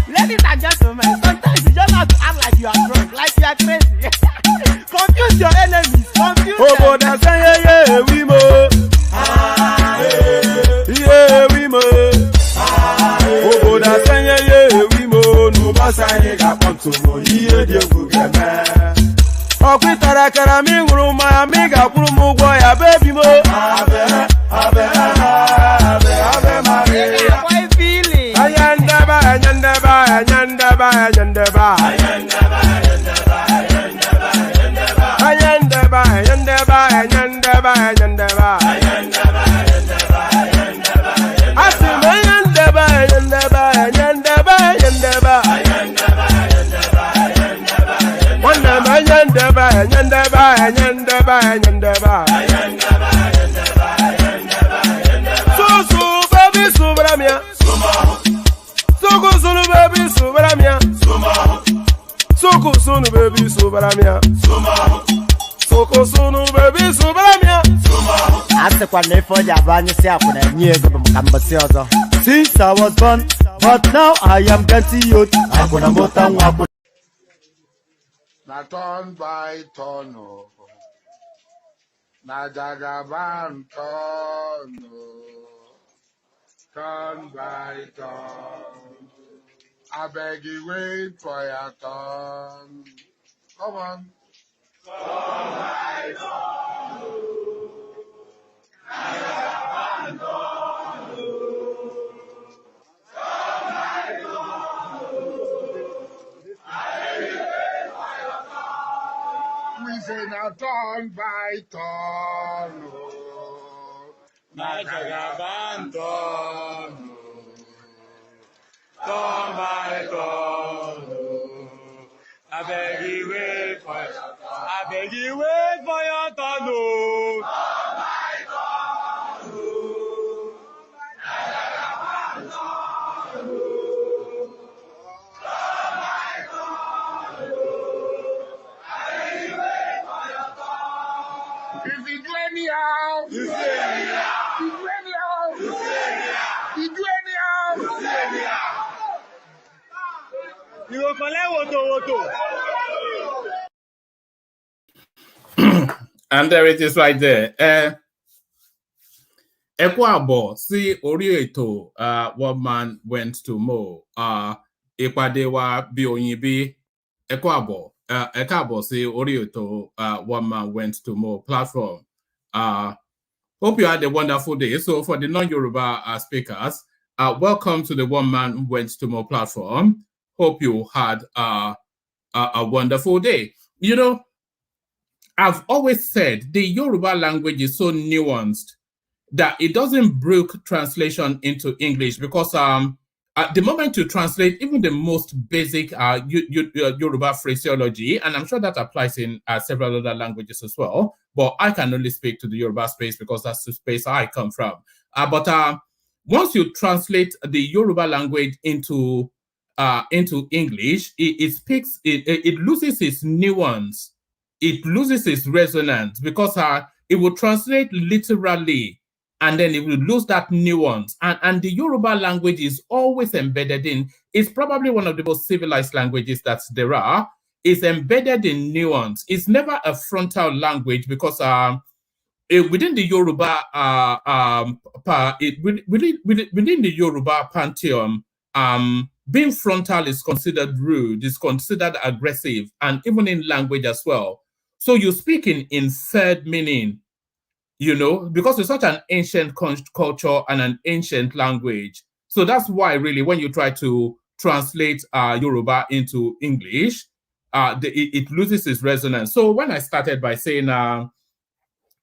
Ladies and gentlemen, sometimes you just have to act like you are drunk, like you are crazy. Confuse your enemies, confuse them. Oh, that's yeah, we mo. Yeah, we mo. Oh, that's yeah, we mo. No, boss, I ain't got to mo. Yeah, you get me. Oh, quit that, I mean, my amiga, boy, a baby mo. Sunu baby, so baramia. Soko sunu baby, so baramia. Asekwa nefo jabanye si akuna nyego bamkambasi ozo. Since I was born, but now I am getting youth. Akuna mota wakuna. Na turn by turn, oh. Na jagaban turn, oh. Turn by turn. I beg you wait for your turn. Come on. Turn by turn, oh. Na jagaban turn, oh. Turn by turn, oh. I beg you wait for your turn. We say now turn by turn, oh. Na jagaban turn, oh. Turn by turn, oh. I beg you wait for your turn. I beg you wait for your turn, oh. Turn by turn, oh. Na jagaban turn, oh. Turn by turn, oh. I beg you wait for your turn. If you do anyhow, you say anyhow. You do anyhow, you say anyhow. You do anyhow, you say anyhow. You go collect woto. And there it is right there. Ekwabo, see Orieto, one man went to Mo. Ikwadewa Bionyibi. Ekwabo, Ekabo, see Orieto, one man went to Mo platform. Hope you had a wonderful day. So for the non-Yoruba speakers, welcome to the One Man Went to Mo platform. Hope you had a wonderful day. You know, I've always said the Yoruba language is so nuanced that it doesn't break translation into English because at the moment you translate even the most basic Yoruba phraseology, and I'm sure that applies in several other languages as well, but I can only speak to the Yoruba space because that's the space I come from. But once you translate the Yoruba language into English, it loses its nuance. It loses its resonance because it will translate literally and then it will lose that nuance. And the Yoruba language is always embedded in, it's probably one of the most civilized languages that there are. It's embedded in nuance. It's never a frontal language because within the Yoruba, within the Yoruba pantheon, being frontal is considered rude, is considered aggressive, and even in language as well. So you speak in third meaning, you know, because it's such an ancient culture and an ancient language. So that's why really when you try to translate Yoruba into English, it loses its resonance. So when I started by saying,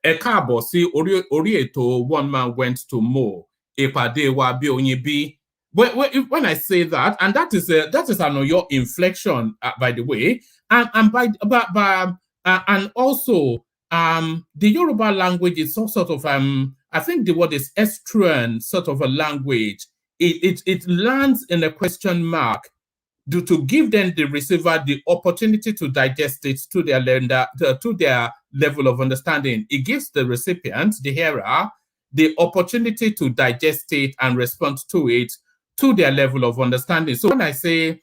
Ekabo, si Orieto, one man went to Mo, Epade wa bi onyibi. When I say that, and that is an Oyo inflection, by the way, and also the Yoruba language is some sort of I think the word is estuarine sort of a language. It lands in a question mark to give them the receiver the opportunity to digest it to their to their level of understanding. It gives the recipient, the hearer, the opportunity to digest it and respond to it to their level of understanding. So when I say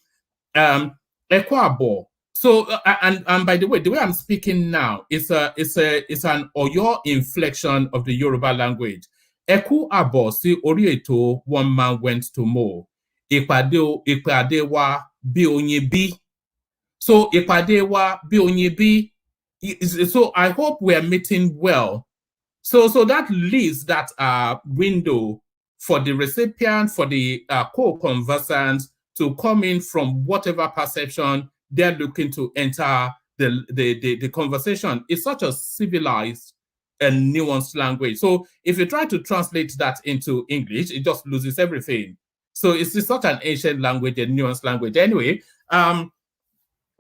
Ekwabo, so and by the way I'm speaking now is an Oyo inflection of the Yoruba language. Ekwabo si Orieto, one man went to Mo. Ìpàdé wa bí oyin bí. So ìpàdé wa bí oyin bí. So I hope we are meeting well. So that leaves that window for the recipient, for the co-conversant to come in from whatever perception they're looking to enter the conversation. It's such a civilized and nuanced language. So if you try to translate that into English, it just loses everything. So it's such an ancient language, a nuanced language. Anyway,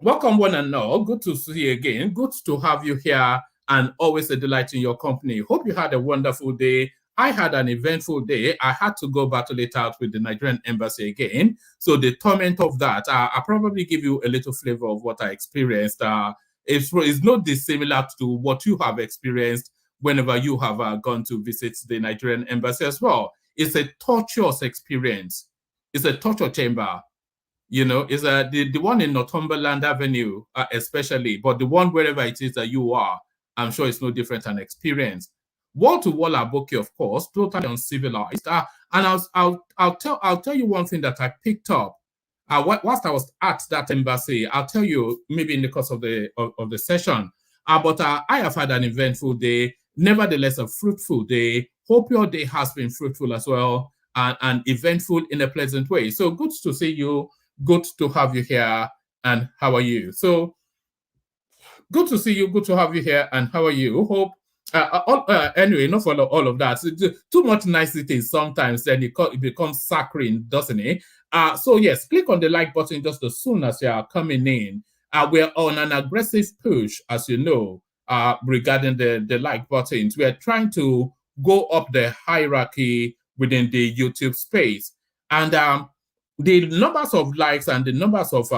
welcome one and all. Good to see you again. Good to have you here and always a delight in your company. Hope you had a wonderful day. I had an eventful day. I had to go battle it out with the Nigerian embassy again. So the torment of that, I'll probably give you a little flavor of what I experienced. It's not dissimilar to what you have experienced whenever you have gone to visit the Nigerian embassy as well. It's a torturous experience. It's a torture chamber. You know, it's the one in Northumberland Avenue, especially, but the one wherever it is that you are, I'm sure it's no different an experience. Wall-to-wall Aboki, of course, totally uncivilized. And I'll tell you one thing that I picked up. Whilst I was at that embassy, I'll tell you maybe in the course of the session. But I have had an eventful day, nevertheless a fruitful day. Hope your day has been fruitful as well and eventful in a pleasant way. So good to see you. Good to have you here. And how are you? So good to see you. Good to have you here. And how are you? Hope. Anyway, not for all of that. Too much niceties sometimes, then it becomes saccharine, doesn't it? So yes, click on the like button just as soon as you are coming in. We're on an aggressive push, as you know, regarding the like buttons. We are trying to go up the hierarchy within the YouTube space. And the numbers of likes and the numbers of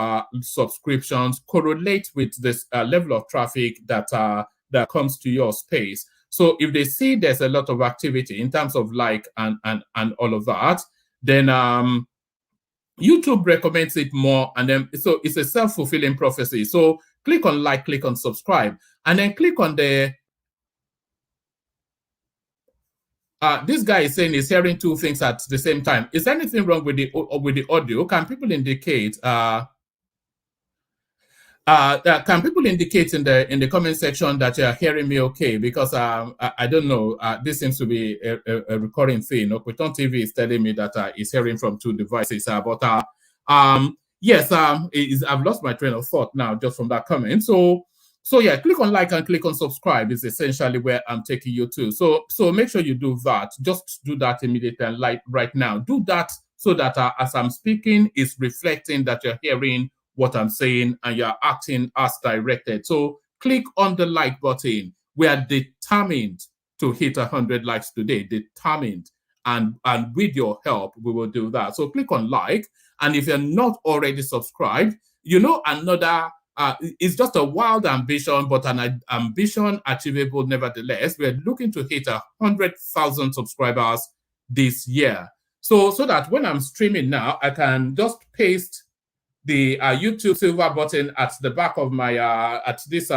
subscriptions correlate with this level of traffic that comes to your space. So if they see there's a lot of activity in terms of like and all of that, then YouTube recommends it more, and then so it's a self-fulfilling prophecy. So click on like, click on subscribe, and then click on the this guy is saying he's hearing two things at the same time. Is anything wrong with the audio? Can people indicate can people indicate in the comment section that you're hearing me okay? Because I don't know. This seems to be a recurring thing. Okweton TV is telling me that he's hearing from two devices. Yes, I've lost my train of thought now just from that comment. So yeah, click on like and click on subscribe is essentially where I'm taking you to. So make sure you do that. Just do that immediately and like right now. Do that so that as I'm speaking, it's reflecting that you're hearing what I'm saying and you're acting as directed. So click on the like button. We are determined to hit 100 likes today, determined. And with your help, we will do that. So click on like. And if you're not already subscribed, you know, another, it's just a wild ambition, but an ambition achievable nevertheless. We're looking to hit 100,000 subscribers this year. So that when I'm streaming now, I can just paste the YouTube silver button at the back of my at this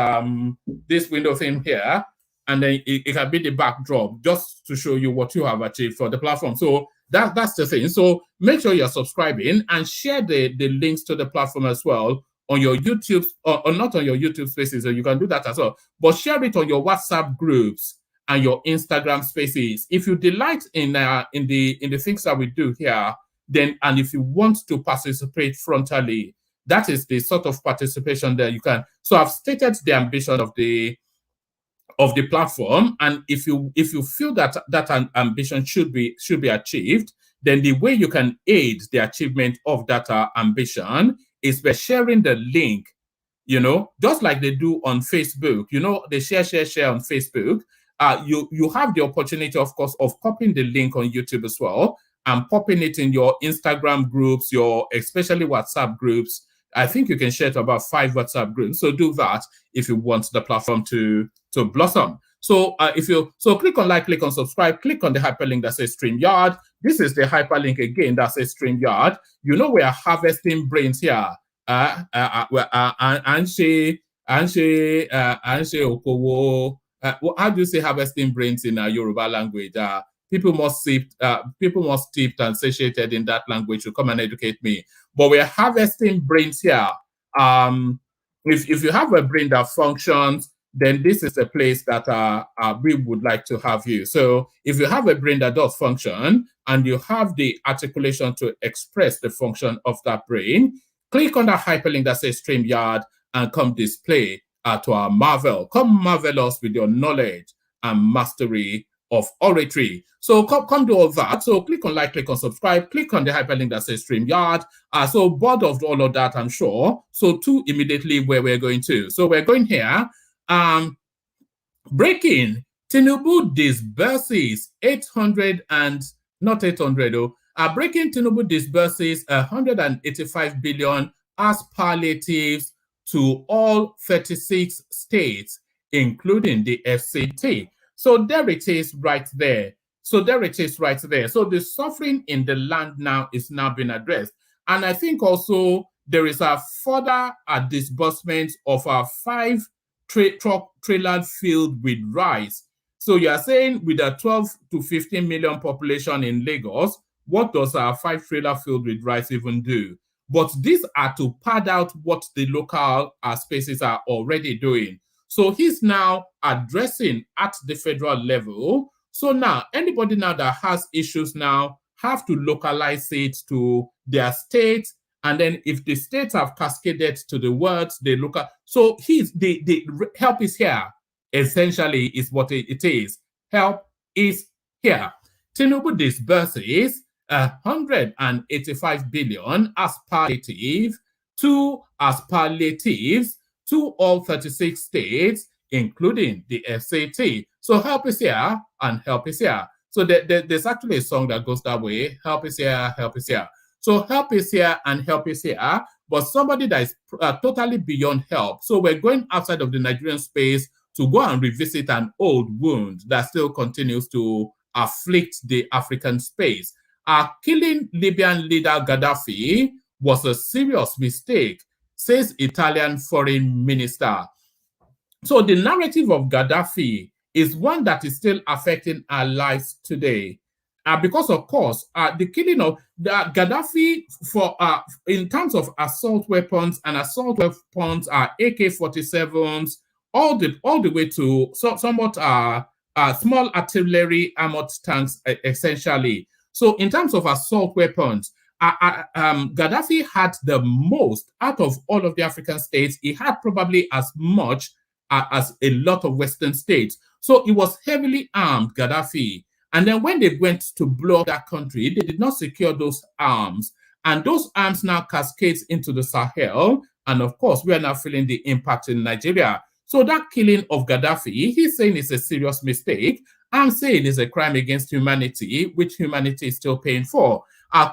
window thing here, and then it can be the backdrop just to show you what you have achieved for the platform. So that's the thing. So make sure you're subscribing and share the links to the platform as well on your YouTube or not on your YouTube spaces. So you can do that as well, but share it on your WhatsApp groups and your Instagram spaces. If you delight in the things that we do here, then, and if you want to participate frontally, that is the sort of participation that you can. So I've stated the ambition of the platform, and if you feel that an ambition should be achieved, then the way you can aid the achievement of that ambition is by sharing the link. You know, just like they do on Facebook. You know, they share on Facebook. You have the opportunity, of course, of copying the link on YouTube as well, and popping it in your Instagram groups, your especially WhatsApp groups. I think you can share to about 5 WhatsApp groups. So do that if you want the platform to blossom. So click on like, click on subscribe, click on the hyperlink that says StreamYard. This is the hyperlink again that says StreamYard. You know we are harvesting brains here. Anshe Okowo. How do you say harvesting brains in Yoruba language? People most steeped and satiated in that language to come and educate me. But we're harvesting brains here. If you have a brain that functions, then this is a place that we would like to have you. So if you have a brain that does function and you have the articulation to express the function of that brain, click on that hyperlink that says StreamYard and come display to our marvel. Come marvel us with your knowledge and mastery of oratory. So come do all that. So click on like, click on subscribe, click on the hyperlink that says StreamYard. So bored of all of that, I'm sure. So to immediately where we're going to. So we're going here. Breaking, Tinubu disburses 800 and not 800 breaking, Tinubu disburses 185 billion as palliatives to all 36 states, including the FCT. So there it is right there. So there it is right there. So the suffering in the land now is now being addressed. And I think also there is a further disbursement of a 5 truck trailer filled with rice. So you are saying with a 12 to 15 million population in Lagos, what does a 5 trailer filled with rice even do? But these are to pad out what the local spaces are already doing. So he's now addressing at the federal level. So now anybody now that has issues now have to localize it to their state. And then if the states have cascaded to the words, they look at. So the help is here, essentially, is what it is. Help is here. Tinubu disburses 185 billion as palliatives to all 36 states, including the FCT. So help is here and help is here. So there's actually a song that goes that way. Help is here, help is here. So help is here and help is here, but somebody that is totally beyond help. So we're going outside of the Nigerian space to go and revisit an old wound that still continues to afflict the African space. Killing Libyan leader Gaddafi was a serious mistake, says Italian foreign minister. So the narrative of Gaddafi is one that is still affecting our lives today. Because, of course, the killing of Gaddafi in terms of assault weapons are AK-47s, all the way to somewhat small artillery armored tanks, essentially. So in terms of assault weapons, Gaddafi had the most out of all of the African states. He had probably as much as a lot of Western states. So he was heavily armed, Gaddafi. And then when they went to blow up that country, they did not secure those arms. And those arms now cascades into the Sahel. And of course, we are now feeling the impact in Nigeria. So that killing of Gaddafi, he's saying it's a serious mistake. I'm saying it's a crime against humanity, which humanity is still paying for.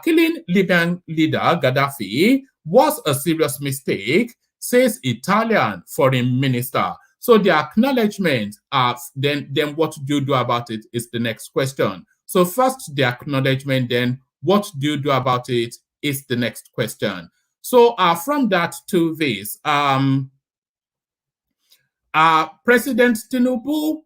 Killing Libyan leader Gaddafi was a serious mistake, says Italian foreign minister. So the acknowledgement of then what do you do about it is the next question. So first the acknowledgement, then what do you do about it is the next question. So from that to this, President Tinubu,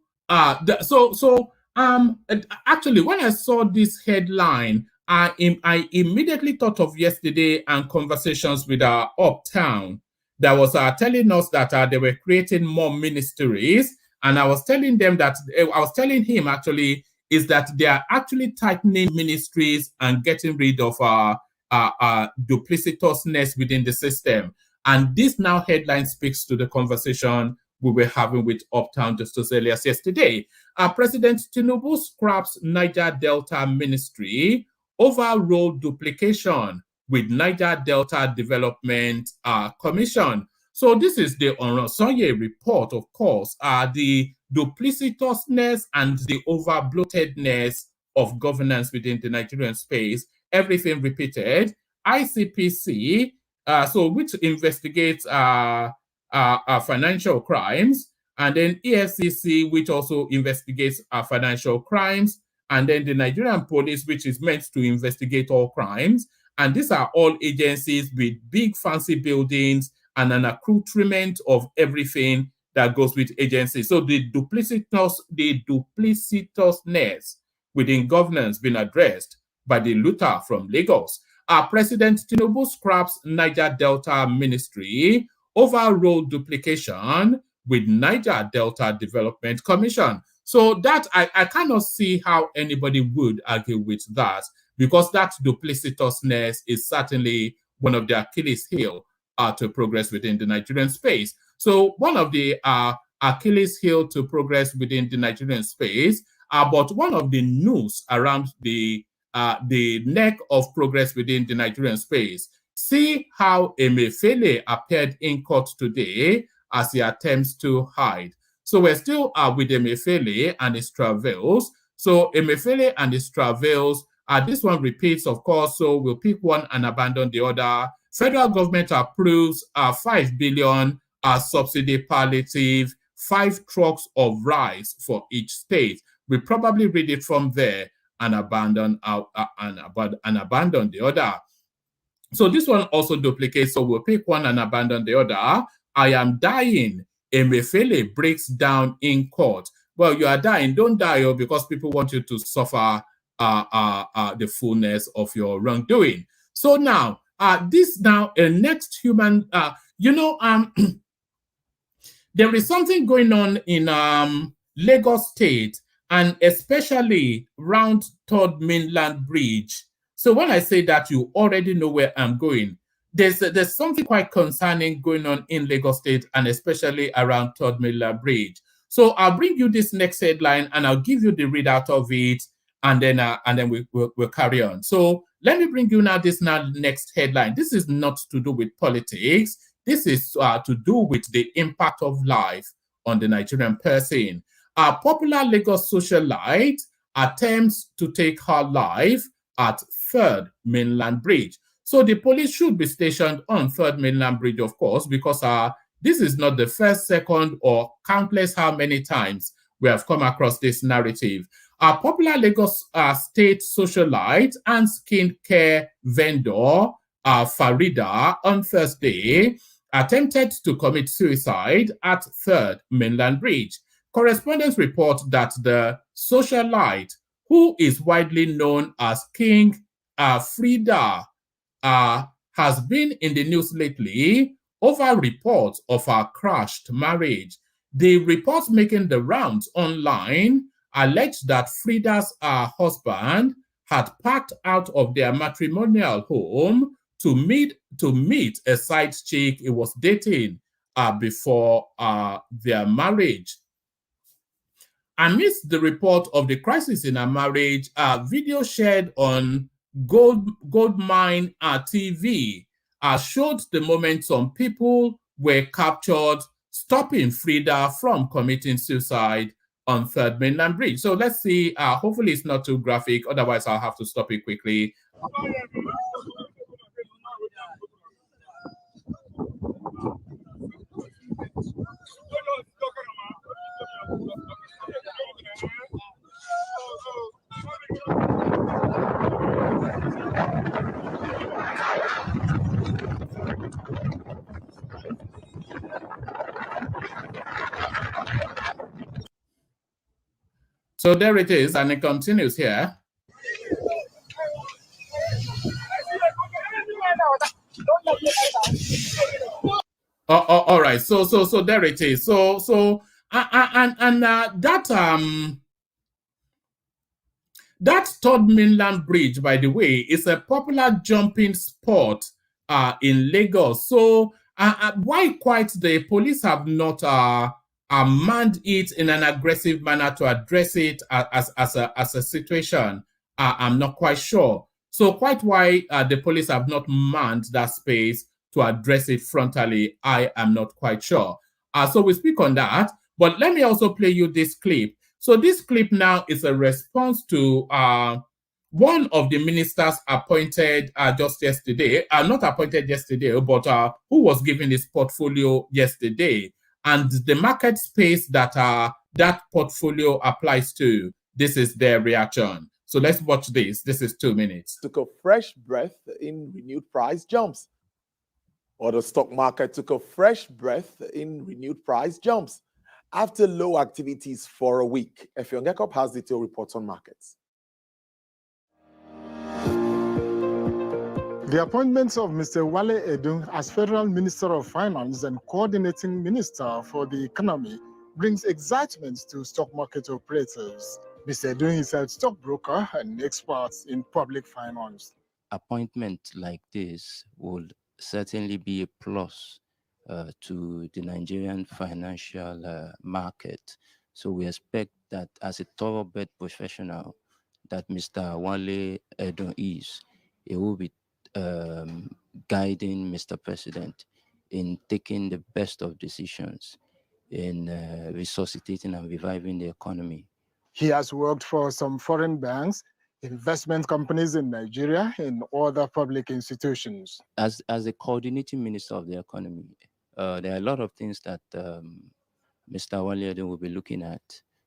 actually when I saw this headline, I immediately thought of yesterday and conversations with our uptown that was telling us that they were creating more ministries. And I was telling them that, I was telling him actually, is that they are actually tightening ministries and getting rid of duplicitousness within the system. And this now headline speaks to the conversation we were having with Uptown just as earlier as yesterday. President Tinubu scraps Niger Delta Ministry over role duplication with Niger Delta Development Commission. So this is the Oronsoye report, of course, the duplicitousness and the over-bloatedness of governance within the Nigerian space, everything repeated. ICPC, which investigates financial crimes, and then EFCC, which also investigates financial crimes, and then the Nigerian police, which is meant to investigate all crimes. And these are all agencies with big fancy buildings and an accoutrement of everything that goes with agencies. So the duplicitousness within governance being addressed by the looter from Lagos. President Tinubu scraps Niger Delta Ministry over role duplication with Niger Delta Development Commission. So that I cannot see how anybody would argue with that, because that duplicitousness is certainly one of the Achilles heel to progress within the Nigerian space. So one of the Achilles heel to progress within the Nigerian space, but one of the noose around the neck of progress within the Nigerian space. See how Emefiele appeared in court today as he attempts to hide. So we're still with Emefiele and his travels. So Emefiele and his travels, this one repeats, of course, so we'll pick one and abandon the other. Federal government approves 5 billion subsidy palliative 5 trucks of rice for each state. We probably read it from there and abandon the other. So this one also duplicates. So we'll pick one and abandon the other. I am dying. Emefiele breaks down in court. Well, you are dying. Don't die because people want you to suffer the fullness of your wrongdoing. So now, this now next human, there is something going on in Lagos State, and especially around Third Mainland Bridge. So when I say that, you already know where I'm going. There's something quite concerning going on in Lagos State, and especially around Third Mainland Bridge. So I'll bring you this next headline, and I'll give you the readout of it, and then we'll carry on. So let me bring you now this next headline. This is not to do with politics. This is to do with the impact of life on the Nigerian person. A popular Lagos socialite attempts to take her life at Third Mainland Bridge. So the police should be stationed on Third Mainland Bridge, of course, because this is not the first, second, or countless how many times we have come across this narrative. A popular Lagos state socialite and skincare vendor, Farida, on Thursday, attempted to commit suicide at Third Mainland Bridge. Correspondents report that the socialite, who is widely known as King Frida, has been in the news lately over reports of her crashed marriage. The reports making the rounds online alleged that Frida's husband had packed out of their matrimonial home to meet a side chick he was dating before their marriage. Amidst the report of the crisis in her marriage, a video shared on Goldmine TV showed the moment some people were captured stopping Frida from committing suicide on Third Mainland Bridge. So let's see. Hopefully it's not too graphic. Otherwise, I'll have to stop it quickly. So there it is, and it continues here. All right. So there it is. That Third Mainland Bridge, by the way, is a popular jumping spot in Lagos. So why quite the police have not manned it in an aggressive manner to address it as a situation, I'm not quite sure. So quite why the police have not manned that space to address it frontally, I am not quite sure. So we speak on that, but let me also play you this clip. So this clip now is a response to one of the ministers appointed just yesterday, not appointed yesterday, but who was given his portfolio yesterday, and the market space that that portfolio applies to. This is their reaction. So let's watch this. This is 2 minutes. Took a fresh breath in renewed price jumps. Or the stock market took a fresh breath in renewed price jumps after low activities for a week. Effiong has detailed reports on markets. The appointment of Mr. Wale Edun as Federal Minister of Finance and Coordinating Minister for the Economy brings excitement to stock market operators. Mr. Edun is a stockbroker and expert in public finance. Appointment like this would certainly be a plus to the Nigerian financial market. So we expect that as a thoroughbred professional that Mr. Wale Edun is, he will be guiding Mr. President in taking the best of decisions in resuscitating and reviving the economy. He has worked for some foreign banks, investment companies in Nigeria, and other public institutions. As a coordinating minister of the economy, there are a lot of things that Mr. Wale Edun will be looking at.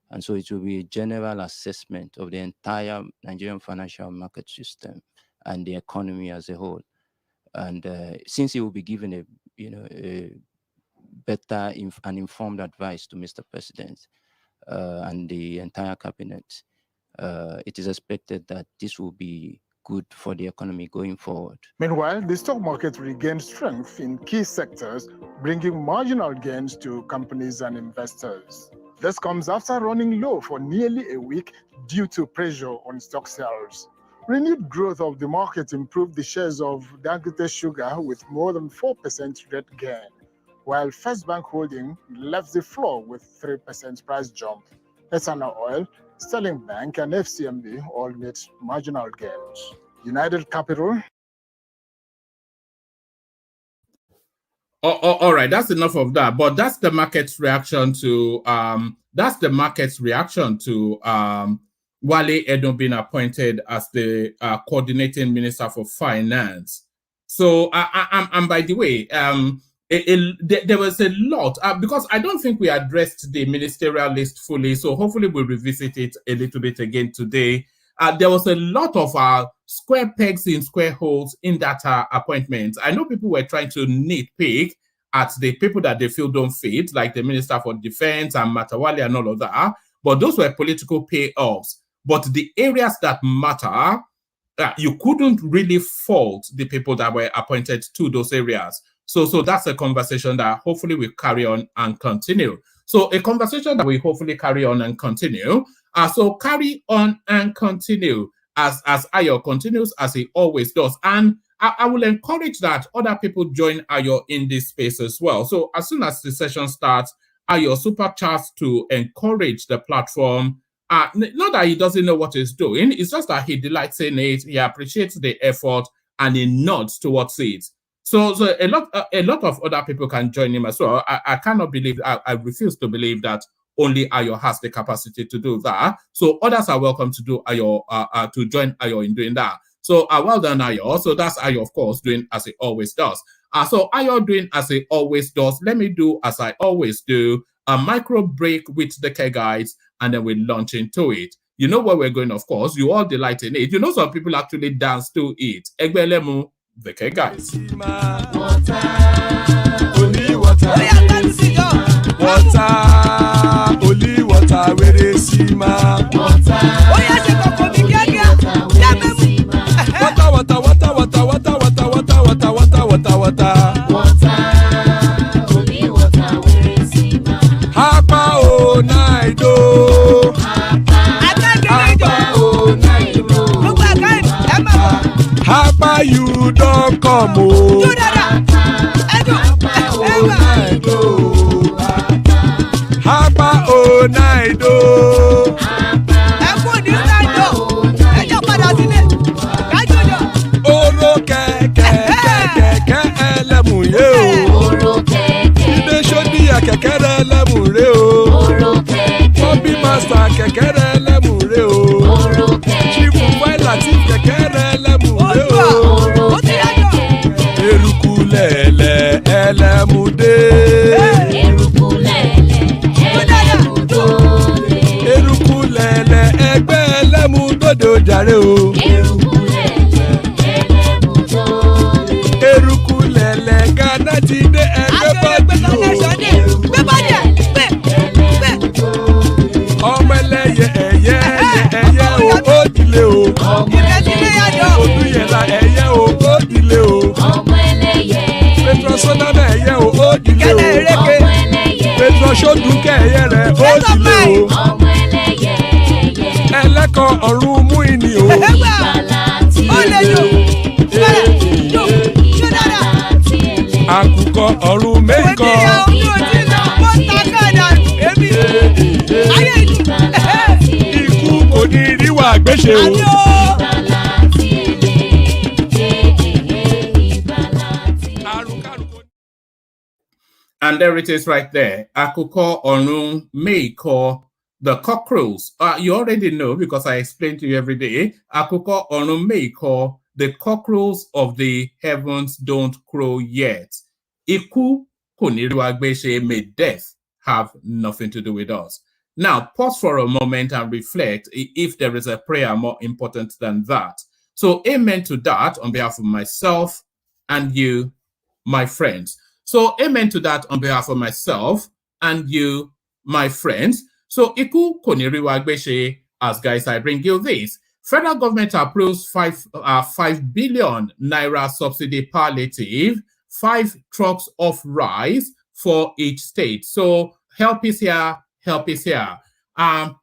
And so it will be a general assessment of the entire Nigerian financial market system and the economy as a whole. And since he will be given a better and informed advice to Mr. President and the entire cabinet, it is expected that this will be good for the economy going forward. Meanwhile, the stock market regained strength in key sectors, bringing marginal gains to companies and investors. This comes after running low for nearly a week due to pressure on stock sales. Renewed growth of the market improved the shares of Dangote Sugar with more than 4% rate gain, while First Bank Holding left the floor with 3% price jump. Eternal Oil, Sterling Bank, and FCMB all made marginal gains. United Capital. All right, that's enough of that. But that's the market's reaction to Wale Edun being appointed as the coordinating minister for finance. So, and by the way, there was a lot because I don't think we addressed the ministerial list fully. So hopefully we'll revisit it a little bit again today. There was a lot of square pegs in square holes in that appointment. I know people were trying to nitpick at the people that they feel don't fit, like the Minister for Defense and Matawale and all of that. But those were political payoffs. But the areas that matter, you couldn't really fault the people that were appointed to those areas. So that's a conversation that hopefully we carry on and continue. So a conversation that we hopefully carry on and continue. So carry on and continue as Ayo continues as he always does. And I will encourage that other people join Ayo in this space as well. So as soon as the session starts, Ayo super chats to encourage the platform. Not that he doesn't know what he's doing, it's just that he delights in it, he appreciates the effort, and he nods towards it. So a lot of other people can join him as well. I cannot believe, I refuse to believe that only Ayo has the capacity to do that. So others are welcome to do Ayo, to join Ayo in doing that. So well done, Ayo. So that's Ayo, of course, doing as he always does. So Ayo doing as he always does. Let me do as I always do, a micro break with the K guys, and then we launch into it. You know where we're going, of course. You all delight in it. You know some people actually dance to it. Egbelemu, the K guys. Only water, where they see ma. Hapa o naido. Hapa you don't come o. Hapa o naido. Oro kẹ̀kẹ́ ẹlẹ́mù yé o. Ibe sodi ya kẹ̀kẹ́ ẹlẹ́mù re o. Bobby master kẹ̀kẹ́ ẹlẹ́mù re o. Chief Wela ti kẹ̀kẹ́ ẹlẹ́mù re o. Eruku lẹ̀lẹ̀ ẹlẹ́mù dé. Eruku lẹ̀lẹ̀ ẹgbẹ́ ẹlẹ́mù dòde ojàre o. Eruku lẹ̀lẹ̀ Ghana ti dé ẹgbẹ́ bọ́dì o. Ọmọ ẹlẹ́yẹ ẹyẹ o ó dìle o. Odúyẹ̀lá ẹyẹ o ó dìle o. Petrosonana ẹyẹ o ó dìle o. Petrosodúnkẹ́ ẹyẹ rẹ̀ ó dìle o. Ẹlẹ́kọ̀ ọ̀run mú ìní o. Àkùkọ ọ̀run mẹ́kọ̀. Ikú kò ní ríwà gbéṣe o. And there it is right there. Àkùkọ ọ̀run mẹ́kọ̀. The cockerels, you already know because I explain to you every day. Àkùkọ ọ̀run mẹ́kọ̀. The cockerels of the heavens don't crow yet. Ikú kò ní rí wa gbéṣe, may death have nothing to do with us. Now, pause for a moment and reflect if there is a prayer more important than that. So, amen to that on behalf of myself and you, my friends. So, amen to that on behalf of myself and you, my friends. So, Iku Koniriwa Gbeshe, as guys, I bring you this. Federal government approves 5 billion naira subsidy palliative, 5 trucks of rice for each state. So help is here, help is here. The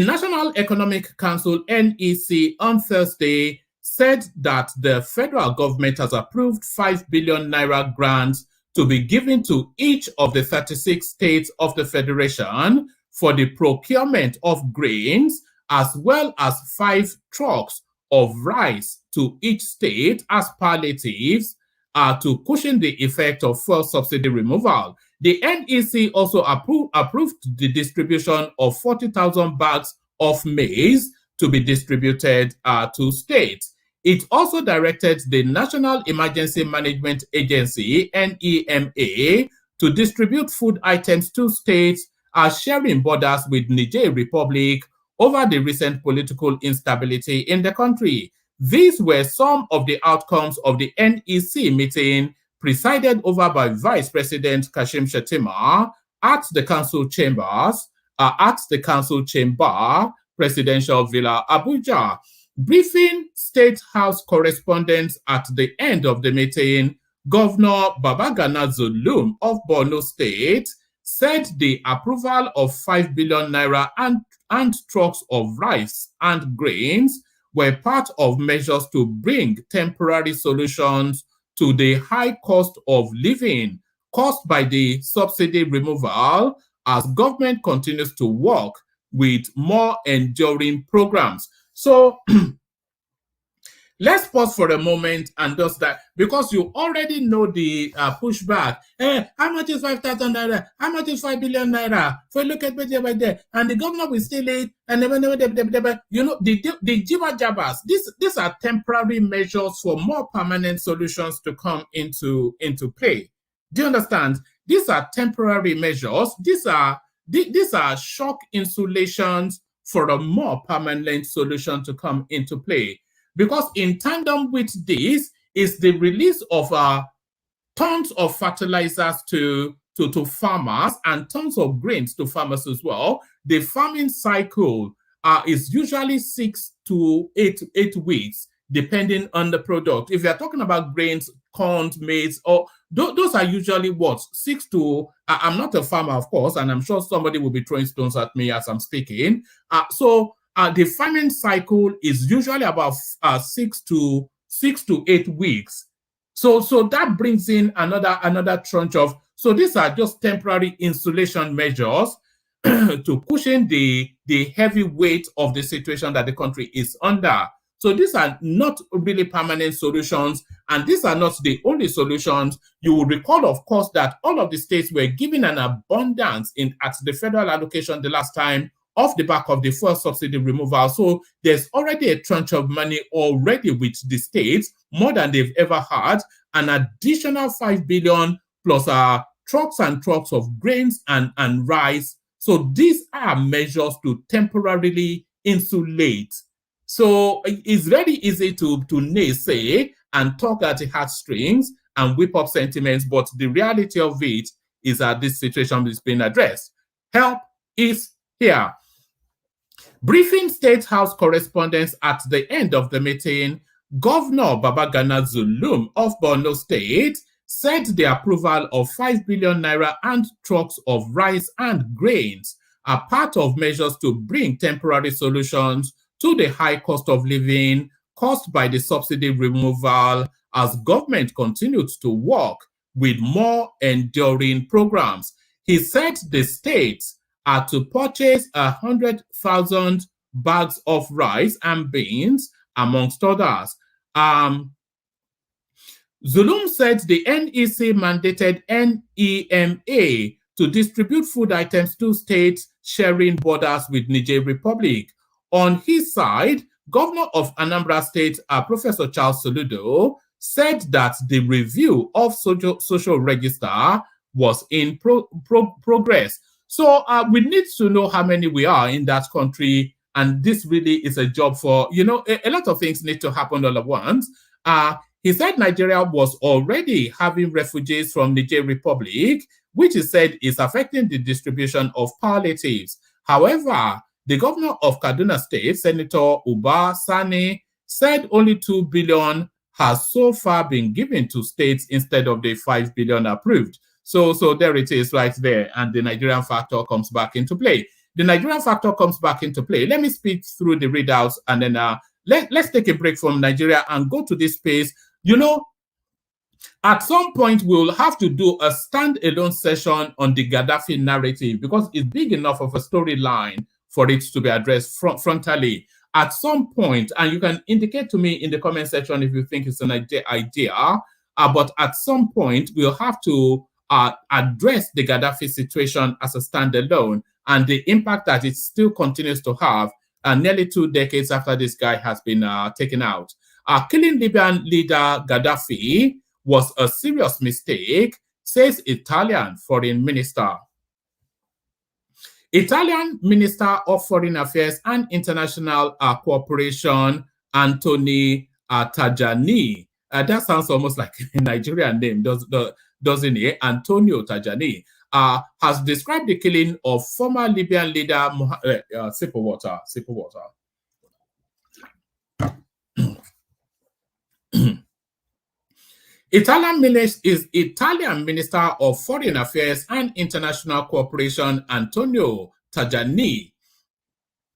National Economic Council, NEC, on Thursday said that the federal government has approved 5 billion naira grants to be given to each of the 36 states of the federation for the procurement of grains, as well as 5 trucks of rice to each state as palliatives to cushion the effect of fuel subsidy removal. The NEC also approved the distribution of 40,000 bags of maize to be distributed to states. It also directed the National Emergency Management Agency, NEMA, to distribute food items to states sharing borders with Niger Republic over the recent political instability in the country. These were some of the outcomes of the NEC meeting presided over by Vice President Kashim Shettima at the council chambers, Presidential Villa, Abuja. Briefing State House correspondents at the end of the meeting, Governor Babagana Zulum of Borno State said the approval of 5 billion naira and trucks of rice and grains were part of measures to bring temporary solutions to the high cost of living caused by the subsidy removal as government continues to work with more enduring programs. So let's pause for a moment and just that, because you already know the pushback. How much is 5,000 naira? How much is 5 billion naira? So look at right there, and the governor will steal it, and you know, the jibber jabbers. These are temporary measures for more permanent solutions to come into play. Do you understand? These are temporary measures. These are shock insulations for a more permanent solution to come into play. Because in tandem with this is the release of tons of fertilizers to farmers and tons of grains to farmers as well. The farming cycle is usually 6 to 8 weeks, depending on the product. If you're talking about grains, corn, maize, or those are usually what? 6 to, I'm not a farmer, of course, and I'm sure somebody will be throwing stones at me as I'm speaking. The farming cycle is usually about 6 to 8 weeks. So that brings in another tranche of. So these are just temporary insulation measures to cushion the heavy weight of the situation that the country is under. So these are not really permanent solutions, and these are not the only solutions. You will recall, of course, that all of the states were given an abundance at the federal allocation the last time, off the back of the fuel subsidy removal. So there's already a tranche of money already with the states, more than they've ever had, an additional 5 billion plus trucks and trucks of grains and rice. So these are measures to temporarily insulate. So it's very easy to naysay and talk at the heartstrings and whip up sentiments, but the reality of it is that this situation is being addressed. Help is here. Briefing State House correspondents at the end of the meeting, Governor Babagana Zulum of Borno State said the approval of 5 billion naira and trucks of rice and grains are part of measures to bring temporary solutions to the high cost of living caused by the subsidy removal as government continues to work with more enduring programs. He said the states are to purchase 100,000 bags of rice and beans, amongst others. Zulum said the NEC mandated NEMA to distribute food items to states sharing borders with Niger Republic. On his side, Governor of Anambra State, Professor Charles Soludo, said that the review of social register was in progress. So we need to know how many we are in that country. And this really is a job for, you know, a lot of things need to happen all at once. He said Nigeria was already having refugees from Niger Republic, which he said is affecting the distribution of palliatives. However, the governor of Kaduna State, Senator Uba Sani, said only 2 billion has so far been given to states instead of the 5 billion approved. So there it is right there, and the Nigerian factor comes back into play. The Nigerian factor comes back into play. Let me speak through the readouts, and then let's take a break from Nigeria and go to this space. You know, at some point, we'll have to do a standalone session on the Gaddafi narrative because it's big enough of a storyline for it to be addressed frontally. At some point, and you can indicate to me in the comment section if you think it's an idea, but at some point, we'll have to address the Gaddafi situation as a standalone and the impact that it still continues to have nearly 2 decades after this guy has been taken out. Killing Libyan leader Gaddafi was a serious mistake, says Italian Foreign Minister. Italian Minister of Foreign Affairs and International Cooperation, Anthony Tajani. That sounds almost like a Nigerian name, doesn't it? Antonio Tajani has described the killing of former Libyan leader, sip of water. Italian Minister of Foreign Affairs and International Cooperation, Antonio Tajani,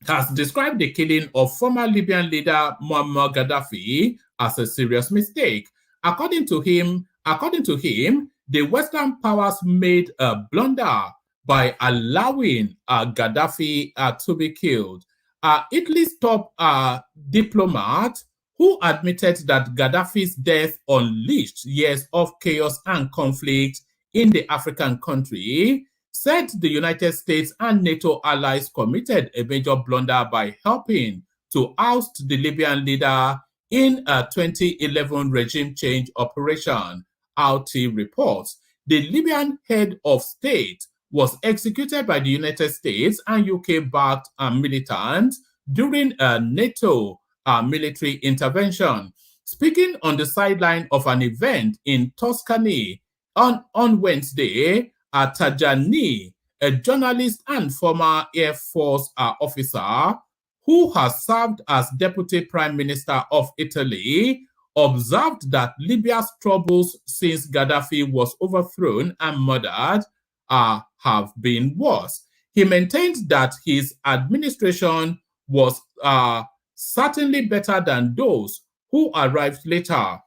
has described the killing of former Libyan leader Muammar Gaddafi as a serious mistake. According to him, the Western powers made a blunder by allowing Gaddafi to be killed. Italy's top diplomat, who admitted that Gaddafi's death unleashed years of chaos and conflict in the African country, said the United States and NATO allies committed a major blunder by helping to oust the Libyan leader in a 2011 regime change operation, RT reports. The Libyan head of state was executed by the United States and UK-backed militants during a NATO military intervention. Speaking on the sideline of an event in Tuscany on Wednesday, Tajani, a journalist and former Air Force officer who has served as Deputy Prime Minister of Italy, observed that Libya's troubles since Gaddafi was overthrown and murdered have been worse. He maintained that his administration was certainly better than those who arrived later.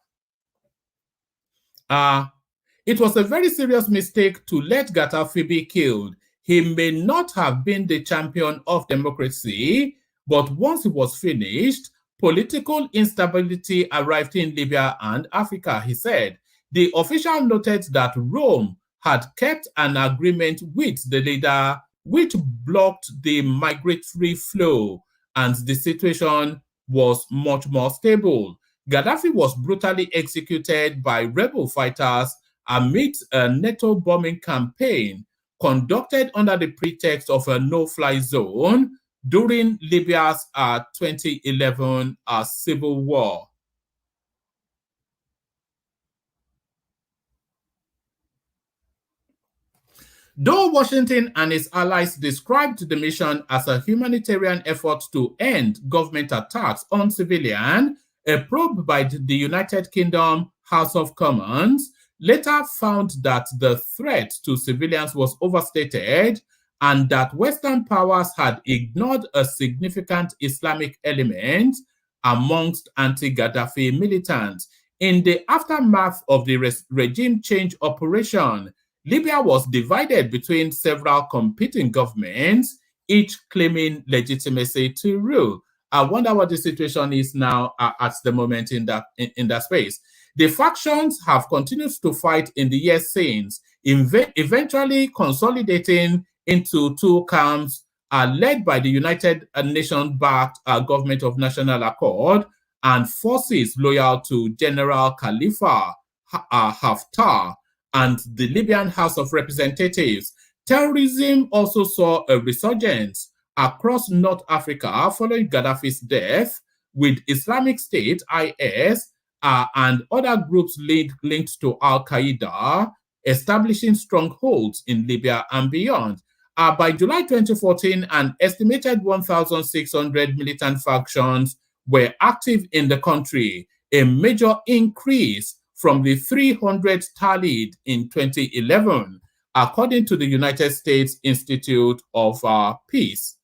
It was a very serious mistake to let Gaddafi be killed. He may not have been the champion of democracy, but once he was finished, political instability arrived in Libya and Africa, he said. The official noted that Rome had kept an agreement with the leader which blocked the migratory flow, and the situation was much more stable. Gaddafi was brutally executed by rebel fighters amid a NATO bombing campaign conducted under the pretext of a no-fly zone during Libya's 2011 civil war. Though Washington and its allies described the mission as a humanitarian effort to end government attacks on civilians, a probe by the United Kingdom House of Commons later found that the threat to civilians was overstated and that Western powers had ignored a significant Islamic element amongst anti-Gaddafi militants. In the aftermath of the regime change operation, Libya was divided between several competing governments, each claiming legitimacy to rule. I wonder what the situation is now at the moment in that space. The factions have continued to fight in the years since, eventually consolidating into two camps led by the United Nations-backed Government of National Accord and forces loyal to General Khalifa Haftar. and the Libyan House of Representatives. Terrorism also saw a resurgence across North Africa following Gaddafi's death, with Islamic State, IS, and other groups linked to Al-Qaeda establishing strongholds in Libya and beyond. By July 2014, an estimated 1,600 militant factions were active in the country, a major increase from the 300 tallied in 2011, according to the United States Institute of Peace.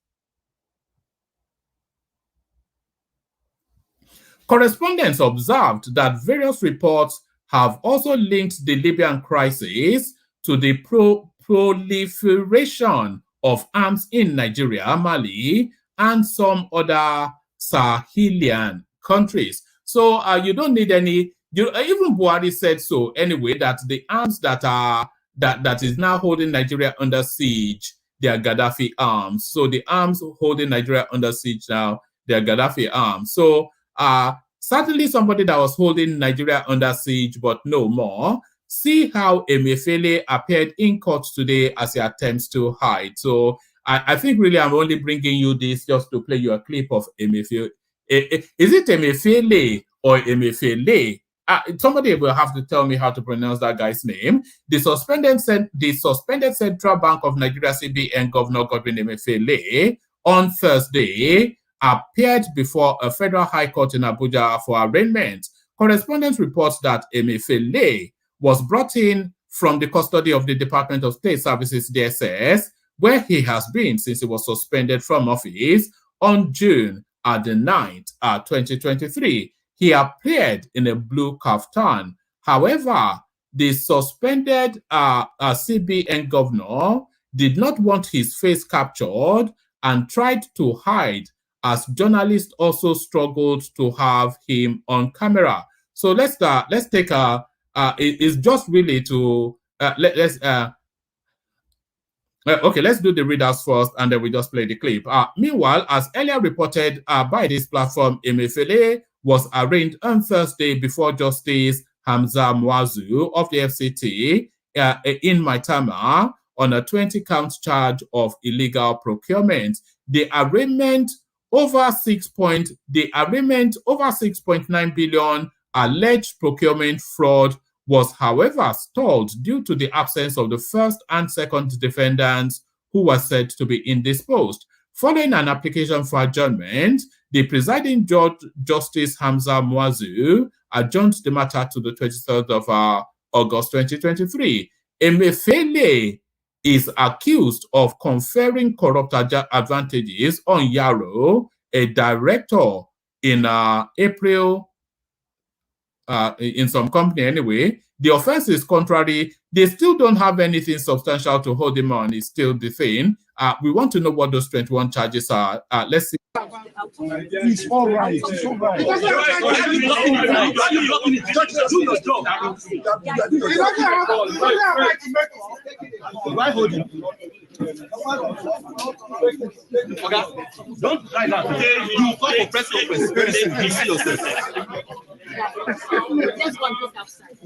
Correspondents observed that various reports have also linked the Libyan crisis to the proliferation of arms in Nigeria, Mali, and some other Sahelian countries. So you don't need any. Even Buhari said so anyway, that the arms that is now holding Nigeria under siege, they are Gaddafi arms. So the arms holding Nigeria under siege now, they are Gaddafi arms. So certainly somebody that was holding Nigeria under siege, but no more. See how Emefiele appeared in court today as he attempts to hide. So I think really I'm only bringing you this just to play you a clip of Emefiele. Is it Emefiele or Emefiele? Somebody will have to tell me how to pronounce that guy's name. The suspended Central Bank of Nigeria CBN Governor Godwin Emefiele on Thursday appeared before a federal high court in Abuja for arraignment. Correspondents report that Emefiele was brought in from the custody of the Department of State Services, DSS, where he has been since he was suspended from office on June the 9th, 2023. He appeared in a blue kaftan. However, the suspended CBN governor did not want his face captured and tried to hide, as journalists also struggled to have him on camera. So let's take a. It's just really to okay, let's do the readers first, and then we just play the clip. Meanwhile, as earlier reported by this platform, Emefiele was arraigned on Thursday before Justice Hamza Muazu of the FCT in Maitama on a 20-count charge of illegal procurement. The arraignment over 6.9 billion alleged procurement fraud was, however, stalled due to the absence of the first and second defendants, who were said to be indisposed. Following an application for adjournment, the presiding judge, Justice Hamza Muazu, adjourned the matter to the 23rd of August 2023. Emefiele is accused of conferring corrupt advantages on Yaro, a director in April, in some company anyway. The offense is contrary. They still don't have anything substantial to hold him on. It's still the thing. We want to know what those 21 charges are. Let's see. It's all right. It's all right. Why hold him? Okay. Don't try that. You call for press conference. You see yourself. Let's go and look outside.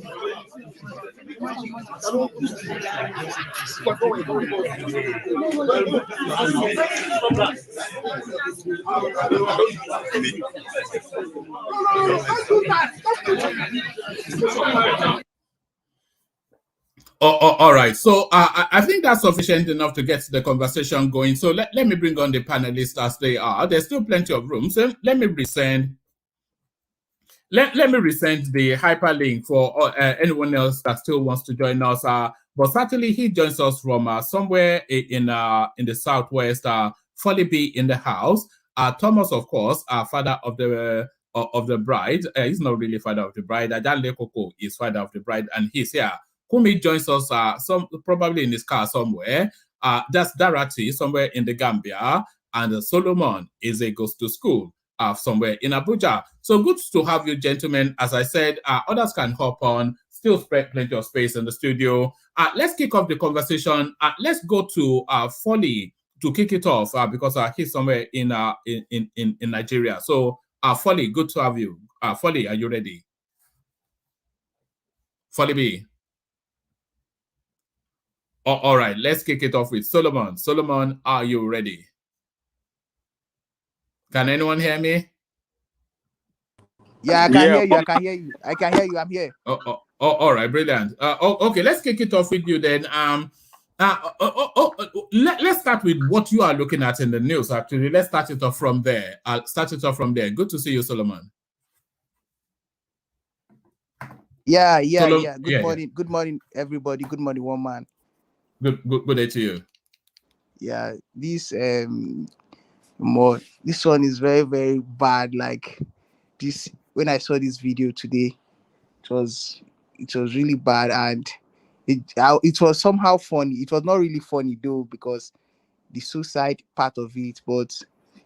All right. So I think that's sufficient enough to get the conversation going. So let me bring on the panelists as they are. There's still plenty of room. So let me resend. Let me resend the hyperlink for anyone else that still wants to join us. But certainly he joins us from somewhere in the southwest. Folly B in the house. Thomas, of course, father of the bride. He's not really father of the bride. Ajan Lekoko is father of the bride, and he's here. Kumi joins us probably in his car somewhere. That's Darati somewhere in the Gambia, and Solomon goes to school somewhere in Abuja. So good to have you, gentlemen. As I said, others can hop on. Still spread plenty of space in the studio. Let's kick off the conversation. Let's go to Folly to kick it off because he's somewhere in Nigeria. So Folly, good to have you. Folly, are you ready? Folly B. All right, let's kick it off with Solomon. Solomon, are you ready? Can anyone hear me? Yeah, I can hear you. I can hear you. I can hear you. I'm here. All right, brilliant. Okay, let's kick it off with you then. Let's start with what you are looking at in the news. Actually, let's start it off from there. I'll start it off from there. Good to see you, Solomon. Yeah. Good morning. Good morning, everybody. Good morning, one man. Good day to you. Yeah, this one is very, very bad. Like this, when I saw this video today, it was really bad, and it was somehow funny. It was not really funny though, because the suicide part of it, but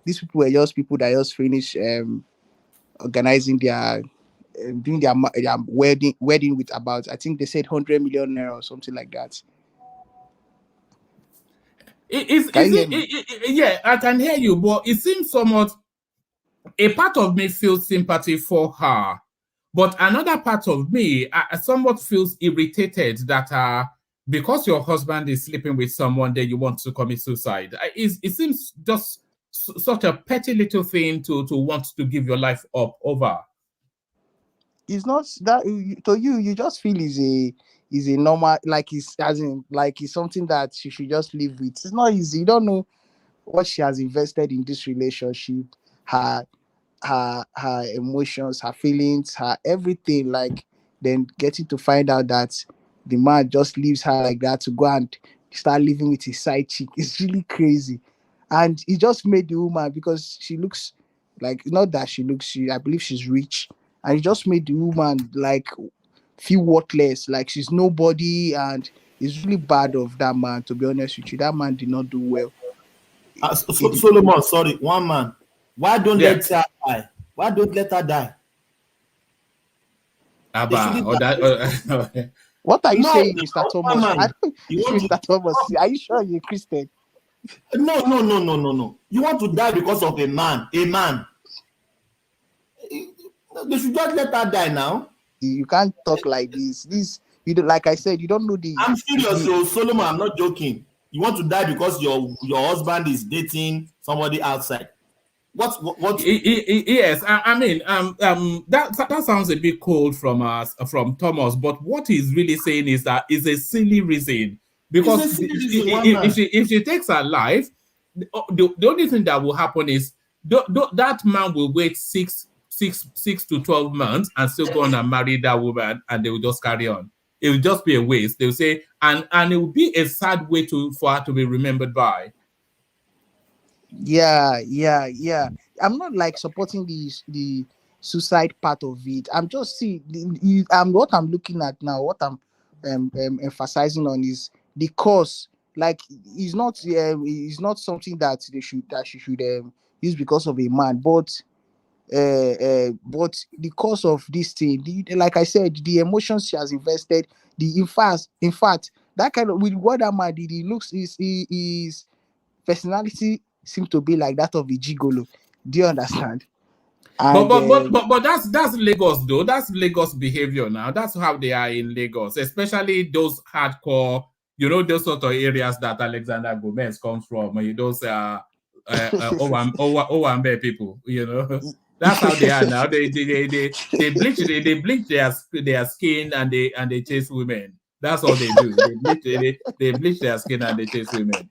these people were just people that just finished organizing their doing their wedding with about, I think they said 100 million naira or something like that. Yeah, I can hear you, but it seems somewhat, a part of me feels sympathy for her, but another part of me somewhat feels irritated that because your husband is sleeping with someone, then you want to commit suicide. It seems just such a petty little thing to want to give your life up over. It's not that to you just feel is a normal, like it's as in like it's something that she should just live with. It's not easy. You don't know what she has invested in this relationship, her emotions, her feelings, her everything. Like, then getting to find out that the man just leaves her like that to go and start living with his side chick. It's really crazy. And it just made the woman, because she looks like, not that she looks, I believe she's rich, and it just made the woman like feel worthless, like she's nobody. And it's really bad of that man, to be honest with you. That man did not do well. Solomon, sorry, one man. Why don't let her die? Why don't let her die? What are you saying, Mr. Thomas? Mr. Thomas, are you sure you're a Christian? No. You want to die because of a man. A man. They should just let her die now. You can't talk like this. You don't, like I said, you don't know the. I'm serious, Solomon. I'm not joking. You want to die because your husband is dating somebody outside. What? Yes, I mean, that sounds a bit cold from Thomas. But what he's really saying is that is a silly reason, because if she takes her life, the only thing that will happen is that man will wait 6 to 12 months and still go on and marry that woman, and they will just carry on. It will just be a waste. They'll say, and it will be a sad way for her to be remembered by. Yeah. I'm not like supporting the suicide part of it. I'm just what I'm looking at now. What I'm emphasizing on is the cause. Like, it's not something that she should use because of a man, but the cause of this thing, like I said, the emotions she has invested, in fact, that kind of, with what that man did, he looks, his personality seems to be like that of a gigolo. Do you understand? And, but that's Lagos though. That's Lagos behavior now. That's how they are in Lagos, especially those hardcore, those sort of areas that Alexander Gomez comes from. Those Owambe people, That's how they are now. They bleach their skin and they chase women. That's all they do. They bleach their skin and they chase women.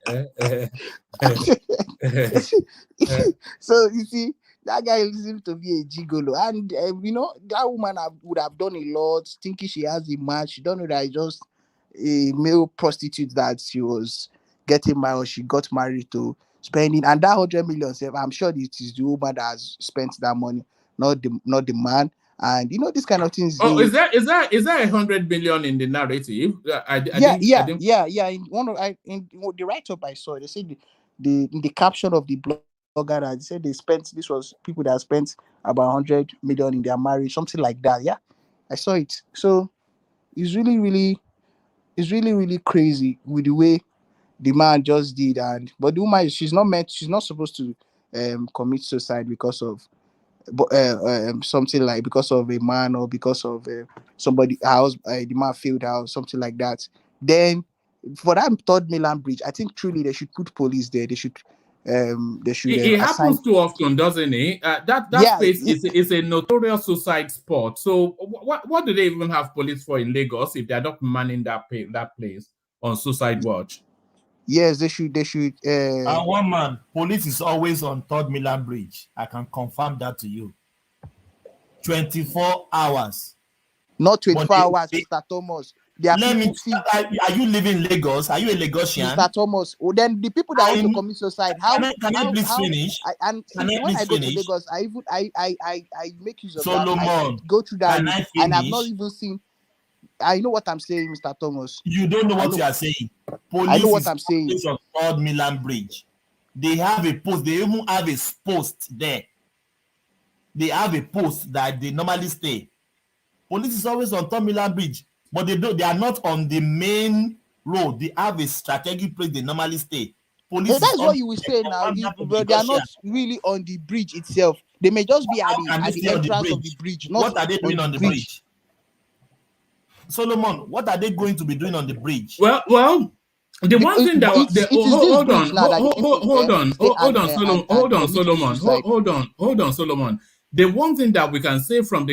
So you see, that guy seems to be a gigolo, and that woman would have done a lot, thinking she has a match. She don't know that it's just a male prostitute that she was getting married, or she got married to, spending. And that 100 million, I'm sure it is the woman that has spent that money, not the man. And this kind of things. Is there 100 million in the narrative? Yeah. In the write-up I saw, they said in the caption of the blogger, they said this was people that spent about 100 million in their marriage, something like that. Yeah, I saw it. So it's really, really crazy with the way the man just did. But the woman, she's not supposed to commit suicide because of something like, because of a man, or because of somebody house, the man failed out, something like that. Then for that third Milan Bridge, I think truly they should put police there. They should It assign. happens too often, doesn't it? That Yeah, space is a notorious suicide spot. So what do they even have police for in Lagos if they're not manning that place on suicide watch? yes, they should. And one man, police is always on Third Milan Bridge. I can confirm that to you. 24 hours. Not 24 hours, Mr. Thomas. There are Let me. people. Are you living in Lagos? Are you a Lagosian? Mr. Thomas. Oh, then the people that want to commit suicide. How? Can I please finish? And Can I when I please go to finish? Lagos, I make use of Solomon, that. I go through that, can I and I've not finish? even seen. I know what I'm saying, Mr. Thomas. You don't know what you are saying. Police I know what I'm saying. Is on Third Milan Bridge. They have a post. They even have a post there. They have a post that they normally stay. Police is always on Third Milan Bridge, but they are not on the main road. They have a strategic place they normally stay. Police. So that's what you will say now. But they are not really on the bridge itself. They may just be at the entrance of the bridge. What are they doing on the bridge? Solomon, what are they going to be doing on the bridge? Well, the one thing that hold on, Solomon. The one thing that we can say from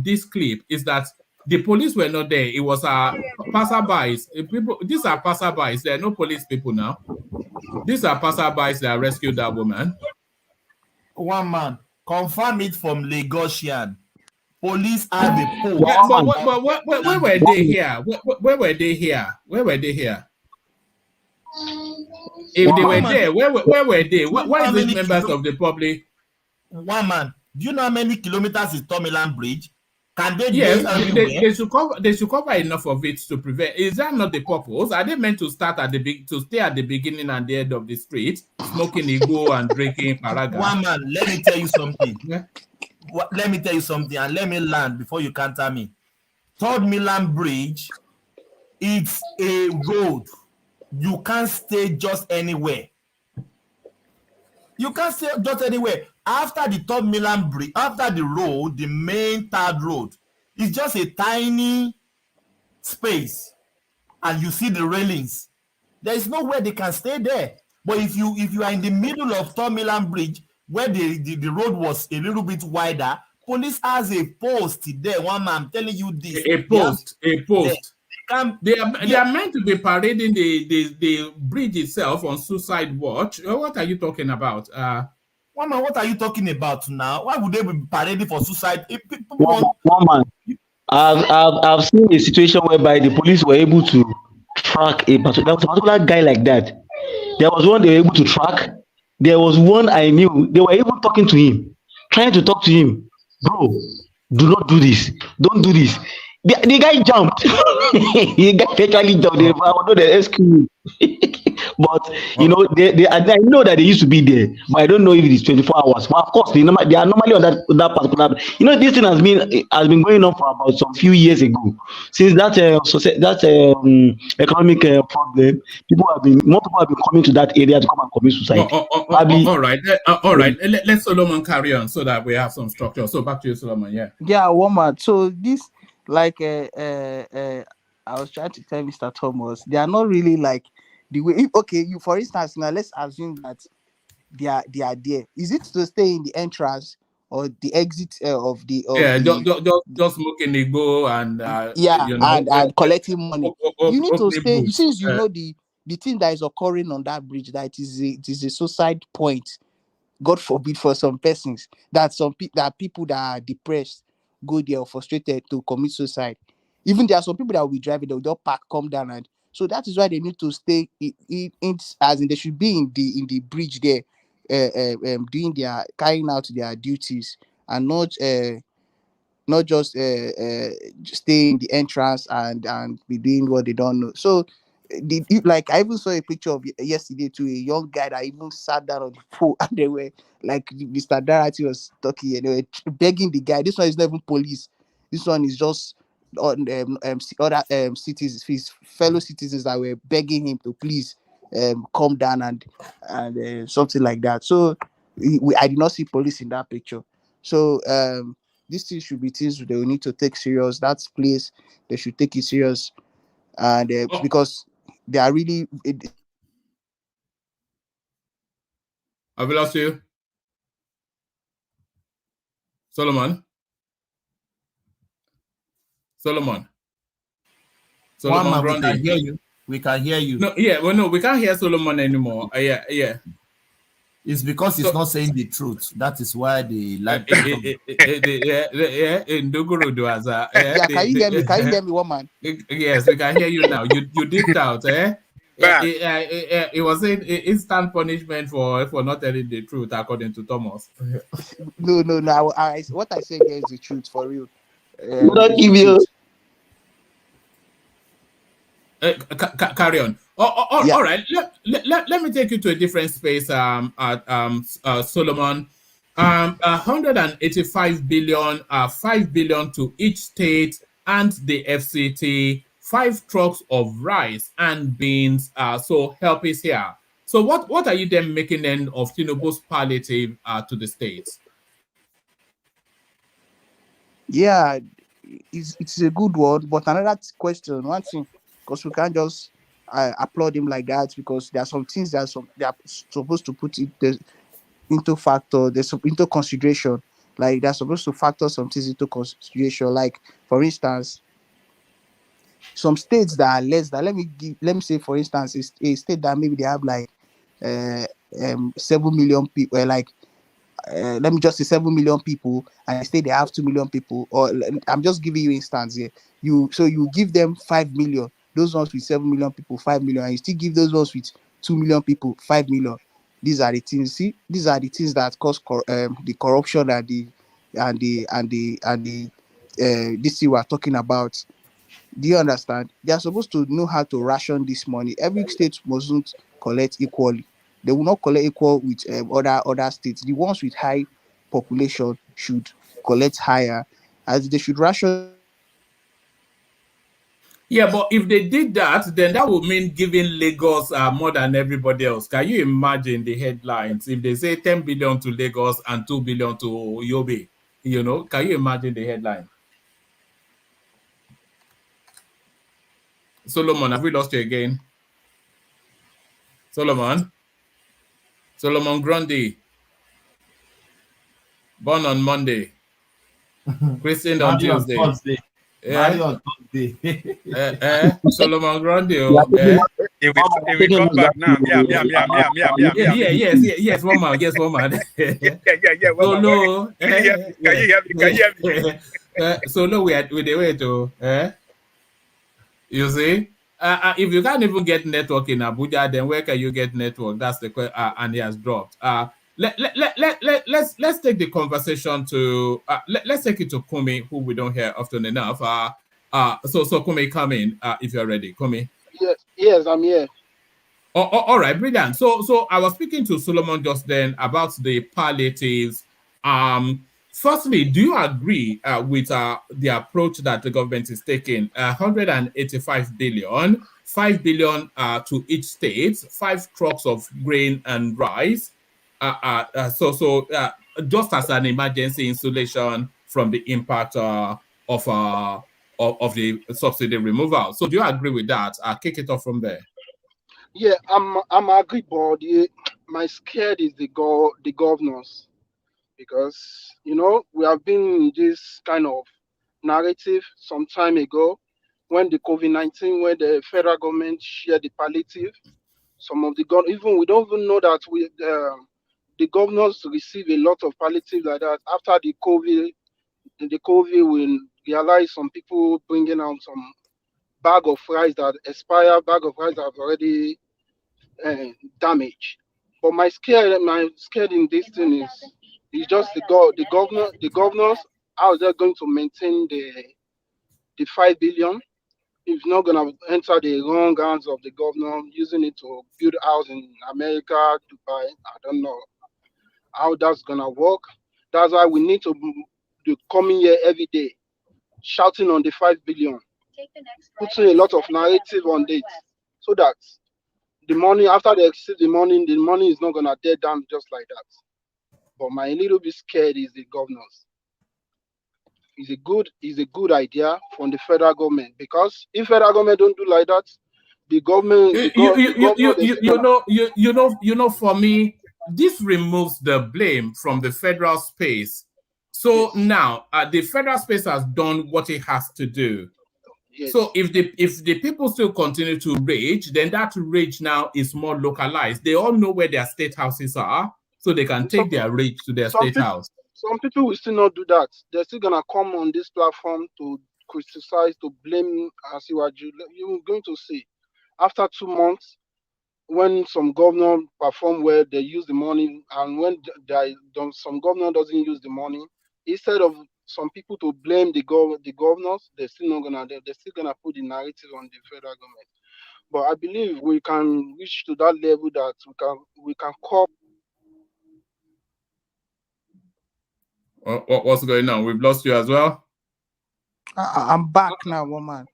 this clip is that the police were not there. It was passerbys. These are passerbys. There are no police people now. These are passerbys that rescued that woman. One man, confirm it from Lagosian. Police have a post. Yeah, but where were they here? Where were they here? Where were they here? If they were there, where were they? Why is it members of the public? One man, do you know how many kilometers is Third Milan Bridge? Can they? Yes, they should cover enough of it to prevent. Is that not the purpose? Are they meant to start at to stay at the beginning and the end of the street, smoking Igbo and drinking paraga? One man, let me tell you something. Yeah. Let me tell you something, and let me land before you counter me. Third Milan Bridge, it's a road. You can't stay just anywhere. You can't stay just anywhere. After the Third Milan Bridge, after the road, the main third road, it's just a tiny space, and you see the railings. There is nowhere they can stay there. But if you are in the middle of Third Milan Bridge, where the road was a little bit wider, police has a post there. One man, I'm telling you this. A post. They are meant to be parading the bridge itself on suicide watch. What are you talking about? One man, what are you talking about now? Why would they be parading for suicide? One man, I've seen a situation whereby the police were able to track a particular guy like that. There was one they were able to track. There was one I knew, they were even talking to him, trying to talk to him. Bro, do not do this. Don't do this. The guy jumped. The guy actually jumped. I know they rescued him. But, you know, I know that they used to be there, but I don't know if it is 24 hours. But of course, they are normally on that particular. You know, this thing has been going on for about some few years ago. Since that economic problem, more people have been coming to that area to come and commit suicide. All right. Let Solomon carry on so that we have some structure. So back to you, Solomon. Yeah, woman. So this, like, I was trying to tell Mr. Thomas, they are not really like the way. Okay, you, for instance, now let's assume that they are there. Is it to stay in the entrance or the exit of the? Just smoking Igbo and and collecting money. You need to stay since you know the thing that is occurring on that bridge. That it is a suicide point. God forbid for some persons that people that are depressed go there or frustrated to commit suicide. Even there are some people that will be driving, they'll just park, come down, and so that is why they need to stay as in they should be in the bridge there, doing carrying out their duties and not just stay in the entrance and be doing what they don't know. So like I even saw a picture of yesterday to a young guy that even sat down on the pole and they were like Mr. Darati was talking and they were begging the guy. This one is not even police. This one is just on other citizens, his fellow citizens that were begging him to please come down and something like that. So I did not see police in that picture. So these things should be things they will need to take serious. That place they should take it serious, and because they are really. Have we lost you, Solomon? Solomon Man, we Grundy. can hear you. We can hear you. No, yeah, well, no, we can't hear Solomon anymore. Yeah. It's because he's not saying the truth. That is why they like. Yeah. Can you hear me? Can you hear me, woman? Yes, we can hear you now. You dipped out, eh? It was an instant punishment for not telling the truth, according to Thomas. No. What I said here is the truth for real. Carry on. All right. Let me take you to a different space. Solomon. 185 billion. 5 billion to each state and the FCT. 5 trucks of rice and beans. So help is here. So what are you then making then of Tinubu's palliative to the states? Yeah, it's a good one, but another question, one thing, because we can't just applaud him like that, because there are some things they are supposed to put into factor, into consideration. Like they're supposed to factor some things into consideration. Like for instance, some states that are less than, let me say for instance, a state that maybe they have like 7 million people, like let me just say 7 million people, and say they have 2 million people, or I'm just giving you instance here. You give them 5 million, those ones with 7 million people 5 million, and you still give those ones with 2 million people 5 million. These are the things. See, these are the things that cause the corruption and the this thing we're talking about. Do you understand? They are supposed to know how to ration this money. Every state mustn't collect equally. They will not collect equal with other states. The ones with high population should collect higher, as they should ration. Yeah, but if they did that, then that would mean giving Lagos more than everybody else. Can you imagine the headlines if they say 10 billion to Lagos and 2 billion to Yobe? You know, can you imagine the headline? Solomon, have we lost you again? Solomon Grundy, born on Monday, christened on Tuesday. On Thursday. Solomon Grundy. If we come back now, yes, one man. Yeah. Solo, Can you hear me? Solo, we the way to, you see. If you can't even get network in Abuja, then where can you get network? That's the question, and he has dropped. Let's take the conversation to let's take it to Kumi, who we don't hear often enough. So Kumi, come in if you're ready. Kumi. Yes, I'm here. All right, brilliant. So I was speaking to Solomon just then about the palliatives. Firstly, do you agree with the approach that the government is taking? 185 billion, 5 billion to each state, 5 trucks of grain and rice. So just as an emergency insulation from the impact of the subsidy removal. So do you agree with that? I'll kick it off from there. Yeah, I'm agree, but my scared is the governors, because we have been in this kind of narrative some time ago when the COVID-19, when the federal government shared the palliative. Some of the even we don't even know that the governors receive a lot of palliative like that. After the COVID, we realize some people bringing out some bag of rice that expired, bag of rice that have already damaged. But my scared in this thing is just the governors, how they're going to maintain the 5 billion. If not gonna enter the wrong hands of the governor, using it to build a house in America, Dubai. I don't know how that's gonna work. That's why we need to come in here every day, shouting on the 5 billion, putting a lot of narrative on it, so that the money, after they receive the money is not gonna dead down just like that. But my little bit scared is the governors. It's a good idea from the federal government, because if federal government don't do like that, the government, you know, for me, this removes the blame from the federal space. So now the federal space has done what it has to do. Yes. So if the people still continue to rage, then that rage now is more localized. They all know where their state houses are, so they can take their rage to their state house. Some people will still not do that. They're still gonna come on this platform to criticize, to blame Asiwaju. You're going to see after 2 months, when some governor perform well, they use the money, and when some governor doesn't use the money, instead of some people to blame the governors, they're still gonna put the narrative on the federal government. But I believe we can reach to that level that we can call. What's going on? We've lost you as well. I'm back now, woman.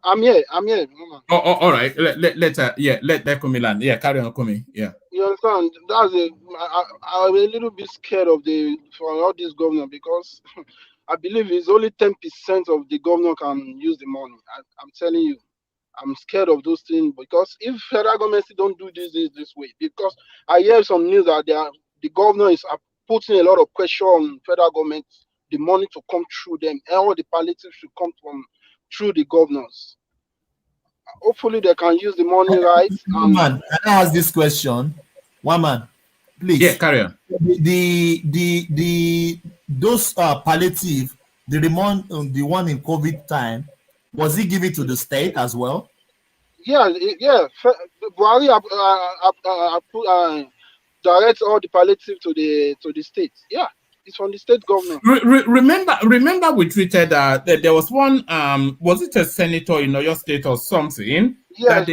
I'm here, woman. Oh, all right. Let Kumi land. Yeah, carry on, Kumi. Yeah. You understand? I'm a little bit scared of for all this governor, because I believe it's only 10% of the governor can use the money. I'm telling you, I'm scared of those things, because if federal government don't do this way, because I hear some news that the governor is putting a lot of pressure on federal government, the money to come through them, and all the palliatives should come through the governors. Hopefully they can use the money right. Man, can I ask this question? One man, please. Yeah, carry on. Those palliative, the one in COVID time, was he given to the state as well? Yeah. Buhari direct all the palliative to the state. Yeah, it's from the state government. Remember we treated that there was one was it a senator in your state or something? Yes, that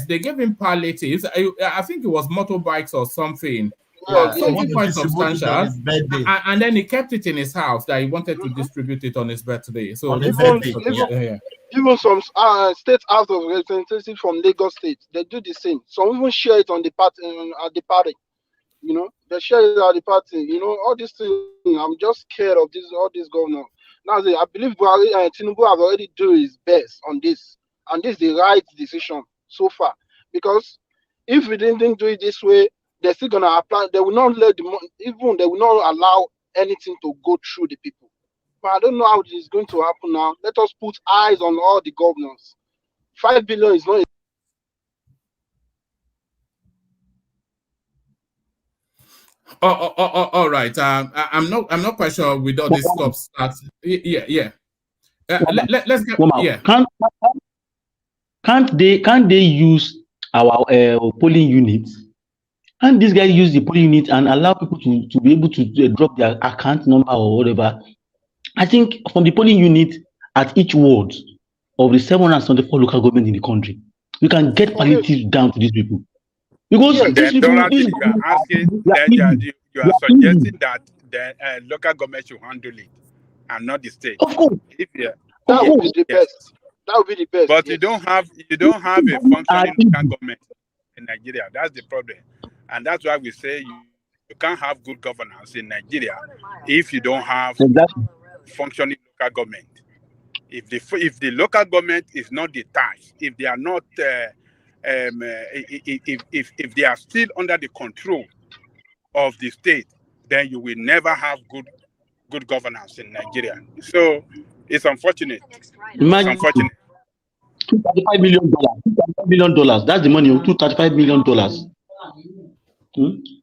they gave him palliatives. I think it was motorbikes or something. Something quite substantial, and then he kept it in his house that he wanted to distribute it on his birthday. So even some state house of representatives from Lagos State, they do the same. Some even share it on the party at the party. You know, they share it at the party. You know, all these things. I'm just scared of all this governor. Now, I believe Tinubu have already done his best on this, and this is the right decision so far. Because if we didn't do it this way, they're still gonna apply. They will not let they will not allow anything to go through the people. But I don't know how it is going to happen now. Let us put eyes on all the governors. 5 billion is not. All right. I'm not quite sure with all this stuff. Yeah. Let's get. Yeah. Can't they use our polling units? And these guys use the polling unit and allow people to be able to drop their account number or whatever. I think from the polling unit at each ward of the 774 local government in the country, we can get palliatives down to these people. Because these people, you are suggesting that the local government should handle it and not the state. Of course. That would be the best. That would be the best. But you don't have a functioning local government in Nigeria. That's the problem. And that's why we say you can't have good governance in Nigeria if you don't have functioning local government. If the local government is not detached, if they are not, if they are still under the control of the state, then you will never have good governance in Nigeria. So it's unfortunate. Imagine it's unfortunate. $235 million. That's the money. $235 million.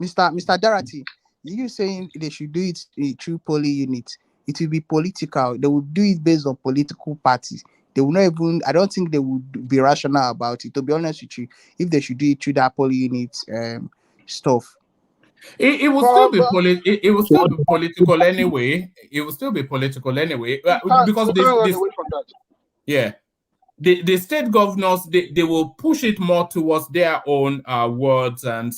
Mr. Darati, you saying they should do it through polling units? It will be political. They will do it based on political parties. They will not even. I don't think they would be rational about it. To be honest with you, if they should do it through that polling unit stuff, it will still be it will still be political anyway. It will still be political anyway because yeah. The state governors, they will push it more towards their own words, and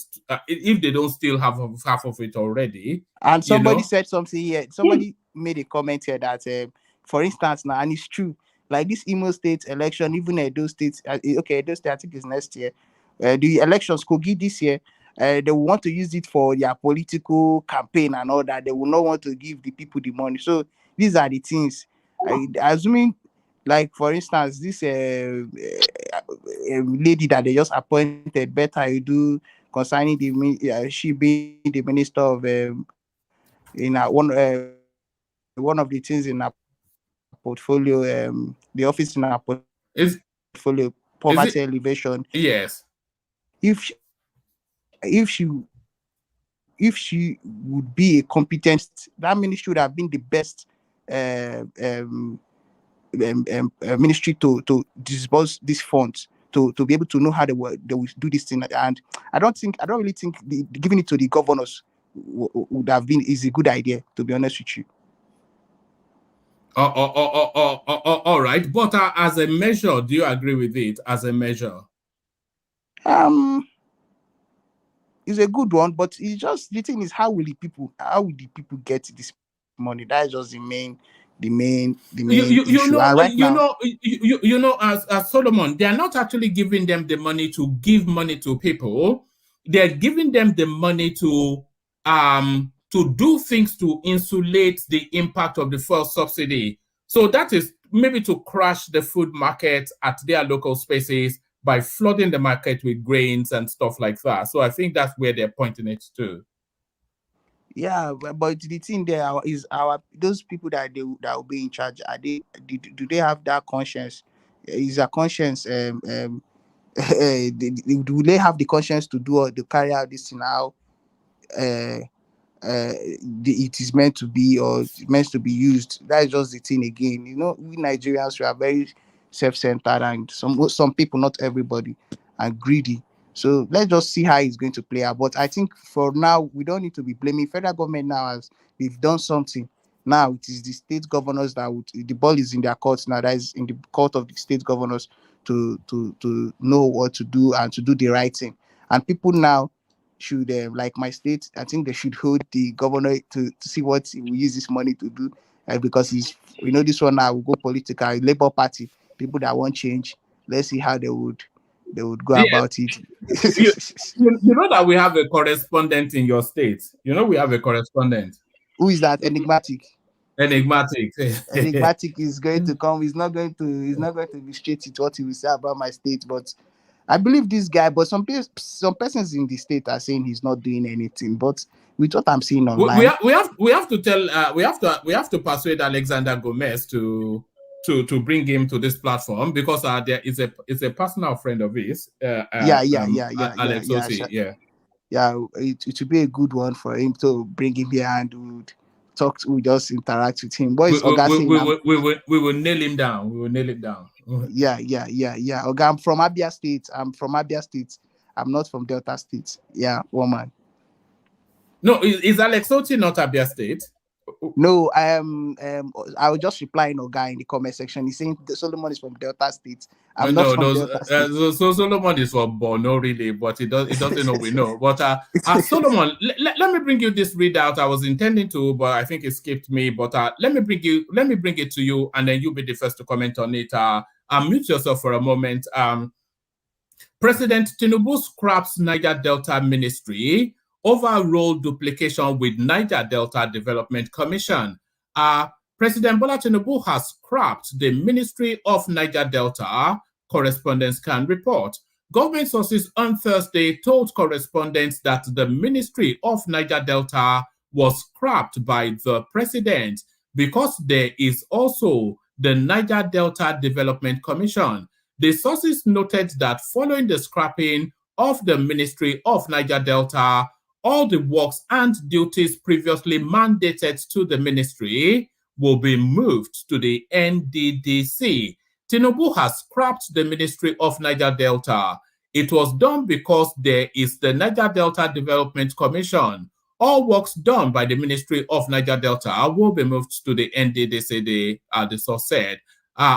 if they don't still have half of it already. And somebody said something here. Somebody made a comment here that, for instance, now, and it's true, like this Imo State election, even Edo State, Edo State, I think it's next year. The elections could give this year. They will want to use it for their political campaign and all that. They will not want to give the people the money. So these are the things. Assuming Like for instance, this lady that they just appointed, Better you do concerning she being the minister of in one of the things in her portfolio, the office in her portfolio, poverty elevation. Yes. If if she would be a competent, that ministry would have been the best ministry to disburse these funds, to be able to know how they will do this thing. And I don't really think giving it to the governors would have been is a good idea, to be honest with you. All right, but as a measure, do you agree with it as a measure? It's a good one, but it's just the thing is how will the people get this money? That is just the main issue. And right now, you know, as Solomon, they are not actually giving them the money to give money to people. They're giving them the money to do things to insulate the impact of the fuel subsidy. So that is maybe to crash the food market at their local spaces by flooding the market with grains and stuff like that. So I think that's where they're pointing it to. Yeah, but the thing there is those people that will be in charge. Do they have that conscience? Is a conscience? Do they have the conscience to carry out this thing now? It is meant to be, or meant to be used. That is just the thing again. You know, we Nigerians, we are very self-centered, and some people, not everybody, are greedy. So let's just see how it's going to play out. But I think for now, we don't need to be blaming federal government now, as we've done something. Now it is the state governors the ball is in their courts now. That is in the court of the state governors to know what to do and to do the right thing. And people now should, like my state, I think they should hold the governor to see what he will use this money to do, because this one now will go political. Labour Party, people that want change. Let's see how they would go about it. You know that we have a correspondent in your state. You know we have a correspondent. Who is that? Enigmatic. Enigmatic is going to come. He's not going to be straight with what he will say about my state, but I believe this guy. But some persons in the state are saying he's not doing anything. But with what I'm seeing online, we have to persuade Alexander Gomez to bring him to this platform, because there is a personal friend of his. Alex Osi, yeah. It would be a good one for him to bring him here and we just interact with him. We will nail him down. We will nail him down. Yeah. Okay, I'm from Abia State. I'm not from Delta State. Yeah, woman. No, is Alex Osi not Abia State? No, I was just replying Oga in the comment section. He's saying Solomon is from Delta State. I'm not from Delta State. So Solomon is from Borno, really, but it doesn't know we know. But Solomon, let me bring you this readout. I was intending to, but I think it skipped me. But let me bring it to you, and then you'll be the first to comment on it. Mute yourself for a moment. President Tinubu scraps Niger Delta Ministry over role duplication with Niger Delta Development Commission. President Bola Tinubu has scrapped the Ministry of Niger Delta, correspondents can report. Government sources on Thursday told correspondents that the Ministry of Niger Delta was scrapped by the president because there is also the Niger Delta Development Commission. The sources noted that following the scrapping of the Ministry of Niger Delta, all the works and duties previously mandated to the ministry will be moved to the NDDC. Tinubu has scrapped the Ministry of Niger Delta. It was done because there is the Niger Delta Development Commission. All works done by the Ministry of Niger Delta will be moved to the NDDC, the source said.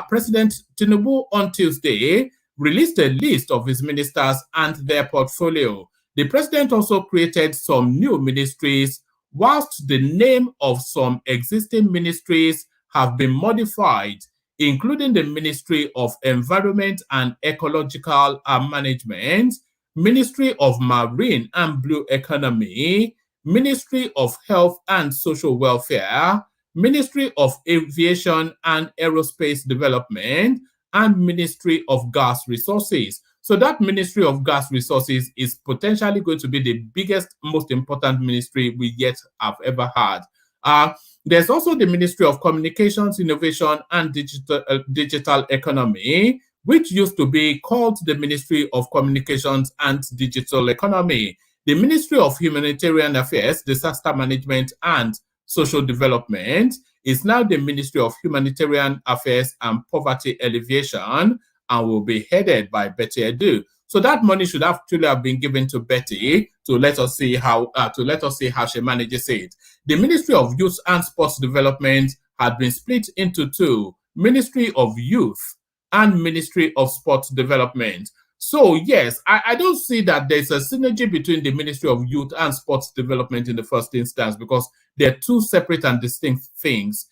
President Tinubu on Tuesday released a list of his ministers and their portfolio. The president also created some new ministries, whilst the name of some existing ministries have been modified, including the Ministry of Environment and Ecological Management, Ministry of Marine and Blue Economy, Ministry of Health and Social Welfare, Ministry of Aviation and Aerospace Development, and Ministry of Gas Resources. So that Ministry of Gas Resources is potentially going to be the biggest, most important ministry we yet have ever had. There's also the Ministry of Communications, Innovation, and Digital Economy, which used to be called the Ministry of Communications and Digital Economy. The Ministry of Humanitarian Affairs, Disaster Management, and Social Development is now the Ministry of Humanitarian Affairs and Poverty Alleviation, and will be headed by Betty Edu. So that money should actually have been given to Betty to let us see how she manages it. The Ministry of Youth and Sports Development had been split into two: Ministry of Youth and Ministry of Sports Development. So yes, I don't see that there's a synergy between the Ministry of Youth and Sports Development in the first instance, because they're two separate and distinct things.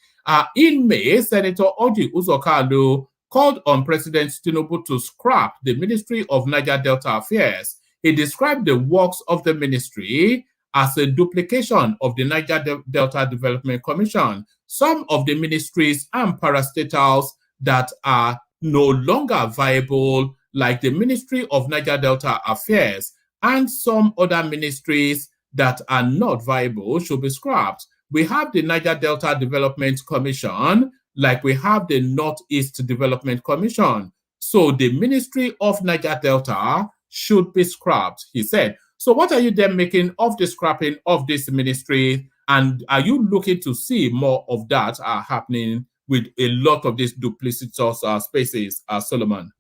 In May, Senator Oji Uzokalo called on President Tinubu to scrap the Ministry of Niger Delta Affairs. He described the works of the ministry as a duplication of the Niger Delta Development Commission. Some of the ministries and parastatals that are no longer viable, like the Ministry of Niger Delta Affairs, and some other ministries that are not viable, should be scrapped. We have the Niger Delta Development Commission, like we have the Northeast Development Commission. So the Ministry of Niger Delta should be scrapped, he said. So what are you then making of the scrapping of this ministry? And are you looking to see more of that happening with a lot of these duplicitous spaces, Solomon?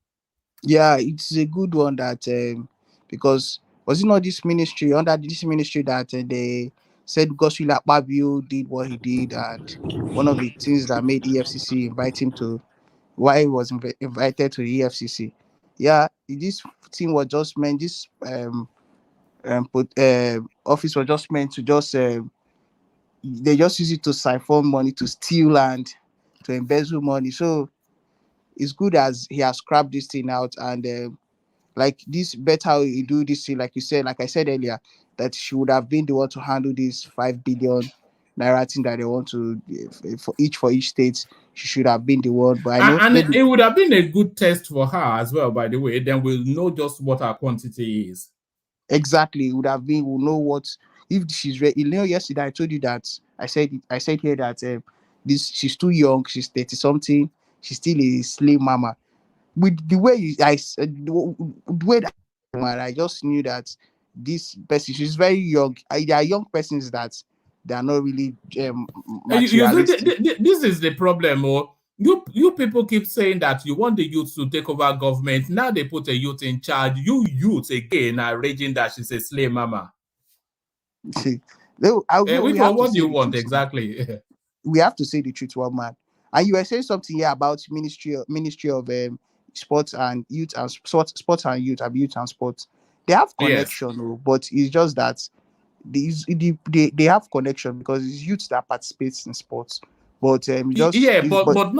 Yeah, it's a good one that because was it not this ministry, under this ministry, that they said Godswill Akpabio did what he did, and one of the things that made EFCC invite him to, why he was invited to the EFCC. Yeah, this thing was just meant, this office was just meant to just they just use it to siphon money, to steal and to embezzle money. So it's good as he has scrapped this thing out, and like this better you do this thing, like you said, like I said earlier, that she would have been the one to handle this 5 billion naira thing that they want to for each state. She should have been the one, but I know and it would have been a good test for her as well, by the way. Then we'll know just what her quantity is. Exactly, it would have been, we'll know what, if she's ready. You know, yesterday I told you that I said here that this, she's too young, she's 30 something, she's still a slave mama. With the way the way that I just knew that this person, she's very young. There are young persons that they are not really materialistic. This is the problem. You people keep saying that you want the youth to take over government. Now they put a youth in charge. You youth again are raging that she's a slave mama. What do you want exactly? We have to say the truth, one man. And you were saying something here about Ministry of Sports and Youth and Sports and Youth, Youth and Sports. They have connection, yes. But it's just that they have connection because it's youth that participates in sports. But but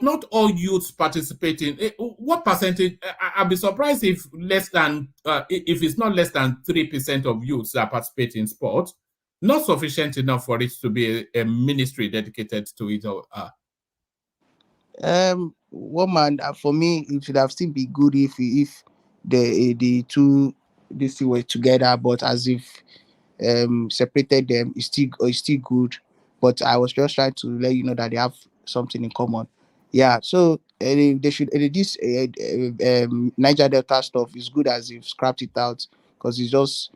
not all youths participating. What percentage? I'll be surprised if if it's not less than 3% of youths that participate in sport. Not sufficient enough for it to be a ministry dedicated to it. Woman, for me, it should have still be good if the two these two were together, but as if separated them, is still good. But I was just trying to let you know that they have something in common. Yeah, so they should this Niger Delta stuff is good as if scrapped it out, because it's just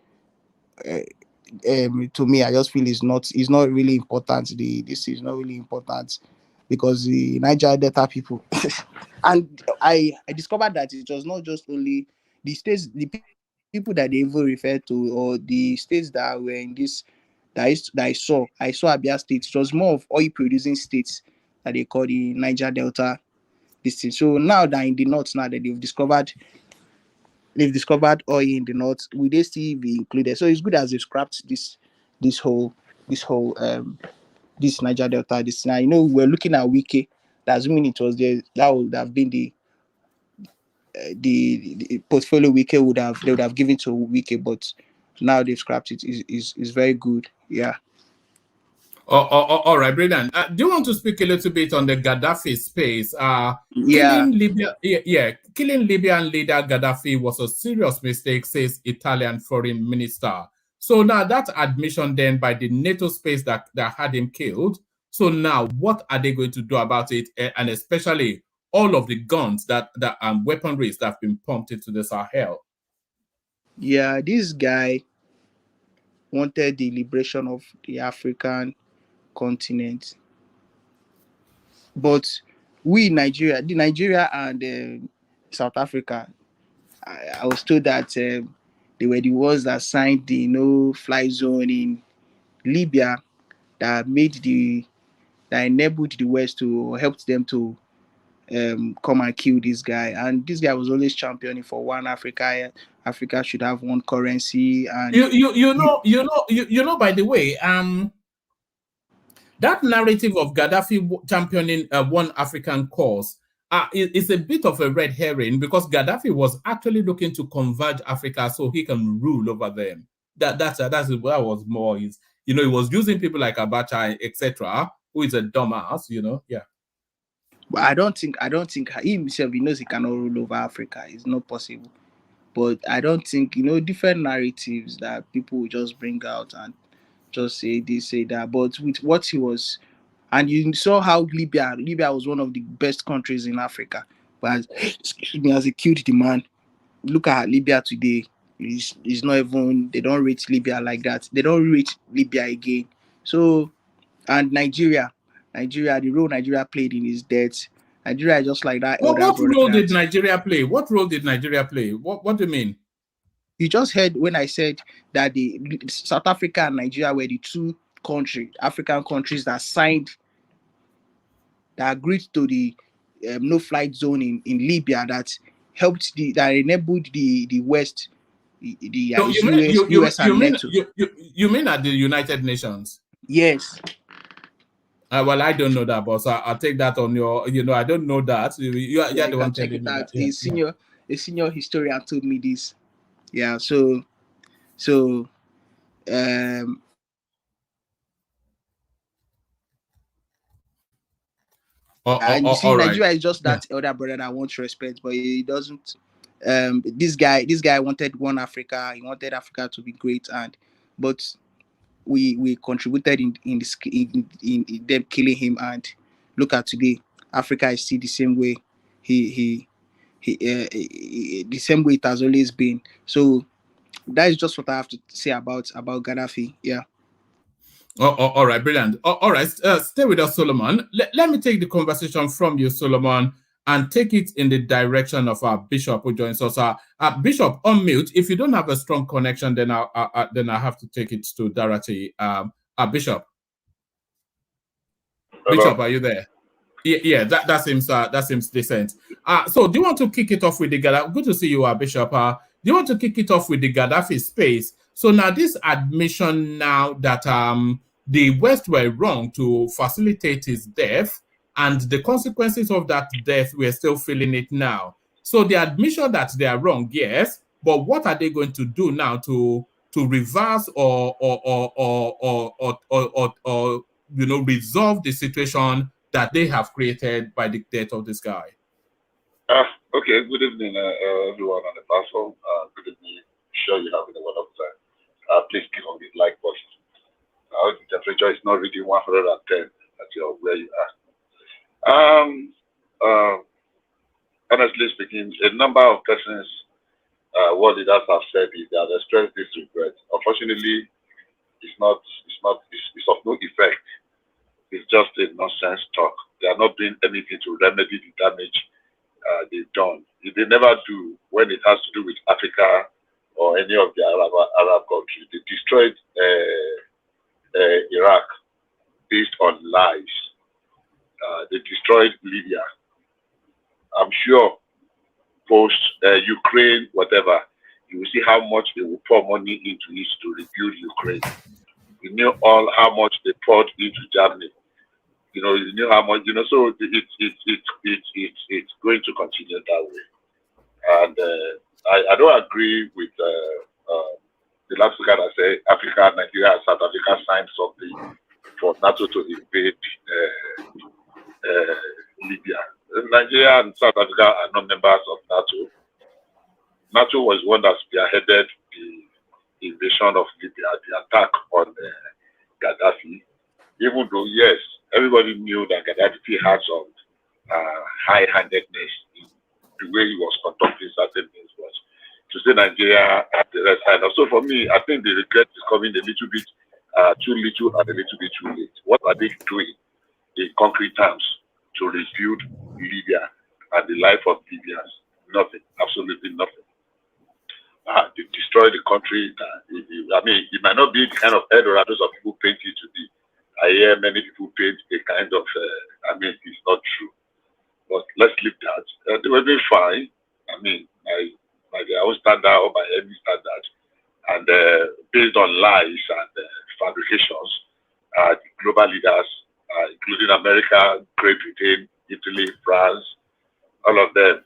to me, I just feel it's not really important. This is not really important because the Niger Delta people and I discovered that it was not just only the states, the people that they even referred to, or the states that were in this that I saw Abia State. It was more of oil producing states that they call the Niger Delta this thing. So now that in the north, now that they've discovered oil in the north, will they still be included? So it's good as they've scrapped this whole this Niger Delta. This now, we're looking at Wiki. That's mean it was there. That would have been the portfolio they would have given to Wiki, but now they've scrapped it. Is very good. Yeah. All right, brilliant. Do you want to speak a little bit on the Gaddafi space? Killing Libya, killing Libyan leader Gaddafi was a serious mistake, says Italian foreign minister. So now that admission then by the NATO space that had him killed. So now what are they going to do about it? And especially all of the guns that weaponries that have been pumped into the Sahel. Yeah, this guy wanted the liberation of the African continent. But we Nigeria and South Africa, I was told that they were the ones that signed the no-fly zone in Libya that enabled the West to help them to come and kill this guy. And this guy was always championing for one Africa. Africa should have one currency. And you know. By the way, that narrative of Gaddafi championing one African cause is a bit of a red herring, because Gaddafi was actually looking to converge Africa so he can rule over them. That was more his. He was using people like Abacha, etc., who is a dumbass. Yeah. But I don't think he himself, he knows he cannot rule over Africa. It's not possible. But I don't think, different narratives that people will just bring out and just say this, say that. But with what he was, and you saw how Libya was one of the best countries in Africa. But as he killed the man, look at Libya today. It's not even, they don't rate Libya like that. They don't rate Libya again. So, and Nigeria, the role Nigeria played in his death. Nigeria is just like that. What role did Nigeria play? What role did Nigeria play? What do you mean? You just heard when I said that the South Africa and Nigeria were the two African countries that agreed to the no-flight zone in Libya that enabled the West, US and NATO. You mean at the United Nations? Yes. Well, I don't know that, boss. I'll take that on your. I don't know that. You're the one telling me that. A senior historian told me this. Yeah. So. And you see, Nigeria is just that elder brother that wants respect, but he doesn't. This guy wanted one Africa. He wanted Africa to be great, but we contributed in them killing him. And look at today, Africa is still the same way. The same way it has always been. So that is just what I have to say about Gaddafi. Yeah. All right, brilliant. All right, stay with us, Solomon. Let me take the conversation from you, Solomon, and take it in the direction of our Bishop who joins us. Bishop, unmute. If you don't have a strong connection, then I have to take it to Dorothy. Bishop. Hello? Bishop, are you there? Yeah, that seems decent. So do you want to kick it off with the Gaddafi? Good to see you, Bishop. Do you want to kick it off with the Gaddafi space? So now this admission now that the West were wrong to facilitate his death, and the consequences of that death, we're still feeling it now. So the admission that they are wrong, yes, but what are they going to do now to reverse or resolve the situation that they have created by the death of this guy? Okay, good evening, everyone on the platform. Good evening. Sure you have a wonderful time. Please click on the like button. The temperature is not reading 110 at where you are. Honestly speaking, a number of persons, what leaders have said is they have expressed this regret. Unfortunately, it's of no effect. It's just a nonsense talk. They are not doing anything to remedy the damage they've done. They never do when it has to do with Africa or any of the Arab countries. They destroyed Iraq based on lies. They destroyed Libya. I'm sure post-Ukraine, whatever, you will see how much they will pour money into it to rebuild Ukraine. You knew how much they poured into Germany. You knew how much, so it's going to continue that way. And I don't agree with the last speaker that said Africa, Nigeria, and South Africa signed something for NATO to invade Libya. Nigeria and South Africa are not members of NATO. NATO was one that spearheaded the invasion of Libya, the attack on Gaddafi. Even though, yes, everybody knew that Gaddafi had some high-handedness in the way he was conducting certain things, but to say Nigeria at the right side. So for me, I think the regret is coming a little bit too little and a little bit too late. What are they doing in concrete terms to rebuild Libya and the life of Libyans? Nothing, absolutely nothing. They destroy the country. I mean, it might not be the kind of Eldorado some people paint it to be. I hear many people paint a kind of, I mean, it's not true. But let's leave that. They were doing fine. I mean, by their own standard or by any standard. And based on lies and fabrications, the global leaders, including America, Great Britain, Italy, France, all of them,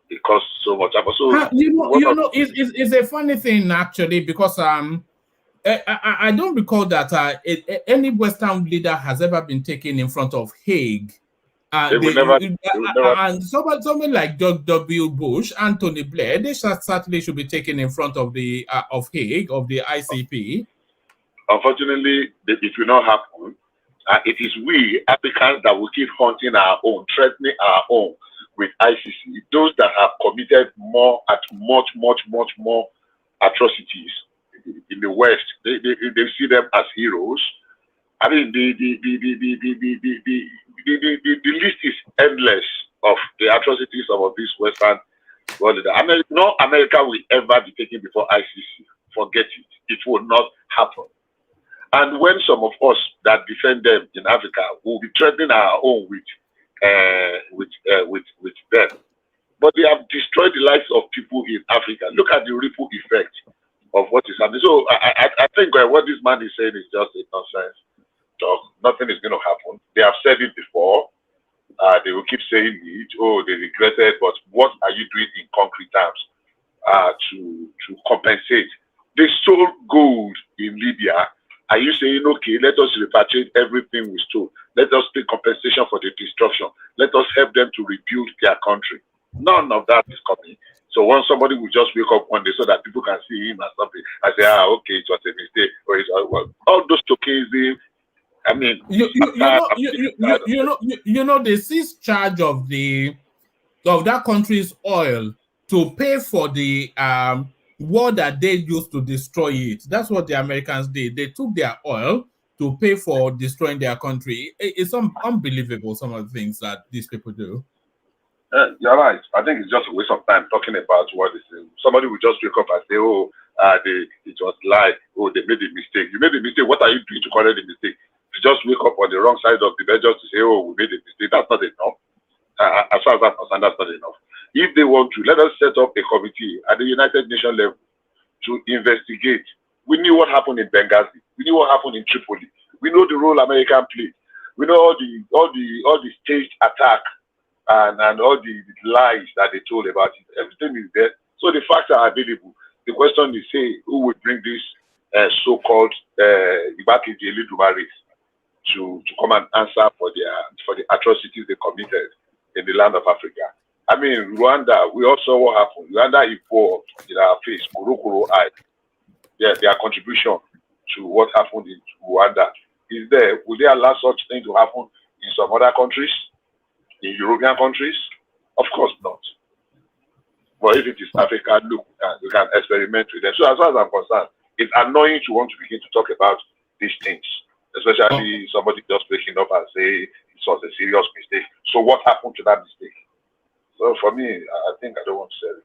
it costs so much. So, it's a funny thing actually, because I don't recall that any Western leader has ever been taken in front of Hague. And someone like George W. Bush, Anthony Blair, they certainly should be taken in front of the of Hague, of the ICP. Unfortunately, it will not happen. It is we Africans that will keep hunting our own, threatening our own with ICC. Those that have committed much more atrocities in the West, they see them as heroes. I mean, the list is endless of the atrocities of this Western world. No America will ever be taken before ICC. Forget it. It will not happen. And when some of us that defend them in Africa will be threatening our own with them, but they have destroyed the lives of people in Africa. Look at the ripple effect of what is happening. So I think what this man is saying is just a nonsense talk. Nothing is going to happen. They have said it before. They will keep saying it. Oh, they regretted. But what are you doing in concrete terms to compensate? They stole gold in Libya. Are you saying, okay, let us repatriate everything we stole? Let us take compensation for the destruction. Let us help them to rebuild their country. None of that is coming. So once somebody will just wake up one day so that people can see him or something, I say, okay, it was a mistake. Or all those tokenism. I mean, they seized charge of that country's oil to pay for the war that they used to destroy it. That's what the Americans did. They took their oil to pay for destroying their country. It's unbelievable, some of the things that these people do. You're right. I think it's just a waste of time talking about what is. Somebody will just wake up and say, "Oh, it was lie. Oh, they made a mistake." You made a mistake. What are you doing to correct the mistake? To just wake up on the wrong side of the bed just to say, "Oh, we made a mistake." That's not enough. As far as I'm concerned, that's not enough. If they want to, let us set up a committee at the United Nations level to investigate. We knew what happened in Benghazi. We knew what happened in Tripoli. We know the role America played. We know all the staged attack and all the lies that they told about it. Everything is there. So the facts are available. The question is, say, who would bring this so-called Ibaki Jeli to come and answer for the atrocities they committed in the land of Africa. I mean, Rwanda, we also saw what happened. Rwanda evolved in our face, Kurukuru Eye. Their contribution to what happened in Rwanda is there. Will they allow such thing to happen in some other countries, in European countries? Of course not. But if it is Africa, look, we can experiment with them. So as far as I'm concerned, it's annoying to want to begin to talk about these things, especially somebody just waking up and say it was a serious mistake. So what happened to that mistake? So for me, I think I don't want to say it.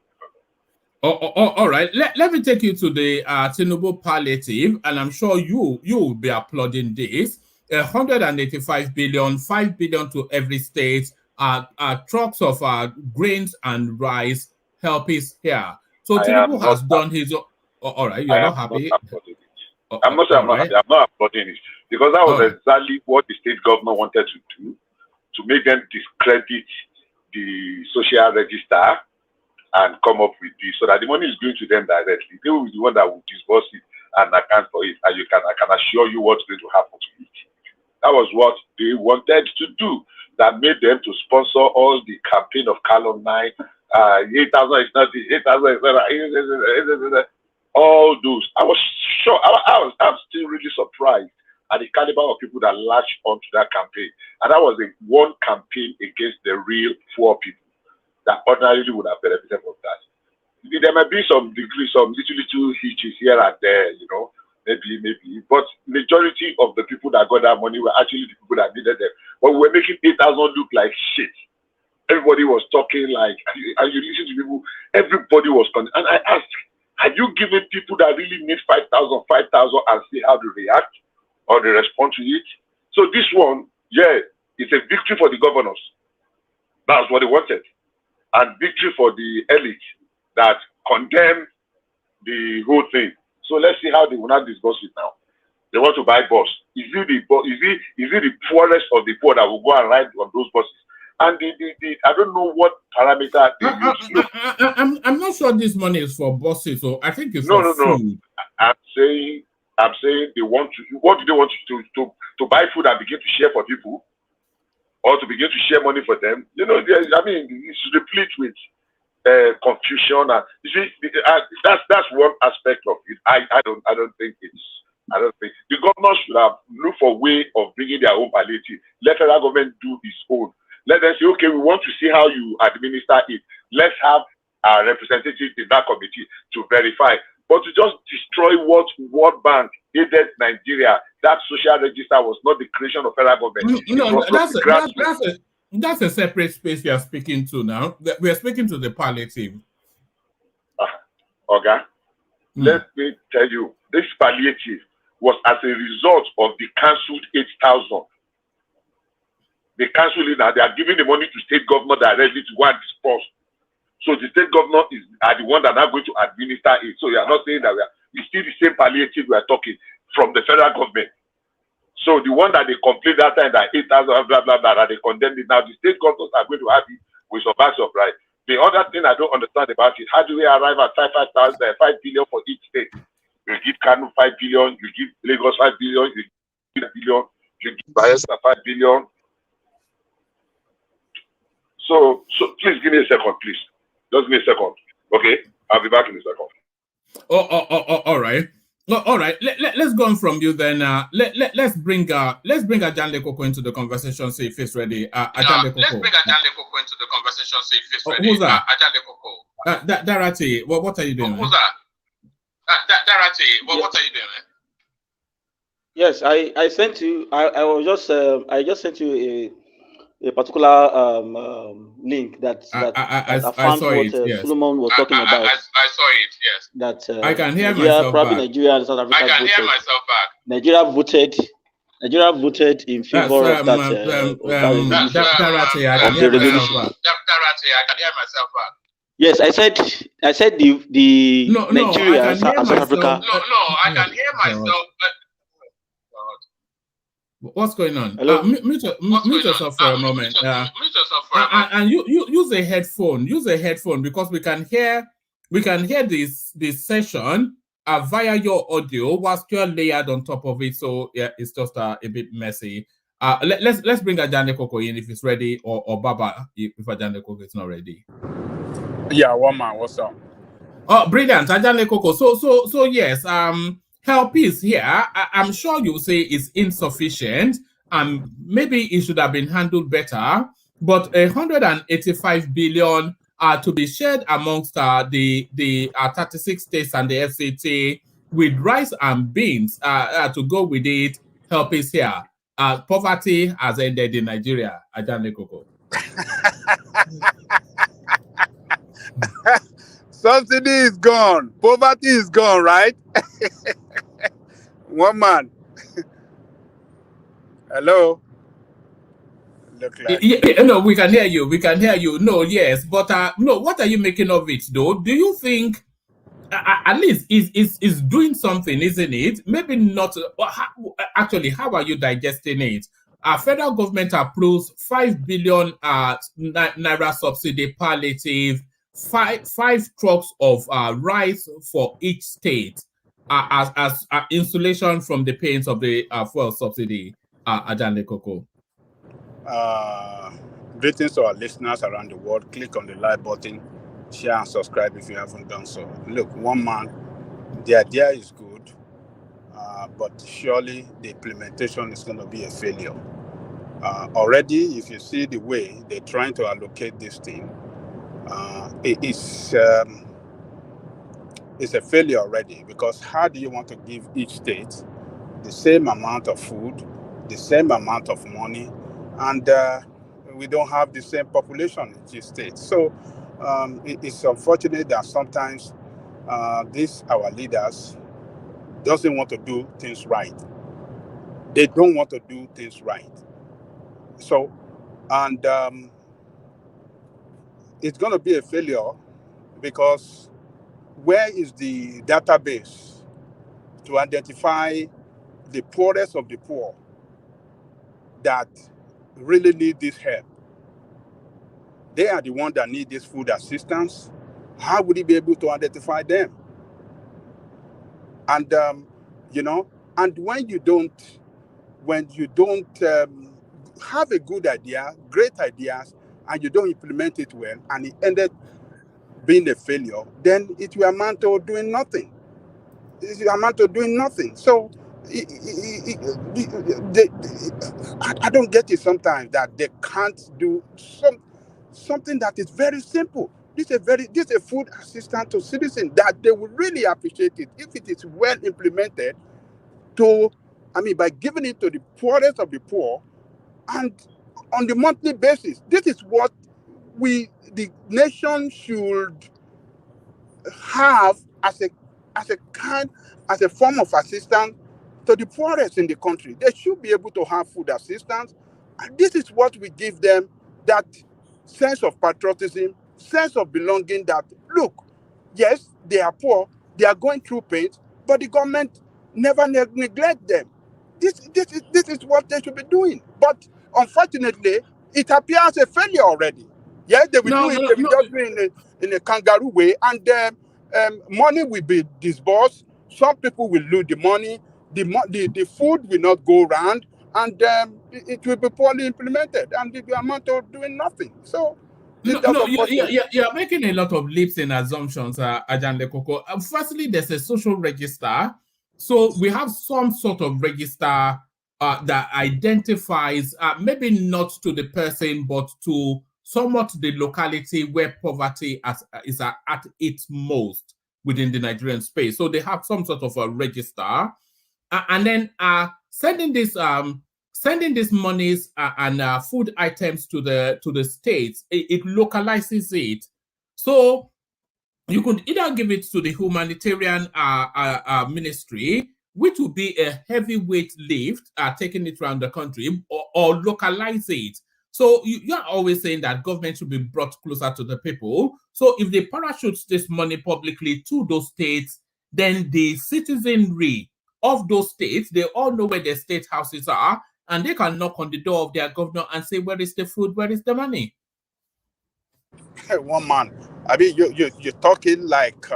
All right. Let me take you to the Tinubu palliative, and I'm sure you will be applauding this. 185 billion, 5 billion to every state, trucks of grains and rice help is here. So Tinubu has done his own. All right, you're not happy? I'm not applauding it, because that was exactly what the state government wanted to do, to make them discredit the social register and come up with this, so that the money is going to them directly. They will be the one that will disburse it and account for it. And I can assure you what's going to happen to it. That was what they wanted to do. That made them to sponsor all the campaign of Column 9. 8,000 is not this, 8,000 is not all those. I was sure. I'm still really surprised at the caliber of people that latched onto that campaign. And that was the one campaign against the real poor people that ordinarily would have benefited from that. There might be some degree, some little hitches here and there, you know, maybe. But majority of the people that got that money were actually the people that needed them. But we were making 8,000 look like shit. Everybody was talking like, and you listen to people, everybody was, and I asked, have you given people that really need 5,000 and see how they react or they respond to it? So this one, yeah, it's a victory for the governors. That's what they wanted. And victory for the elite that condemn the whole thing. So let's see how they will not discuss it now. They want to buy bus. Is it the poorest of the poor that will go and ride on those buses? And I don't know what parameter they use. I'm not sure this money is for buses, so I think it's no. food. I'm saying they want to. What do they want to buy food and begin to share for people, or to begin to share money for them? You know, I mean, it's replete with confusion. And you see, that's one aspect of it. I don't think the government should have looked for a way of bringing their own palliative. Let federal government do its own. Let them say, okay, we want to see how you administer it. Let's have a representative in that committee to verify. But to just destroy what World Bank aided Nigeria, that social register was not the creation of federal government. That's a separate space we are speaking to now. We are speaking to the palliative. Okay. Let me tell you, this palliative was as a result of the cancelled 8,000. They cancel it now. They are giving the money to state government directly to go and disperse. So the state government are the one that are going to administer it. So you are not saying that it's still the same palliative we are talking from the federal government. So the one that they complained that time that 8,000 blah blah blah that they condemned it now, the state governments are going to have it with some back surprise. The other thing I don't understand about it, how do we arrive at 5 billion for each state? You give Kano 5 billion, you give Lagos 5 billion, you give 1 billion, you give Bayelsa 5 billion. So please give me a second, please. Just give me a second. Okay? I'll be back in a second. All right. All right. Let's go on from you then. Let's bring Ajanle Koko into the conversation. See if he's ready. Ajanle Koko. Let's bring Ajanle Koko into the conversation. See if he's ready. Who's that? Ajanle Koko. Darati. What are you doing? Who's that? Darati. What are you doing? Yes, I sent you. I just sent you a particular link that I found saw what it, yes. Solomon was talking about. I saw it, yes. That I can hear myself probably back. Nigeria and South Africa I can voted. hear myself back. Nigeria voted in favor of that. Darati, I can hear myself back. Darati, I can hear myself back. Yes, I said the Nigeria and South Africa. No, I can hear myself. What's going on? Mute yourself for a moment. And you use a headphone. Use a headphone because we can hear this session via your audio whilst you're layered on top of it. So yeah, it's just a bit messy. Let's bring Ajanle Koko in if it's ready, or Baba if Ajanle Koko is not ready. Yeah, one man. What's up? Oh, brilliant, Ajanle Koko. So yes. Help is here. I'm sure you say it's insufficient, and maybe it should have been handled better. But 185 billion to be shared amongst the 36 states and the FCT with rice and beans to go with it. Help is here. Poverty has ended in Nigeria. Ajanle Koko. Subsidy is gone. Poverty is gone, right? One man. Hello. Look like no, we can hear you. We can hear you. No, yes, but no. What are you making of it, though? Do you think at least is doing something, isn't it? Maybe not. Actually, how are you digesting it? Our federal government approves 5 billion naira subsidy palliative, five trucks of rice for each state as insulation from the pains of the fuel subsidy. Ajane Koko. Greetings to our listeners around the world. Click on the like button, share and subscribe if you haven't done so. Look, one man, the idea is good, but surely the implementation is going to be a failure. Already, if you see the way they're trying to allocate this thing, it's a failure already, because how do you want to give each state the same amount of food, the same amount of money, and we don't have the same population in each state? So it's unfortunate that sometimes our leaders doesn't want to do things right. They don't want to do things right. So, and it's going to be a failure, because where is the database to identify the poorest of the poor that really need this help? They are the ones that need this food assistance. How would he be able to identify them? And and when you don't have a good idea, great ideas, and you don't implement it well, and it ended being a failure, then it will amount to doing nothing. It will amount to doing nothing. So I don't get it sometimes that they can't do something that is very simple. This is a food assistance to citizens that they would really appreciate it if it is well implemented. By giving it to the poorest of the poor, and on the monthly basis. This is what the nation should have as a form of assistance to the poorest in the country. They should be able to have food assistance, and this is what we give them, that sense of patriotism, sense of belonging, that look, yes, they are poor, they are going through pain, but the government never neglect them. This is what they should be doing. But unfortunately, it appears a failure already. Yes, they will just do it in a kangaroo way, and money will be disbursed. Some people will lose the money. The food will not go around, and it will be poorly implemented, and it will amount to doing nothing. So, you're making a lot of leaps and assumptions, Ajane Koko. Firstly, there's a social register. So we have some sort of register that identifies, maybe not to the person, but to somewhat the locality where poverty is at its most within the Nigerian space. So they have some sort of a register, and then sending these monies and food items to the states. It localizes it. So you could either give it to the humanitarian ministry, which would be a heavyweight lift, taking it around the country, or localize it. So you're always saying that government should be brought closer to the people. So if they parachute this money publicly to those states, then the citizenry of those states, they all know where their state houses are, and they can knock on the door of their governor and say, where is the food? Where is the money? One man. You're talking like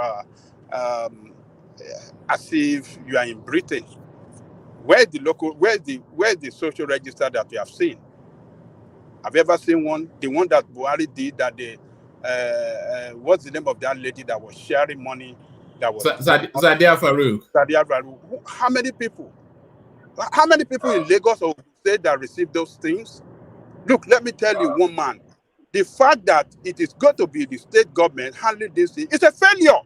as if you are in Britain. Where's the social register that you have seen? Have you ever seen one? The one that Buhari did, that what's the name of that lady that was sharing money? That was Zadia Farouk. Zadia Farouk. How many people in Lagos or state that received those things? Look, let me tell you, one man. The fact that it is going to be the state government handling this thing is a failure.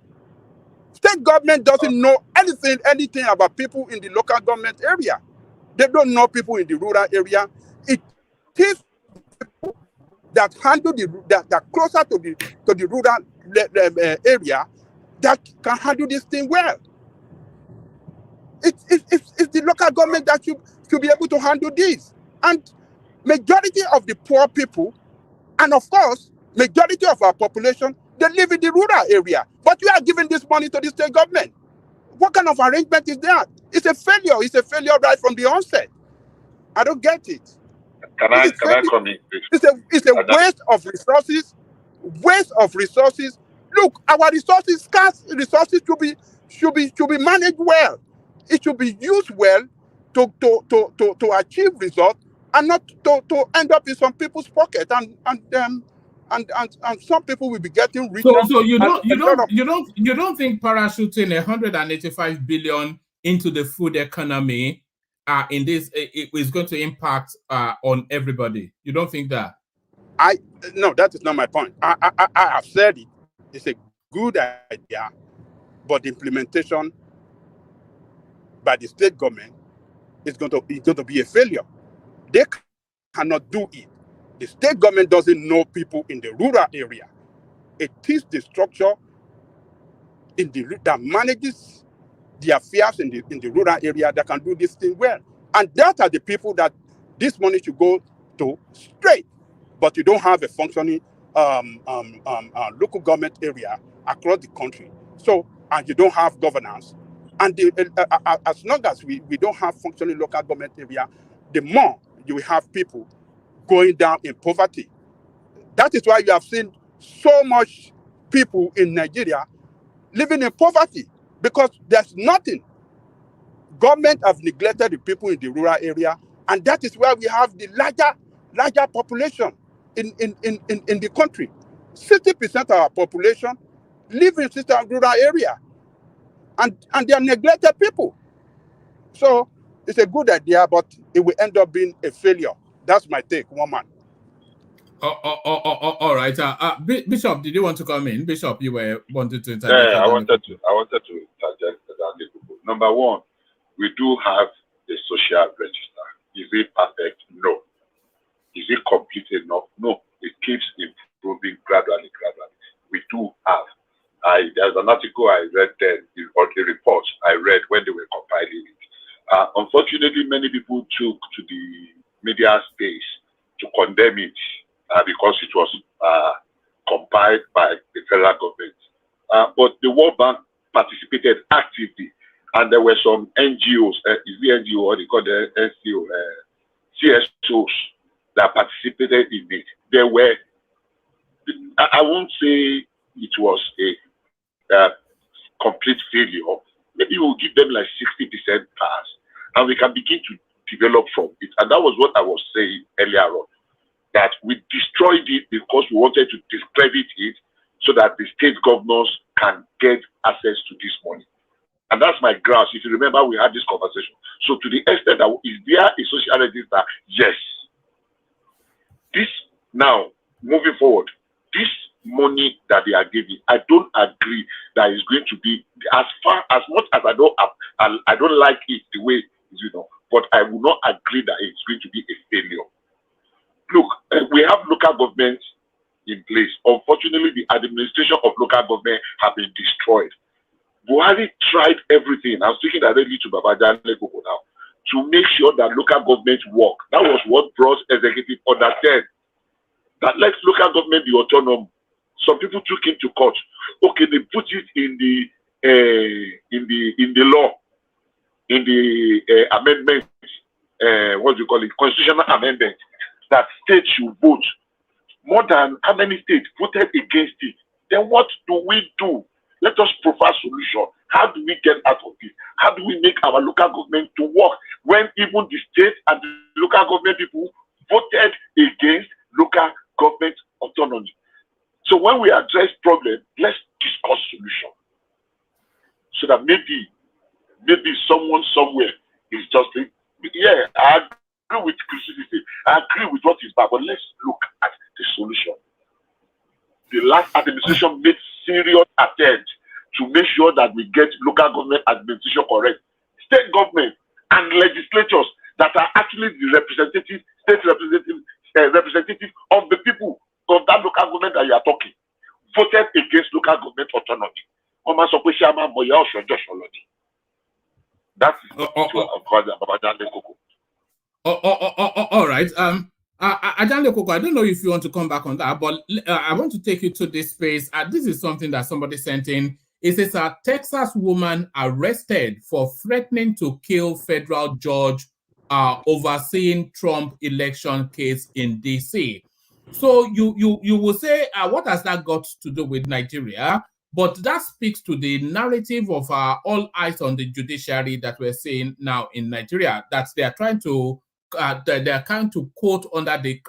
State government doesn't know anything about people in the local government area. They don't know people in the rural area. It is people that handle that closer to the rural area that can handle this thing well. It's the local government that should be able to handle this. And majority of the poor people, and of course, majority of our population, they live in the rural area. But you are giving this money to the state government. What kind of arrangement is that? It's a failure. It's a failure right from the onset. I don't get it. Can I come in, please? It's a waste of resources. Waste of resources. Look, our resources, scarce resources, should be managed well. It should be used well to achieve results and not to end up in some people's pocket and some people will be getting richer. So you don't think parachuting 185 billion into the food economy in this it is going to impact on everybody? You don't think that? No, that is not my point. I have said it. It's a good idea, but the implementation by the state government is going to be a failure. They cannot do it. The state government doesn't know people in the rural area. It is the structure that manages the affairs in the rural area that can do this thing well. And that are the people that this money should go to straight. But you don't have a functioning local government area across the country. So, and you don't have governance. And as long as we don't have functioning local government area, the more you have people going down in poverty. That is why you have seen so much people in Nigeria living in poverty, because there's nothing. Government have neglected the people in the rural area, and that is where we have the larger population in the country. 60% of our population live in rural area, and they are neglected people. So it's a good idea, but it will end up being a failure. That's my take, woman. All right. Bishop, did you want to come in? Bishop, you wanted to interject. Yeah, I wanted to interject. Number one, we do have a social register. Is it perfect? No. Is it complete enough? No. It keeps improving gradually. We do have. There's an article I read then, or the report I read when they were compiling it. Unfortunately, many people took to the media space to condemn it because it was compiled by the federal government. But the World Bank participated actively, and there were some NGOs, is the NGO or they call the NCO, CSOs that participated in it. There were, I won't say it was a complete failure. Maybe we'll give them like 60% pass, and we can begin to develop from it. And that was what I was saying earlier on, that we destroyed it because we wanted to discredit it so that the state governors can get access to this money. And that's my grasp. If you remember, we had this conversation. So to the extent that is there a social register? Yes. This now, moving forward, this money that they are giving, I don't agree that it's going to be as much as I don't like it the way it's, but I will not agree that it's going to be a failure. Look, we have local governments in place. Unfortunately, the administration of local government have been destroyed. Buhari tried everything. I'm speaking directly to Babajide Koko now, to make sure that local government work. That was what brought executive order 10. That let local government be autonomous. Some people took him to court. Okay, they put it in the law, in the amendment. What do you call it? Constitutional amendment, that states should vote. More than how many states voted against it? Then what do we do? Let us provide solution. How do we get out of this? How do we make our local government to work when even the state and the local government people voted against local government autonomy? So when we address problem, let's discuss solution. So that maybe someone somewhere is just saying, yeah, I agree with Christianity. I agree with what is bad, but let's look at the solution. The last administration made serious attempt to make sure that we get local government administration correct. State government and legislatures that are actually the representative, state representative of the people of that local government that you are talking, voted against local government autonomy. That's all right. Ajandle Koko, I don't know if you want to come back on that, but I want to take you to this space. This is something that somebody sent in. It says a Texas woman arrested for threatening to kill federal judge overseeing Trump election case in DC. So you will say, what has that got to do with Nigeria? But that speaks to the narrative of all eyes on the judiciary that we're seeing now in Nigeria, that they are trying to quote under the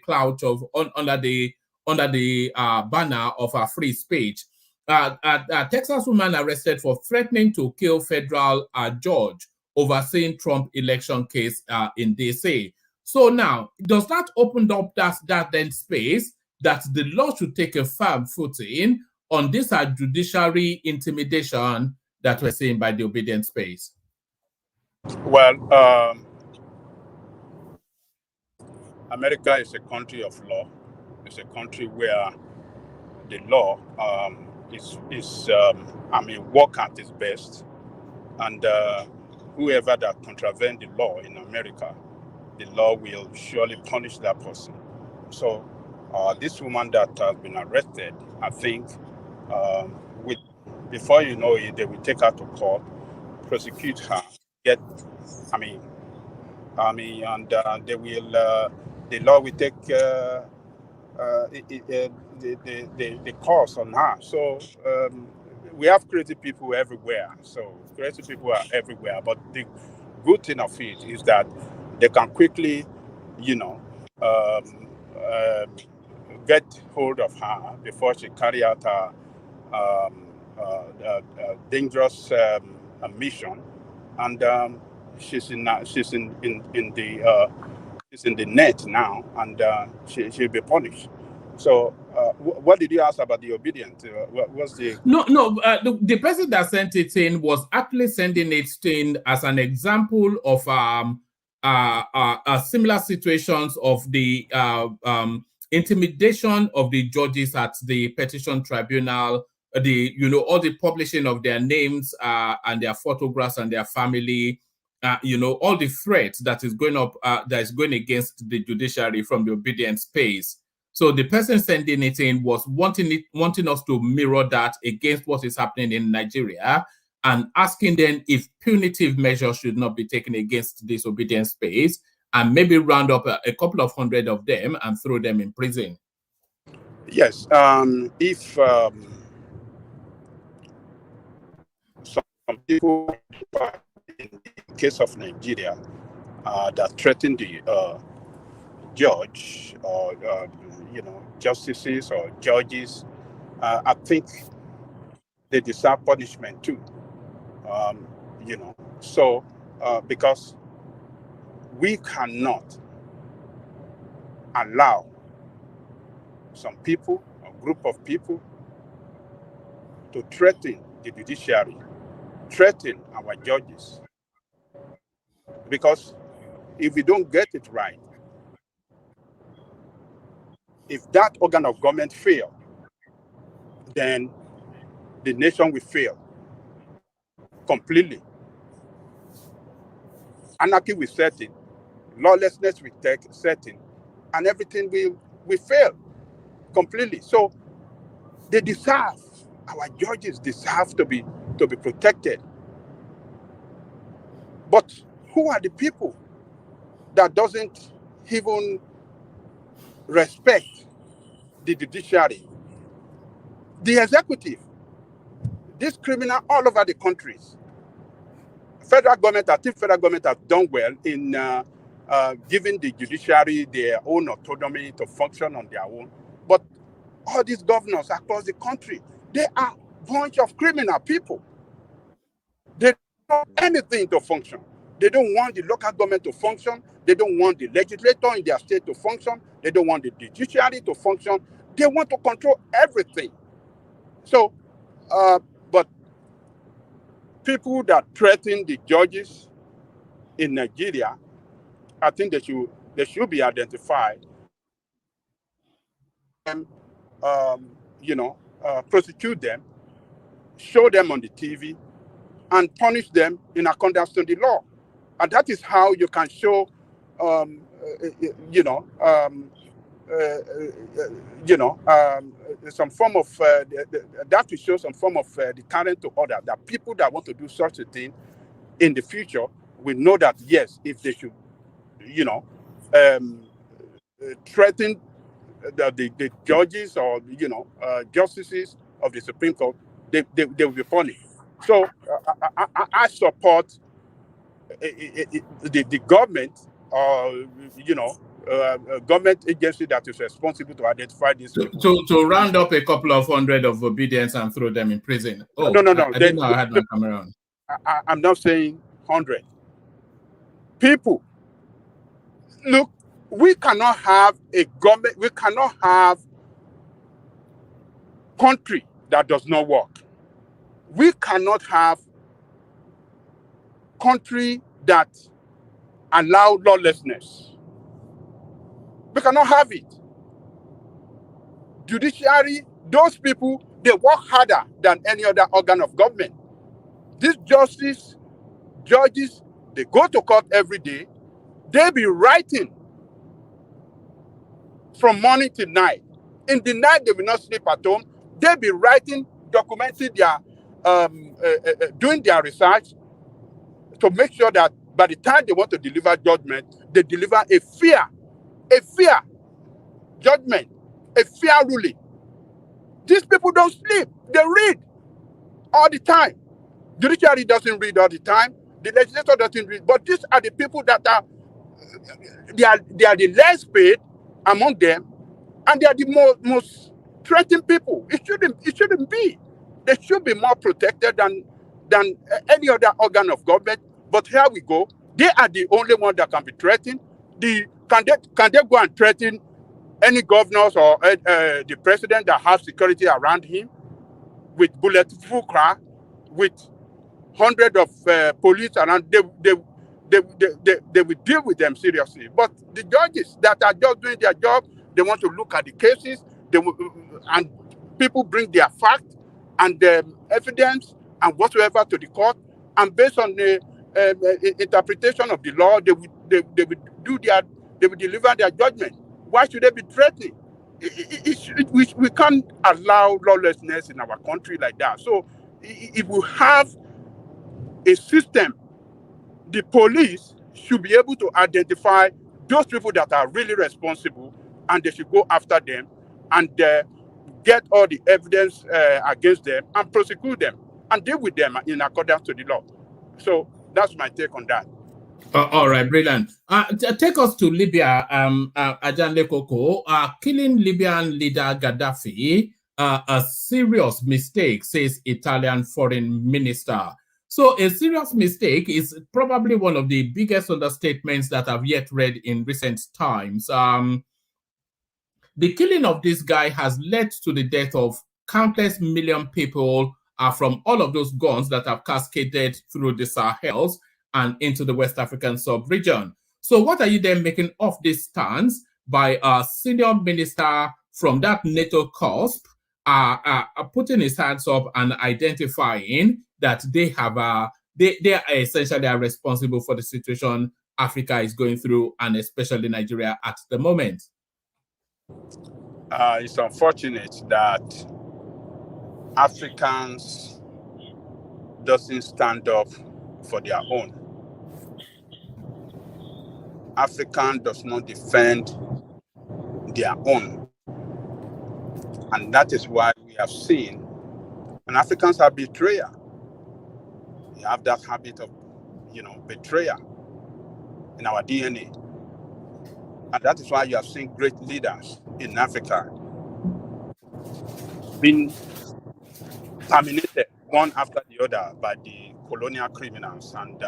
cloud of under the banner of free speech. A Texas woman arrested for threatening to kill federal judge overseeing Trump election case in DC. So now, does that open up that then space that the law should take a firm footing on this judiciary intimidation that we're seeing by the obedient space? Well, America is a country of law. It's a country where the law work at its best, and whoever that contravenes the law in America, the law will surely punish that person. So this woman that has been arrested, I think, before you know it, they will take her to court, prosecute her, and they will. The law will take the course on her. So we have crazy people everywhere. So crazy people are everywhere. But the good thing of it is that they can quickly, get hold of her before she carry out her dangerous mission, and she's in the net now, and she'll be punished. So, what did you ask about the obedient? What was the the person that sent it in was actually sending it in as an example of similar situations of the intimidation of the judges at the petition tribunal, all the publishing of their names and their photographs and their family, all the threats that is going up, that is going against the judiciary from the obedient space. So the person sending it in was wanting us to mirror that against what is happening in Nigeria, and asking them if punitive measures should not be taken against this obedient space, and maybe round up a couple of hundred of them and throw them in prison. Yes, if some people, in the case of Nigeria, that threaten the judge or justices or judges, I think they deserve punishment too. So because we cannot allow some people, a group of people, to threaten the judiciary, threaten our judges. Because if we don't get it right, if that organ of government fails, then the nation will fail completely. Anarchy will set in, lawlessness will set in, and everything will fail completely. So they deserve, our judges deserve to be protected. But who are the people that doesn't even respect the judiciary? The executive. These criminals all over the countries. Federal government, I think federal government have done well in giving the judiciary their own autonomy to function on their own. But all these governors across the country, they are a bunch of criminal people. They don't want anything to function. They don't want the local government to function. They don't want the legislator in their state to function. They don't want the judiciary to function. They want to control everything. So, but people that threaten the judges in Nigeria, I think they should be identified. Prosecute them, show them on the TV, and punish them in accordance to the law. And that is how you can show, some form of that will show some form of deterrent to order, that people that want to do such a thing in the future will know that yes, if they should, threaten the judges or justices of the Supreme Court, they will be punished. So I support the government, or government agency that is responsible to identify these people. To round up a couple of hundred of obedience and throw them in prison. Oh, no. I didn't know I had my camera on. I'm not saying 100 people. Look, we cannot have a government. We cannot have country that does not work. We cannot have country that allow lawlessness. We cannot have it. Judiciary, those people, they work harder than any other organ of government. These judges, they go to court every day. They be writing from morning till night. In the night, they will not sleep at home. They be writing, documenting their, doing their research to make sure that by the time they want to deliver judgment, they deliver a fair judgment, a fair ruling. These people don't sleep. They read all the time. Judiciary doesn't read all the time. The legislature doesn't read. But these are the people that are the less paid among them, and they are the most threatened people. It shouldn't be. They should be more protected than any other organ of government. But here we go. They are the only one that can be threatened. Can they go and threaten any governors or the president that have security around him with bulletproof car, with hundreds of police around? They will deal with them seriously. But the judges that are just doing their job, they want to look at the cases, and people bring their facts and evidence and whatsoever to the court, and based on the interpretation of the law, they will deliver their judgment. Why should they be threatening? We can't allow lawlessness in our country like that. So if we have a system, the police should be able to identify those people that are really responsible, and they should go after them and get all the evidence against them and prosecute them and deal with them in accordance to the law. So that's my take on that. All right, brilliant. Take us to Libya, Ajanle Koko. Killing Libyan leader Gaddafi, a serious mistake, says Italian foreign minister. So a serious mistake is probably one of the biggest understatements that I've yet read in recent times. The killing of this guy has led to the death of countless million people from all of those guns that have cascaded through the Sahels and into the West African sub-region. So what are you then making of this stance by a senior minister from that NATO cusp putting his hands up and identifying that they are essentially responsible for the situation Africa is going through, and especially Nigeria at the moment? It's unfortunate that Africans doesn't stand up for their own. African does not defend their own. And that is why we have seen, and Africans are betrayers. We have that habit of, betrayal in our DNA. And that is why you have seen great leaders in Africa being terminated one after the other by the colonial criminals, and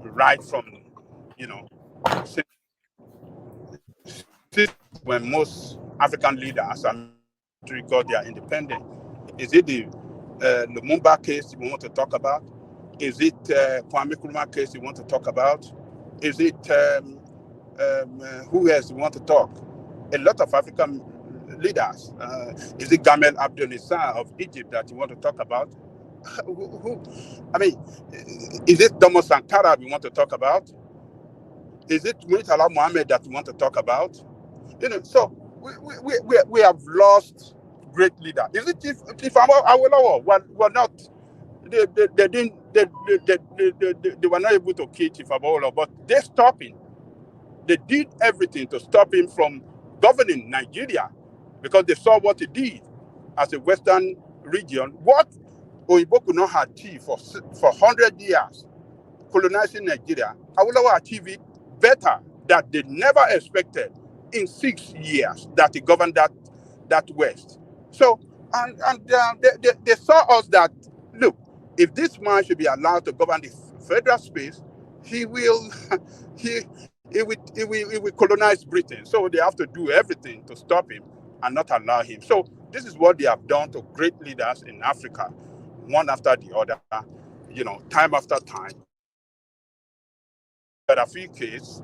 right from, since when most African leaders got their independence. Is it the Lumumba case you want to talk about? Is it Kwame Nkrumah case you want to talk about? Is it who else you want to talk? A lot of African leaders. Is it Gamal Abdel Nasser of Egypt that you want to talk about? Is it Thomas Sankara we want to talk about? Is it Murtala Mohammed that we want to talk about? So we have lost great leaders. Is it if Awolowo were not? They were not able to kill Chief Awolowo, but they stopped him. They did everything to stop him from governing Nigeria. because they saw what he did as a Western region. What Oyibo could not achieve for 100 years, colonizing Nigeria, Awolowo achieved it better that they never expected in 6 years that he governed that West. So, they saw us that, look, if this man should be allowed to govern the federal space, he will he will colonize Britain. So they have to do everything to stop him and not allow him. So this is what they have done to great leaders in Africa, one after the other, time after time. But a few cases,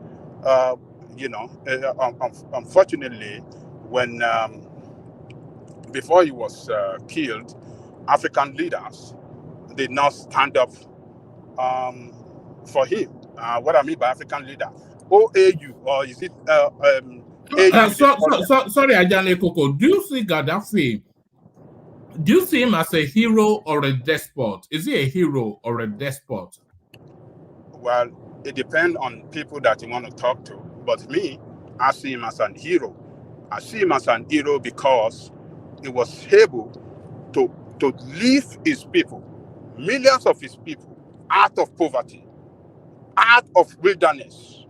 unfortunately, when before he was killed, African leaders did not stand up for him. What I mean by African leader, OAU, or is it AU? Sorry, Ajane Koko. Do you see Gaddafi? Do you see him as a hero or a despot? Is he a hero or a despot? Well, it depends on people that you want to talk to. But me, I see him as an hero. I see him as an hero because he was able to lift his people, millions of his people, out of poverty, out of wilderness.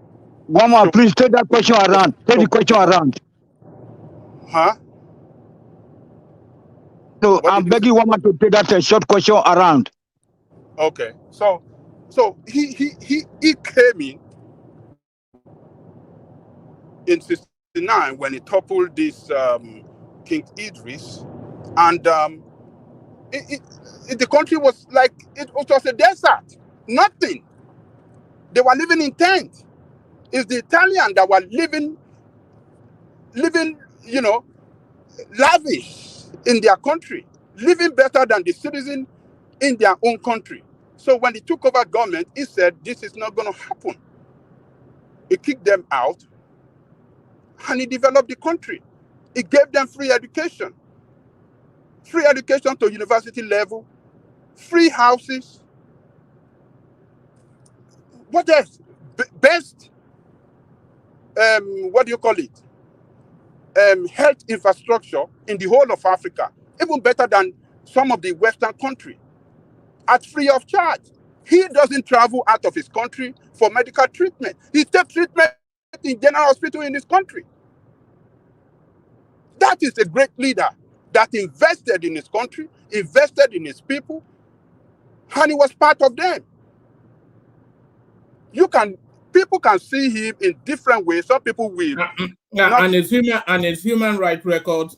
One more, please take that question around. Take the question around. Huh? So I'm begging one more to take that short question around. Okay. So he came in 69 when he toppled this King Idris, and the country was like it was a desert, nothing. They were living in tents. It's the Italians that were living, lavish in their country, living better than the citizens in their own country. So when he took over government, he said, this is not going to happen. He kicked them out, and he developed the country. He gave them free education to university level, free houses. What else? Best, what do you call it? Health infrastructure in the whole of Africa, even better than some of the Western countries, at free of charge. He doesn't travel out of his country for medical treatment. He takes treatment in general hospital in his country. That is a great leader that invested in his country, invested in his people, and he was part of them. People can see him in different ways. Some people will. And his human rights record.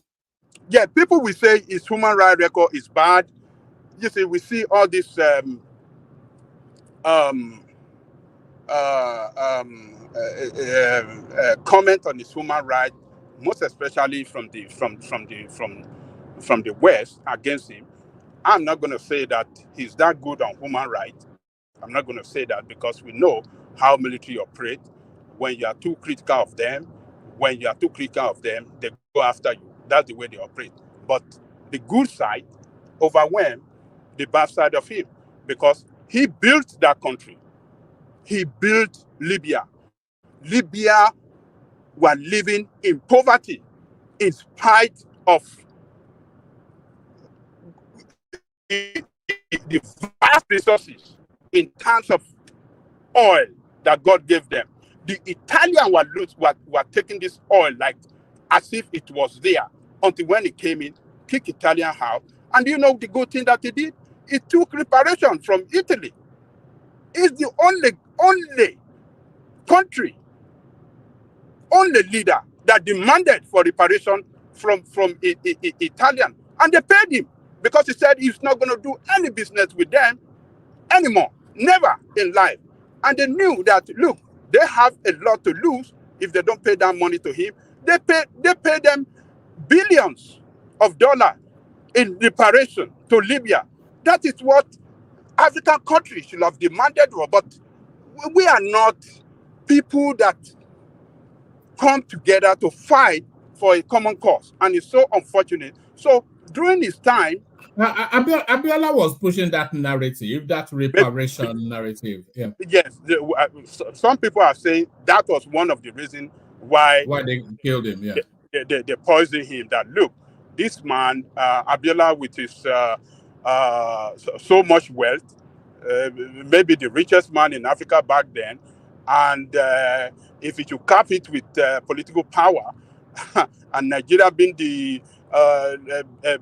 Yeah, people will say his human rights record is bad. You see, we see all this comment on his human rights, most especially from the West against him. I'm not going to say that he's that good on human rights. I'm not going to say that because we know how military operate. When you are too critical of them, they go after you. That's the way they operate. But the good side overwhelmed the bad side of him because he built that country. He built Libya. Libya were living in poverty in spite of the vast resources in terms of oil that God gave them. The Italians were taking this oil like as if it was there until when he came in, kicked Italian out. And you know the good thing that he did? He took reparation from Italy. It's the only country, only leader that demanded for reparation from Italian. And they paid him because he said he's not going to do any business with them anymore. Never in life. And they knew that, look, they have a lot to lose if they don't pay that money to him. They pay them billions of dollars in reparation to Libya. That is what African countries should have demanded, but we are not people that come together to fight for a common cause, and it's so unfortunate. So during his time, Abiola was pushing that narrative, that reparation narrative. Yeah. Yes, some people are saying that was one of the reasons why they killed him. Yeah, they poison him. That look, this man Abiola with his so much wealth, maybe the richest man in Africa back then, and if you cap it with political power, and Nigeria being the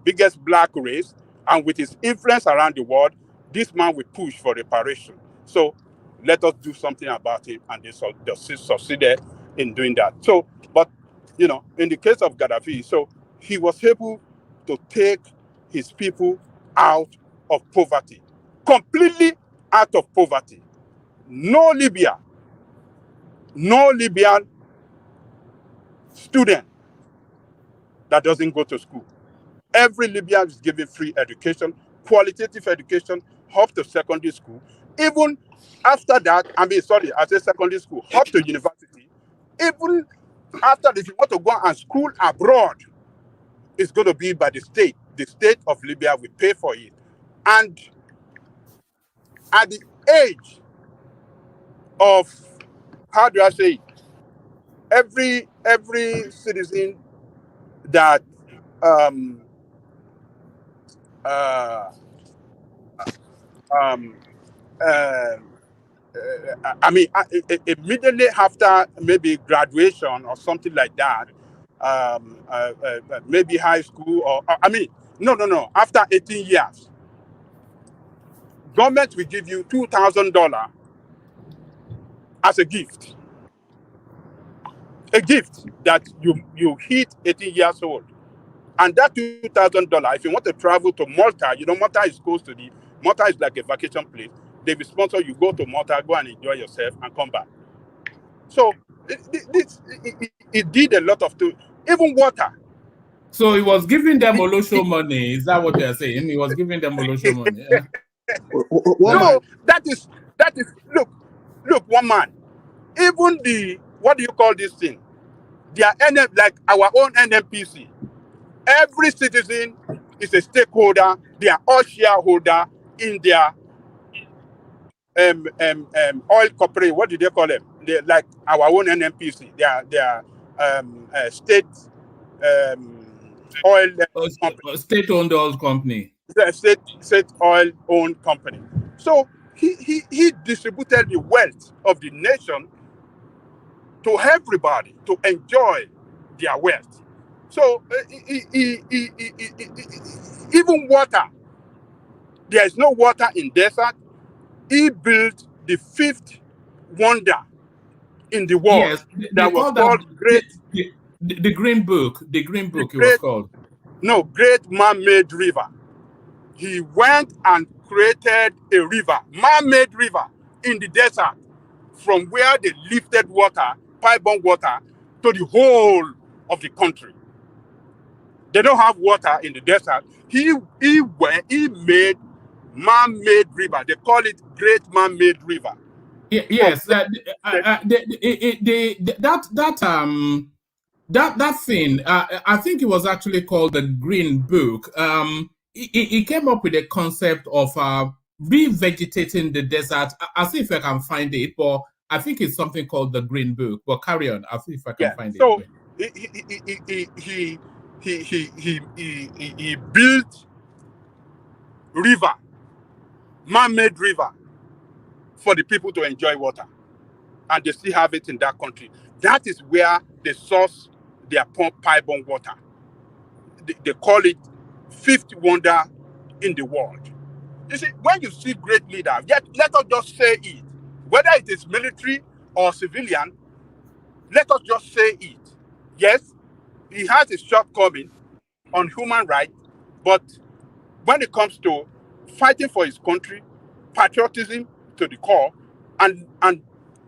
biggest black race, and with his influence around the world, this man will push for reparation. So let us do something about it, and they succeeded in doing that. So, but you know, in the case of Gaddafi, so he was able to take his people out of poverty, completely out of poverty. No Libyan student that doesn't go to school. Every Libyan is given free education, qualitative education, up to secondary school. Even after that, I say secondary school, up to university. Even after that, if you want to go and school abroad, it's going to be by the state. The state of Libya will pay for it. And at the age of, how do I say it? Every citizen that uh, um, uh, immediately after maybe graduation or something like that, maybe high school no. After 18 years, government will give you $2,000 as a gift. A gift that you hit 18 years old. And that $2,000, if you want to travel to Malta, you know, Malta is like a vacation place. They will sponsor you, go to Malta, go and enjoy yourself and come back. So it did a lot of things, even water. So he was giving them Olosho money. Is that what they're saying? He was giving them Olosho money. Yeah. No, that is look, one man. Even what do you call this thing? They are like our own NMPC. Every citizen is a stakeholder. They are all shareholder in their oil corporate. What do they call them? They like our own NMPC. They are state oil company. State-owned oil company. State oil-owned company. So he distributed the wealth of the nation to everybody to enjoy their wealth. So even water, there is no water in desert. He built the fifth wonder in the world. Yes, that was called the Green Book. The Green Book it was called. No, Great Man-Made River. He went and created a river, man-made river in the desert, from where they lifted water, pipe-borne water, to the whole of the country. They don't have water in the desert. He made man-made river. They call it Great Man-Made River. Yes, that thing. I think it was actually called the Green Book. He came up with a concept of revegetating the desert. I'll see if I can find it, but I think it's something called the Green Book. But carry on. I'll see if I can find it. So he built river, man-made river, for the people to enjoy water, and they still have it in that country. That is where they source their pipe-borne water. They call it fifth wonder in the world. You see, when you see great leaders, let us just say it, whether it is military or civilian, let us just say it. Yes, he has a shortcoming on human rights, but when it comes to fighting for his country, patriotism to the core, and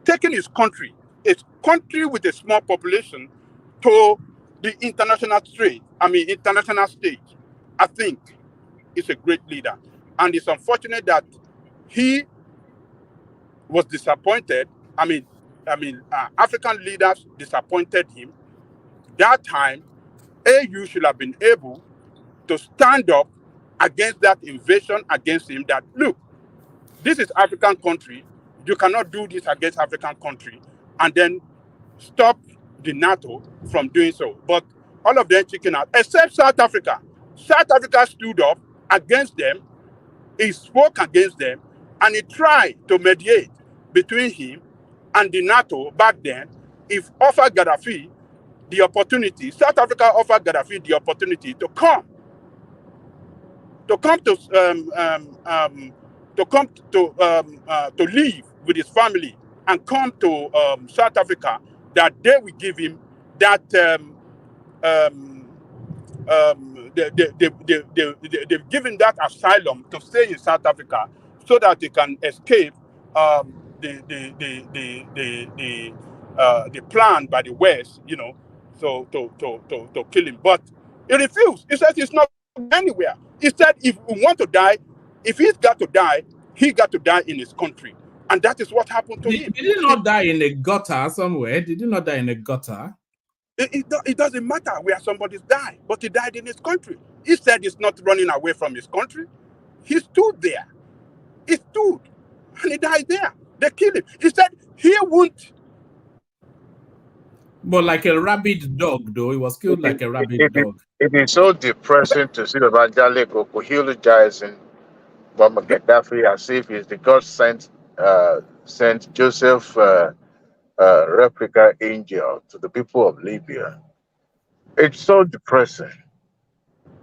taking his country, a country with a small population, to the international stage, I think he's a great leader. And it's unfortunate that he was disappointed. African leaders disappointed him. That time, AU should have been able to stand up against that invasion against him, that, look, this is African country. You cannot do this against African country, and then stop the NATO from doing so. But All of them chicken out, except South Africa. South Africa stood up against them. He spoke against them, and he tried to mediate between him and the NATO back then. If offered Gaddafi the opportunity, South Africa offered Gaddafi the opportunity to come to leave with his family and come to South Africa, that they will give him that they've given that asylum to stay in South Africa so that they can escape the plan by the West, you know, so to kill him. But he refused. He said he's not anywhere. He said if we want to die, if he's got to die, he got to die in his country. And that is what happened to him. Did he not die in a gutter somewhere? Did he not die in a gutter? It doesn't matter where somebody's died, but he died in his country. He said he's not running away from his country. He stood there. He stood, and he died there. They killed him. He said he won't. But like a rabid dog, though. He was killed like a rabid dog. It is so depressing to see the evangelical eulogizing Muammar Gaddafi as if he's the God sent Saint Joseph replica angel to the people of Libya. It's so depressing.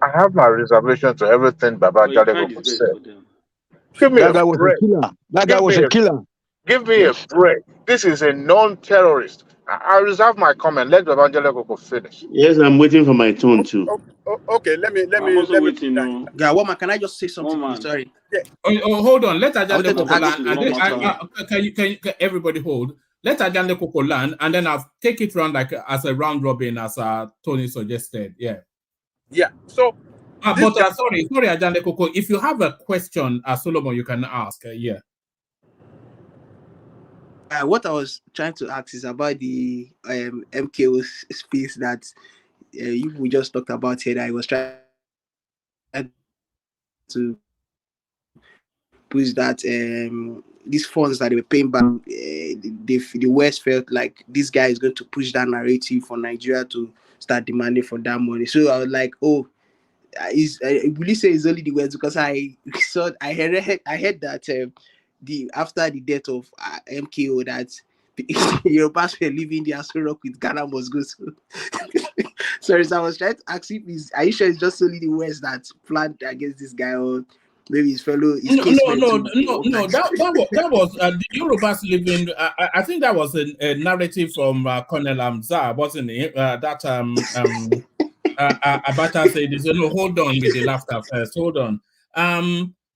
I have my reservation to everything Baba Jalego said. Give me That guy a was break. a killer. That guy was a killer. Give me a break. This is a non-terrorist. I reserve my comment. Let Baba Jalego finish. Yes, I'm waiting for my turn too. Okay, let me. Yeah, Woman, can I just say something? Please? Sorry. Yeah. Oh, hold on. Let I wanted Ajande to Koko ask land. Can everybody hold? Let Ajande Koko land, and then I'll take it round like as a round robin, as Tony suggested. Yeah. Yeah. So. But sorry, Ajande Koko. If you have a question, Solomon, you can ask. Yeah. What I was trying to ask is about the MKO space that we just talked about here. That I was trying to push that these funds that they were paying back, the West felt like this guy is going to push that narrative for Nigeria to start demanding for that money. So I was like, oh, will you say it's only the West? Because I heard that after the death of MKO, that Yorubas were leaving the Aso Rock with Ghana must go. Sorry, so I was trying to ask him, are you sure it's just only the West that planned against this guy, or maybe his fellow? No. That was the Yorubas living. I think that was a narrative from Colonel Amza, wasn't it? Abata said, "No, hold on with the laughter first. Hold on."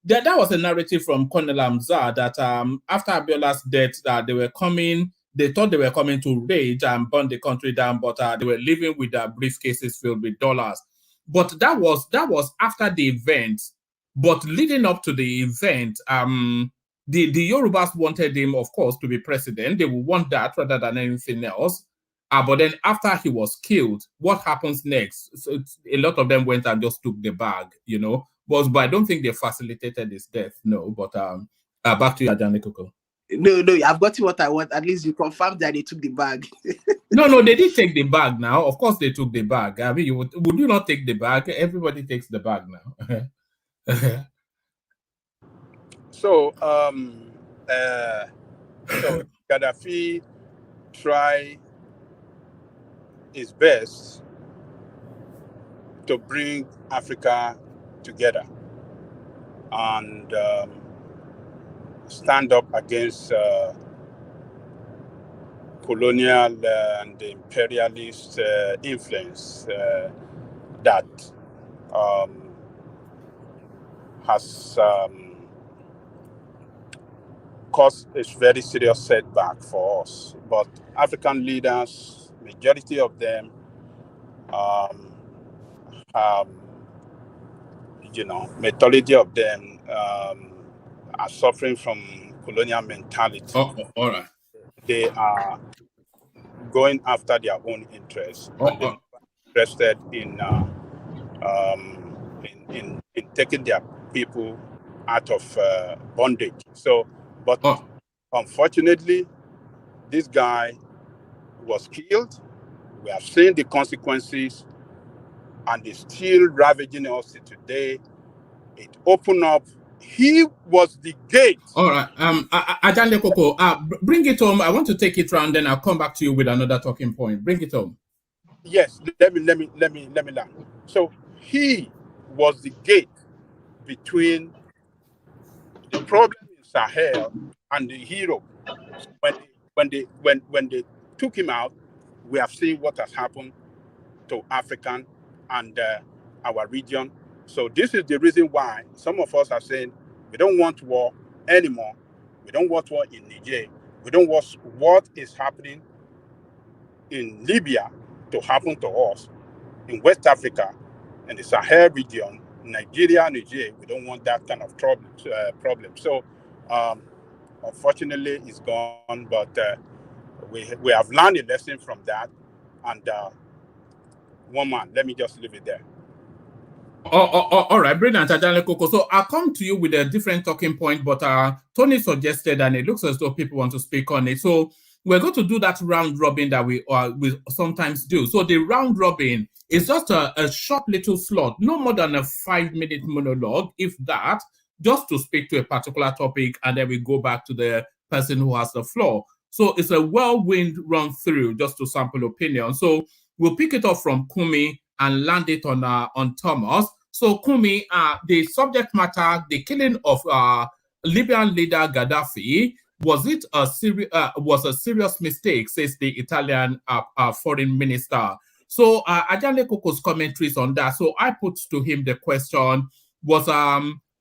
That was a narrative from Colonel Amza that after Abiola's death, that they were coming. They thought they were coming to rage and burn the country down, but they were living with briefcases filled with dollars. But that was after the event. But leading up to the event, the Yorubas wanted him, of course, to be president. They would want that rather than anything else. But then after he was killed, what happens next? So a lot of them went and just took the bag, you know. But I don't think they facilitated his death, no. But back to you, Ajani Koko. No, I've got what I want. At least you confirmed that they took the bag. No, they did take the bag now. Of course they took the bag. I mean, would you not take the bag? Everybody takes the bag now. So Gaddafi tried his best to bring Africa together and stand up against colonial and imperialist influence that has caused a very serious setback for us. But African leaders, majority of them, majority of them are suffering from colonial mentality. Oh, all right. They are going after their own interests, and they're interested in taking their people out of bondage. So, but unfortunately, this guy was killed. We have seen the consequences and it's still ravaging us today. It opened up. He was the gate. All right. Ajande Koko, bring it home. I want to take it round, then I'll come back to you with another talking point. Bring it home. Yes, let me land. So he was the gate between the problem in Sahel and the hero. When they took him out, we have seen what has happened to African and our region. So this is the reason why some of us are saying we don't want war anymore. We don't want war in Niger. We don't want what is happening in Libya to happen to us in West Africa and the Sahel region, Nigeria, Niger. We don't want that kind of problem. So unfortunately, it's gone, but we have learned a lesson from that. And one man, let me just leave it there. All right, brilliant, Ajale Koko. So I'll come to you with a different talking point, but Tony suggested, and it looks as though people want to speak on it. So we're going to do that round robin that we sometimes do. So the round robin is just a short little slot, no more than a 5-minute monologue, if that, just to speak to a particular topic, and then we go back to the person who has the floor. So it's a whirlwind run through just to sample opinion. So we'll pick it up from Kumi and land it on Thomas. So Kumi, the subject matter, the killing of Libyan leader Gaddafi, was a serious mistake, says the Italian foreign minister. So Ajale Koko's commentaries on that. So I put to him the question, was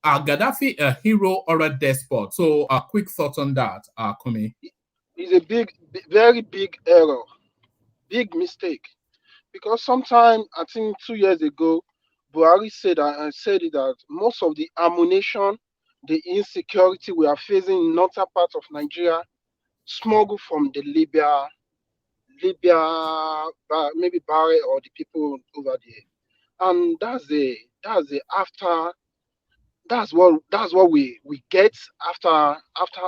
Gaddafi a hero or a despot? So quick thoughts on that, Kumi. It's a very big error, big mistake. Because sometime, I think 2 years ago, Buhari said that most of the ammunition, the insecurity we are facing in northern part of Nigeria, smuggled from the Libya, maybe Barre or the people over there, and that's what we get after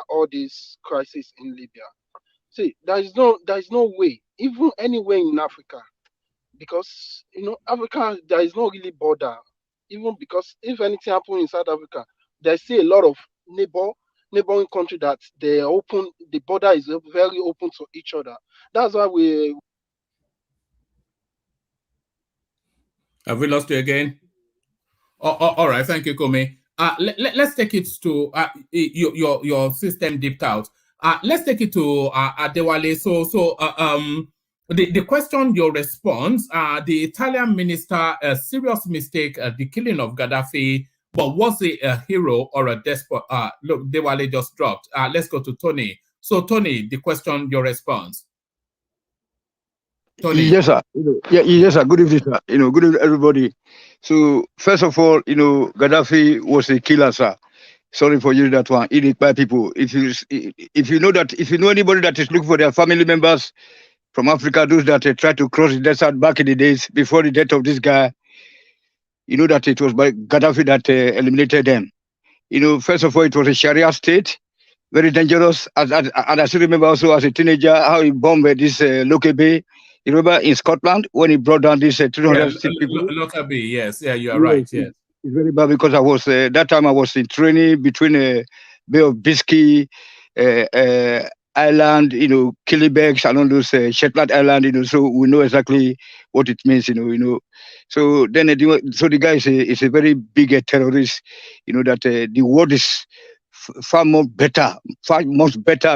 all this crisis in Libya. See, there is no way, even anywhere in Africa. Because Africa, there is no really border. Even because if anything happens in South Africa, there's still a lot of neighboring country that they open. The border is very open to each other. That's why we. Have we lost you again? All right, thank you, Kumi. Let's take it to your system dipped out. Let's take it to Adewale. So the question, your response, the Italian minister, a serious mistake, the killing of Gaddafi, but was he a hero or a despot? Look, Dewale just dropped. Let's go to Tony. So Tony, the question, your response. Tony. Yes, sir. Yes, sir. Good evening, sir. Good evening, everybody. So first of all, Gaddafi was a killer, sir. Sorry for using that one. Eating by people. If you know anybody that is looking for their family members from Africa, those that tried to cross the desert back in the days before the death of this guy, you know that it was by Gaddafi that eliminated them. First of all, it was a Sharia state, very dangerous. And I still remember also as a teenager how he bombed this Lockerbie. You remember in Scotland when he brought down these 360 people? Lockerbie, yes. Yeah, you are right, yes. It's very bad because I was, that time I was in training between Bay of Biscay, Island, Killybegs, and all those Shetland Island, so we know exactly what it means, So then, the guy is a very big terrorist, that the world is far much better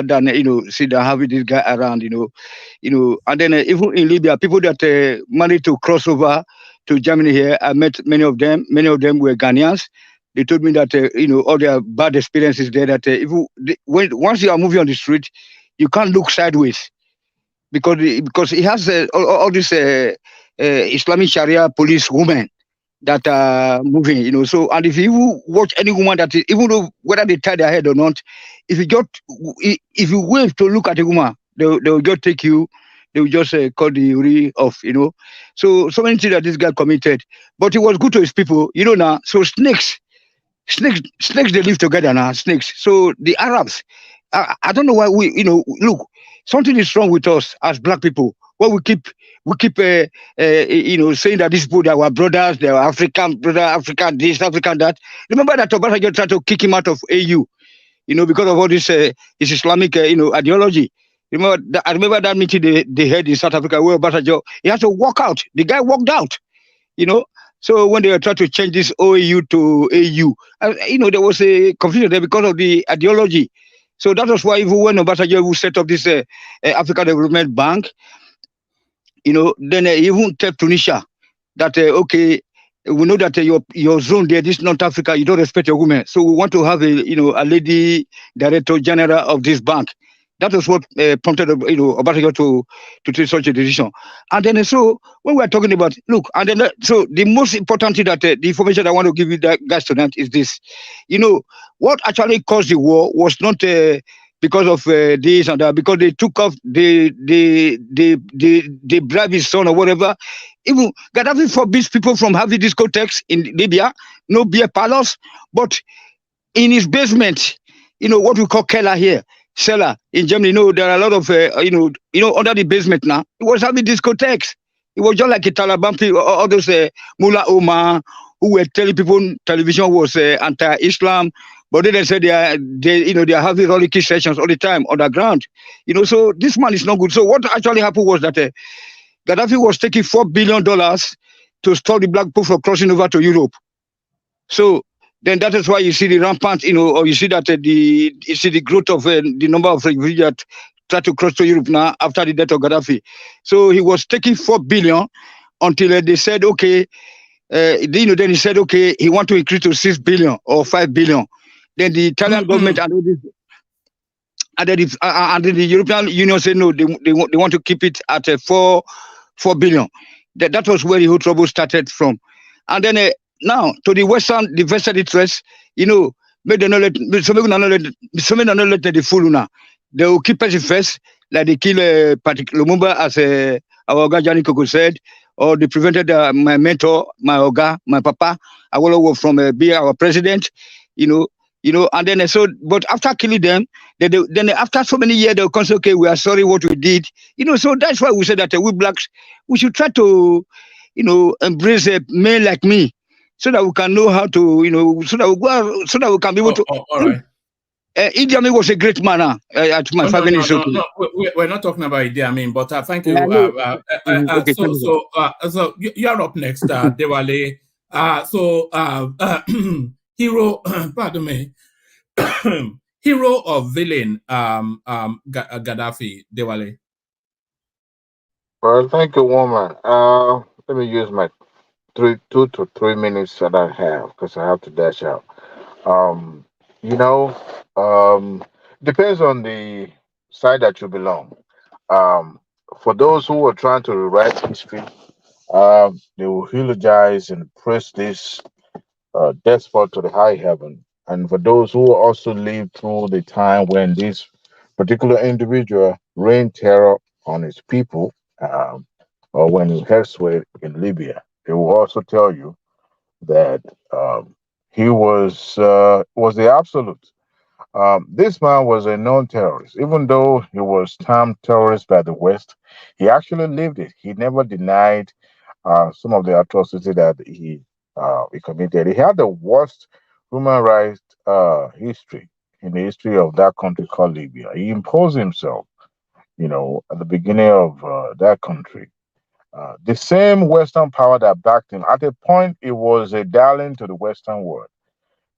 than, than having this guy around, and then even in Libya, people that managed to cross over to Germany here, I met many of them were Ghanaians. They told me that, all their bad experiences there, that once you are moving on the street, you can't look sideways because he has all these Islamic Sharia police women that are moving, So, and if you watch any woman that, even though whether they tie their head or not, if you wave to look at a woman, they will just take you. They will just call the Uri off, So many things that this guy committed, but he was good to his people, now. So snakes, they live together now. Snakes. So the Arabs, I don't know why look, something is wrong with us as black people. Why we keep we keep saying that these people, they are our brothers, they are African brother, African this, African that. Remember that Obasanjo tried to kick him out of AU, because of all this his Islamic ideology. I remember that meeting they had in South Africa where Obasanjo, he had to walk out. The guy walked out. So when they were trying to change this OAU to AU, there was a confusion there because of the ideology. So that was why even when Obasanjo set up this African Development Bank, then he even tell Tunisia that okay, we know that your zone there, this North Africa, you don't respect your women, so we want to have a lady director general of this bank. That was what prompted Obasanjo to take such a decision. And then so when we are talking about so the most important thing that the information I want to give you guys tonight is this: what actually caused the war was not because of this and that, because they took off, they bribed his son or whatever. Even Gaddafi forbids people from having discotheques in Libya, no beer parlors, but in his basement, what we call Keller here, cellar in Germany. There are a lot of under the basement now. It was having discotheques. It was just like a Taliban people, all those Mullah Omar who were telling people television was anti-Islam, but then they said they are having rollicky sessions all the time underground. So this man is not good. So what actually happened was that Gaddafi was taking $4 billion to stop the black people from crossing over to Europe. So then that is why you see the rampant, or you see that the growth of the number of refugees that try to cross to Europe now after the death of Gaddafi. So he was taking $4 billion until they said, okay, then he said, okay, he want to increase to $6 billion or $5 billion. Then the Italian government and all this, and then the European Union said no, they want to keep it at $4 billion. That was where the whole trouble started from. And then now to the vested interests, make them not let the fool now. They will keep us first, like they kill Patrick Lumumba, as our Oga Johnny Koko said, or they prevented my mentor, my Oga, my Papa, Awolowo from being our president, and then but after killing them, then after so many years, they'll come say, okay, we are sorry what we did, so that's why we said that we blacks, we should try to, embrace a man like me, so that we can know how to, so that we can be able to. All right. Idi Amin was a great man. At my 5 minutes. No, we're not talking about Idi Amin, but thank you. Okay, so you're up next, Dewale. Hero, pardon me, hero or villain, Gaddafi, Dewale. Well, thank you, woman. Let me use my 2 to 3 minutes that I have because I have to dash out. Depends on the side that you belong. For those who are trying to rewrite history, they will eulogize and praise this despot to the high heaven. And for those who also lived through the time when this particular individual reigned terror on his people, or when he elsewhere in Libya, they will also tell you that he was the absolute. This man was a known terrorist. Even though he was termed terrorist by the West, he actually lived it. He never denied some of the atrocity that he committed. He had the worst human rights history in the history of that country called Libya. He imposed himself, at the beginning of that country. The same Western power that backed him, at a point, it was a darling to the Western world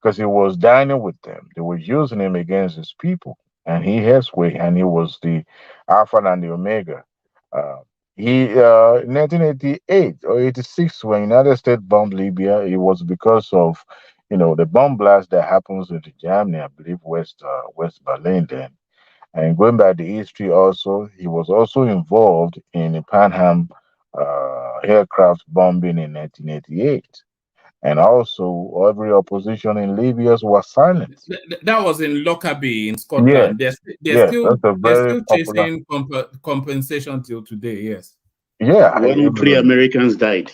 because he was dining with them. They were using him against his people, and he was the Alpha and the Omega. In 1988 or 86, when United States bombed Libya, it was because of, the bomb blast that happens in Germany, I believe West Berlin then. And going by the history also, he was also involved in the Pan Am aircraft bombing in 1988. And also, every opposition in Libya was silent. That was in Lockerbie in Scotland. Yes. They're Very still chasing compensation till today. Yes. Yeah. 103 Americans died.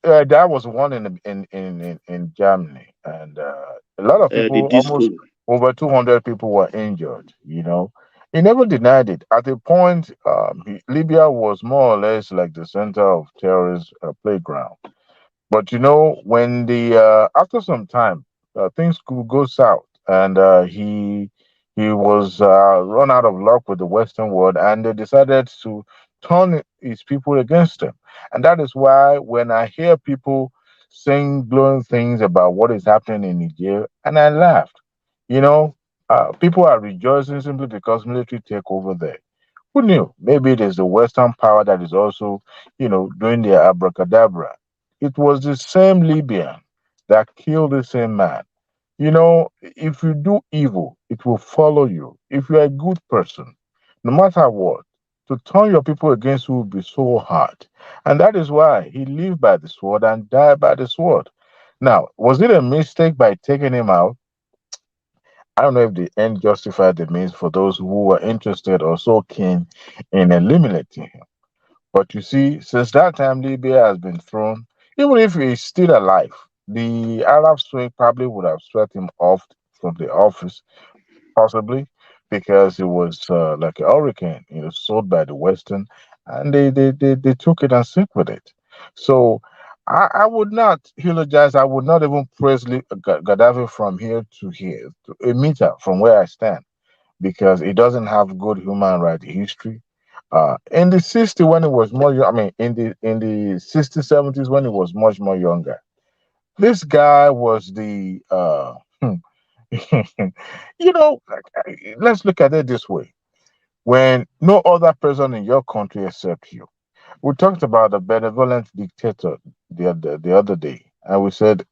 That was one in Germany, and a lot of people, almost over 200 people were injured. He never denied it. At a point, Libya was more or less like the center of terrorist playground. But when the after some time, things could go south, and he was run out of luck with the Western world, and they decided to turn his people against him. And that is why when I hear people saying glowing things about what is happening in Niger, and I laughed, you know, people are rejoicing simply because military take over there. Who knew? Maybe it is the Western power that is also, doing their abracadabra. It was the same Libyan that killed the same man. If you do evil, it will follow you. If you are a good person, no matter what, to turn your people against you will be so hard. And that is why he lived by the sword and died by the sword. Now, was it a mistake by taking him out? I don't know if the end justified the means for those who were interested or so keen in eliminating him. But you see, since that time, Libya has been thrown. Even if he's still alive, the Arab Spring probably would have swept him off from the office, possibly because it was like a hurricane, sold by the Western, and they took it and stick with it. So I would not eulogize, I would not even praise Gaddafi from here to here, to a meter from where I stand, because it doesn't have good human rights history. In the 60s when it was more, I mean, in the 60s, 70s when it was much more younger, this guy was the, let's look at it this way. When no other person in your country except you, we talked about a benevolent dictator the other day, and we said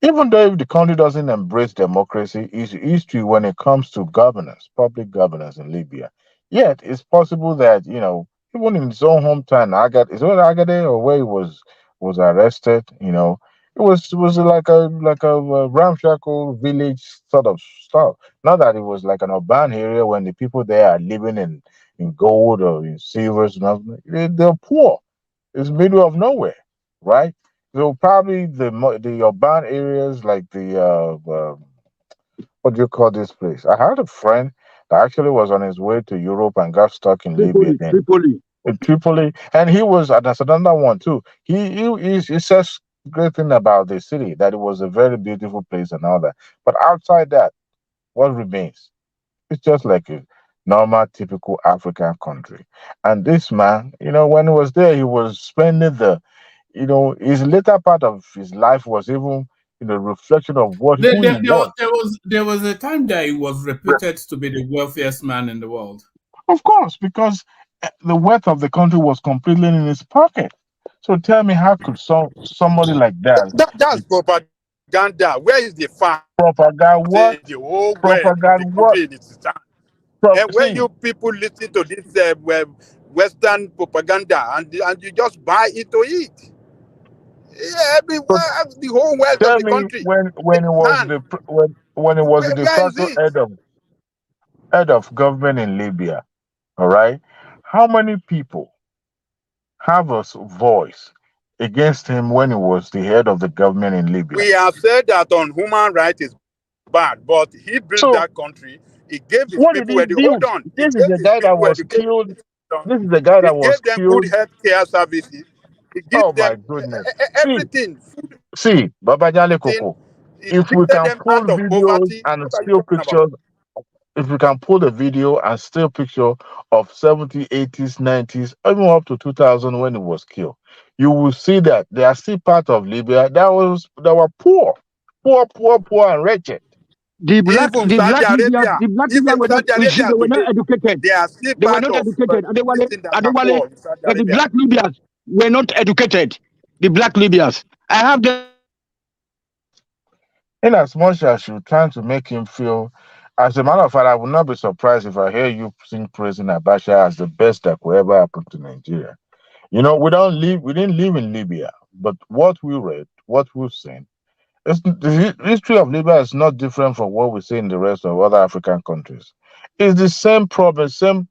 even though if the country doesn't embrace democracy, its history when it comes to governance, public governance in Libya, yet it's possible that even in his own hometown, is it Agade or where he was arrested, it was like a ramshackle village sort of stuff. Not that it was like an urban area when the people there are living in gold or in silvers and nothing. They're poor. It's middle of nowhere, right? So probably the urban areas like the what do you call this place? I had a friend that actually was on his way to Europe and got stuck in Libya, then Tripoli. in Tripoli, and he was, and that's another one too. He says great thing about the city, that it was a very beautiful place and all that. But outside that, what remains? It's just like a normal, typical African country. And this man, when he was there, he was spending his later part of his life was even, reflection of who he was. There was a time that he was reputed to be the wealthiest man in the world. Of course, because the wealth of the country was completely in his pocket. So tell me, how could somebody like that? That's propaganda. Where is the fact? Propaganda what? The whole wealth of the Propaganda what? country in its hand. And when you people listen to this Western propaganda and you just buy into it, everywhere, the whole wealth Tell of the me, country. when it was when it was the de Where is facto it? head of government in Libya, all right, how many people have a voice against him when he was the head of the government in Libya? We have said that on human rights is bad, but he built So that country. He gave his what did people he hold build? on. He This is gave the his guy that people was education. killed. This is the guy He that was gave them good killed. health care services. He Oh gives my them goodness. everything. Food, See, Baba Jale Koko, he if we lifted can them pull out of videos poverty. and What are you still talking about? pictures, if we can pull the video and still picture of 70s, 80s, 90s, even up to 2000 when he was killed, you will see that they are still part of Libya that were poor, poor, and wretched. The black Even Saudi Libyans, Arabia, the black Libyans even were not, Saudi you see, Arabia they were not today, educated. they are still They were part not of educated. this thing that are Adewale, poor in Saudi the Arabia. black Libyans were not educated. The black Libyans. I have them. In as much as you're trying to make him feel, as a matter of fact, I would not be surprised if I hear you sing praising Abacha as the best that could ever happen to Nigeria. We didn't live in Libya, but what we read, what we've seen, the history of Libya is not different from what we see in the rest of other African countries. It's the same problem, same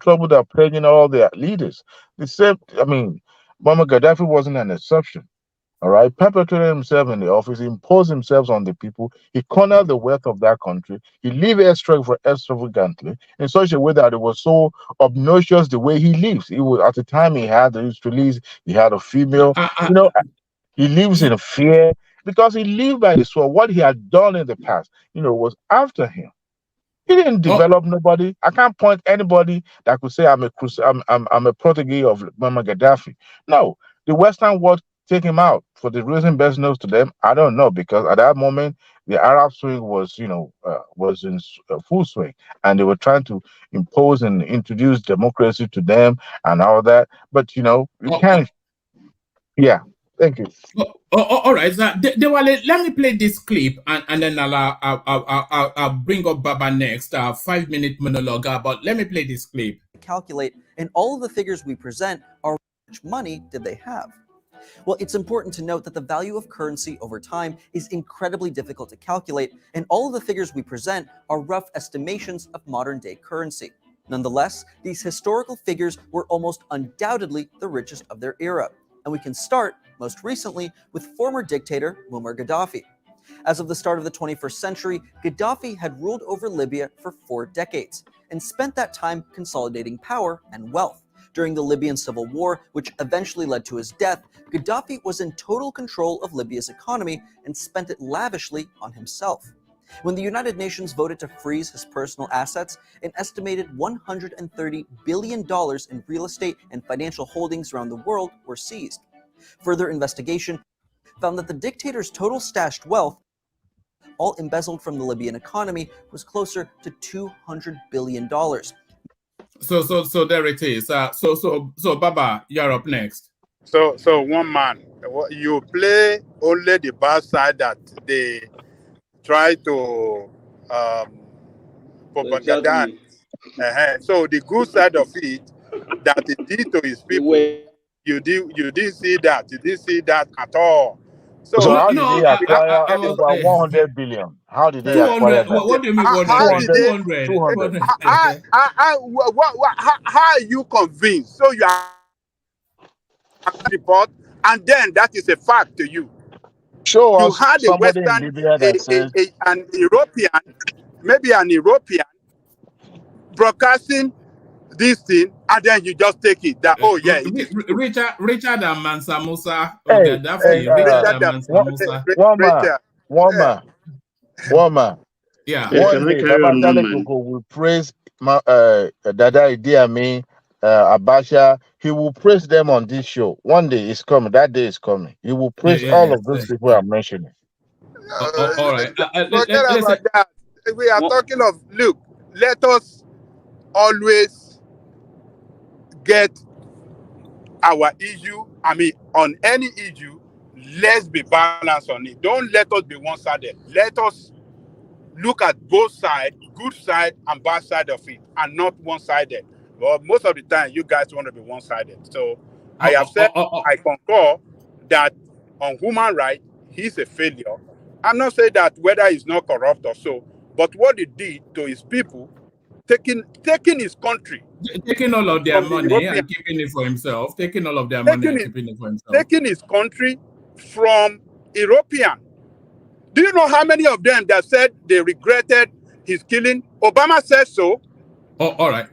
trouble that plaguing all their leaders. The same, I mean, Muammar Gaddafi wasn't an exception. all right, perpetuated himself in the office, imposed himself on the people. He cornered the wealth of that country. He lived extravagantly in such a way that it was so obnoxious the way he lives. He was at the time he had his release, he had a female. He lives in fear because he lived by the sword. What he had done in the past, was after him. He didn't develop nobody. I can't point anybody that could say I'm a protege of Muammar Gaddafi. No, the Western world take him out for the reason best known to them. I don't know, because at that moment the Arab swing was was in full swing, and they were trying to impose and introduce democracy to them and all that. But you can't. Yeah, thank you. All right. So, Dewale, let me play this clip, and then I'll bring up Baba next. 5-minute monologue. But let me play this clip. Calculate, and all of the figures we present are how much money did they have? Well, it's important to note that the value of currency over time is incredibly difficult to calculate, and all of the figures we present are rough estimations of modern-day currency. Nonetheless, these historical figures were almost undoubtedly the richest of their era, and we can start, most recently, with former dictator Muammar Gaddafi. As of the start of the 21st century, Gaddafi had ruled over Libya for 4 decades, and spent that time consolidating power and wealth. During the Libyan civil war, which eventually led to his death, Gaddafi was in total control of Libya's economy and spent it lavishly on himself. When the United Nations voted to freeze his personal assets, an estimated $130 billion in real estate and financial holdings around the world were seized. Further investigation found that the dictator's total stashed wealth, all embezzled from the Libyan economy, was closer to $200 billion. So there it is. So Baba, you're up next. So one man, you play only the bad side that they try to propaganda. So the good side of it, that it did to his people, you didn't see that. You didn't see that at all. So how did they acquire over 100 billion? How did they acquire that? What do you mean 100? How did they? 200. How are you convinced? So you are report, and then that is a fact to you. Show you us had a somebody in Western, Libya that says an European, maybe an European, broadcasting this thing, and then you just take it that Richard and Mansa Musa or hey, Gaddafi. Richard and Mansa Musa. Woman. Yeah. One day, Baba Dale Koko will praise Dada Idi Amin, Abacha. He will praise them on this show. One day is coming. That day is coming. He will praise all of those people I'm mentioning. All right. Forget about that. We are talking of, look, let us always get our issue, on any issue, let's be balanced on it. Don't let us be one-sided. Let us look at both sides, good side and bad side of it, and not one-sided. Well, most of the time, you guys want to be one-sided. So I have said, I concur that on human rights, he's a failure. I'm not saying that whether he's not corrupt or so, but what he did to his people, taking his country, taking all of their money and keeping it for himself, taking all of their money and keeping it for himself, taking his country from European. Do you know how many of them that said they regretted his killing? Obama said so. All right.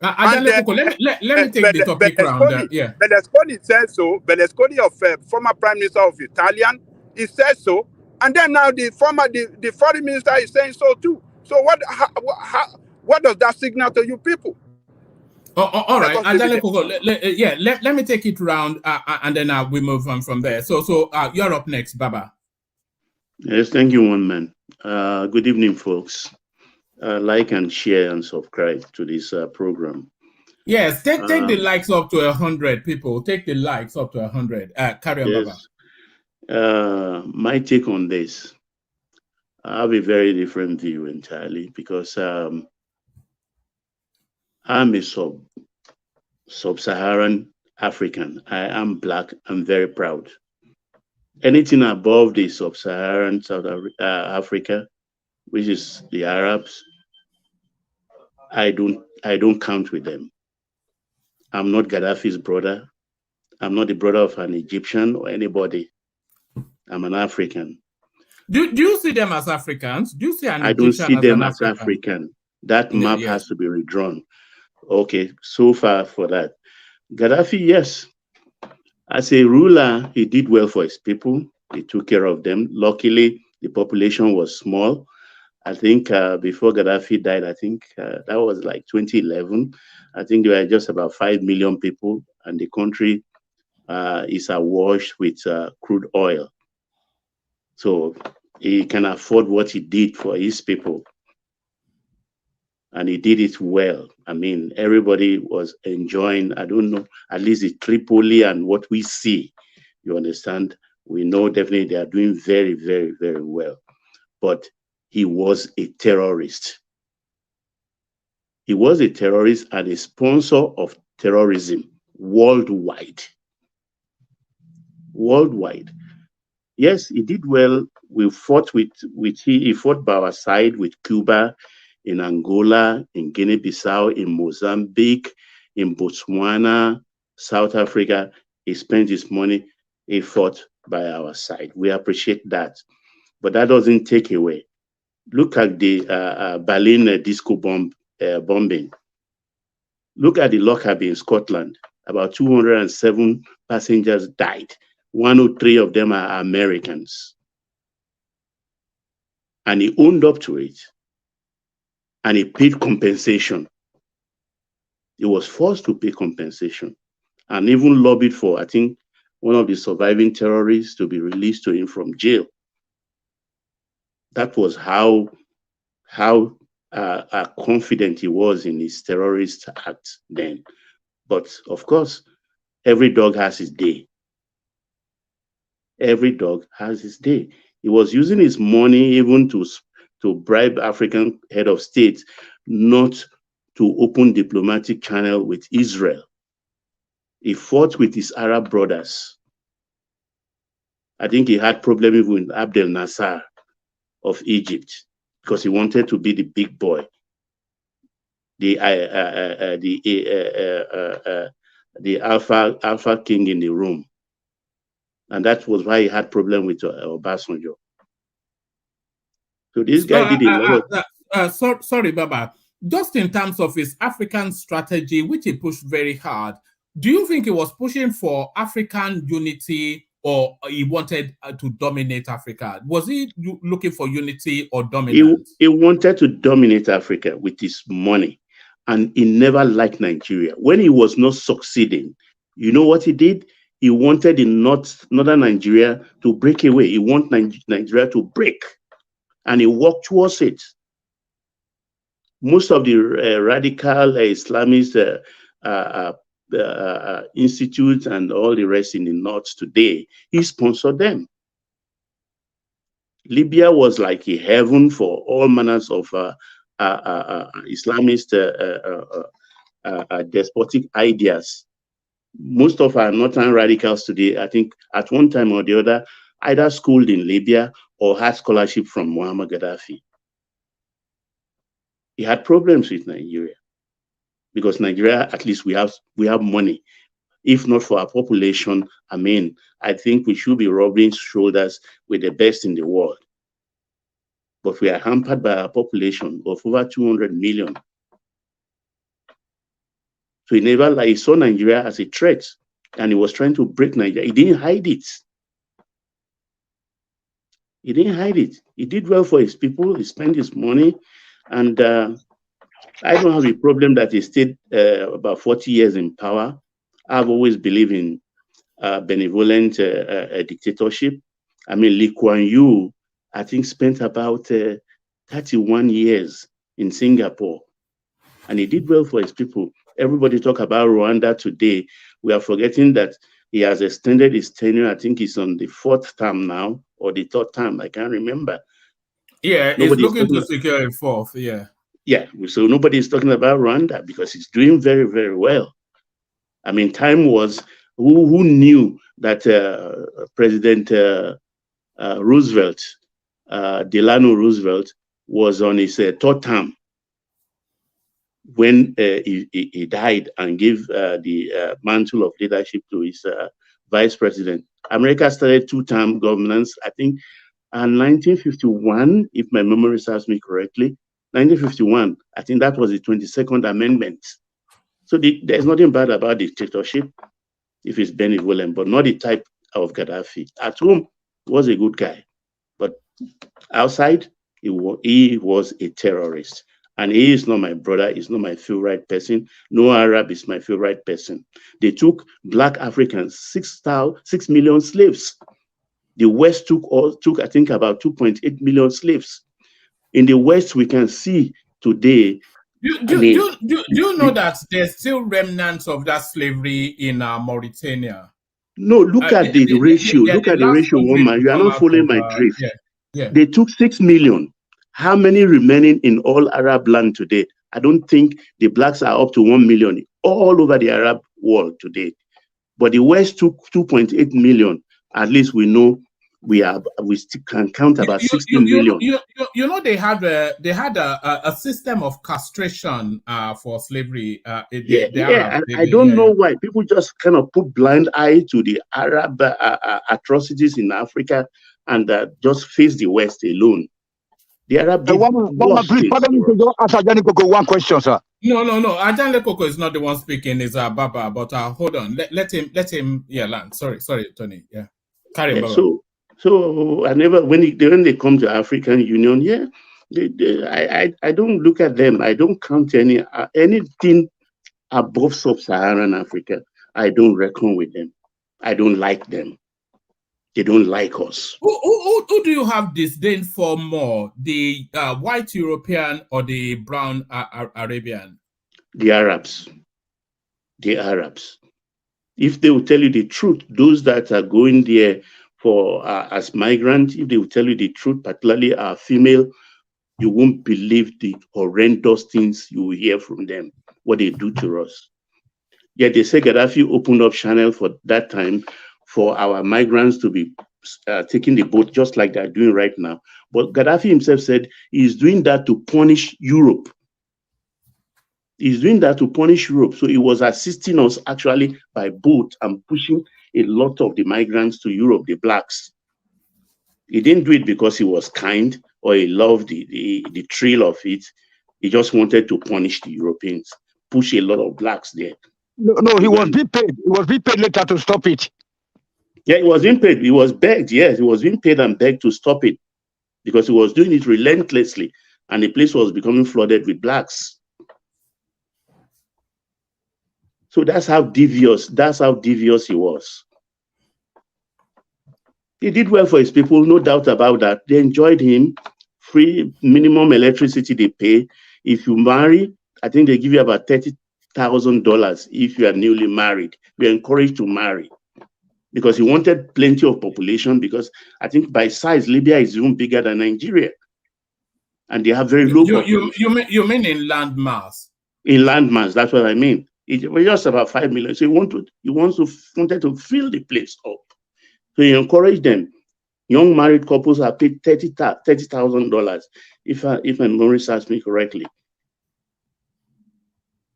Let me take the topic round. Yeah. Berlusconi said so. Berlusconi, of former Prime Minister of Italian, he said so. And then now the foreign minister is saying so too. So what does that signal to you people? All right. Let me take it round, and then we move on from there. So you're up next, Baba. Yes, thank you, one man. Good evening, folks. Like and share and subscribe to this program. Yes, take the likes up to 100 people. Take the likes up to 100. Carry on, yes. Baba. My take on this, I have a very different view entirely, because I'm a sub-Saharan African. I am Black. I'm very proud. Anything above the sub-Saharan South Africa, which is the Arabs, I don't count with them. I'm not Gaddafi's brother. I'm not the brother of an Egyptian or anybody. I'm an African. Do you see them as Africans? Do you see an I don't Egyptian see as them an as African? African. That map Yes. has to be redrawn. Okay, so far for that. Gaddafi, yes. As a ruler, he did well for his people. He took care of them. Luckily, the population was small. I think before Gaddafi died, I think that was like 2011. I think there were just about 5 million people, and the country is awash with crude oil. So he can afford what he did for his people. And he did it well. I mean, everybody was enjoying, I don't know, at least the Tripoli and what we see. You understand? We know definitely they are doing very, very, very well. But he was a terrorist. He was a terrorist and a sponsor of terrorism worldwide. Worldwide. Yes, he did well. We fought he fought by our side with Cuba, in Angola, in Guinea-Bissau, in Mozambique, in Botswana, South Africa. He spent his money. He fought by our side. We appreciate that. But that doesn't take away. Look at the Berlin disco bombing. Look at the Lockerbie in Scotland. About 207 passengers died. 103 of them are Americans. And he owned up to it. And he paid compensation. He was forced to pay compensation and even lobbied for, I think, one of the surviving terrorists to be released to him from jail. That was how confident he was in his terrorist act then. But of course, every dog has his day. Every dog has his day. He was using his money even to bribe African head of state not to open diplomatic channel with Israel. He fought with his Arab brothers. I think he had problem even with Abdel Nasser of Egypt because he wanted to be the big boy, the alpha king in the room, and that was why he had problem with Obasanjo. So this guy did a lot of. Sorry, Baba. Just in terms of his African strategy, which he pushed very hard, do you think he was pushing for African unity or he wanted to dominate Africa? Was he looking for unity or dominance? He wanted to dominate Africa with his money, and he never liked Nigeria. When he was not succeeding, you know what he did? He wanted in northern Nigeria to break away. He wanted Nigeria to break, and he worked towards it. Most of the radical Islamist institutes and all the rest in the north today, he sponsored them. Libya was like a heaven for all manners of Islamist despotic ideas. Most of our northern radicals today, I think, at one time or the other, either schooled in Libya or had scholarship from Muammar Gaddafi. He had problems with Nigeria because Nigeria, at least we have money. If not for our population, I mean, I think we should be rubbing shoulders with the best in the world. But we are hampered by our population of over 200 million. So he saw Nigeria as a threat, and he was trying to break Nigeria. He didn't hide it. He didn't hide it. He did well for his people. He spent his money, and I don't have a problem that he stayed about 40 years in power. I've always believed in benevolent dictatorship. I mean, Lee Kuan Yew, I think, spent about 31 years in Singapore, and he did well for his people. Everybody talk about Rwanda today. We are forgetting that he has extended his tenure. I think he's on the 4th term now, or the 3rd term. I can't remember. Yeah, he's looking to secure a 4th, yeah. Yeah, so nobody is talking about Rwanda because he's doing very, very well. I mean, time was, who knew that President Roosevelt, Delano Roosevelt, was on his 3rd term when he died and gave the mantle of leadership to his vice president. America started two-term governance, I think, in 1951, if my memory serves me correctly. 1951, I think that was the 22nd Amendment. So there's nothing bad about dictatorship if it's benevolent, but not the type of Gaddafi. At home, he was a good guy, but outside, he was a terrorist. And he is not my brother, he's not my favorite person. No Arab is my favorite person. They took Black Africans, 6 million slaves. The West took, I think, about 2.8 million slaves. In the West, we can see today. Do you know that there's still remnants of that slavery in Mauritania? No, look at the ratio. Look at the ratio, woman. You are not following my drift. They took 6 million. How many remaining in all Arab land today? I don't think the blacks are up to 1 million all over the Arab world today. But the West took 2.8 million. At least we know we still can count about 16 million. You know they had a system of castration for slavery. I don't know why people just kind of put blind eye to the Arab atrocities in Africa and just face the West alone. The Arab one question, sir. No. Ajan Lekoko is not the one speaking. It's Baba. But hold on. Let him. Yeah, land. Sorry, Tony. Yeah, carry on, Baba. So I never when they come to African Union, I don't look at them. I don't count anything above sub-Saharan Africa. I don't reckon with them. I don't like them. They don't like us. Who do you have disdain for more, the white European or the brown Arabian? The Arabs. The Arabs. If they will tell you the truth, those that are going there for as migrants, if they will tell you the truth, particularly our female, you won't believe the horrendous things you will hear from them, what they do to us. Yet they say Gaddafi opened up channel for that time for our migrants to be taking the boat just like they're doing right now. But Gaddafi himself said he's doing that to punish Europe. He's doing that to punish Europe. So he was assisting us actually by boat and pushing a lot of the migrants to Europe, the blacks. He didn't do it because he was kind or he loved the thrill of it. He just wanted to punish the Europeans, push a lot of blacks there. No, he was being paid. He was being paid later to stop it. Yeah, he was being paid. He was begged. Yes, he was being paid and begged to stop it because he was doing it relentlessly, and the place was becoming flooded with blacks. So that's how devious he was. He did well for his people, no doubt about that. They enjoyed him. Free minimum electricity they pay. If you marry, I think they give you about $30,000 if you are newly married. You're encouraged to marry because he wanted plenty of population because I think by size, Libya is even bigger than Nigeria. And they have very low population. You mean in land mass? In land mass, that's what I mean. It was just about 5 million. So he wanted to fill the place up. So he encouraged them. Young married couples are paid $30,000, if my memory serves me correctly.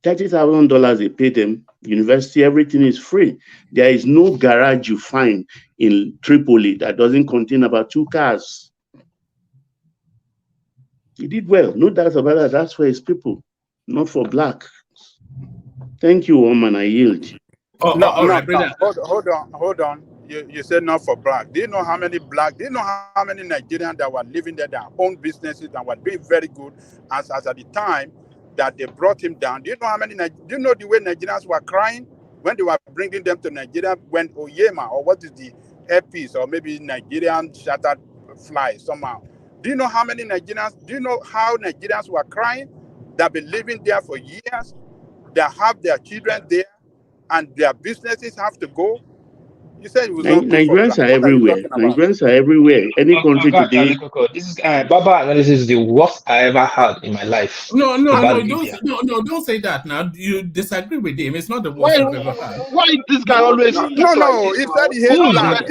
$30,000 they pay them. University, everything is free. There is no garage you find in Tripoli that doesn't contain about 2 cars. He did well, no doubt about that. That's for his people, not for black. Thank you, woman. I yield. Hold on. You said not for black. Do you know how many black? Do you know how many Nigerians that were living there that owned businesses and were doing very good as at the time that they brought him down? Do you know how many? Do you know the way Nigerians were crying when they were bringing them to Nigeria when Oyema or what is the airpiece or maybe Nigerian shattered fly somehow? Do you know how many Nigerians? Do you know how Nigerians were crying that been living there for years? That have their children there and their businesses have to go. You said it was Nigerians are everywhere. Nigerians are everywhere. Any country today. This is Baba analysis is the worst I ever had in my life. No, don't say that now. You disagree with him. It's not the worst I've ever had. Why is this guy always? No. He said he hates black.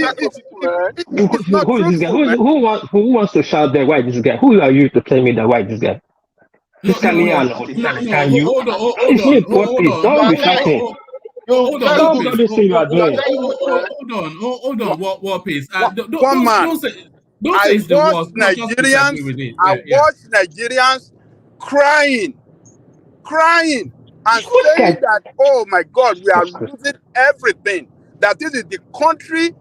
Who is this guy? Who wants to shout there? Why this guy? Who are you to tell me that? Why this guy? Can you? Hold on. Don't be shouting. Hold on, Stop all this thing you are doing. hold on, War Peace. One man. Don't say I it's the watch worst. No, just disagree Nigerians. with it. I watch Nigerians crying, and saying that, oh my God, we are losing everything. That this is the country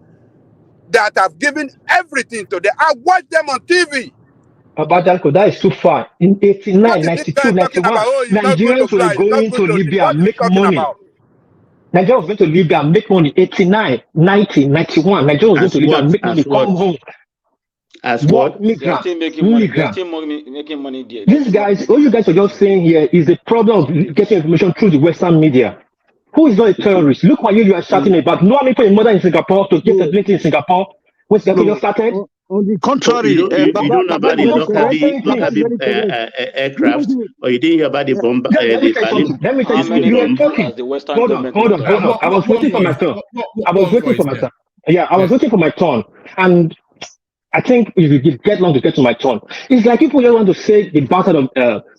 that have given everything to them. I watch them on TV. Abadanko, that is too far. In 89, What is this 92, guy talking 91, about? Oh, he's not going to Nigerians were fly. He's not going going to to this. Libya What and is he make talking money. about? Nigeria was going to Libya and make money. 89, 90, 91. Nigeria was going to Libya and make money. Come home. As What? what? They are still making money. They are still making money there. These guys, all you guys are just saying here is the problem of getting information through the Western media. Who is not a terrorist? Look what you are shouting about. No one put a mother in Singapore to get stability in Singapore when Singapore just started. On the contrary, you don't know about the Lockerbie aircraft, or you didn't hear about the bomb, the Berlin. Let me tell How you, many you were bombs talking. has the Western Hold on. government not done? I was waiting for my turn. I was waiting for my turn. Yeah, I was waiting for my turn. And I think if you get long to get to my turn, it's like people just want to say the bastard of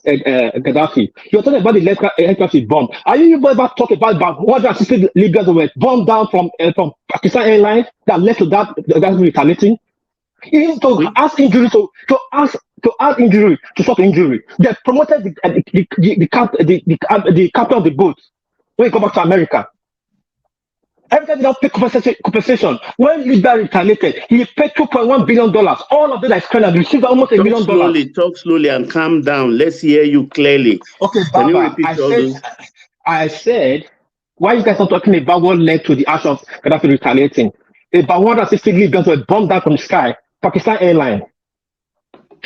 Gaddafi. You're talking about the aircraft bomb. Are you ever talk about 160 Libyans that were bombed down from Pakistan Airlines that led to that retaliating? Even to ask injury to add injury to stop injury. They promoted the captain of the boat when he come back to America. Every time they don't pay compensation. When Libya retaliated, he paid $2.1 billion. All of them are spent and received almost $1 million. Talk slowly and calm down. Let's hear you clearly. Okay, Can you Baba, repeat I said, why you guys not talking about what led to the act of Gaddafi retaliating? About 160 Libyans were bombed down from the sky. Pakistan Airlines.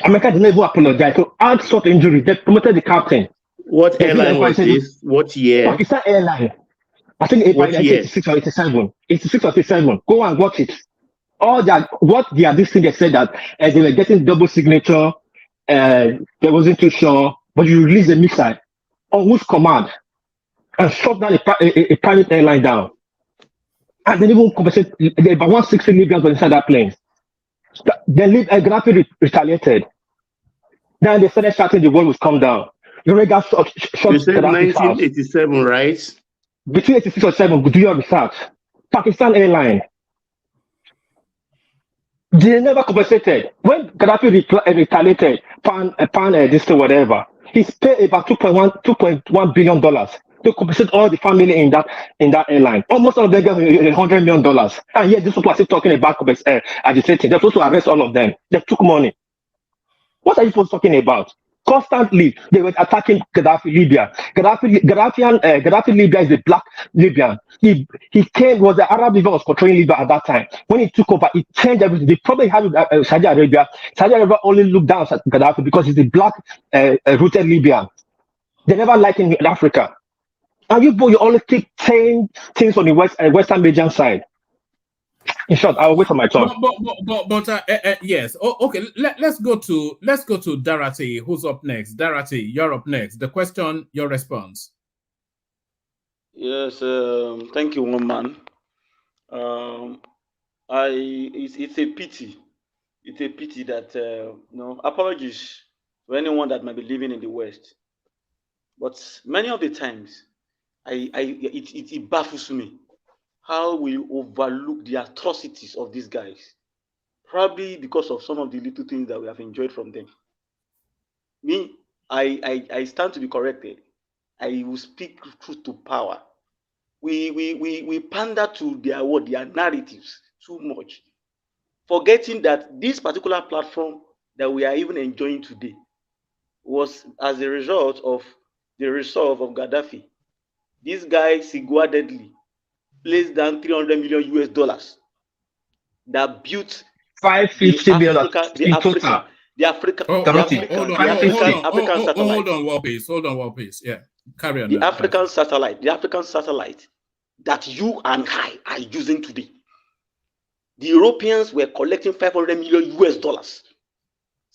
America didn't even apologize. So add sort of injury. They promoted the captain. What airline was this? What year? Pakistan Airlines. I think 86 or 87. 86 or 87. Go and watch it. All that, what they are this thing, they said that they were getting double signature, they wasn't too sure, but you release the missile on whose command and shut down a private airline down. And then even compensate about 160 Libyans were inside that plane. Then Gaddafi retaliated. Then they started shouting the world would come down. You said 1987, right? Between 86 or 7, do your research. Pakistan Airlines. They never compensated. When Gaddafi retaliated, this thing, whatever, he paid about $2.1 billion to compensate all the family in that airline. Almost all of them got $100 million. And yet, this was still talking about agitating. They're supposed to arrest all of them. They took money. What are you supposed to talking about? Constantly, they were attacking Gaddafi Libya. Gaddafi Libya is a black Libyan. He was the Arab League was controlling Libya at that time. When he took over, he changed everything. The problem he had with Saudi Arabia only looked down at Gaddafi because he's a black rooted Libyan. They never liked him in Africa. And you always keep saying things on the Western Median side. In short, I'll wait for my turn. Yes. Okay. Let's go to Darati, who's up next. Darati, you're up next. The question, your response. Yes. Thank you, one man. It's a pity. It's a pity that apologies to anyone that might be living in the West, but many of the times, it baffles me how we overlook the atrocities of these guys, probably because of some of the little things that we have enjoyed from them. Me, I stand to be corrected. I will speak truth to power. We pander to their narratives too much, forgetting that this particular platform that we are even enjoying today was as a result of the resolve of Gaddafi. This guy single-handedly placed down $300 million that built $550 million in total. The African satellite. Hold on, Warpace. Yeah, carry on. The African satellite that you and I are using today. The Europeans were collecting $500 million,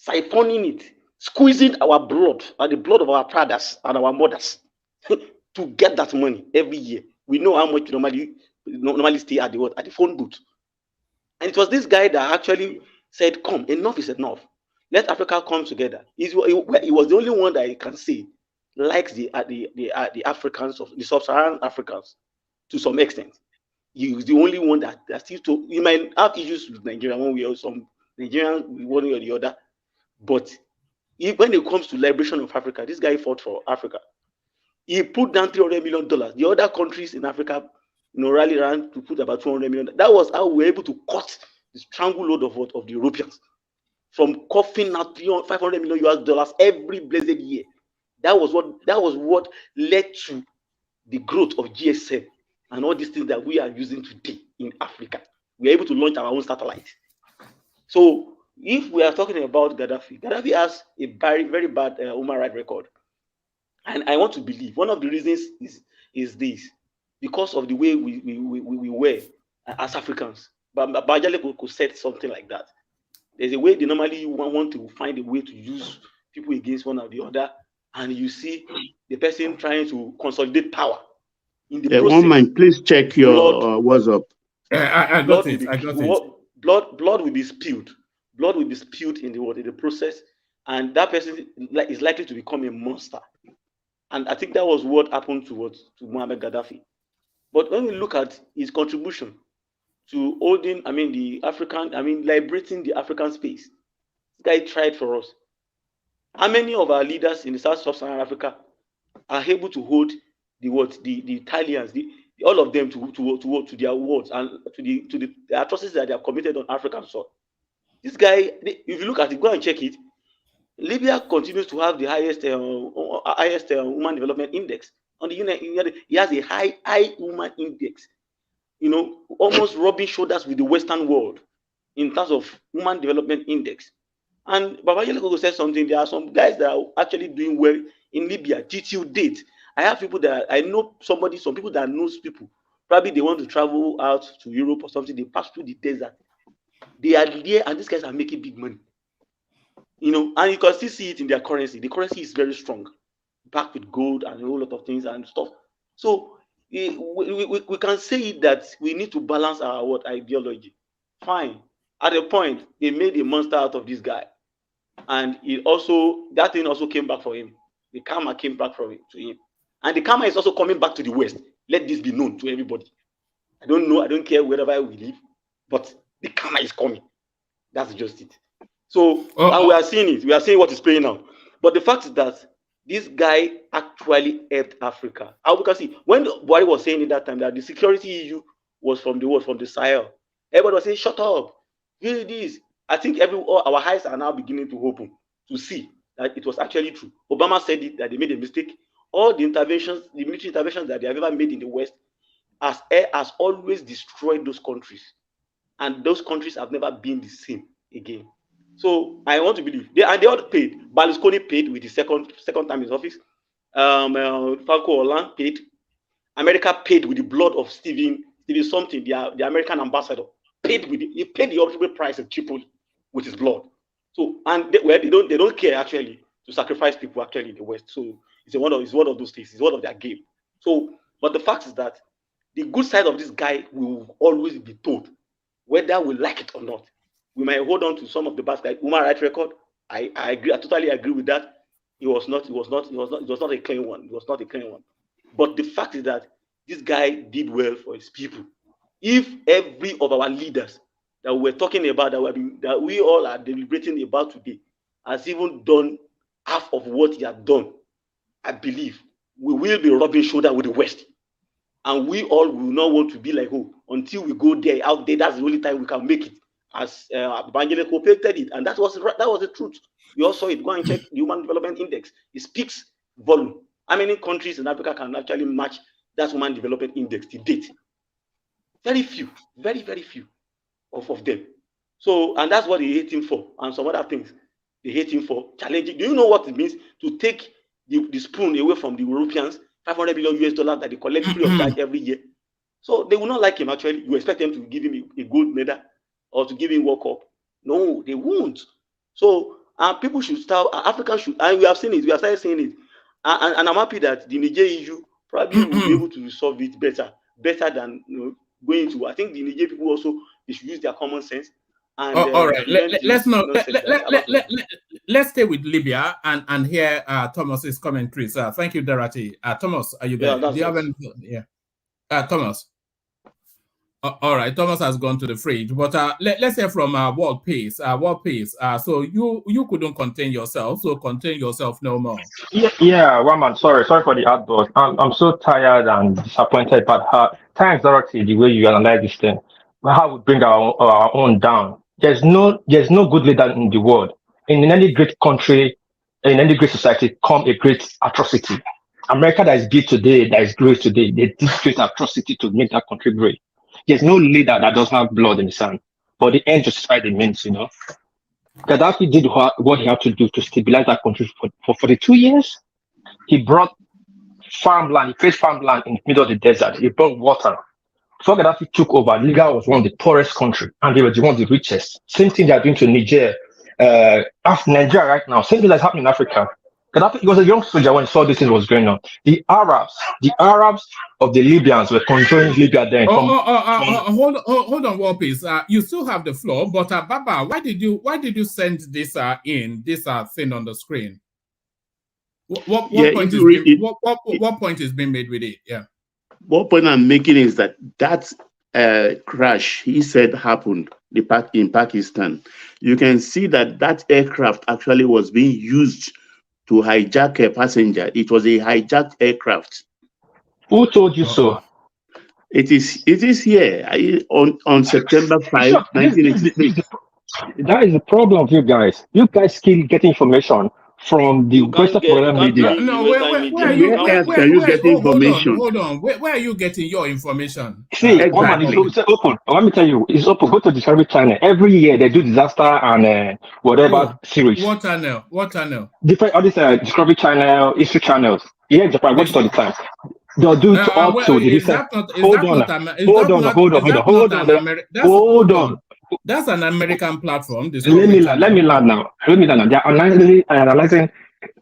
siphoning it, squeezing our blood and the blood of our fathers and our mothers to get that money every year. We know how much normally stay at the phone booth. And it was this guy that actually said, "Come, enough is enough. Let Africa come together." He was the only one that I can say likes the Africans, of the sub-Saharan Africans. to some extent. He's the only one that still to. He might have issues with Nigeria one way or some Nigerian one way or the other, but when it comes to liberation of Africa, this guy fought for Africa. He put down $300 million. The other countries in Africa, rallied around to put about $200 million. That was how we were able to cut the stranglehold of the Europeans from coughing out $500 million US every blessed year. That was what led to the growth of GSM and all these things that we are using today in Africa. We are able to launch our own satellite. So if we are talking about Gaddafi has a very, very bad human rights record. And I want to believe one of the reasons is this, because of the way we were as Africans. But Bajale could say something like that. There's a way they normally want to find a way to use people against one or the other, and you see the person trying to consolidate power. In the process, one man, please check your what's up. I got it. Blood will be spilled. Blood will be spilled in the process, and that person is likely to become a monster. And I think that was what happened to Muammar Gaddafi. But when we look at his contribution to holding, liberating the African space, this guy tried for us. How many of our leaders in the Sub-Saharan Africa are able to hold the Italians, all of them to their words and to the atrocities that they have committed on African soil? This guy, if you look at it, go and check it. Libya continues to have the highest human development index. On the United, he has a high human index. Almost rubbing shoulders with the Western world in terms of human development index. And Babajale said something. There are some guys that are actually doing well in Libya. till date, I have people that I know some people that knows people. Probably they want to travel out to Europe or something. They pass through the desert. They are there, and these guys are making big money. And you can still see it in their currency. The currency is very strong, backed with gold and a whole lot of things and stuff. So we can say that we need to balance our ideology. Fine. At a point, they made a monster out of this guy, and that thing also came back for him. The karma came back to him, and the karma is also coming back to the West. Let this be known to everybody. I don't know. I don't care wherever we live, but the karma is coming. That's just it. So, and we are seeing it. We are seeing what is playing now. But the fact is that this guy actually helped Africa. How we can see, when Buhari was saying at that time that the security issue was from the Sahel, everybody was saying, shut up. Really this. I think our eyes are now beginning to open to see that it was actually true. Obama said it, that they made a mistake. All the military interventions that they have ever made in the West has always destroyed those countries. And those countries have never been the same again. So I want to believe they all paid. Berlusconi paid with the second time in his office. Franco Hollande paid. America paid with the blood of Stephen something, the American ambassador. He paid the ultimate price of Tripoli with his blood. So they don't care actually to sacrifice people actually in the West. So it's one of those things. It's one of their game. So, but the fact is that the good side of this guy will always be told, whether we like it or not. We might hold on to some of the bad guys. Human rights record, I agree. I totally agree with that. It was not a clean one. It was not a clean one. But the fact is that this guy did well for his people. If every of our leaders that we're talking about, that we all are deliberating about today, has even done half of what he has done, I believe we will be rubbing shoulder with the West. And we all will not want to be like, until we go there, out there, that's the only time we can make it. As Bangele cooperated it, and that was the truth. You also saw it. Go and check the Human Development Index. It speaks volume. How many countries in Africa can actually match that Human Development Index to date? Very few, very, very few of them. So, and that's what they hate him for, and some other things they hate him for. Challenging. Do you know what it means to take the spoon away from the Europeans? $500 billion that they collect free of charge every year. So they will not like him. Actually, you expect them to give him a gold medal or to give him World Cup? No, they won't. So people should start. Africans should, and we have seen it. We have started seeing it, and I'm happy that the Niger issue probably will be able to resolve it better than going to. I think the Niger people also, they should use their common sense. And all right, let's stay with Libya and hear Thomas's commentaries. Thank you, Dorothy. Thomas, are you there? Do you have anything? Yeah. Thomas. All right, Thomas has gone to the fridge, but let's hear from World Peace. World Peace. So you couldn't contain yourself, so contain yourself no more. Yeah, Raman, sorry for the outburst. I'm so tired and disappointed about how, thanks, Dorothy, the way you analyze this thing, how we bring our own down. There's no good leader in the world. In any great country, in any great society, come a great atrocity. America that is big today, that is great today, they did great atrocity to make that country great. There's no leader that doesn't have blood in his hand, but the end justifies the means, you know. Gaddafi did what he had to do to stabilize that country for 42 years. He brought farmland, he placed farmland in the middle of the desert. He brought water. Before Gaddafi took over, Libya was one of the poorest countries, and they were one of the richest. Same thing they are doing to Niger. After Nigeria right now, same thing that's happening in Africa. Gaddafi, he was a young soldier when he saw this thing was going on. The Arabs of the Libyans were controlling Libya then. Hold on, World Peace. You still have the floor, but Baba, why did you send this thing on the screen? What point is being made with it? Yeah. What point I'm making is that crash he said happened in Pakistan. You can see that aircraft actually was being used to hijack a passenger. It was a hijacked aircraft. Who told you so? It is here on September 5, 1983. That is the problem of you guys. You guys keep getting information from the Western foreign media. No, where are you getting information? Hold on. Where are you getting your information? See, it's open. Let me tell you, it's open. Go to the Discovery Channel. Every year they do disaster and whatever series. What channel? Different, all these Discovery Channel, History channels. Yeah, Japan, watch it all the time. They'll do it also. Hold on. That's an American platform. Let me land now. They are analyzing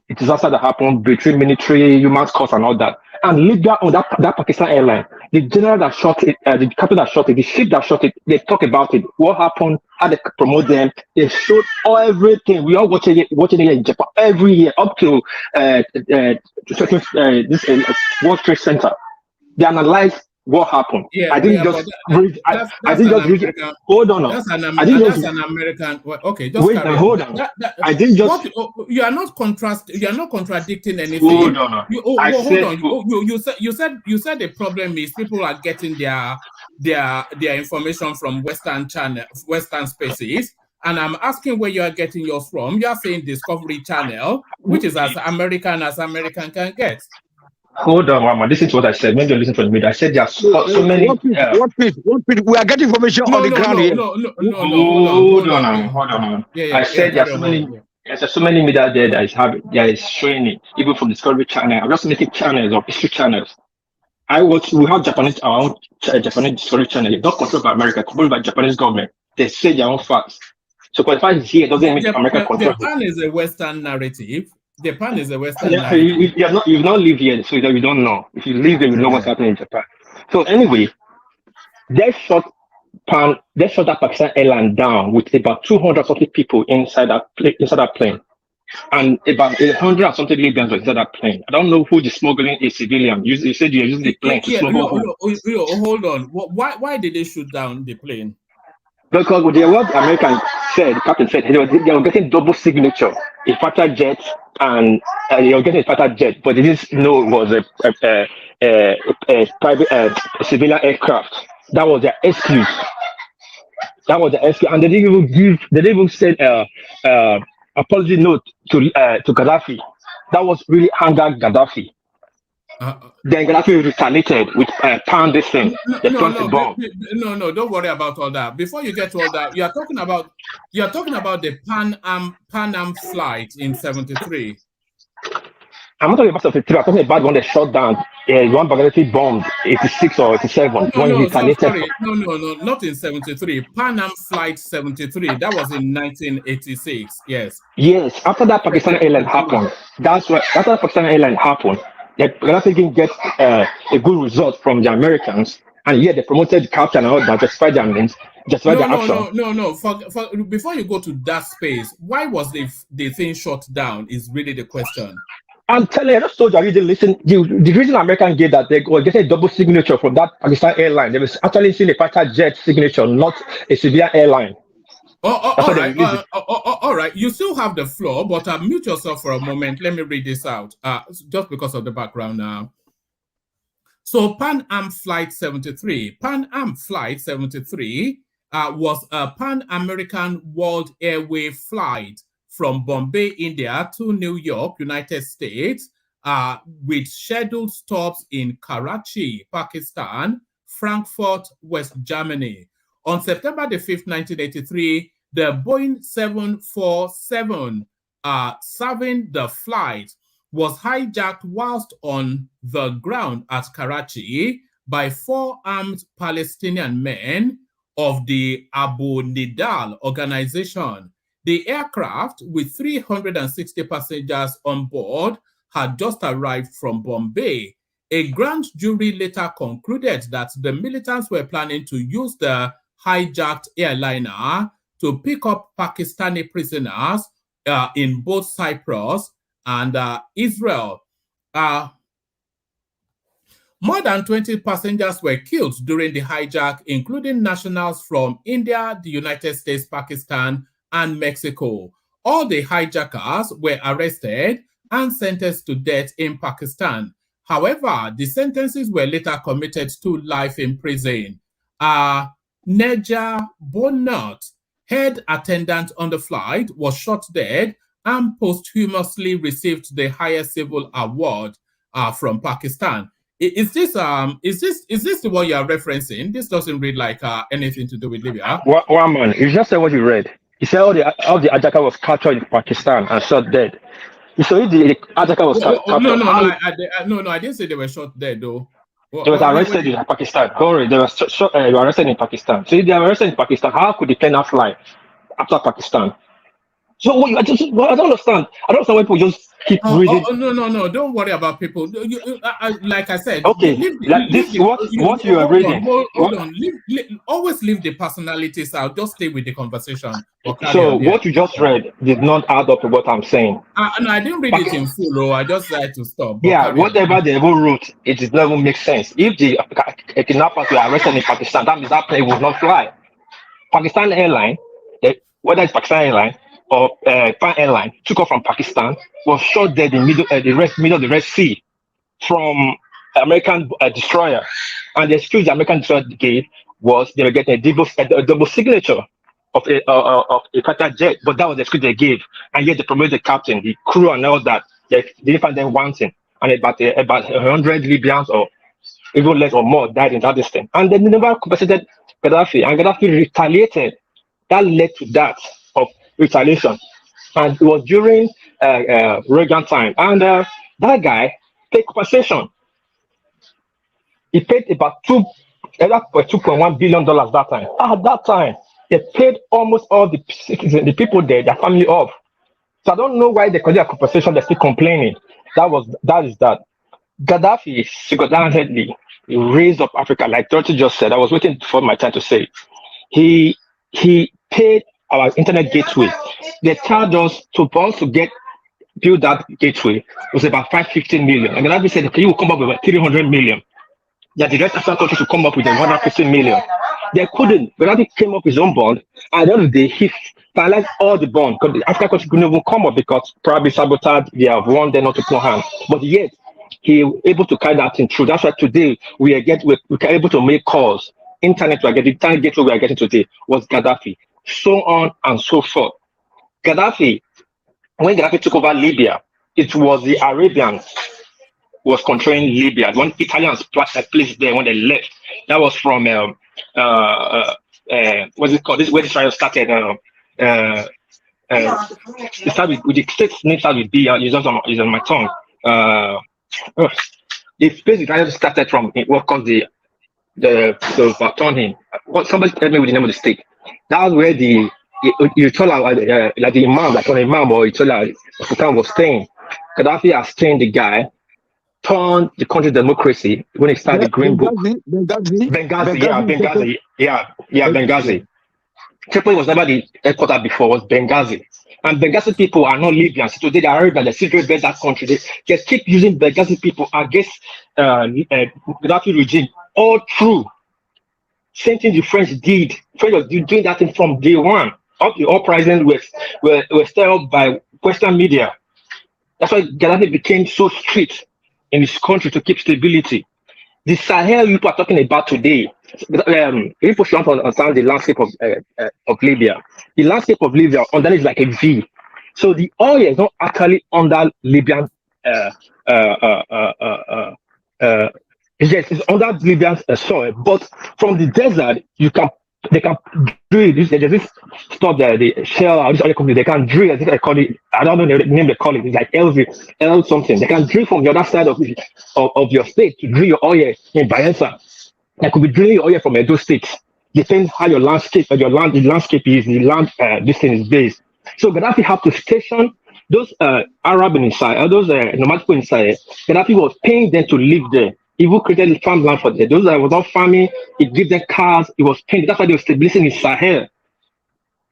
the disaster that happened between military, human costs, and all that. And Libya on that Pakistan airline, the general that shot it, the captain that shot it, the ship that shot it, they talk about it. What happened? How they promote them? They showed everything. We are watching it in Japan every year up to this World Trade Center. They analyze what happened. Yeah, I didn't just read. I didn't just read. Hold on. That's an American. Okay, just wait. Hold on. I didn't just. You are not contradicting anything. Hold on. You said the problem is people are getting their information from Western spaces. And I'm asking where you are getting yours from. You are saying Discovery Channel, which is as American can get. Hold on, Mama. Listen to what I said. Maybe you listen to me. I said there are so many. What we are getting information on the ground here. Hold on. I said there are so many. There's so many media there that is showing it, even from Discovery Channel. I'm just making channels or history channels. We have our own Japanese Discovery Channel. It's not controlled by America, controlled by Japanese government. They say their own facts. So qualifying is here doesn't mean America controls it. Japan is a Western narrative. Japan is a Western. You've not lived here, so you don't know. If you live there, you know what's happening in Japan. So anyway, they shot that Pakistan airline down with about 200 something people inside that plane, and about 100 and something Libyans were inside that plane. I don't know who the smoggling is civilian. You said you're using the plane to smuggle. Hold on. Why did they shoot down the plane? Because what the American said, the captain said, they were getting double signature, a fighter jet, and they were getting a fighter jet, but they didn't know it was a private civilian aircraft. That was their excuse. And they didn't even send apology note to Gaddafi. That was really anger Gaddafi. Then Gaddafi retaliated with pound this thing. No, don't worry about all that. Before you get to all that, you're talking about the Pan Am flight in 73. I'm not talking about 73. I'm talking about when they shot down one Baghdadi bomb, 86 or 87. Sorry. No, not in 73. Pan Am flight 73. That was in 1986. Yes. Yes. After that Pakistan airline happened, Gaddafi didn't get a good result from the Americans, and yet they promoted the captain and all that, justified their means, justified their action. No. Before you go to that space, why was the thing shut down? Is really the question. I'm telling you, I just told you, you didn't listen. The reason American gave that they were getting a double signature from that Pakistan airline. They was actually seeing a fighter jet signature, not a civilian airline. All right. You still have the floor, but mute yourself for a moment. Let me read this out, just because of the background now. So Pan Am Flight 73. Pan Am Flight 73 was a Pan-American World Airway flight from Bombay, India to New York, United States, with scheduled stops in Karachi, Pakistan, Frankfurt, West Germany. On September the 5th, 1983, the Boeing 747 serving the flight was hijacked whilst on the ground at Karachi by 4 armed Palestinian men of the Abu Nidal organization. The aircraft, with 360 passengers on board, had just arrived from Bombay. A grand jury later concluded that the militants were planning to use the hijacked airliner to pick up Pakistani prisoners in both Cyprus and Israel. More than 20 passengers were killed during the hijack, including nationals from India, the United States, Pakistan, and Mexico. All the hijackers were arrested and sentenced to death in Pakistan. However, the sentences were later commuted to life in prison. Neja Bonat, head attendant on the flight, was shot dead and posthumously received the highest civil award from Pakistan. Is this the one you are referencing? This doesn't read like anything to do with Libya. One man, you just said what you read. He said all the hijacker was captured in Pakistan and shot dead. So if the hijacker was captured, I didn't say they were shot dead though. They were arrested in Pakistan. Don't worry, they were arrested in Pakistan. So if they were arrested in Pakistan, how could the plane not fly after Pakistan? So I don't understand. I don't understand why people just keep reading. No. Don't worry about people. Like I said, okay. What you are reading. Hold on. Always leave the personalities out. Just stay with the conversation. So what you just read did not add up to what I'm saying. No, I didn't read it in full. I just tried to stop. Whatever they ever wrote, it does not even make sense. If the kidnappers were arrested in Pakistan, that means that plane would not fly. Pakistan Airline, whether it's Pakistan Airline or Pan Airline, took off from Pakistan, was shot dead in middle of the Red Sea from American destroyer. And the excuse the American destroyer gave was they were getting a double signature of a fighter jet, but that was the excuse they gave. And yet they promoted the captain, the crew, and all that. They didn't find them wanting. And about 100 Libyans or even less or more died in that distance. And they never compensated Gaddafi, and Gaddafi retaliated. That led to that of retaliation, and it was during Reagan time, and that guy paid compensation. He paid about $2.1 billion that time. At that time, they paid almost all the people there, their family off. So I don't know why they call it compensation. They're still complaining. That is that. Gaddafi single-handedly raised up Africa, like Dorothy just said. I was waiting for my time to say. He paid our internet gateway. They charged us to build that gateway. It was about $515 million. And Gaddafi said, okay, you will come up with about $300 million. That the rest of the countries to come up with $115 million. They couldn't. Gaddafi came up with his own bond. And at the end of the day, he finalized all the bond. Because the African countries couldn't even come up because probably sabotage, they have won, they're not to put hands. But yet, he was able to carry that thing through. That's why today we are able to make calls. Internet gateway we are getting today was Gaddafi. So on and so forth. Gaddafi, when Gaddafi took over Libya, it was the Arabians was controlling Libya. When Italians placed there when they left, that was from what's it called? This is where the trial started. It started with the state's name started with B. It's on my tongue. The place the trial started from what caused the overturning. Somebody tell me with the name of the state. That was where you told like the imam, like an imam or you told Sultan was staying. Gaddafi has trained the guy, turned the country democracy when he started the Green Book. Benghazi. Tripoli was never the headquarters before, was Benghazi. And Benghazi people are not Libyans. Today they are Arabians, they still get that country. They keep using Benghazi people against Gaddafi regime all through. Same thing the French did. French was doing that thing from day one. All the uprisings were stirred up by Western media. That's why Gaddafi became so strict in his country to keep stability. The Sahel people are talking about today, if you want to understand the landscape of Libya, the landscape of Libya under is like a V. So the oil is not actually under Libyan. Yes, it's under Libyan soil, but from the desert they can drill this. There's this stuff that the Shell or this other company they can drill. I think I call it. I don't know the name they call it. It's like L something. They can drill from the other side of your state to drill your oil in Bayelsa. They could be drilling your oil from Edo State. Depends how your landscape is. This thing is based. So Gaddafi have to station those Arab inside, or those nomadic people inside. Gaddafi was paying them to live there. He even created farmland for them. Those that were not farming, he gave them cars, he was paying. That's why they were stabilizing in Sahel.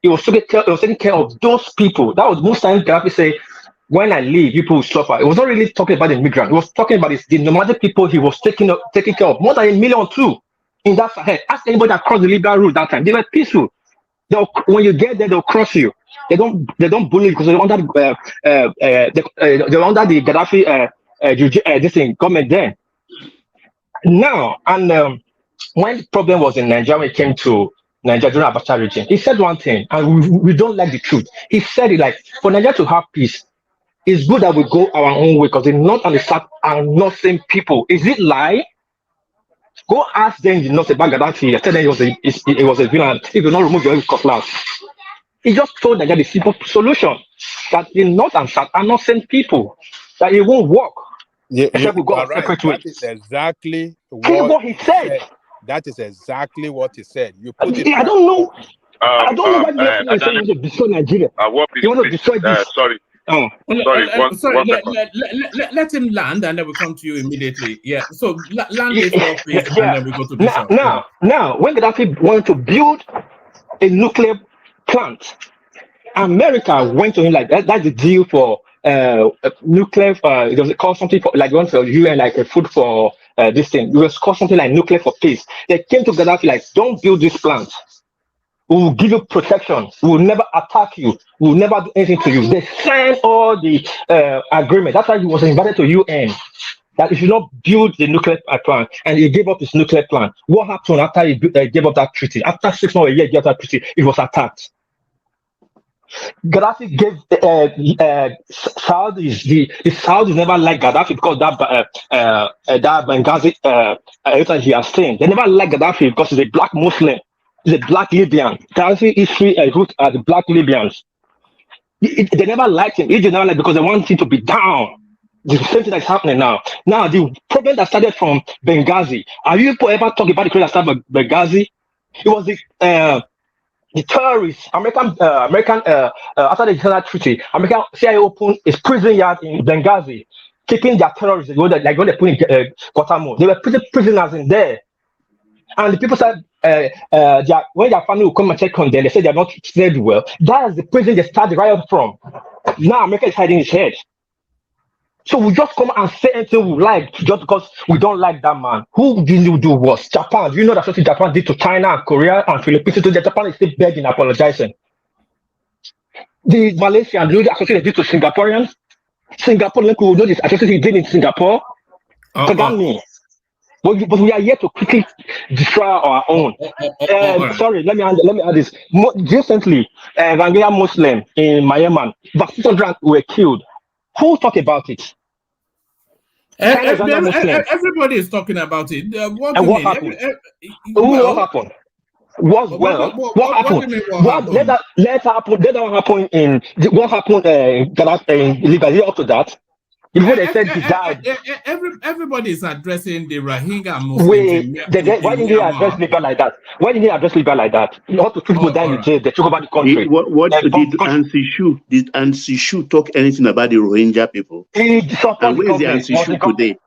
He was taking care of those people. That was most times Gaddafi say, when I leave, people will suffer. It was not really talking about the immigrants. He was talking about the nomadic people he was taking care of. More than 1 million too in that Sahel. Ask anybody that crossed the Libyan route that time. They were peaceful. When you get there, they'll cross you. They don't bully you because they're under the Gaddafi this thing government then. Now, and when the problem was in Nigeria, when it came to Nigeria during Abacha regime, he said one thing, and we don't like the truth. He said it like, for Nigeria to have peace, it's good that we go our own way because the North and the South are not same people. Is it lie? Go ask them the North about Gaddafi. Tell them it was a villain. If you not remove your cutlass. He just told Nigeria the simple solution that the North and South are not same people. That it won't work. Except we go our separate ways. That is exactly what he said. That is exactly what he said. You put it. I don't know. I don't know why you say you want to destroy Nigeria. You want to destroy this. Sorry. Let him land and then we come to you immediately. Yeah. So land is your face and then we go to this. Now, when Gaddafi wanted to build a nuclear plant, America went to him like that's the deal for nuclear. It was called something for like one for UN, like a food for this thing. It was called something like nuclear for peace. They came to Gaddafi like, don't build this plant. We will give you protection. We will never attack you. We will never do anything to you. They signed all the agreement. That's why he was invited to UN. That he should not build the nuclear plant, and he gave up his nuclear plan. What happened after he gave up that treaty? After 6 months, a year, he gave up that treaty. It was attacked. Gaddafi gave Saudis. The Saudis never liked Gaddafi because that Benghazi he has seen. They never liked Gaddafi because he's a black Muslim. He's a black Libyan. Gaddafi history root as the black Libyans. They never liked him. Egypt never liked because they want him to be down. The same thing that's happening now. Now the problem that started from Benghazi. Have you ever talked about the problem that started from Benghazi? It was the terrorists, American after the General Treaty, American CIA opened a prison yard in Benghazi, keeping their terrorists. Like when they put in Guantanamo, they were prisoners in there. And the people said, when their family will come and check on them, they said they're not treated well. That is the prison they started the riot from. Now America is hiding its head. So we just come and say anything we like just because we don't like that man. Who did you do worse? Japan. Do you know that's what Japan did to China and Korea and Philippines? So Japan is still begging, apologizing. The Malaysians, do you know the association did to Singaporeans? Singapore, look, we know this association he did in Singapore. Forget me. But we are here to quickly destroy our own. Sorry, let me add this. Recently, Evangelical Muslim in Myanmar, about 600 were killed. Who talk about it? Everybody is talking about it. What happened? What happened? What happened? Let happen in what happened in Libya up to that. Even they said he died. Everybody is addressing the Rohingya Muslims. Why didn't they address Libya like that? Why didn't they address Libya like that? Not to people die in jail. They took over the country. What did Ansi Shu talk anything about the Rohingya people? He supported where is the Ansi Shu today?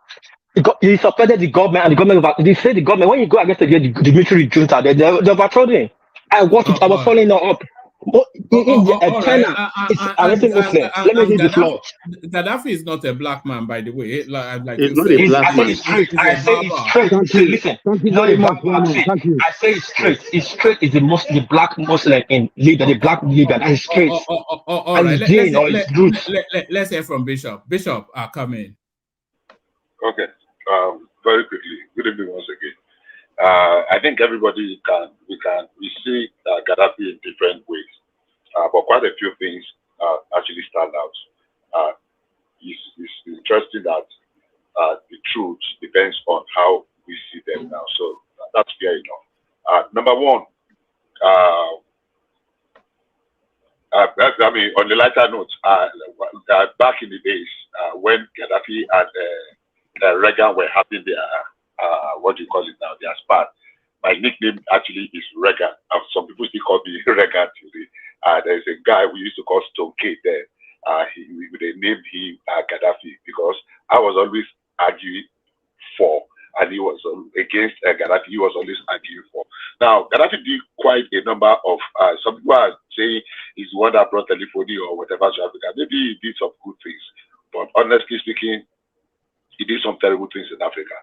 He supported the government, and the government. They say the government when you go against the military junta, they're overthrown. I watched it. I was following her up. China is arresting Muslims. Let me read the floor. Gaddafi is not a black man, by the way. Like He's you not said, a black man. It's straight. I say it's straight. Listen, not a barber. I say it's straight. It's straight. Is the black Muslim in leader, the black leader. That is straight. All and right. his gene or his roots. Let's hear from Bishop. Bishop, come in. Okay. Very quickly. Good evening once again. I think everybody we see Gaddafi in different ways, but quite a few things actually stand out. It's interesting that the truth depends on how we see them now. So that's fair enough. Number one, I mean, on the lighter note, back in the days when Gaddafi and Reagan were having their what do you call it now? Their spat. My nickname actually is Reagan. Some people still call me Reagan today. There's a guy we used to call Stone K there. They named him Gaddafi because I was always arguing for, and he was against Gaddafi. He was always arguing for. Now, Gaddafi did quite a number of, some people are saying he's the one that brought telephony or whatever to Africa. Maybe he did some good things, but honestly speaking, he did some terrible things in Africa.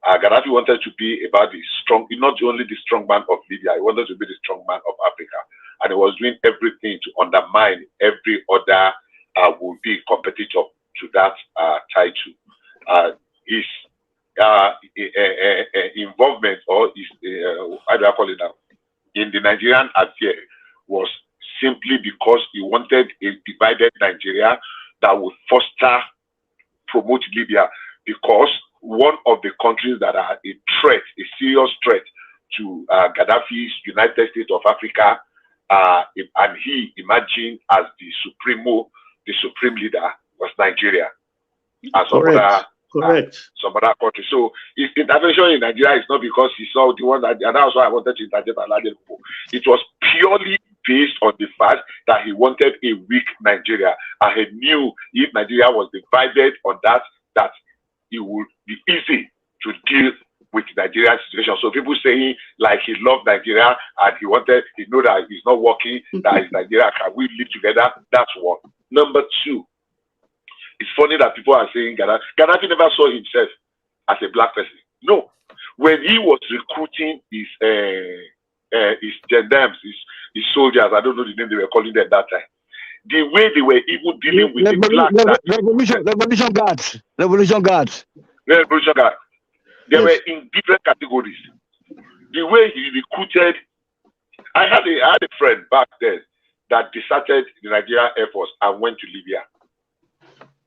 Gaddafi wanted to be about the strong, not only the strong man of Libya, he wanted to be the strong man of Africa. And he was doing everything to undermine every other would-be competitor to that title. His involvement, or his, how do I call it now, in the Nigerian affair was simply because he wanted a divided Nigeria that would foster, promote Libya, because one of the countries that are a threat, a serious threat to Gaddafi's United States of Africa, and he imagined as the supreme leader was Nigeria, as some other countries. So his intervention in Nigeria is not because he saw the one that, and that's why I wanted to interject another people. It was purely based on the fact that he wanted a weak Nigeria, and he knew if Nigeria was divided on that it would be easy to deal with Nigeria's situation. So people saying like he loved Nigeria and he know that he's not working, that is Nigeria, can we live together? That's one. Number two, it's funny that people are saying Gaddafi never saw himself as a black person. No. When he was recruiting his gendarmes, his soldiers, I don't know the name they were calling them at that time, the way they were even dealing with the black Revolution Guards. They were in different categories. The way he recruited, I had a friend back then that deserted the Nigerian Air Force and went to Libya.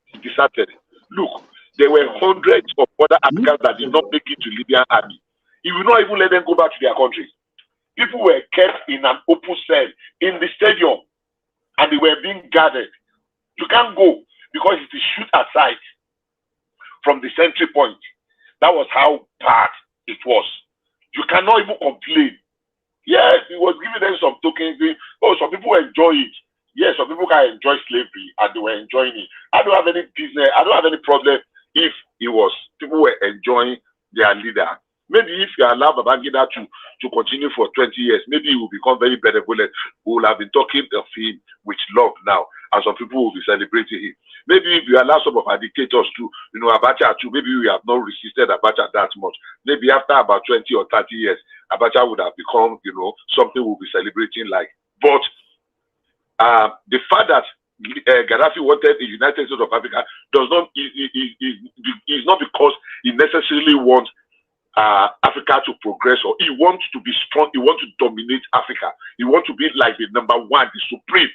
He deserted. Look, there were hundreds of other Africans that did not make it to Libyan army. He will not even let them go back to their countries. People were kept in an open cell in the stadium, and they were being guarded. You can't go because it is shoot aside from the sentry point. That was how bad it was. You cannot even complain. Yes, he was giving them some tokens. Oh, some people enjoy it. Yes, some people can enjoy slavery, and they were enjoying it. I don't have any business. I don't have any problem if people were enjoying their leader. Maybe if you allow Babangida to continue for 20 years, maybe he will become very benevolent. We will have been talking of him with love now, and some people will be celebrating him. Maybe if you allow some of our dictators to, Abacha too, maybe we have not resisted Abacha that much. Maybe after about 20 or 30 years, Abacha would have become, something we'll be celebrating like. But the fact that Gaddafi wanted the United States of Africa is not because he necessarily wants Africa to progress, or he wants to be strong, he wants to dominate Africa, he wants to be like the number one, the supreme,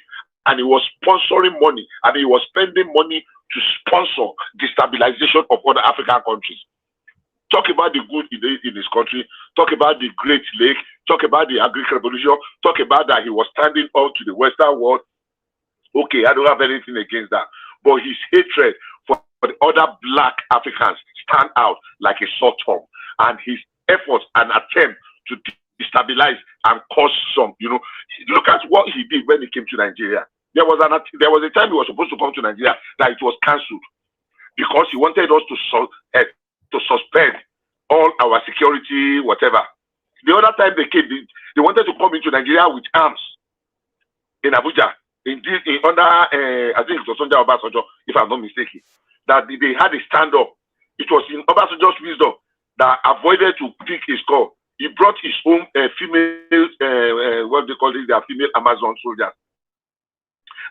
and he was sponsoring money, and he was spending money to sponsor the stabilization of other African countries. Talk about the good in his country, talk about the Great Lake, talk about the agricultural revolution, talk about that he was standing up to the Western world. Okay, I don't have anything against that, but his hatred for the other black Africans stand out like a sore thumb. And his efforts and attempt to destabilize and cause some, look at what he did when he came to Nigeria. There was a time he was supposed to come to Nigeria that it was cancelled because he wanted us to suspend all our security, whatever. The other time they came, they wanted to come into Nigeria with arms in Abuja. In under, I think it was under Obasanjo, if I'm not mistaken, that they had a stand-up. It was in Obasanjo's wisdom that avoided to pick his call. He brought his own female, what they call it, their female Amazon soldiers.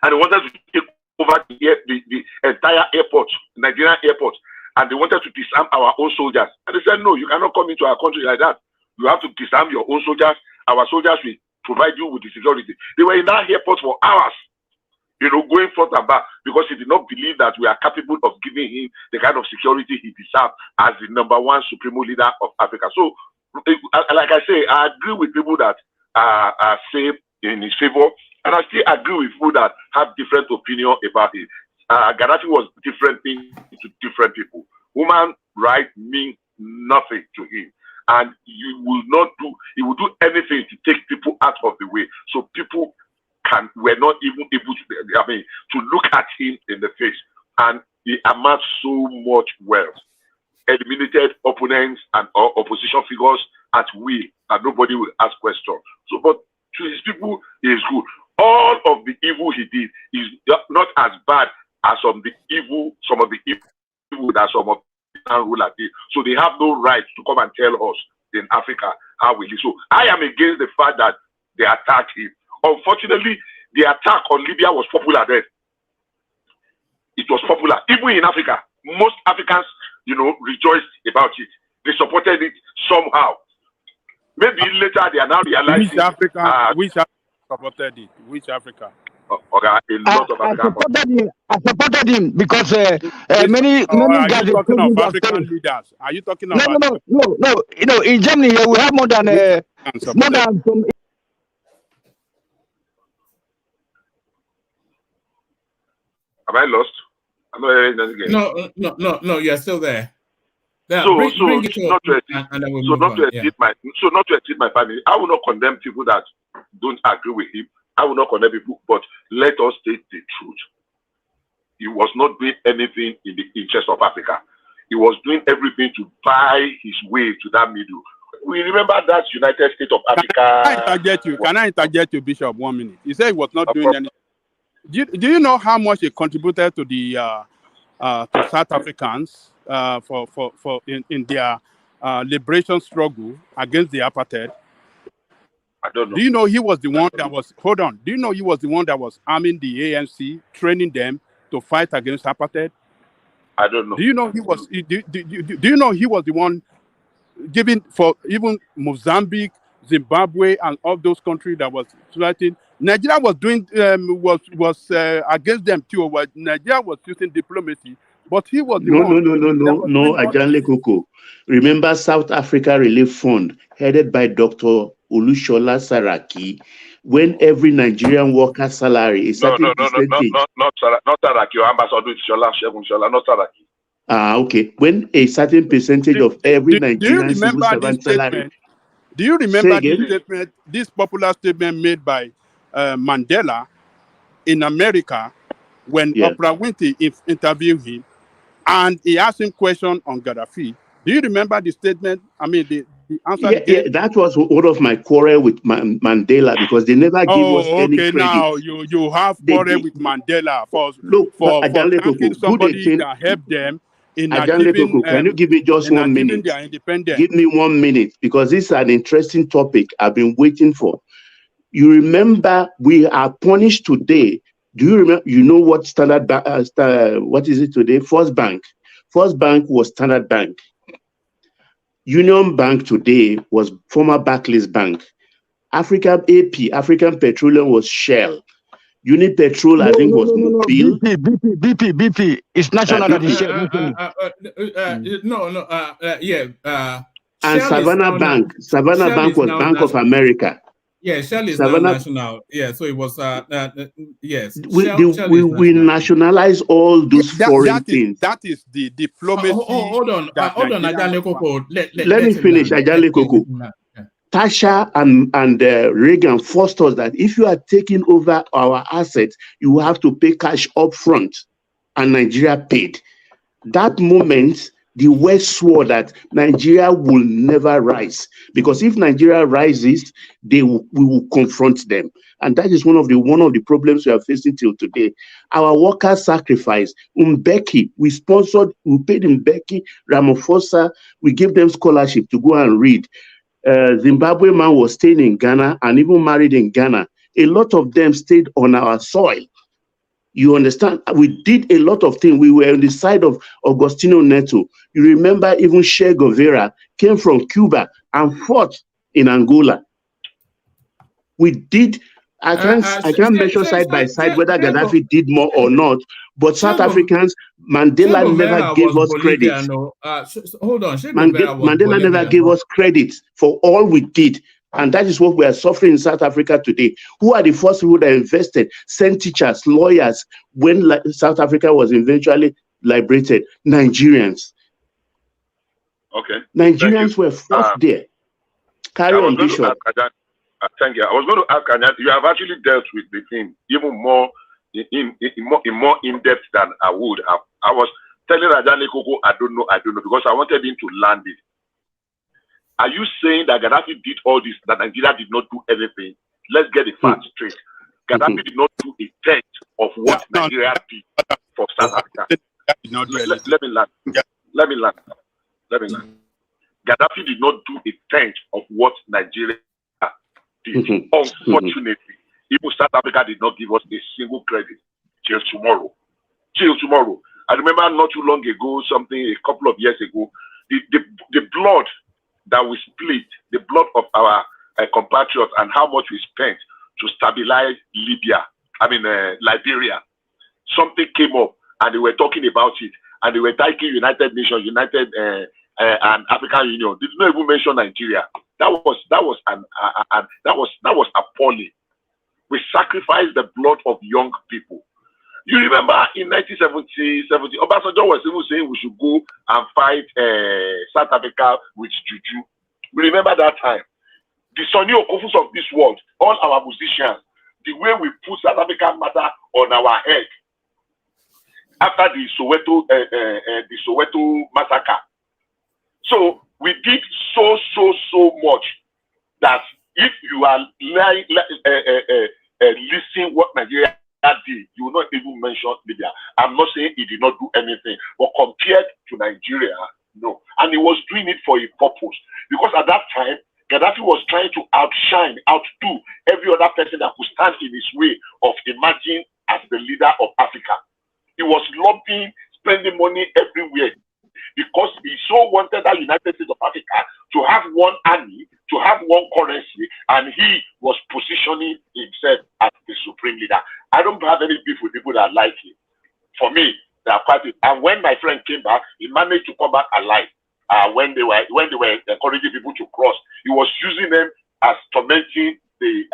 And they wanted to take over the entire airport, Nigerian airport. And they wanted to disarm our own soldiers. And they said, no, you cannot come into our country like that. You have to disarm your own soldiers. Our soldiers will provide you with the security. They were in that airport for hours, going forth and back, because he did not believe that we are capable of giving him the kind of security he deserves as the #1 supreme leader of Africa. So, like I say, I agree with people that are safe in his favor, and I still agree with people that have different opinion about it. Gaddafi was different things to different people. Human rights mean nothing to him. And he will do anything to take people out of the way. So people were not even able to look at him in the face. And he amassed so much wealth, eliminated opponents and opposition figures at will, and nobody will ask questions. So, but to his people, he is good. All of the evil he did is not as bad as some of the evil that some of the rulers did. So they have no right to come and tell us in Africa how we live. So I am against the fact that they attacked him. Unfortunately, the attack on Libya was popular then. It was popular. Even in Africa, most Africans, rejoiced about it. They supported it somehow. Maybe later they are now realizing. Which Africa supported it? Which Africa? Okay, a lot of African. I supported him because many are guys. you talking of African leaders? Are you talking about? No. In Germany, we have more than some. Am I lost? I'm not hearing that again. No. You're still there. Yeah, So not to exceed my family, I will not condemn people that don't agree with him. I will not condemn people, but let us state the truth. He was not doing anything in the interest of Africa. He was doing everything to buy his way to that middle. We remember that United States of Africa. Can I interject you, Bishop, 1 minute? You said he was not doing anything. Do you know how much he contributed to the to South Africans in their liberation struggle against the apartheid? I don't know. Do you know he was the one that was Do you know he was the one that was arming the ANC, training them to fight against apartheid? I don't know. Do you know he was? Do you know he was the one giving for even Mozambique, Zimbabwe, and all those countries that was fighting? Nigeria was doing was against them too. Nigeria was using diplomacy, but he was the one. No, Ajanle Koko. Remember South Africa Relief Fund, headed by Dr. Olushola Saraki, when every Nigerian worker's salary is not Saraki. Your ambassador is Shola, not Saraki. Okay. When a certain percentage of every Nigerian civil servant salary. Do you remember this statement, this popular statement made by Mandela in America when Oprah Winfrey interviewed him, and he asked him question on Gaddafi? Do you remember the statement? I mean, the answer. Yeah, that was one of my quarrel with Mandela, because they never give us any credit. Now you have quarrel with Mandela for thanking somebody that helped them in achieving, can you give me just 1 minute? Their independence. Give me 1 minute, because this is an interesting topic I've been waiting for. You remember we are punished today. Do you remember? You know what Standard Bank? What is it today? First Bank. First Bank was Standard Bank. Union Bank today was former Barclays Bank. African Petroleum was Shell. Unipetrol, I think, was Mobil. BP. It's national. And Savannah Bank. Savannah Bank was Bank of America. Yeah, Shell is now national. Yeah, so it was yes. We nationalize all those foreign things. That is the diplomacy. Hold on, Ajale Koko. Let me finish, Ajale Koko. Thatcher and Reagan forced us that if you are taking over our assets, you have to pay cash up front, and Nigeria paid. That moment, the West swore that Nigeria will never rise, because if Nigeria rises, we will confront them, and that is one of the problems we are facing till today. Our workers sacrifice. Mbeki, we paid Mbeki, Ramaphosa, we gave them scholarship to go and read. Zimbabwe man was staying in Ghana and even married in Ghana. A lot of them stayed on our soil. You understand? We did a lot of things. We were on the side of Agostinho Neto. You remember even Che Guevara came from Cuba and fought in Angola. We did. I can't measure side by side whether Gaddafi did more or not, but South Africans, Mandela never gave us credit. Hold on, Mandela never gave us credit for all we did. And that is what we are suffering in South Africa today. Who are the first people that invested, sent teachers, lawyers, when South Africa was eventually liberated? Nigerians. Okay. Nigerians were forced there. Carry on, Bishop. Thank you. I was going to ask Anya, you have actually dealt with the thing even more more in depth than I would have. I was telling Rajani Koko, I don't know, because I wanted him to land it. Are you saying that Gaddafi did all this, that Nigeria did not do anything? Let's get the facts straight. Gaddafi did not do a tenth of what Nigeria did for South Africa. Let me land. Gaddafi did not do a tenth of what Nigeria did. Unfortunately, even South Africa did not give us a single credit till tomorrow. I remember not too long ago, a couple of years ago, the blood that we split, the blood of our compatriots, and how much we spent to stabilize Liberia. Something came up and they were talking about it, and they were taking United Nations, and African Union. They did not even mention Nigeria. That was appalling. We sacrificed the blood of young people. You remember in 1970, Obasanjo was even saying we should go and fight South Africa with Juju. We remember that time. The Sonny Okofus of this world, all our musicians, the way we put South African matter on our head after the Soweto massacre. So we did so much that if you are listening what Nigeria did, you will not even mention Libya. I'm not saying he did not do anything, but compared to Nigeria, no. And he was doing it for a purpose, because at that time Gaddafi was trying to outdo every other person that could stand in his way of emerging as the leader of Africa. He was lobbying, spending money everywhere, because he so wanted that United States of Africa to have one army, to have one currency, and he was positioning himself as the supreme leader. I don't have any beef with people that like him. For me, they are quite. And when my friend came back, he managed to come back alive. When they were encouraging people to cross, he was using them as tormenting the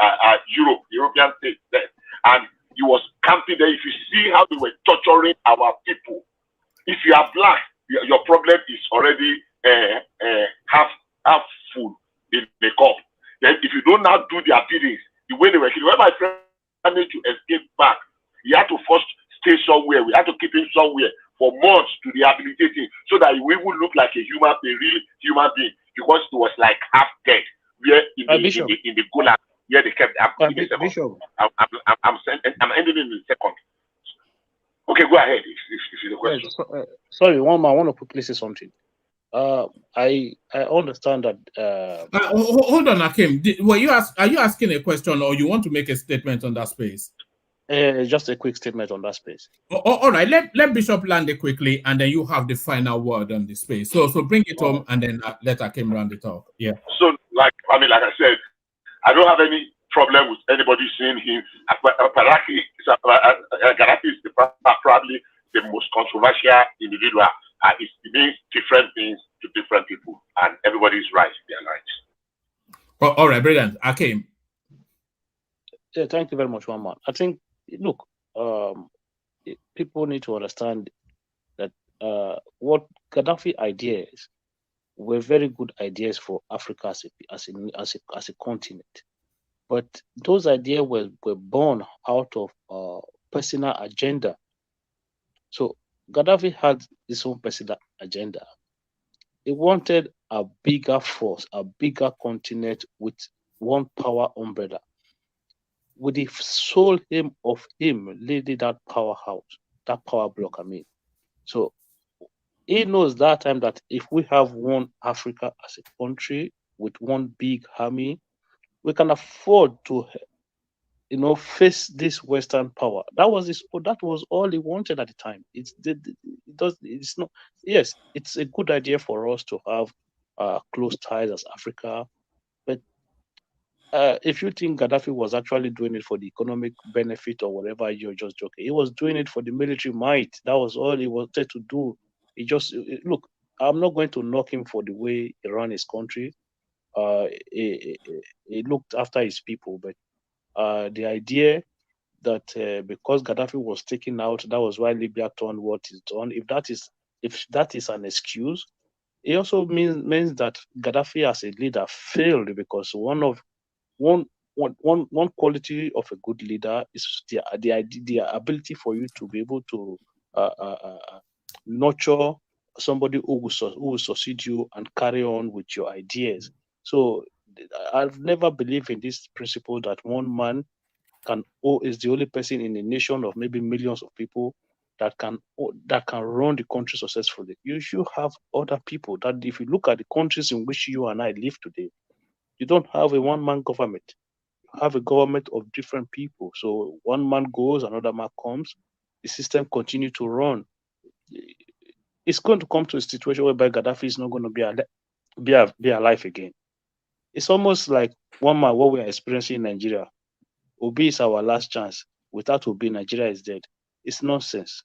European states there, and he was camping there. If you see how they were torturing our people, if you are black, your problem is already half full in the cup. Then if you don't now do their biddings, the way they were killing, when my friend managed to escape back, he had to first stay somewhere. We had to keep him somewhere for months to rehabilitate him, so that he will look like a real human being, because he was like half dead. Where in the gulag, where they kept him. I'm ending in a second. Okay, go ahead. If you the question. Yes, sorry, one more. I want to quickly say something. I understand that. Hold on, Akim. Are you asking a question, or you want to make a statement on that space? Just a quick statement on that space. All right. Let Bishop land it quickly, and then you have the final word on the space. So bring it home, and then let Akim round the talk. Yeah. So like I said, I don't have any problem with anybody seeing him. Gaddafi is probably the most controversial individual. It means different things to different people, and everybody's right in their rights. All right, brilliant. Akim. Yeah, thank you very much, One Man. I think, look, people need to understand that what Gaddafi ideas were very good ideas for Africa as a continent, but those ideas were born out of personal agenda. So Gaddafi had his own personal agenda, He wanted a bigger force, a bigger continent with one power umbrella, with the sole aim of him leading that powerhouse, that power block, I mean. So he knows that time that if we have one Africa as a country with one big army, we can afford to, face this Western power. That was all he wanted at the time. It's not. Yes, it's a good idea for us to have close ties as Africa, but if you think Gaddafi was actually doing it for the economic benefit or whatever, you're just joking. He was doing it for the military might. That was all he wanted to do. Look. I'm not going to knock him for the way he ran his country. He looked after his people, but the idea that because Gaddafi was taken out, that was why Libya turned what is done. If that is an excuse, it also means that Gaddafi as a leader failed, because one quality of a good leader is the ability for you to be able to nurture somebody who will succeed you and carry on with your ideas. So I've never believed in this principle that one man is the only person in a nation of maybe millions of people that can run the country successfully. You should have other people. That if you look at the countries in which you and I live today, you don't have a one-man government. You have a government of different people. So one man goes, another man comes, the system continues to run. It's going to come to a situation whereby Gaddafi is not going to be alive again. It's almost like one man, what we are experiencing in Nigeria. Obi is our last chance. Without Obi, Nigeria is dead. It's nonsense.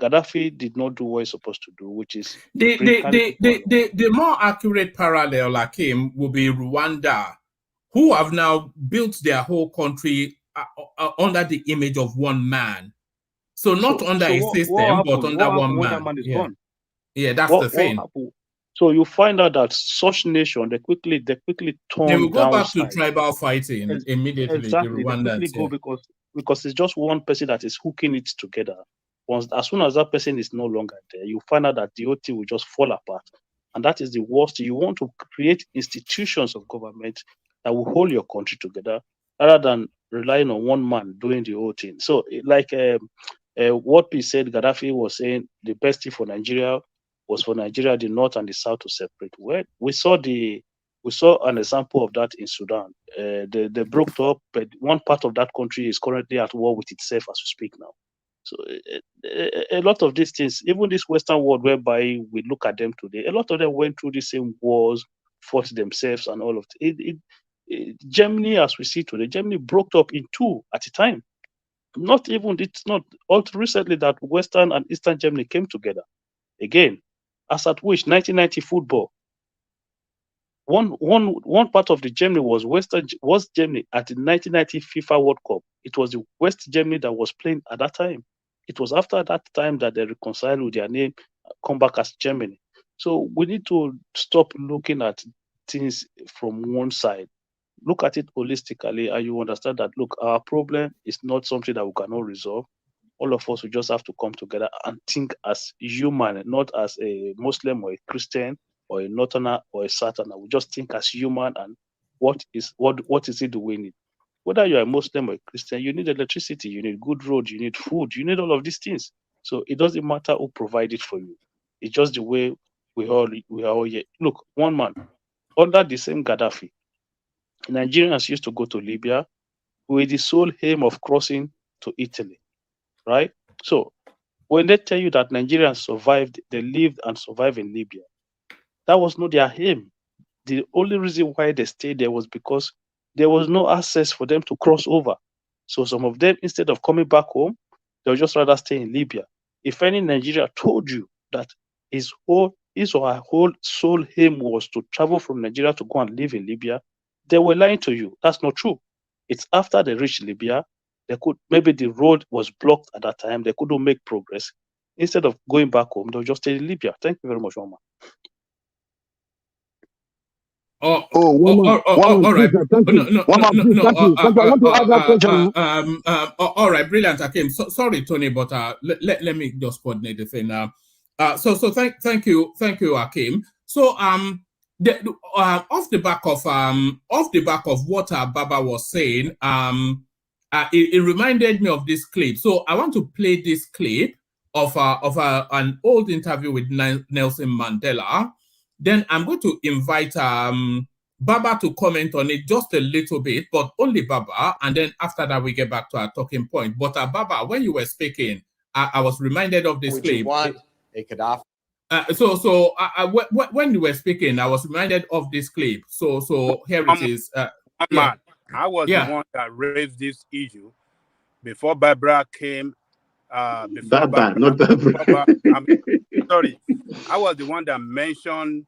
Gaddafi did not do what he's supposed to do, which is the more accurate parallel, Akim, will be Rwanda, who have now built their whole country under the image of one man. So not under a system, but under one man. That man is gone? Yeah, that's the thing. So you find out that such nation, they quickly turn. They will go back to tribal fighting immediately. Exactly, they quickly go because it's just one person that is hooking it together. As soon as that person is no longer there, you find out that the whole thing will just fall apart, and that is the worst. You want to create institutions of government that will hold your country together, rather than relying on one man doing the whole thing. So, like what P said, Gaddafi was saying the best thing for Nigeria was for Nigeria, the north and the south to separate. Well, we saw an example of that in Sudan. They broke up, but one part of that country is currently at war with itself as we speak now. So a lot of these things, even this Western world whereby we look at them today, a lot of them went through the same wars, fought themselves and all of it. Germany, as we see today, Germany broke up in two at a time. It's not all recently that Western and Eastern Germany came together again. As at which 1990 football, one part of the Germany was Germany at the 1990 FIFA World Cup. It was the West Germany that was playing at that time. It was after that time that they reconciled with their name, come back as Germany. So we need to stop looking at things from one side. Look at it holistically, and you understand that, look, our problem is not something that we cannot resolve. All of us will just have to come together and think as human, not as a Muslim or a Christian or a Northerner or a Southerner. We just think as human, and what is it do we need? Whether you're a Muslim or a Christian, you need electricity, you need good roads, you need food, you need all of these things. So it doesn't matter who provides it for you. It's just the way we are all here. Look, one man under the same Gaddafi, Nigerians used to go to Libya with the sole aim of crossing to Italy, right? So when they tell you that Nigerians survived, they lived and survived in Libya, that was not their aim. The only reason why they stayed there was because there was no access for them to cross over. So some of them, instead of coming back home, they'll just rather stay in Libya. If any Nigeria told you that his or her whole sole aim was to travel from Nigeria to go and live in Libya, they were lying to you. That's not true. It's after they reached Libya, maybe the road was blocked at that time, they couldn't make progress. Instead of going back home, they'll just stay in Libya. Thank you very much, Omar. All right. All right, brilliant, Akim. Sorry, Tony, but let me just coordinate the thing now. So thank you, Akim. So off the back of what Baba was saying, it reminded me of this clip. So I want to play this clip of an old interview with Nelson Mandela. Then I'm going to invite Baba to comment on it just a little bit, but only Baba. And then after that, we get back to our talking point. But Baba, when you were speaking, I was reminded of this clip. Would you want a Gaddafi? When you were speaking, I was reminded of this clip. So here it is. Man, I was the one that raised this issue before Barbara came. Not Barbara. Sorry, I was the one that mentioned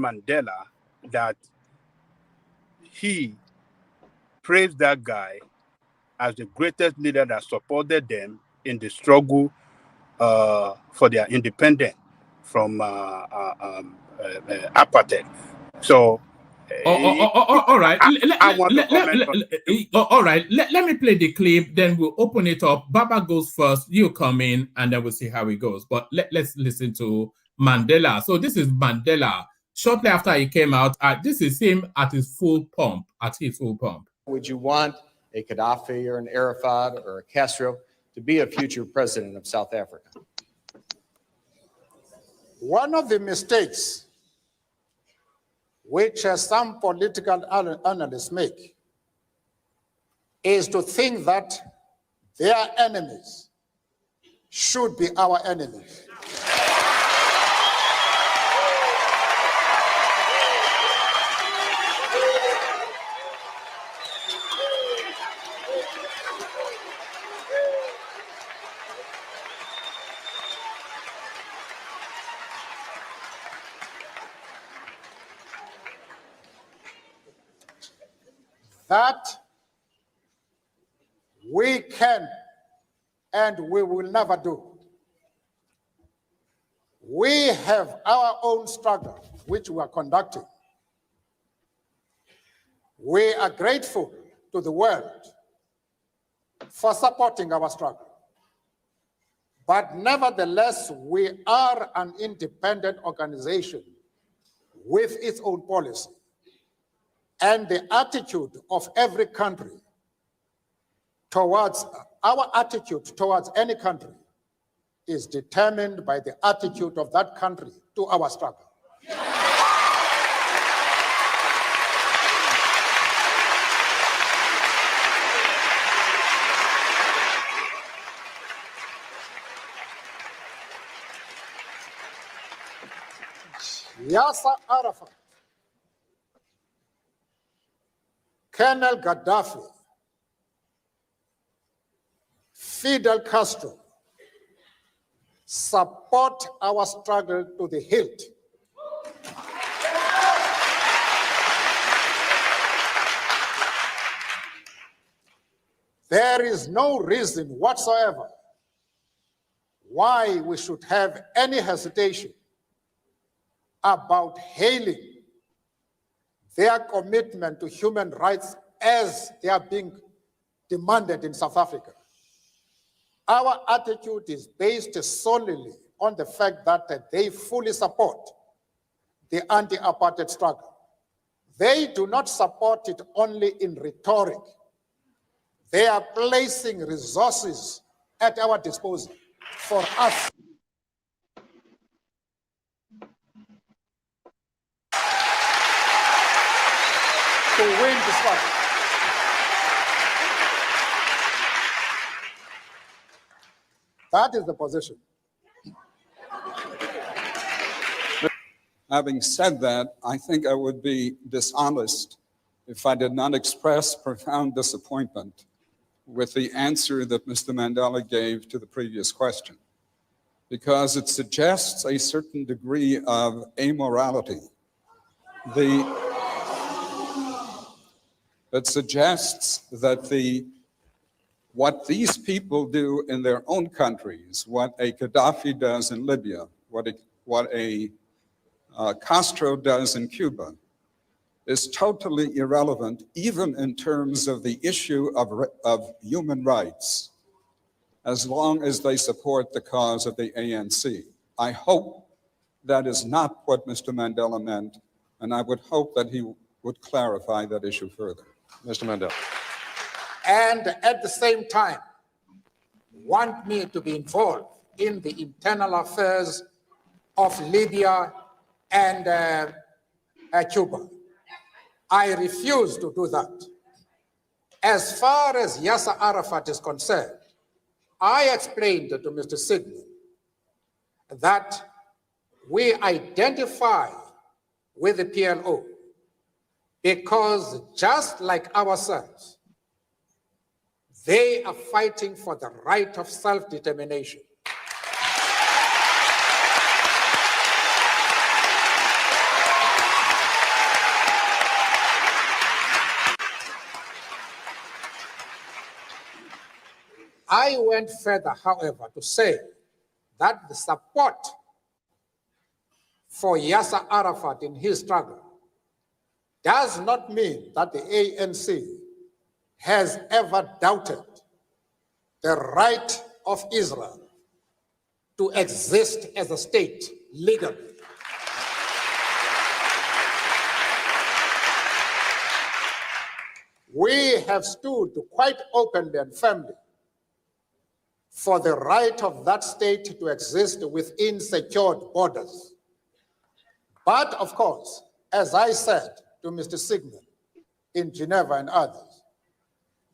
Mandela, that he praised that guy as the greatest leader that supported them in the struggle for their independence from apartheid. So, all right. All right. Let me play the clip. Then we'll open it up. Baba goes first. You come in, and then we'll see how it goes. But let's listen to Mandela. So this is Mandela. Shortly after he came out, this is him at his full pump. Would you want a Gaddafi or an Arafat or a Castro to be a future president of South Africa? One of the mistakes which some political analysts make is to think that their enemies should be our enemies. That we can and we will never do. We have our own struggle, which we are conducting. We are grateful to the world for supporting our struggle. But nevertheless, we are an independent organization with its own policy. And the attitude of every country towards, our attitude towards any country is determined by the attitude of that country to our struggle. Yasser Arafat, Colonel Gaddafi, Fidel Castro support our struggle to the hilt. There is no reason whatsoever why we should have any hesitation about hailing their commitment to human rights as they are being demanded in South Africa. Our attitude is based solely on the fact that they fully support the anti-apartheid struggle. They do not support it only in rhetoric. They are placing resources at our disposal for us to win the struggle. That is the position. Having said that, I think I would be dishonest if I did not express profound disappointment with the answer that Mr. Mandela gave to the previous question, because it suggests a certain degree of amorality. It suggests that what these people do in their own countries, what a Gaddafi does in Libya, what a Castro does in Cuba, is totally irrelevant, even in terms of the issue of human rights, as long as they support the cause of the ANC. I hope that is not what Mr. Mandela meant, and I would hope that he would clarify that issue further. Mr. Mandela. And at the same time, want me to be involved in the internal affairs of Libya and Cuba. I refuse to do that. As far as Yasser Arafat is concerned, I explained to Mr. Sigmund that we identify with the PLO because just like ourselves, they are fighting for the right of self-determination. I went further, however, to say that the support for Yasser Arafat in his struggle does not mean that the ANC has ever doubted the right of Israel to exist as a state legally. We have stood quite openly and firmly for the right of that state to exist within secured borders. But of course, as I said to Mr. Sigmund in Geneva and others,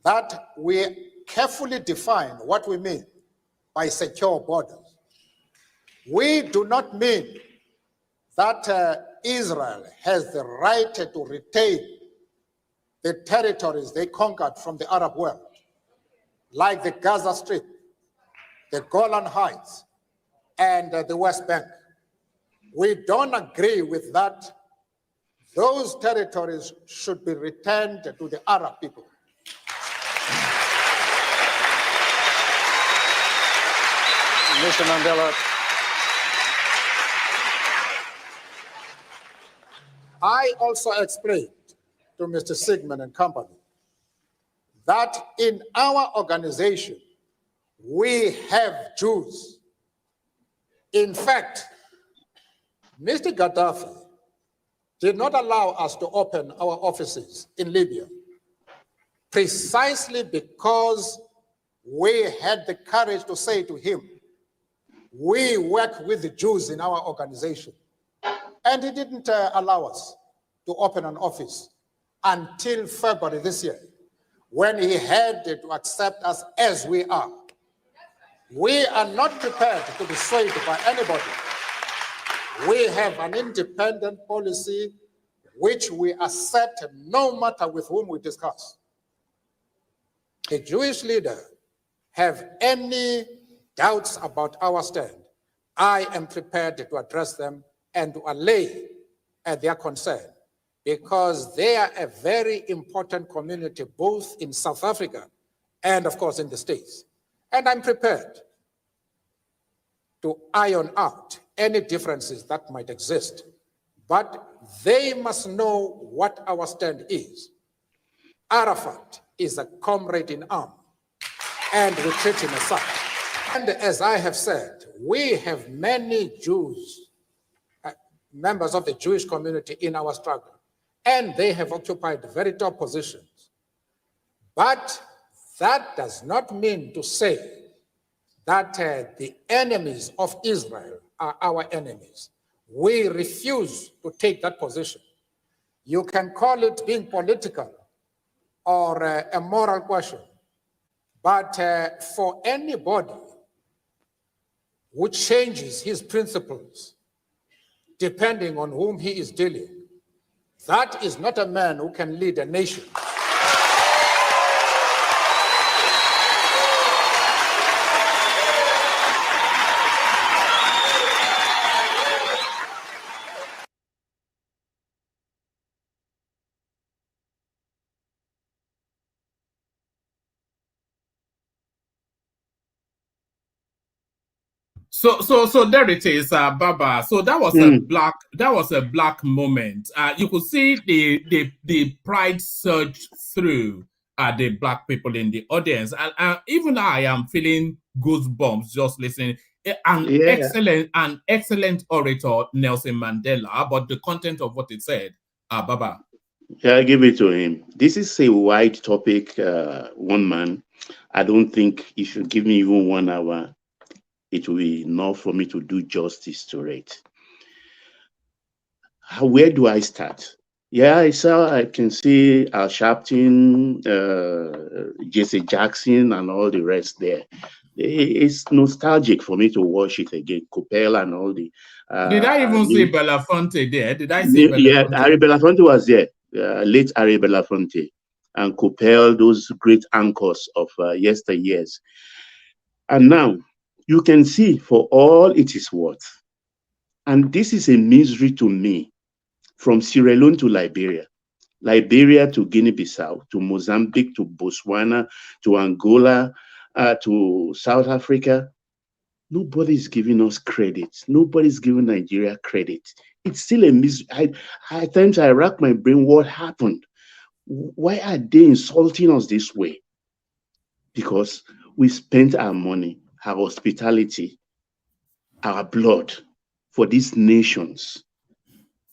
that we carefully define what we mean by secure borders. We do not mean that Israel has the right to retain the territories they conquered from the Arab world, like the Gaza Strip, the Golan Heights, and the West Bank. We don't agree with that. Those territories should be returned to the Arab people. Mr. Mandela. I also explained to Mr. Sigmund and company that in our organization, we have Jews. In fact, Mr. Gaddafi did not allow us to open our offices in Libya precisely because we had the courage to say to him, we work with the Jews in our organization. And he didn't allow us to open an office until February this year, when he had to accept us as we are. We are not prepared to be swayed by anybody. We have an independent policy which we accept no matter with whom we discuss. The Jewish leader have any doubts about our stand, I am prepared to address them and to allay their concern, because they are a very important community, both in South Africa and, of course, in the States. And I'm prepared to iron out any differences that might exist, but they must know what our stand is. Arafat is a comrade in arms, and we treat him as such. And as I have said, we have many Jews, members of the Jewish community in our struggle, and they have occupied very top positions. But that does not mean to say that the enemies of Israel are our enemies. We refuse to take that position. You can call it being political or a moral question, but for anybody who changes his principles depending on whom he is dealing, that is not a man who can lead a nation. So there it is, Baba. So that was a black moment. You could see the pride surge through the black people in the audience, and even I am feeling goosebumps just listening. an excellent orator, Nelson Mandela, but the content of what it said, Baba. Yeah, I give it to him. This is a wide topic, one man. I don't think if you give me even 1 hour, it will be enough for me to do justice to it. Where do I start? Yeah, I can see Al Sharpton, Jesse Jackson, and all the rest there. It's nostalgic for me to watch it again. Coppel and all the. Did I even see Belafonte there? Did I see Belafonte? Yeah, Harry Belafonte was there. Late Harry Belafonte and Coppel, those great anchors of yesteryears. And now you can see for all it is worth. And this is a misery to me, from Sierra Leone to Liberia to Guinea-Bissau, to Mozambique, to Botswana, to Angola, to South Africa. Nobody's giving us credit. Nobody's giving Nigeria credit. It's still a misery. At times I rack my brain, what happened? Why are they insulting us this way? Because we spent our money, our hospitality, our blood for these nations,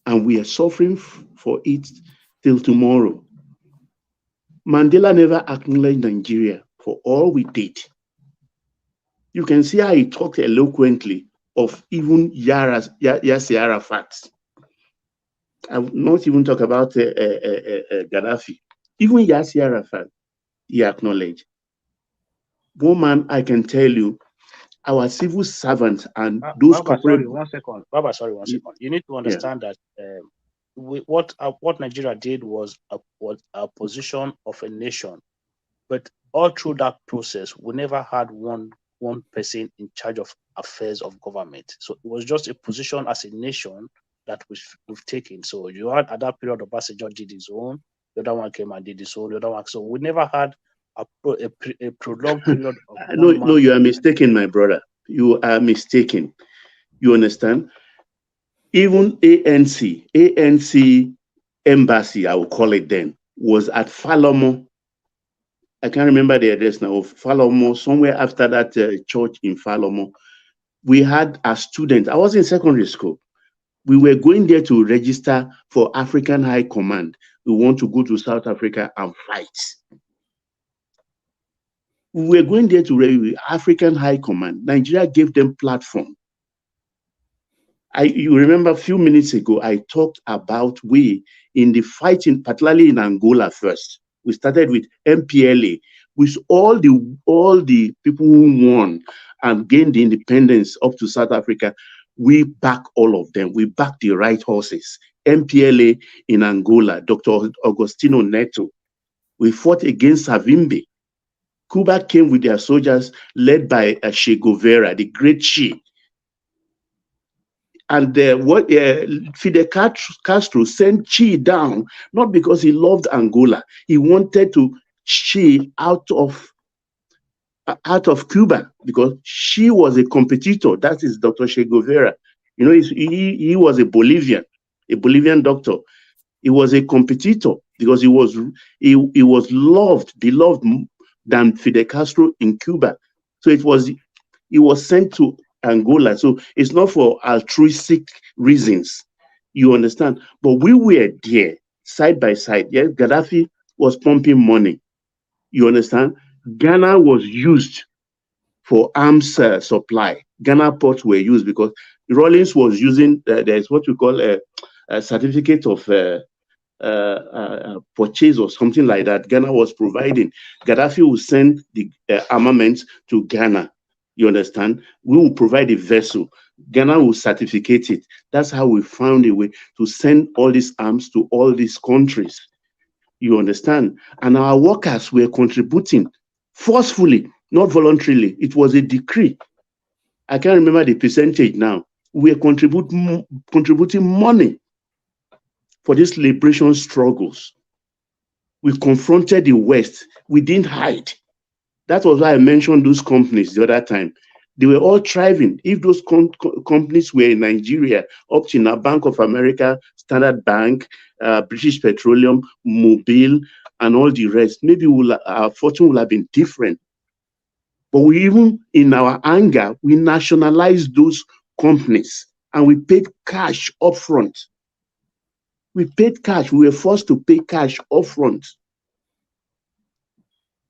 and we are suffering for it till tomorrow. Mandela never acknowledged Nigeria for all we did. You can see how he talked eloquently of even Yasser Arafat. I will not even talk about Gaddafi. Even Yasser Arafat, he acknowledged. One man, I can tell you, our civil servants and those Baba, sorry, 1 second. Baba, sorry, 1 second. You need to understand that what Nigeria did was a position of a nation, but all through that process, we never had one person in charge of affairs of government. So it was just a position as a nation that we've taken. So you had at that period, Obasanjo did his own, the other one came and did his own, the other one. So we never had a prolonged period of no, you are mistaken, my brother. You are mistaken. You understand? Even ANC embassy, I will call it then, was at Falomo. I can't remember the address now, of Falomo, somewhere after that church in Falomo. We had a student, I was in secondary school. We were going there to register for African High Command. We want to go to South Africa and fight. We were going there to African High Command. Nigeria gave them platform. You remember a few minutes ago, I talked about we in the fighting, particularly in Angola first. We started with MPLA, with all the people who won and gained the independence up to South Africa. We back all of them. We back the right horses. MPLA in Angola, Dr. Agostinho Neto. We fought against Savimbi. Cuba came with their soldiers led by Che Guevara, the great Che. And Fidel Castro sent Che down, not because he loved Angola. He wanted to Che out of Cuba, because she was a competitor. That is Dr. Che Guevara. You know, he was a Bolivian doctor. He was a competitor because he was beloved than Fidel Castro in Cuba. So he was sent to Angola. So it's not for altruistic reasons. You understand? But we were there side by side. Yes, Gaddafi was pumping money. You understand? Ghana was used for arms supply. Ghana ports were used because Rawlings was using, there's what we call a certificate of purchase or something like that. Ghana was providing. Gaddafi will send the armaments to Ghana. You understand? We will provide a vessel. Ghana will certificate it. That's how we found a way to send all these arms to all these countries. You understand? And our workers were contributing forcefully, not voluntarily. It was a decree. I can't remember the percentage now. We are contributing money for these liberation struggles. We confronted the West. We didn't hide. That was why I mentioned those companies the other time. They were all thriving. If those companies were in Nigeria, up to now, Bank of America, Standard Bank, British Petroleum, Mobil, and all the rest, maybe our fortune will have been different. But we even, in our anger, we nationalized those companies and we paid cash upfront. We paid cash. We were forced to pay cash upfront.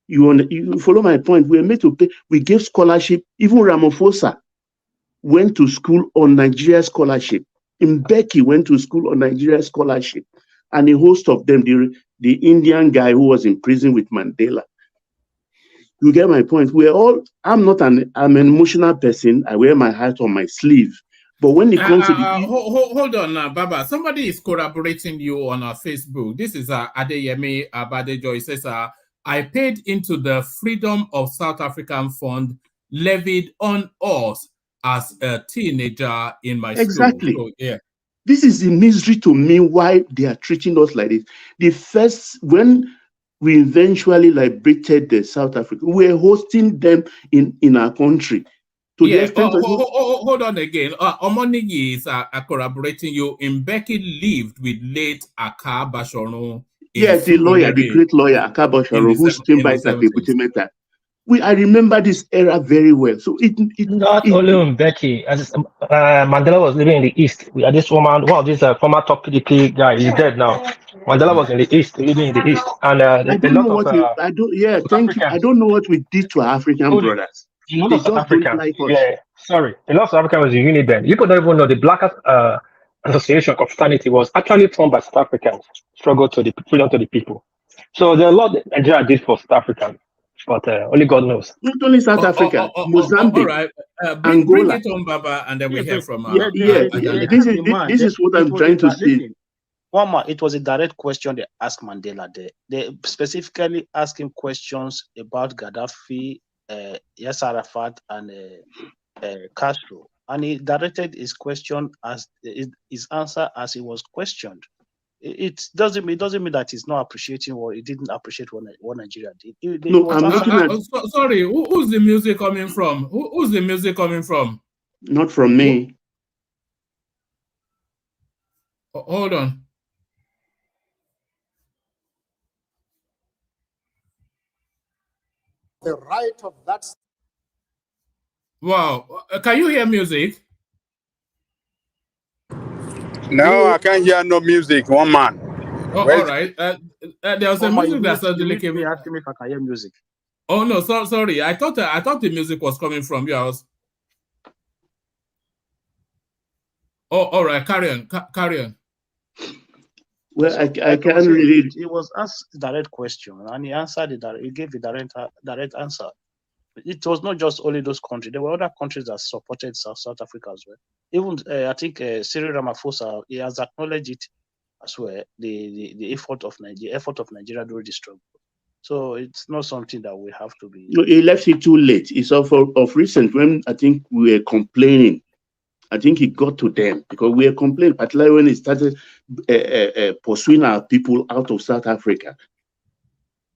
You follow my point? We were made to pay. We gave scholarship. Even Ramaphosa went to school on Nigeria scholarship. Mbeki went to school on Nigeria scholarship. And a host of them, the Indian guy who was in prison with Mandela. You get my point? I'm an emotional person. I wear my heart on my sleeve. But when it comes to the hold on now, Baba. Somebody is corroborating you on our Facebook. This is Adeyemi Abadejo. He says, I paid into the Freedom of South African Fund levied on us as a teenager in my school. So, yeah. This is the misery to me why they are treating us like this. When we eventually liberated the South Africa, we were hosting them in our country. To the extent hold on again. Omonigi is corroborating you. Mbeki lived with late Aka Bashoron. Yes, the lawyer, the great lawyer, Aka Bashoron, whose chamber is at the I remember this era very well. So not only Mbeki, as Mandela was living in the East. We had this woman, one of these former top PDP guy. He's dead now. Mandela was in the East, living in the East, and I don't know what thank you. I don't know what we did to our African brothers. A lot of South Africans, a lot of South Africans was in Uniben. You could not even know the Black Association of Fraternity was actually formed by South Africans, struggle to the freedom to the people. So there are a lot that Nigeria did for South Africans, but only God knows. Not only South Africa, Mozambique, all right. Bring it on, Baba, and then we hear from this is what I'm trying to say. One more, it was a direct question they asked Mandela there. They specifically asked him questions about Gaddafi, Yasser Arafat, and Castro, and he directed his question as his answer as he was questioned. It doesn't mean that he's not appreciating or he didn't appreciate what Nigeria did. Sorry, who's the music coming from? Who's the music coming from? Not from me. Hold on. The right of that. Wow. Can you hear music? No, I can't hear no music. One man. All right. There was a music that suddenly came. Asking me if I can hear music. Oh no, sorry. I thought the music was coming from you. All right. Carry on. Well, I can't really. He was asked a direct question, and he answered it. He gave a direct answer. It was not just only those countries. There were other countries that supported South Africa as well. Even I think Cyril Ramaphosa, he has acknowledged it as well. The effort of Nigeria during the struggle. So it's not something that we have to be. No, he left it too late. It's of recent when I think we were complaining. I think he got to them because we were complaining, particularly when he started pursuing our people out of South Africa.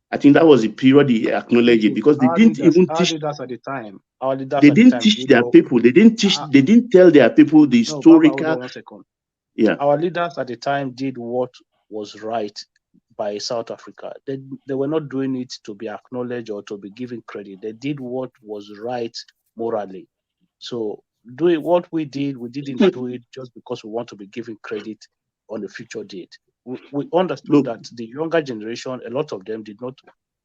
I think that was the period he acknowledged it because they didn't even teach. At the time. They didn't teach their people. They didn't teach. They didn't tell their people the historical. Yeah. Our leaders at the time did what was right by South Africa. They were not doing it to be acknowledged or to be given credit. They did what was right morally. So doing what we didn't do it just because we want to be given credit on the future date. We understood that the younger generation, a lot of them did not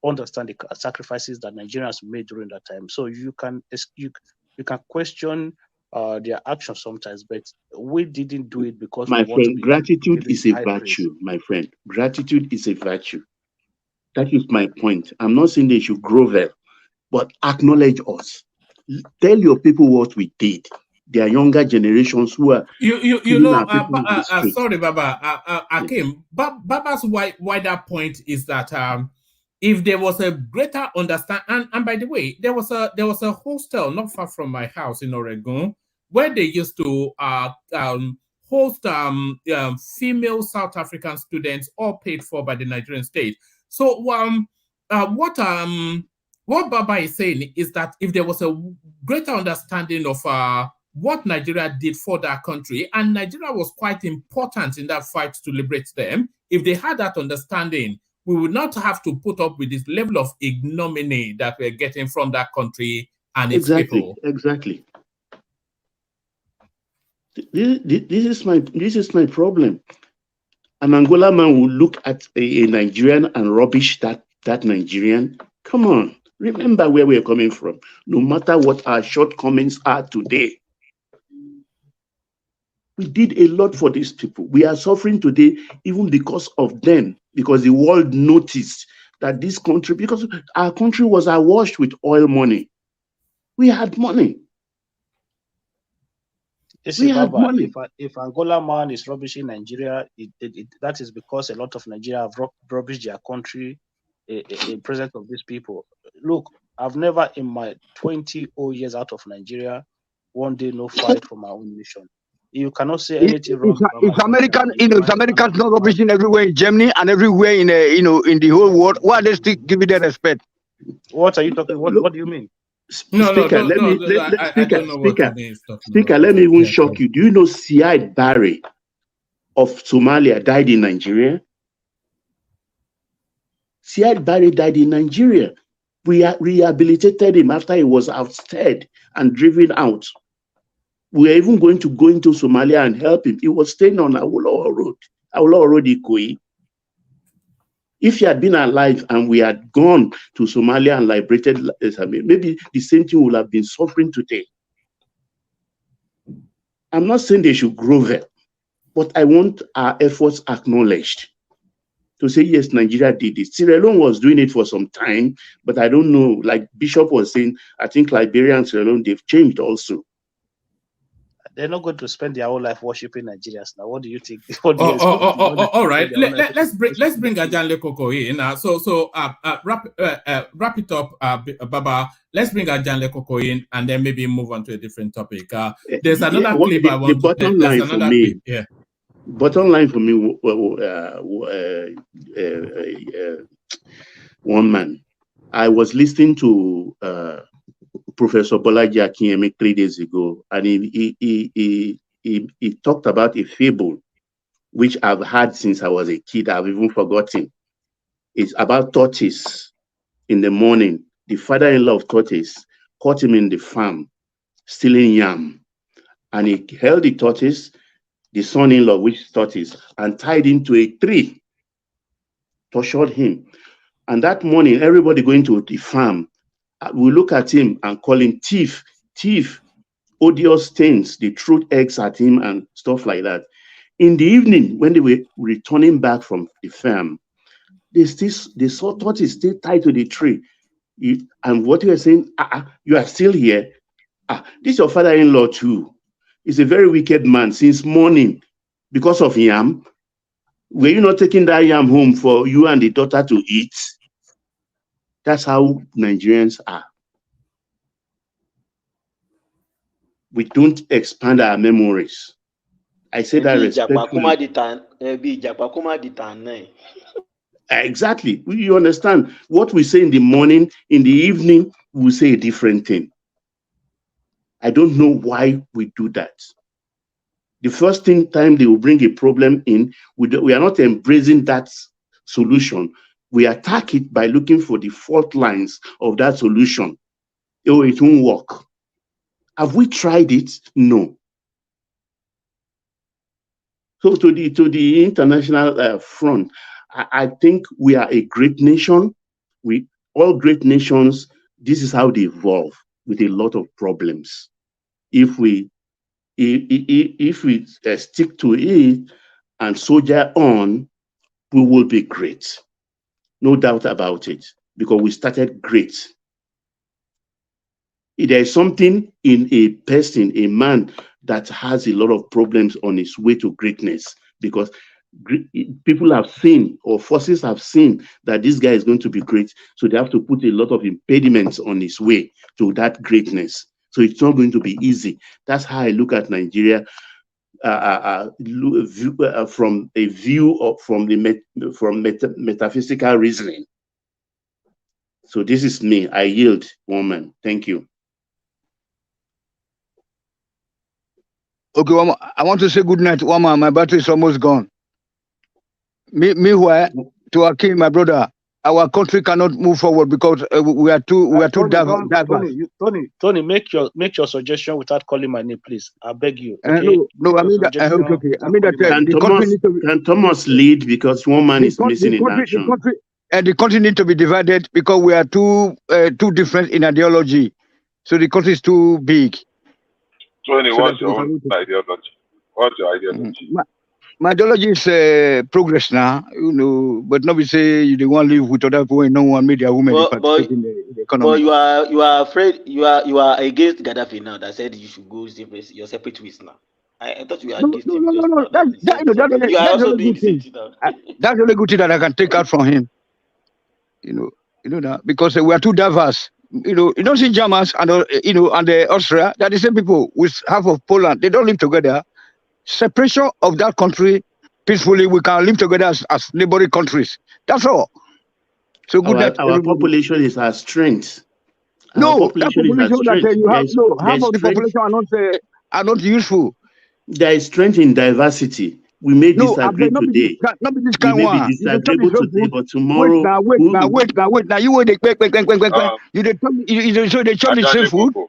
understand the sacrifices that Nigerians made during that time. So you can question their actions sometimes, but we didn't do it because my friend, gratitude is a virtue, my friend. Gratitude is a virtue. That is my point. I'm not saying they should grovel, but acknowledge us. Tell your people what we did. There are younger generations who are sorry, Baba. Akim, Baba's wider point is that if there was a greater understanding, and by the way, there was a hostel not far from my house in Oregon where they used to host female South African students, all paid for by the Nigerian state. So what Baba is saying is that if there was a greater understanding of what Nigeria did for that country, and Nigeria was quite important in that fight to liberate them, if they had that understanding, we would not have to put up with this level of ignominy that we're getting from that country and its people. Exactly. This is my problem. An Angola man will look at a Nigerian and rubbish that Nigerian. Come on, remember where we're coming from. No matter what our shortcomings are today, we did a lot for these people. We are suffering today even because of them, because the world noticed that this country, because our country was awash with oil money. We had money. You see, Baba, if Angola man is rubbishing Nigeria, that is because a lot of Nigeria have rubbished their country in presence of these people. Look, I've never in my 20 years out of Nigeria, one day no fight for my own nation. You cannot say anything wrong about It's American, it's Americans not rubbishing everywhere in Germany and everywhere in in the whole world. Why are they still giving them respect? What are you talking? What do you mean? Speaker, let me even shock you. Do you know Siad Barre of Somalia died in Nigeria? Siad Barre died in Nigeria. We rehabilitated him after he was ousted and driven out. We are even going to go into Somalia and help him. He was staying on Awolowo Road, Ikoyi. If he had been alive and we had gone to Somalia and liberated, maybe the same thing would have been suffering today. I'm not saying they should grovel, but I want our efforts acknowledged. To say, yes, Nigeria did it. Sierra Leone was doing it for some time, but I don't know, like Bishop was saying, I think Liberia and Sierra Leone, they've changed also. They're not going to spend their whole life worshiping Nigerians. Now, what do you think? All right. Let's bring Ajanle Koko in. Wrap it up, Baba. Let's bring Ajanle Koko in and then maybe move on to a different topic. There's another clip I want to play. There's another clip. Yeah. Bottom line for me, one man. I was listening to Professor Bolaji Akinyemi 3 days ago, and he talked about a fable which I've had since I was a kid. I've even forgotten. It's about tortoise. In the morning, the father-in-law of tortoise caught him in the farm stealing yam, and he held the tortoise, the son-in-law, which is tortoise, and tied him to a tree, tortured him. And that morning, everybody going to the farm we look at him and call him thief, odious things. They threw eggs at him and stuff like that. In the evening, when they were returning back from the farm, they saw tortoise still tied to the tree. And what you were saying, you are still here. This is your father-in-law too. He's a very wicked man since morning because of yam. Were you not taking that yam home for you and the daughter to eat? That's how Nigerians are. We don't expand our memories. I say that respectfully. Exactly. You understand what we say in the morning, in the evening, we say a different thing. I don't know why we do that. The first time they will bring a problem in, we are not embracing that solution. We attack it by looking for the fault lines of that solution. Oh, it won't work. Have we tried it? No. So to the international front, I think we are a great nation. All great nations, this is how they evolve, with a lot of problems. If we stick to it and soldier on, we will be great. No doubt about it, because we started great. There is something in a person, a man, that has a lot of problems on his way to greatness, because people have seen, or forces have seen, that this guy is going to be great. So they have to put a lot of impediments on his way to that greatness. So it's not going to be easy. That's how I look at Nigeria. From a view of metaphysical reasoning. So this is me. I yield, woman. Thank you. Okay, Wama, I want to say good night, Wama. My battery is almost gone. Meanwhile, to Akin, my brother, our country cannot move forward because we are too diverse. Tony, make your suggestion without calling my name, please. I beg you. Okay? No, I mean that. Okay, I mean that the country needs to be. Can Thomas lead because one man is missing in action? The country needs to be divided because we are too different in ideology. So the country is too big. Tony, what's your own ideology? What's your ideology? My ideology is progress now, but nobody say you don't want to live with other people and no one made their women participate in the economy. But you are afraid you are against Gaddafi now that said you should go your separate ways now. I thought you were against him. No. That's also doing the same thing now. That's the only good thing that I can take out from him. You know that because we are too diverse. You don't see Germans and and the Austria. They're the same people with half of Poland. They don't live together. Separation of that country peacefully, we can live together as neighboring countries. That's all. So good. Our population is our strength. No, that population that you have, half of the population are not useful. There is strength in diversity. We may disagree today. We may be disagreeable today, but tomorrow. Wait now. You wait. You they chop the same food. You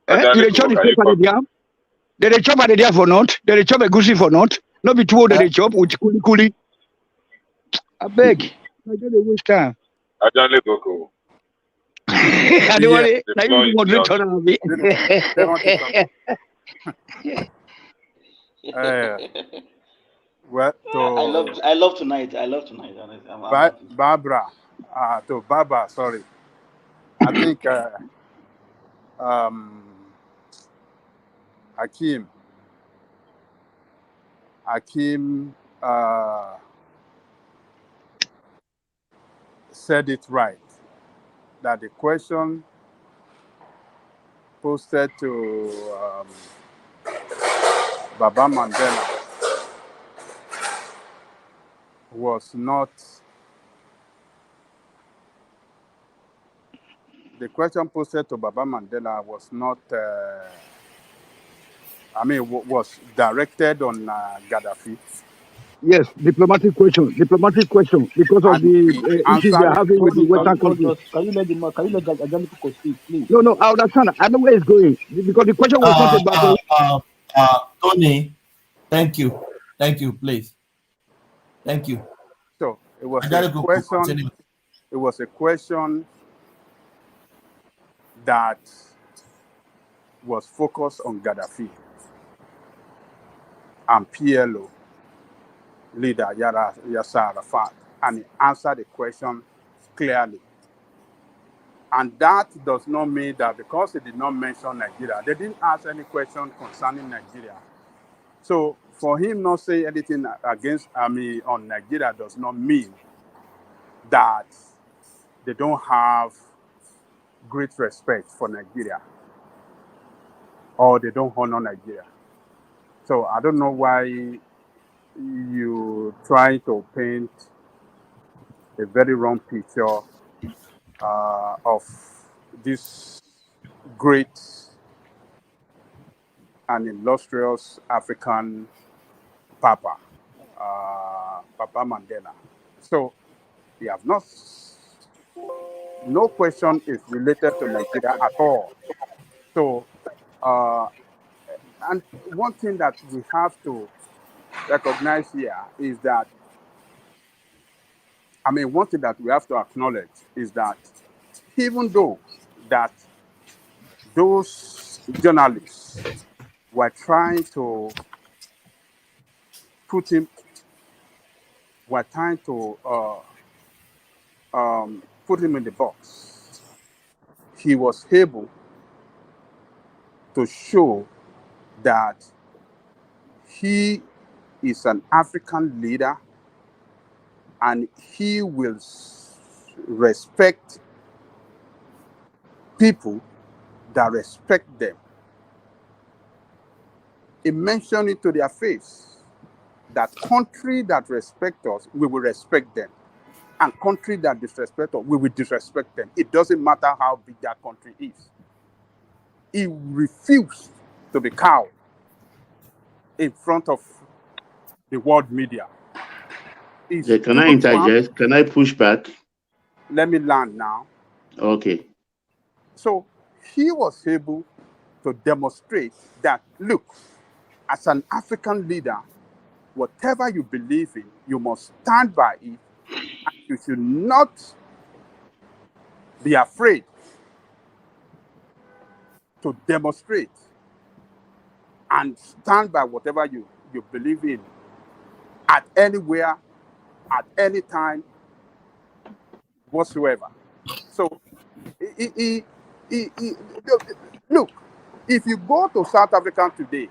they chop the same for the jam. They chop at the day for not. They chop a goosey for not. Not be too old that they chop with kuli. I beg. I don't waste time. I don't let go. I don't want it. Now you want to turn on me. Well, I love tonight. Barbara. Sorry. I think Hakeem said it right, that the question posted to Baba Mandela was not, the question posted to Baba Mandela was not, was directed on Gaddafi. Yes, diplomatic question, because of the issues they are having with the Western countries. Can you let Ajanico speak, please? No, I understand. I know where it's going because the question was not about. Tony, thank you, please. Thank you. So it was a question. It was a question that was focused on Gaddafi and PLO leader Yasser Arafat, and he answered the question clearly. And that does not mean that because he did not mention Nigeria, they didn't ask any question concerning Nigeria. So for him not say anything on Nigeria does not mean that they don't have great respect for Nigeria or they don't honor Nigeria. So I don't know why you try to paint a very wrong picture of this great and illustrious African Papa Mandela. So we have no question is related to Nigeria at all. So, and one thing that we have to recognize here is that, one thing that we have to acknowledge is that even though that those journalists were trying to put him in the box, he was able to show that he is an African leader and he will respect people that respect them. He mentioned it to their face that country that respect us, we will respect them. And country that disrespect us, we will disrespect them. It doesn't matter how big that country is. He refused to be cowed in front of the world media. Can I interject? Can I push back? let me land now. Okay. So he was able to demonstrate that, look, as an African leader, whatever you believe in, you must stand by it, and you should not be afraid to demonstrate and stand by whatever you believe in at anywhere, at any time, whatsoever. So, look, if you go to South Africa today,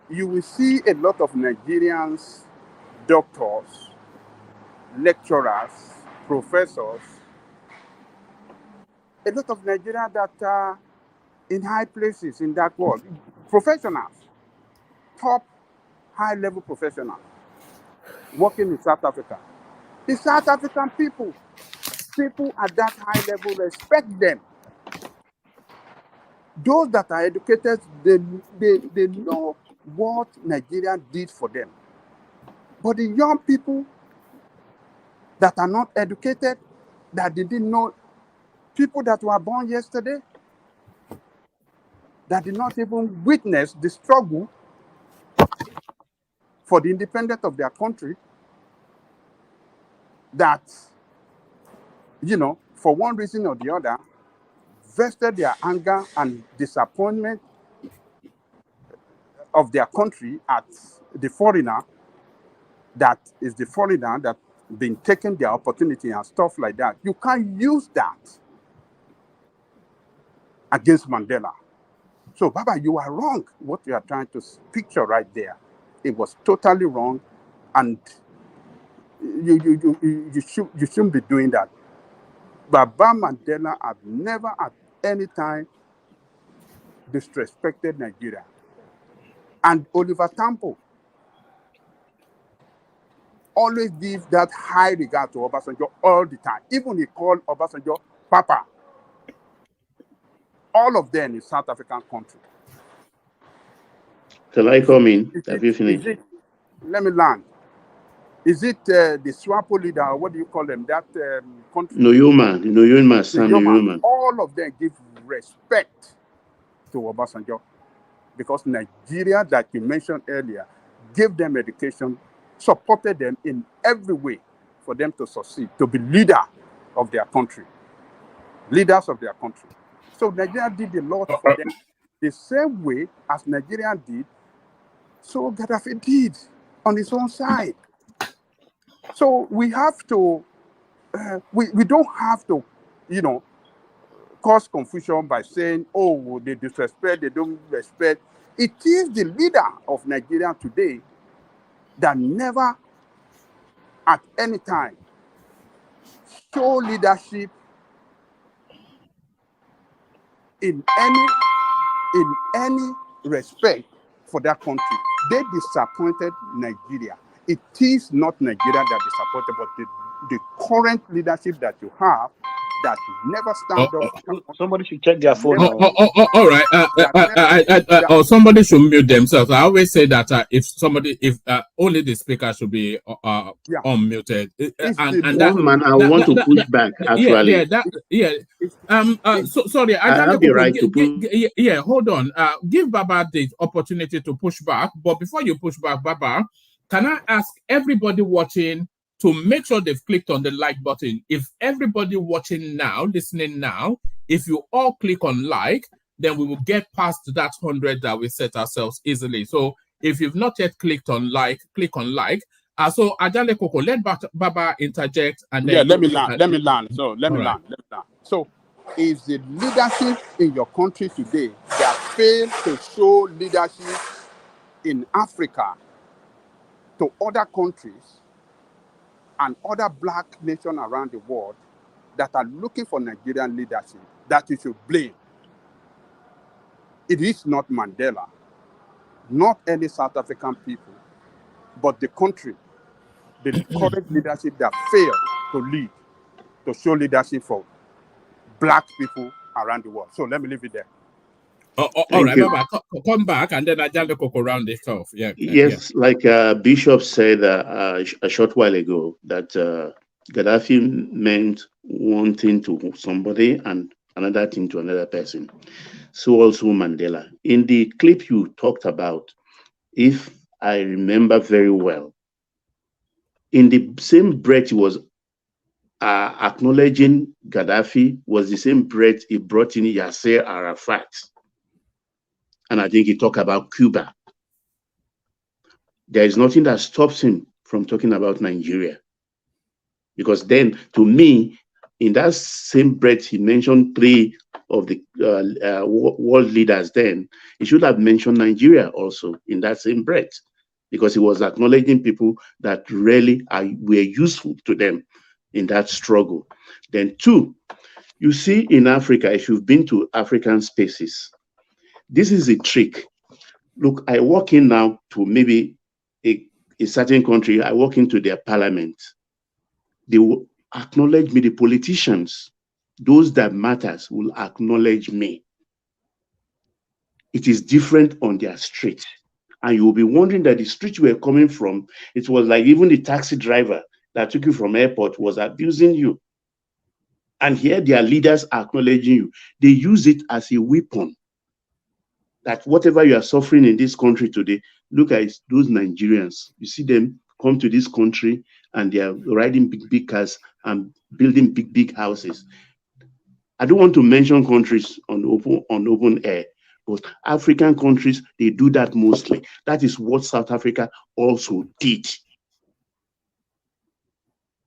you will see a lot of Nigerians, doctors, lecturers, professors, a lot of Nigerians that are in high places in that world, professionals, top high-level professionals working in South Africa. The South African people at that high level respect them. Those that are educated, they know what Nigeria did for them. But the young people that are not educated, that didn't know, people that were born yesterday, that did not even witness the struggle for the independence of their country, that, for one reason or the other, vested their anger and disappointment of their country at the foreigner that been taking their opportunity and stuff like that. You can't use that against Mandela. So, Baba, you are wrong. What you are trying to picture right there, it was totally wrong, and you shouldn't be doing that. Baba Mandela have never at any time disrespected Nigeria. And Oliver Tambo always give that high regard to Obasanjo all the time. Even he called Obasanjo Papa. All of them in South African country. Shall I come in? Have you finished? Let me land. Is it the SWAPO leader, or what do you call them? That country? Noyoma. All of them give respect to Obasanjo, because Nigeria, that you mentioned earlier, gave them education, supported them in every way for them to succeed, to be leader of their country, leaders of their country. So Nigeria did a lot for them, the same way as Nigeria did, so Gaddafi did on his own side. So we have to, we don't have to, cause confusion by saying, oh, they disrespect, they don't respect. It is the leader of Nigeria today that never at any time show leadership in any respect for that country. They disappointed Nigeria. It is not Nigeria that disappointed, but the current leadership that you have that never stand up. Somebody should check their phone. All right. Or somebody should mute themselves. I always say that if only the speaker should be unmuted. I want to push back. Actually, sorry. I have the right to push. Hold on. Give Baba the opportunity to push back. But before you push back, Baba, can I ask everybody watching to make sure they've clicked on the like button? If everybody watching now, listening now, if you all click on like, then we will get past that 100 that we set ourselves easily. So if you've not yet clicked on like, click on like. So Ajale Koko, let Baba interject, and then let me land. So let me land. So is the leadership in your country today that failed to show leadership in Africa to other countries and other black nations around the world that are looking for Nigerian leadership, that you should blame? It is not Mandela, not any South African people, but the country, the current leadership that failed to lead, to show leadership for black people around the world. So let me leave it there. All right, Baba, come back, and then Ajale Koko round this off. Yes, like Bishop said a short while ago, that Gaddafi meant one thing to somebody and another thing to another person. So also Mandela. In the clip you talked about, if I remember very well, in the same breath he was acknowledging Gaddafi, was the same breath he brought in Yasser Arafat. And I think he talked about Cuba. There is nothing that stops him from talking about Nigeria. Because then, to me, in that same breath, he mentioned three of the world leaders then. He should have mentioned Nigeria also in that same breath, because he was acknowledging people that really were useful to them in that struggle. Then two, you see in Africa, if you've been to African spaces, this is a trick. Look, I walk in now to maybe a certain country, I walk into their parliament. They will acknowledge me, the politicians, those that matters will acknowledge me. It is different on their street. And you will be wondering that the street you were coming from, it was like even the taxi driver that took you from airport was abusing you. And here their leaders are acknowledging you. They use it as a weapon. That whatever you are suffering in this country today, look at those Nigerians. You see them come to this country and they are riding big cars and building big houses. I don't want to mention countries on open air, but African countries, they do that mostly. That is what South Africa also did.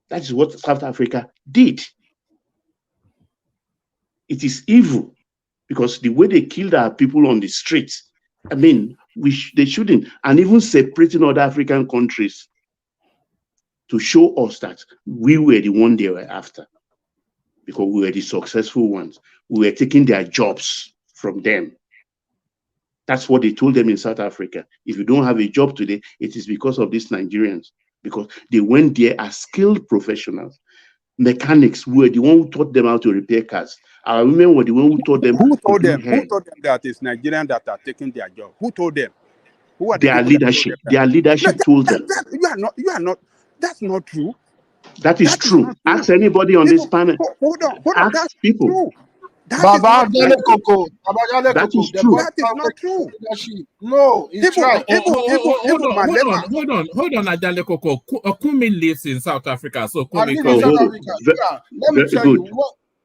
That is what South Africa did. It is evil because the way they killed our people on the streets, I mean, they shouldn't. And even separating other African countries to show us that we were the one they were after, because we were the successful ones. We were taking their jobs from them. That's what they told them in South Africa. If you don't have a job today, it is because of these Nigerians, because they went there as skilled professionals. Mechanics were the one who taught them how to repair cars. Our women were the one who taught them. Who told them? Who told them that it's Nigerians that are taking their job? Who told them? Who are the their leadership? Their leadership told them. You are not. That's not true. That is true. Ask anybody on this panel. Hold on. Ask That's people. true. That is true. That is not true. No, it's right. Hold on, Ajale Koko. Kumi lives in South Africa, so Kumi. Let me tell you,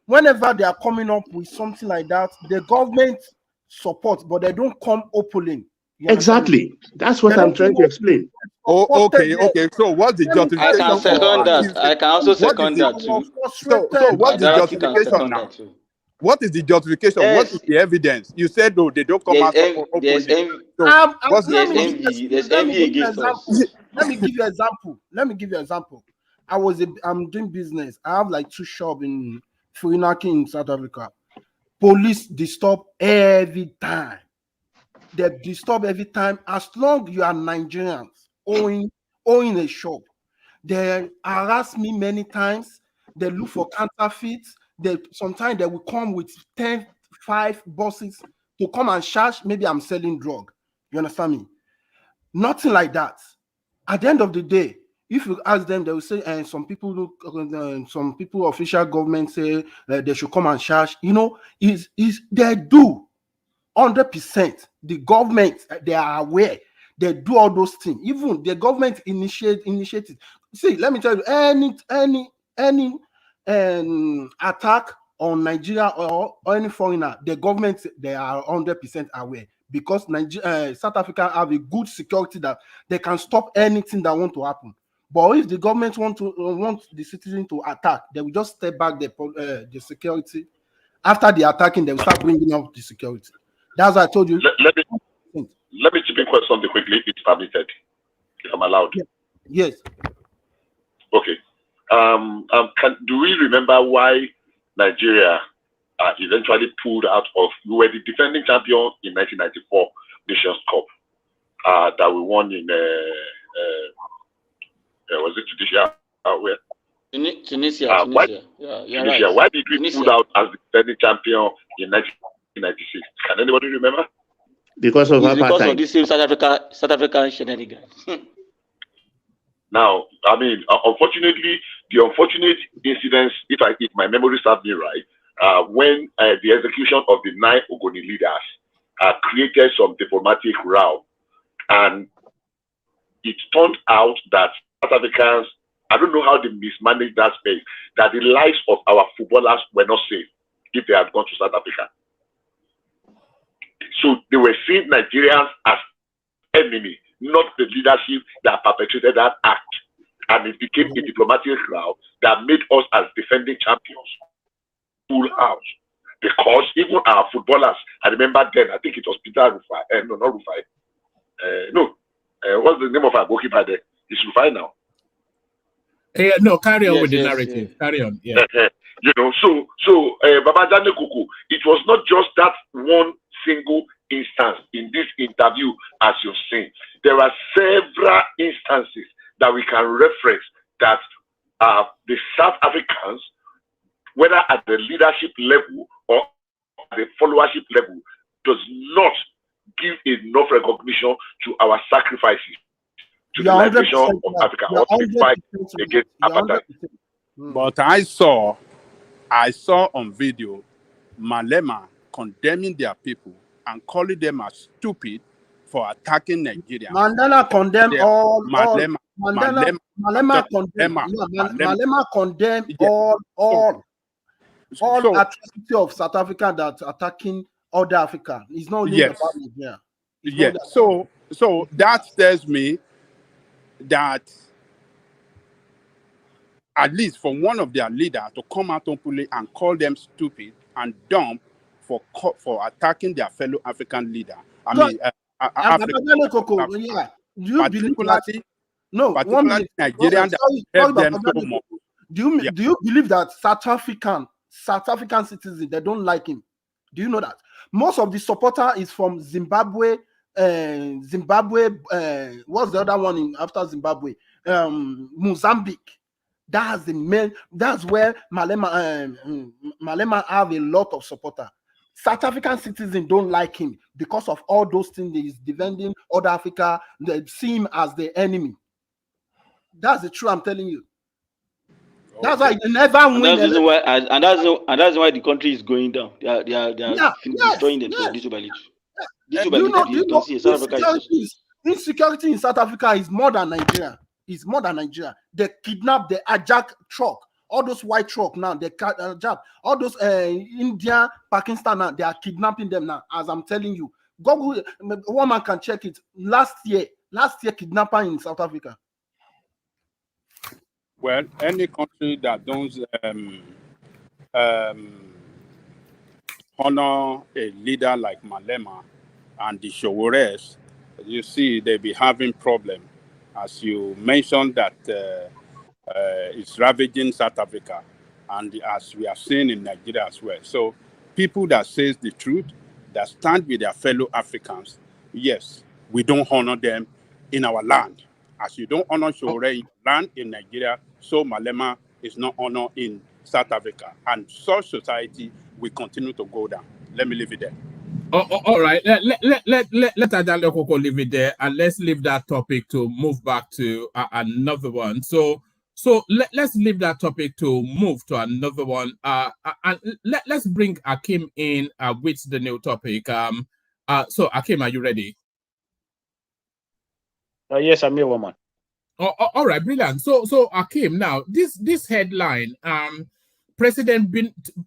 whenever they are coming up with something like that, the government supports, but they don't come openly. Exactly. That's what I'm trying to explain. Oh, okay. So what's the justification? I can second that. I can also second that too. So what's the justification now? What is the justification? Yes. What is the evidence? You said, no, they don't come out openly. There's envy against us. Let me give you an example. I'm doing business. I have like 2 shops in Fuinaki in South Africa. Police disturb every time. They disturb every time. As long you are Nigerians owning a shop, they harass me many times. They look for counterfeits. Sometimes they will come with 5 buses to come and charge. Maybe I'm selling drug. You understand me? Nothing like that. At the end of the day, if you ask them, they will say, and some people, official government say they should come and charge. You know, they do 100%. The government, they are aware. They do all those things. Even the government initiated. See, let me tell you, any attack on Nigeria or any foreigner, the government, they are 100% aware, because South Africa have a good security that they can stop anything that want to happen. But if the government want the citizen to attack, they will just step back the security. After the attacking, they will start bringing up the security. That's what I told you. Let me chip in something quickly, if it's permitted, if I'm allowed. Yes. Okay. Do we remember why Nigeria eventually pulled out of? We were the defending champion in 1994 Nations Cup that we won in was it Tunisia? Where? Tunisia. Tunisia. Right. Why did we pull out as the defending champion in 1996? Can anybody remember? Because of this same South African shenanigans. Now, I mean, unfortunately, the unfortunate incidents, if my memory serves me right, when the execution of the 9 Ogoni leaders created some diplomatic row, and it turned out that South Africans, I don't know how they mismanaged that space, that the lives of our footballers were not safe if they had gone to South Africa. So they were seeing Nigerians as enemy, not the leadership that perpetrated that act. And it became a diplomatic row that made us as defending champions full house. Because even our footballers, I remember then, I think it was Peter Rufai, no, not Rufai. What's the name of our goalkeeper there? It's Rufai now. No, carry on with the narrative. Carry on. Yeah. You know, so Babajane Kuku, it was not just that one single instance in this interview, as you're saying. There are several instances that we can reference that the South Africans, whether at the leadership level or at the followership level, does not give enough recognition to our sacrifices to the liberation of Africa or to the fight against apartheid. But I saw on video Malema condemning their people and calling them as stupid for attacking Nigeria. Mandela condemned Malema condemned all atrocity of South Africa that attacking other Africa. It's not only about Nigeria. Yeah. So that tells me that at least for one of their leaders to come out openly and call them stupid and dumb for attacking their fellow African leader. I mean, do you believe that? No, particularly Nigerian that help them so much. Do you believe that South African citizens, they don't like him? Do you know that most of the supporter is from Zimbabwe? What's the other one after Zimbabwe? Mozambique. That's the main. That's where Malema have a lot of supporter. South African citizens don't like him because of all those things he's defending other Africa. They see him as the enemy. That's the truth. I'm telling you. That's why they never win. And that's why the country is going down. They are destroying themselves little by little. Insecurity in South Africa is more than Nigeria. It's more than Nigeria. They kidnap, they hijack truck. All those white truck now, they hijack. All those India, Pakistan now, they are kidnapping them now. As I'm telling you, Google, one man can check it. Last year, kidnapper in South Africa. Well, any country that don't honor a leader like Malema and the Showores, you see they be having problem. As you mentioned that it's ravaging South Africa, and as we are seeing in Nigeria as well. So people that says the truth, that stand with their fellow Africans, yes, we don't honor them in our land. As you don't honor Showore in your land in Nigeria, so Malema is not honored in South Africa. And such society will continue to go down. Let me leave it there. All right, let Adale Koko leave it there, and let's leave that topic to move back to another one. So let's leave that topic to move to another one. And let's bring Akim in with the new topic. So Akim, are you ready? Yes, I'm here, woman. All right, brilliant. So Akim, now this headline, President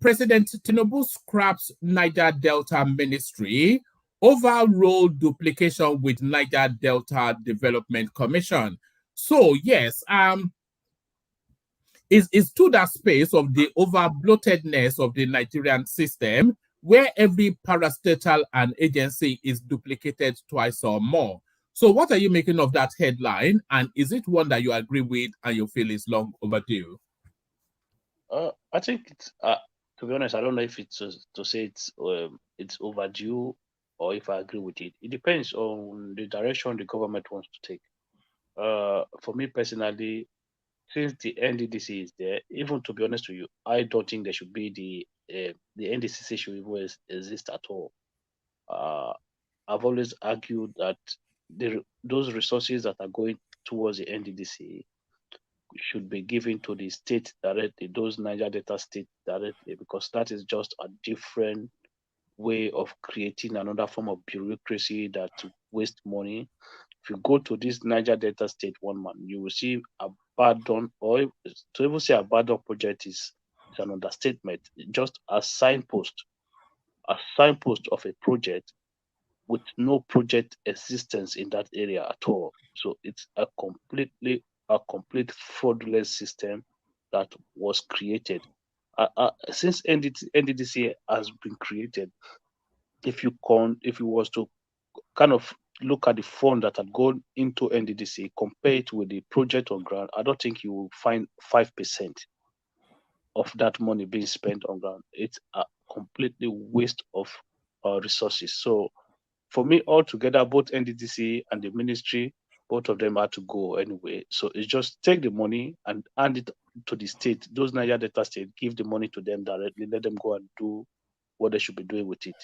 Tinubu scraps Niger Delta Ministry, overall duplication with Niger Delta Development Commission. So yes, is to that space of the over-bloatedness of the Nigerian system, where every parastatal and agency is duplicated twice or more. So what are you making of that headline, and is it one that you agree with and you feel is long overdue? I think it's, to be honest, I don't know if it's to say it's overdue or if I agree with it. It depends on the direction the government wants to take. For me personally, since the NDDC is there, even to be honest with you, I don't think there should be the NDCC should even exist at all. I've always argued that those resources that are going towards the NDDC should be given to the state directly, those Niger Delta state directly, because that is just a different way of creating another form of bureaucracy that waste money. If you go to this Niger Delta state one man, you will see abandoned, or to even say abandoned project is an understatement. Just a signpost of a project with no project existence in that area at all. So it's a complete fraudulent system that was created. Since NDDC has been created, if you was to kind of look at the fund that had gone into NDDC, compare it with the project on ground, I don't think you will find 5% of that money being spent on ground. It's a completely waste of resources. So for me, altogether, both NDDC and the ministry, both of them had to go anyway. So it's just take the money and hand it to the state. Those Niger Delta state, give the money to them directly. Let them go and do what they should be doing with it.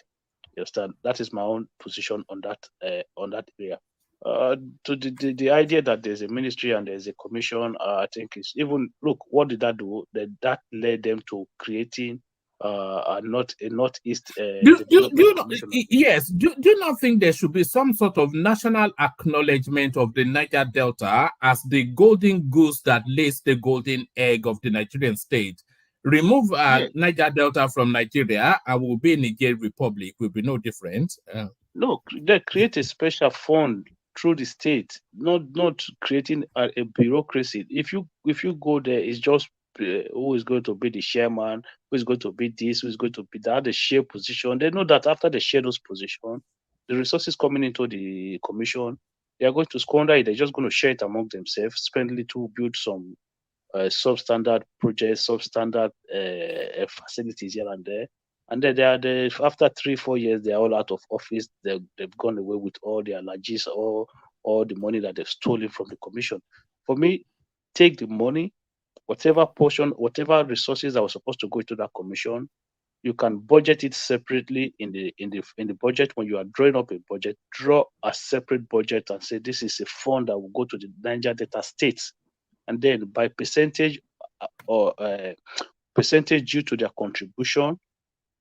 You understand? That is my own position on that area. To the idea that there's a ministry and there's a commission, I think is even look, what did that do? That led them to creating a northeast development commission. Yes. Do you not think there should be some sort of national acknowledgement of the Niger Delta as the golden goose that lays the golden egg of the Nigerian state? Remove Niger Delta from Nigeria, and we'll be Niger Republic. Will be no different. No, they create a special fund through the state, not creating a bureaucracy. If you go there, it's just who is going to be the chairman, who is going to be this, who is going to be that, the share position. They know that after they share those positions, the resources coming into the commission, they are going to squander it. They're just going to share it among themselves, spend little, build some substandard projects, substandard facilities here and there. And then after 3-4 years, they're all out of office. They've gone away with all their allergies, all the money that they've stolen from the commission. For me, take the money, whatever portion, whatever resources that were supposed to go into that commission, you can budget it separately in the budget. When you are drawing up a budget, draw a separate budget and say this is a fund that will go to the Niger Delta states, and then by percentage or percentage due to their contribution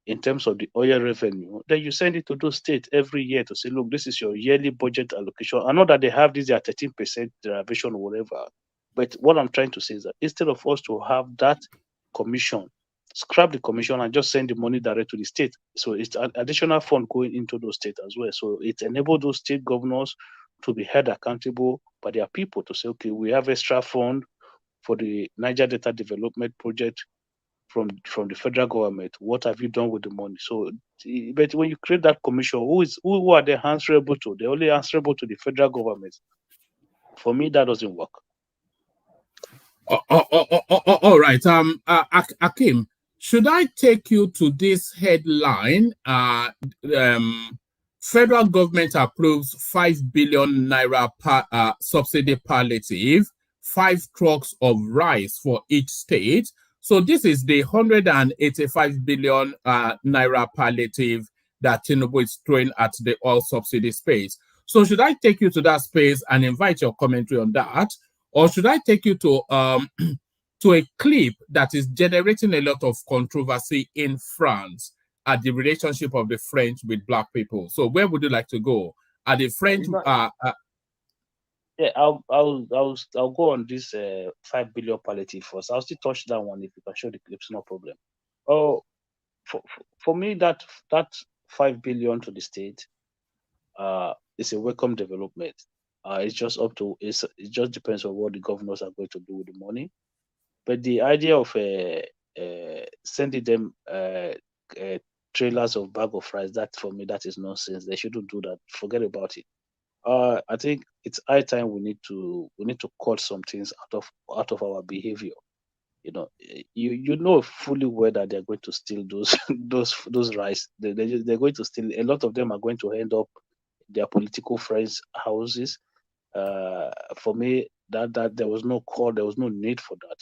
in terms of the oil revenue, then you send it to those states every year to say, look, this is your yearly budget allocation. I know that they have this 13% derivation or whatever, but what I'm trying to say is that instead of us to have that commission, scrap the commission and just send the money direct to the state. So it's an additional fund going into those states as well. So it enables those state governors to be held accountable by their people to say, okay, we have extra fund for the Niger Delta Development Project from the federal government. What have you done with the money? So, but when you create that commission, who are they answerable to? They're only answerable to the federal government. For me, that doesn't work. All right. Akim, should I take you to this headline? Federal government approves 5 billion naira subsidy palliative, 5 trucks of rice for each state. So this is the 185 billion naira palliative that Tinubu is throwing at the oil subsidy space. So should I take you to that space and invite your commentary on that? Or should I take you to to a clip that is generating a lot of controversy in France at the relationship of the French with Black people? So where would you like to go? Are the French? Yeah, I'll go on this 5 billion palliative first. I'll still touch that one if you can show the clips, no problem. Oh, for me that 5 billion to the state is a welcome development. It's just up to it just depends on what the governors are going to do with the money. But the idea of sending them trailers of bag of rice, that for me that is nonsense. They shouldn't do that. Forget about it. I think it's high time we need to cut some things out of our behavior. You know, you know fully well that they're going to steal those rice. They're going to steal. A lot of them are going to end up in their political friends' houses. For me, that there was no call, there was no need for that.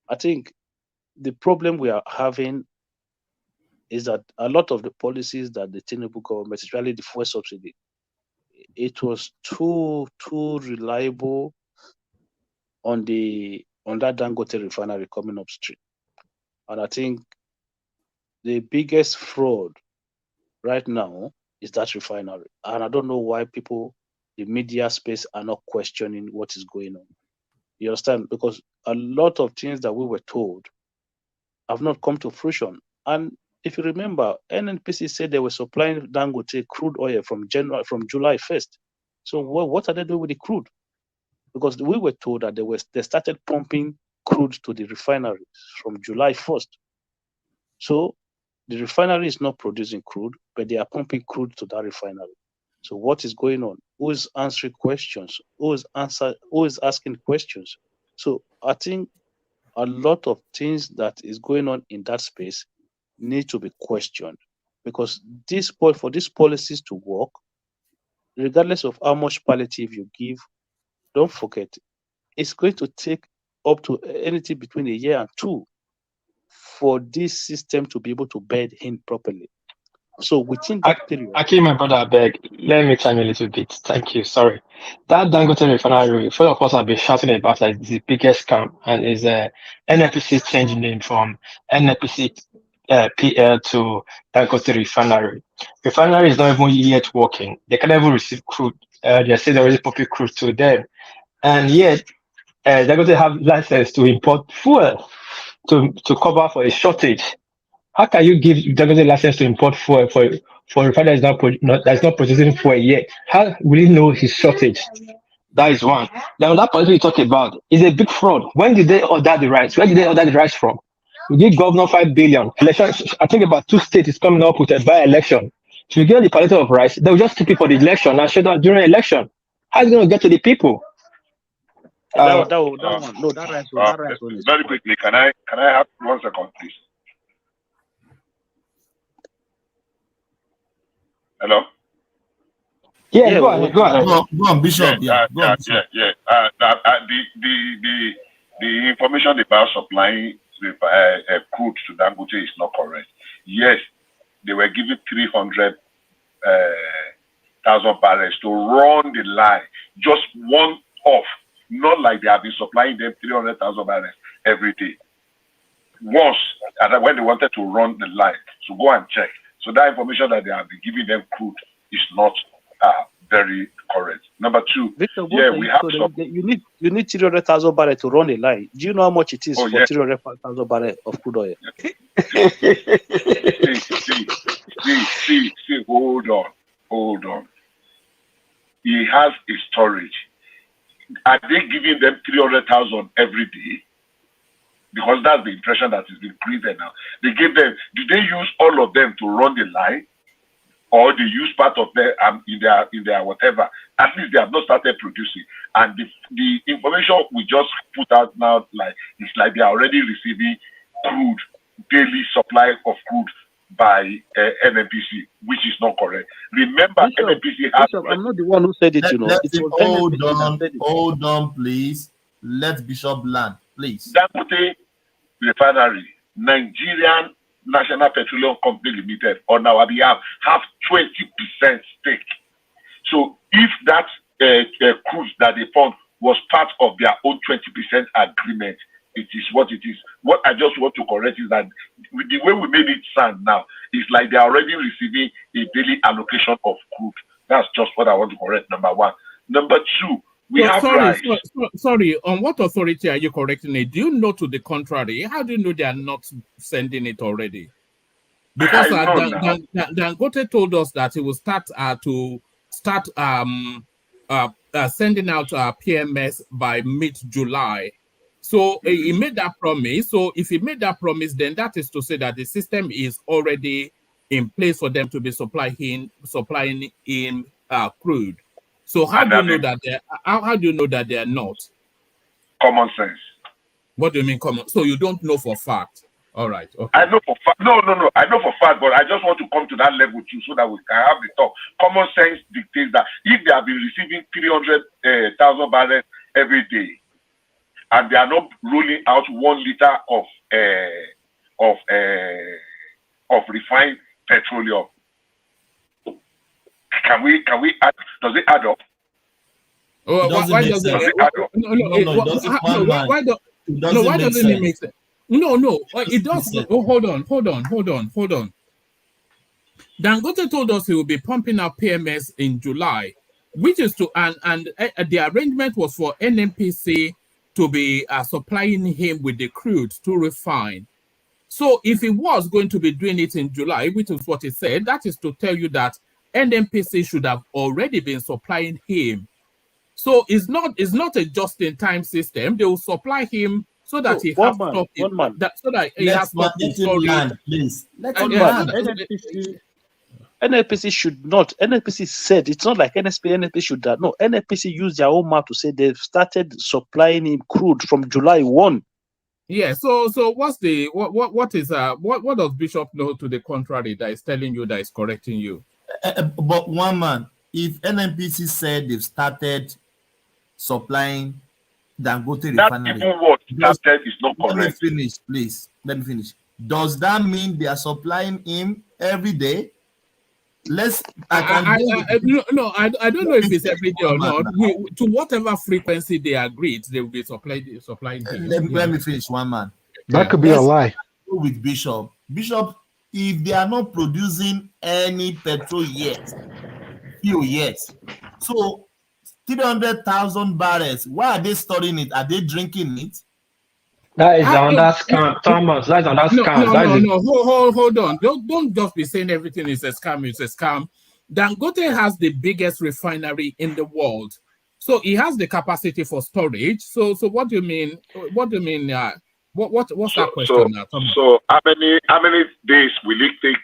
I think the problem we are having is that a lot of the policies that the Tinubu government, especially the fuel subsidy, it was too reliable on the on that Dangote refinery coming upstream. And I think the biggest fraud right now is that refinery. And I don't know why people, the media space, are not questioning what is going on. You understand? Because a lot of things that we were told have not come to fruition. And if you remember, NNPC said they were supplying Dangote crude oil from July 1st. So what are they doing with the crude? Because we were told that they started pumping crude to the refineries from July 1st. So the refinery is not producing crude, but they are pumping crude to that refinery. So what is going on? Who is answering questions? Who is asking questions? So I think a lot of things that is going on in that space need to be questioned, because for these policies to work, regardless of how much palliative you give, don't forget, it's going to take up to anything between a year and 2 for this system to be able to bed in properly. So within that period, Aki, my brother, I beg, let me chime in a little bit. Thank you. Sorry. That Dangote refinery, full of us have been shouting about like the biggest scam, and is NNPC changing name from NNPC PL to Dangote refinery. Refinery is not even yet working. They can't even receive crude. They say they're already pumping crude to them, and yet Dangote have license to import fuel to cover for a shortage. How can you give Dangote license to import fuel for a refinery that's not producing fuel yet? How will he know his shortage? That is one. Then that policy you talk about is a big fraud. When did they order the rice? Where did they order the rice from? You give governor 5 billion. Election, I think about 2 states is coming up with a by-election. If you get the quality of rice, they'll just keep it for the election and shut down during election. How is it going to get to the people? that one, no, that rice one is very quickly. Can I have 1 second, please? Hello. Yeah, go ahead. Go on, Bishop. The information about supplying crude to Dangote is not correct. Yes, they were given 300,000 barrels to run the line, just one off. Not like they have been supplying them 300,000 barrels every day. Once, and when they wanted to run the line, so go and check. So that information that they have been giving them crude is not very correct. Number 2, Victor, we have some. You need 300,000 barrels to run a line. Do you know how much it is for 300,000 barrels of crude oil? See, hold on. He has a storage. Are they giving them 300,000 every day? Because that's the impression that is being created now. They give them. Do they use all of them to run the line, or they use part of them in their whatever? At least they have not started producing. And the information we just put out now, it's like they are already receiving crude, daily supply of crude by NNPC, which is not correct. Remember, Bishop, NNPC has. Bishop, I'm not the one who said it. Hold on, please. Let Bishop land, please. Dangote Refinery, Nigerian National Petroleum Company Limited, on our behalf, have 20% stake. So if that cruise that they found was part of their own 20% agreement, it is what it is. What I just want to correct is that with the way we made it sound now, it's like they're already receiving a daily allocation of crude. That's just what I want to correct, number 1. Number 2, sorry, on what authority are you correcting it? Do you know to the contrary? How do you know they are not sending it already? Because Dangote told us that he will start sending out PMS by mid-July. So he made that promise. So if he made that promise, then that is to say that the system is already in place for them to be supplying in crude. So how do you know that they are not? Common sense. What do you mean common? So you don't know for fact? All right. Okay. I know for fact. No. I know for fact, but I just want to come to that level too, so that we can have the talk. Common sense dictates that if they have been receiving 300,000 barrels every day, and they are not rolling out 1 liter of refined petroleum, can we add? Does it add up? Why does it add up? No, why doesn't it make sense? No, it does. Oh, hold on. Dangote told us he will be pumping out PMS in July, which is to and the arrangement was for NNPC to be supplying him with the crude to refine. So if he was going to be doing it in July, which is what he said, that is to tell you that NNPC should have already been supplying him. So it's not a just-in-time system. They will supply him so that he has stock so that he has stock in storage. Please. NNPC should not. NNPC said it's not like NNPC should have. No, NNPC used their own mouth to say they've started supplying him crude from July 1. Yeah. So what does Bishop know to the contrary that is telling you that is correcting you? But one man, if NNPC said they've started supplying Dangote refinery, even what started is not correct. Let me finish, please. Let me finish. Does that mean they are supplying him every day? I don't know if it's every day or not. To whatever frequency they agreed, they will be supplying him. Let me finish, one man. That could be a lie. Go with Bishop. Bishop, if they are not producing any petrol fuel yet, so 300,000 barrels, why are they storing it? Are they drinking it? That is another scam, Thomas. That's another scam. No. Hold on. Don't just be saying everything is a scam. It's a scam. Dangote has the biggest refinery in the world, so he has the capacity for storage. So what do you mean? What's that question now, Thomas? So how many days will it take?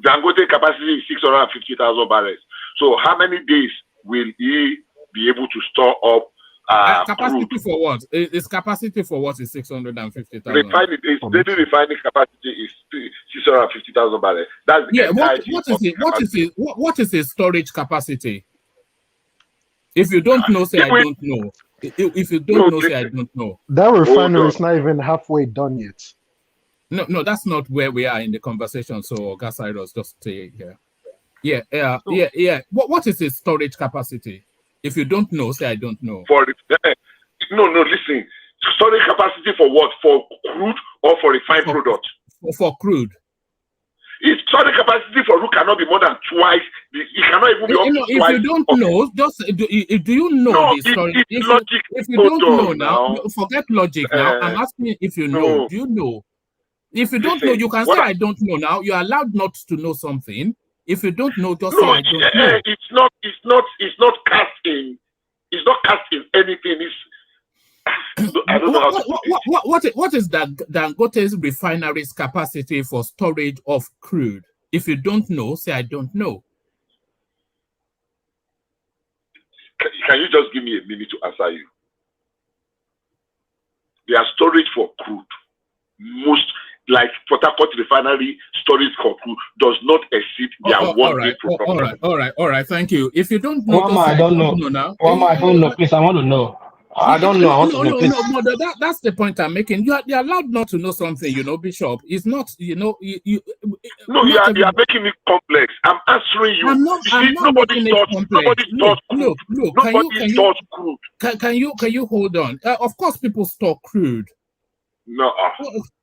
Dangote capacity is 650,000 barrels. So how many days will he be able to store up? Capacity crude for what? Its capacity for what is 650,000? Daily refining capacity is 650,000 barrels. That's what is its storage capacity? If you don't know, say I don't know. If you don't know, say I don't know. That refinery is not even halfway done yet. No, that's not where we are in the conversation. So Gasairos, just stay here. Yeah. What is its storage capacity? If you don't know, say I don't know. Listen. Storage capacity for what? For crude or for refined product? For crude. Its storage capacity for crude cannot be more than twice. It cannot even be up to twice. If you don't know, just do you know the storage? If you don't know now, forget logic now. I'm asking if you know. Do you know? If you don't know, you can say I don't know now. You're allowed not to know something. If you don't know, just say I don't know. It's not casting. It's not casting anything. I don't know how to what is Dangote's refinery's capacity for storage of crude? If you don't know, say I don't know. Can you just give me a minute to answer you? Their storage for crude, like Port Harcourt refinery storage for crude does not exceed their 1 day program. All right. Thank you. If you don't know, I don't know now. I don't know. Please, I want to know. I don't know. I want to know. Please. No. That's the point I'm making. You're allowed not to know something. Bishop. It's not. No, you are making it complex. I'm answering you. Nobody stores crude. Look. Can you hold on? Of course, people store crude. No.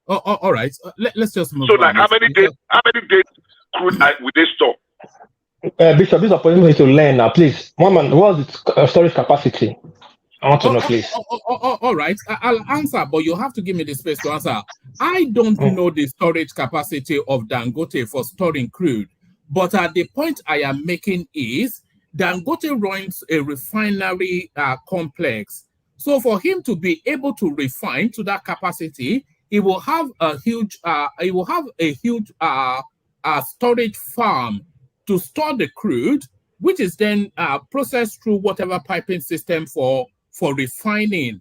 All right. Let's just move. So, like, how many days crude will they store? Bishop, this opportunity to learn now, please. One man, what is the storage capacity? I want to know, please. All right. I'll answer, but you have to give me the space to answer. I don't know the storage capacity of Dangote for storing crude, but the point I am making is Dangote runs a refinery complex. So for him to be able to refine to that capacity, he will have a huge storage farm to store the crude, which is then processed through whatever piping system for refining.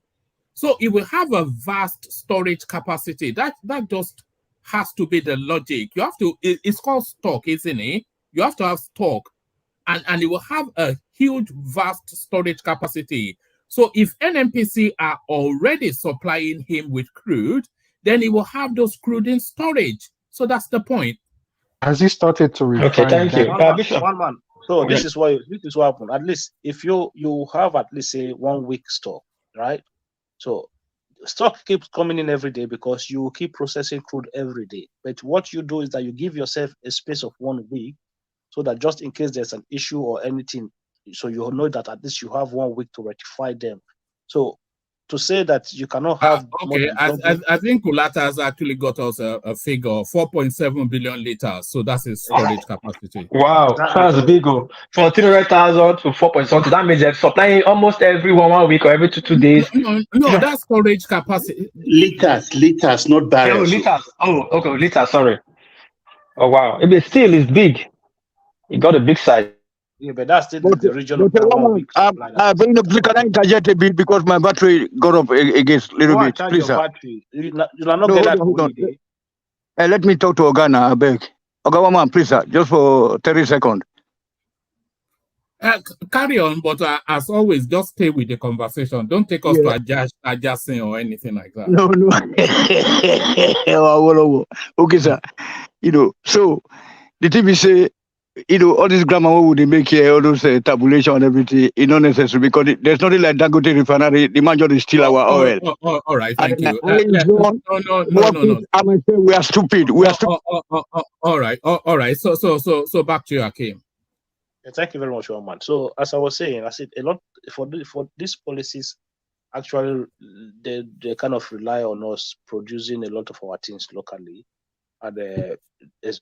So it will have a vast storage capacity. That just has to be the logic. You have to. It's called stock, isn't it? You have to have stock, and it will have a huge, vast storage capacity. So if NNPC are already supplying him with crude, then he will have those crude in storage. So that's the point. Has he started to refine? Okay, thank you. One man. So this is what happened. At least if you have at least say 1 week stock, right? So stock keeps coming in every day because you keep processing crude every day. But what you do is that you give yourself a space of 1 week so that just in case there's an issue or anything, so you know that at least you have 1 week to rectify them. So to say that you cannot have okay, I think Kulata has actually got us a figure 4.7 billion liters, so that's his storage capacity. Wow, that's big. From 300,000 to 4 point something. That means they're supplying almost every 1 week or every two days. No, that's storage capacity. Liters, not barrels. Oh, liters. Oh, okay, liters. Sorry. Oh wow, it still is big. It got a big size. Yeah, but that's still the region of that 1 week supply. Bring the can I interject a bit because my battery got up against a little bit. Charge Please, your sir. battery. You are not get that Hold on. holiday. Let me talk to Ogana, I beg. Ogawaman, please, sir, just for 30 seconds. Carry on, but as always, just stay with the conversation. Don't take us to adjusting or anything like that. No. Okay, sir. So the TV say, all this grammar, what would they make here, all those tabulation and everything, it's not necessary because there's nothing like Dangote refinery. The man just steal our oil. All right, thank you. No. I'm going to say we are stupid. We are stupid. All right. So back to you, Akeem. Yeah, thank you very much, Roman. So as I was saying, I said a lot for these policies. Actually, they kind of rely on us producing a lot of our things locally, and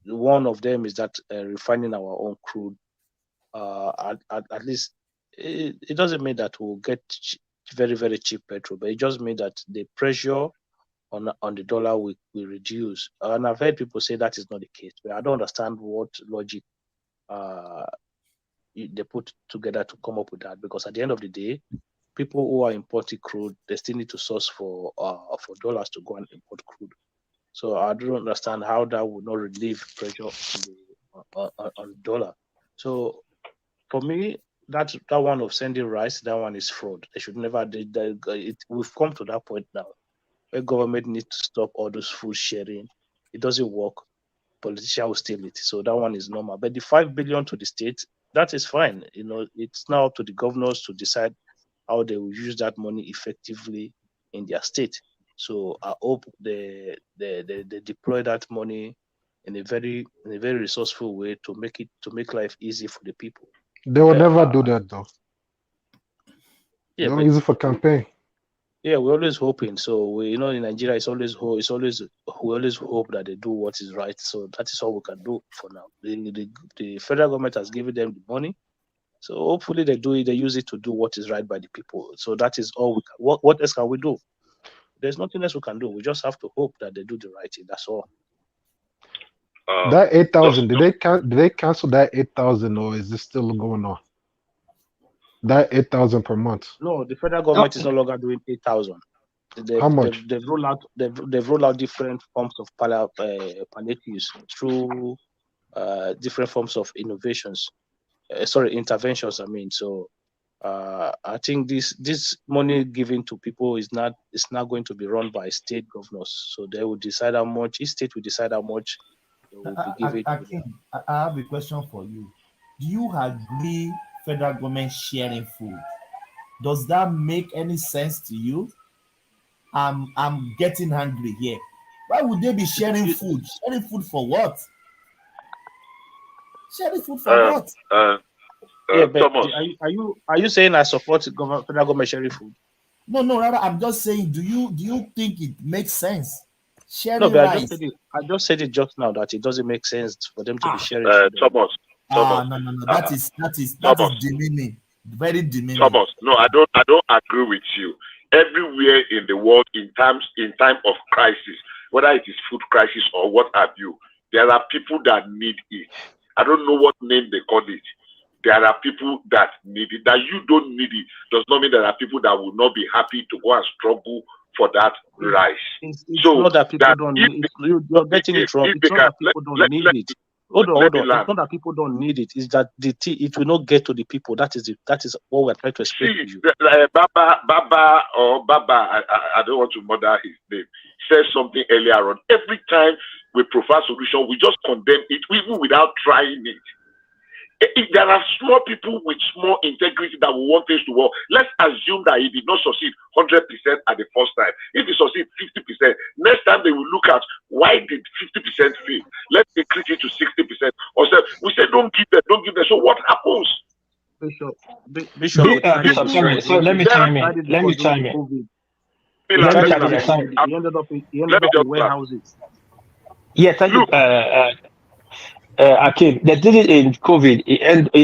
one of them is that refining our own crude. At least it doesn't mean that we'll get very, very cheap petrol, but it just means that the pressure on the dollar will reduce. And I've heard people say that is not the case, but I don't understand what logic they put together to come up with that, because at the end of the day, people who are importing crude, they still need to source for dollars to go and import crude. So I don't understand how that would not relieve pressure on the dollar. So for me, that one of sending rice, that one is fraud. They should never do that. We've come to that point now where government needs to stop all those food sharing. It doesn't work. Politicians will steal it. So that one is normal. But the 5 billion to the state, that is fine. It's now up to the governors to decide how they will use that money effectively in their state. So I hope they deploy that money in a very resourceful way to make life easy for the people. They will never do that though. Yeah, They'll use it for campaign. Yeah, we're always hoping. So we, in Nigeria, we always hope that they do what is right. So that is all we can do for now. The federal government has given them the money, so hopefully they do it. They use it to do what is right by the people. So that is all we can. What else can we do? There's nothing else we can do. We just have to hope that they do the right thing. That's all. That 8,000, did they cancel that 8,000 or is this still going on? That 8,000 per month. No, the federal government is no longer doing 8,000. How much? They've rolled out different forms of palliatives through different forms of interventions. I mean, so I think this money given to people is not going to be run by state governors. So they will decide how much. Each state will decide how much they will be given. I have a question for you. Do you agree federal government sharing food? Does that make any sense to you? I'm getting hungry here. Why would they be sharing food? Sharing food for what? Sharing food for what? But are you saying I support federal government sharing food? No, rather I'm just saying, do you think it makes sense? Sharing no, but rice. I just said it just now that it doesn't make sense for them to be sharing food. No. That is demeaning. Very demeaning. Thomas, no, I don't agree with you. Everywhere in the world, in time of crisis, whether it is food crisis or what have you, there are people that need it. I don't know what name they call it. There are people that need it. That you don't need it does not mean there are people that will not be happy to go and struggle for that rice. It's not that people don't need it. You're getting it wrong. It's not that people don't need it. Hold on. It's not that people don't need it. It's that it will not get to the people. That is what we're trying to explain to you. Baba, I don't want to murder his name, said something earlier on. Every time we provide solution, we just condemn it, even without trying it. If there are small people with small integrity that will want things to work, let's assume that he did not succeed 100% at the first time. If he succeeds 50%, next time they will look at why did 50% fail. Let's increase it to 60%. Or say, we say don't give them. So what happens? Bishop, sorry, let me chime in. He ended up in warehouses. Yeah, thank you. Akim, they did it in COVID. It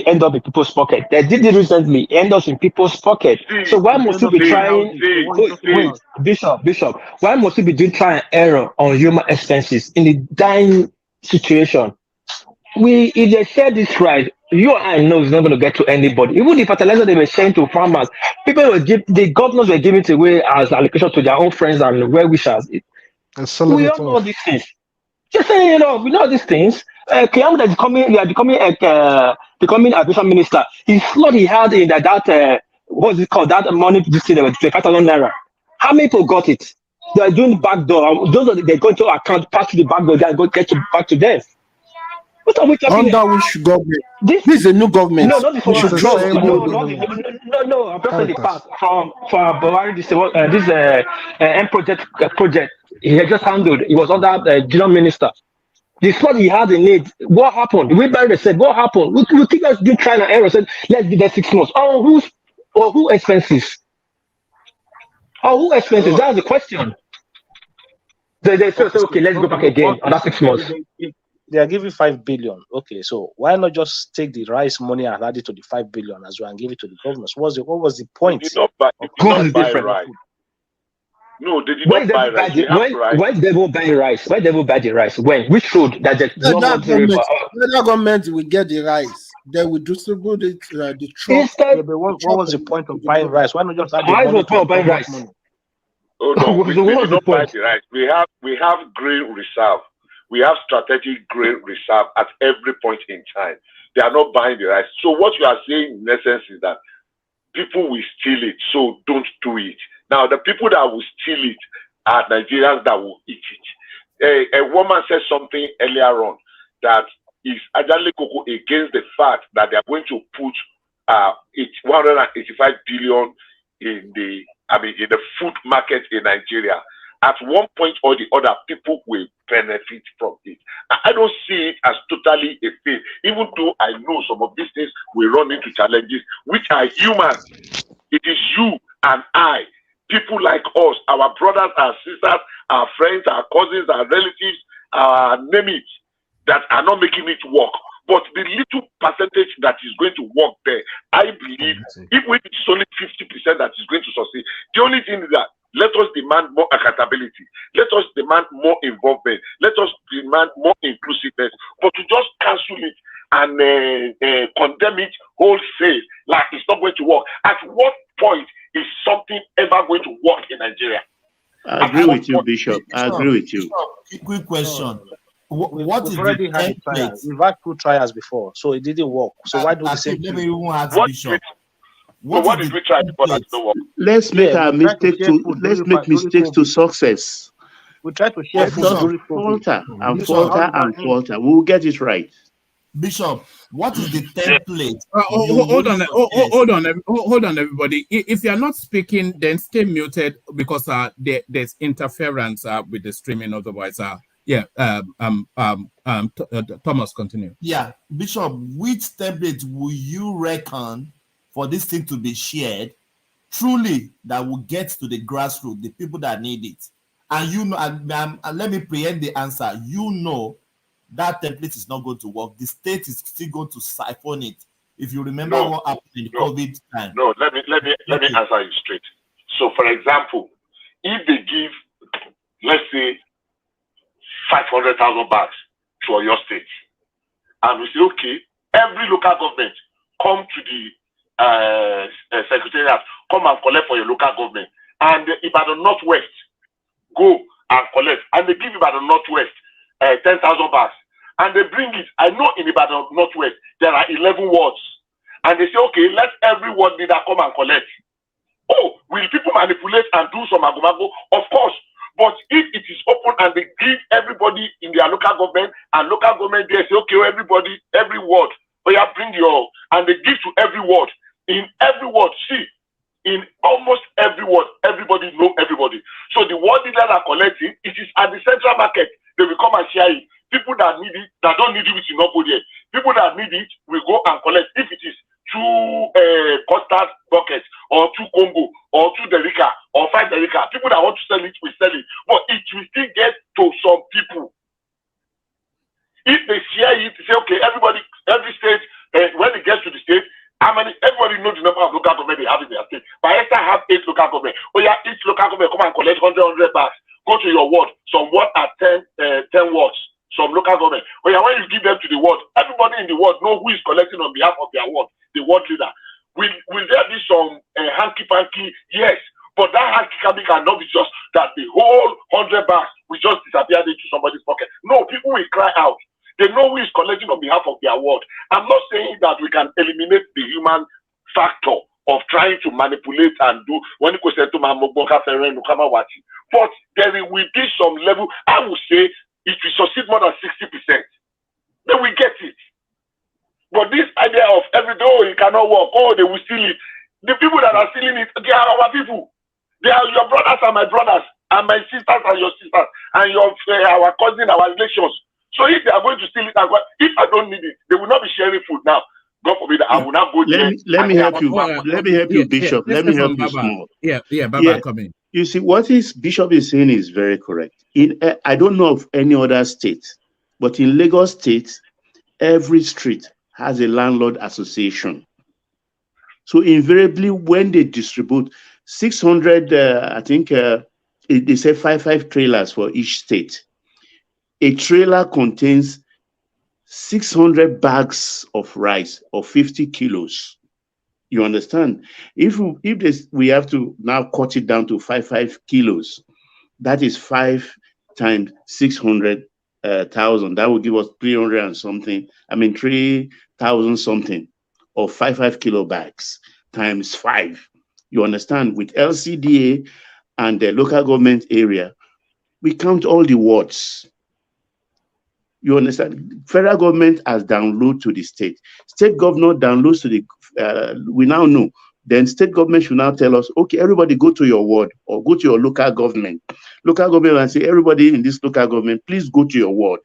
ended up in people's pocket. They did it recently. It ended up in people's pocket. So why must you be trying? Wait, Bishop. Why must you be doing try and error on human expenses in the dying situation? If they share this right, you and I know it's not going to get to anybody. Even the fertilizer they were sharing to farmers, the governors were giving it away as allocation to their own friends and well-wishers. We all know these things. Just saying, we know these things. Kiyam that is becoming administration minister. His slot he had in that what's it called? That money this thing was 5,000 naira. How many people got it? They are doing backdoor. Those they go to account, pass to the backdoor, then go get back to them. What are we talking about? Under which government? This is a new government. No, not this one. No. I'm just saying the past from Buhari. This project he had just handled. He was under general minister. The slot he had in it. What happened? We barely said what happened. We think us do trying and error. Said let's give them 6 months. Who expenses? Who expenses? That's the question. They say okay, let's go back again on that 6 months. They are giving 5 billion. Okay, so why not just take the rice money and add it to the 5 billion as well and give it to the governors? What was the point? They did not buy rice. No, they did not buy rice. Why did they not buy rice? Why did they buy the rice? When? We showed that the government will get the rice. They will distribute it the truck. What was the point of buying rice? Why not just add the money to buying rice? Oh no, we did not buy the rice. We have grain reserve. We have strategic grain reserve at every point in time. They are not buying the rice. So what you are saying in essence is that people will steal it, so don't do it. Now, the people that will steal it are Nigerians that will eat it. A woman said something earlier on that is Ajale Koko against the fact that they are going to put 185 billion in the food market in Nigeria. At one point or the other, people will benefit from it. I don't see it as totally a fail, even though I know some of these things will run into challenges, which are human. It is you and I, people like us, our brothers, our sisters, our friends, our cousins, our relatives, our name it, that are not making it work. But the little percentage that is going to work there, I believe, even if it's only 50% that is going to succeed, the only thing is that let us demand more accountability. Let us demand more involvement. Let us demand more inclusiveness. But to just cancel it and condemn it wholesale, like it's not going to work. At what point is something ever going to work in Nigeria? I agree with you, Bishop. I agree with you. Quick question. What is already had trials? We've had 2 trials before, so it didn't work. So why do the same thing? Let me even ask Bishop. What did we try before that didn't work? Let's make mistakes to success. We try to share food. Falter. We will get it right. Bishop, what is the template? Hold on, everybody. If you are not speaking, then stay muted because there's interference with the streaming. Otherwise, Thomas, continue. Yeah, Bishop, which template will you reckon for this thing to be shared truly that will get to the grassroots, the people that need it? And let me preempt the answer. That template is not going to work. The state is still going to siphon it. If you remember what happened in COVID time. No, let me answer you straight. So, for example, if they give, let's say, 500,000 bags to your state, and we say, okay, every local government come to the secretariat, come and collect for your local government, and Ibadan Northwest go and collect, and they give Ibadan Northwest 10,000 bags, and they bring it. I know in Ibadan Northwest there are 11 wards, and they say, okay, let every ward leader come and collect. Oh, will people manipulate and do some agomago? Of course. But if it is open and they give everybody in their local government, and local government they say, okay, everybody, every ward, Oh yeah, bring your, and they give to every ward. In every ward, see, in almost every ward, everybody know everybody. So the ward leaders are collecting. It is at the central market. They will come and share it. People that need it, that don't need it, will not put it. People that need it will go and collect. If it is 2 custard buckets or 2 combo or 2 derica or 5 derica, people that want to sell it will sell it. But it will still get to some people. If they share it, say, okay, everybody, every state, when it gets to the state, how many, everybody knows the number of local government they have in their state. Bayelsa have 8 local government. Oh yeah, each local government come and collect 100 bags. Go to your ward. Some ward are 10 wards. Some local government. Oh yeah, when you give them to the ward, everybody in the ward know who is collecting on behalf of their ward, the ward leader. Will there be some hanky-panky? Yes. But that hanky-panky cannot be just that the whole 100 bags will just disappear into somebody's pocket. No, people will cry out. They know who is collecting on behalf of their ward. I'm not saying that we can eliminate the human factor of trying to manipulate and do when you say to but there will be some level. I would say it will succeed more than 60%. Then we get it. But this idea of every day, oh, it cannot work, oh, they will steal it. The people that are stealing it, they are our people. They are your brothers and my brothers, and my sisters and your sisters, and your our cousin, our relations. So if they are going to steal it, if I don't need it, they will not be sharing food now. God forbid, I will not go there. Let me help you. Let me help you, Bishop. Let me help you small. Baba, come in. You see, what Bishop is saying is very correct. I don't know of any other state, but in Lagos State, every street has a landlord association. So invariably, when they distribute 600, I think they say 55 trailers for each state. A trailer contains 600 bags of rice or 50 kilos. You understand? If we have to now cut it down to 55 kilos, that is 5 times 600,000. That will give us 300 and something. 3,000 something of 55 kilo bags times 5. You understand? With LCDA and the local government area, we count all the wards. You understand? Federal government has downloaded to the state. State governor downloads to the, we now know. Then state government should now tell us, okay, everybody go to your ward or go to your local government. Local government and say, everybody in this local government, please go to your ward.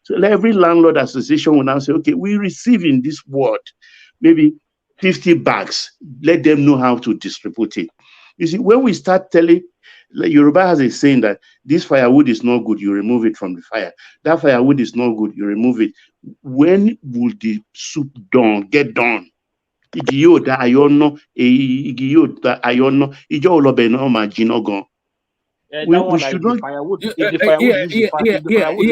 So every landlord association will now say, okay, we receive in this ward maybe 50 bags. Let them know how to distribute it. You see, when we start telling, like Yoruba has a saying that this firewood is not good, you remove it from the fire. That firewood is not good, you remove it. When will the soup get done? We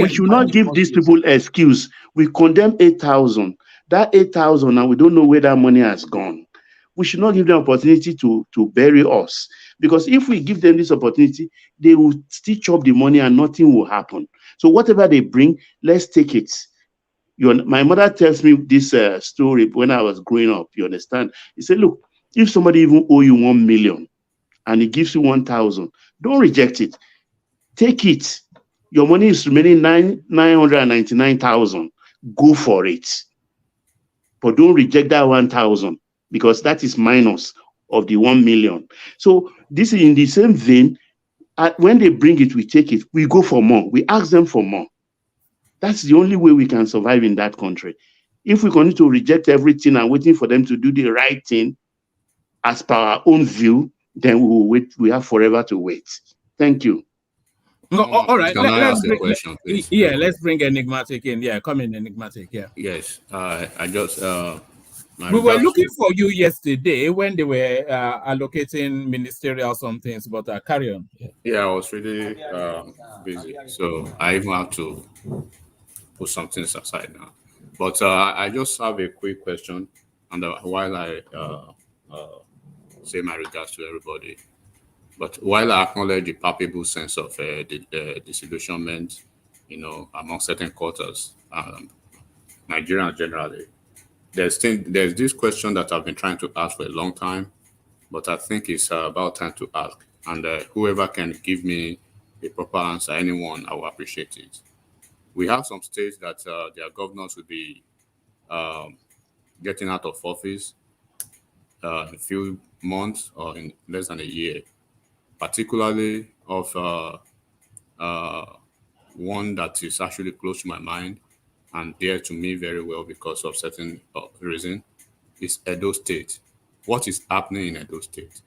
should not give these people excuse. We condemn 8,000. That 8,000, and we don't know where that money has gone. We should not give them opportunity to bury us. Because if we give them this opportunity, they will still chop the money and nothing will happen. So whatever they bring, let's take it. My mother tells me this story when I was growing up, you understand? He said, look, if somebody even owe you 1 million and he gives you 1,000, don't reject it. Take it. Your money is remaining 999,000. Go for it. But don't reject that 1,000 because that is minus of the 1 million. So this is in the same vein. When they bring it, we take it. We go for more. We ask them for more. That's the only way we can survive in that country. If we continue to reject everything and waiting for them to do the right thing as per our own view, then we will wait. We have forever to wait. Thank you. No, all right. Can I ask a question, please? Yeah, let's bring Enigmatic in. Yeah, come in, Enigmatic. Yeah. Yes. I just we were looking for you yesterday when they were allocating ministerial some things, but carry on. Yeah, I was really busy, so I even have to put some things aside now. But I just have a quick question, and while I say my regards to everybody, but while I acknowledge the palpable sense of disillusionment, among certain quarters, Nigerians generally, there's this question that I've been trying to ask for a long time, but I think it's about time to ask. And whoever can give me a proper answer, anyone, I will appreciate it. We have some states that their governors will be getting out of office in a few months or in less than a year, particularly of one that is actually close to my mind and dear to me very well because of certain reason, is Edo State. What is happening in Edo State?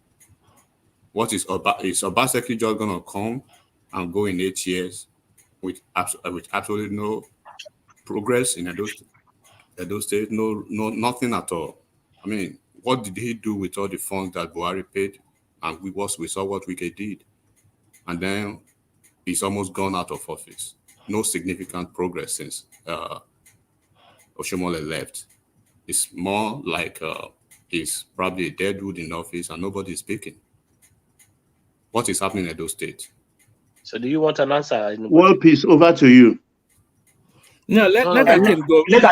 What is Obaseki just going to come and go in 8 years with absolutely no progress in Edo State? No, nothing at all. I mean, what did he do with all the funds that Buhari paid? And we saw what Wike did. And then he's almost gone out of office. No significant progress since Oshomole left. It's more like he's probably a dead wood in office and nobody's speaking. What is happening in those states? So do you want an answer? World Peace, over to you. No, let Akim go. Let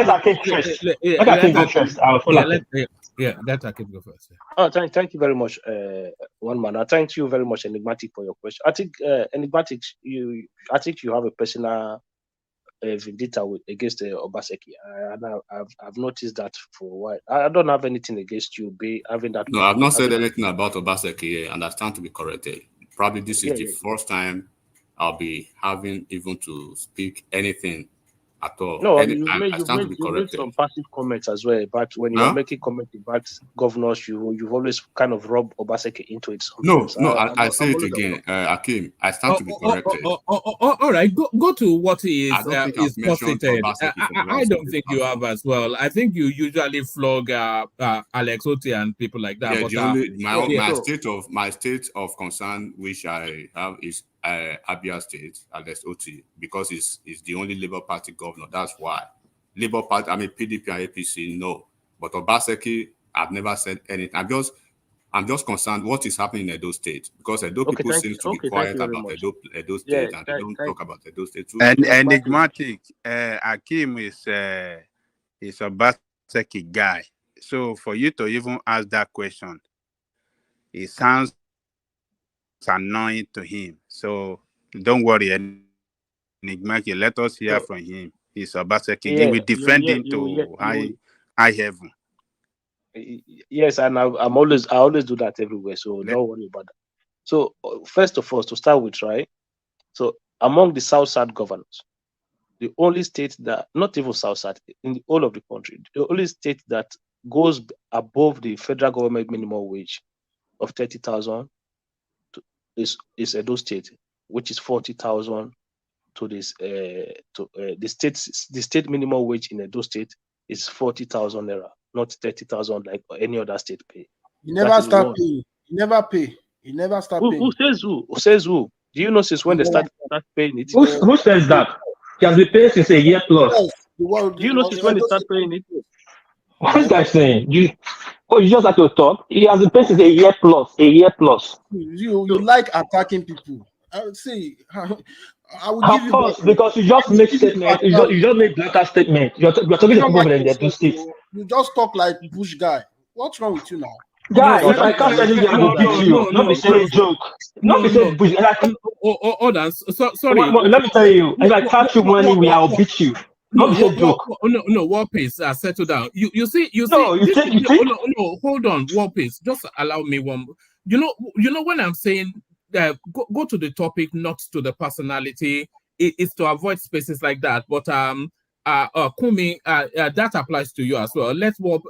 Akim first. Let Akim go first. I'll follow. Let Akim go first. Oh, thank you very much, one man. Thank you very much, Enigmatic, for your question. I think Enigmatic, I think you have a personal vendetta against Obaseki. I've noticed that for a while. I don't have anything against you having that. No, I've not said anything about Obaseki, and I stand to be corrected. Probably this is the first time I'll be having even to speak anything at all. No, you made some passive comments as well. But when you're making comments about governors, you've always kind of rubbed Obaseki into it. No, I say it again, Akim. I stand to be corrected. All right, go to what he is posited. I don't think you have as well. I think you usually flog Alex Otti and people like that. Yeah, but my state of concern, which I have, is Abia State, Alex Otti, because it's the only Labour Party governor. That's why. Labour Party, I mean PDP and APC, no. But Obaseki, I've never said anything. I'm just concerned what is happening in Edo State, because Edo people seem to be quiet about Edo State, and they don't talk about Edo State too. And Enigmatic, Akim is Obaseki guy. So for you to even ask that question, it sounds annoying to him. So don't worry, Enigmatic. Let us hear from him. He's Obaseki. He will defend him to high heaven. Yes, and I always do that everywhere. So don't worry about that. So first of all, to start with, right? So among the South governors, the only state that, not even South, in the whole of the country, the only state that goes above the federal government minimum wage of 30,000 is Edo State, which is 40,000 to this the state minimum wage in Edo State is 40,000 naira, not 30,000 like any other state pay. You never start paying. You never pay. You never start paying. Who says who? Who says who? Do you know since when they start paying it? Who says that? He has been paying since a year plus. Do you know since when they start paying it? What is that saying? You just have to talk. He has been paying since a year plus. A year plus. You like attacking people. See, I will give you. Of course, because you just make statement. You just make blacker statement. You're talking to people in the Edo State. You just talk like Bush guy. What's wrong with you now? Guy, if I can't tell you, I will beat you. Not be saying joke. Not be saying Bush. Hold on. Sorry. Let me tell you. If I catch you money, I'll beat you. Not be saying joke. No, War Peace, settle down. You see. No, you think. No, hold on, War Peace. Just allow me one. You know when I'm saying go to the topic, not to the personality. It's to avoid spaces like that. But Kumi, that applies to you as well. Let's War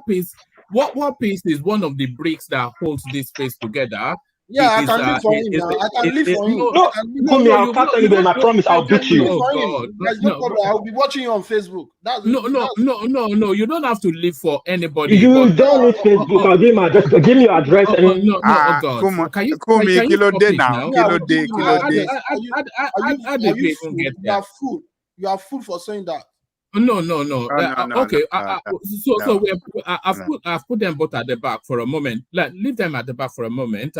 Peace. War Peace is one of the bricks that holds this space together. Yeah, I can live for him now. I can live for him. No, Kumi, I'll can't tell you, I promise I'll beat you. There's no problem. I'll be watching you on Facebook. No. You don't have to live for anybody. You don't need Facebook. I'll give my address. Give me your address. No, God. Can you kilo day now? Kilo day. You are full for saying that. No. Okay. So I've put them both at the back for a moment. Leave them at the back for a moment.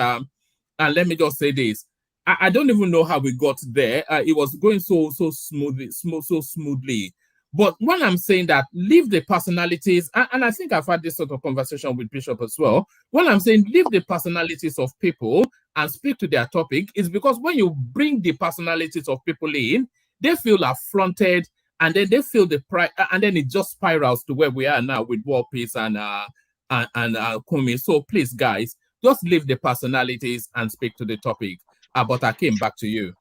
And let me just say this: I don't even know how we got there. It was going so smoothly. But when I'm saying that, leave the personalities, and I think I've had this sort of conversation with Bishop as well. When I'm saying leave the personalities of people and speak to their topic, is because when you bring the personalities of people in, they feel affronted and then they feel the price, and then it just spirals to where we are now with War Peace and Kumi. So please, guys, just leave the personalities and speak to the topic. But I came back to you.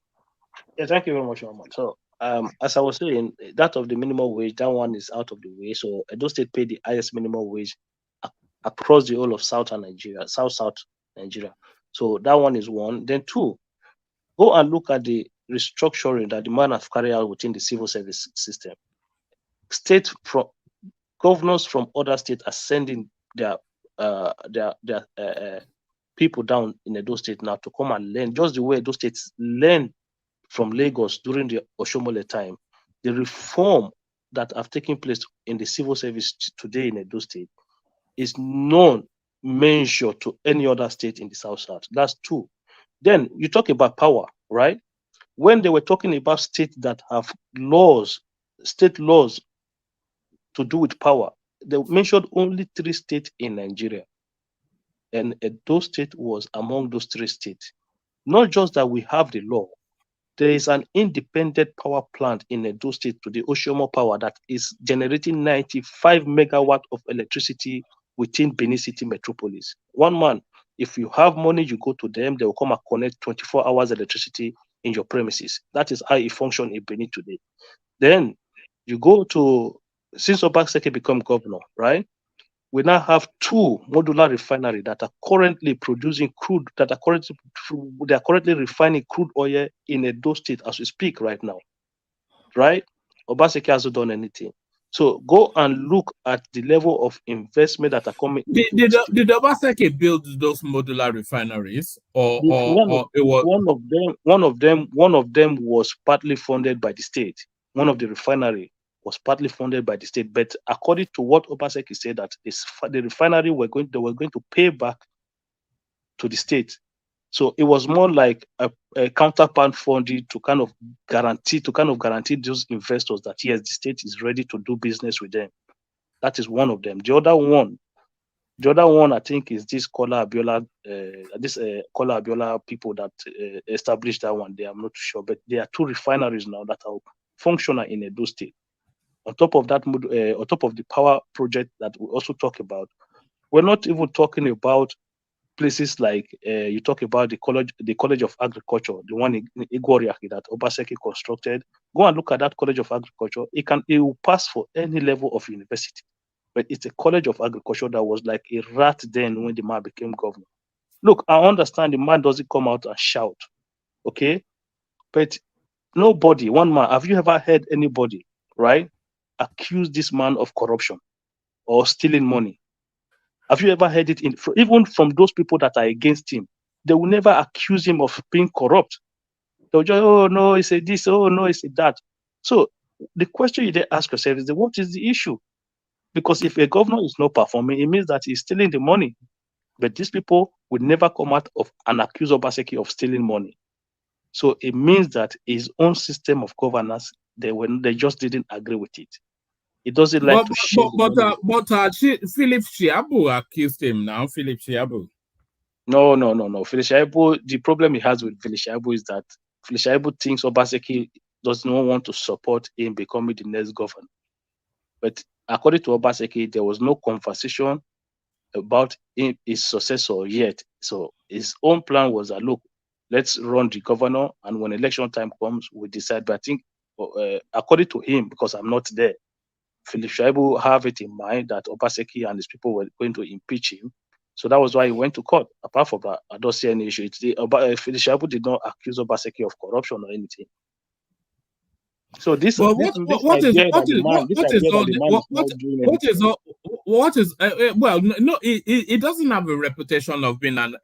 Yeah, thank you very much, Norman. So, as I was saying, that of the minimum wage, that one is out of the way. So, Edo State paid the highest minimum wage across the whole of Southern Nigeria, South Nigeria. So, that one is one. Then, two, go and look at the restructuring that the man has carried out within the civil service system. Governors from other states are sending their people down in Edo State now to come and learn, just the way Edo States learn from Lagos during the Oshomole time. The reform that have taken place in the civil service today in Edo State is non-measure to any other state in the South. That's two. Then you talk about power, right? When they were talking about states that have laws, state laws to do with power, they mentioned only 3 states in Nigeria. And Edo State was among those 3 states. Not just that we have the law, there is an independent power plant in Edo State to the Oshomo Power that is generating 95 megawatt of electricity within Benin City metropolis. One man, if you have money, you go to them, they will come and connect 24 hours electricity in your premises. That is how it functions in Benin today. Then you go to, since Obaseki become governor, right? We now have 2 modular refineries that are currently producing crude, they are currently refining crude oil in Edo State as we speak right now, right? Obaseki hasn't done anything. So go and look at the level of investment that are coming. Did Obaseki build those modular refineries, or it was one of them was partly funded by the state. One of the refinery was partly funded by the state, but according to what Obaseki said, that the refinery they were going to pay back to the state. So it was more like a counterpart funding to kind of guarantee those investors that yes, the state is ready to do business with them. That is one of them. The other one I think is this Kola Abiola, Kola Abiola people that established that one. I'm not sure, but there are 2 refineries now that are functional in Edo State. On top of that, on top of the power project that we also talk about, we're not even talking about places like you talk about the College of Agriculture, the one in Igoriaki that Obaseki constructed. Go and look at that College of Agriculture. It will pass for any level of university, but it's a College of Agriculture that was like a rat den when the man became governor. Look, I understand the man doesn't come out and shout, okay, but nobody, one man, have you ever heard anybody, right, accuse this man of corruption or stealing money? Have you ever heard it even from those people that are against him? They will never accuse him of being corrupt. They'll just, oh no, he said this, oh no, he said that. So the question you then ask yourself is, what is the issue? Because if a governor is not performing, it means that he's stealing the money. But these people would never come out and accuse Obaseki of stealing money. So it means that his own system of governance, they just didn't agree with it. He doesn't like to share. Philip Shiabu accused him now. Philip Shiabu. No. Philip Shiabu, the problem he has with Philip Shiabu is that Philip Shiabu thinks Obaseki does not want to support him becoming the next governor. But according to Obaseki, there was no conversation about his successor yet. So his own plan was that, look, let's run the governor, and when election time comes, we decide. But I think, according to him, because I'm not there, Philip Shiabu have it in mind that Obaseki and his people were going to impeach him. So that was why he went to court. Apart from that, I don't see any issue. Philip Shiabu did not accuse Obaseki of corruption or anything. So this well, it doesn't have a reputation of being an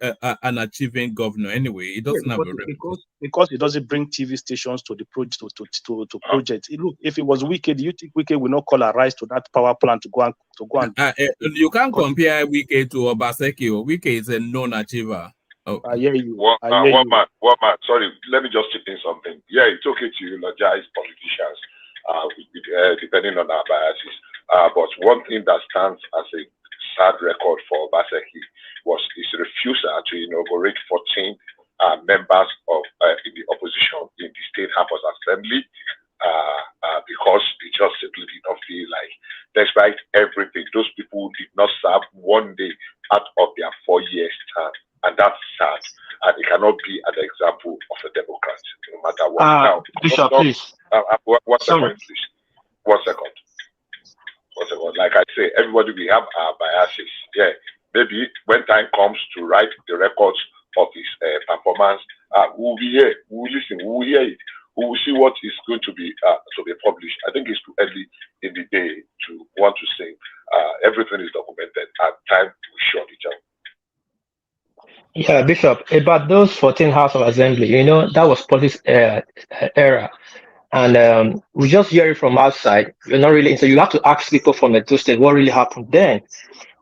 achieving governor anyway. It doesn't have a reputation because it doesn't bring TV stations to the project to project. Look, if it was Wike, do you think Wike will not call a rise to that power plant to go and you can't compare Wike to Obaseki. Wike is a known achiever. Oh. I hear you. One man. Sorry, let me just chip in something. Yeah, it's okay to eulogize politicians, depending on our biases. But one thing that stands as a sad record for Obaseki was his refusal to inaugurate 14 members of in the opposition in the State House Assembly because years term, and that's sad. And it cannot be an example of a democrat, no matter what. Now, Bishop, please. One second, please. 1 second. 1 second. Like I say, everybody we have our biases. Yeah, maybe when time comes to write the records of his performance, we'll be here. We'll listen. We'll hear it. We will see what is going to be published. I think it's too early in the day to want to say everything is documented and time will show each other. Yeah, Bishop, about those 14 House of Assembly, you know, that was politics era. And we just hear it from outside. You're not really, so you have to ask people from the two states what really happened then.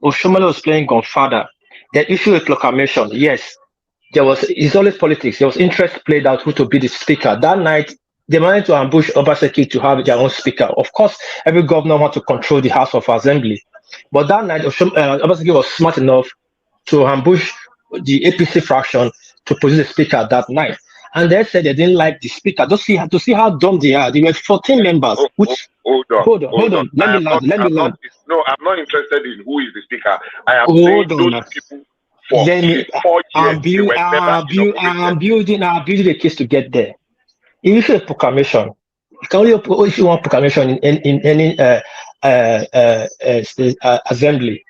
Oshomole was playing Godfather. The issue with proclamation, yes, it's always politics. There was interest played out who to be the speaker. That night, they managed to ambush Obaseki to have their own speaker. Of course, every governor wants to control the House of Assembly. But that night, Obaseki was smart enough to ambush the APC fraction to produce a speaker that night. And they said they didn't like the speaker. Just to see how dumb they are. There were 14 members. Hold on. Let me land. No, I'm not interested in who is the speaker. I am saying those people for 4 years. I'm building a case to get there. If you issue a proclamation, you can only issue one proclamation in any assembly.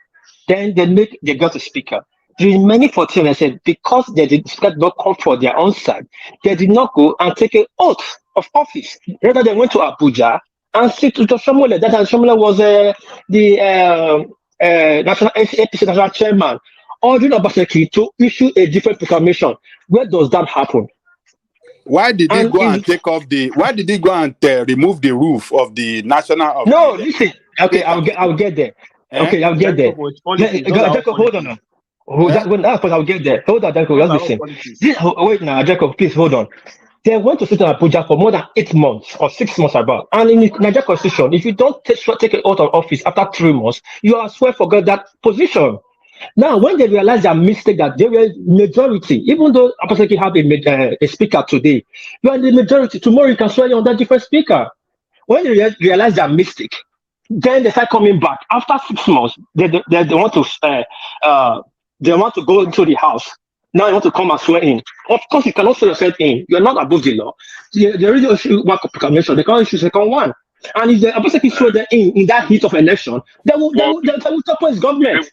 Then they got a speaker. The remaining 14, I said, because they did not come for their own side, they did not go and take an oath of office. Rather, they went to Abuja and sit to Oshomole. That Oshomole was the national APC national chairman, ordering Obaseki to issue a different proclamation. Where does that happen? Why did he go and take off the? Why did he go and remove the roof of the national? Listen. Okay, I'll get there. Okay, I'll get there. Hold on. I'll get there. Hold on, Jacob. Listen. Wait now, Jacob, please hold on. They went to sit in Abuja for more than 8 months or 6 months about. And in the Nigeria Constitution, if you don't take it out of office after 3 months, you are swear forget that position. Now, when they realized their mistake, that they were majority, even though Obaseki have a speaker today, you are in the majority. Tomorrow you can swear on that different speaker. When they realize their mistake, then they start coming back. After 6 months, they want to go into the house. Now you want to come and swear in. Of course, you cannot swear yourself in. You are not above the law. They already issue one proclamation. They can't issue second one. And if the Obaseki swear them in that heat of election, they will support his government.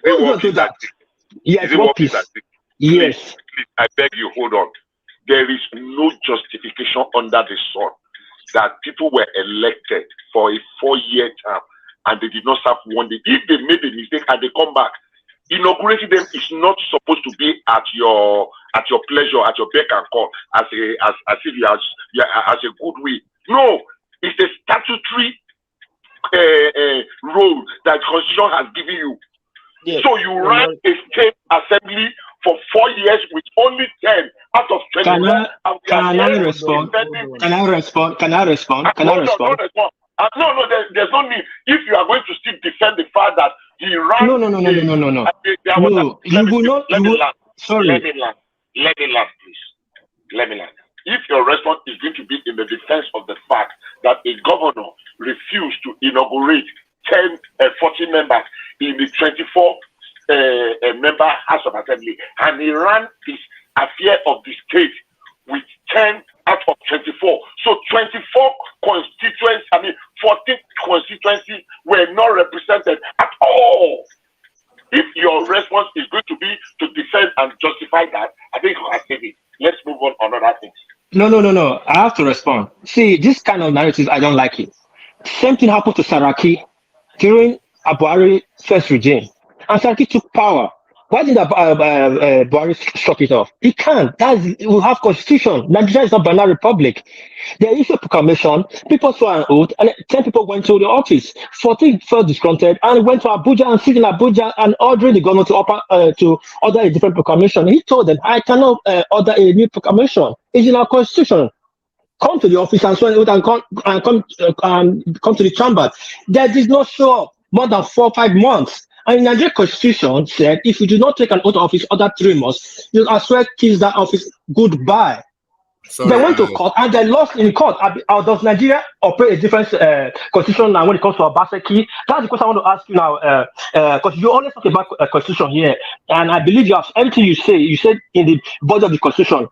Who will do that? Yes, one piece. Yes. Please, I beg you, hold on. There is no justification under the sun that people were elected for a 4-year term and they did not serve one day. If they made a mistake and they come back, inaugurating them is not supposed to be at your pleasure, at your beck and call, as if you as a good way. No, it's a statutory role that the Constitution has given you. Yes. So you ran a state assembly for 4 years with only 10 out of 20. Can I respond? No, there's no need. If you are going to still defend the fact that he ran... No. You will not... Sorry. Let me land, please. Let me land. If your response is going to be in the defense of the fact that a governor refused to inaugurate 14 members in the 24 member House of Assembly, and he ran his affair of the state with 10 out of 24. So 24 constituencies, 14 constituencies were not represented at all. If your response is going to be to defend and justify that, I think you can say it. Let's move on other things. No. I have to respond. See, this kind of narrative, I don't like it. Same thing happened to Saraki during Buhari's first regime. And Saraki took power. Why did Buhari struck it off? He can't. We have constitution. Nigeria is not a banana republic. They issued a proclamation, people saw an oath, and 10 people went to the office. 14 felt disgruntled and went to Abuja and sit in Abuja and ordering the government to order a different proclamation. He told them, I cannot order a new proclamation. It's in our constitution. Come to the office and swear an oath and come to the chamber. They did not show up more than 4 or 5 months. And the Nigerian Constitution said, if you do not take an oath of office under 3 months, you are swear kiss that office goodbye. They went to court and they lost in court. Does Nigeria operate a different constitution now when it comes to Obaseki? That's the question I want to ask you now. Because you always talk about constitution here, and I believe you have everything you said in the body of the constitution,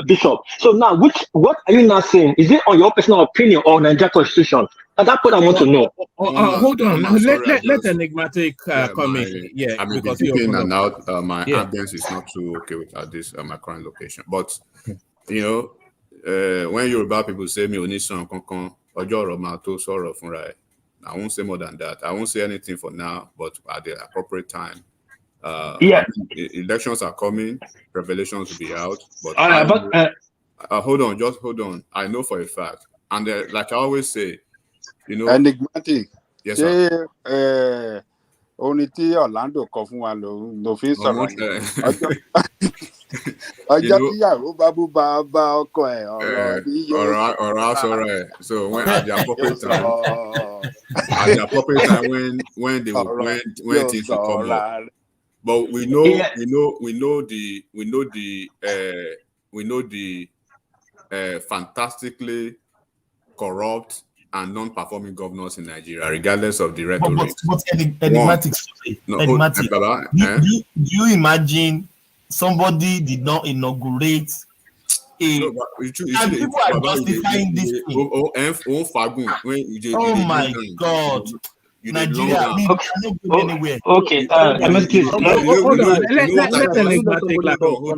Bishop. So now, what are you now saying? Is it on your personal opinion or Nigeria constitution? At that point, I want to know. Hold on. Let Enigmatic come in. Yeah, I mean, because dipping in you're and out. My ambience is not too okay with this my current location. But you know, when Yoruba people say me onisan kankan ojo oro ma to sọ̀rọ̀ fúnra ẹ̀, I won't say more than that. I won't say anything for now, but at the appropriate time. Elections are coming. Revelations will be out. But hold on, just hold on. I know for a fact, and like I always say, you know, Enigmatic. Yes, sir. Orin tí Orlando kọ fún wa ló fi ń sọ̀rọ̀ yẹn. Ọjọ́ tíyàwó bá bú bá ọkọ ẹ̀ ọ̀rọ̀ ni yóò ọ̀rọ̀ sọ̀rọ̀ ẹ̀. So when at the appropriate time, at the appropriate time when things will come up. But we know the fantastically corrupt and non-performing governors in Nigeria, regardless of the rhetoric. But enigmatic. Do you imagine somebody did not inaugurate and people are justifying this thing? Oh my God. Nigeria, we cannot go anywhere. Okay, hold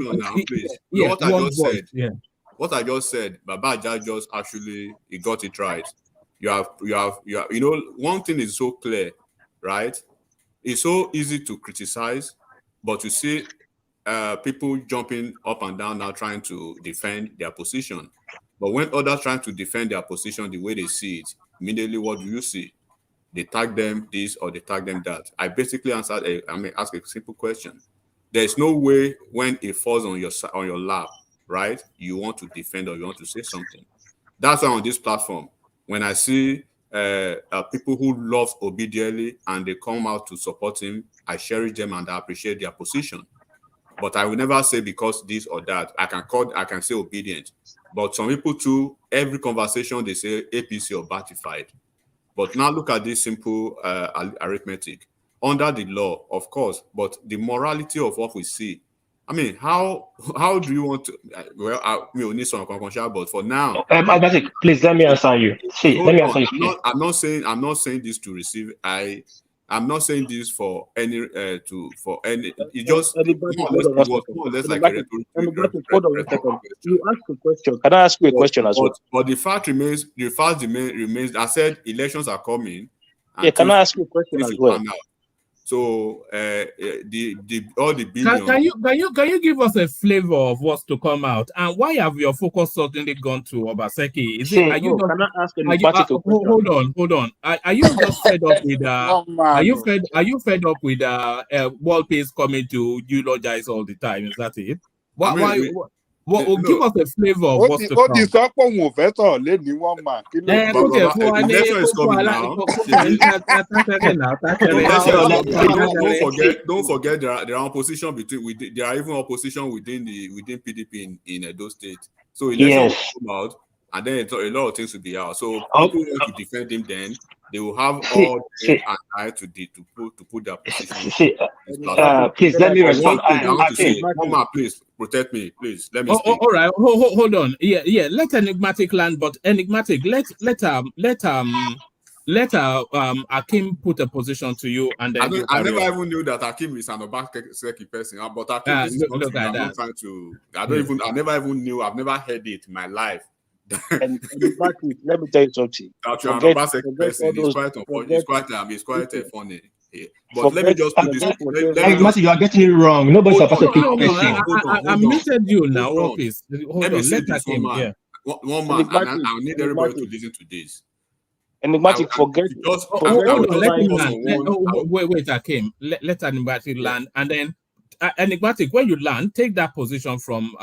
on now, please. What I just said. What I just said, Babaja just actually he got it right. You have, you know, one thing is so clear, right? It's so easy to criticize, but you see people jumping up and down now trying to defend their position. But when others trying to defend their position the way they see it, immediately what do you see? They tag them this or they tag them that. I basically ask a simple question. There's no way when it falls on your lap, right, you want to defend or you want to say something. That's why on this platform, when I see people who love Obidiele and they come out to support him, I cherish them and I appreciate their position. But I will never say because this or that. I can say obedient. But some people too, every conversation they say APC or Batified. But now look at this simple arithmetic. Under the law, of course, but the morality of what we see. I mean, how do you want to? Well, we need some conclusion, but for now, please let me answer you. I'm not saying this to receive. I'm not saying this for any It just more or less like a rhetorical. You ask a question. Can I ask you a question as well? But the fact remains. I said elections are coming. Yeah, can I ask you a question as well? So all the billions. Can you give us a flavor of what's to come out, and why have your focus suddenly gone to Obaseki? Can I ask a question? Hold on. Are you just fed up with are you fed up with world peace coming to eulogize all the time? Is that it? Give us a flavor of what's to come. Election is coming now. Don't forget there are opposition between. There are even opposition within PDP in Edo State. So election will come out, and then a lot of things will be out. So people want to defend him. Then they will have all day and night to put their position. Please let me respond. Mama, please protect me, please. Let me speak. All right, hold on. Yeah. Let Enigmatic land, but Enigmatic, let Akim put a position to you, and then I never even knew that Akim is an Obaseki person. But Akim, this is not true. I'm not trying to. I never even knew. I've never heard it in my life. And let me tell you something. That you're an Obaseki person is quite funny. Yeah. But let me just put this. You are getting it wrong. Nobody's a Obaseki person. I muted you now. Hold on. Let me say this one man, and I need everybody to listen to this. Enigmatic, wait, Akim. Let Enigmatic land, and then Enigmatic, when you land, take that position from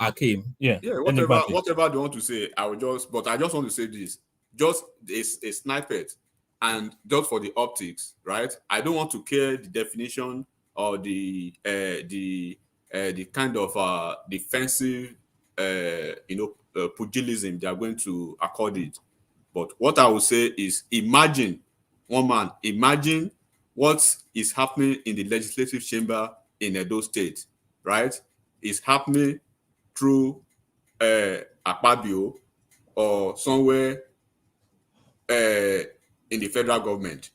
Akim. Yeah, whatever they want to say, I just want to say this. Just a snippet, and just for the optics, right? I don't want to care the definition or the kind of defensive pugilism, they are going to accord it. But what I would say is, imagine what is happening in the legislative chamber in Edo State, right? It's happening through Akpabio or somewhere in the federal government.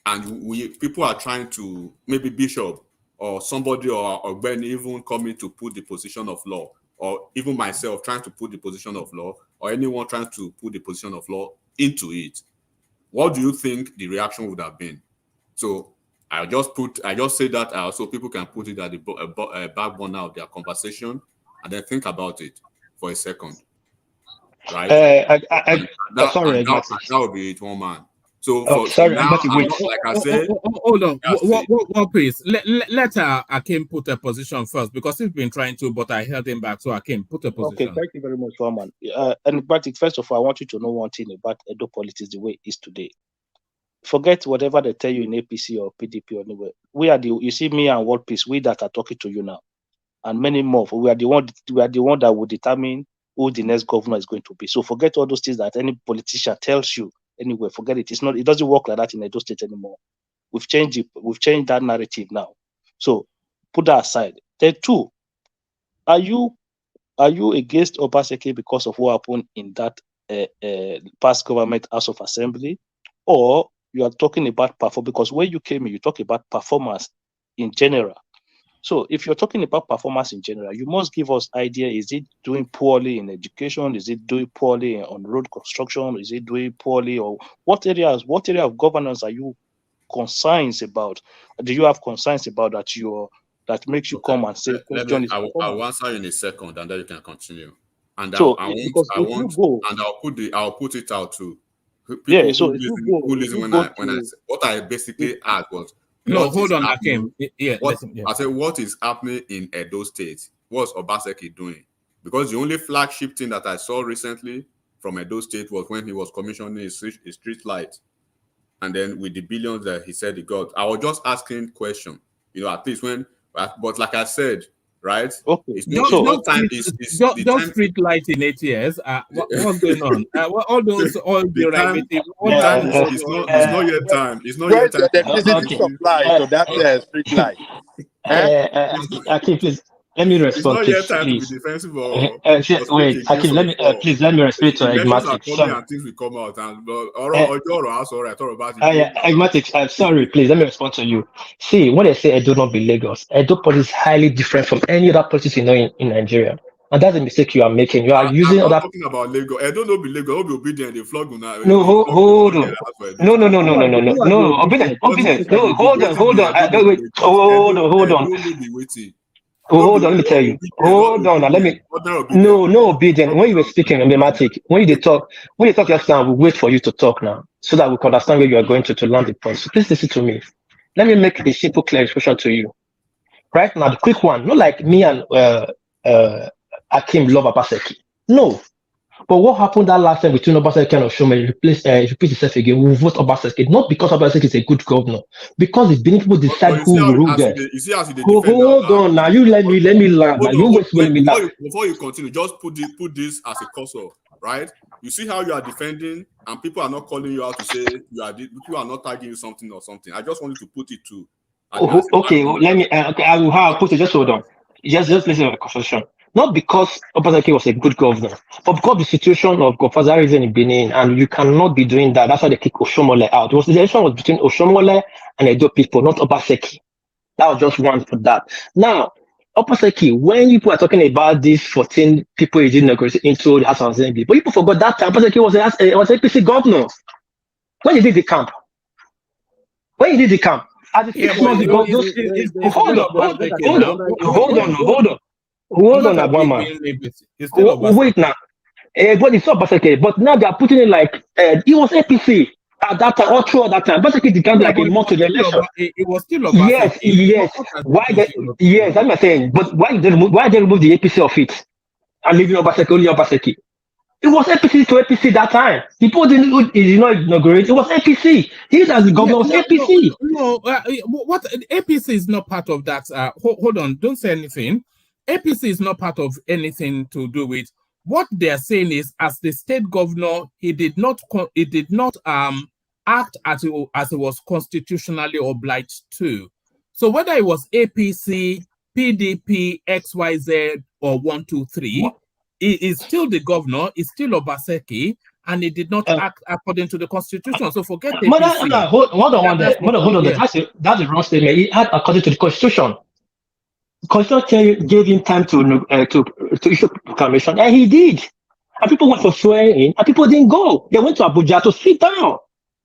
And people are trying to, maybe Bishop or somebody or Ben even coming to put the position of law, or even myself trying to put the position of law, or anyone trying to put the position of law into it. What do you think the reaction would have been? So I just say that so people can put it at the back burner of their conversation and then think about it for a second, right? Sorry, that would be it, one man. So sorry, now, like I said, hold on. One please. Let Akim put a position first, because he's been trying to, but I held him back. So Akim, put a position. Okay, thank you very much, Roman. And first of all, I want you to know one thing about Edo politics the way it is today. Forget whatever they tell you in APC or PDP or anywhere. We are you see me and World Peace, we that are talking to you now, and many more. We are the one that will determine who the next governor is going to be. So forget all those things that any politician tells you. Anyway, forget it. It doesn't work like that in Edo State anymore. We've changed it. We've changed that narrative now. So put that aside. Then two, are you against Obaseki because of what happened in that past government House of Assembly, or you are talking about performance? Because when you came in, you talk about performance in general. So if you're talking about performance in general, you must give us idea. Is it doing poorly in education? Is it doing poorly on road construction? Is it doing poorly, or what area of governance are you concerned about? Do you have concerns about that makes you come and say question is performance? I'll answer you in a second, and then you can continue. And So I'll put it out too. Yeah. So who listen when I say, what I basically asked was, no, hold on, Akim. I said, what is happening in Edo State? What's Obaseki doing? Because the only flagship thing that I saw recently from Edo State was when he was commissioning a street light. And then with the billions that he said he got. I was just asking question, at least but like I said, right? Okay. Don't street light in 8 years. What's going on? All the derivative. It's not yet time. It's not yet time. The electricity supply to that street light. Akim, please let me respond. It's not yet time to be defensive or wait, Akim, let me respond to Enigmatic. And things will come out and Enigmatic, I'm sorry, please let me respond to you. See, when they say Edo not be Lagos, Edo politics is highly different from any other politics in Nigeria. And that's a mistake you are making. You are using I'm other. not talking about Lagos. I don't know be Lagos. I'll be obedient. They flog now. No, hold on. No. Obedient. No, hold on. Hold on. Hold on, let me tell you. Hold on, let me. No, obedient. When you were speaking, emblematic. When you talk last time, we wait for you to talk now, so that we can understand where you are going to land the point. So please listen to me. Let me make a simple clarification to you. Right now, the quick one, not like me and Akim love Obaseki. No. But what happened that last time between Obaseki and Oshomole repeat itself again? We vote Obaseki, not because Obaseki is a good governor, because it's been people decide who will rule there. Hold on, now you let me land. Before you continue, just put this as a cursor, right? You see how you are defending, and people are not calling you out to say people are not tagging you something or something. I just wanted to put it to. Okay, let me. I will have put it. Just hold on. Just listen to the conversation. Not because Obaseki was a good governor, but because the situation of Gofazarism in Benin, and you cannot be doing that. That's why they kick Oshomole out. The election was between Oshomole and Edo people, not Obaseki. That was just one for that. Now, Obaseki, when people are talking about these 14 people he didn't negotiate into the House of Assembly, but people forgot that time Obaseki was an APC governor. When he did the camp. As a 6 months ago, hold on. Hold on, Abama. Wait now. But it's not Obaseki. But now they are putting it like he was APC at that time, all throughout that time. Obaseki became like a month to the election. It was still Obaseki. Yes. Yes, I'm saying. But why they remove the APC of it and leaving Obaseki only Obaseki? It was APC to APC that time. People didn't inaugurate. It was APC. He as the governor was APC. No, what APC is not part of that. Hold on, don't say anything. APC is not part of anything to do with. What they are saying is, as the state governor, he did not act as he was constitutionally obliged to. So whether it was APC, PDP, XYZ, or 1, 2, 3, he is still the governor, he's still Obaseki, and he did not act according to the constitution. So forget APC. Hold on. That's the wrong statement. He acted according to the constitution. The constitution gave him time to issue proclamation, and he did. And people went for swearing, and people didn't go. They went to Abuja to sit down.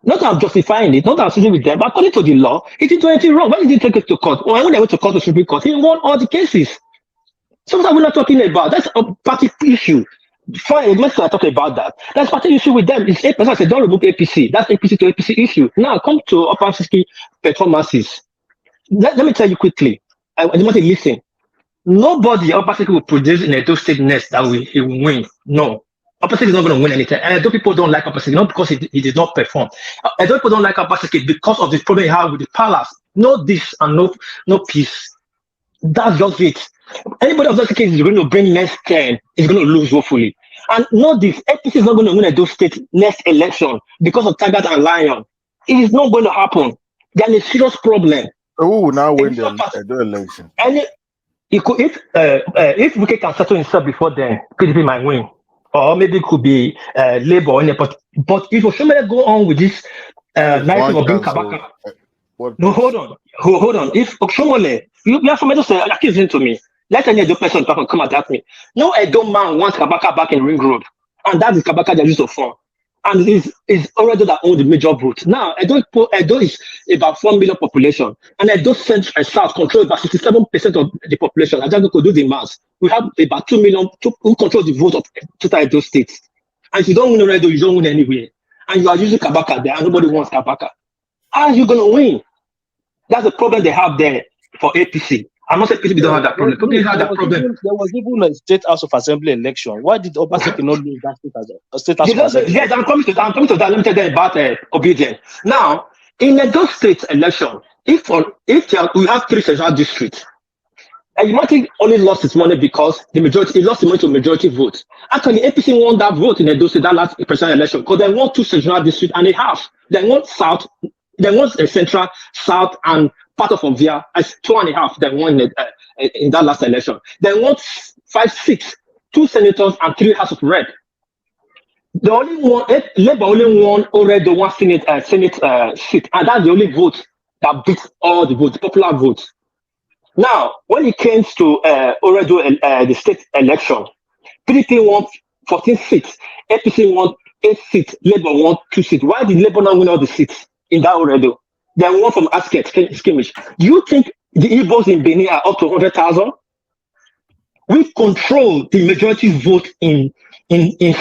Not I'm justifying it, not I'm sitting with them, but according to the law, he didn't do anything wrong. When did he take it to court? When they went to court to Supreme Court, he won all the cases. Something we're not talking about. That's a party issue. Fine, let's not talk about that. That's party issue with them. It's 8%. I said, don't remove APC. That's APC to APC issue. Now, come to Obaseki performances. Let me tell you quickly. I want to listen. Nobody Obaseki will produce in Edo State next that he will win. No. Obaseki is not going to win anything. And Edo people don't like Obaseki, not because he did not perform. Edo people don't like Obaseki because of the problem he had with the palace. No this and no peace. That's just it. Anybody of those cases is going to bring next 10 is going to lose, hopefully. And not this. APC is not going to win Edo State next election because of Tiger and Lion. It is not going to happen. There is a serious problem. Who will now win the Edo election? If Wike can settle himself before then, PDP might win. Or maybe it could be Labour or anything. But if Oshomele go on with this narrative of being Kabaka, no, hold on. If Oshomele, you have somebody to say, listen to me. Let any Edo person come attack me. No Edo man wants Kabaka back in Ring Road, and that is Kabaka that used to form. And it's already that own the major vote. Now, Edo is about 4 million population, and Edo Central and South control about 67% of the population. I just could do the math. We have about 2 million who control the vote of total Edo states. And if you don't win Edo, you don't win anywhere. And you are using Kabaka there, and nobody wants Kabaka. How are you going to win? That's the problem they have there for APC. I'm not saying PDP don't have that problem. PDP have that problem. There was even a state house of assembly election. Why did Obaseki not lose that state house of assembly? Yes, I'm coming to that. Let me tell them about obedience. Now, in a those state election, if we have 3 central districts, and United only lost its money because it lost the money to majority vote. Actually, APC won that vote in those that last presidential election because they won 2 central districts and a half. They won south, they won a central, south, and part of Ovia as 2.5. They won in that last election. They won 5, 6, 2 senators and 3 House of Rep. The only one, Labour only won already the 1 Senate seat, and that's the only vote that beats all the votes, popular votes. Now, when it came to the state election, PDP won 14 seats, APC won 8 seats, Labour won 2 seats. Why did Labour not win all the seats in that Oredo? They won from Asket skirmish. Do you think the Igbos in Benin are up to 100,000? We control the majority vote in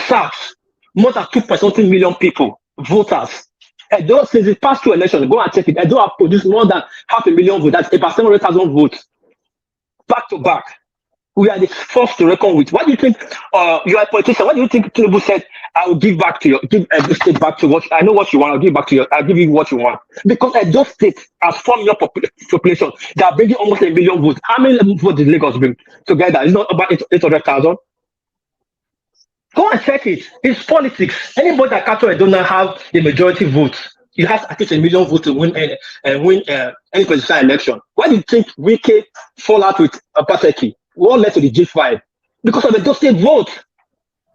South. More than 2.something million people, voters. And those since the past 2 elections, go and check it. I do have produced more than 500,000 votes. That's about 700,000 votes. Back to back. We are the first to reckon with. What do you think? You are a politician. What do you think Tinubu said? I will give back to you. Give the state back to what I know what you want. I'll give back to you. I'll give you what you want. Because those states has 4 million population. They are bringing almost 1 million votes. How many votes did Lagos bring together? It's not about 800,000. Go and check it. It's politics. Anybody that don't have the majority votes, it has at least 1 million votes to win any presidential election. Why do you think Wike fall out with Obaseki? What led to the G5? Because of the state vote.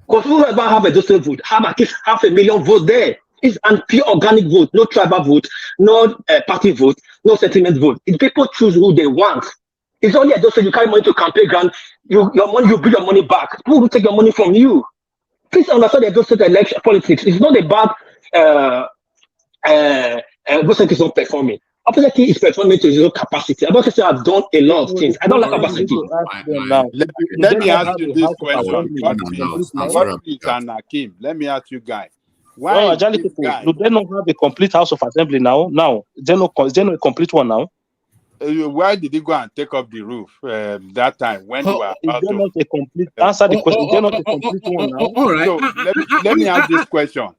Because whoever have a state vote, have at least 500,000 votes there. It's a pure organic vote, no tribal vote, no party vote, no sentiment vote. If people choose who they want, it's only a state you carry money to campaign grant, you bring your money back. Who will take your money from you? Please understand the state election politics. It's not about Obaseki is not performing. Obaseki is performing to his own capacity. Obaseki has done a lot of things. I don't like Obaseki. Let me ask you this question. Let me ask you guys. Why do they not have a complete House of Assembly now? Is there no a complete one now? Why did he go and take up the roof that time when you were out? Is there not a complete answer the question? Is there not a complete one now? All right. So let me ask this question.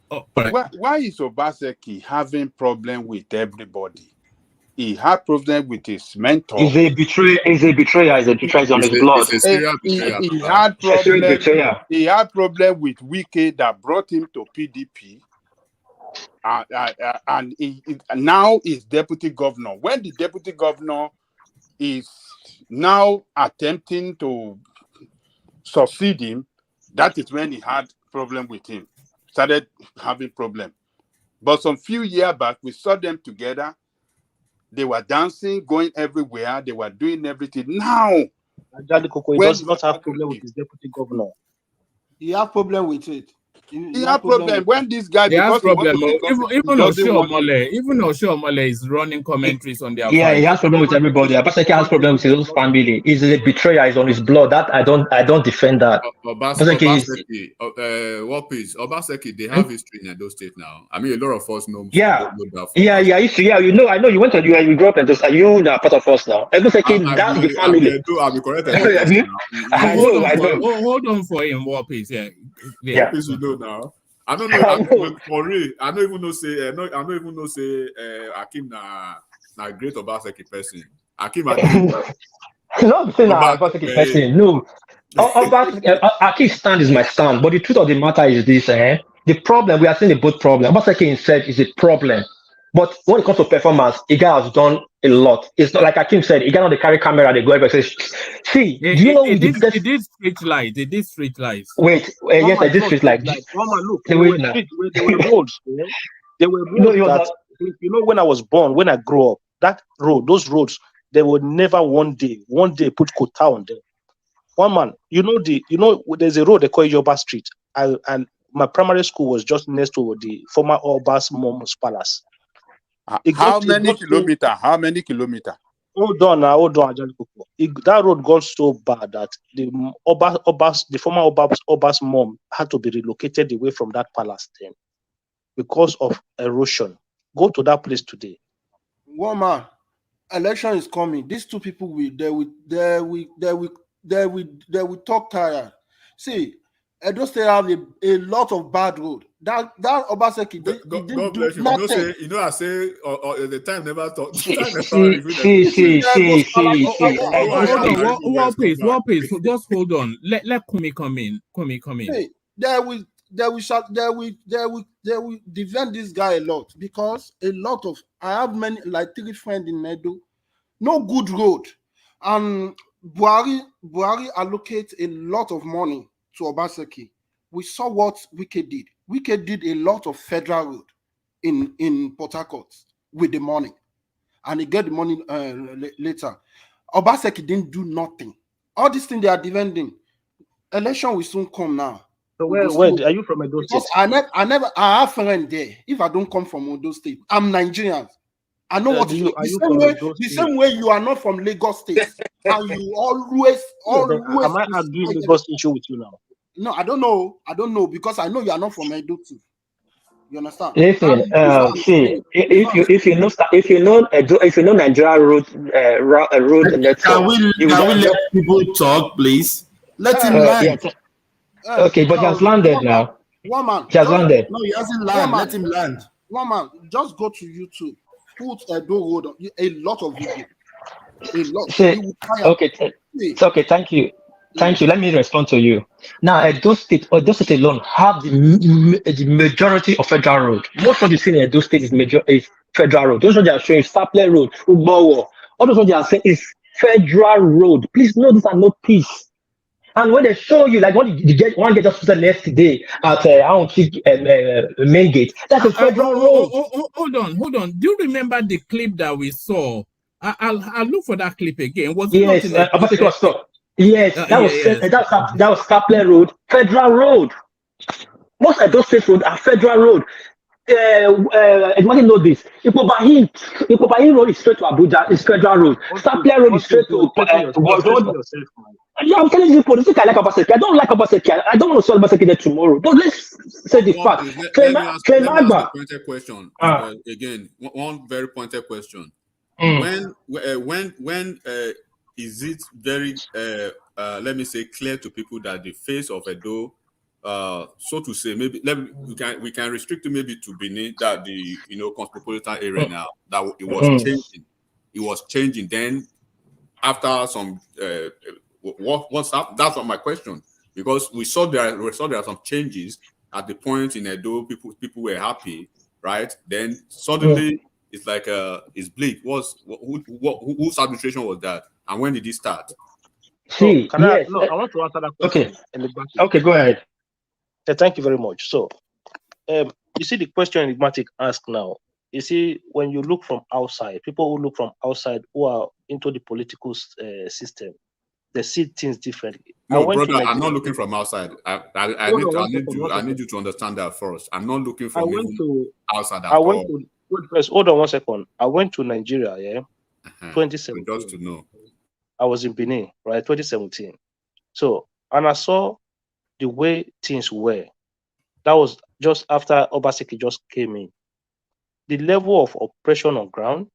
Why is Obaseki having problem with everybody? He had problem with his mentor. He's a betrayer. He's a betrayer. He's a betrayer. He's on his blood. It's a serial betrayal. He had Serial betrayal. He had problem with Wike that brought him to PDP. And now he's deputy governor. When the deputy governor is now attempting to succeed him, that is when he had problem with him. Started having problem. But some few years back, we saw them together. They were dancing, going everywhere. They were doing everything. Now, He does not have problem with his deputy governor. He have problem with it. He have problem when this guy. He has because problem. Even Oshiomhole is running commentaries on their Yeah, fight. he has problem with everybody. Obaseki has problem with his own family. He's a betrayer. He's on his blood. That I don't defend that. Obaseki, they have history in Edo State now. I mean, a lot of us know. Yeah. History. Yeah, you know. I know you went to you grew up in this. Are you now part of us now? Obaseki, that's the family. I'll be correct. I know. Hold on for him, Warpeace. Yeah. Warpeace, you know now. I don't know. For real, I don't even know. Say Akim na great Obaseki person. Akim. Not saying Obaseki person. No. Akim's stand is my stand. But the truth of the matter is this: the problem we are seeing both problem. Obaseki himself is a problem. But when it comes to performance, Iga has done a lot. It's not like Akim said, Iga on the carry camera, they go over and say, see, do you know They did street lights. Wait, yes, I did street lights. Mama, look, there were roads. There were roads you know, when I was born, when I grew up, those roads, they would never one day put quota on them. One man, there's a road they call Yoba Street. And my primary school was just next to the former Oba's mom's palace. How many kilometers? Hold on, that road got so bad that the former Oba's mom had to be relocated away from that palace then because of erosion. Go to that place today. Woman, election is coming. These two people will talk tired. See, Edo State have a lot of bad road. That Obaseki didn't do nothing. You know, I say the time never thought. Warpace. Just hold on. Let Kumi come in. Hey, they will defend this guy a lot because I have many, like 3 friends in Edo. No good road, and Buhari allocates a lot of money to Obaseki. We saw what Wike did. Wike did a lot of federal road in Port Harcourt with the money, and he get the money later. Obaseki didn't do nothing. All these things they are defending. Election will soon come now. So where are you from Edo State? I have friends there. If I don't come from Edo State, I'm Nigerian. I know what you do. The same way you are not from Lagos State, and you always. Am I arguing Lagos issue with you now? No, I don't know because I know you are not from Edo too. You understand? Listen, see, if you know Nigeria road network, can we let people talk, please? Let him land. Okay, but he has landed now. One man. He has landed. No, he hasn't landed. Let him land. One man, just go to YouTube. Put Edo Road on a lot of video. A lot. It's okay. Thank you. Let me respond to you. Now, Edo State alone have the majority of federal road. Most of the thing in Edo State is federal road. Those ones they are showing Sapler Road, Ugbowo. All those ones they are saying is federal road. Please know these are not peace. And when they show you, like when you get just posted yesterday at main gate, that's a federal road. Hold on. Do you remember the clip that we saw? I'll look for that clip again. Was it yes, yes, that was Sapler Road, federal road. Most of those states road are federal road. Everybody know this. Ipobahin road is straight to Abuja, it's federal road. Sapler road is straight to road. Yeah, I'm telling you, politics. I like Obaseki. I don't like Obaseki. I don't want to sell Obaseki there tomorrow. But let's say the fact. Let me ask a pointed question. Again, one very pointed question. When is it very let me say clear to people that the face of Edo, so to say, maybe we can restrict it maybe to Benin, that the cosmopolitan area now that it was changing. it was changing. Then after some what's up? That's not my question, because we saw there are some changes at the point in Edo. People were happy, right? Then suddenly it's like it's bleak. Whose administration was that, and when did it start? See, I want to answer that question. Okay, go ahead. Thank you very much. So, you see the question Enigmatic asked now. You see, when you look from outside, people who look from outside who are into the political system, they see things differently. No, brother, I'm not looking from outside. I need you to understand that first. I'm not looking from outside at all. Hold on 1 second. I went to Nigeria, 2017. Just to know. I was in Benin, right, 2017. So, and I saw the way things were. That was just after Obaseki just came in. The level of oppression on ground,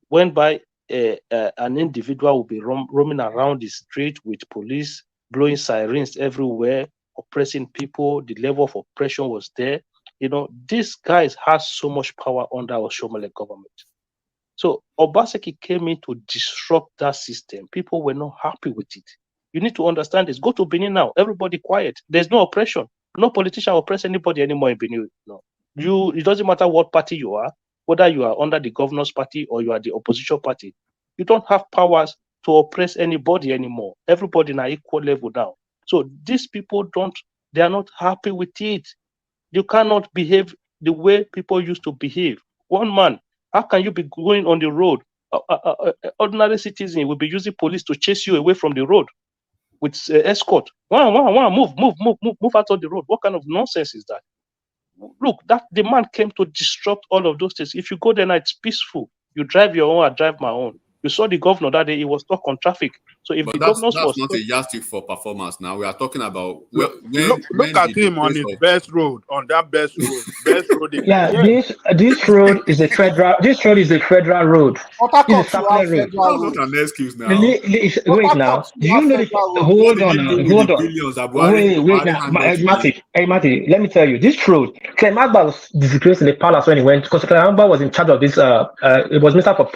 whereby an individual will be roaming around the street with police, blowing sirens everywhere, oppressing people. The level of oppression was there. You know, these guys had so much power under our Shomale government. So Obaseki came in to disrupt that system. People were not happy with it. You need to understand this. Go to Benin now. Everybody quiet. There's no oppression. No politician oppress anybody anymore in Benin. No. It doesn't matter what party you are, whether you are under the governor's party or you are the opposition party. You don't have powers to oppress anybody anymore. Everybody in an equal level now. So these people they are not happy with it. You cannot behave the way people used to behave. One man, how can you be going on the road? Ordinary citizen will be using police to chase you away from the road with escort. Move out of the road. What kind of nonsense is that? Look, the man came to disrupt all of those things. If you go there now, it's peaceful. You drive your own, I drive my own. You saw the governor that day; he was stuck on traffic. So if the governor was not a yardstick for performance. Now we are talking about look at him on his best road, on that best road. Yeah, this road is a federal. This road is a federal road. It's a supply road. That's not an excuse now. Wait now. Do you know hold on. Wait now. Mati, let me tell you. This road, Clem Agba was disgraced in the palace when he went, because Clem Agba was in charge of this. It was Minister for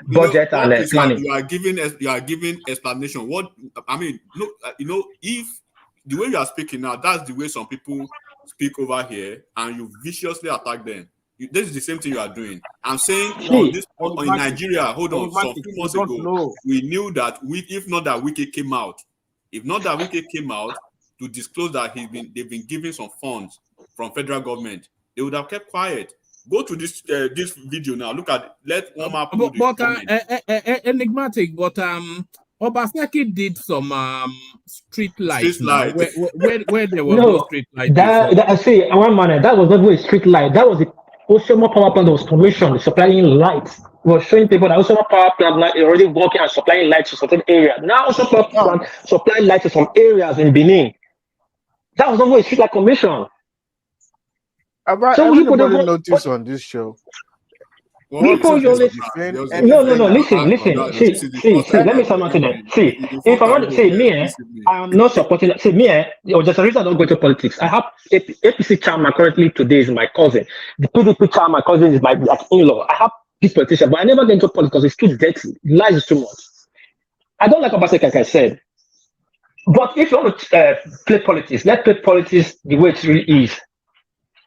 budget and planning. You are giving explanation. What I mean, look, if the way you are speaking now, that's the way some people speak over here, and you viciously attack them. This is the same thing you are doing. I'm saying in Nigeria, hold on, some few months ago, we knew that if not that Wike came out to disclose that they've been giving some funds from federal government, they would have kept quiet. Go to this video now. Look at let Omar put Enigmatic, but Obaseki did some street lights where there was no street light. I say one man, that was not a street light. That was the Oshomo power plant that was commissioned, supplying lights. We were showing people that Oshomo power plant now already working and supplying lights to certain areas. Now Oshomo power plant supplying lights to some areas in Benin. That was not a street light commission. So everybody notice on this show. Listen. See. Let me say something there. See, if I want to say me, I am not supporting. See me, there's a reason I don't go to politics. I have APC chairman currently today is my cousin. The PDP chairman, my cousin is my in-law. I have this politician, but I never get into politics because it's too dirty. Lies is too much. I don't like Obaseki, like I said. But if you want to play politics, let's play politics the way it really is.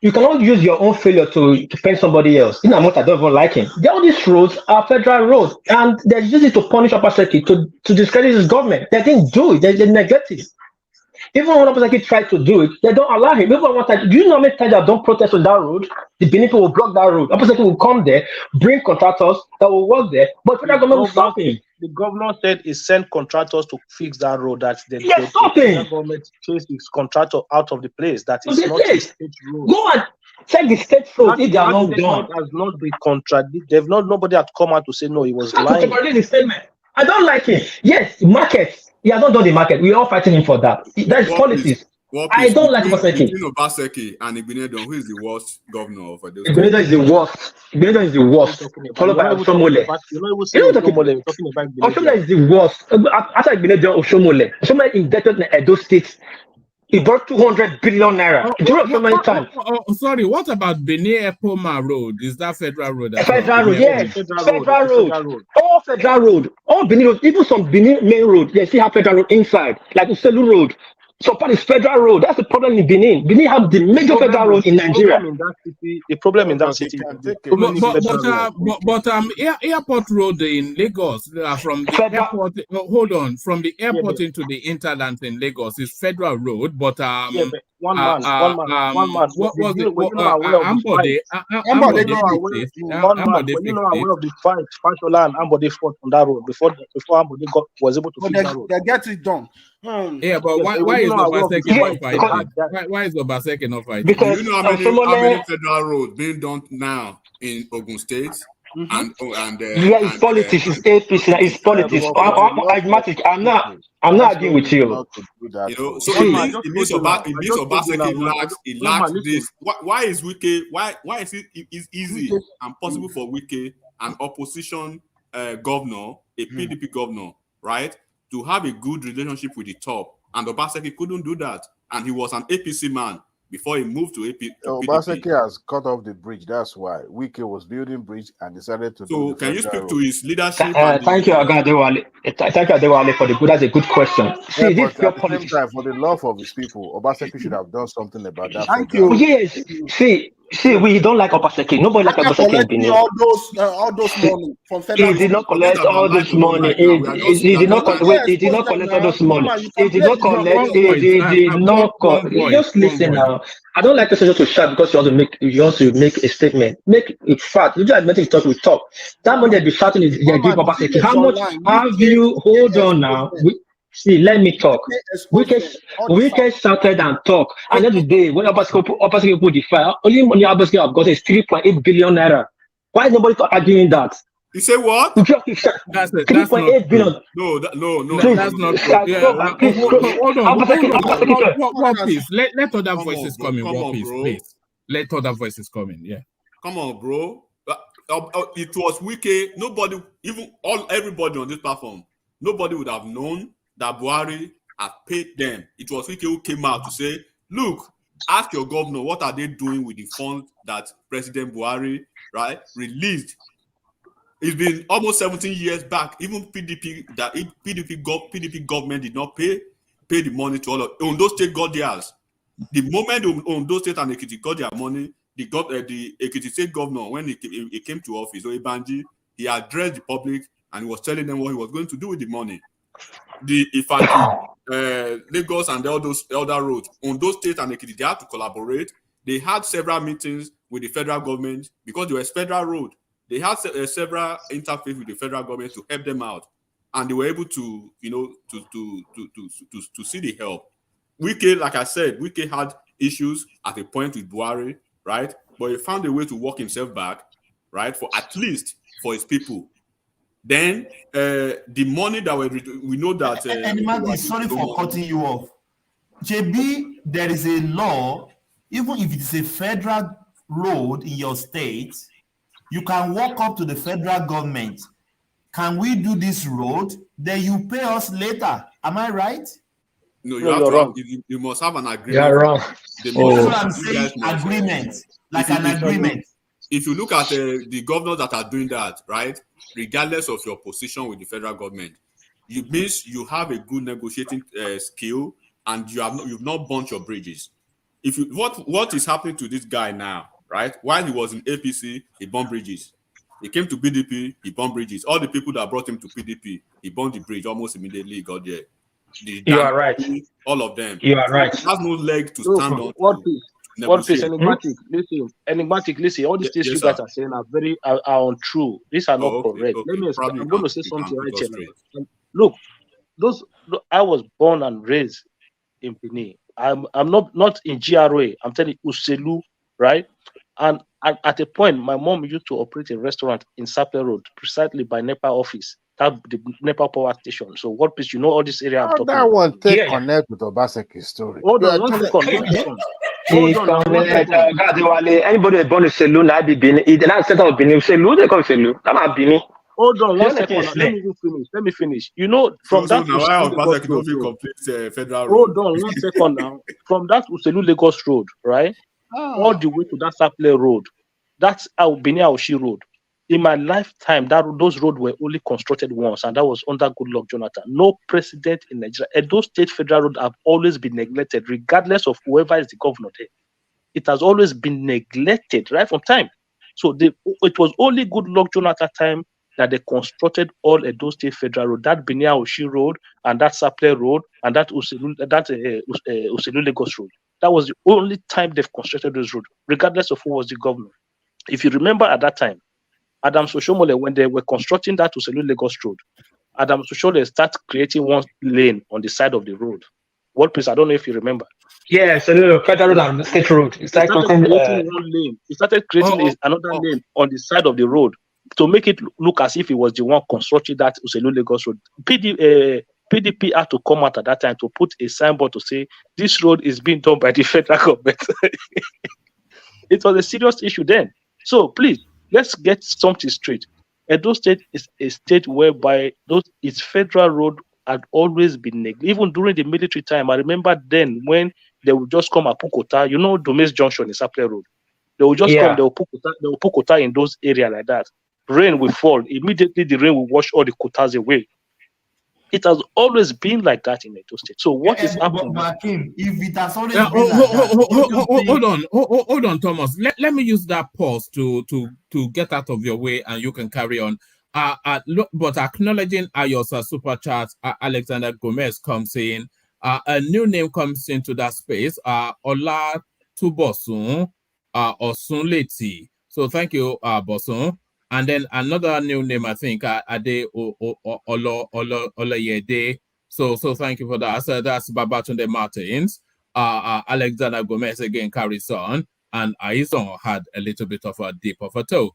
You cannot use your own failure to paint somebody else. In a month, I don't even like him. All these roads are federal roads, and they're using to punish Obaseki to discredit his government. They didn't do it. They neglect it. Even when Obaseki tried to do it, they don't allow him. Even one time, do you know how many times they don't protest on that road? The Benin people will block that road. Obaseki will come there, bring contractors that will work there, but federal government will stop him. The governor said he sent contractors to fix that road. That the government chased his contractor out of the place. That is not a state road. Go and check the state road. If they are not done, has not been contradicted. Nobody had come out to say no. He was lying. I don't like him. Yes, market. He has not done the market. We are all fighting him for that. That's politics. I don't like Obaseki. Between Obaseki and Igbenedon, who is the worst governor of those? Igbenedon is the worst. Igbenedon is the worst. Followed by Oshomole. Oshomole is the worst. After Igbenedon, Oshomole. Oshomole indebted in Edo State. He brought 200 billion naira. Sorry, what about Benin Epoma Road? Is that federal road? Federal road, yes. Federal road. all federal road, all Benin road, even some Benin main road, they still have federal road inside, like Uselu Road. So part is federal road. That's the problem in Benin. Benin have the major federal road in Nigeria. The problem in that city. Airport road in Lagos from the airport. Hold on, from the airport into the interland in Lagos is federal road, but one man. What was it? Ambode aware of the fight Fashola and Ambode fought on that road before Ambode was able to fix that road. They get it done. Yeah, but why is Obaseki not fighting? Why is Obaseki not fighting? Because do you know how many federal roads being done now in Ogun State? It's politics. It's APC. It's politics. I'm not arguing with you. So it means Obaseki lacks this. Why is Wike? Why is it easy and possible for Wike, an opposition governor, a PDP governor, right, to have a good relationship with the top, and Obaseki couldn't do that, and he was an APC man before he moved to AP. Obaseki has cut off the bridge. That's why Wike was building bridge and decided to. So can you speak to his leadership? Thank you, Adewale. Thank you, Adewale, for the good. That's a good question. See, this at the same time, for the love of his people, Obaseki should have done something about that. Thank you. Yes. See, we don't like Obaseki. Nobody like Obaseki in Benin. All those money from federal. He did not collect all this money. He did not collect. He did not collect all this money. He did not collect. He did not collect. Just listen now. I don't like to say to shout because you want to make a statement. Make it fact. You just admit it talk with talk. That money they be shouting is they give Obaseki. How much have you? Hold on now. See, let me talk. Wike started and talk. And then the day when Obaseki put the fire, only money Obaseki have got is 3.8 billion naira. Why is nobody arguing that? You say what? That's 3.8 billion. No, that's not true. Yeah, hold on. One piece. Let other voices come in. One piece, please. Let other voices come in. Yeah. Come on, bro. It was Wike. Nobody, everybody on this platform, nobody would have known that Buhari had paid them. It was Wike who came out to say, look, ask your governor, what are they doing with the funds that President Buhari, right, released? It's been almost 17 years back. Even PDP government did not pay the money to all of Ondo State got theirs. The moment Ondo State and Ekiti got their money, the Ekiti State governor, when he came to office, Oyebanji, he addressed the public and he was telling them what he was going to do with the money. The Ifaki, Lagos and all those other roads, Ondo State and Ekiti, they had to collaborate. They had several meetings with the federal government because they were federal road. They had several interface with the federal government to help them out, and they were able to, to see the help. Wike, like I said, Wike had issues at a point with Buhari, right? But he found a way to walk himself back, right? For at least for his people. Then the money that we know that. And sorry for cutting you off. JB, there is a law, even if it is a federal road in your state. You can walk up to the federal government. Can we do this road? Then you pay us later. Am I right? No, you must have an agreement. You're wrong. That's what I'm saying. Agreement. Like an agreement. If you look at the governors that are doing that, right, regardless of your position with the federal government, it means you have a good negotiating skill and you've not burnt your bridges. What is happening to this guy now? Right? While he was in APC, he burned bridges. He came to PDP, he burned bridges. All the people that brought him to PDP, he burned the bridge almost immediately. He got there. You are right. All of them. You are right. He has no leg to stand on. What piece? Enigmatic. Listen. All these things you guys are saying are untrue. These are not correct. Let me explain. I'm going to say something right here. Look, I was born and raised in Benin. I'm not in GRA. I'm telling you, Uselu. Right, and at a point, my mom used to operate a restaurant in Saple Road, precisely by NEPA office, the NEPA power station. So, what piece? You know all this area I'm talking that about. One connect with Obaseki's story. Hold on, one second. Anybody born in Selu, I be Benin. It's not center of Benin. Selu, they call Selu. I'm not Benin. Hold on, one second. Let me finish. You know, from that federal road. Hold on, 1 second now. From that Uselu Lagos Road, right? All the way to that Saple Road. That's our Benin Aoshi Road. In my lifetime, those roads were only constructed once, and that was under Goodluck Jonathan. No president in Nigeria. And those state federal roads have always been neglected, regardless of whoever is the governor there. It has always been neglected right from time. So it was only Goodluck Jonathan time that they constructed all of those state federal road, that Binia Oshi Road and that Saple Road and that Uselu Lagos Road. That was the only time they've constructed those roads, regardless of who was the governor. If you remember at that time, Adam Soshomole, when they were constructing that Uselu Lagos Road, Adam Soshomole started creating one lane on the side of the road. What place? I don't know if you remember. Yeah, so federal road and state road. He started creating one lane. He started creating another lane on the side of the road to make it look as if he was the one constructing that Uselu Lagos Road. PDP had to come out at that time to put a signboard to say this road is being done by the federal government. It was a serious issue then. So please, let's get something straight. Edo State is a state whereby its federal road had always been neglected. Even during the military time, I remember then when they would just come at Pukota, Dumes Junction is Saple Road. They will just come, they will put quota in those areas like that. Rain will fall. Immediately the rain will wash all the quotas away. It has always been like that in Edo State. So what is happening? But Kim, if it has always been like that, hold on, Thomas. Let me use that pause to get out of your way, and you can carry on. But acknowledging Ayos's super chat, Alexander Gomez comes in. A new name comes into that space. Ola Tubosun, Osunleti. So thank you, Bosun. And then another new name, I think, Ade Olayede. So thank you for that. So that's Babatunde Martins. Alexander Gomez again carries on, and Aizon had a little bit of a dip of a toe.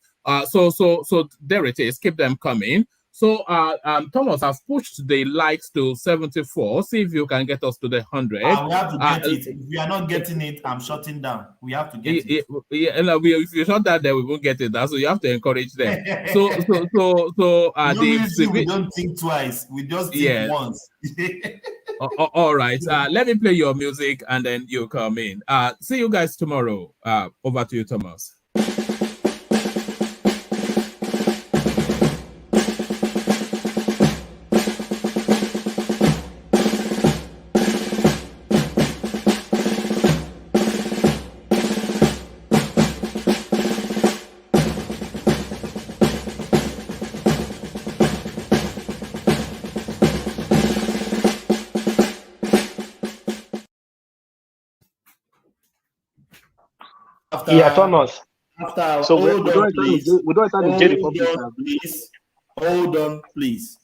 So there it is. Keep them coming. So Thomas, I've pushed the likes to 74. See if you can get us to the 100. We have to get it. If we are not getting it, I'm shutting down. We have to get it. If you shut that, then we won't get it. So you have to encourage them. We don't think twice. We just think once. All right. Let me play your music and then you come in. See you guys tomorrow. Over to you, Thomas. Thomas. So we don't enter the J Republic. Hold on, please.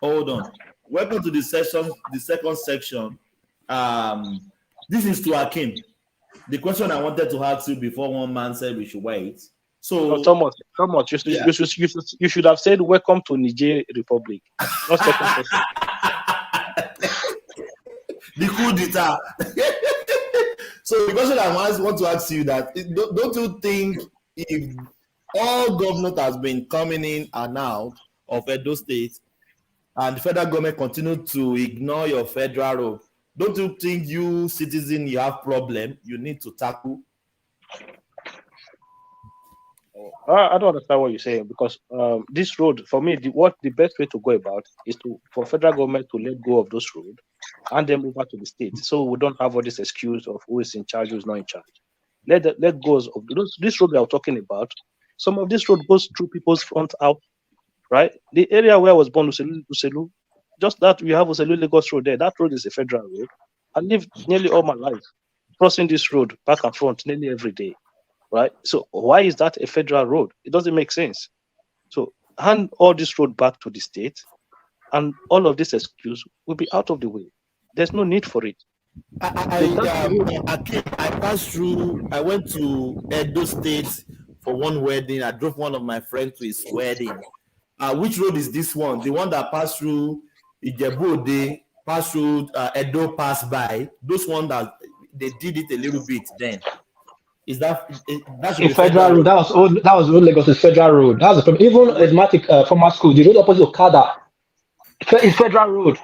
Hold on. Welcome to the second section. This is to Akim. The question I wanted to ask you before one man said we should wait. So Thomas, you should have said welcome to Niger Republic. Not second question. The coup d'etat. So the question I want to ask you that don't you think if all government has been coming in and out of Edo State and the federal government continue to ignore your federal road, don't you think you citizen you have problem you need to tackle? I don't understand what you're saying because this road for me, the best way to go about is for federal government to let go of those roads and then move out to the state, so we don't have all this excuse of who is in charge, who is not in charge. Let go of this road we are talking about. Some of this road goes through people's front out, right? The area where I was born, Uselu, just that we have Uselu Lagos Road there. That road is a federal road. I lived nearly all my life crossing this road back and front nearly every day, right? So why is that a federal road? It doesn't make sense. So hand all this road back to the state, and all of this excuse will be out of the way. There's no need for it. I passed through. I went to Edo State for one wedding. I drove one of my friends to his wedding. Which road is this one? The one that passed through Ijebu-Ode, passed through Edo, passed by. Those ones that they did it a little bit then. Is that a federal road? That was old Lagos' federal road. That was from even Edmatic former school. The road opposite Okada. It's federal road.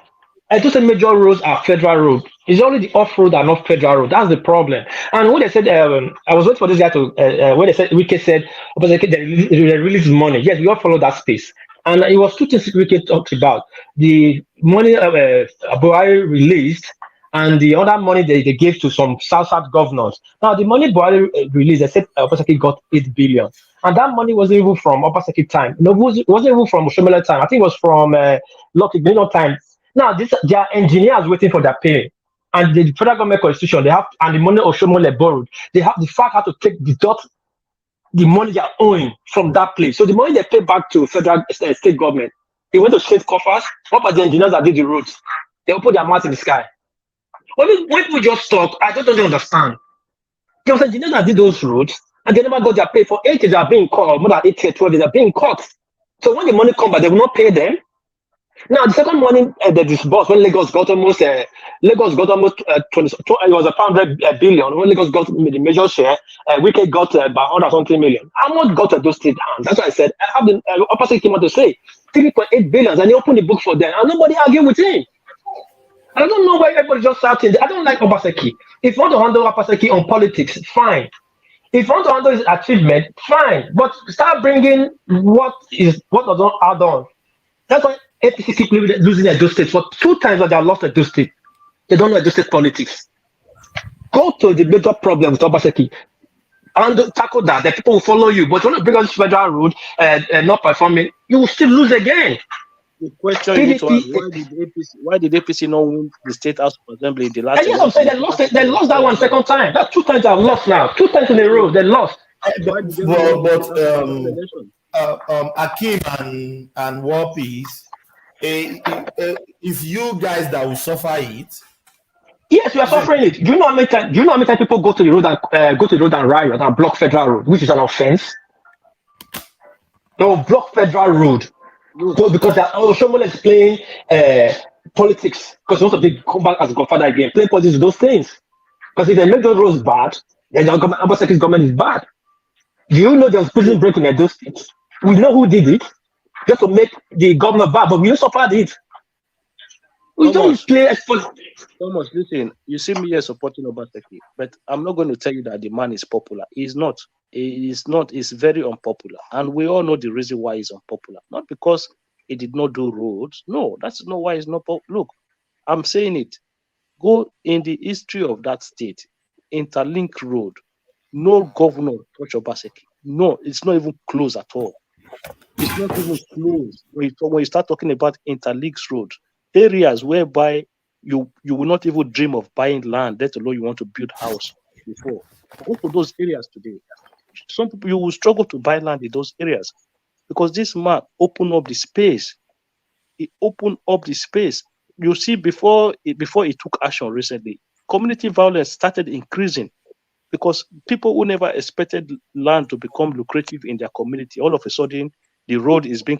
Edo State major roads are federal road. It's only the off road are not federal road. That's the problem. And when they said, I was waiting for this guy to when they said Wike said they release money. Yes, we all follow that space. And it was two things Wike talked about: the money Buhari released and the other money they gave to some South governors. Now, the money Buhari released, they said Obaseki got 8 billion. And that money wasn't even from Obaseki time. No, it wasn't even from Oshomole time. I think it was from Lucky Grino time. Now, there are engineers waiting for their pay. And the federal government constitution, they have, and the money Oshomole borrowed, they have the fact how to take the money they are owing from that place. So the money they pay back to federal state government, they went to state coffers. What about the engineers that did the roads? They will put their mouth in the sky. When we just talk, I don't understand. There was engineers that did those roads, and they never got their pay. For 8 years, they are being caught. More than 8 years, 12 years, they are being caught. So when the money comes back, they will not pay them. Now, the second money they disbursed when Lagos got almost 20, it was 100 billion. When Lagos got the major share, Wike got about 100 something million. How much got those state hands? That's why I said, I have the opposite came out to say 3.8 billion, and he opened the book for them, and nobody argued with him. I don't know why everybody just shouting. I don't like Obaseki. If you want to handle Obaseki on politics, fine. If you want to handle his achievement, fine. But start bringing what does not add on. That's why APC keep losing Edo State. For 2 times that they have lost Edo State. They don't know Edo State politics. Go to the major problem with Obaseki and tackle that. The people will follow you. But when you bring on this federal road and not performing, you will still lose again. The question you need to ask, why did APC not win the State House of Assembly in the last election? I'm saying they lost that one second time. That's 2 times I've lost now. 2 times in a row, they lost. Akim and War Peace, it's you guys that will suffer it. Yes, we are suffering it. Do you know how many times people go to the road and riot and block federal road, which is an offense? They will block federal road. So because Shomole is playing politics, because most of them come back as Godfather again, playing politics with those things. Because if they make those roads bad, then Obaseki's government is bad. Do you know there was prison break in those states? We know who did it, just to make the governor bad, but we also suffered it. We don't play Thomas, listen, you see me here supporting Obaseki, but I'm not going to tell you that the man is popular. He's not. It's very unpopular. And we all know the reason why he's unpopular. Not because he did not do roads. No, that's not why he's not popular. Look, I'm saying it. Go in the history of that state, Interlink Road, no governor touched Obaseki. No, it's not even close at all. It's not even close. When you start talking about Interlinks Road, areas whereby you will not even dream of buying land, let alone you want to build house before. Go to those areas today. Some people, you will struggle to buy land in those areas because this man opened up the space. He opened up the space. You see, before he took action recently, community violence started increasing because people who never expected land to become lucrative in their community, all of a sudden, the road is being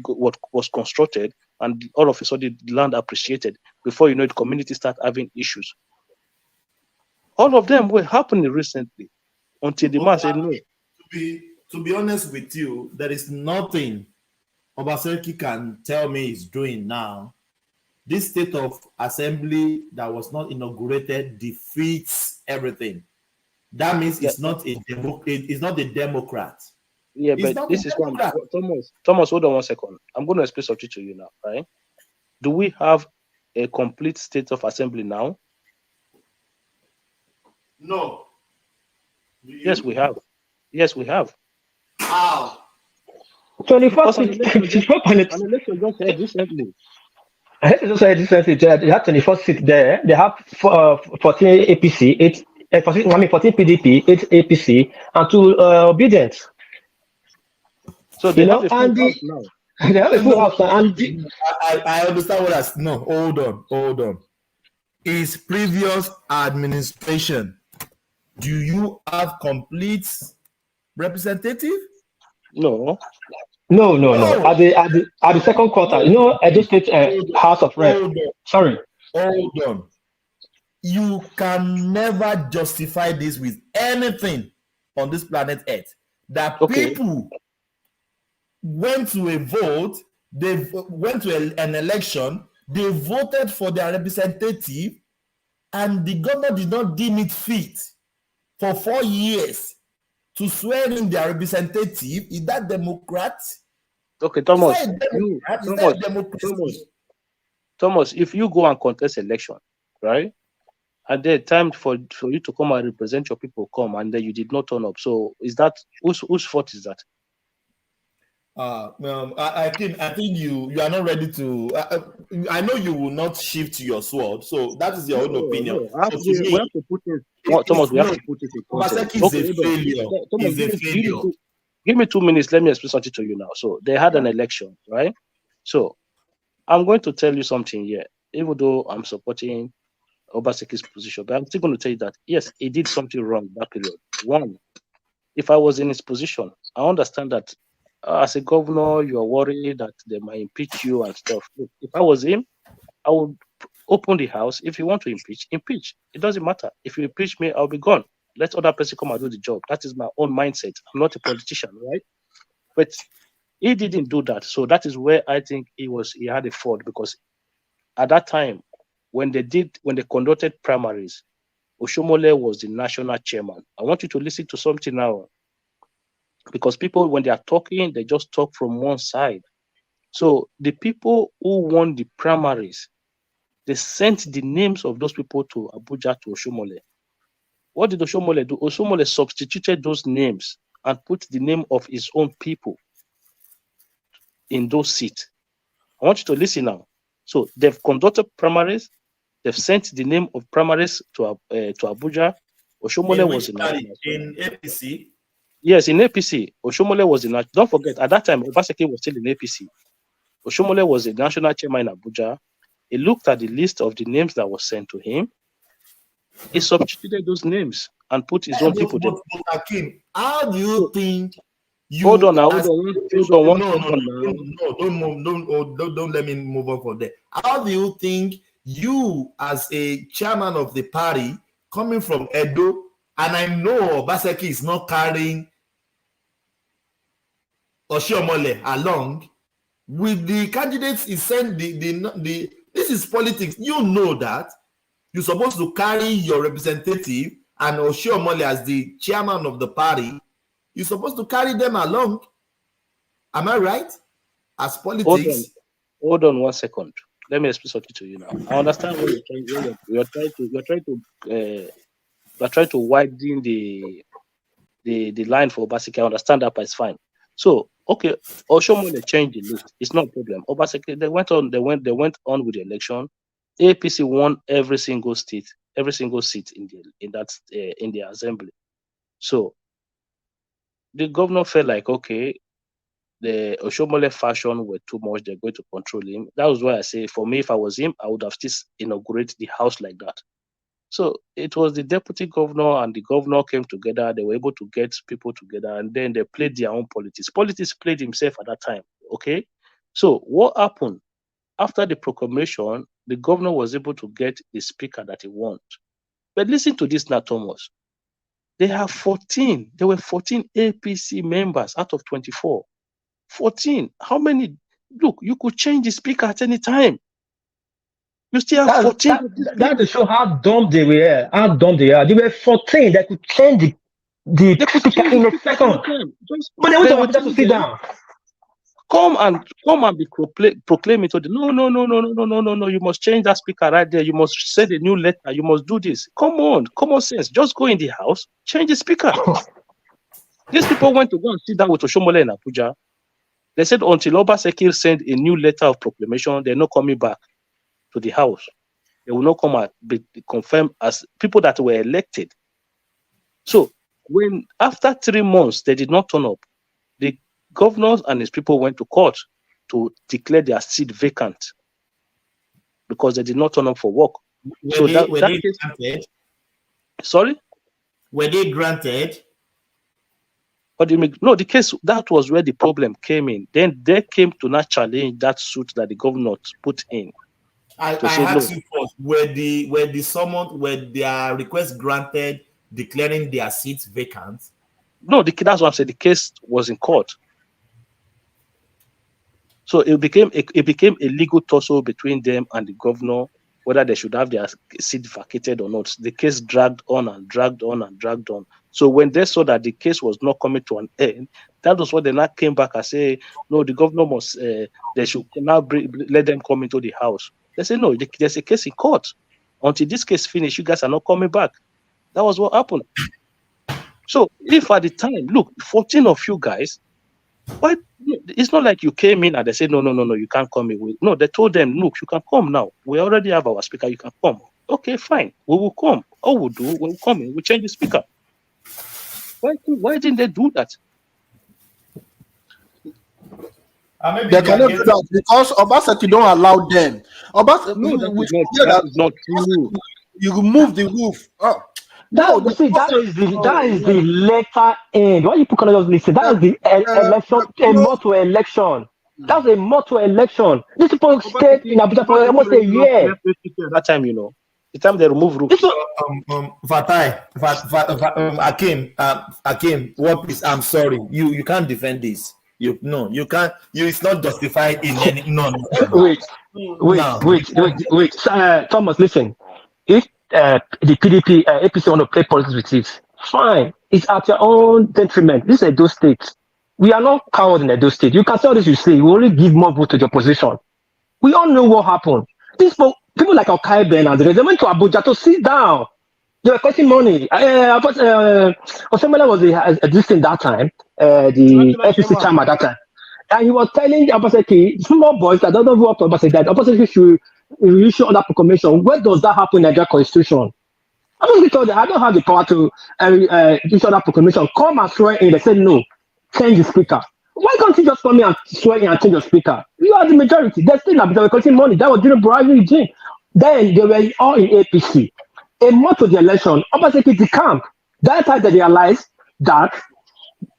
was constructed, and all of a sudden, the land appreciated. Before you know it, community start having issues. All of them were happening recently. Until the man said no. To be honest with you, there is nothing Obaseki can tell me he's doing now. This state of assembly that was not inaugurated defeats everything. That means it's not a it's not a Democrat. Yeah, but this is one. Thomas, hold on 1 second. I'm going to explain something to you now, right? Do we have a complete state of assembly now? No. Yes, we have. Yes, we have. How? 24 An election just said recently. I hate to just say recently, they have 24 seats there. They have 14 APC, 14 PDP, 8 APC, and 2 obedient. So they have a full house now. They have a full house now. And I understand what that's. No, hold on. Is previous administration, do you have complete representative? No. At the second quarter, Edo State House of Rep. Sorry. Hold on. You can never justify this with anything on this planet Earth. That people went to a vote, they went to an election, They voted for their representative, and the governor did not deem it fit for 4 years to swear in their representative. Is that Democrat? Okay, Thomas, Is that a you, Democrat? Is that Thomas, a democracy? Thomas, if you go and contest election, right? At the time for you to come and represent your people, come, and then you did not turn up. So is that whose fault is that? I think you are not ready to. I know you will not shift your sword, so that is your own opinion. No, So to me, we have to put it. Thomas, we have to put it in context. Obaseki is a failure. Thomas, Is a failure. give me 2 minutes. Let me explain something to you now. So they had an election, right? So I'm going to tell you something here. Even though I'm supporting Obaseki's position, but I'm still going to tell you that yes, he did something wrong that period. One, if I was in his position, I understand that as a governor, you are worried that they might impeach you and stuff. Look, if I was him, I would open the house. If you want to impeach, impeach. It doesn't matter. If you impeach me, I'll be gone. Let other person come and do the job. That is my own mindset. I'm not a politician, right? But he didn't do that. So that is where I think he had a fault, because at that time, when they conducted primaries, Oshomole was the national chairman. I want you to listen to something now, because people, when they are talking, they just talk from one side. So the people who won the primaries, they sent the names of those people to Abuja, to Oshomole. What did Oshomole do? Oshomole substituted those names and put the name of his own people in those seats. I want you to listen now. So they've conducted primaries. They've sent the name of primaries to Abuja. Oshomole was in APC. Yes, in APC. Oshomole was in. Don't forget, at that time, Obaseki was still in APC. Oshomole was the national chairman in Abuja. He looked at the list of the names that was sent to him. He substituted those names and put his own people there. Akim, how do you think you? Hold on now. Don't let me move on from there. How do you think you, as a chairman of the party, coming from Edo, and I know Obaseki is not carrying Oshiomhole along with the candidates he sent the this is politics. You know that you're supposed to carry your representative and Oshiomhole as the chairman of the party. You're supposed to carry them along. Am I right? As politics. Hold on 1 second. Let me explain something to you now. I understand what you're trying to widen the line for Obaseki. I understand that, but it's fine. So, okay, Oshomole changed the list. It's not a problem. Obaseki, they went on with the election. APC won every single seat in the assembly. So the governor felt like, okay, the Oshomole faction were too much. They're going to control him. That was why I say, for me, if I was him, I would have still inaugurated the house like that. So it was the deputy governor and the governor came together. They were able to get people together, and then they played their own politics. Politics played himself at that time. Okay. So what happened? After the proclamation, the governor was able to get the speaker that he wanted. But listen to this now, Thomas. There were 14 APC members out of 24. 14. How many? Look, you could change the speaker at any time. You still have 14. That to show how dumb they were. How dumb they are. They were 14. They could change the speaker in a second. But they went to Abuja to sit down. Come and be proclaiming to the no. You must change that speaker right there. You must send a new letter. You must do this. Come on, common sense. Just go in the house, change the speaker. These people went to go and sit down with Oshomole in Abuja. They said until Obaseki send a new letter of proclamation, they're not coming back to the house. They will not come and be confirmed as people that were elected. So when after 3 months they did not turn up, the governors and his people went to court to declare their seat vacant because they did not turn up for work. Were they granted? Sorry? Were they granted? What do you mean? No, the case, that was where the problem came in. Then they came to not challenge that suit that the governor put in. I asked you first, were their requests granted declaring their seats vacant? No, that's what I'm saying. The case was in court. So it became a legal tussle between them and the governor, whether they should have their seat vacated or not. The case dragged on and dragged on and dragged on. So when they saw that the case was not coming to an end, that was what they now came back and say, no, the governor must, they should now let them come into the house. They say, no, there's a case in court. Until this case finishes, you guys are not coming back. That was what happened. So if at the time, look, 14 of you guys, why? It's not like you came in and they said, no, you can't come in. No, they told them, look, you can come now. We already have our speaker, you can come. Okay, fine, we will come. All we'll do, we'll come in, we'll change the speaker. Why didn't they do that? They cannot do that because Obaseki don't allow them. That is not true. You remove the roof. Oh. That is the letter end. Why you people cannot just listen? That is the election, a motto election. That's a motto election. These people stayed in Abuja for almost a year. That time, the time they remove roof. Akim, what is? I'm sorry, you can't defend this. You can't. It's not justified in any. No. Wait. Thomas, listen. If the PDP, APC want to play politics with it, fine. It's at your own detriment. This is Edo State. We are not cowards in Edo State. You can say all this you say. We only give more vote to the opposition. We all know what happened. These people like Okai Ben and they went to Abuja to sit down. They were collecting money. Osemele was existing that time, the APC chairman at that time. And he was telling Obaseki, small boys that don't know what Obaseki that Obaseki should issue other proclamation. Where does that happen in the Nigeria Constitution? Obaseki told them, I don't have the power to issue other proclamation. Come and swear in. They said no. Change the speaker. Why can't you just come here and swear in and change the speaker? You are the majority. They're still not because collecting money. That was during Buhari regime. Then they were all in APC. A month of the election, Obaseki the camp. That time they realized that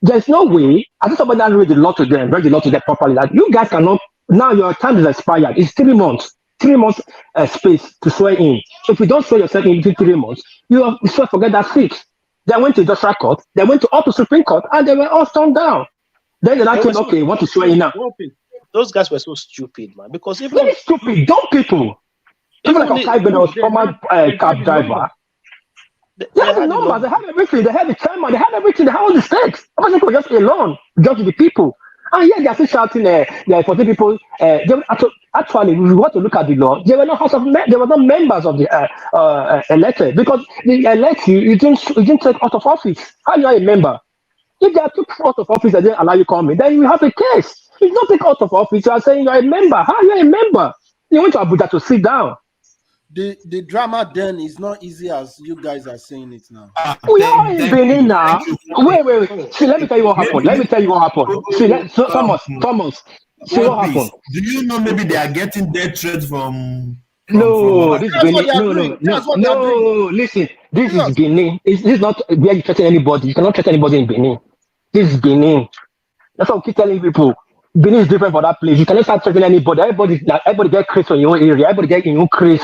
there's no way. I think somebody has read the law to them properly. That you guys cannot. Now your time is expired. It's 3 months. 3 months space to swear in. So if you don't swear yourself in between 3 months, you swear forget that seat. They went to industrial court. They went to up to Supreme Court, and they were all stormed down. Then they came, okay, want to swear in now. Those guys were so stupid, man. Because even very stupid, dumb people. Even like a was former cab driver. They have the numbers, they have everything, they have the chairman, they have everything, they have all the stakes. Obviously, was just alone, just the people. And yet they are still shouting for the people. Actually, we want to look at the law. They were not they were not members of the elected because they elect you didn't take out of office. How you are a member? If they are took out of office and they allow you come in, then you have a case. If you don't take out of office, you are saying you are a member. How are you a member? You went to Abuja to sit down. The drama then is not easy as you guys are saying it now. We are in Benin now. Wait. See, let me tell you what happened. See, Thomas. See what happened. Do you know maybe they are getting death threats from? No, this is Benin. No. Listen, this is Benin. This is not where you threaten anybody. You cannot threaten anybody in Benin. This is Benin. That's what I keep telling people. Benin is different for that place. You cannot start threatening anybody. Everybody get crazy on your own area. Everybody get in your own craze.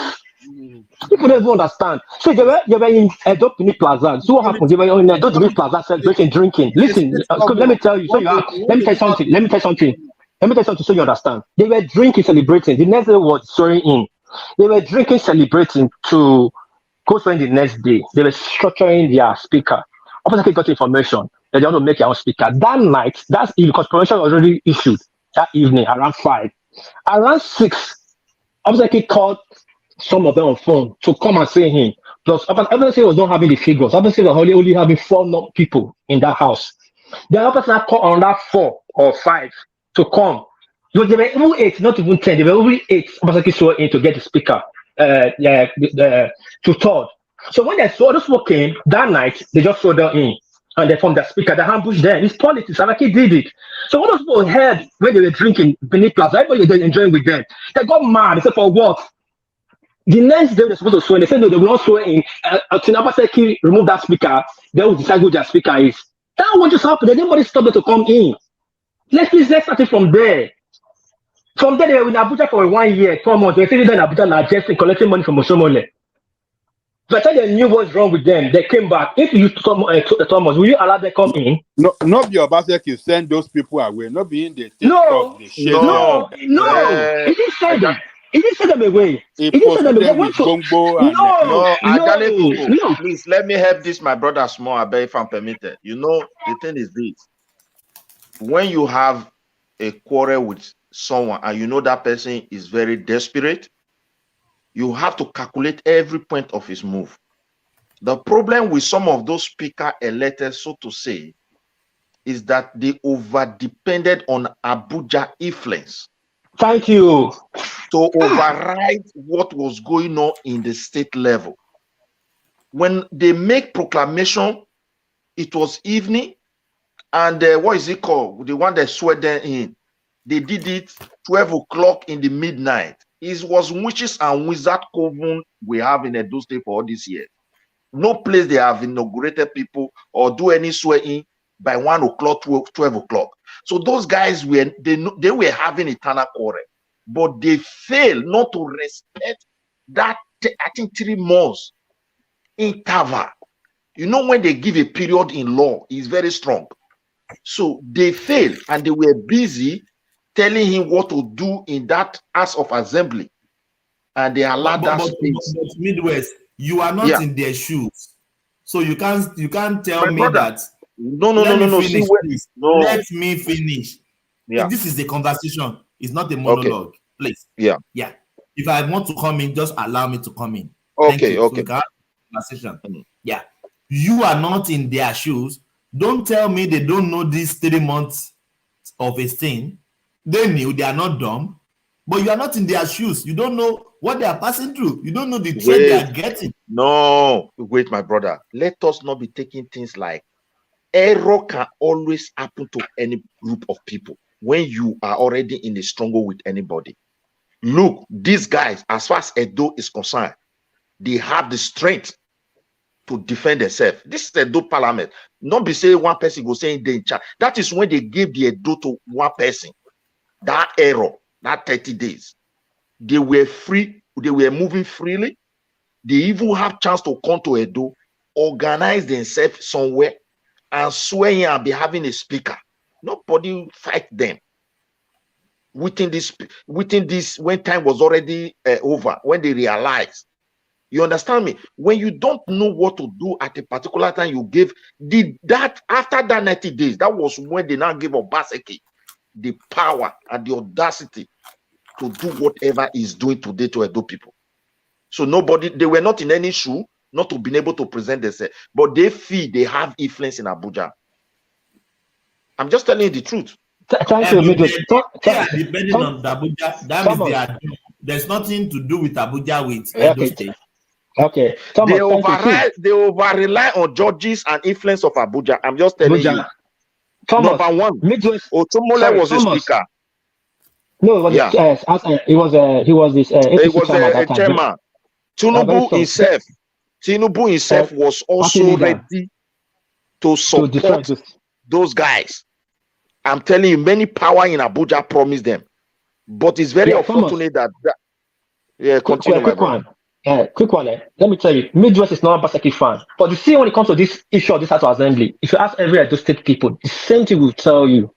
People don't even understand. So they were in Edo Plaza. So what happened? They were in Edo Plaza celebrating, drinking. Listen, let me tell you. Let me tell you something. So you understand. They were drinking, celebrating. The next day was swearing in. They were drinking, celebrating to go swear in the next day. They were structuring their speaker. Obviously, got information that they want to make their own speaker. That night, because permission was already issued that evening around 5. Around 6, obviously called some of them on phone to come and see him. Plus, obviously was not having the figures. Obviously, was only having 4 people in that house. Then obviously called another 4 or 5 to come. Because they were even 8, not even 10. They were only 8. Obviously, saw in to get the speaker to third. So when they saw those people came that night, they just saw them in. And they formed the speaker, they ambushed them. It's politics. Alaki did it. So when those people heard when they were drinking Benin Plaza, everybody was enjoying with them. They got mad. They said, for what? The next day they're supposed to swear. They said no, they will not swear in. Until Obaseki remove that speaker, they will decide who their speaker is. That what just happened. Nobody stopped them to come in. Let's start it from there. From there, they were in Abuja for 1 year, 4 months. They were sitting there in Abuja, just collecting money from Osomole. By the time they knew what's wrong with them, they came back. If you Thomas, will you allow them come in? No, not be Obaseki send those people away. Not being they take talk, No, they share no, their no. He didn't send them. He didn't send them away. He He didn't send them pursued away. They them went with to Bongo and no, Ajale no, people, no. please let me help this my brother small. I beg if I'm permitted. You know, the thing is this: when you have a quarrel with someone and you know that person is very desperate, you have to calculate every point of his move. The problem with some of those speaker electors, so to say, is that they over depended on Abuja influence. Thank you. To override what was going on in the state level. When they make proclamation, it was evening, and what is it called? The one that swear them in. They did it 12 o'clock in the midnight. It was witches and wizard coven we have in Edo State for all this year. No place they have inaugurated people or do any swearing by 1 o'clock, 12 o'clock. So those guys were they were having eternal quarrel, but they failed not to respect that. I think 3 months interval. You know, when they give a period in law, is very strong. So they failed and they were busy telling him what to do in that House of Assembly, and they allowed that space. But Midwest, you are not in their shoes, so you can't tell me that. No. See, please. No. Let me finish. Yeah. This is a conversation. It's not a monologue. Okay. Please. Yeah. Yeah. If I want to come in, just allow me to come in. Okay. So we can have a conversation. Yeah. You are not in their shoes. Don't tell me they don't know these 3 months of a thing. They knew, they are not dumb, but you are not in their shoes. You don't know what they are passing through. You don't know the trade they are getting. No, wait, my brother. Let us not be taking things like error can always happen to any group of people when you are already in a struggle with anybody. Look, these guys, as far as Edo is concerned, they have the strength to defend themselves. This is Edo parliament. Not be saying one person go saying they in charge. That is when they gave the Edo to one person. That error, that 30 days, they were free. They were moving freely. They even have chance to come to Edo, organize themselves somewhere, and swear in and be having a speaker. Nobody fight them. Within this, when time was already over, when they realized. You understand me? When you don't know what to do at a particular time, you give that after that 90 days. That was when they now give Obaseki the power and the audacity to do whatever he's doing today to Edo people. So they were not in any shoe, not to be able to present themselves, but they feel they have influence in Abuja. I'm just telling you the truth. Thank you, they are depending on Abuja. That means there's nothing to do with Abuja with Edo State. Okay. Thomas, they over rely on judges and influence of Abuja. I'm just telling you. Thomas, number one, Midwest. Otumole was a speaker. No, it was he was this a chairman. Tinubu himself was also ready to support those guys. I'm telling you, many power in Abuja promised them, but it's very unfortunate that. Continue, my brother. Quick one. Let me tell you, Midwest is not a Basaki fan. But you see, when it comes to this issue of this House of Assembly, if you ask every Edo State people, the same thing will tell you.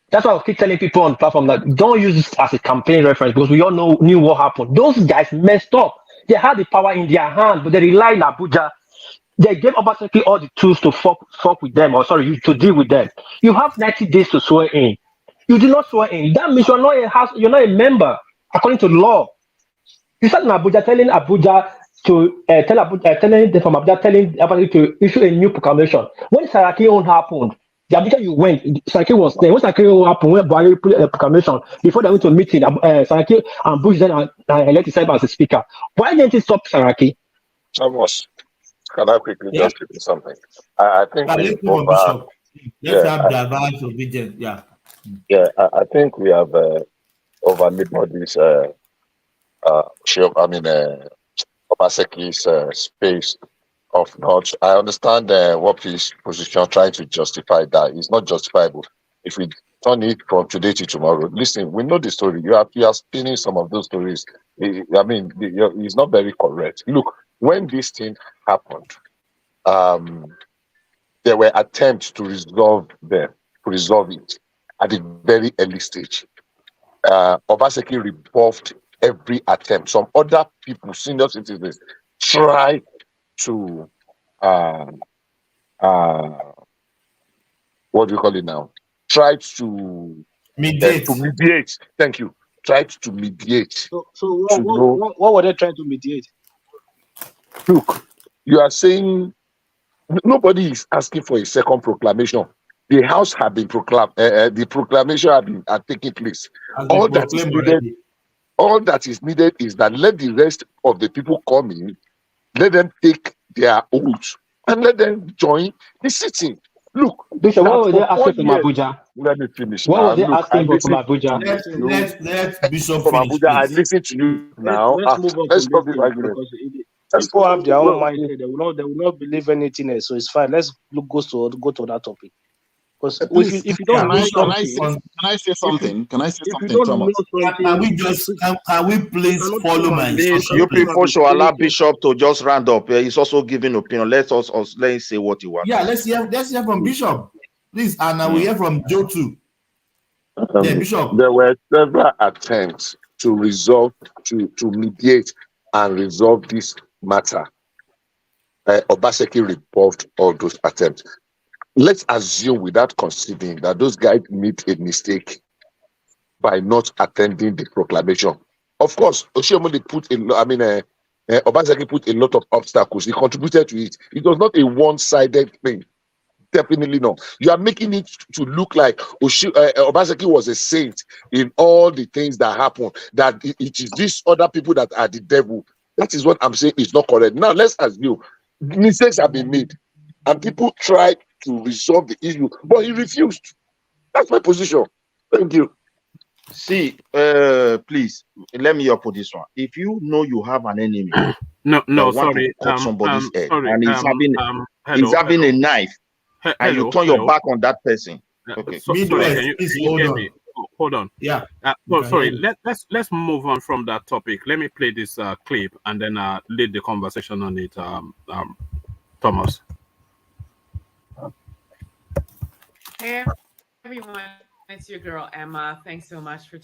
That's why I keep telling people on the platform that don't use this as a campaign reference, because we all knew what happened. Those guys messed up. They had the power in their hand, but they relied on Abuja. They gave Obaseki all the tools to fuck with them, to deal with them. You have 90 days to swear in. You did not swear in. That means you're not a member according to the law. You start in Abuja telling Abuja to telling them from Abuja to issue a new proclamation. When Saraki own happened, the Abuja you went, Saraki was there. When Saraki own happened, when Buhari put a proclamation before they went to a meeting, Saraki and Bush then elected himself as a speaker. Why didn't he stop Saraki? Thomas, can I quickly just say something? I think let's have diverse obedience. I think we have overlaid this. Obaseki's space of not. I understand what his position trying to justify that. It's not justifiable. If we turn it from today to tomorrow, listen, we know the story. You are spinning some of those stories. It's not very correct. Look, when this thing happened, there were attempts to resolve it at a very early stage. Obaseki rebuffed every attempt. Some other people, senior citizens, tried to what do you call it now? Tried to mediate. Thank you. Tried to mediate. So know, what were they trying to mediate? Look, you are saying nobody is asking for a second proclamation. The house had been proclaimed. The proclamation had taken place. All that is needed is that let the rest of the people come in, let them take their oath, and let them join the sitting. Look, Bishop, what were they asking from Abuja? Let me finish. What were they Look, asking from Abuja? Let Bishop from finish. Abuja, I listen to you now. Let's move on Let's from stop this this argument. because people have their own mindset. They will not believe anything else. So it's fine. Let's go to that topic. Because if you don't know something, can I say something? Can I say if you something, don't know Thomas? something, can we please follow my instruction? You people should allow Bishop to just round up. He's also giving opinion. Let him say what he wants. Yeah, let's hear from Bishop, please, and we hear from Joe too. Bishop. There were several attempts to resolve, to mediate and resolve this matter. Obaseki rebuffed all those attempts. Let's assume, without conceding, that those guys made a mistake by not attending the proclamation. Of course, Oshiomhole Obaseki put a lot of obstacles. He contributed to it. It was not a one-sided thing. Definitely not. You are making it to look like Obaseki was a saint in all the things that happened, that it is these other people that are the devil. That is what I'm saying is not correct. Now, let's assume mistakes have been made and people tried to resolve the issue, but he refused. That's my position. Thank you. See, please, let me put this one. If you know you have an enemy, sorry, cut somebody's head, sorry, and he's having a knife, and you turn your back on that person. Okay. Sorry, can you hear me? Hold on. Yeah. Sorry. Let's move on from that topic. Let me play this clip and then lead the conversation on it. Thomas. Hey everyone, it's your girl Emma. Thanks so much for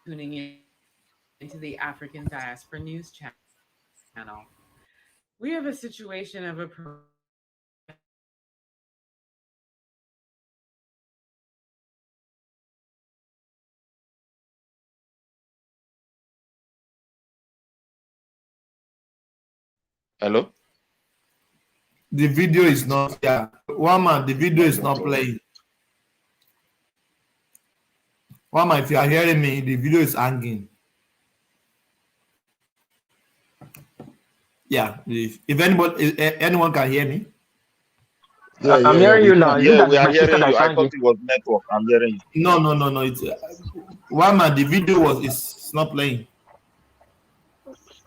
tuning in into the African Diaspora News channel. We have a situation of a Hello? The video is not One man, the video is not playing. One man, if you are hearing me, the video is hanging. Yeah, if anyone can hear me. I'm hearing you now. Yeah, we are hearing you. I thought it was network. I'm hearing you. No. It's one man. The video is not playing.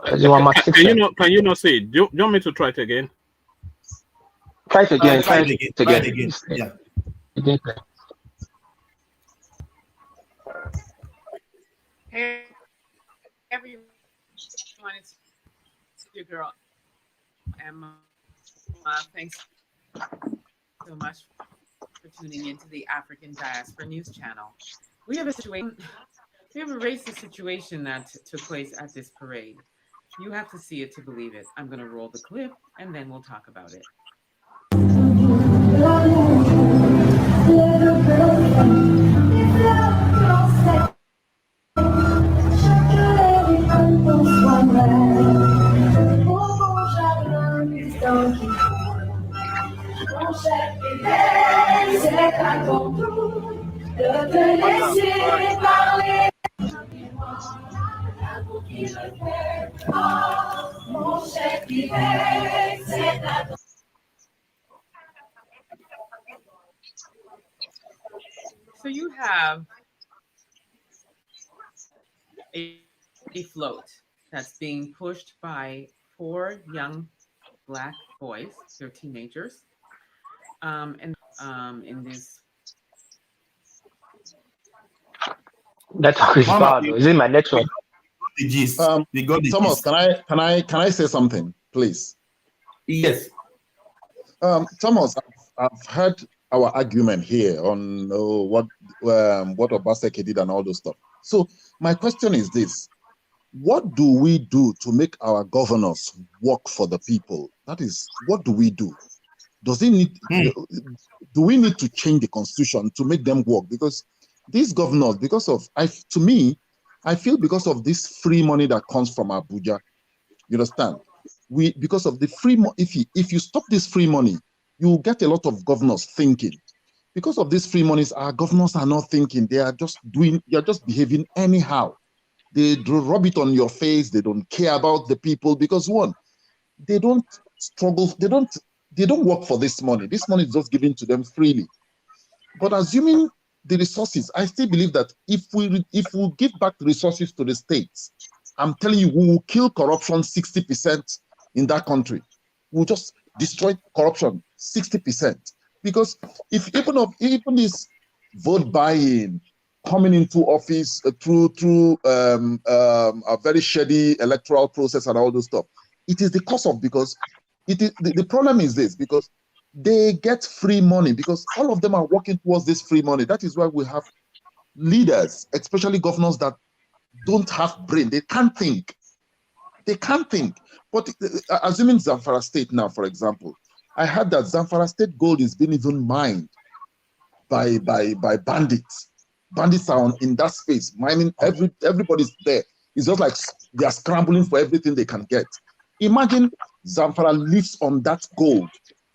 Can you not see it? Do you want me to try it again? Try it again. Try it again. Yeah. Hey everyone, it's your girl Emma. Thanks so much for tuning into the African Diaspora News channel. We have a racist situation that took place at this parade. You have to see it to believe it. I'm going to roll the clip and then we'll talk about it. So you have a float that's being pushed by 4 young Black boys. They're teenagers. And in this network is bad. Is it my network? Thomas, can I say something? please. Yes. Thomas, I've heard our argument here on what Obaseki did and all those stuff. So my question is this: what do we do to make our governors work for the people? That is, what do we do? Does it need? Do we need to change the constitution to make them work? Because these governors, I feel because of this free money that comes from Abuja, you understand? Because of the free money, if you stop this free money, you get a lot of governors thinking. Because of these free monies, our governors are not thinking. They are just behaving anyhow. They rub it on your face. They don't care about the people because one, they don't struggle. They don't work for this money. This money is just given to them freely. But assuming the resources, I still believe that if we give back the resources to the states, I'm telling you, we will kill corruption 60% in that country. We'll just destroy corruption 60%. Because if even this vote buying, coming into office through a very shady electoral process and all those stuff, it is the cause of, because it is the problem is this, because they get free money, because all of them are working towards this free money. That is why we have leaders, especially governors, that don't have brain. They can't think. They can't think. But assuming Zamfara State now, for example, I heard that Zamfara State gold is being even mined by bandits. Bandits are in that space, mining. Everybody's there. It's just like they are scrambling for everything they can get. Imagine Zamfara lives on that gold.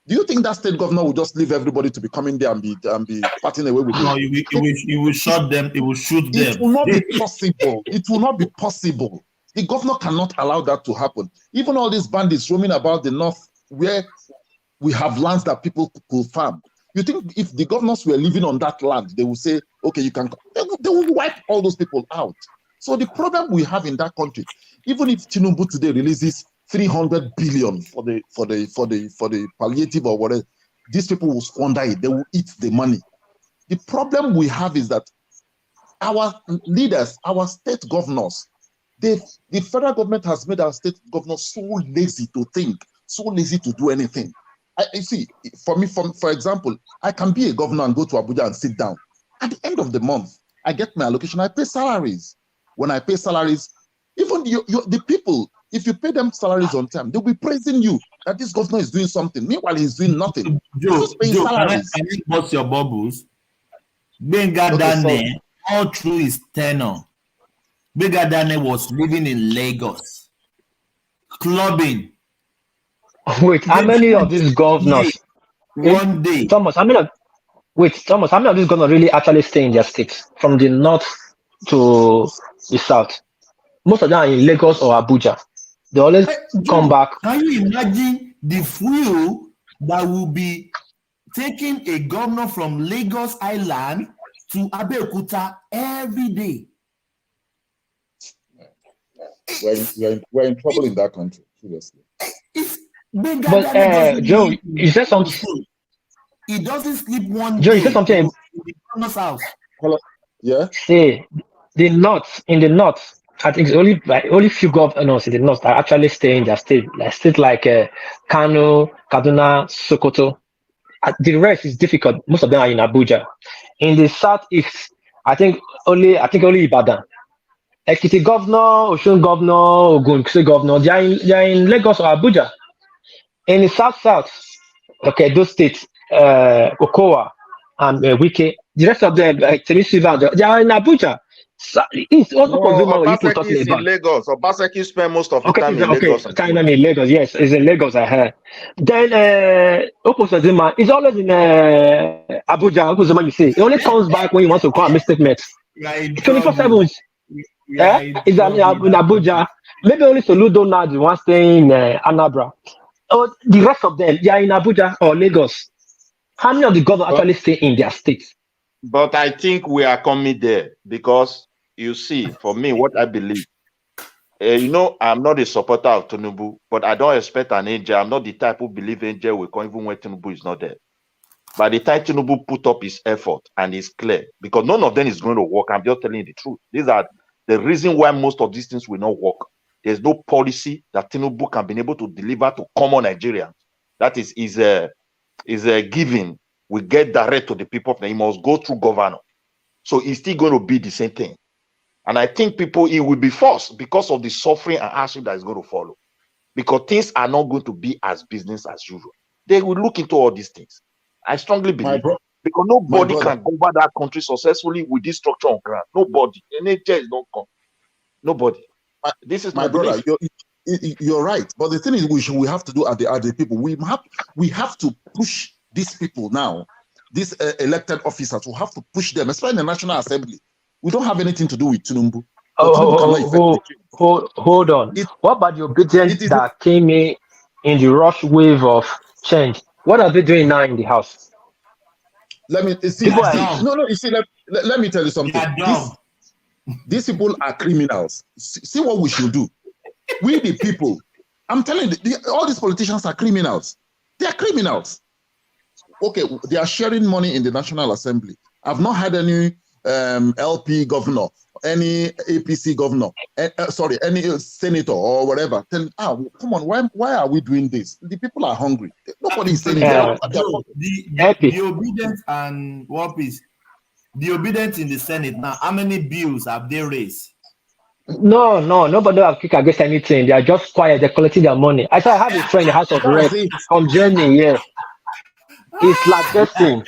Do you think that state governor will just leave everybody to be coming there and be parting away with it? No, it will shut them. It will shoot them. It will not be possible. It will not be possible. The governor cannot allow that to happen. Even all these bandits roaming about the north, where we have lands that people could farm. You think if the governors were living on that land, they will say, okay, you can, they will wipe all those people out. So the problem we have in that country, even if Tinubu today releases 300 billion for the palliative or whatever, these people will squander it. They will eat the money. The problem we have is that our leaders, our state governors, the federal government has made our state governors so lazy to think, so lazy to do anything. I see, for me, for example, I can be a governor and go to Abuja and sit down. At the end of the month, I get my allocation, I pay salaries. When I pay salaries, even the people, if you pay them salaries on time, they'll be praising you that this governor is doing something. Meanwhile, he's doing nothing. Joe, can I bust your bubbles? Benga Dane, all through his tenure, Benga Dane was living in Lagos, clubbing. Wait, how many of these governors? One day. Thomas, how many of these governors really actually stay in their states from the north to the south? Most of them are in Lagos or Abuja. They always come back. Can you imagine the fuel that will be taking a governor from Lagos Island to Abeokuta every day? We're in trouble in that country, seriously. But Joe, you said something. He doesn't sleep one Joe, day. you said something. In the governor's house. Yeah. See, in the north, I think it's only few governors in the north that actually stay in their state. Like states like Kano, Kaduna, Sokoto. The rest is difficult. Most of them are in Abuja. In the southeast, I think only Ibadan. Ekiti governor, Osun governor, Ogun State governor, they are in Lagos or Abuja. In the south, okay, those states, Okowa and Wike, the rest of them, Temisiva, they are in Abuja. So it's also Obaseki is in Lagos. Obaseki spend most of the time in Lagos. In Lagos, yes, it's in Lagos. I heard. Then Oposazima is always in Abuja. Oposazima, you see, he only comes back when he wants to come and make statements. 24/7. Yeah, is in Abuja. Maybe only Soludo now the one staying in Anambra. The rest of them, they are in Abuja or Lagos. How many of the governors actually stay in their states? But I think we are coming there because you see, for me, what I believe, I'm not a supporter of Tinubu, but I don't expect an angel. I'm not the type who believe angel will come even when Tinubu is not there. By the time Tinubu put up his effort and it's clear, because none of them is going to work. I'm just telling you the truth. These are the reason why most of these things will not work. there's no policy that Tinubu can be able to deliver to common Nigerians. That is a giving. We get direct to the people. He must go through governor. So it's still going to be the same thing. And I think it will be forced because of the suffering and hardship that is going to follow. Because things are not going to be as business as usual. They will look into all these things. I strongly believe because nobody can govern that country successfully with this structure on ground. Nobody. NHS don't come. Nobody. This is my brother. You're right. But the thing is, we have to do at the people. We have to push these people now. These elected officers, we have to push them, especially in the National Assembly. We don't have anything to do with Tinubu. Hold on. What about the obedience that came in the rush wave of change? What are they doing now in the house? Let me see. Let me tell you something. These people are criminals. See what we should do. We the people. I'm telling you, all these politicians are criminals. They are criminals. Okay, they are sharing money in the National Assembly. I've not had any LP governor, any APC governor, any senator or whatever. Come on, why are we doing this? The people are hungry. Nobody is saying the obedience and what is the obedience in the Senate now? How many bills have they raised? No, nobody have kicked against anything. They are just quiet. They're collecting their money. I have a friend in the House of Reps from Germany. Yeah, it's like this thing.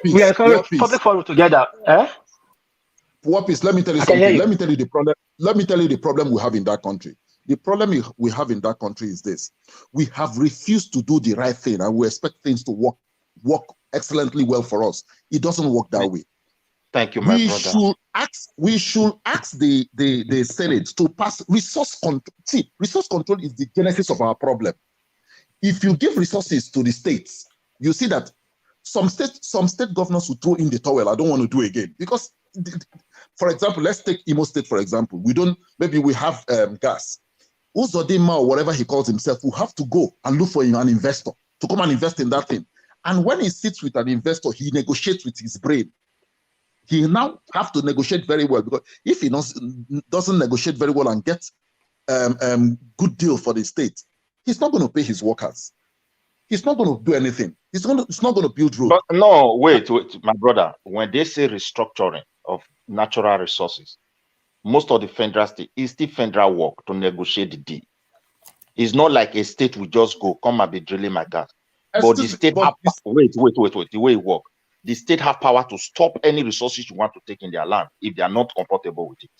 We are public forum together. Wapis, let me tell you something. Let me tell you the problem. Let me tell you the problem we have in that country. The problem we have in that country is this: we have refused to do the right thing, and we expect things to work excellently well for us. It doesn't work that way. Thank you, my brother. We should ask the Senate to pass resource control. See, resource control is the genesis of our problem. If you give resources to the states, you see that some state governors will throw in the towel. I don't want to do again because, for example, let's take Imo State for example. Maybe we have gas. Uzodinma or whatever he calls himself will have to go and look for an investor to come and invest in that thing. And when he sits with an investor, he negotiates with his brain. He now have to negotiate very well, because if he doesn't negotiate very well and get good deal for the state, he's not going to pay his workers. He's not going to do anything. It's not going to build roads. But no, wait, my brother. When they say restructuring of natural resources, most of the federal state is still federal work to negotiate the deal. It's not like a state will just go, come and be drilling my gas. But the state wait, the way it works. The state have power to stop any resources you want to take in their land if they are not comfortable with it.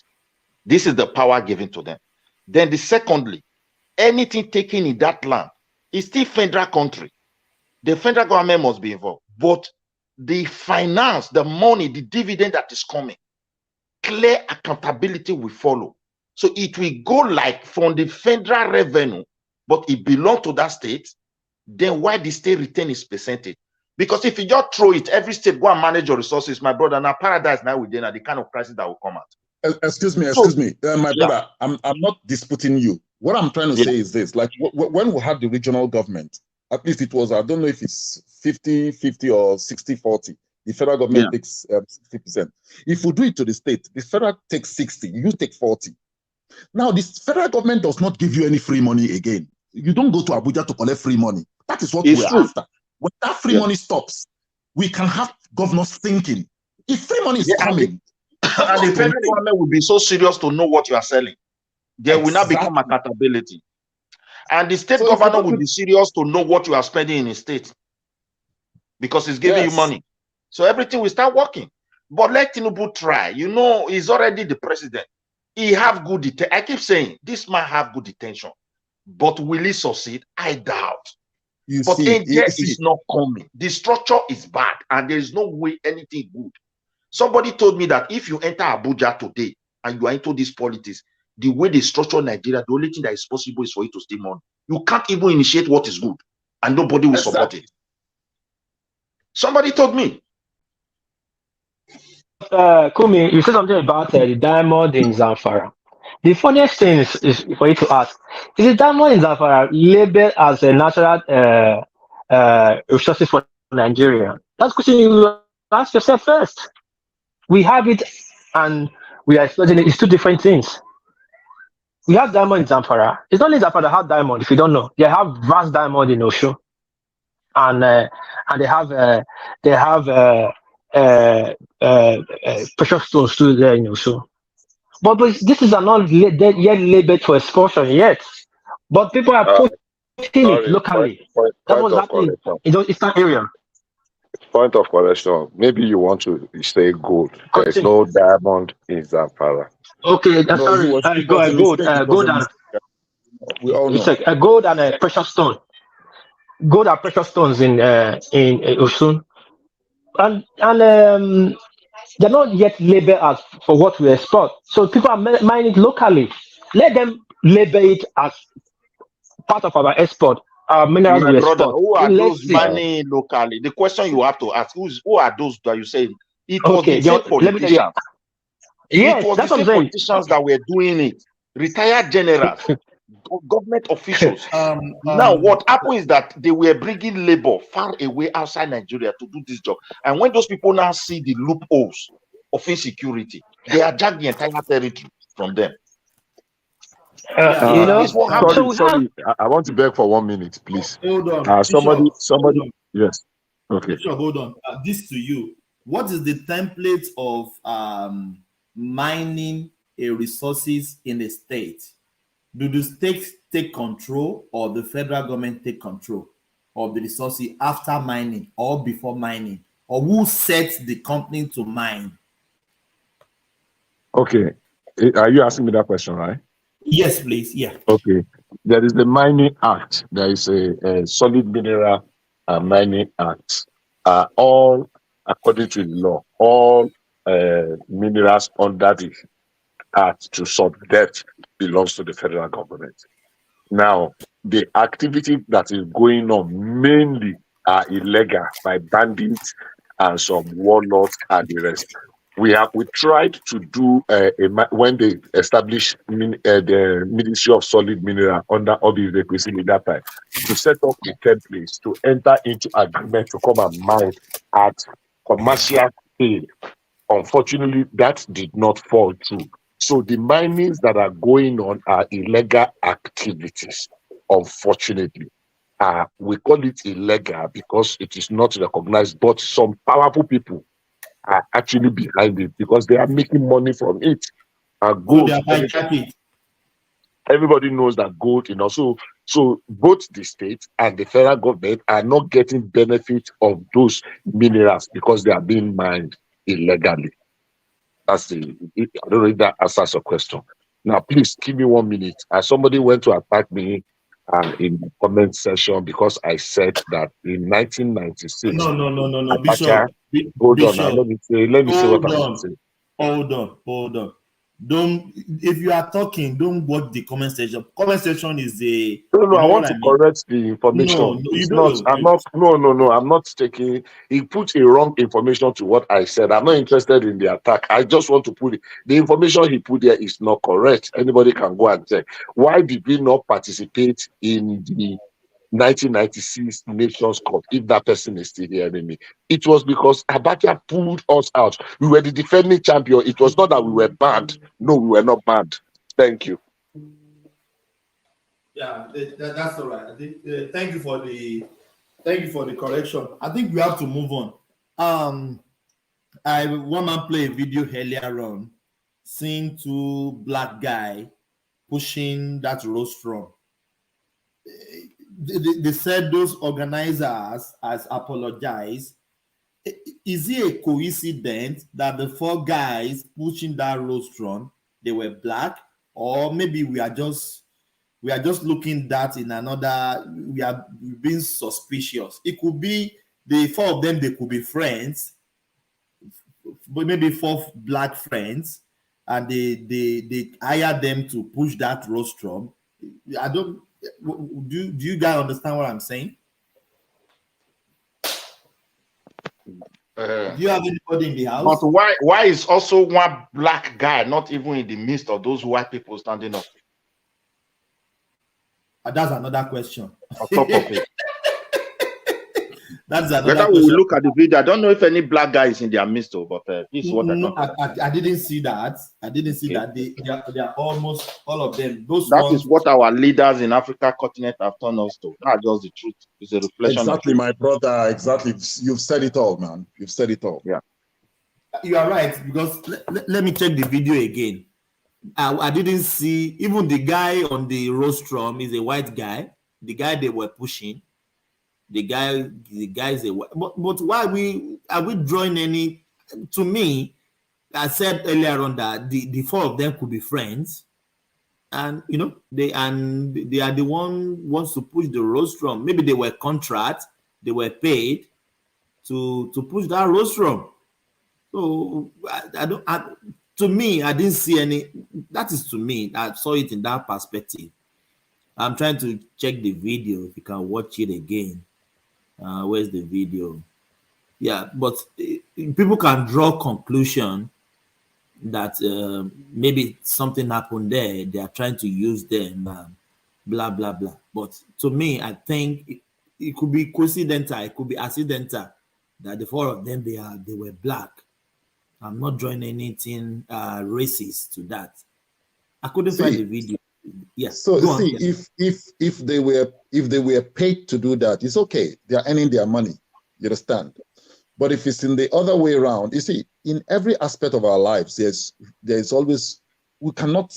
This is the power given to them. Then secondly, anything taken in that land is still federal country. The federal government must be involved. But the finance, the money, the dividend that is coming, clear accountability will follow. So it will go like from the federal revenue, but it belongs to that state. Then why the state retain its percentage? Because if you just throw it, every state go and manage your resources, my brother. Now paradise now within the kind of crisis that will come out. Excuse me, my brother. I'm not disputing you. What I'm trying to say is this: like when we had the regional government, at least it was, I don't know if it's 50-50 or 60-40. The federal government takes 60%. If we do it to the state, the federal takes 60, you take 40. Now, this federal government does not give you any free money again. You don't go to Abuja to collect free money. That is what we're after. When that free money stops, we can have governors thinking. If free money is coming, and the federal government will be so serious to know what you are selling. There will not become accountability. And the state governor will be serious to know what you are spending in a state, because it's giving you money. So everything will start working. But let Tinubu try. You know, he's already the president. He have good I keep saying, this man have good intention. But will he succeed? I doubt. But is not coming. The structure is bad, and there is no way anything good. Somebody told me that if you enter Abuja today and you are into this politics, the way they structure Nigeria, the only thing that is possible is for you to steal money. You can't even initiate what is good, and nobody will support it. Somebody told me. Kumi, you said something about the diamond in Zamfara. The funniest thing is for you to ask: is the diamond in Zamfara labeled as a natural resources for Nigeria? That's a question you ask yourself first. We have it, and we are exploiting it. It's two different things. We have diamond in Zamfara. It's not only Zamfara that have diamond. If you don't know, they have vast diamond in Osho, and they have precious stones too there in Osho. But this is not yet labeled for expulsion yet. But people are putting it locally. That's what's happening in those eastern area. Point of correction. Maybe you want to say gold. There is no diamond in Zamfara. Okay, sorry. Gold and we all know. It's a gold and a precious stone. Gold and precious stones in Osun, and they're not yet labeled as for what we export. So people are mining it locally. Let them label it as part of our export. Our minerals we export. Who are those mining locally? The question you have to ask: who are those that you say it was the same politicians? Yes, it was the same politicians that were doing it. Retired generals, government officials. Now, what happened is that they were bringing labor far away outside Nigeria to do this job. And when those people now see the loopholes of insecurity, they hijack the entire territory from them. Sorry, I want to beg for 1 minute, please. Hold on. Somebody, hold on. yes. Okay. Bishop, hold on. This to you. What is the template of mining a resources in a state? Do the states take control or the federal government take control of the resources after mining or before mining? Or who sets the company to mine? Okay. Are you asking me that question, right? Yes, please. Yeah. Okay. There is the Mining Act. There is a Solid Mineral Mining Act. All according to the law, all minerals under the act to sub-debt belongs to the federal government. Now, the activity that is going on mainly are illegal by bandits and some warlords and the rest. We tried to do when they established the Ministry of Solid Mineral under Obi Ezekwesili that time to set up the templates to enter into agreement to come and mine at commercial scale. Unfortunately, that did not fall through. So the minings that are going on are illegal activities. Unfortunately, we call it illegal because it is not recognized. But some powerful people are actually behind it because they are making money from it. Gold, everybody knows that gold, so both the state and the federal government are not getting benefit of those minerals because they are being mined illegally. I don't know if that answers your question. Now, please give me 1 minute. Somebody went to attack me in the comment section because I said that in 1996. No. Bishop. Hold on. Now, let me say what I want to say. Hold on. Don't, if you are talking, don't watch the comment section. Comment section is the. No, I want to correct the information. No, you don't. I'm not taking. He put a wrong information to what I said. I'm not interested in the attack. I just want to put it. The information he put there is not correct. Anybody can go and check. Why did we not participate in the 1996 Nations Cup? If that person is still hearing me, it was because Abacha pulled us out. We were the defending champion. It was not that we were banned. No, we were not banned. Thank you. Yeah, that's all right. I think, thank you for the correction. I think we have to move on. One man played a video earlier on, seeing two black guy pushing that rostrum. They said those organizers has apologized. Is it a coincidence that the four guys pushing that rostrum, they were black, or maybe we are just looking that in another, we are being suspicious? It could be the four of them, they could be friends, but maybe four black friends, and they hire them to push that rostrum. Do you guys understand what I'm saying? Do you have anybody in the house? But why is also one black guy not even in the midst of those white people standing up? That's another question. On top of it. That's another Whether we question. will look at the video, I don't know if any black guy is in their midst, but this is what I No, can tell. I didn't see that. I didn't see that. They are almost all of them. Those That ones. is what our leaders in Africa continent have turned us to. That's just the truth. It's a reflection Exactly, of my brother. Exactly. You've said it all, man. You've said it all. Yeah. You are right, because let me check the video again. I didn't see even the guy on the rostrum is a white guy. The guy they were pushing, the guy is a white. But why are we drawing any? To me, I said earlier on that the four of them could be friends, and they are the one wants to push the rostrum. Maybe they were contract, they were paid to push that rostrum. So to me, I didn't see any. That is to me. I saw it in that perspective. I'm trying to check the video. If you can watch it again, where's the video? Yeah, but people can draw conclusion that maybe something happened there. They are trying to use them, blah blah blah. But to me, I think it could be coincidental. It could be accidental that the four of them they were black. I'm not drawing anything racist to that. I couldn't find the video. Yeah. So see, if they were paid to do that, it's okay. They are earning their money. You understand? But if it's in the other way around, you see, in every aspect of our lives, there's always we cannot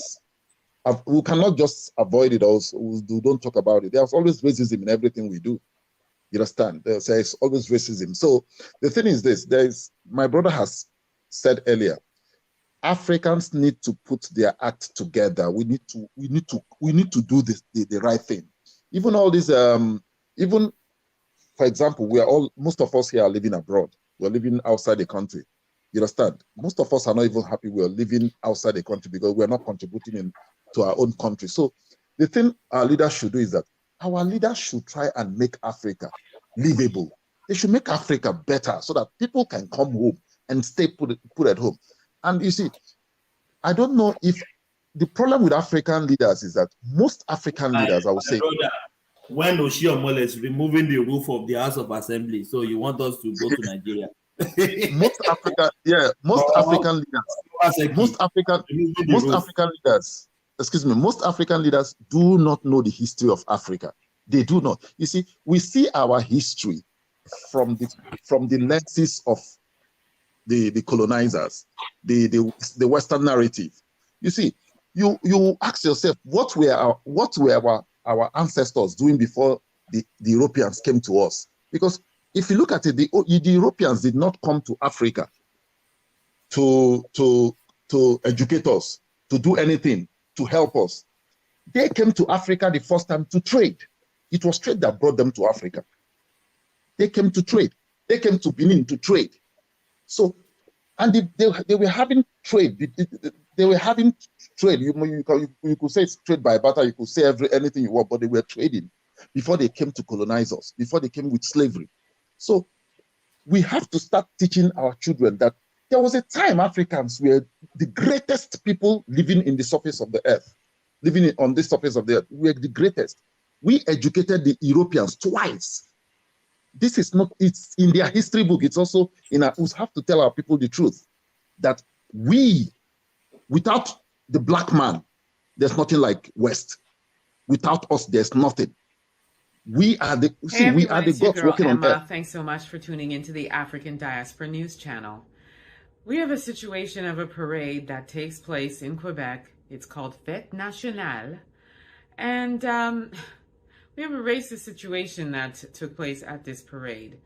just avoid it. Also, we don't talk about it. There's always racism in everything we do. You understand? There's always racism. So the thing is this: my brother has said earlier, Africans need to put their act together. We need to do this the right thing. Even all these even for example, most of us here are living abroad. We're living outside the country. You understand? Most of us are not even happy we're living outside the country because we're not contributing to our own country. So the thing our leaders should do is that our leaders should try and make Africa livable. They should make Africa better so that people can come home and stay put at home. And you see, I don't know if the problem with African leaders is that most African leaders, I would say, when Oshiomhole is removing the roof of the House of Assembly, so you want us to go to Nigeria? most African leaders do not know the history of Africa. They do not. You see, we see our history from the lenses of the colonizers, the Western narrative. You see, you ask yourself, what were our ancestors doing before the Europeans came to us? Because if you look at it, the Europeans did not come to Africa to educate us, to do anything, to help us. They came to Africa the first time to trade. It was trade that brought them to Africa. They came to trade. They came to Benin to trade. So, and they were having trade. They were having trade. You could say it's trade by barter. You could say anything you want, but they were trading before they came to colonize us, before they came with slavery. So we have to start teaching our children that there was a time Africans were the greatest people living in the surface of the earth, living on the surface of the earth. We were the greatest. We educated the Europeans twice. This is not, it's in their history book. It's also in our, we have to tell our people the truth that without the black man, there's nothing like West. Without us, there's nothing. We are the we are the gods walking on earth. Thanks so much for tuning into the African Diaspora News Channel. We have a situation of a parade that takes place in Quebec. It's called Fête Nationale. And we have a racist situation that took place at this parade.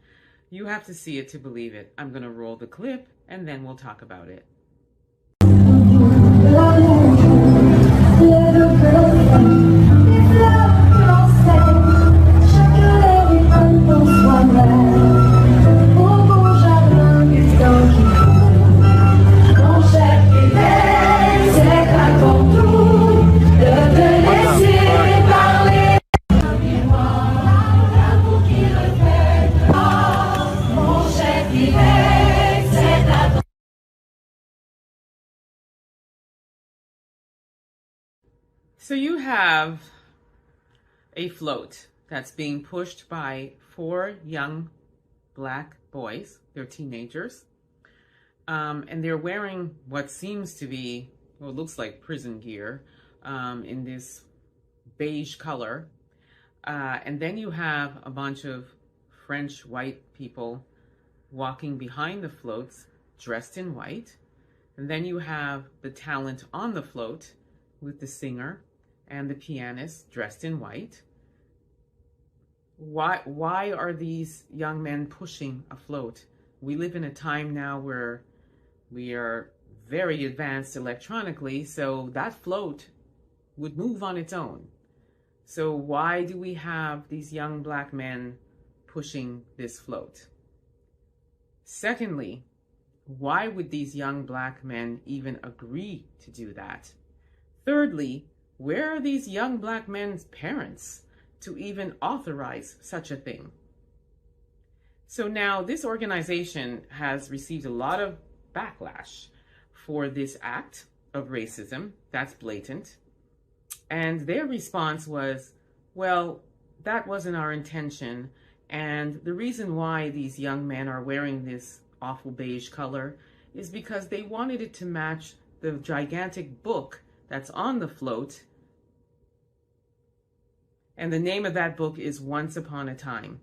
You have to see it to believe it. I'm going to roll the clip and then we'll talk about it. So you have a float that's being pushed by 4 young black boys. They're teenagers. And they're wearing what seems to be, well, it looks like prison gear in this beige color. And then you have a bunch of French white people walking behind the floats dressed in white. And then you have the talent on the float with the singer and the pianist dressed in white. Why are these young men pushing a float? We live in a time now where we are very advanced electronically, so that float would move on its own. So why do we have these young black men pushing this float? Secondly, why would these young black men even agree to do that? Thirdly, where are these young black men's parents to even authorize such a thing? So now this organization has received a lot of backlash for this act of racism. That's blatant. And their response was, well, that wasn't our intention. And the reason why these young men are wearing this awful beige color is because they wanted it to match the gigantic book that's on the float. And the name of that book is Once Upon a Time.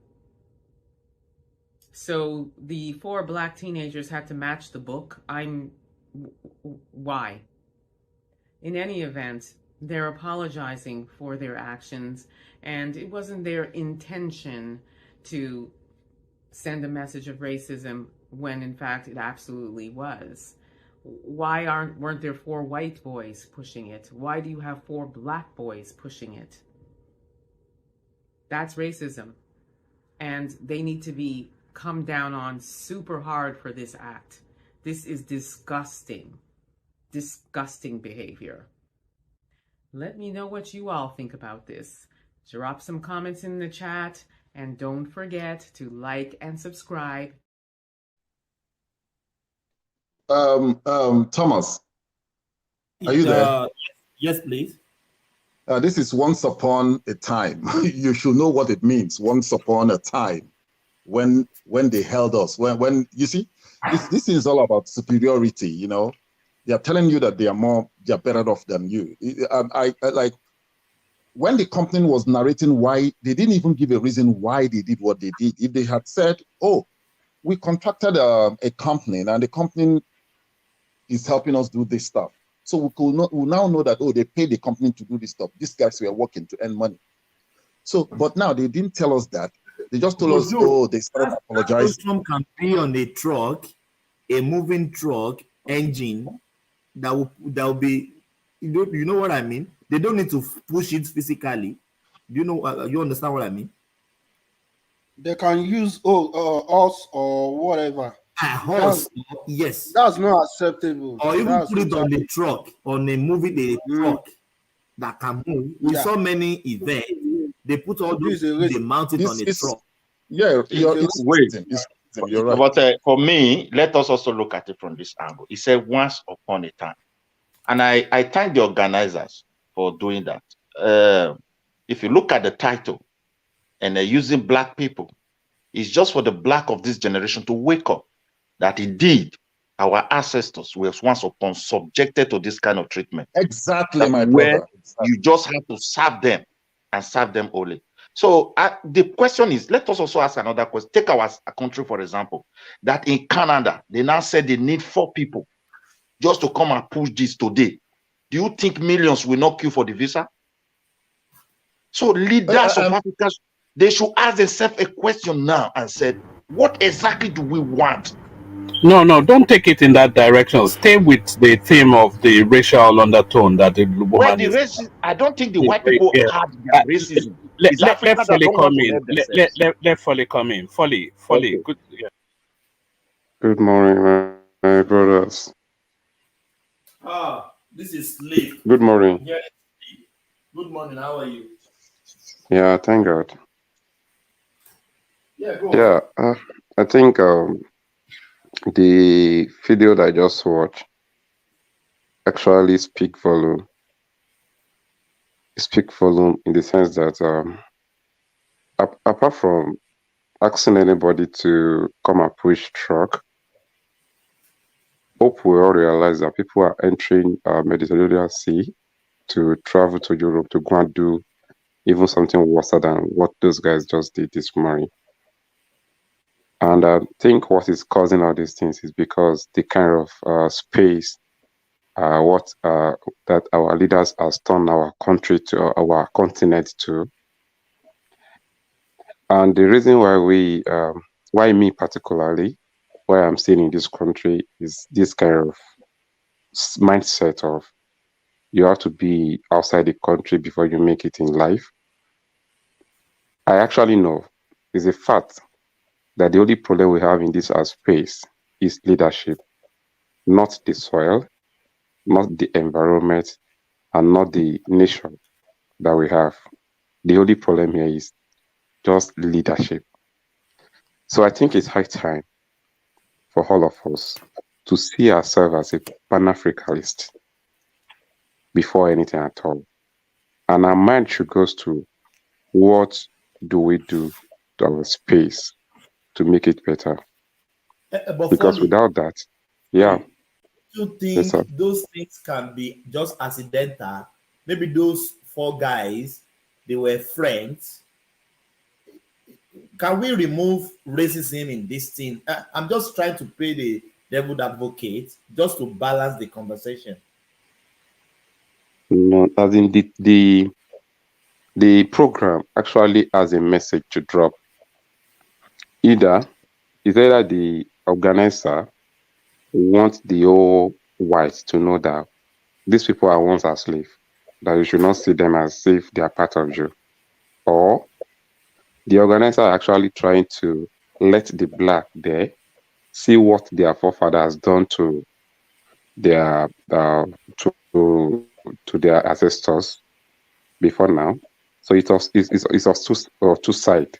So the 4 black teenagers had to match the book. Why? In any event, they're apologizing for their actions, and it wasn't their intention to send a message of racism when in fact it absolutely was. Why weren't there 4 white boys pushing it? Why do you have 4 black boys pushing it? That's racism. And they need to be come down on super hard for this act. This is disgusting. Disgusting behavior. Let me know what you all think about this. Drop some comments in the chat, and don't forget to like and subscribe. Thomas, are you there? Yes, please. This is once upon a time. You should know what it means. Once upon a time, when they held us, when you see, this is all about superiority. You know, they are telling you that they are better off than you. I like when the company was narrating why they didn't even give a reason why they did what they did. If they had said, "Oh, we contracted a company, and the company is helping us do this stuff," so we now know that, oh, they paid the company to do this stuff. These guys were working to earn money. So, but now they didn't tell us that. They just told us, oh, they started apologizing. That can be on a truck, a moving truck engine that will be. You know what I mean? They don't need to push it physically. Do you know? You understand what I mean? They can use us or whatever. Horse, yes. That's not acceptable. Or even put it on the truck, on a moving truck that can move. We saw many events. They put all those, they mount it on a truck. Yeah, you're right. But for me, let us also look at it from this angle. It said once upon a time. And I thank the organizers for doing that. If you look at the title, and they're using black people, it's just for the black of this generation to wake up that indeed our ancestors were once upon subjected to this kind of treatment. Exactly, my brother. Exactly. You just have to serve them and serve them only. So the question is, let us also ask another question. Take our country, for example, that in Canada, they now said they need 4 people just to come and push this today. Do you think millions will not queue for the visa? So leaders of Africa, they should ask themselves a question now and said, what exactly do we want? No, don't take it in that direction. Stay with the theme of the racial undertone that the woman well, the racism, I don't think the white people have their racism. Let Folly come in. Let Folly come in. Folly. Okay. Good. Yeah. Good morning, my brothers. This is Lee. Good morning. Yeah. Good morning. How are you? Yeah, thank God. Yeah, go on. Yeah, I think the video that I just watched actually speak volume. Speak volume in the sense that apart from asking anybody to come and push truck. Hope we all realize that people are entering Mediterranean Sea to travel to Europe to go and do even something worse than what those guys just did this morning. And I think what is causing all these things is because the kind of space that our leaders has turned our country to, our continent to. And the reason why me particularly, why I'm staying in this country is this kind of mindset of you have to be outside the country before you make it in life. I actually know it's a fact that the only problem we have in this space is leadership, not the soil, not the environment, and not the nation that we have. The only problem here is just leadership. So I think it's high time for all of us to see ourselves as a Pan-Africanist before anything at all. And our mind should go to what do we do to our space to make it better. Because without that, yeah. You think those things can be just accidental? Maybe those 4 guys, they were friends. Can we remove racism in this thing? I'm just trying to play the devil's advocate just to balance the conversation. No, as in the program actually has a message to drop. Either the organizer wants the whole whites to know that these people are once a slave, that you should not see them as if they are part of you, or the organizer are actually trying to let the black there see what their forefathers done to their to their ancestors before now. So it's two sides.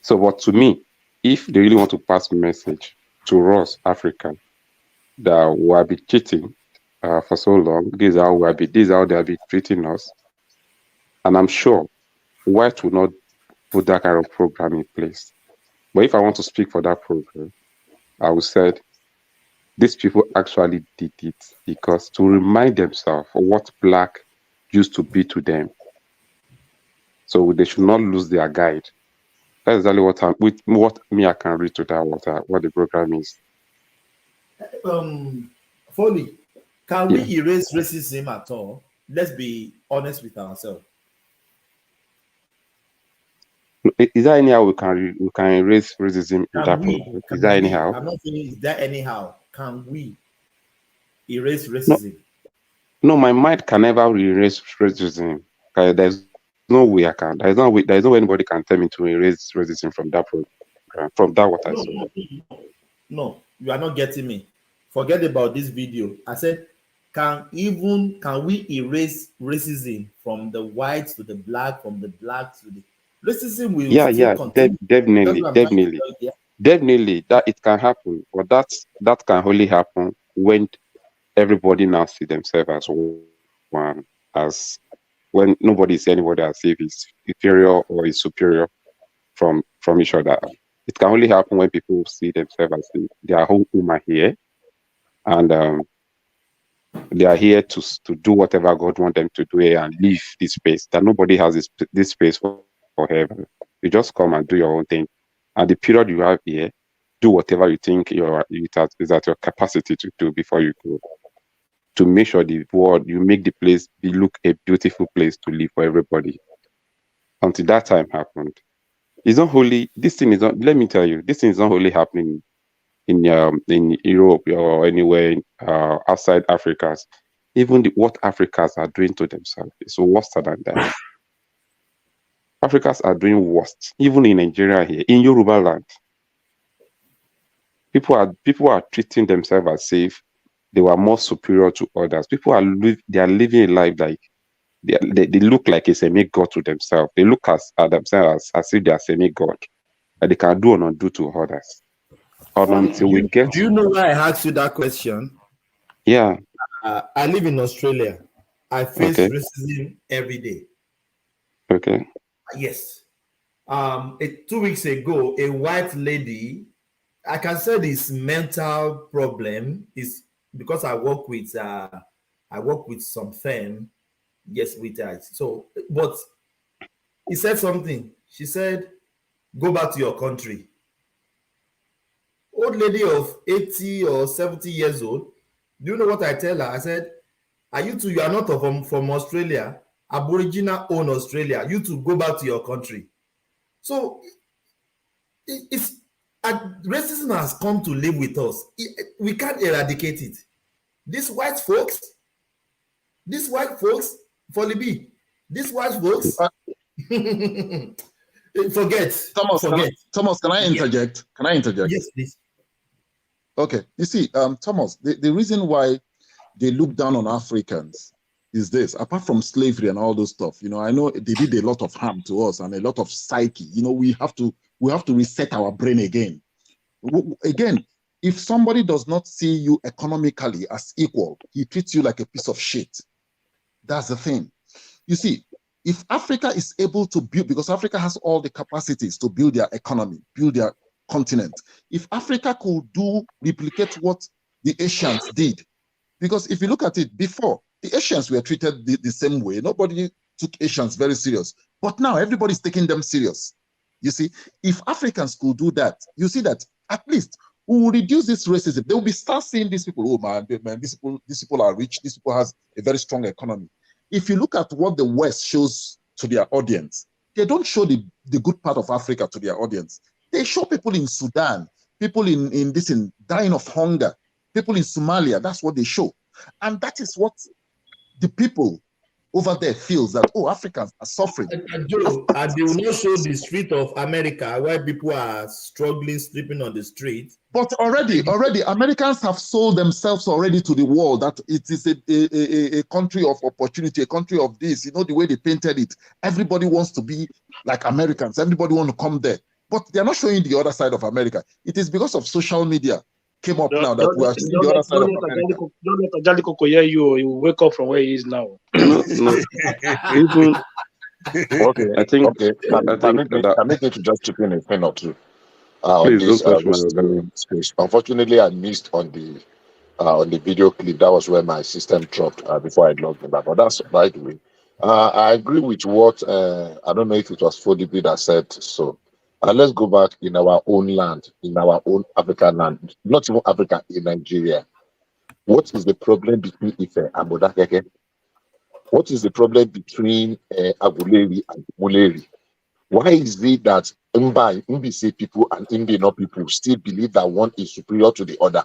So, but to me, if they really want to pass a message to us African that we have been cheating for so long, this is how they have been treating us, and I'm sure white will not put that kind of program in place. But if I want to speak for that program, I would say these people actually did it because to remind themselves of what black used to be to them. So they should not lose their guide. That's exactly what I can read to that what the program is. Foley, can we erase racism at all? Let's be honest with ourselves. Is there anyhow we can erase racism in that program? Is there anyhow? I'm not saying is there anyhow. Can we erase racism? No, my mind can never erase racism. There's no way I can. There's no way anybody can tell me to erase racism from that program, from that what I saw. No, you are not getting me. Forget about this video. I said, can we erase racism from the whites to the black, from the black to the racism will still continue. Definitely that it can happen, but that can only happen when everybody now see themselves as one, as when nobody sees anybody as if it's inferior or is superior from each other. It can only happen when people see themselves as they are home here, and they are here to do whatever God wants them to do here and leave this space. That nobody has this space for heaven. You just come and do your own thing. And the period you have here, do whatever you think is at your capacity to do before you go. To make sure you make the place look a beautiful place to live for everybody. Until that time happened. It's not only, this thing is not, let me tell you, this thing is not only happening in Europe or anywhere outside Africa. Even what Africans are doing to themselves is worse than that. Africans are doing worse, even in Nigeria here, in Yoruba land. People are treating themselves as if they were more superior to others. People are living a life like they look like a semi-god to themselves. They look at themselves as if they are semi-god, and they can do and undo to others. Until we get. Do you know why I asked you that question? Yeah. I live in Australia. I face racism every day. Okay. Yes. 2 weeks ago, a white lady, I can say this mental problem is because I work with some firm, yes, with that. So, but he said something. She said, "Go back to your country." Old lady of 80 or 70 years old. Do you know what I tell her? I said, "Are you two? You are not from Australia. Aboriginal own Australia. You two go back to your country." So it's racism has come to live with us. We can't eradicate it. These white folks, for Libby, these white folks, forget. Thomas, can I interject? Can I interject? Yes, please. Okay, you see, Thomas, the reason why they look down on Africans is this. Apart from slavery and all those stuff, you know, I know they did a lot of harm to us and a lot of psyche. You know, we have to reset our brain again. Again, if somebody does not see you economically as equal, he treats you like a piece of shit. That's the thing. You see, if Africa is able to build, because Africa has all the capacities to build their economy, build their continent. If Africa could replicate what the Asians did, because if you look at it before, the Asians were treated the same way. Nobody took Asians very serious. But now everybody's taking them serious. You see, if Africans could do that, you see that at least we will reduce this racism. They will start seeing these people, oh man, these people are rich, these people has a very strong economy. If you look at what the West shows to their audience, they don't show the good part of Africa to their audience. They show people in Sudan, people in dying of hunger, people in Somalia. That's what they show. And that is what the people over there feels that, oh, Africans are suffering. Joe, and they will not show the street of America where people are struggling, sleeping on the street. But already, Americans have sold themselves already to the world that it is a country of opportunity, a country of this. You know, the way they painted it. Everybody wants to be like Americans. Everybody wants to come there. But they're not showing the other side of America. It is because of social media came up now that we are seeing the other side of America. Don't let Ajali Koko hear you. You wake up from where he is now. No. Even Okay, I think permit me to just chip in a thing or two. Please On this don't touch my space. Unfortunately, I missed on the video clip. That was where my system dropped before I logged in. But that's by the way. I agree with what I don't know if it was Fodibi that said so. Let's go back in our own land, in our own African land, not even Africa, in Nigeria. What is the problem between Ife and Modakeke? What is the problem between Aguleri and Muleri? Why is it that Mbise people and Mbino people still believe that one is superior to the other?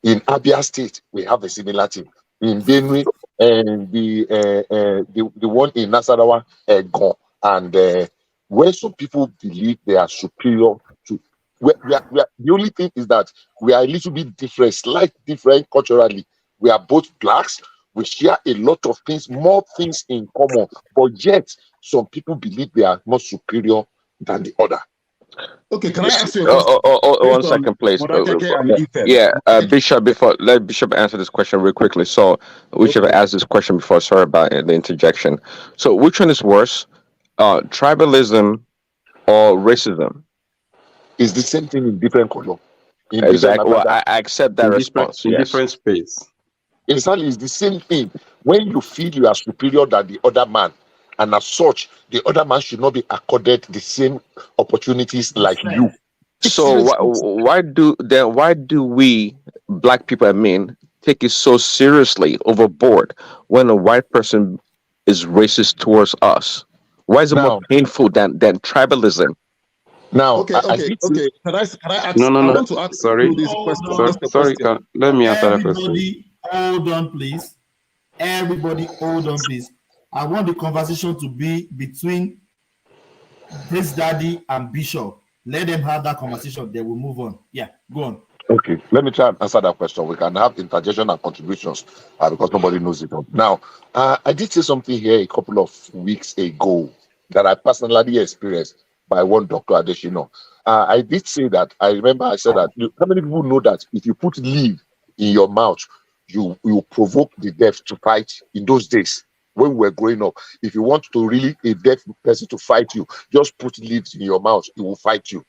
In Abia State, we have a similar thing. In Benue, and the one in Nasarawa, Gone, and where some people believe they are superior to. The only thing is that we are a little bit different, slightly different culturally. We are both blacks. We share a lot of things, more things in common, but yet some people believe they are more superior than the other. Okay, can I ask you a question? 1 second, please. Bishop, let Bishop answer this question real quickly. So, whichever asked this question before, sorry about the interjection. So, which one is worse, tribalism or racism? It's the same thing in different color. Exactly. Well, I accept that response. In different space. Exactly, it's the same thing. When you feel you are superior than the other man, and as such, the other man should not be accorded the same opportunities like you. So why do we black people, take it so seriously overboard when a white person is racist towards us? Why is it more painful than tribalism? Now, okay. Can I ask? No. I want to ask you this question. Sorry, let me answer that question. Everybody, hold on, please. Everybody, hold on, please. I want the conversation to be between this daddy and Bishop. Let them have that conversation. They will move on. Yeah, go on. Okay, let me try and answer that question. We can have interjection and contributions because nobody knows it. Now, I did say something here a couple of weeks ago that I personally experienced by one Dr. Adeshino. I did say that. I remember I said that. How many people know that if you put leaf in your mouth, you provoke the deaf to fight in those days? when we were growing up. If you want to really a deaf person to fight you, just put leaves in your mouth, he will fight you.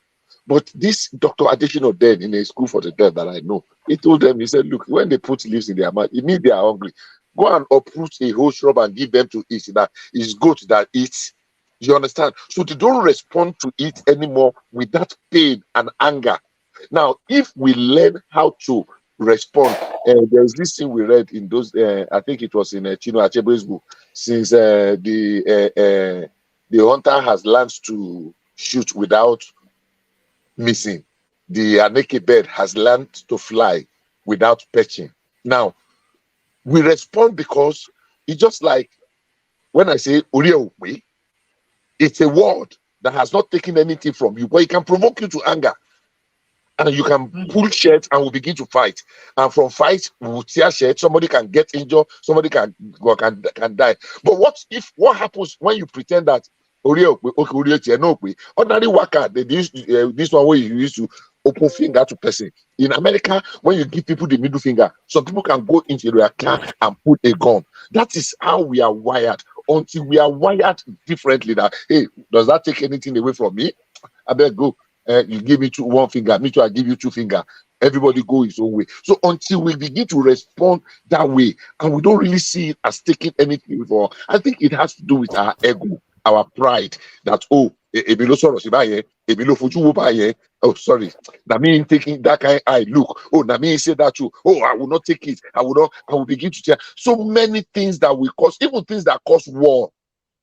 But this Dr. Additional then in a school for the deaf that I know, he told them, he said, look, when they put leaves in their mouth, it means they are hungry. Go and uproot a whole shrub and give them to eat. That is goat that eats. You understand? So they don't respond to it anymore with that pain and anger. Now, if we learn how to respond, there's this thing we read in those, I think it was in Chino Achebe's book, since the hunter has learned to shoot without missing, the naked bird has learned to fly without perching. Now, we respond because it's just like when I say Uriokwe, it's a word that has not taken anything from you, but it can provoke you to anger. And you can pull shirts and we'll begin to fight. And from fight, we'll tear shirts, somebody can get injured, somebody can die. But what happens when you pretend that ordinary worker, this one where you used to open finger to person. In America, when you give people the middle finger, some people can go into their car and put a gun. That is how we are wired. Until we are wired differently, that hey, does that take anything away from me? I better go. You give me one finger, me too, I give you two fingers. Everybody go his own way. So until we begin to respond that way, and we don't really see it as taking anything before, I think it has to do with our ego, our pride. That sorry, that means taking that kind eye look. Oh, that means say that too. Oh, I will not take it. I will begin to tell so many things that will cause, even things that cause war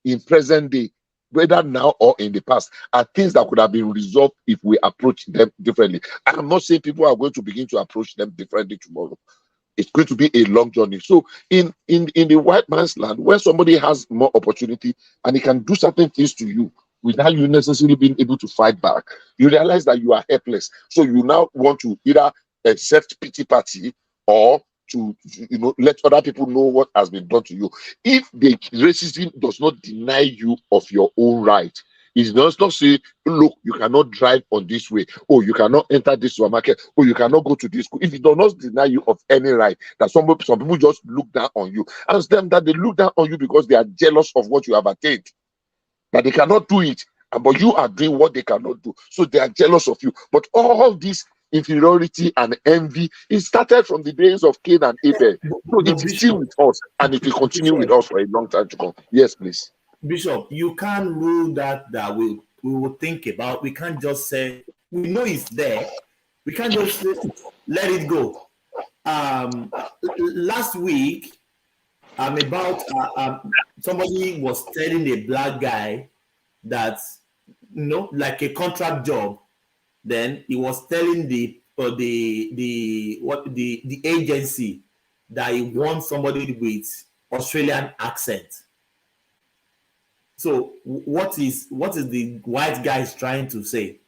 in present day, whether now or in the past, are things that could have been resolved if we approach them differently. I'm not saying people are going to begin to approach them differently tomorrow. It's going to be a long journey. So in the white man's land, where somebody has more opportunity and he can do certain things to you without you necessarily being able to fight back, you realize that you are helpless. So you now want to either accept pity party or to let other people know what has been done to you. If the racism does not deny you of your own right, it does not say, look, you cannot drive on this way, or you cannot enter this supermarket, or you cannot go to this school. If it does not deny you of any right, that some people just look down on you. Ask them that they look down on you because they are jealous of what you have attained, that they cannot do it, but you are doing what they cannot do. So they are jealous of you. But all this inferiority and envy, it started from the days of Cain and Abel. So it is still with us, and it will continue with us for a long time to come. Yes, please. Bishop, you can't rule that we will think about. We can't just say, we know it's there. We can't just let it go. Last week, somebody was telling a black guy that, like a contract job. Then he was telling the agency that he wants somebody with Australian accent. So what is the white guy trying to say?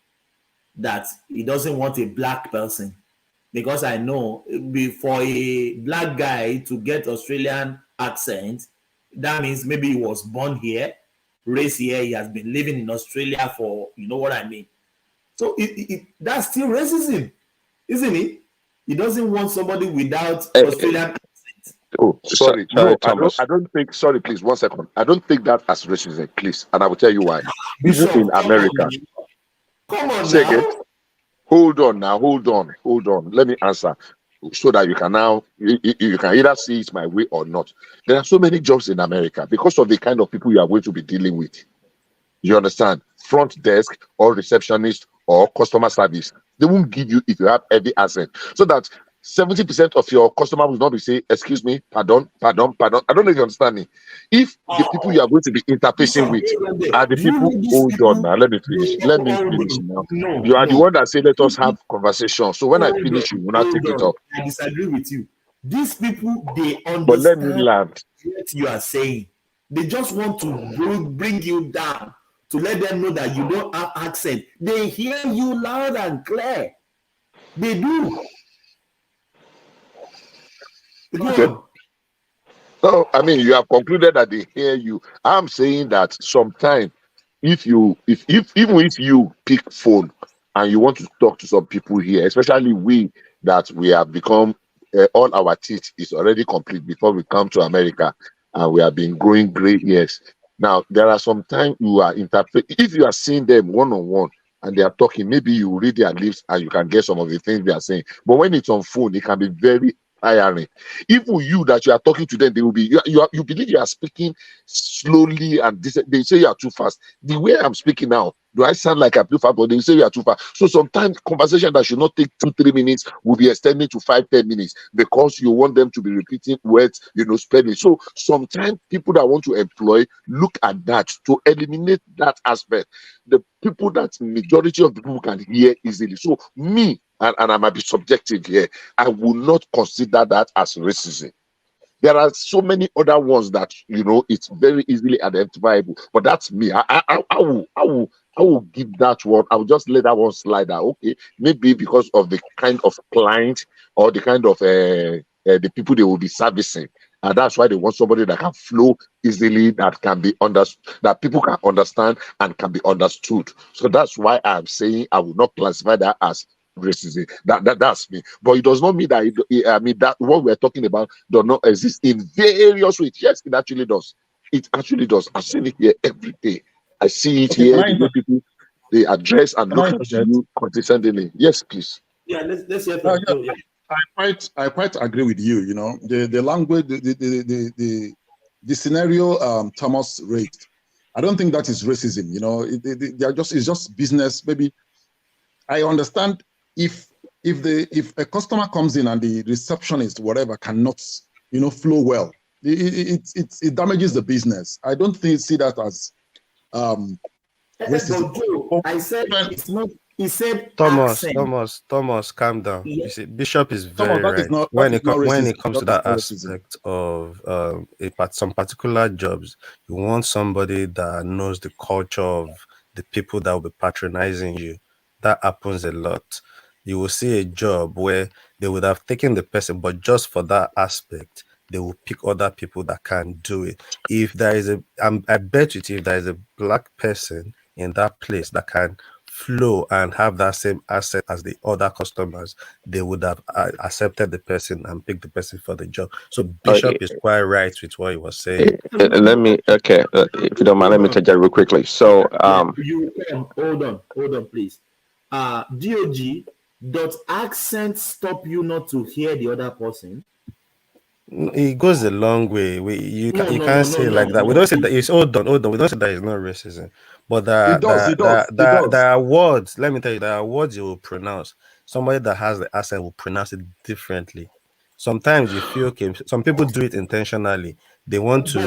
That he doesn't want a black person, because I know for a black guy to get Australian accent, that means maybe he was born here, raised here, he has been living in Australia for, you know what I mean. So that's still racism, isn't it? He doesn't want somebody without Australian accent. Oh, sorry. No, I don't think. Sorry, please, 1 second. I don't think that as racism, please, and I will tell you why. Even in America. Come on Say now. again. Hold on. Let me answer, so that you can now you can either see it my way or not. There are so many jobs in America because of the kind of people you are going to be dealing with. You understand? Front desk or receptionist or customer service. They won't give you if you have heavy accent. So that 70% of your customer will not be saying, excuse me, pardon. I don't know if you understand me. If the people you are going to be interfacing with are the people, hold on now, let me finish now. You are the one that say, let us have conversation. So when I finish, you will not take it up. I disagree with you. These people, they understand but let me land. What you are saying. They just want to bring you down, to let them know that you don't have accent. They hear you loud and clear. They do. Okay. No, I mean, you have concluded that they hear you. I'm saying that sometimes if even if you pick phone and you want to talk to some people here, especially we that we have become all our teeth is already complete before we come to America. and we have been growing great. Yes. Now there are some times you are if you are seeing them one on one and they are talking, maybe you read their lips and you can get some of the things they are saying. But when it's on phone, it can be very tiring. Even you that you are talking to them, they will be you believe you are speaking slowly and they say you are too fast. The way I'm speaking now, do I sound like I'm too fast? But they say you are too fast. So sometimes conversation that should not take 2-3 minutes will be extended to 5-10 minutes because you want them to be repeating words, spelling. So sometimes people that want to employ look at that to eliminate that aspect. The people that majority of the people can hear easily. So me, and I might be subjective here, I will not consider that as racism. There are so many other ones that it's very easily identifiable, but that's me. I will give that one. I will just let that one slide out. Okay, maybe because of the kind of client or the kind of the people they will be servicing, and that's why they want somebody that can flow easily, that can be understood, that people can understand and can be understood. So that's why I'm saying I will not classify that as racism. That's me. But it does not mean that I mean that what we're talking about does not exist in various ways. Yes, it actually does. It actually does. I see it here every day. I see it Okay, here. The way people they address and look at you condescendingly. Yes, please. Yeah, let's hear from Joe. Yeah. I quite agree with you. The language, the scenario Thomas raised. I don't think that is racism. They are it's just business. Maybe I understand if a customer comes in and the receptionist whatever cannot flow well, it damages the business. I don't see that as racism. Joe, I said it's not. He said Thomas, accent. Thomas, calm down. Yeah. You see, Bishop is Thomas, very that is right. not When it racism. comes to that aspect of some particular jobs, you want somebody that knows the culture of the people that will be patronizing you. That happens a lot. You will see a job where they would have taken the person, but just for that aspect, they will pick other people that can do it. If there is I bet you, if there is a black person in that place that can flow and have that same asset as the other customers, they would have accepted the person and picked the person for the job. So Bishop is quite right with what he was saying. Let me, if you don't mind, let me take that real quickly. So, You hold on, please. DOG, does accent stop you not to hear the other person? It goes a long way. You can't say like that. We don't say that it's hold on. We don't say that it's not racism. But It does. there are words. Let me tell you, there are words you will pronounce. Somebody that has the accent will pronounce it differently. Sometimes you feel okay. Some people do it intentionally. They want to.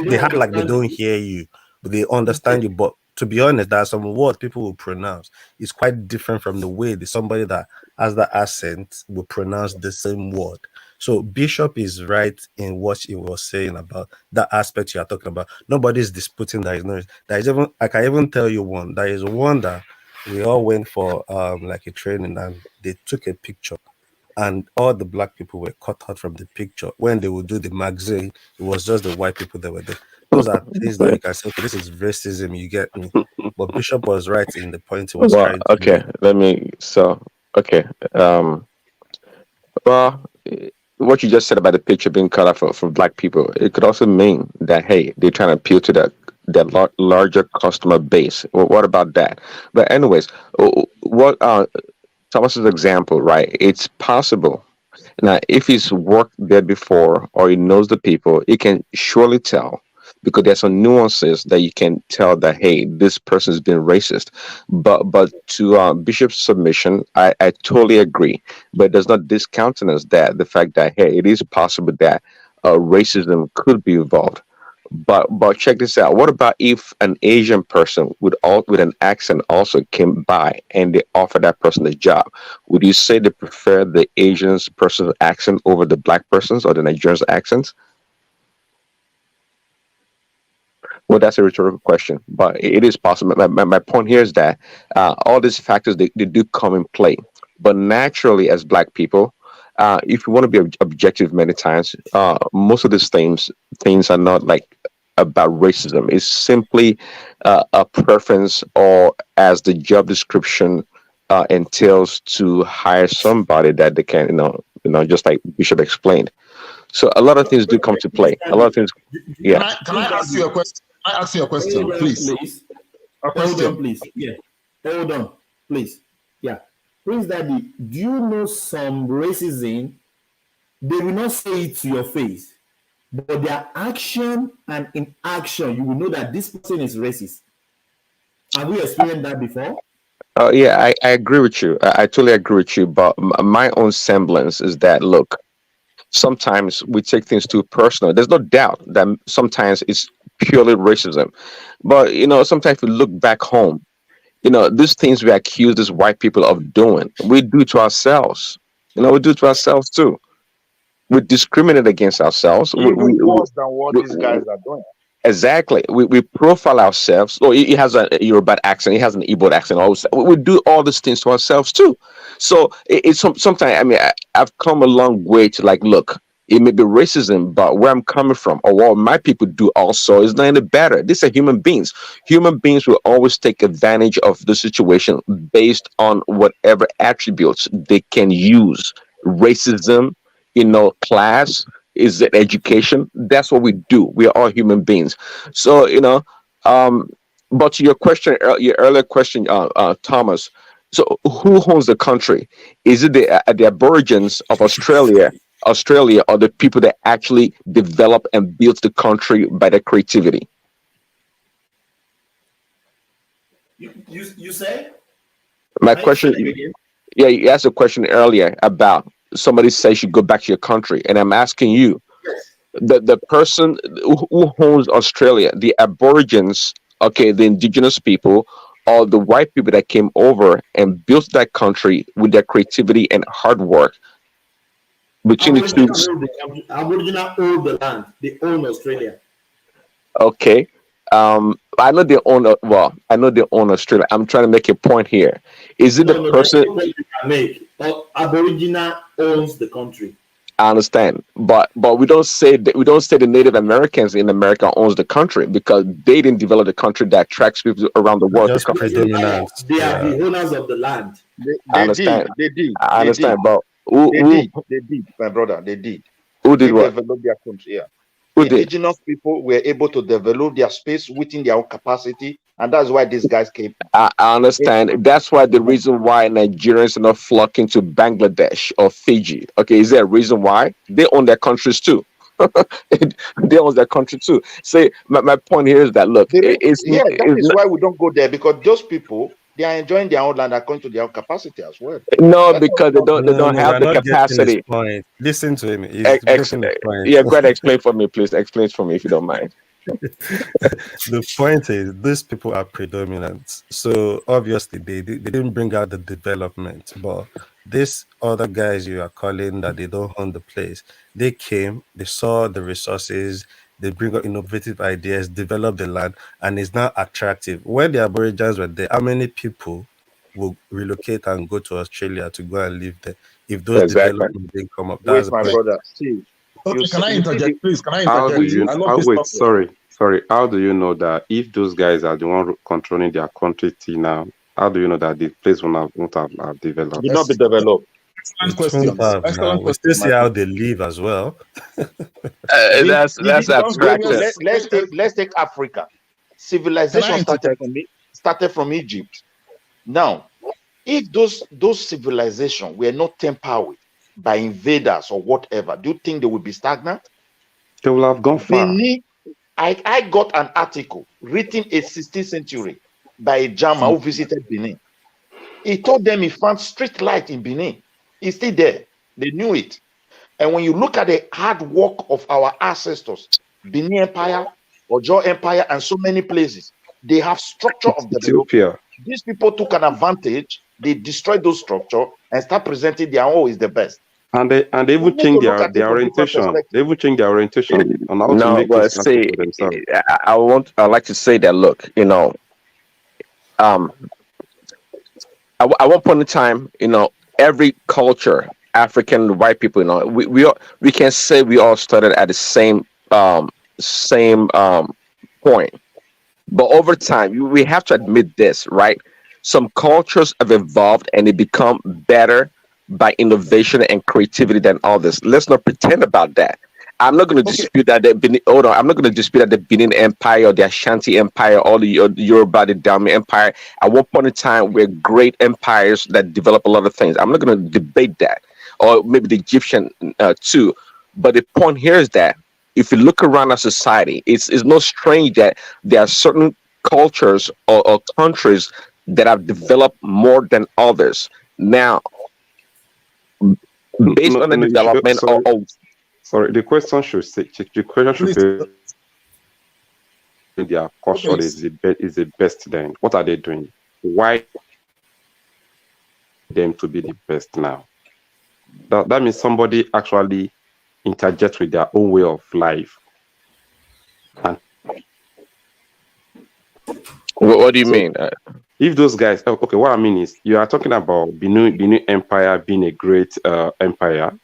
They act like they don't hear you, but they understand you. But to be honest, there are some words people will pronounce. It's quite different from the way somebody that has the accent will pronounce the same word. So Bishop is right in what he was saying about that aspect you are talking about. Nobody's disputing that is not. There is even, I can even tell you one. There is one that we all went for like a training and they took a picture and all the black people were cut out from the picture. When they would do the magazine, it was just the white people that were there. Those are things that you can say, okay, this is racism, you get me. But Bishop was right in the point he was trying to make. What you just said about the picture being cut off for black people, it could also mean that, hey, they're trying to appeal to that larger customer base. Well, what about that? But anyways, what Thomas's example, right? It's possible. Now, if he's worked there before or he knows the people, he can surely tell because there's some nuances that you can tell that, hey, this person's been racist. But to Bishop's submission, I totally agree. But it does not discountenance that the fact that, hey, it is possible that racism could be involved. But check this out. What about if an Asian person with an accent also came by and they offer that person a job? Would you say they prefer the Asian person's accent over the black person's or the Nigerian's accents? Well, that's a rhetorical question, but it is possible. My point here is that all these factors they do come in play, but naturally, as black people, if you want to be objective, many times, most of these things are not like about racism. It's simply a preference, or as the job description entails, to hire somebody that they can, just like Bishop explained. So a lot of things do come to play. A lot of things, yeah. Can I ask you a question? Can I ask you a question, Hold on, please? please. A Hold on, question. please. Yeah. Hold on, please. Yeah. Prince Daddy, do you know some racism? They will not say it to your face, but their action and inaction, you will know that this person is racist. Have you experienced that before? Oh yeah, I agree with you. I totally agree with you. But my own semblance is that look, sometimes we take things too personal. There's no doubt that sometimes it's purely racism. But sometimes we look back home, these things we accuse these white people of doing, we do to ourselves. We do to ourselves too. We discriminate against ourselves. Even worse than what these guys are doing. Exactly. We profile ourselves. Oh, he has a Yoruba accent. He has an Igbo accent. Also, we do all these things to ourselves too. So it's sometimes. I mean, I've come a long way to like, look, it may be racism, but where I'm coming from or what my people do also is not any better. These are human beings. Human beings will always take advantage of the situation based on whatever attributes they can use. Racism, class, is it education? That's what we do. We are all human beings. So, um, but to your question, your earlier question, Thomas. So, who owns the country? Is it the Aborigines of Australia, or the people that actually develop and built the country by their creativity? You say? My question, yeah, you asked a question earlier about somebody says you go back to your country, and I'm asking you, the person who owns Australia, the Aborigines, okay, the indigenous people, or the white people that came over and built that country with their creativity and hard work. Between the two, Aboriginal own the land. They own Australia. okay. I know they own. I know they own Australia. I'm trying to make a point here. Is it the person? You can make. Aboriginal owns the country. I understand, but we don't say that, we don't say the Native Americans in America owns the country because they didn't develop the country that attracts people around the world. Just predominant. They are the owners of the land. I understand. They did. I understand, but They did, my brother. They did. Who did they what? developed their country. Yeah. Who did? Indigenous people were able to develop their space within their own capacity, and that's why these guys came. I understand. That's why the reason why Nigerians are not flocking to Bangladesh or Fiji. Okay, is there a reason why? They own their countries too. They own their country too. Say, my point here is that look, That is why we don't go there, because those people, they are enjoying their own land according to their own capacity as well. No, because they don't have the capacity. Point. Listen to him. He's Yeah, point. go ahead, explain for me, please. Explain for me if you don't mind. The point is, these people are predominant, so obviously they didn't bring out the development. But these other guys you are calling that they don't own the place, they came, they saw the resources, they bring up innovative ideas, develop the land, and it's now attractive. When the Aborigines were there, how many people will relocate and go to Australia to go and live there if those developments didn't come up? That's Wait, my brother. See, okay, can I interject, please? Can I How do interject? you? I love How, this wait, topic. sorry. How do you know that if those guys are the one controlling their country till now? How do you know that the place won't have developed? Will not be developed. Excellent question. Excellent We still question. see how they live as well. That's abstraction. Let's take Africa. Civilization started from Egypt. Now, if those civilizations were not tampered with by invaders or whatever, do you think they would be stagnant? They will have gone far. Benin, I got an article written in 16th century by a German who visited Benin. He told them he found street light in Benin. It's still there. They knew it. And when you look at the hard work of our ancestors, Benin Empire, Ojo Empire, and so many places, they have structure of development. Ethiopia. These people took an advantage. They destroyed those structure and start presenting their own is the best. And they even change their orientation. They even change their orientation on how to make but this see, for themselves. I like to say that look, at one point in time, every culture, African, white people, we can say we all started at the same point. But over time, we have to admit this, right? Some cultures have evolved and they become better by innovation and creativity than others. Let's not pretend about that. I'm not going to dispute that the Benin. Hold on, I'm not going to dispute that the Benin Empire or the Ashanti Empire or the Yoruba, the Dami Empire, at one point in time, were great empires that developed a lot of things. I'm not going to debate that, or maybe the Egyptian too. But the point here is that if you look around our society, it's no strange that there are certain cultures or countries that have developed more than others. Now, based on the development sorry, the question should say the question should be their culture is the best then. What are they doing? Why them to be the best now? That means somebody actually interject with their own way of life. And what do you mean? If those guys, okay, what I mean is you are talking about Benin Empire being a great empire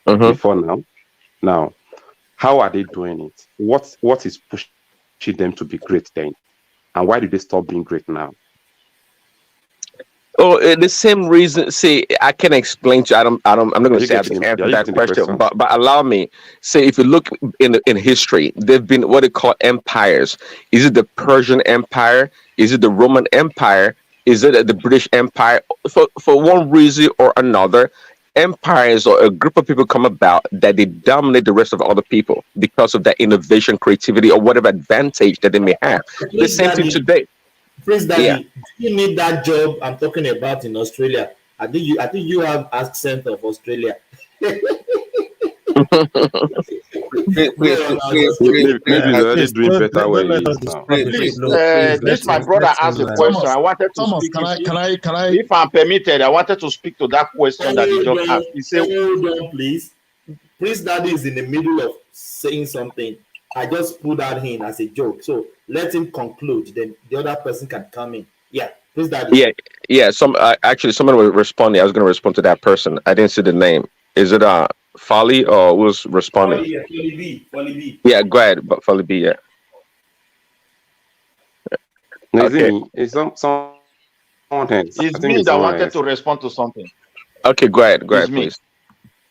before now. Now, how are they doing it? What is pushing them to be great then? And why did they stop being great now? Oh, the same reason. See, I can explain to you. I'm not going to say I can answer that question, but allow me. Say, if you look in history, there've been what they call empires. Is it the Persian Empire? Is it the Roman Empire? Is it the British Empire? For one reason or another, empires or a group of people come about that they dominate the rest of other people because of that innovation, creativity, or whatever advantage that they may have. The same thing today. Prince Daddy, do you need that job I'm talking about in Australia? I think you have accent of Australia. Maybe they're already doing better where he is now. Please, this my brother asked a question. I wanted to speak. Can I? If I'm permitted, I wanted to speak to that question that he just asked. He said, "Hold on, please." Prince Daddy is in the middle of saying something. I just put that in as a joke. So let him conclude. Then the other person can come in. Yeah, Prince Daddy. Yeah. Actually, someone was responding. I was going to respond to that person. I didn't see the name. Is it Folly or who's responding? Folly B. Yeah, go ahead. But Folly B. Yeah. Okay. It's someone else. It's me that wanted to respond to something. Okay, go ahead. Go ahead, please.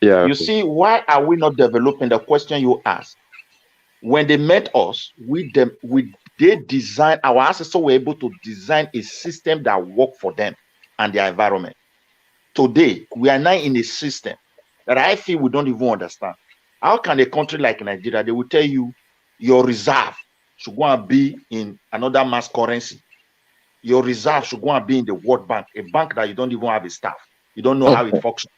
Yeah. Okay. You see, why are we not developing the question you asked? When they met us, they designed, our ancestors were able to design a system that worked for them and their environment. Today, we are now in a system that I feel we don't even understand. How can a country like Nigeria, they will tell you your reserve should go and be in another mass currency. Your reserve should go and be in the World Bank, a bank that you don't even have a staff. You don't know how it functions.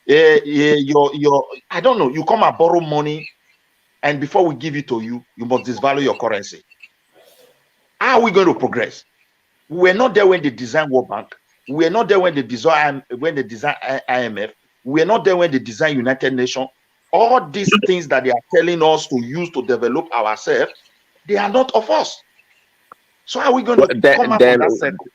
I don't know, you come and borrow money, and before we give it to you, you must disvalue your currency. How are we going to progress? We were not there when they designed World Bank. We were not there when they designed IMF. We were not there when they designed United Nations. All these things that they are telling us to use to develop ourselves, they are not of us. So how are we going to come up with that circle?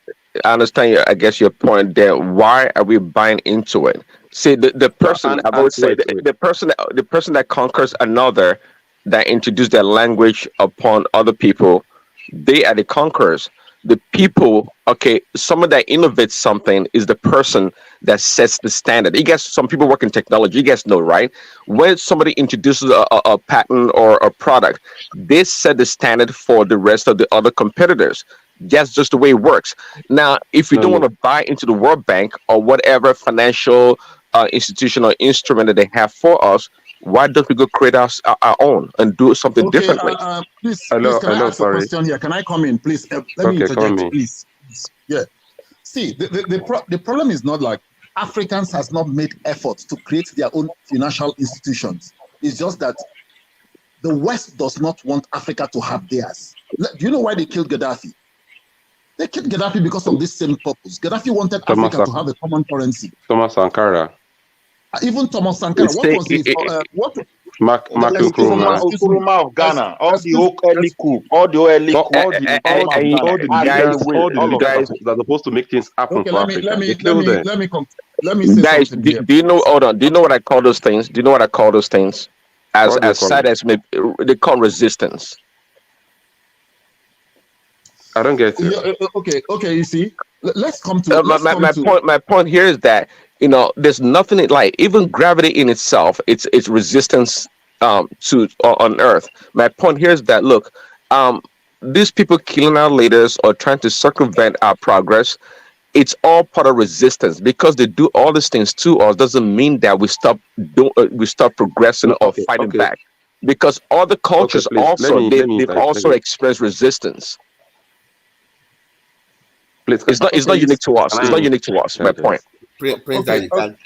I understand. I guess your point there. Why are we buying into it? See, the person I've always said the person that conquers another, that introduce their language upon other people, they are the conquerors. The people, okay, someone that innovates something is the person that sets the standard. You guys, some people work in technology, you guys know, right? When somebody introduces a patent or a product, they set the standard for the rest of the other competitors. That's just the way it works. Now, if you don't want to buy into the World Bank or whatever financial institution or instrument that they have for us, why don't we go create our own and do something differently? Please, can I ask a question here? Can I come in, please? Let me interject, please. Yeah. See, the problem is not like Africans has not made efforts to create their own financial institutions. It's just that the West does not want Africa to have theirs. Do you know why they killed Gaddafi? They killed Gaddafi because of this same purpose. Gaddafi wanted Africa to have a common currency. Thomas Sankara. Even Thomas Sankara. What was it? Mark Nkrumah of Ghana. All the early coup. All the early coup. All the guys that are supposed to make things happen for Africa. Let me say guys, something. Do you know? Hold on. Do you know what I call those things? Do you know what I call those things? As sad as they call resistance. I don't get it. Okay. You see, let's come to my point here is that there's nothing like even gravity in itself. It's resistance to on Earth. My point here is that look, these people killing our leaders or trying to circumvent our progress, it's all part of resistance because they do all these things to us doesn't mean that we stop progressing No, Oh, or Okay, fighting okay, back because other okay. cultures Please also let me they've interject. also expressed resistance. Please, It's not unique to us. can It's I not unique to us. My point. interject? Prince Okay, Daddy,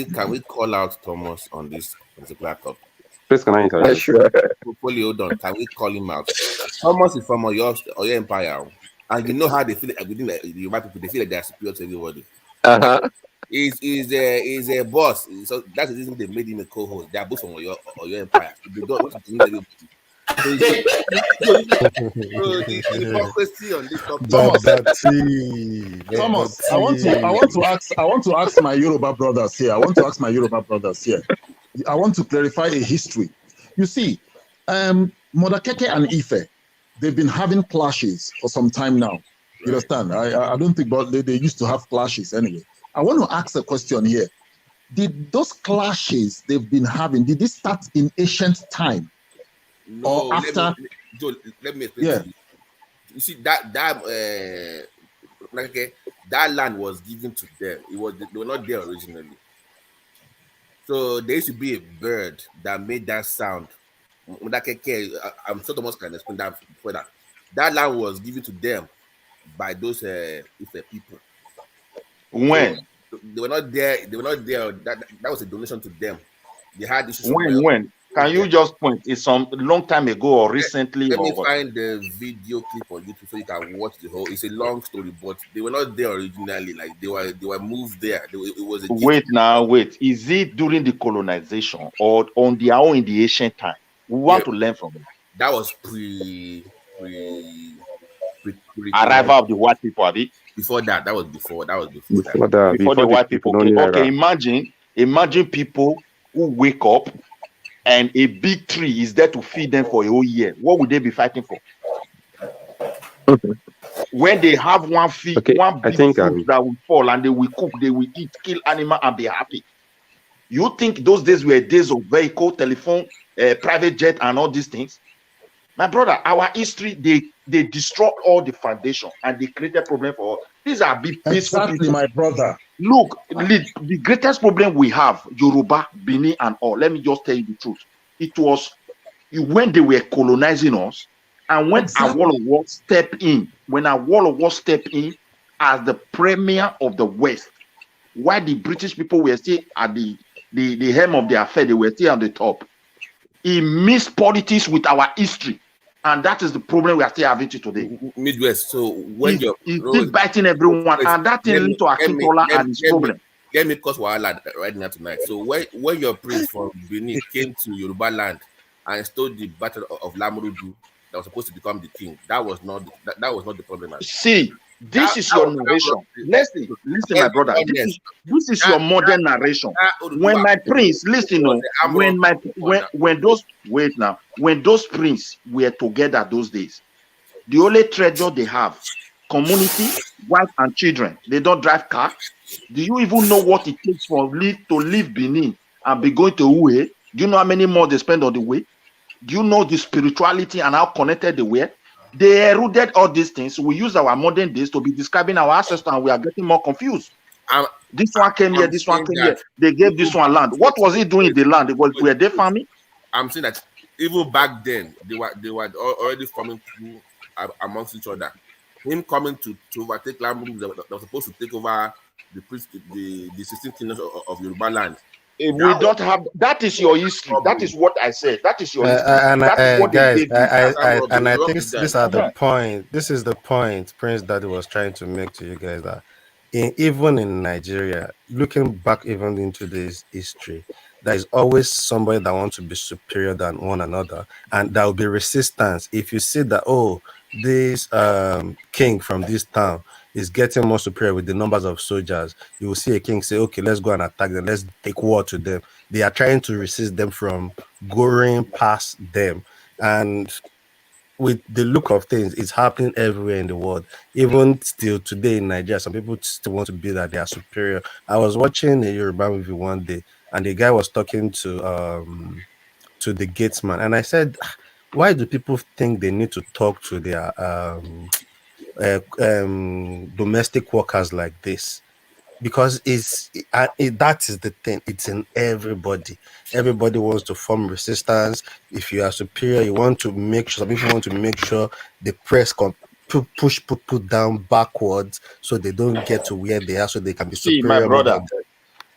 can we call out Thomas on this particular topic? please, can I interject? Sure. Hopefully, hold on. Can we call him out? Thomas is from Oyo Empire, and you know how they feel within the Yoruba people. They feel like they are superior to everybody. Uh-huh. He's a boss. So that's the reason they made him a co-host. They are both from Oyo Empire. So they don't want to please everybody. So the hypocrisy on this topic. Thomas, Baba I want to ask my Yoruba brothers here. I want to clarify a history. You see, Modakeke and Ife, they've been having clashes for some time now. You understand? I don't think, but they used to have clashes anyway. I want to ask a question here. Did those clashes they've been having, did they start in ancient time? No, Or after? let me explain to you. You see that land was given to them. They were not there originally. So there used to be a bird that made that sound. I'm sure Thomas can explain that before that. That land was given to them by those Ife people. When? So they were not there. They were not there. That was a donation to them. They had issues When? Can you just point? It's some long time ago or recently Let or me what? find the video clip on YouTube so you can watch the whole. It's a long story, but they were not there originally. Like they were moved there. It was a gift. Wait. Is it during the colonization or on their own in the ancient time? We want to learn from them. That was arrival of the white people, Abi? Before that was before that. Before the white people. Okay. Imagine people who wake up and a big tree is there to feed them for a whole year. What would they be fighting for? When they have one big fruit that will fall and they will cook, they will eat, kill animal and be happy. You think those days were days of vehicle, telephone, private jet, and all these things? My brother, our history, they destroy all the foundation and they created problem for us. These are big peaceful people. My brother. Look, the greatest problem we have, Yoruba, Benin, and all. Let me just tell you the truth. It was when they were colonizing us, and when Awolowo stepped in, as the premier of the West, while the British people were still at the helm of the affair, they were still at the top. He mixed politics with our history, and that is the problem we are still having today. Midwest. So when he's still biting everyone, and that thing leads to Akintola and his problem. Let me cause wahala right now tonight. So when your prince from Benin came to Yoruba land and stole the battle of Lamurudu that was supposed to become the king, that was not the problem. See, this is your narration. Listen, my brother. This is your modern narration. When my prince, listen, when those princes were together those days, the only treasure they have, community, wife and children. They don't drive car. Do you even know what it takes to leave Benin and be going to Uwe? Do you know how many more they spend on the way? Do you know the spirituality and how connected they were? They eroded all these things. We use our modern days to be describing our ancestors, and we are getting more confused. This one came here, this one came here. They gave this one land. What was he doing in the land? Were they farming? I'm saying that even back then, they were already forming through amongst each other. Him coming to overtake Lambu, they were supposed to take over the 16 kingdoms of Yoruba land. If we don't have that, is your history. That is what I said. That is your history. That is what guys, they gave you. and I think these are the point. This is the point Prince Daddy was trying to make to you guys, that even in Nigeria, looking back even into this history, there is always somebody that wants to be superior than one another, and there will be resistance. If you see that, this king from this town is getting more superior with the numbers of soldiers, you will see a king say, okay, let's go and attack them, let's take war to them. They are trying to resist them from going past them. And with the look of things, it's happening everywhere in the world. Even still today in Nigeria, some people still want to be that they are superior. I was watching a Yoruba movie one day, and the guy was talking to to the gatesman, and I said, why do people think they need to talk to their domestic workers like this? Because that is the thing. It's in everybody. Everybody wants to form resistance. If you are superior, you want to make sure. Some people want to make sure the press push people down backwards so they don't get to where they are, so they can be See, my superior over brother. them.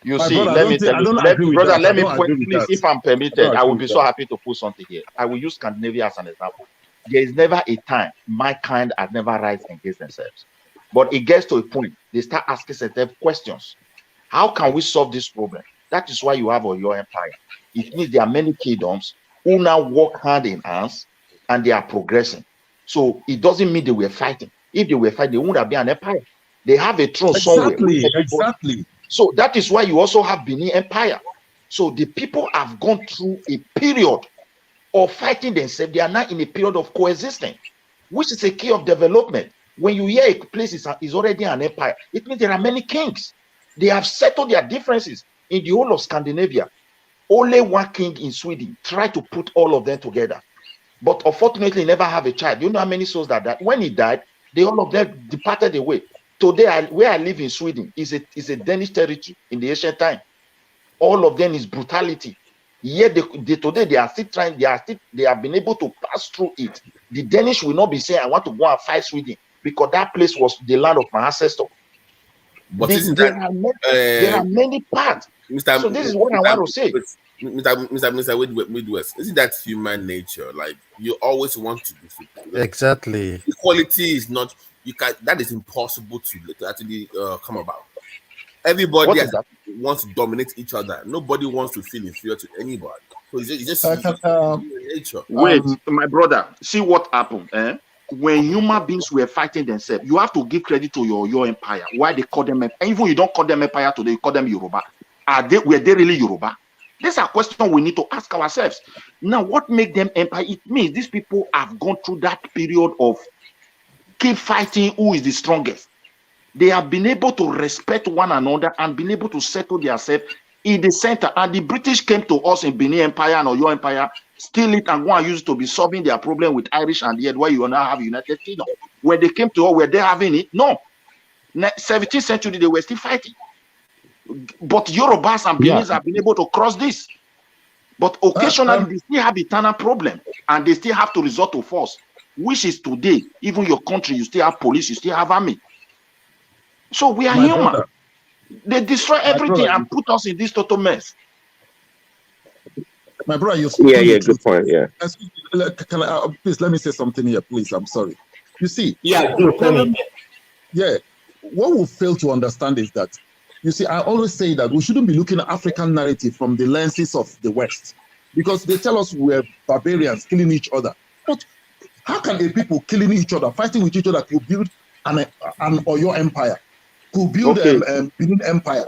You My see, brother, let me tell I you, don't agree with brother, that. I let me don't point, agree with please, that. if I'm I permitted, don't I agree will be with so that. happy to put something here. I will use Scandinavia as an example. There is never a time my kind has never rise against themselves. But it gets to a point, they start asking certain questions. How can we solve this problem? That is why you have your empire. It means there are many kingdoms who now work hand in hands and they are progressing. So it doesn't mean they were fighting. If they were fighting, they wouldn't have been an empire. They have a throne somewhere. Exactly. So that is why you also have Benin Empire. So the people have gone through a period of fighting themselves. They are now in a period of coexisting, which is a key of development. When you hear a place is already an empire, it means there are many kings. They have settled their differences in the whole of Scandinavia. Only one king in Sweden tried to put all of them together, but unfortunately never have a child. You know how many souls that died? When he died, they all of them departed away. Today, where I live in Sweden is a Danish territory in the ancient time. All of them is brutality. Yet today they are still trying. They have been able to pass through it. The Danish will not be saying, "I want to go and fight Sweden," because that place was the land of my ancestor. But isn't There are many parts. Mr. So this is what I want to say. Mr. Midwest, isn't that human nature? Like you always want to be superior. Exactly. Equality is not that is impossible to actually come about. Everybody wants to dominate each other. Nobody wants to feel inferior to anybody. So it's just human nature. Wait, my brother, see what happened. When human beings were fighting themselves, you have to give credit to your empire. Why they call them, even you don't call them empire today, you call them Yoruba. Were they really Yoruba? These are questions we need to ask ourselves. Now, what make them empire? It means these people have gone through that period of keep fighting who is the strongest. They have been able to respect one another and been able to settle themselves in the center. And the British came to us in Benin Empire and Oyo Empire, steal it and go and use it to be solving their problem with Irish, and yet where you now have United Kingdom. When they came to us, were they having it? No. 17th century, they were still fighting. But Yorubas and Benin have been able to cross this. But occasionally, they still have eternal problem, and they still have to resort to force, which is today, even your country, you still have police, you still have army. So we are human. Brother. They destroy everything and put us in this total mess. My brother, you're good point. Yeah. Can I, please let me say something here, please. I'm sorry. You see, what we fail to understand is that, you see, I always say that we shouldn't be looking at African narrative from the lenses of the West, because they tell us we're barbarians killing each other. But how can a people killing each other, fighting with each other, could build an Oyo empire? Could build Benin Empire.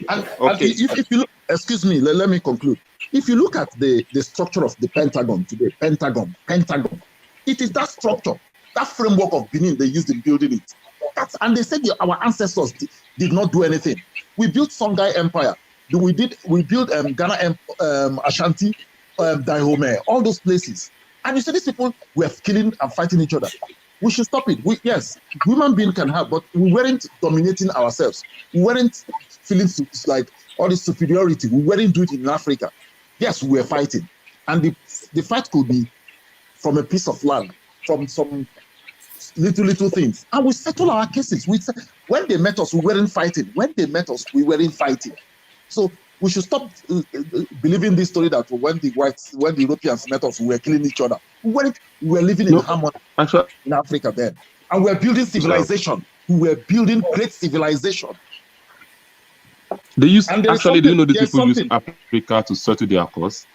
And if you look, excuse me, let me conclude. If you look at the structure of the Pentagon today, Pentagon, it is that structure, that framework of Benin they used in building it. And they said our ancestors did not do anything. We built Songhai Empire. We built Ghana, Ashanti, Dahomey, all those places. And you see these people were killing and fighting each other. We should stop it. Yes, human beings can have, but we weren't dominating ourselves. We weren't feeling like all this superiority. We weren't doing it in Africa. Yes, we were fighting. And the fight could be from a piece of land, from some little things. And we settle our cases. When they met us, we weren't fighting. When they met us, we weren't fighting. So we should stop believing this story that when the Europeans met us, we were killing each other. We were living in harmony in Africa then. And we're building civilization. We were building great civilization. Do you know these people use Africa to settle their cause?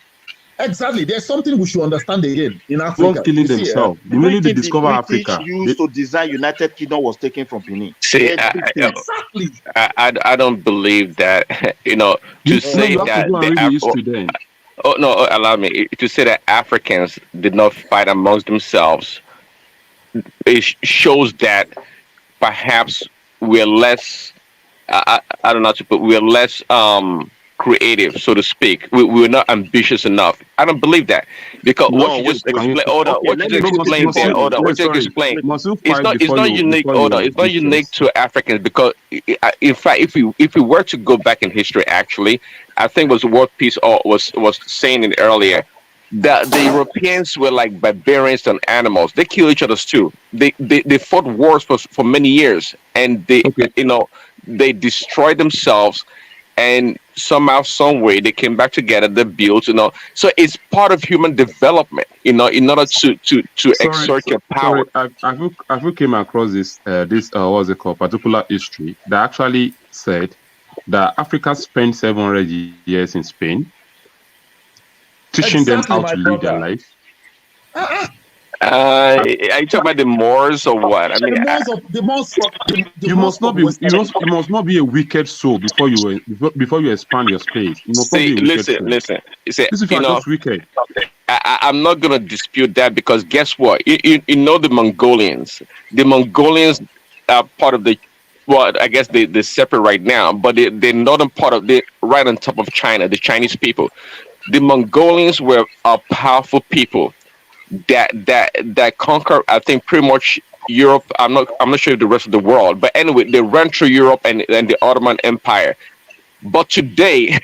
Exactly. There's something we should understand again in Africa. Not killing themselves. The minute they discover Africa, used to design United Kingdom was taken from Benin. See, exactly. I don't believe that. To say that allow me to say that Africans did not fight amongst themselves. It shows that perhaps we're less. I don't know how to put. We're less creative, so to speak. We were not ambitious enough. I don't believe that because what No, you wait. just explained. Hold on, Okay, what you let me just explained there. Hold on, what you just explained. must you It's fight not. It's before not unique. Hold on. you It's not unique to Africans because, in fact, if we were to go back in history, actually, I think it was World Peace was saying it earlier. The Europeans were like barbarians and animals. They kill each other too. They fought wars for many years, and they destroyed themselves, and somehow, some way, they came back together. They built, So it's part of human development, in order to exert your power. Sorry, I've came across this what's it called, particular history that actually said that Africa spent 700 years in Spain teaching them Exactly, how my to live their brother. life. Are you talking about the Moors or what? I mean, You must not be a wicked soul before you expand your space. You must not see, be a wicked soul. listen. You say, This is just wicked. I'm not gonna dispute that because guess what? You know the Mongolians. The Mongolians are part of the, well, I guess they're separate right now, but they're northern part of the, right on top of China. The Chinese people. The Mongolians were a powerful people that conquer, I think, pretty much Europe. I'm not sure the rest of the world, but anyway, they ran through Europe and the Ottoman Empire. But today,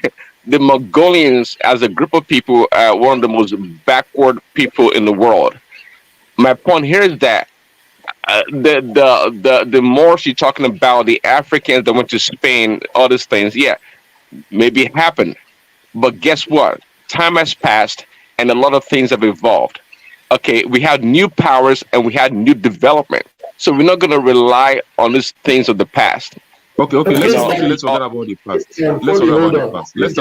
the Mongolians, as a group of people, are one of the most backward people in the world. My point here is that the Moors you're talking about, the Africans that went to Spain, all these things, yeah, maybe it happened. But guess what? Time has passed and a lot of things have evolved. Okay, we had new powers and we had new development. So we're not going to rely on these things of the past. Okay. Let's forget about the past. Let's forget about the past. Let's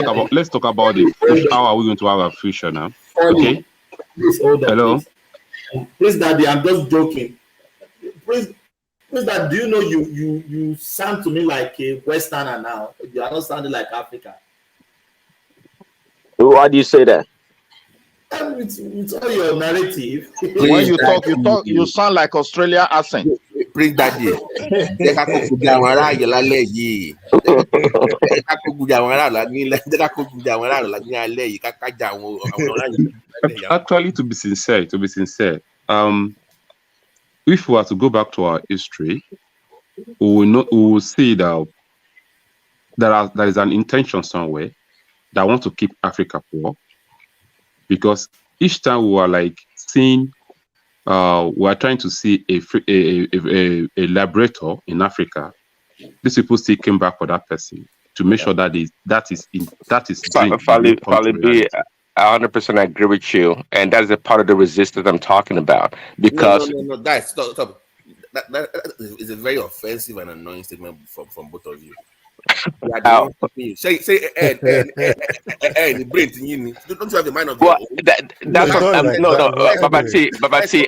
talk about the future. How are we going to have a future now? Okay. Please hold on. Hello. Please, Daddy, I'm just joking. Please, Daddy, do you know you sound to me like a Westerner now? You are not sounding like Africa. Why do you say that? With all your narrative. When you talk, you sound like Australia accent. Prince Daddy. Jẹ́ ká kó gbogbo àwọn ará ayé lálẹ́ yìí. Jẹ́ ká kó gbogbo àwọn ará ní alẹ́ yìí ká kájà àwọn ará yìí. Actually, to be sincere, if we were to go back to our history, we will see that there is an intention somewhere that want to keep Africa poor, because each time we are like seeing, we are trying to see a liberator in Africa. These people still came back for that person to make sure that is Fali, I 100% agree with you, and that is a part of the resistance I'm talking about. Because no, guys, stop. That is a very offensive and annoying statement from both of you. Say, the brain thing. Don't you have the mind of your own? Babati,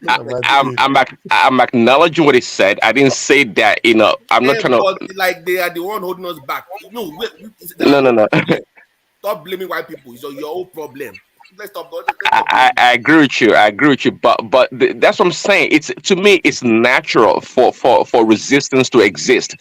I'm acknowledging what he said. I didn't say that. I'm not trying to. Like they are the one holding us back. No. Stop blaming white people. It's your own problem. Let's stop. I agree with you. But that's what I'm saying. To me, it's natural for resistance to exist.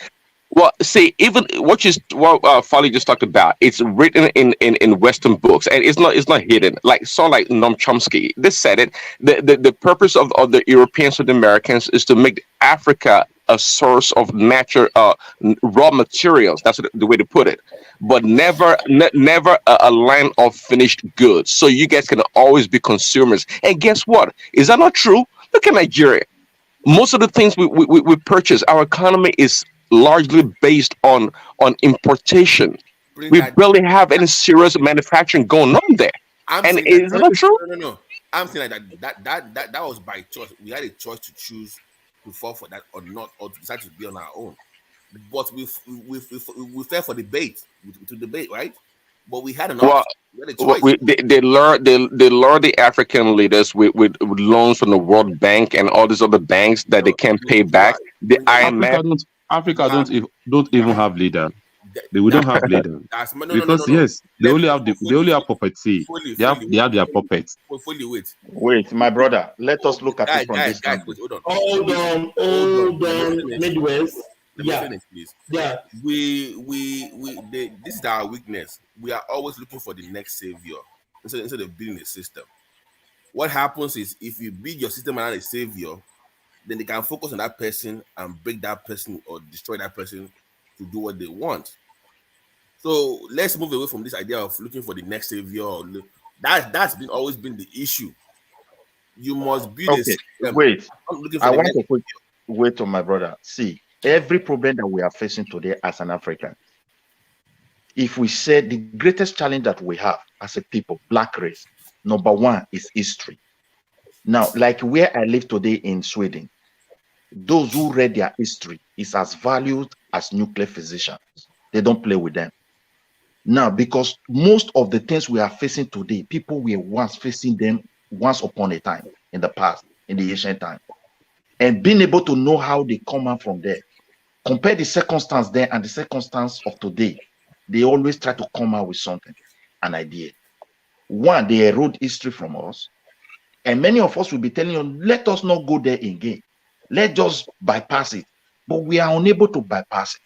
Well, see, even what Fali just talked about, it's written in Western books, and it's not hidden. Like Noam Chomsky, they said it. The purpose of the Europeans and the Americans is to make Africa a source of natural raw materials. That's the way to put it. But never a line of finished goods. So you guys can always be consumers. And guess what? Is that not true? Look at Nigeria. Most of the things we purchase, our economy is largely based on importation. We barely have any serious manufacturing going on there. Is that true? No. I'm saying that was by choice. We had a choice to choose to fall for that or not, or to decide to be on our own. But we fell for debate to debate, right? But we had an option. We had a choice. They lured the African leaders with loans from the World Bank and all these other banks that they can't pay back. The IMF. Africa don't even have leader. They don't have leader because yes, they only have puppetry. They have their puppets. Wait, my brother. Let us look at it from this angle. Hold on, Midwest. Let me finish, please. This is our weakness. We are always looking for the next savior instead of building a system. What happens is if you build your system around a savior, then they can focus on that person and break that person or destroy that person to do what they want. So let's move away from this idea of looking for the next savior. That's always been the issue. You must build a Okay, system. wait. Not looking for I the want next. to put wait on my brother. See, every problem that we are facing today as an African, if we say the greatest challenge that we have as a people, black race, number one is history. Now, like where I live today in Sweden, those who read their history is as valued as nuclear physicians. They don't play with them. Now, because most of the things we are facing today, people were once facing them once upon a time in the past, in the ancient time. And being able to know how they come out from there, compare the circumstance there and the circumstance of today, they always try to come out with something, an idea. One, they erode history from us. And many of us will be telling you, let us not go there again. Let's just bypass it. But we are unable to bypass it.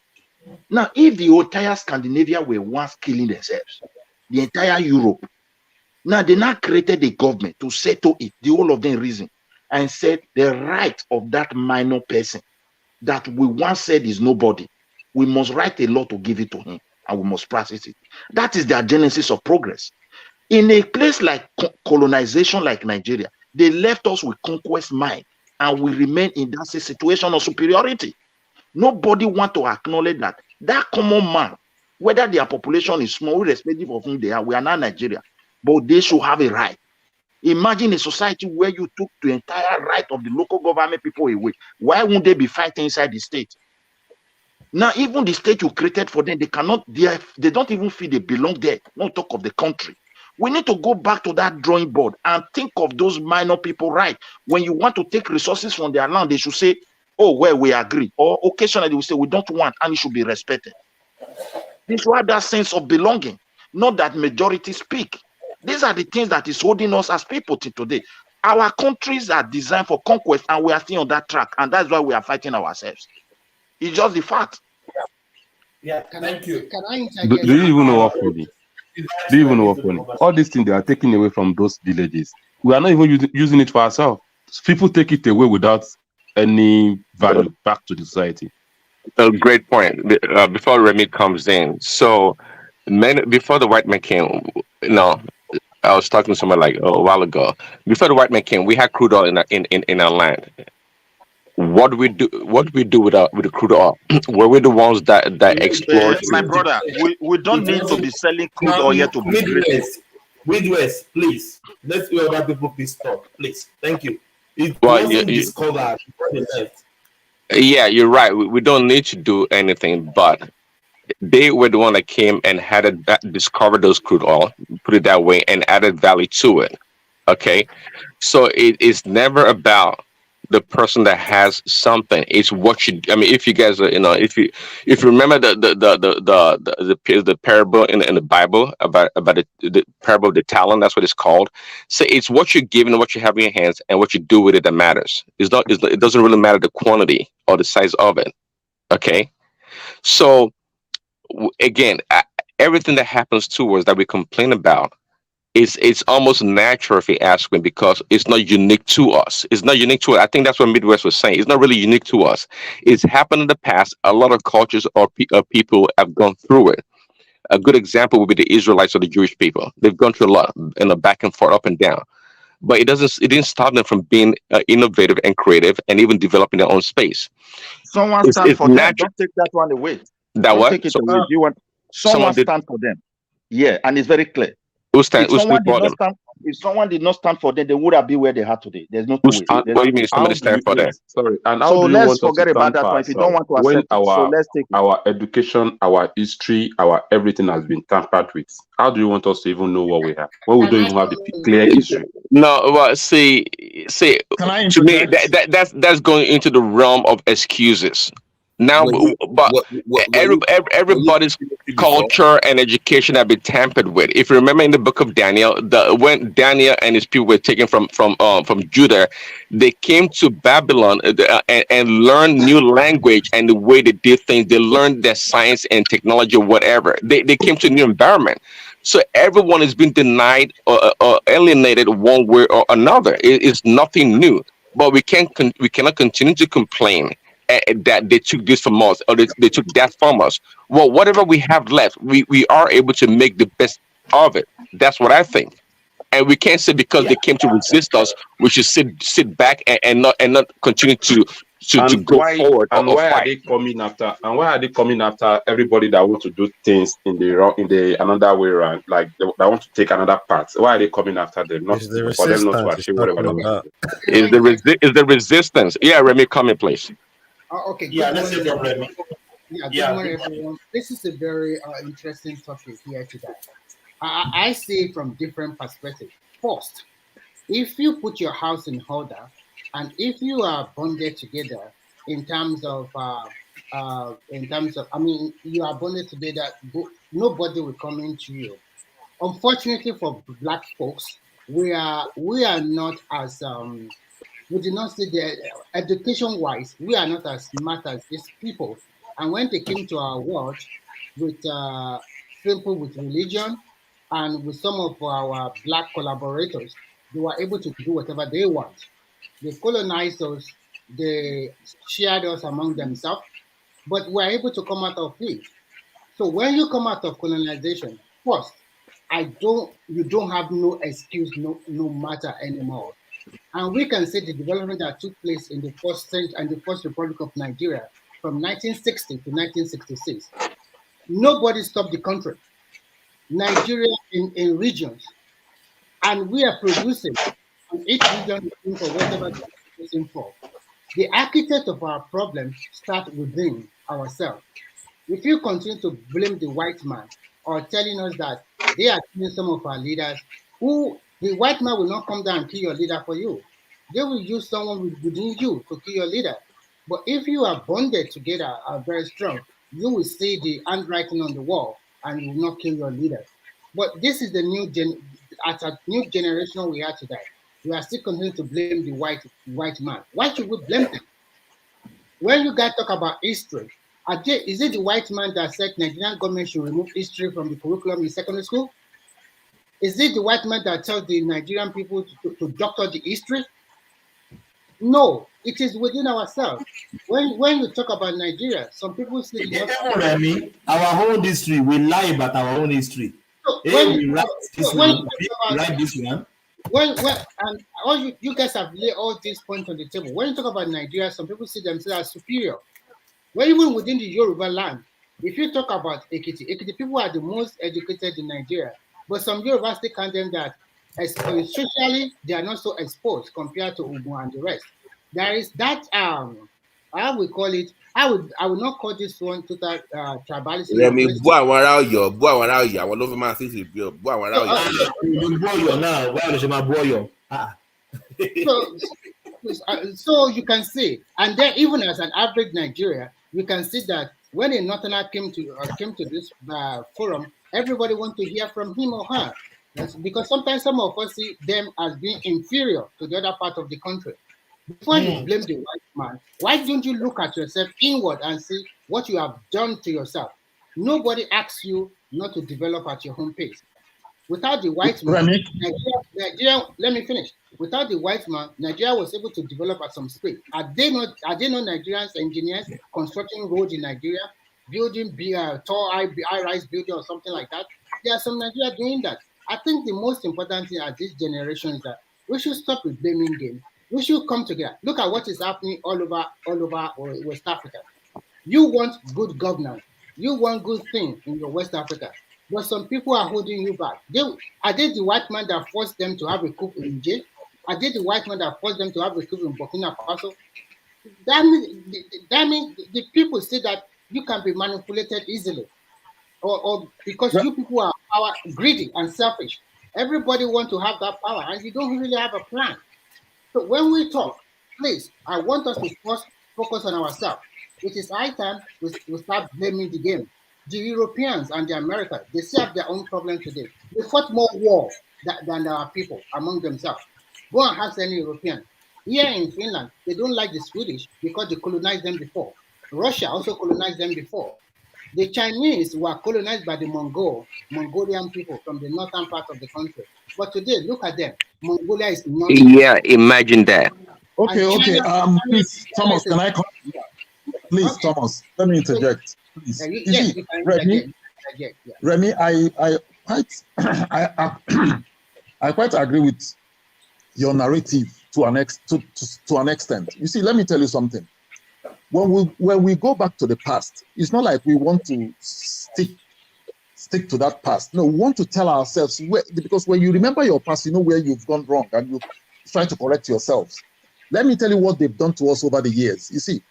Now, if the entire Scandinavia were once killing themselves, the entire Europe, now they now created a government to settle it, the whole of them reason, and said the right of that minor person that we once said is nobody, we must write a law to give it to him, and we must practice it. That is their genesis of progress. In a place like colonization like Nigeria, they left us with conquest mind, and we remain in that situation of superiority. Nobody want to acknowledge that common man, whether their population is small, irrespective of whom they are, we are not Nigeria, but they should have a right. Imagine a society where you took the entire right of the local government people away. Why won't they be fighting inside the state? Now, even the state you created for them, they don't even feel they belong there. Not talk of the country. We need to go back to that drawing board and think of those minor people right. When you want to take resources from their land, they should say, oh, well, we agree. Or occasionally we say we don't want, and it should be respected. They should have that sense of belonging, not that majority speak. These are the things that is holding us as people till today. Our countries are designed for conquest, and we are still on that track, and that's why we are fighting ourselves. It's just the fact. Yeah, thank you. Can I Do you even know what funny? Do you even know what funny? All these things they are taking away from those villages. We are not even using it for ourselves. People take it away without any value back to the society. A great point. Before Remy comes in, so before the white man came, I was talking to someone like a while ago. Before the white man came, we had crude oil in our land. What do we do with the crude oil? Were we the ones that explored? My brother, we don't need to be selling crude oil to be great. Midwest, please. Let's hear other people please talk, please. Thank you. It wasn't discovered before they left. Yeah, you're right. We don't need to do anything, but they were the one that came and discovered those crude oil, put it that way, and added value to it. Okay, so it is never about the person that has something. It's what you. I mean, if you guys are, if you remember the parable in the Bible about the parable of the talent, that's what it's called. So it's what you're given, what you have in your hands, and what you do with it that matters. It doesn't really matter the quantity or the size of it. Okay, so again, everything that happens to us that we complain about. It's almost natural if you ask me, because it's not unique to us. It's not unique to it. I think that's what Midwest was saying. It's not really unique to us. It's happened in the past. A lot of cultures or people have gone through it. A good example would be the Israelites or the Jewish people. They've gone through a lot, back and forth, up and down. But it didn't stop them from being innovative and creative and even developing their own space. Someone stand for them. Don't take that one away. Don't take it away. You want someone stand for them? Yeah, and it's very clear. If someone did not stand for them, they would have been where they are today. There's no two ways. What do you mean somebody stand for them? Sorry, and so let's forget about that one. If you don't want to accept it, so let's take it. Our education, our history, our everything has been tampered with. How do you want us to even know what we have when we don't even have the clear history? No, well, see, to me that's going into the realm of excuses. Now, but you everybody's before? culture and education have been tampered with. If you remember in the book of Daniel, when Daniel and his people were taken from Judah, they came to Babylon and learned new language and the way they did things. They learned their science and technology, whatever. They came to a new environment. So everyone is being denied or alienated one way or another. It's nothing new. But we cannot continue to complain that they took this from us or they took that from us. Well, whatever we have left, we are able to make the best of it. That's what I think. And we can't say because they came to resist us, we should sit back and not continue to And go forward and or why are fight. they coming after? And why are they coming after everybody that want to do things in the another way around? Like that want to take another path. Why are they coming after them? Not It's the for them not to resistance he's achieve whatever talking they want about. to do. Is the resistance? Yeah, Remy, come in, please. Okay, Yeah, good let's hear morning, from Remy. everyone. Yeah, good Yeah. morning, everyone. This is a very interesting topic here today. I see it from different perspectives. First, if you put your house in order and if you are bonded together in terms of, I mean, you are bonded together, nobody will come into you. Unfortunately for Black folks, we are not as we did not see the education wise, we are not as smart as these people. And when they came to our world with simple with religion and with some of our Black collaborators, they were able to do whatever they want. They colonized us, they shared us among themselves, but we're able to come out of it. So when you come out of colonization, first, you don't have no excuse, no matter anymore. And we can see the development that took place in the first century and the first Republic of Nigeria from 1960 to 1966. Nobody stopped the country. Nigeria in regions, and we are producing, and each region is looking for whatever they're producing for. The architect of our problem starts within ourselves. If you continue to blame the white man or telling us that they are killing some of our leaders, who the white man will not come down and kill your leader for you. They will use someone within you to kill your leader. But if you are bonded together, are very strong, you will see the handwriting on the wall and you will not kill your leader. But this is the at a new generation we are today. We are still continuing to blame the white man. Why should we blame them? When you guys talk about history, is it the white man that said Nigerian government should remove history from the curriculum in secondary school? Is it the white man that tells the Nigerian people to doctor the history? No, it is within ourselves. When you talk about Nigeria, some people say Remy, our own history, we lie about our own history. So we write this one, we write this one. And all you guys have laid all these points on the table. When you talk about Nigeria, some people see themselves as superior. Well, even within the Yoruba land, if you talk about Ekiti people are the most educated in Nigeria, but some Yorubas still count them that socially they are not so exposed compared to Ubu and the rest. There is that I will call it. I will not call this one total tribalism. Remy, bú àwọn ará Ọ̀yọ́, àwọn ló fi máa ṣe ìbí bú àwọn ará Ọ̀yọ́. Bú Ọ̀yọ́ náà, why ló ṣe máa bú Ọ̀yọ́? So you can see, and then even as an average Nigeria, you can see that when a Northerner came to this forum, everybody wants to hear from him or her. That's because sometimes some of us see them as being inferior to the other part of the country. Before you blame the white man, why don't you look at yourself inward and see what you have done to yourself? Nobody asks you not to develop at your own pace. Without the white man, Nigeria, let me finish. Without the white man, Nigeria was able to develop at some speed. Are they not Nigerians engineers constructing roads in Nigeria, building tall high-rise building or something like that? There are some Nigeria doing that. I think the most important thing at this generation is that we should stop with blaming game. We should come together. Look at what is happening all over West Africa. You want good governance. You want good things in your West Africa. But some people are holding you back. Are they the white man that forced them to have a coup in Niger? Are they the white man that forced them to have a coup in Burkina Faso? That means the people say that you can be manipulated easily. Or because you people are greedy and selfish. Everybody wants to have that power and you don't really have a plan. So when we talk, please, I want us to first focus on ourselves. It is high time we start blaming the game. The Europeans and the Americans, they still have their own problem today. They fought more war than our people among themselves. Go and ask any European. Here in Finland, they don't like the Swedish because they colonized them before. Russia also colonized them before. The Chinese were colonized by the Mongolian people from the northern part of the country. But today, look at them. Mongolia is nothing. Yeah, imagine that. Okay, And okay. China Please, Thomas, is can I come? Please, okay. Thomas, let me interject. Please. Yeah, You yes, see, you can Remy, interject. Yeah. Remy, I quite, I quite agree with your narrative to an extent. You see, let me tell you something. When we go back to the past, it's not like we want to stick to that past. No, we want to tell ourselves because when you remember your past, you know where you've gone wrong and you try to correct yourselves. Let me tell you what they've done to us over the years. You see,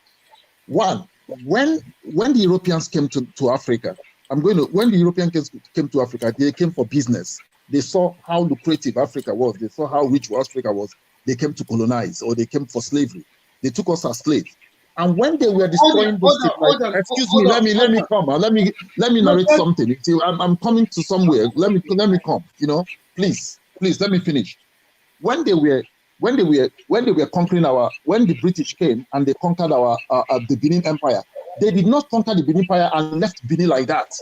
one, when the Europeans came to Africa, when the Europeans came to Africa, they came for business. They saw how lucrative Africa was. They saw how rich Africa was. They came to colonize, or they came for slavery. They took us as slaves. And when they were destroying those people, excuse me, let me come. Let me narrate something. See, I'm coming to somewhere. Let me come. You know, please, let me finish. When they were conquering when the British came and they conquered the Benin Empire, they did not conquer the Benin Empire and left Benin like that.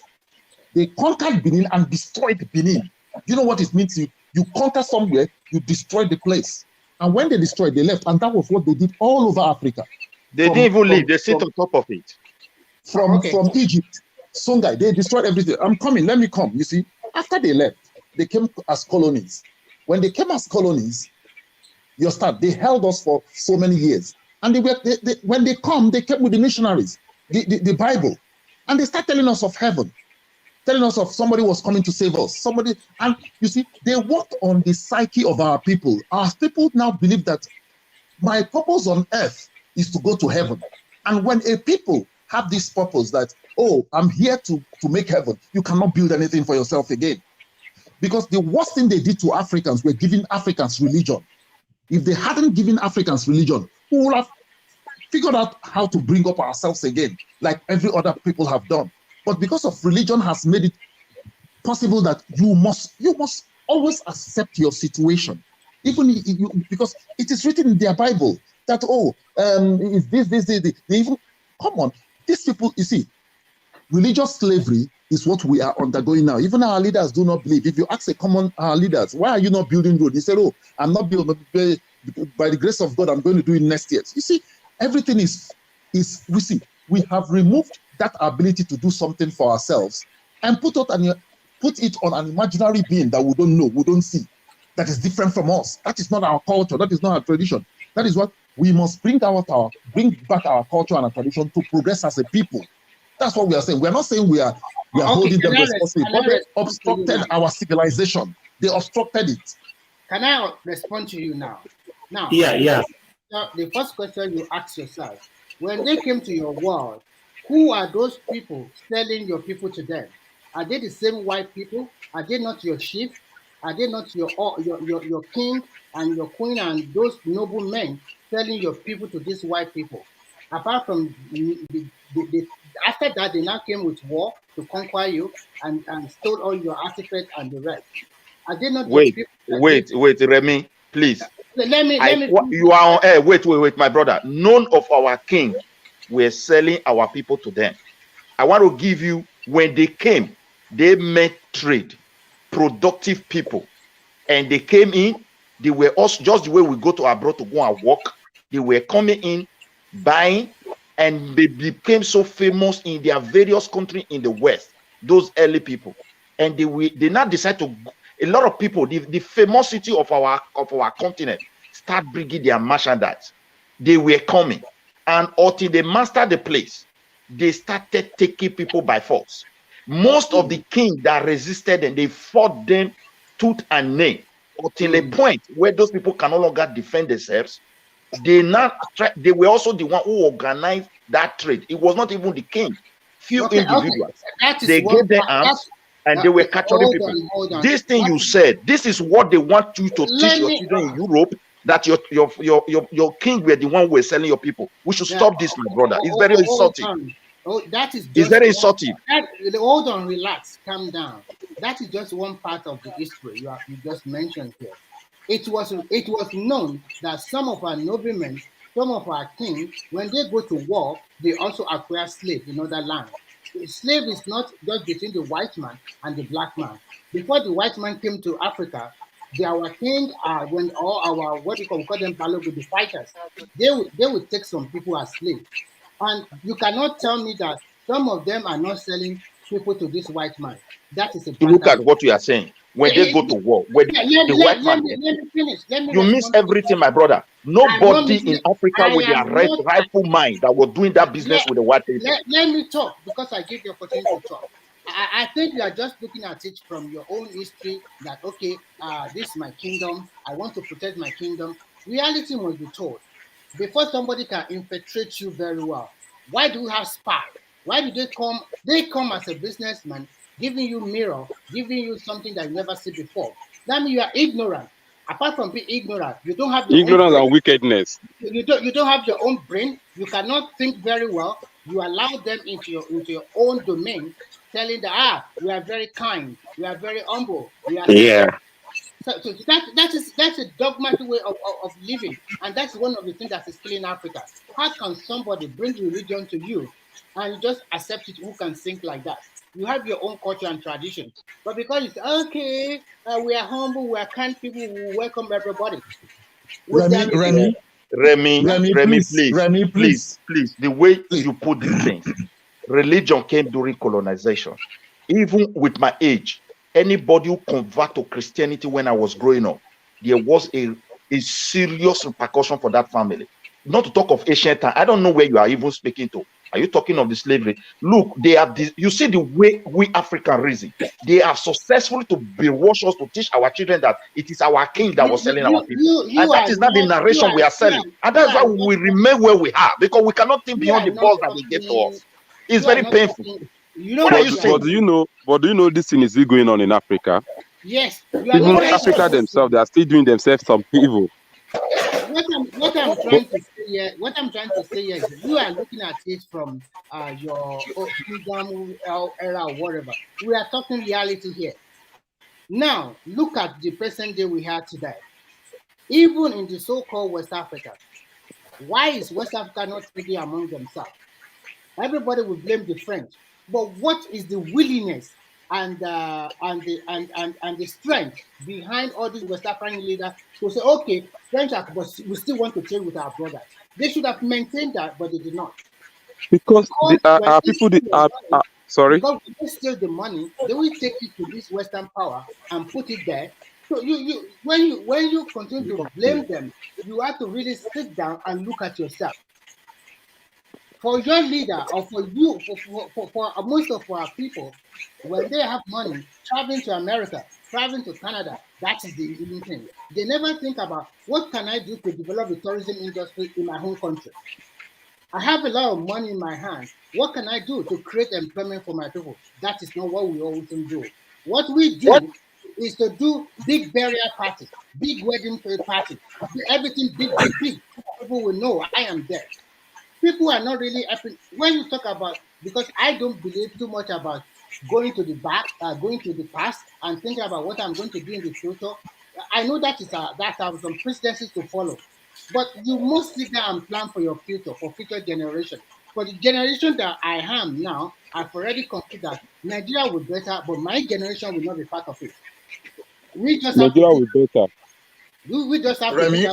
They conquered Benin and destroyed Benin. You know what it means? You conquer somewhere, you destroy the place. And when they destroyed, they left. And that was what they did all over Africa. They didn't even leave. They sit on top of it. From Egypt, Songhai, they destroyed everything. I'm coming. Let me come. You see, after they left, they came as colonies. When they came as colonies, they held us for so many years. And when they came with the missionaries, the Bible, and they start telling us of heaven, telling us of somebody was coming to save us. And you see, they worked on the psyche of our people. Our people now believe that my purpose on earth is to go to heaven. And when a people have this purpose that, oh, I'm here to make heaven, you cannot build anything for yourself again. Because the worst thing they did to Africans were giving Africans religion. If they hadn't given Africans religion, we would have figured out how to bring up ourselves again, like every other people have done. But because of religion has made it possible that you must always accept your situation. Even because it is written in their Bible that, is this, they even, come on, these people, you see, religious slavery is what we are undergoing now. Even our leaders do not believe. If you ask our leaders, why are you not building road? They say, oh, I'm not building, by the grace of God, I'm going to do it next year. You see, everything we have removed that ability to do something for ourselves and put it on an imaginary being that we don't know, we don't see, that is different from us. That is not our culture. That is not our tradition. That is what we must bring back our culture and our tradition to progress as a people. That's what we are saying. We are not saying we are holding them responsible, but they obstructed our civilization. They obstructed it. Can I respond to you now? Now, the first question you ask yourself, when they came to your world, who are those people selling your people to them? Are they the same white people? Are they not your chief? Are they not your king and your queen and those noble men selling your people to these white people? Apart from after that, they now came with war to conquer you and stole all your artifacts and the rest. Are they not Wait, Remy, please. Let me. You are on air. Wait, my brother. None of our king were selling our people to them. I want to give you, when they came, they met trade, productive people, and they came in. They were us just the way we go to abroad to go and work. They were coming in, buying, and they became so famous in their various countries in the West. Those early people, and they now decide to. A lot of people, the famosity of our continent, start bringing their merchandise. They were coming, and until they mastered the place, they started taking people by force. Most of the kings that resisted, and they fought them tooth and nail until a point where those people can no longer defend themselves. They were also the one who organized that trade. It was not even the king. Few individuals. They gave their arms and they were capturing people. This thing you said, this is what they want you to teach your children in Europe that your king were the one who were selling your people. We should stop this, my brother. It's very insulting. That is It's just very insulting. hold on, relax, calm down. That is just one part of the history you just mentioned here. It was known that some of our noblemen, some of our kings, when they go to war, they also acquire slaves in other lands. Slave is not just between the white man and the black man. Before the white man came to Africa, our king, when all our what we call them Balogo, the fighters, they would take some people as slaves. And you cannot tell me that some of them are not selling people to this white man. That is a Look at what you are saying. When they go to war, when the white man, let me finish. Let me you miss respond. everything, my brother. Nobody in Africa with their rightful mind that was doing that business with the white people. Let me talk, because I give the opportunity to talk. I think you are just looking at it from your own history that, okay, this is my kingdom. I want to protect my kingdom. Reality must be told. Before somebody can infiltrate you very well, why do we have spy? Why do they come? They come as a businessman, giving you mirror, giving you something that you never see before. That means you are ignorant. Apart from being ignorant, you don't have your Ignorance own and wickedness. you don't have your own brain. You cannot think very well. You allow them into your own domain, telling that we are very kind, we are very humble, we are so that's a dogmatic way of living, and that's one of the things that is killing Africa. How can somebody bring religion to you and you just accept it? Who can think like that? You have your own culture and tradition, but because it's okay, we are humble, we are kind people, we welcome everybody. Remy, please. The way you put these things, religion came during colonization. Even with my age, anybody who convert to Christianity when I was growing up, there was a serious repercussion for that family. Not to talk of ancient time. I don't know where you are even speaking to. Are you talking of the slavery? Look, they are you see the way we African reason. They are successful to brainwash us, to teach our children that it is our king that was selling our people. And that is not the narration we are selling. And that's why we remain where we are, because we cannot think beyond the balls that they gave to us. It's very painful. What are you saying? But do you know this thing is still going on in Africa? Yes. Even Africa themselves, they are still doing themselves some evil. What I'm trying to say here is you are looking at it from your kingdom era or whatever. We are talking reality here. Now, look at the present day we have today. Even in the so-called West Africa, why is West Africa not trading among themselves? Everybody will blame the French, but what is the willingness and the strength behind all these West African leaders to say, okay, French, but we still want to trade with our brothers? They should have maintained that, but they did not. Because our people sorry. Because when they steal the money, they will take it to this Western power and put it there. So when you continue to blame them, you have to really sit down and look at yourself. For your leader, or for you, for most of our people, when they have money, traveling to America, traveling to Canada, that is the even thing. They never think about what can I do to develop the tourism industry in my home country. I have a lot of money in my hands. What can I do to create employment for my people? That is not what we always do. What we do is to do big burial party, big wedding party, everything big. People will know I am there. People are not really happy when you talk about, because I don't believe too much about going to the back, going to the past, and thinking about what I'm going to do in the future. I know that are some precedences to follow, but you must sit down and plan for your future, for future generation. For the generation that I am now, I've already considered Nigeria will better, but my generation will not be part of it. We just Nigeria will better. We just have Remy,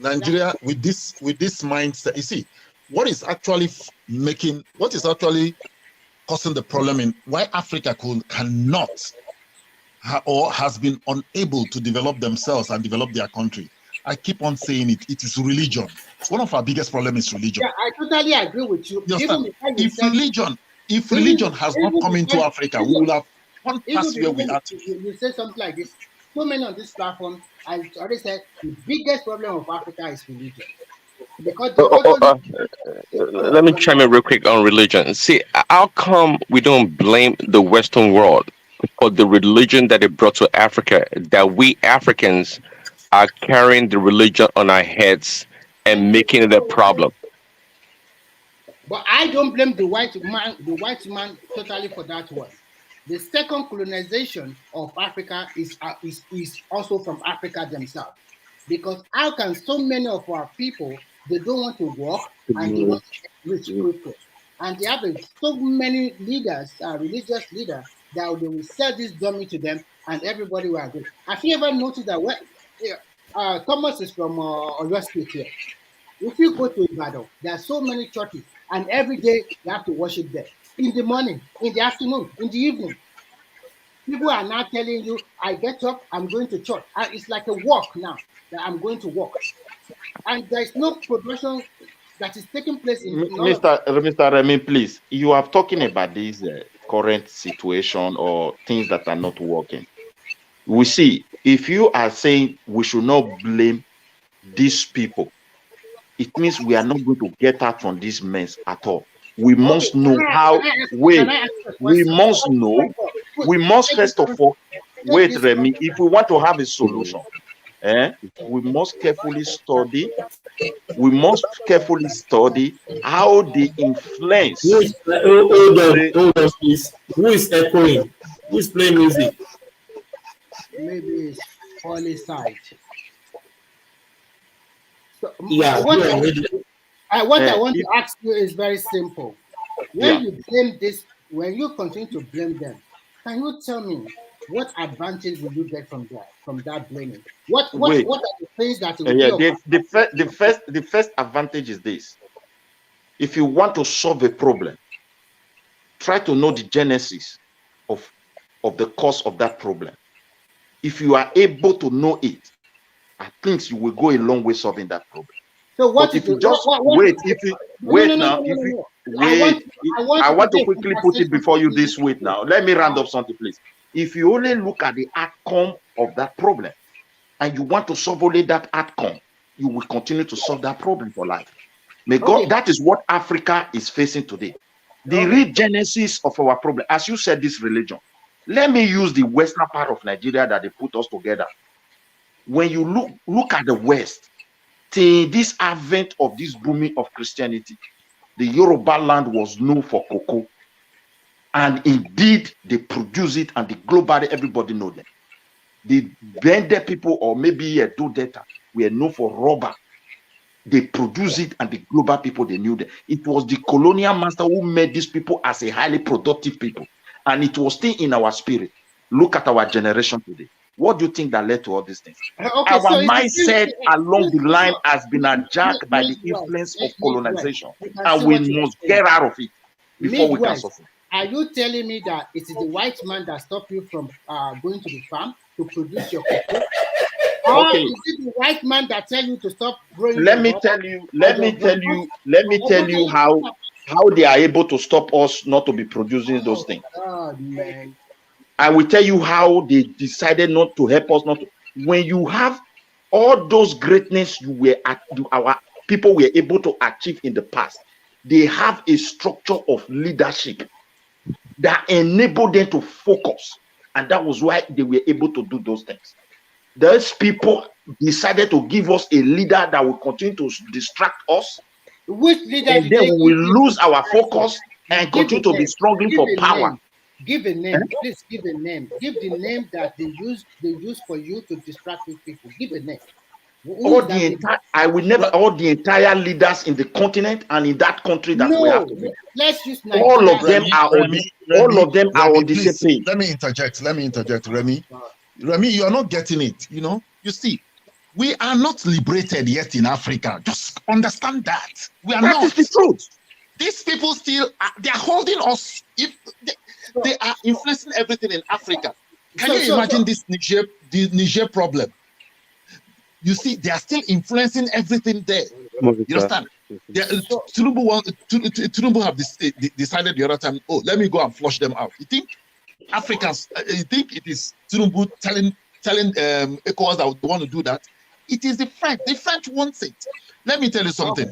Nigeria with this mindset. You see, what is actually causing the problem in why Africa cannot or has been unable to develop themselves and develop their country. I keep on saying it. It is religion. One of our biggest problems is religion. Yeah, I totally agree with you. If religion has not come into Africa, we will have one past where we are. You say something like this. So many on this platform, I already said the biggest problem of Africa is religion. Because let me chime in real quick on religion. See, how come we don't blame the Western world for the religion that it brought to Africa, that we Africans are carrying the religion on our heads and making it a problem. But I don't blame the white man totally for that one. The second colonization of Africa is also from Africa themselves. Because how can so many of our people, they don't want to work and they want to get rich quickly. And they have so many leaders, religious leaders, that they will sell this dummy to them and everybody will agree. Have you ever noticed that when Thomas is from Oyo State here? If you go to Ibadan, there are so many churches, and every day you have to worship there. In the morning, in the afternoon, in the evening. People are now telling you, I get up, I'm going to church. And it's like a walk now that I'm going to walk. And there's no progression that is taking place in Mr. Remy, please, you are talking about this current situation or things that are not working. We see, if you are saying we should not blame these people, it means we are not going to get out from this mess at all. We must know how. Wait, we must know. We must first of all wait, Remy. If we want to have a solution, we must carefully study. We must carefully study how the influence. Hold on, please. Who is echoing? Who is playing music? Maybe it's Holy Side. So, yeah, what I want to ask you is very simple. When you blame this, when you continue to blame them, can you tell me what advantage will you get from that blaming? What are the things that the first advantage is this. If you want to solve a problem, try to know the genesis of the cause of that problem. If you are able to know it, I think you will go a long way solving that problem. So what if you just wait, I want to quickly put it before you this wait now. Let me round up something, please. If you only look at the outcome of that problem and you want to solve only that outcome, you will continue to solve that problem for life. May God, that is what Africa is facing today. The real genesis of our problem, as you said, this religion. Let me use the western part of Nigeria that they put us together. When you look at the West, till this advent of this booming of Christianity, the Yoruba land was known for cocoa. And indeed, they produce it, and the globally, everybody know them. The Bende people, or maybe do data, were known for rubber. They produce it, and the global people, they knew them. It was the colonial master who made these people as a highly productive people. And it was still in our spirit. Look at our generation today. What do you think that led to all these things? Our mindset along the line has been adjusted by the influence of colonization, and we must get out of it before we can suffer. Are you telling me that it is the white man that stopped you from going to the farm to produce your cocoa? Or is it the white man that tell you to stop growing? Let me tell you how they are able to stop us not to be producing those things. God, man. I will tell you how they decided not to help us. When you have all those greatness our people were able to achieve in the past, they have a structure of leadership that enabled them to focus, and that was why they were able to do those things. Those people decided to give us a leader that will continue to distract us. Which leader? And then we will lose our focus and continue to be struggling for power. Give a name, please. Give a name. Give the name that they use for you to distract these people. Give a name. All the entire leaders in the continent and in that country that we have to be. Let's use Nigeria. All of them are on the same page. Let me interject, Remy. Remy, you are not getting it. You see, we are not liberated yet in Africa. Just understand that. We are not. That is the truth. These people still, they are holding us. If they are influencing everything in Africa. Can you imagine this Niger problem? You see, they are still influencing everything there. You understand? Tinubu have decided the other time, let me go and flush them out. You think Africans, you think it is Tinubu telling ECOWAS that would want to do that? It is the French. The French wants it. Let me tell you something.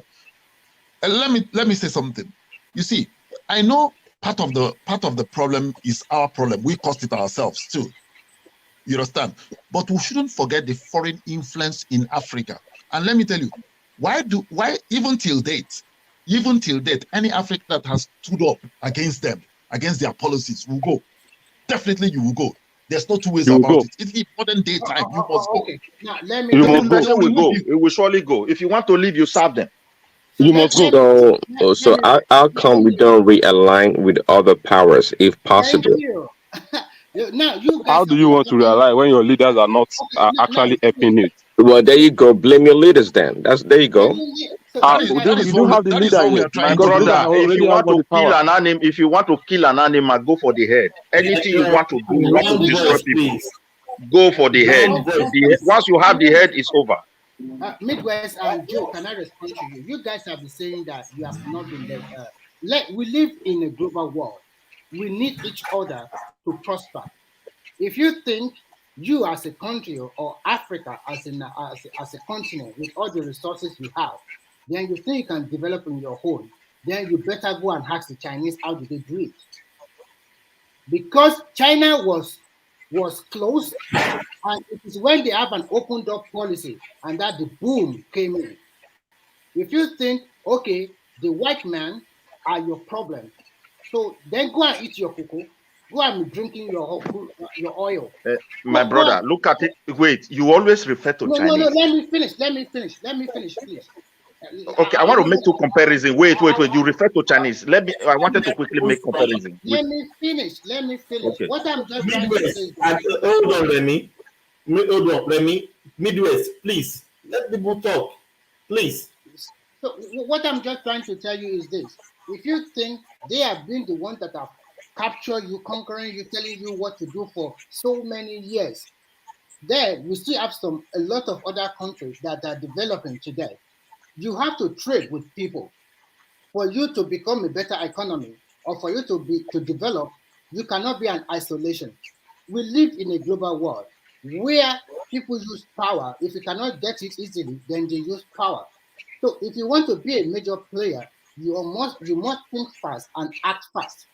Let me say something. You see, I know part of the problem is our problem. We caused it ourselves too. You understand? But we shouldn't forget the foreign influence in Africa. And let me tell you, why even till date, any African that has stood up against them, against their policies, will go. Definitely you will go. There's no two ways about it. It's modern day time. You must go. Okay. Now let me. The person will go. It will surely go. If you want to leave, you serve them. You must go. So how come we don't realign with other powers if possible? Thank you. Now you guys. How do you want to realize when your leaders are not actually helping it? Well, there you go. Blame your leaders then. There you go. You don't have the leader yet. My brother, if you want to kill an animal, go for the head. Anything you want to do, you want to destroy people, go for the head. Once you have the head, it's over. Midwest and Joe, can I respond to you? You guys have been saying that you have not been there. We live in a global world. We need each other to prosper. If you think you as a country or Africa as a continent with all the resources you have, then you think you can develop on your own, then you better go and ask the Chinese how did they do it. Because China was closed, and it is when they have an open door policy and that the boom came in. If you think, okay, the white man are your problem, so then go and eat your cocoa, go and be drinking your oil. My brother, look at it. Wait, you always refer to Chinese. No, let me finish, please. Okay, I want to make two comparisons. Wait. You refer to Chinese. I wanted to quickly make comparison. Let me finish. Okay. What I'm just trying to say is hold on, Remy. Midwest, please. Let people talk. Please. So what I'm just trying to tell you is this. If you think they have been the ones that have captured you, conquering you, telling you what to do for so many years, then we still have a lot of other countries that are developing today. You have to trade with people. For you to become a better economy or for you to develop, you cannot be in isolation. We live in a global world where people use power. If you cannot get it easily, then they use power. So if you want to be a major player, you must think fast and act fast.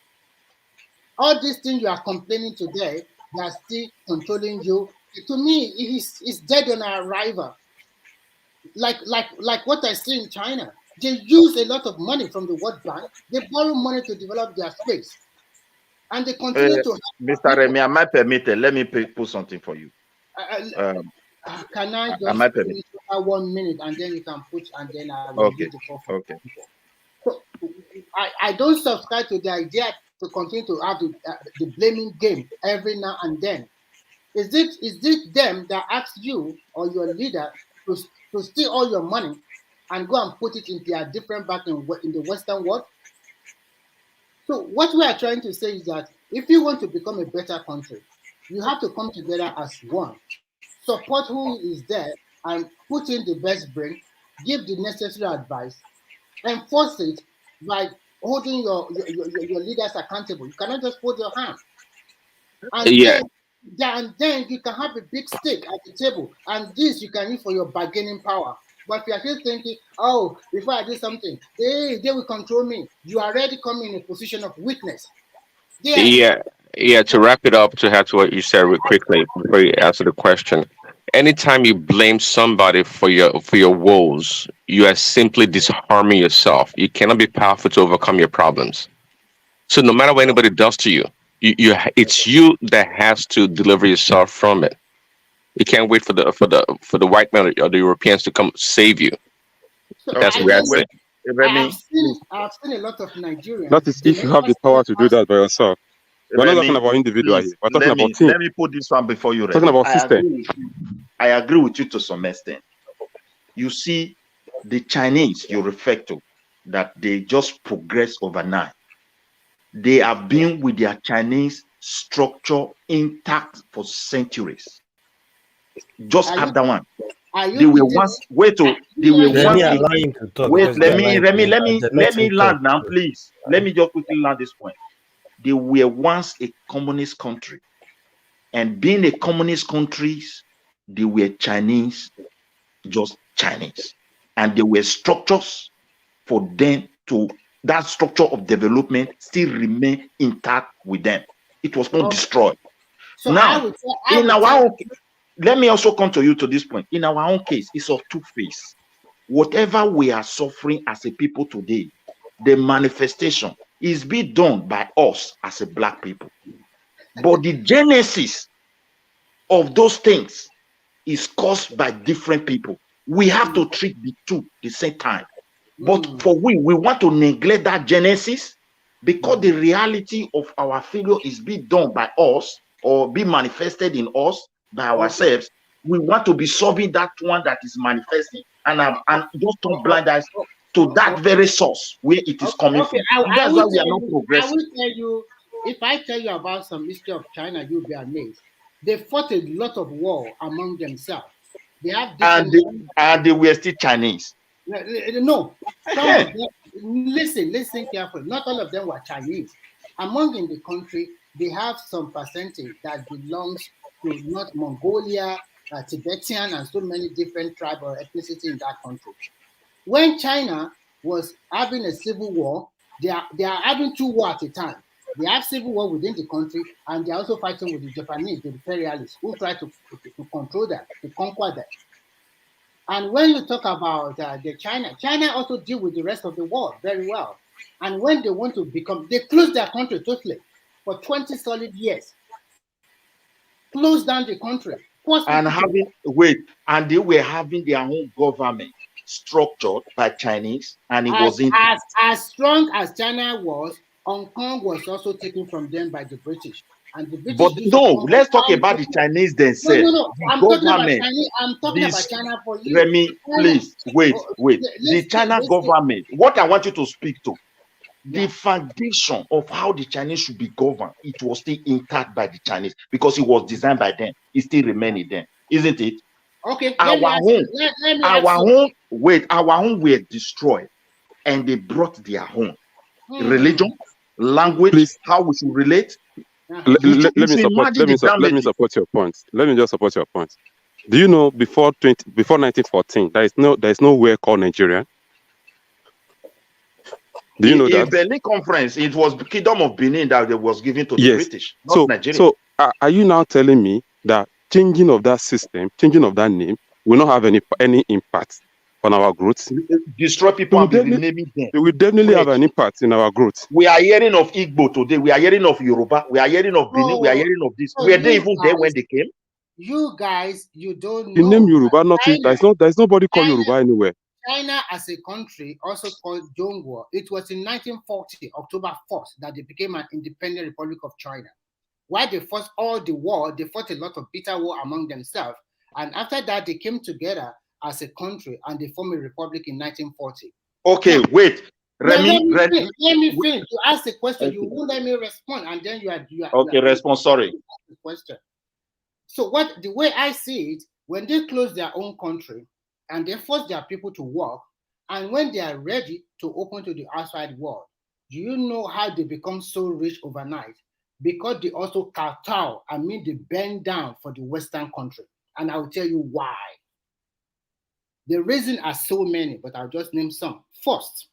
All these things you are complaining today, they are still controlling you. To me, it's dead on arrival. Like what I see in China, they use a lot of money from the World Bank. They borrow money to develop their space, and they continue to. Mr. Remy, am I permitted? Let me put something for you. Can I just finish 1 minute and then you can put and then I will okay. the floor. Okay. So I don't subscribe to the idea to continue to have the blaming game every now and then. Is it them that asks you or your leader to steal all your money and go and put it into a different bank in the Western world? So what we are trying to say is that if you want to become a better country, you have to come together as one, support who is there and put in the best brain, give the necessary advice, enforce it by holding your leaders accountable. You cannot just hold your hand. And then you can have a big stake at the table, and this you can use for your bargaining power. But if you are still thinking, oh, before I do something, they will control me, you are already coming in a position of weakness. Yeah. To wrap it up, to add to what you said real quickly before you answer the question. Anytime you blame somebody for your woes, you are simply disarming yourself. You cannot be powerful to overcome your problems. So no matter what anybody does to you, it's you that has to deliver yourself from it. You can't wait for the white man or the Europeans to come save you. So that's what I say. I've seen a lot of Nigerians. That is if you have the power to do that by yourself. We're not talking about individual here. We're talking about team. Let me put this one before you. Talking about system. I agree with you to some extent. You see, the Chinese you refer to, that they just progress overnight. They have been with their Chinese structure intact for centuries. Just have that one. They were once let me land now, please. Let me just quickly land this point. They were once a communist country, and being a communist country, they were Chinese, just Chinese, and there were structures for them to. That structure of development still remain intact with them. It was not destroyed. So Now, I in would our tell own, let me also come to you to this point. In our own case, it's of two phase. Whatever we are suffering as a people today, the manifestation is being done by us as a black people. But the genesis of those things is caused by different people. We have to treat the two the same time. But for we want to neglect that genesis because the reality of our failure is being done by us or be manifested in us by ourselves. We want to be solving that one that is manifesting and just turn blind eyes to that very source where it is coming from. And that's why we are not I progressing. will tell you, if I tell you about some history of China, you'll be amazed. They fought a lot of war among themselves. They have different. And they were still Chinese. No, some of them. Listen carefully. Not all of them were Chinese. Among in the country, they have some percentage that belongs to North Mongolia, Tibetan, and so many different tribes or ethnicity in that country. When China was having a civil war, they are having two wars at a time. They have civil war within the country, and they're also fighting with the Japanese, the imperialists, who try to control them, to conquer them. And when you talk about the China also deal with the rest of the world very well. And when they want to they close their country totally for 20 solid years. Close down the country. And they were having their own government structured by Chinese, and it was as strong as China was. Hong Kong was also taken from them by the British. And the British. But no, let's talk about the Chinese themselves. No. I'm talking about China for you. Remy, please wait. The China government. What I want you to speak to, the foundation of how the Chinese should be governed, it was still intact by the Chinese because it was designed by them. It still remains there, isn't it? Okay. Our own were destroyed, and they brought their own religion, language, how we should relate. Let me support your point. Let me just support your point. Do you know before 1914 there is nowhere called Nigeria? Do you know that? In Berlin Conference, it was the Kingdom of Benin that was given to the British, not Nigeria. So are you now telling me that changing of that system, changing of that name, will not have any impact on our growth? Destroy people and be renaming them. It will definitely have an impact in our growth. We are hearing of Igbo today. We are hearing of Yoruba. We are hearing of Benin. We are hearing of this. Were they even there when they came? You guys, you don't know. The name Yoruba, there's nobody called Yoruba anywhere. China as a country, also called Zhongguo, it was in 1940, October 1st, that they became an independent Republic of China. While they fought all the war, they fought a lot of bitter war among themselves. And after that, they came together as a country and they formed a republic in 1940. Okay, now, wait. Remy, let me finish. You ask the question, you won't let me respond, and then you are respond. Sorry. The question. So the way I see it, when they close their own country and they force their people to work, and when they are ready to open to the outside world, do you know how they become so rich overnight? Because they also kowtow, they bend down for the Western country. And I'll tell you why. The reasons are so many, but I'll just name some. First,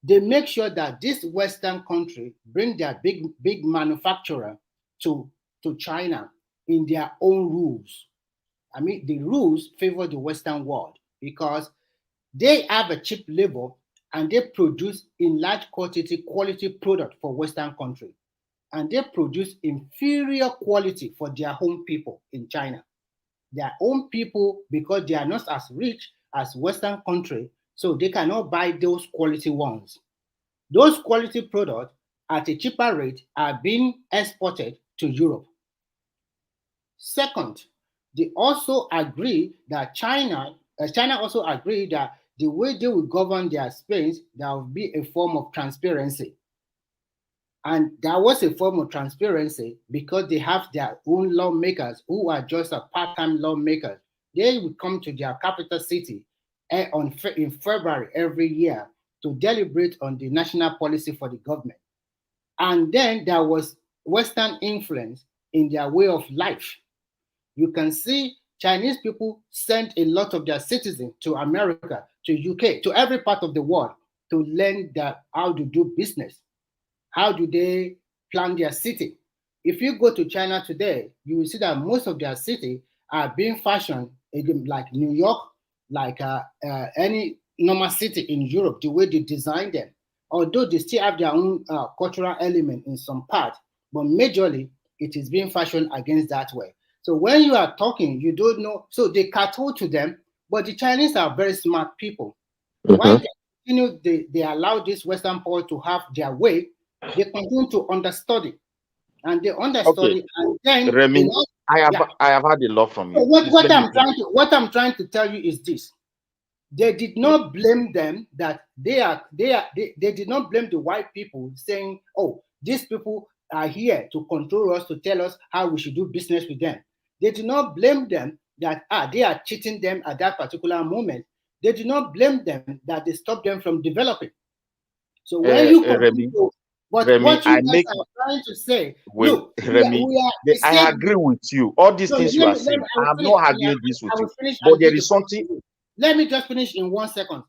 they make sure that this Western country bring their big manufacturer to China in their own rules. The rules favor the Western world because they have a cheap labor and they produce in large quality product for Western country. And they produce inferior quality for their own people in China. Their own people, because they are not as rich as Western country, so they cannot buy those quality ones. Those quality products at a cheaper rate are being exported to Europe. Second, they also agree that China also agreed that the way they will govern their space, there will be a form of transparency. And that was a form of transparency because they have their own lawmakers who are just a part-time lawmakers. They will come to their capital city in February every year to deliberate on the national policy for the government. And then there was Western influence in their way of life. You can see Chinese people sent a lot of their citizens to America, to UK, to every part of the world to learn how to do business. How do they plan their city? if you go to China today, you will see that most of their cities are being fashioned like New York, like any normal city in Europe, the way they design them. Although they still have their own cultural element in some part, but majorly it is being fashioned against that way. So when you are talking, you don't know. So they kowtow to them, but the Chinese are very smart people. Why they continue, they allow this Western power to have their way, they continue to understudy. And they understudy, and then Remy, I have had a lot from you. What I'm trying to tell you is this. They did not blame them that they did not blame the white people saying, oh, these people are here to control us, to tell us how we should do business with them. They did not blame them that they are cheating them at that particular moment. They did not blame them that they stopped them from developing. So when you Remy, but Remy, what you guys are trying to say, look, Remy, I agree with you. All these things you are saying, I have not argued this with you. But there is something. Let me just finish in 1 second.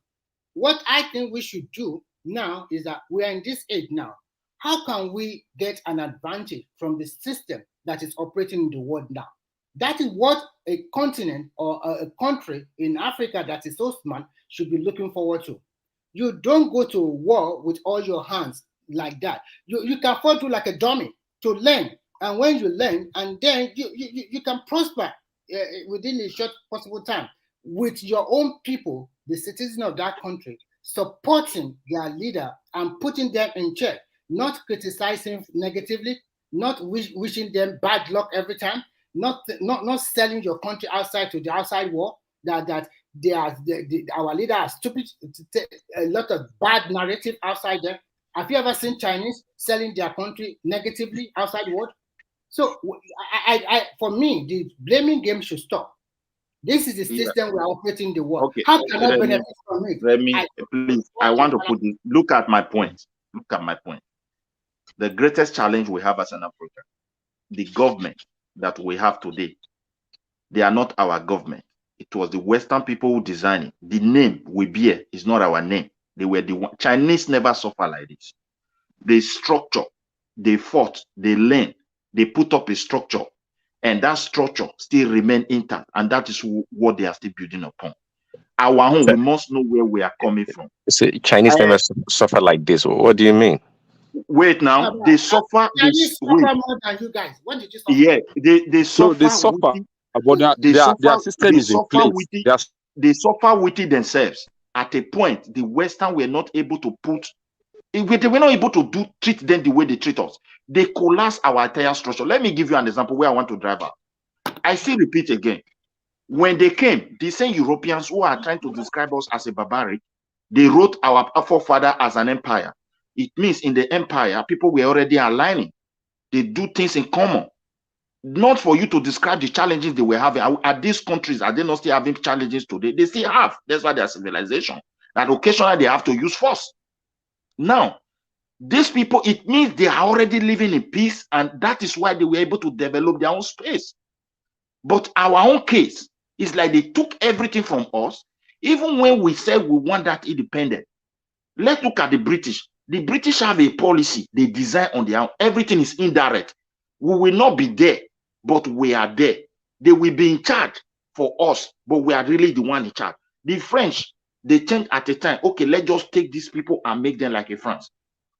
What I think we should do now is that we are in this age now. How can we get an advantage from the system that is operating in the world now? That is what a continent or a country in Africa that is so smart should be looking forward to. You don't go to war with all your hands like that. You can fall through like a dummy to learn. And when you learn, and then you can prosper within a short possible time with your own people, the citizens of that country, supporting their leader and putting them in check, not criticizing negatively, not wishing them bad luck every time, not selling your country outside to the outside world, that our leader are stupid, a lot of bad narrative outside there. Have you ever seen Chinese selling their country negatively outside the world? So for me, the blaming game should stop. This is the system we are operating in the world. Okay. How can I benefit from it? Remy, please, I want to put this. Look at my point. Look at my point. The greatest challenge we have as an Africa, the government that we have today, they are not our government. It was the Western people who designed it. The name we bear is not our name. They were the one. Chinese never suffer like this. They structure, they fought, they learned, they put up a structure, and that structure still remain intact, and that is what they are still building upon. Our own, we must know where we are coming from. So Chinese never suffer like this. What do you mean? Wait now, they suffer. Chinese suffer more than you guys. What did you suffer? Yeah, they suffer. No, they suffer. But their system is in place. They suffer with it themselves. At a point, the Western were not able to they were not able to treat them the way they treat us. They collapse our entire structure. Let me give you an example where I want to drive out. I still repeat again. When they came, the same Europeans who are trying to describe us as a barbaric, they wrote our forefather as an empire. It means in the empire, people were already aligning. They do things in common. Not for you to describe the challenges they were having. Are these countries, are they not still having challenges today? They still have. That's why they are civilization. And occasionally they have to use force. Now, these people, it means they are already living in peace, and that is why they were able to develop their own space. But our own case is like they took everything from us, even when we said we want that independent. Let's look at the British. The British have a policy they design on their own. Everything is indirect. We will not be there, but we are there. They will be in charge for us, but we are really the one in charge. The French, they think at a time, okay, let's just take these people and make them like a France.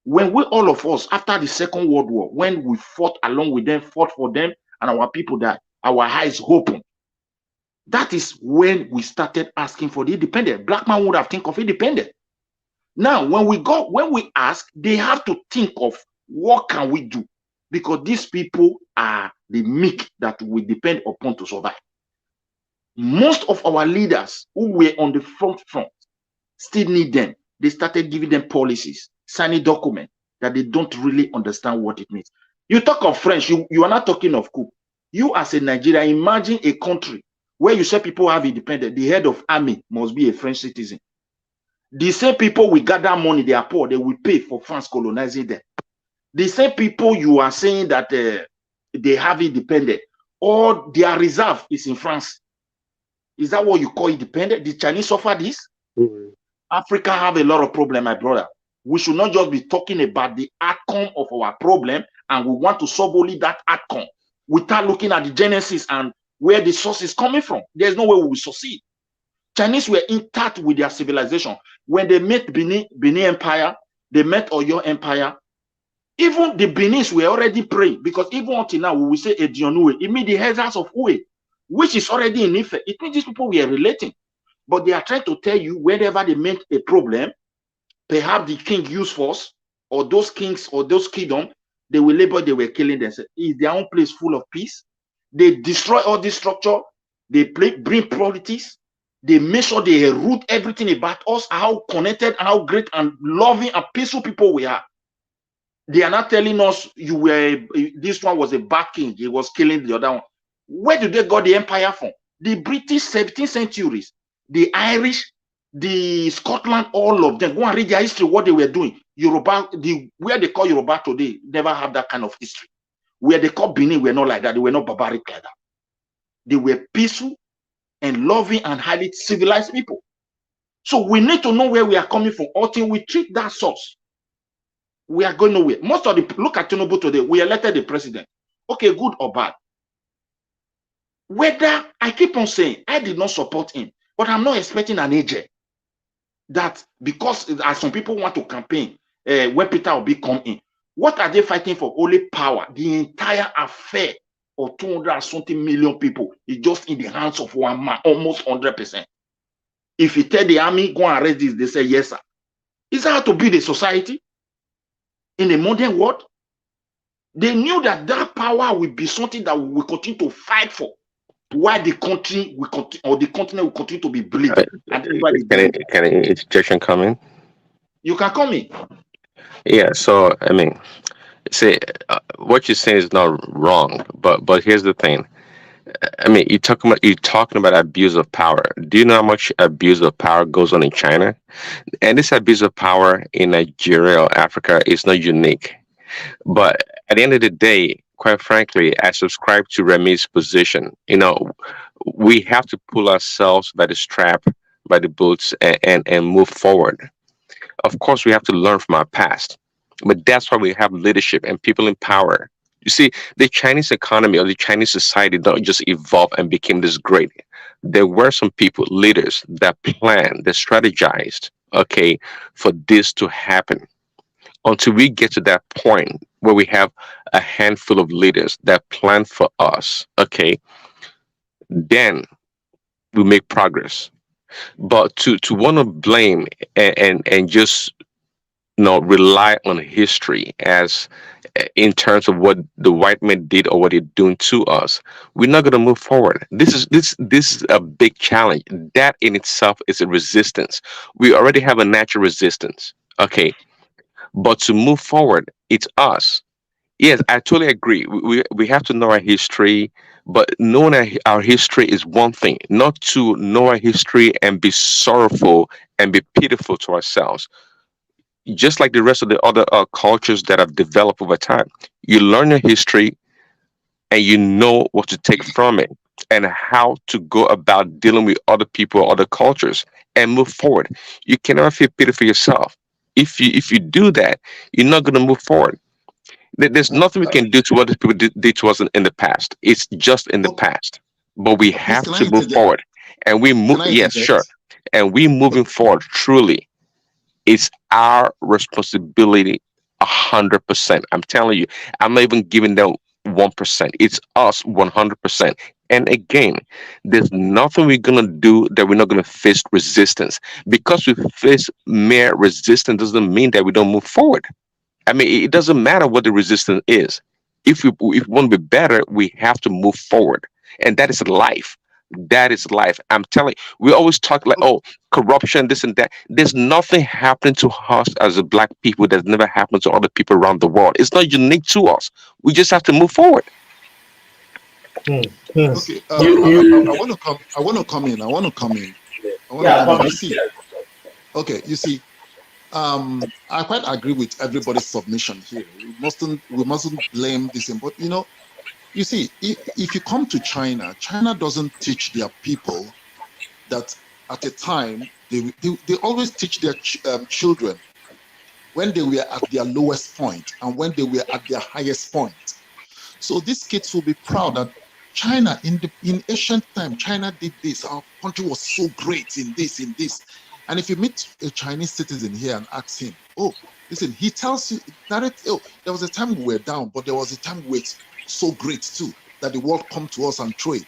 When we, all of us, after the Second World War, when we fought along with them, fought for them, and our people died, our eyes opened. That is when we started asking for the independent. Black man would have think of independent. Now, when we ask, they have to think of what can we do, because these people are the meek that we depend upon to survive. Most of our leaders who were on the front still need them. They started giving them policies, signing documents that they don't really understand what it means. You talk of French, you are not talking of coup. You as a Nigerian, imagine a country where you say people have independence. The head of army must be a French citizen. The same people will gather money, they are poor, they will pay for France colonizing them. The same people you are saying that they have independence, or their reserve is in France. Is that what you call independent? The Chinese suffer this? Africa have a lot of problem, my brother. We should not just be talking about the outcome of our problem and we want to solve only that outcome without looking at the genesis and where the source is coming from. There's no way we will succeed. Chinese were intact with their civilization. When they met Benin Empire, they met Oyo Empire. Even the Benis were already praying, because even until now, we will say Edionue, it means the elders of Ue, which is already in Ife. It means these people were relating. But they are trying to tell you whenever they make a problem, perhaps the king used force, or those kings or those kingdoms, they will label they were killing themselves. Is their own place full of peace? They destroy all this structure. They bring politics. They make sure they root everything about us, how connected, how great and loving and peaceful people we are. They are not telling us this one was a bad king. He was killing the other one. Where did they got the empire from? The British 17th centuries, the Irish, the Scotland, all of them. Go and read their history, what they were doing. Yoruba, where they call Yoruba today, never have that kind of history. Where they call Benin were not like that. They were not barbaric like that. They were peaceful and loving and highly civilized people. So we need to know where we are coming from until we treat that source. We are going nowhere. Most of the look at Tinubu today, we elected the president. Okay, good or bad. Whether I keep on saying I did not support him, but I'm not expecting an agent that, because as some people want to campaign when Peter Obi come in, what are they fighting for? Only power. The entire affair of 200-something million people is just in the hands of one man, almost 100%. If you tell the army, go and arrest this, they say yes, sir. Is that how to build a society in a modern world? They knew that that power will be something that we will continue to fight for, while the country will continue, or the continent will continue to be bleeding. Can an interjection come in? You can come in. Yeah. So I mean, see, what you're saying is not wrong, but here's the thing. I mean, you're talking about abuse of power. Do you know how much abuse of power goes on in China? And this abuse of power in Nigeria or Africa is not unique. But at the end of the day, quite frankly, I subscribe to Remy's position. You know, we have to pull ourselves by the strap, by the boots, and move forward. Of course, we have to learn from our past, but that's why we have leadership and people in power. You see, the Chinese economy or the Chinese society don't just evolve and became this great. There were some people, leaders, that planned, that strategized, okay, for this to happen. Until we get to that point where we have a handful of leaders that plan for us, okay, then we make progress. But to want to blame and just rely on history as in terms of what the white men did or what they're doing to us, we're not going to move forward. This is a big challenge. That in itself is a resistance. We already have a natural resistance, okay, but to move forward, it's us. Yes, I totally agree. We have to know our history, but knowing our history is one thing. Not to know our history and be sorrowful and be pitiful to ourselves. Just like the rest of the other cultures that have developed over time, you learn your history and you know what to take from it and how to go about dealing with other people, other cultures, and move forward. You can never feel pity for yourself. If you do that, you're not going to move forward. There's nothing we can do to what people did to us in the past. It's just in the past. But we have Please, to move forward. And we move, yes, sure. And we moving forward truly. It's our responsibility 100%. I'm telling you, I'm not even giving them 1%. It's us 100%. And again, there's nothing we're going to do that we're not going to face resistance. Because we face mere resistance doesn't mean that we don't move forward. I mean, it doesn't matter what the resistance is. If we want to be better, we have to move forward. And that is life. That is life. I'm telling you, we always talk like, oh, corruption, this and that. There's nothing happening to us as a black people that's never happened to other people around the world. It's not unique to us. We just have to move forward. Okay, I want to come. I want to come in. You see, okay, you see, I quite agree with everybody's submission here. We mustn't blame this, but you see, if you come to China, China doesn't teach their people that at a time they always teach their children. when they were at their lowest point and when they were at their highest point. So these kids will be proud that China, in ancient time, China did this. Our country was so great in this, in this. And if you meet a Chinese citizen here and ask him, oh, listen, he tells you, oh, there was a time we were down, but there was a time we were so great too, that the world come to us and trade.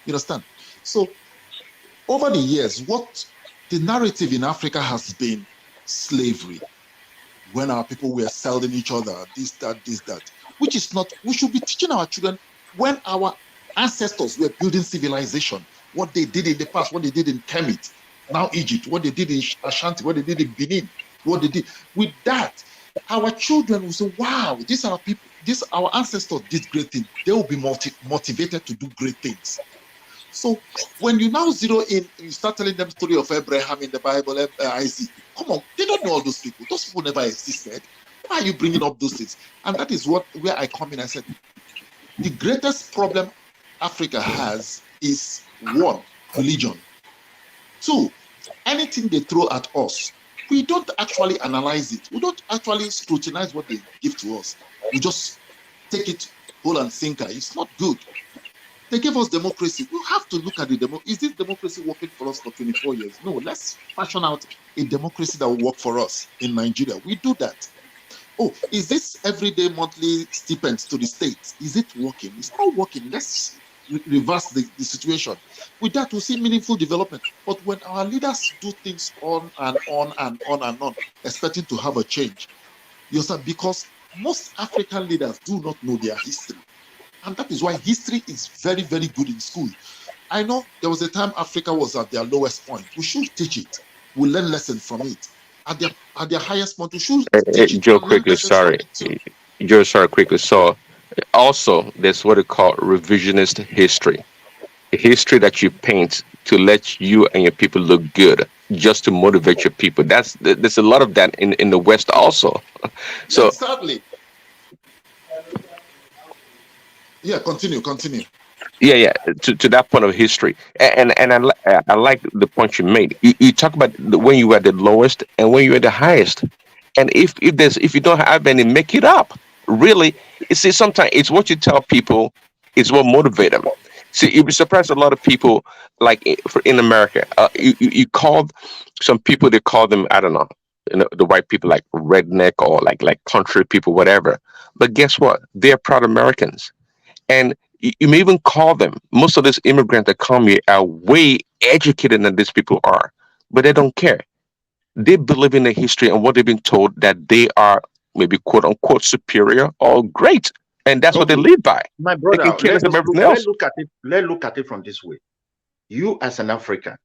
You understand? So over the years, what the narrative in Africa has been slavery. When our people were selling each other, this, that, which is not, we should be teaching our children when our ancestors were building civilization, what they did in the past, what they did in Kemet, now Egypt, what they did in Ashanti, what they did in Benin, what they did. With that, our children will say, wow, these are our people, our ancestors did great things. They will be motivated to do great things. So when you now zero in, you start telling them the story of Abraham in the Bible, Isaac, come on, they don't know all those people. Those people never existed. Why are you bringing up those things? And that is where I come in. I said, the greatest problem Africa has is one, religion. Two, anything they throw at us, we don't actually analyze it. We don't actually scrutinize what they give to us. We just take it whole and sinker. It's not good. They gave us democracy. We have to look at the democracy. Is this democracy working for us for 24 years? No, let's fashion out a democracy that will work for us in Nigeria. We do that. Oh, is this everyday monthly stipends to the states? Is it working? It's not working. Let's reverse the situation. With that, we'll see meaningful development. But when our leaders do things on and on and on and on, expecting to have a change, you understand? Because most African leaders do not know their history. And that is why history is very, very good in school. I know there was a time Africa was at their lowest point. We should teach it. We learn lessons from it. At their highest point, we should teach it. Joe, quickly, sorry. Joe, sorry, quickly. So, also, there's what they call revisionist history. A history that you paint to let you and your people look good, just to motivate your people. There's a lot of that in the West also. So, sadly. Yeah, continue. Yeah. To that point of history, and I like the point you made. You talk about when you were at the lowest and when you were at the highest, and if you don't have any, make it up. Really, see, sometimes it's what you tell people is what motivate them. See, you'd be surprised. A lot of people, like in America, you call some people, they call them, I don't know, the white people, like redneck or like country people, whatever. But guess what? They're proud Americans. And you may even call them, most of these immigrants that come here are way educated than these people are, but they don't care. They believe in the history and what they've been told, that they are maybe quote unquote superior or great. And that's what they live by. My brother, they can care less of everything else. Let's look at it from this way. You as an African,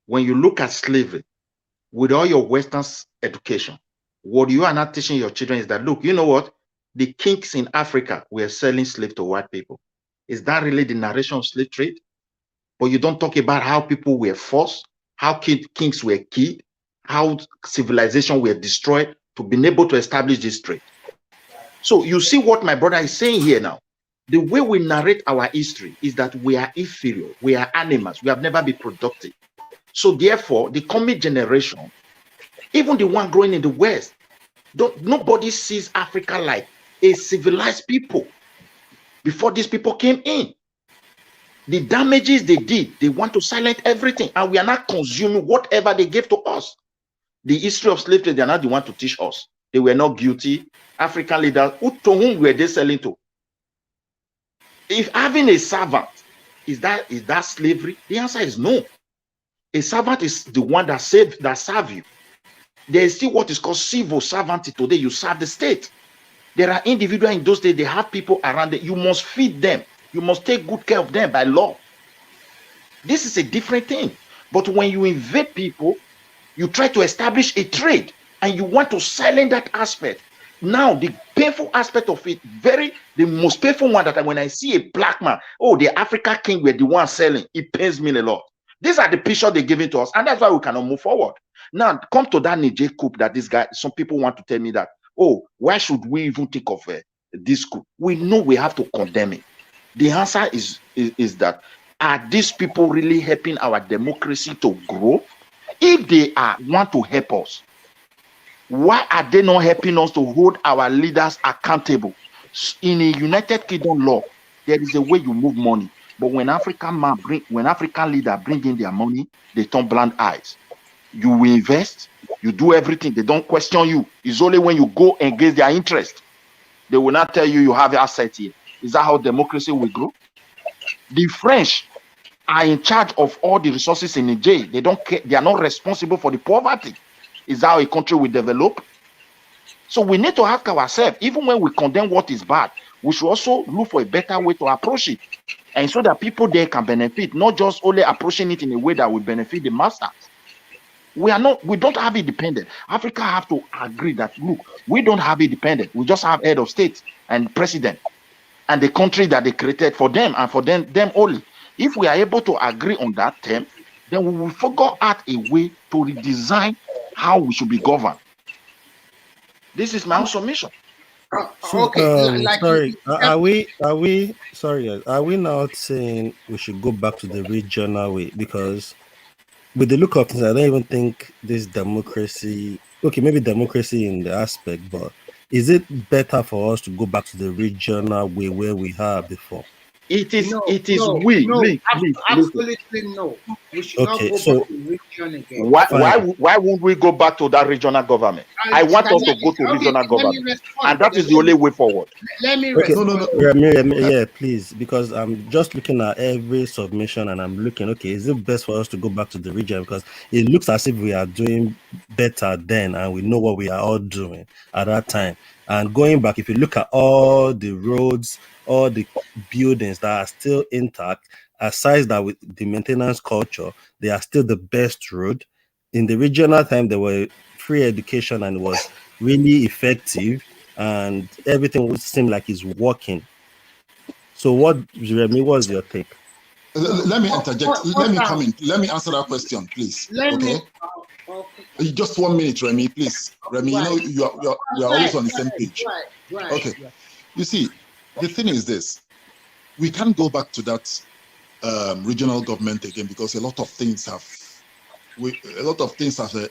when you look at slavery, with all your Western education, what you are not teaching your children is that, look, you know what? The kings in Africa were selling slaves to white people. Is that really the narration of slave trade? But you don't talk about how people were forced, how kings were killed, how civilization were destroyed to be able to establish this trade. So you see what my brother is saying here now. The way we narrate our history is that we are inferior, we are animals, we have never been productive. So therefore, the coming generation, even the one growing in the West, nobody sees Africa like a civilized people before these people came in. The damages they did, they want to silence everything, and we are not consuming whatever they gave to us. The history of slavery, they are not the one to teach us. They were not guilty. African leaders, to whom were they selling to? If having a servant, is that slavery? The answer is no. A servant is the one that serve you. There is still what is called civil servantry today. You serve the state. There are individuals in those days, they have people around them. You must feed them. You must take good care of them by law. This is a different thing. But when you invade people, you try to establish a trade and you want to silence that aspect. Now, the painful aspect of it, the most painful one, that when I see a black man, oh, the African king were the one selling, it pains me a lot. These are the pictures they're giving to us, and that's why we cannot move forward. Now, come to that Niger coup that this guy, some people want to tell me that, oh, why should we even think of this coup? We know we have to condemn it. The answer is that, are these people really helping our democracy to grow? If they want to help us, Why are they not helping us to hold our leaders accountable? In a United Kingdom law, there is a way you move money. But when when African leader bring in their money, they turn blind eyes. You will invest, you do everything. They don't question you. It's only when you go against their interest, they will not tell you you have asset here. Is that how democracy will grow? The French are in charge of all the resources in Niger. They don't care. They are not responsible for the poverty. Is that how a country will develop? So we need to ask ourselves, even when we condemn what is bad, we should also look for a better way to approach it. And so that people there can benefit, not just only approaching it in a way that will benefit the masters. We don't have independence. Africa have to agree that, look, we don't have independence. We just have head of state and president and the country that they created for them and for them only. If we are able to agree on that term, then we will figure out a way to redesign how we should be governed. This is my own submission. So, sorry, are we sorry? Are we now saying we should go back to the regional way? Because with the look of things, I don't even think this democracy. Okay, maybe democracy in the aspect, but is it better for us to go back to the regional way where we have before? It is. No, it is no, we. no, Absolutely no. We should not Okay, go so back to region again. why would we go back to that regional government? I want us to go to regional government, and that is the only way forward. Let me Okay, respond. yeah, please, because I'm just looking at every submission and I'm looking, okay, is it best for us to go back to the region? Because it looks as if we are doing better then and we know what we are all doing at that time. And going back, if you look at all the roads, all the buildings that are still intact, aside that with the maintenance culture, they are still the best road. In the regional time, there were free education and it was really effective and everything would seem like it's working. So what, Jeremy, what's your take? Let me interject. Let me come in. Let me answer that question, please. Okay? Just 1 minute, Remy, please. Remy, you know you are always on the same page. Okay. You see, the thing is this: we can't go back to that regional government again because a lot of things have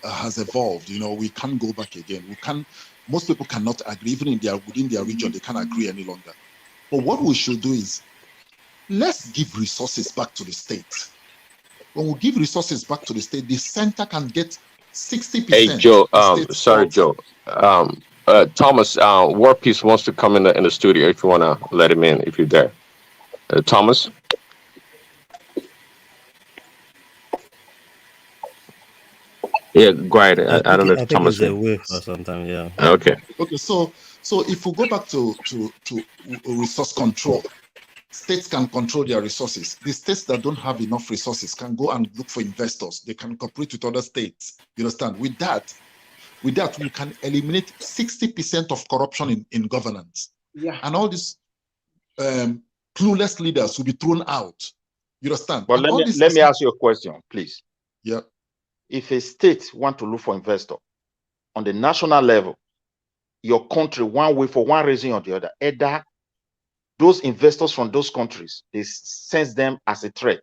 has evolved. You know, we can't go back again. We can. Most people cannot agree, even within their region, they can't agree any longer. But what we should do is let's give resources back to the state. When we give resources back to the state, the center can get 60%. Hey Joe, sorry Joe. Thomas, War Peace wants to come in the studio if you want to let him in, if you're there. Thomas? Yeah, go ahead. I don't know if Thomas is away for some time, yeah. Okay. Okay, so if we go back to resource control, states can control their resources. The states that don't have enough resources can go and look for investors. They can cooperate with other states. You understand? With that, we can eliminate 60% of corruption in governance. Yeah. And all these clueless leaders will be thrown out. You understand? But let me ask you a question, please. Yeah. If a state want to look for investor on the national level, your country, one way for one reason or the other, either those investors from those countries, they sense them as a threat.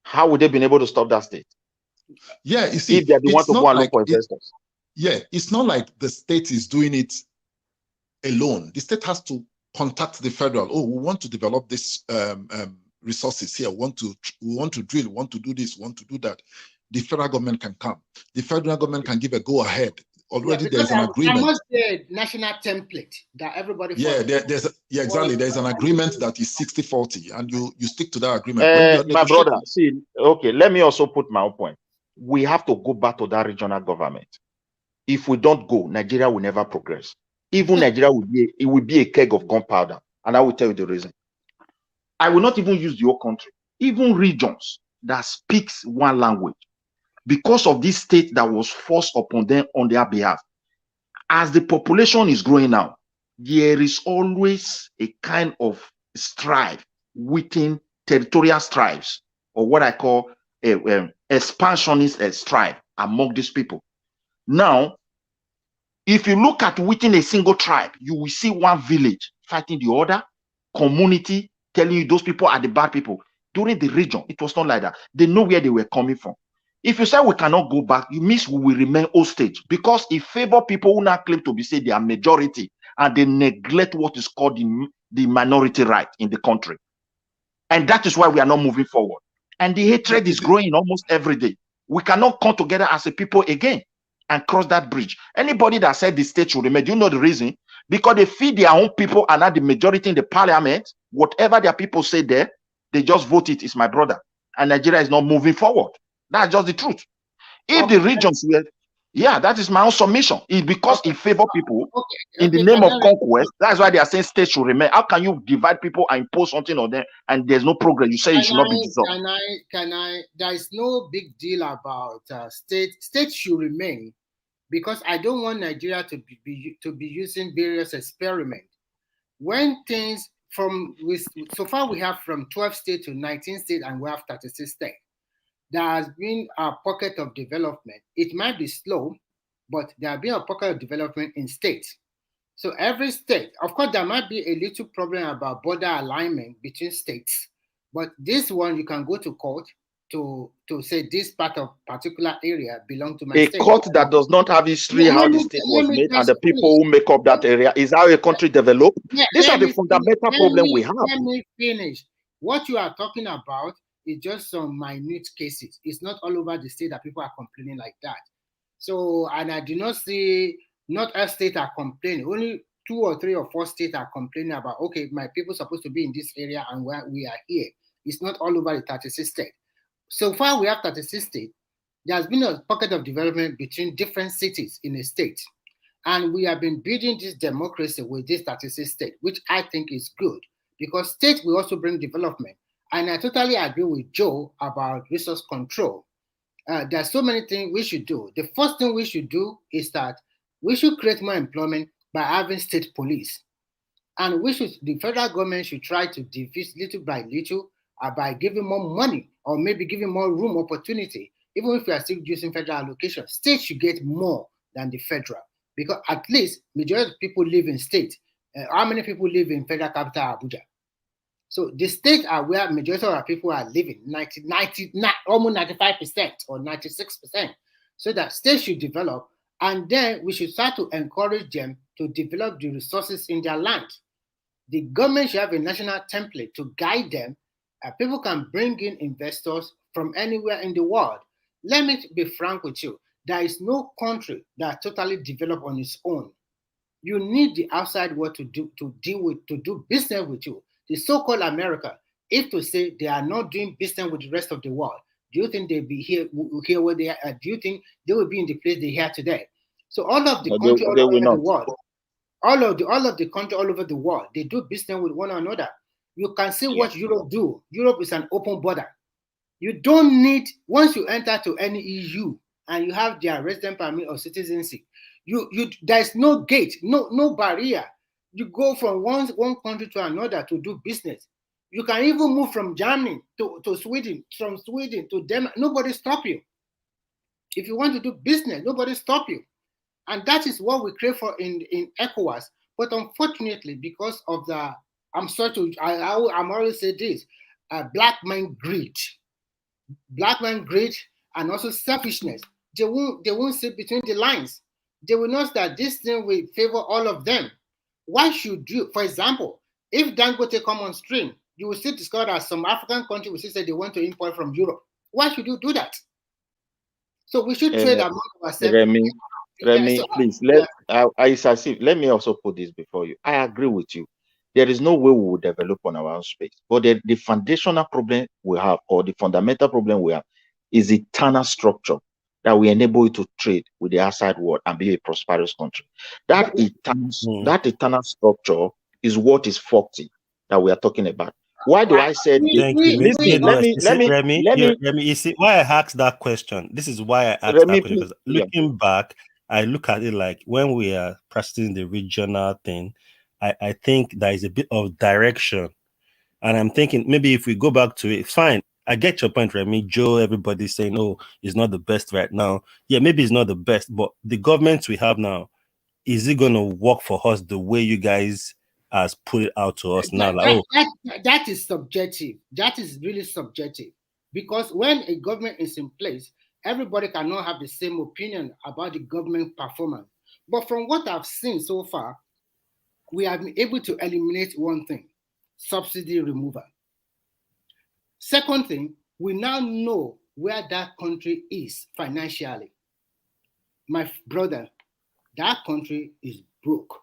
How would they be able to stop that state? Yeah, you see, if they want to go and look for investors. It's not like the state is doing it alone. The state has to contact the federal. Oh, we want to develop this resources here. We want to drill. We want to do this. We want to do that. The federal government can come. The federal government can give a go ahead. Already there's an agreement. There must be a national template that everybody follows. Exactly. There's an agreement that is 60-40, and you stick to that agreement. My brother, see, okay, let me also put my own point. We have to go back to that regional government. If we don't go, Nigeria will never progress. Even Nigeria will be a keg of gunpowder, and I will tell you the reason. I will not even use your country, even regions that speaks one language, because of this state that was forced upon them on their behalf. As the population is growing now, there is always a kind of strife within territorial strifes, or what I call expansionist strife among these people. Now, if you look at within a single tribe, you will see one village fighting the other, community telling you those people are the bad people. During the region, it was not like that. They know where they were coming from. If you say we cannot go back, it means we will remain hostage, because it favor people who now claim to be say they are majority and they neglect what is called the minority right in the country. And that is why we are not moving forward. And the hatred is growing almost every day. We cannot come together as a people again and cross that bridge. Anybody that said the state should remain, do you know the reason? Because they feed their own people and not the majority in the parliament. Whatever their people say there, they just vote it. It's my brother. And Nigeria is not moving forward. That's just the truth. If the regions were, yeah, that is my own submission. It's because it favor people in the name of conquest. That's why they are saying states should remain. How can you divide people and impose something on them and there's no progress? You say it should not be dissolved. There is no big deal about states should remain, because I don't want Nigeria to be using various experiments. When things so far we have from 12 states to 19 states and we have 36 states. There has been a pocket of development. It might be slow, but there has been a pocket of development in states. So every state, of course, there might be a little problem about border alignment between states, but this one you can go to court to say this part of particular area belong to my state. A court that does not have history how the state was made and the people who make up that area is how a country developed. These are the fundamental problems we have. Let me finish. What you are talking about is just some minute cases. It's not all over the state that people are complaining like that. So, and I do not see, not all states are complaining. Only 2 or 3 or 4 states are complaining about, okay, my people are supposed to be in this area and we are here. It's not all over the 36 states. So far, we have 36 states. There has been a pocket of development between different cities in a state. And we have been building this democracy with this 36 states, which I think is good, because states will also bring development. And I totally agree with Joe about resource control. There's so many things we should do. The first thing we should do is that we should create more employment by having state police. And the federal government should try to defeat little by little by giving more money or maybe giving more room opportunity. Even if we are still using federal allocation, states should get more than the federal, because at least majority of people live in states. How many people live in federal capital Abuja? So the states are where majority of our people are living, almost 95% or 96%. So that states should develop, and then we should start to encourage them to develop the resources in their land. The government should have a national template to guide them. People can bring in investors from anywhere in the world. Let me be frank with you. There is no country that totally developed on its own. You need the outside world to do business with you. The so-called America, if to say they are not doing business with the rest of the world, do you think they'll be here where they are? Do you think they will be in the place they are today? So all of the countries all over the world, all of the country all over the world, they do business with one another. You can see what Europe do. Europe is an open border. You don't need, once you enter to any EU and you have their resident permit or citizenship, there's no gate, no barrier. You go from one country to another to do business. You can even move from Germany to Sweden, from Sweden to Denmark. Nobody stop you. If you want to do business, nobody stop you. And that is what we crave for in ECOWAS. But unfortunately, because of the, I'm always say this, black man greed and also selfishness. They won't see between the lines. They will know that this thing will favor all of them. Why should you, for example, if Dangote come on stream, you will still discover that some African country will still say they want to import from Europe. Why should you do that? So we should trade among ourselves. Remy, please, let me also put this before you. I agree with you. There is no way we will develop on our own space. But the foundational problem we have, or the fundamental problem we have, is eternal structure that will enable you to trade with the outside world and be a prosperous country. That eternal structure is what is faulty that we are talking about. Why do I say this? Remy, you see why I asked that question. This is why I asked that question, because looking back, I look at it like when we are practicing the regional thing, I think there is a bit of direction. And I'm thinking maybe if we go back to it, fine. I get your point, Remy. Joe, everybody's saying, oh, it's not the best right now. Yeah, maybe it's not the best, but the government we have now, is it going to work for us the way you guys has put it out to us now? That is subjective. That is really subjective. Because when a government is in place, everybody cannot have the same opinion about the government performance. But from what I've seen so far, we have been able to eliminate one thing: subsidy removal. Second thing, we now know where that country is financially. My brother, that country is broke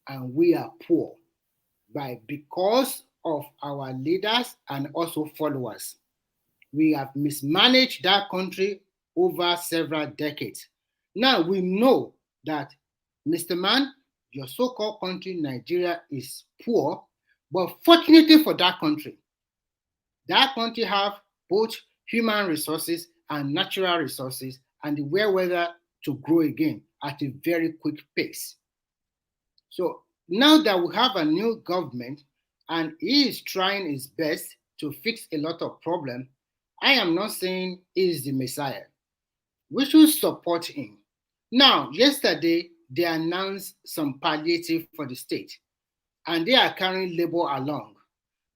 and we are poor because of our leaders and also followers. We have mismanaged that country over several decades. Now we know that, Mr. Man, your so-called country, Nigeria, is poor, but fortunately for that country have both human resources and natural resources and the wherewithal to grow again at a very quick pace. So now that we have a new government and he is trying his best to fix a lot of problems, I am not saying he is the Messiah. We should support him. Now, yesterday, they announced some palliative for the state, and they are carrying labor along.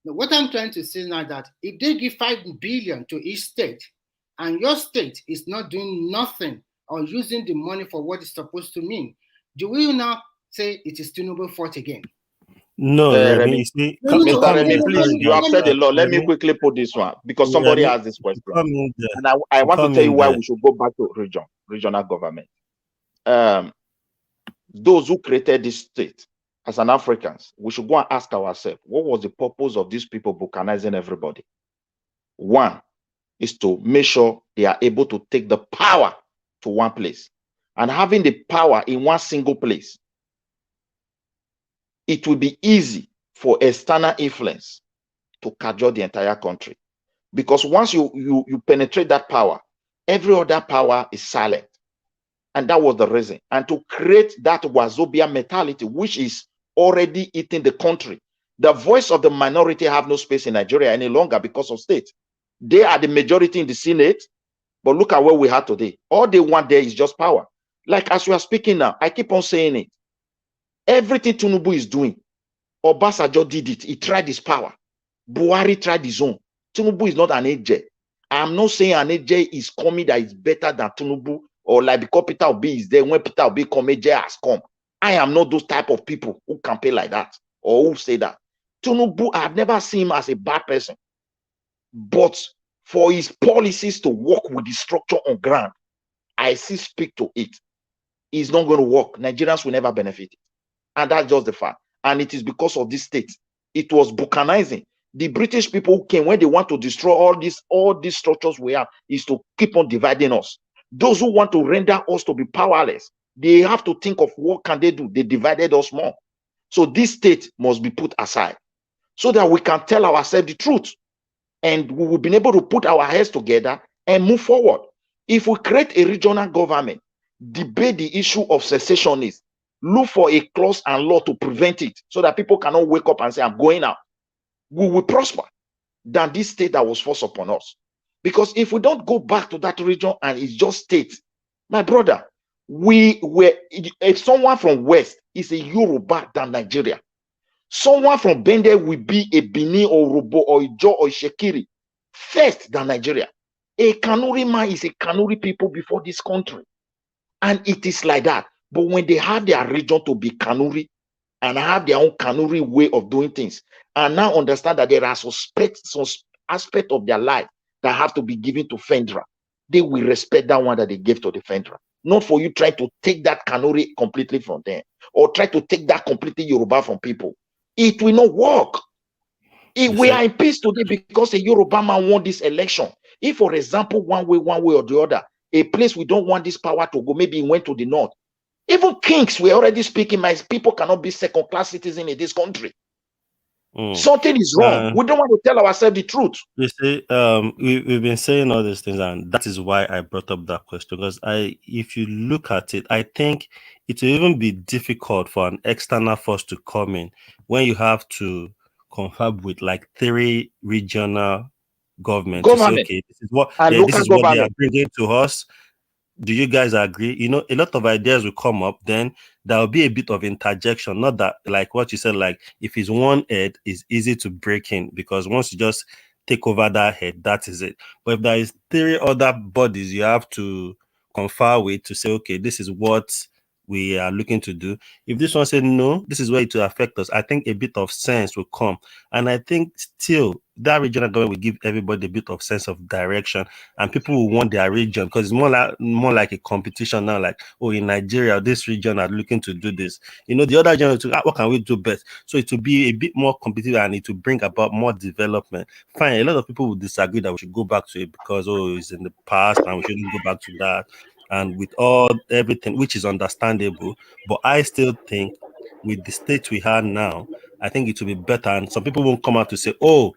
Now, what I'm trying to say now is that if they give 5 billion to each state, and your state is not doing nothing or using the money for what it's supposed to mean, do we now say it is Tinubu's fault again? No, Remy, you see, Mr. Remy, please, you have said a lot. Let me quickly put this one because somebody asked this question. And I want to tell you why we should go back to regional government. Those who created this state, as an Africans, we should go and ask ourselves, what was the purpose of these people balkanizing everybody? One is to make sure they are able to take the power to one place. And having the power in one single place, it will be easy for external influence to cajole the entire country. Because once you penetrate that power, every other power is silent. And that was the reason. And to create that Wazobia mentality, which is already eating the country. The voice of the minority have no space in Nigeria any longer because of state. They are the majority in the Senate, but look at where we are today. All they want there is just power. Like as we are speaking now, I keep on saying it. Everything Tinubu is doing, Obasanjo did it. He tried his power. Buhari tried his own. Tinubu is not an AJ. I'm not saying an AJ is coming that is better than Tinubu, or like because Peter Obi is there, when Peter Obi come, AJ has come. I am not those type of people who campaign like that or who say that. Tinubu, I've never seen him as a bad person. But for his policies to work with the structure on ground, I still speak to it. It's not going to work. Nigerians will never benefit. And that's just the fact. And it is because of this state. It was balkanizing. The British people who came, when they want to destroy all these structures we have, is to keep on dividing us. Those who want to render us to be powerless, they have to think of what can they do. They divided us more. So this state must be put aside so that we can tell ourselves the truth. And we will be able to put our heads together and move forward. If we create a regional government, debate the issue of secessionists, look for a clause and law to prevent it so that people cannot wake up and say, I'm going out. We will prosper than this state that was forced upon us. Because if we don't go back to that region and it's just state, my brother, if someone from West is a Yoruba than Nigeria, someone from Bende will be a Bini or Robo or Ijo or Shekiri first than Nigeria. A Kanuri man is a Kanuri people before this country. And it is like that. But when they have their region to be Kanuri and have their own Kanuri way of doing things, and now understand that there are some aspect of their life that have to be given to Fendra, they will respect that one that they gave to the Fendra. Not for you trying to take that Kanuri completely from them or try to take that completely Yoruba from people. It will not work. We are in peace today because a Yoruba man won this election. If, for example, one way or the other, a place we don't want this power to go, maybe it went to the north. Even kings were already speaking, my people cannot be second-class citizens in this country. Something is wrong. We don't want to tell ourselves the truth. You see, we've been saying all these things, and that is why I brought up that question. Because if you look at it, I think it will even be difficult for an external force to come in when you have to confab with like 3 regional governments. To say, okay, this is what they are bringing to us. Do you guys agree? You know, a lot of ideas will come up, then there will be a bit of interjection. Not that, like what you said, like if it's one head, it's easy to break in, because once you just take over that head, that is it. But if there is 3 other bodies you have to confer with to say, okay, this is what we are looking to do. If this one said no, this is where it will affect us, I think a bit of sense will come. And I think still that regional government will give everybody a bit of sense of direction, and people will want their region, because it's more like a competition now. Like, oh, in Nigeria, this region are looking to do this. The other region, what can we do best? So it will be a bit more competitive, and it will bring about more development. Fine, a lot of people will disagree that we should go back to it because it's in the past and we shouldn't go back to that. And with everything, which is understandable, but I still think with the state we have now, I think it will be better. And some people won't come out to say, oh,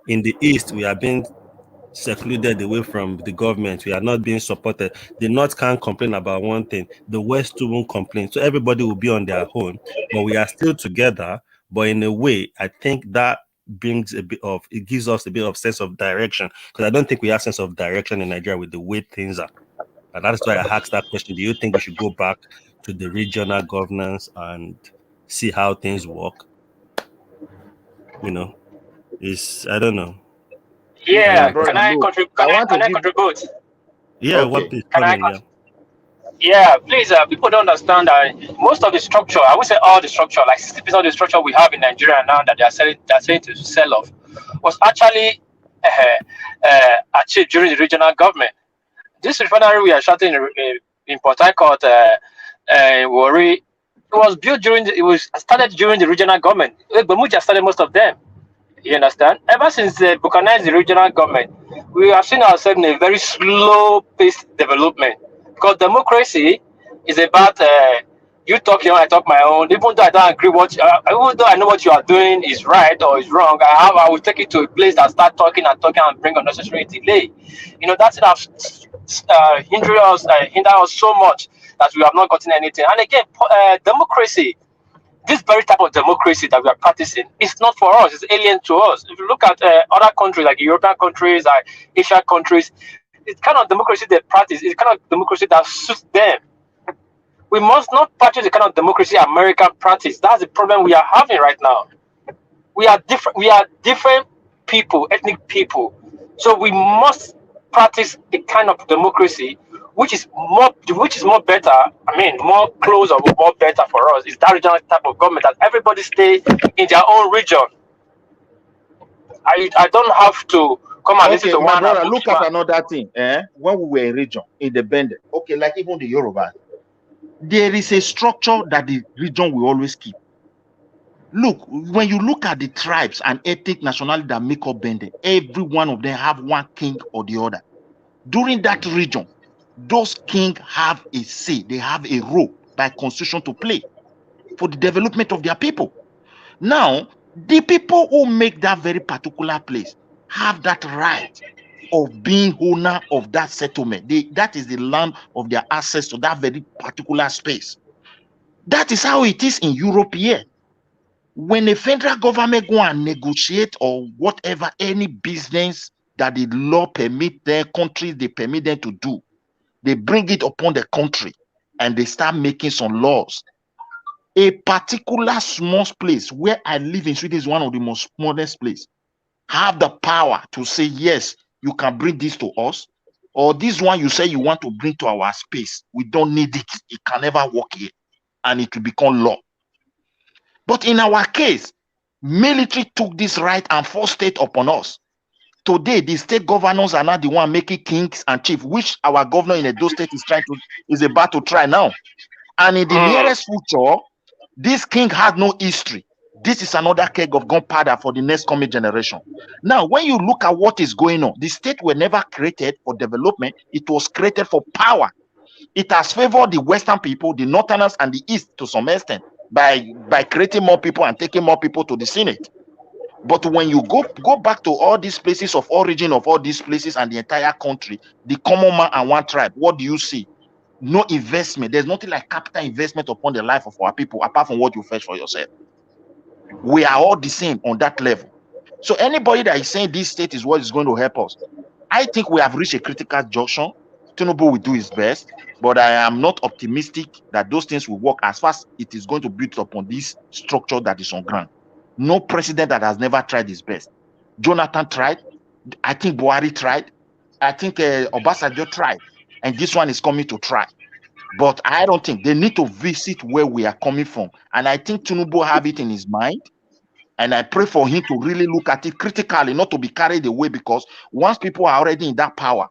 in the East, we are being secluded away from the government. We are not being supported. The North can't complain about one thing. The West too won't complain. So everybody will be on their own, but we are still together. But in a way, I think that it gives us a bit of sense of direction, because I don't think we have sense of direction in Nigeria with the way things are. And that's why I asked that question. Do you think we should go back to the regional governance and see how things work? I don't know. Yeah, can I contribute? Yeah, what is coming? Yeah. Yeah, please, people don't understand that most of the structure, I would say all the structure, like 60% of the structure we have in Nigeria now that they're saying to sell off, was actually achieved during the regional government. This refinery we are shutting in Port Harcourt, Warri, it was started during the regional government. Bamuja started most of them. You understand? Ever since they recognized the regional government, we have seen ourselves in a very slow-paced development. Because democracy is about you talk your own, I talk my own. Even though I don't agree even though I know what you are doing is right or is wrong, I will take it to a place that start talking and bring unnecessary delay. That's enough hinder us so much that we have not gotten anything. And again, democracy. This very type of democracy that we are practicing is not for us. It's alien to us. If you look at other countries like European countries, like Asian countries, it's kind of democracy they practice. It's kind of democracy that suits them. We must not practice the kind of democracy American practice. That's the problem we are having right now. We are different. We are different people, ethnic people. So we must practice a kind of democracy which is more better. I mean, more close or more better for us is that regional type of government that everybody stay in their own region. I don't have to come and listen to my one. brother, look at another thing. When we were in region, independent, okay, like even the Yoruba, there is a structure that the region will always keep. Look, when you look at the tribes and ethnic nationality that make up Bende, every one of them have one king or the other. During that region, those kings have a say, they have a role by constitution to play for the development of their people. Now, the people who make that very particular place have that right of being owner of that settlement. That is the land of their access to that very particular space. That is how it is in Europe here. When the federal government go and negotiate or whatever, any business that the law permit their countries, they permit them to do, they bring it upon the country and they start making some laws. A particular small place where I live in Sweden is one of the most smallest places, have the power to say, yes, you can bring this to us, or this one you say you want to bring to our space. We don't need it. It can never work here, and it will become law. But in our case, military took this right and forced it upon us. Today, the state governors are not the one making kings and chiefs, which our governor in Edo State is about to try now. And in the nearest future, this king has no history. This is another keg of gunpowder for the next coming generation. Now, when you look at what is going on, the state were never created for development. It was created for power. It has favored the Western people, the Northerners, and the East to some extent by creating more people and taking more people to the Senate. But when you go back to all these places of origin of all these places and the entire country, the common man and one tribe, what do you see? No investment. There's nothing like capital investment upon the life of our people, apart from what you fetch for yourself. We are all the same on that level. So anybody that is saying this state is what is going to help us, I think we have reached a critical junction. Tinubu will do his best, but I am not optimistic that those things will work as fast as it is going to build upon this structure that is on ground. No president that has never tried his best. Jonathan tried, I think Buhari tried. I think Obasanjo tried. And this one is coming to try. But I don't think they need to visit where we are coming from. And I think Tinubu have it in his mind. And I pray for him to really look at it critically, not to be carried away, because once people are already in that power,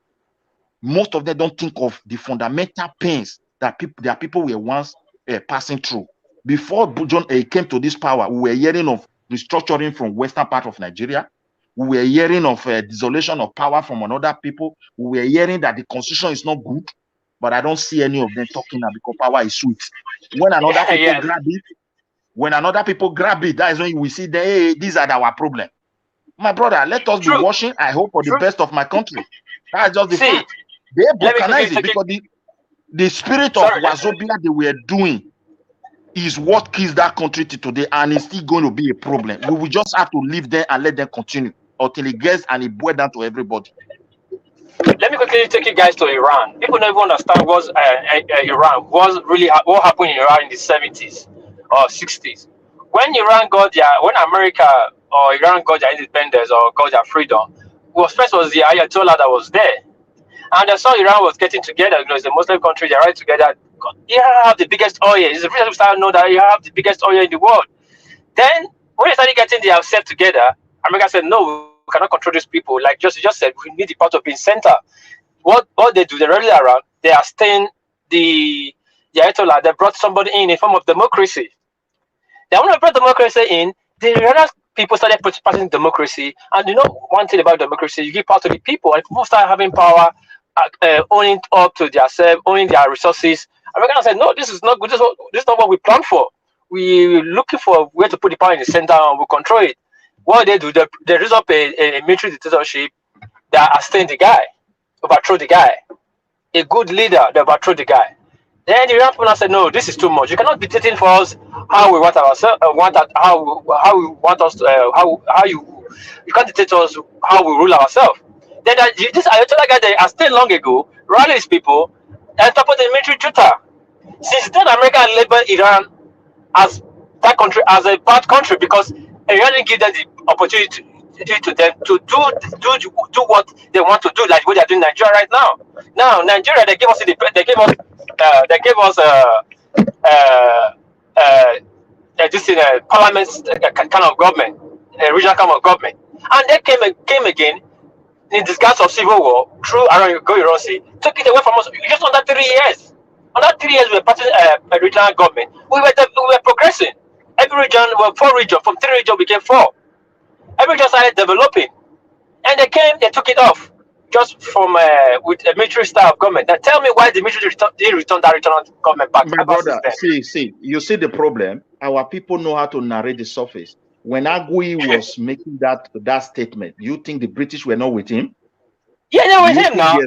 most of them don't think of the fundamental pains that people were once passing through. Before John came to this power, we were hearing of restructuring from western part of Nigeria. We were hearing of desolation of power from another people. We were hearing that the constitution is not good, but I don't see any of them talking now because power is sweet. When another people grab it, that is when we see that, hey, these are our problem. My brother, let us be watching. I hope for the best of my country. That's just the fact. They balkanize it because the spirit of Wazobia they were doing is what kills that country today, and it's still going to be a problem. We will just have to leave them and let them continue until it gets and it boils down to everybody. Let me quickly take you guys to Iran. People don't even understand Iran what happened in Iran in the 70s or 60s. When America or Iran got their independence or got their freedom, first was the Ayatollah that was there. And I saw Iran was getting together. It's a Muslim country. They're right together. Iran have the biggest oil. It's the reason we started to know that Iran have the biggest oil in the world. Then when they started getting themselves together, America said, no, we cannot control these people. Like just said, we need the part of being center. What they do, they rally around. They are staying the Ayatollah. They brought somebody in form of democracy. Then when they brought democracy in, the realized people started practicing democracy. And you know one thing about democracy, you give power to the people, and people start having power, owning up to themselves, owning their resources. Americans said, no, this is not good. This is not what we planned for. We're looking for where to put the power in the center and we'll control it. What they do, they raise up a military dictatorship that sustain the guy, overthrow the guy. A good leader, they overthrow the guy. Then the Iranian people said, no, this is too much. You cannot be dictating for us how we want ourselves, how we want us to, how you can't dictate us how we rule ourselves. Then this Ayatollah guy that stayed long ago, rally his people, and top of the military junta. Since then, America labeled Iran as that country as a bad country because Iran didn't give them the opportunity to them to do what they want to do, like what they're doing in Nigeria right now. Now, Nigeria, they gave us this in a parliament kind of government, a regional kind of government, and they came again in disguise of civil war through Iran, took it away from us just under 3 years. Under 3 years, we were passing a regional government. We were progressing. Every region, from 3 regions became 4. Every region started developing, and they took it off just from with a military style of government. Now tell me why the military didn't return that regional government back. My brother, see, you see the problem. Our people know how to narrate the surface. When Agui was making that statement, you think the British were not with him? Yeah, they were with him now. They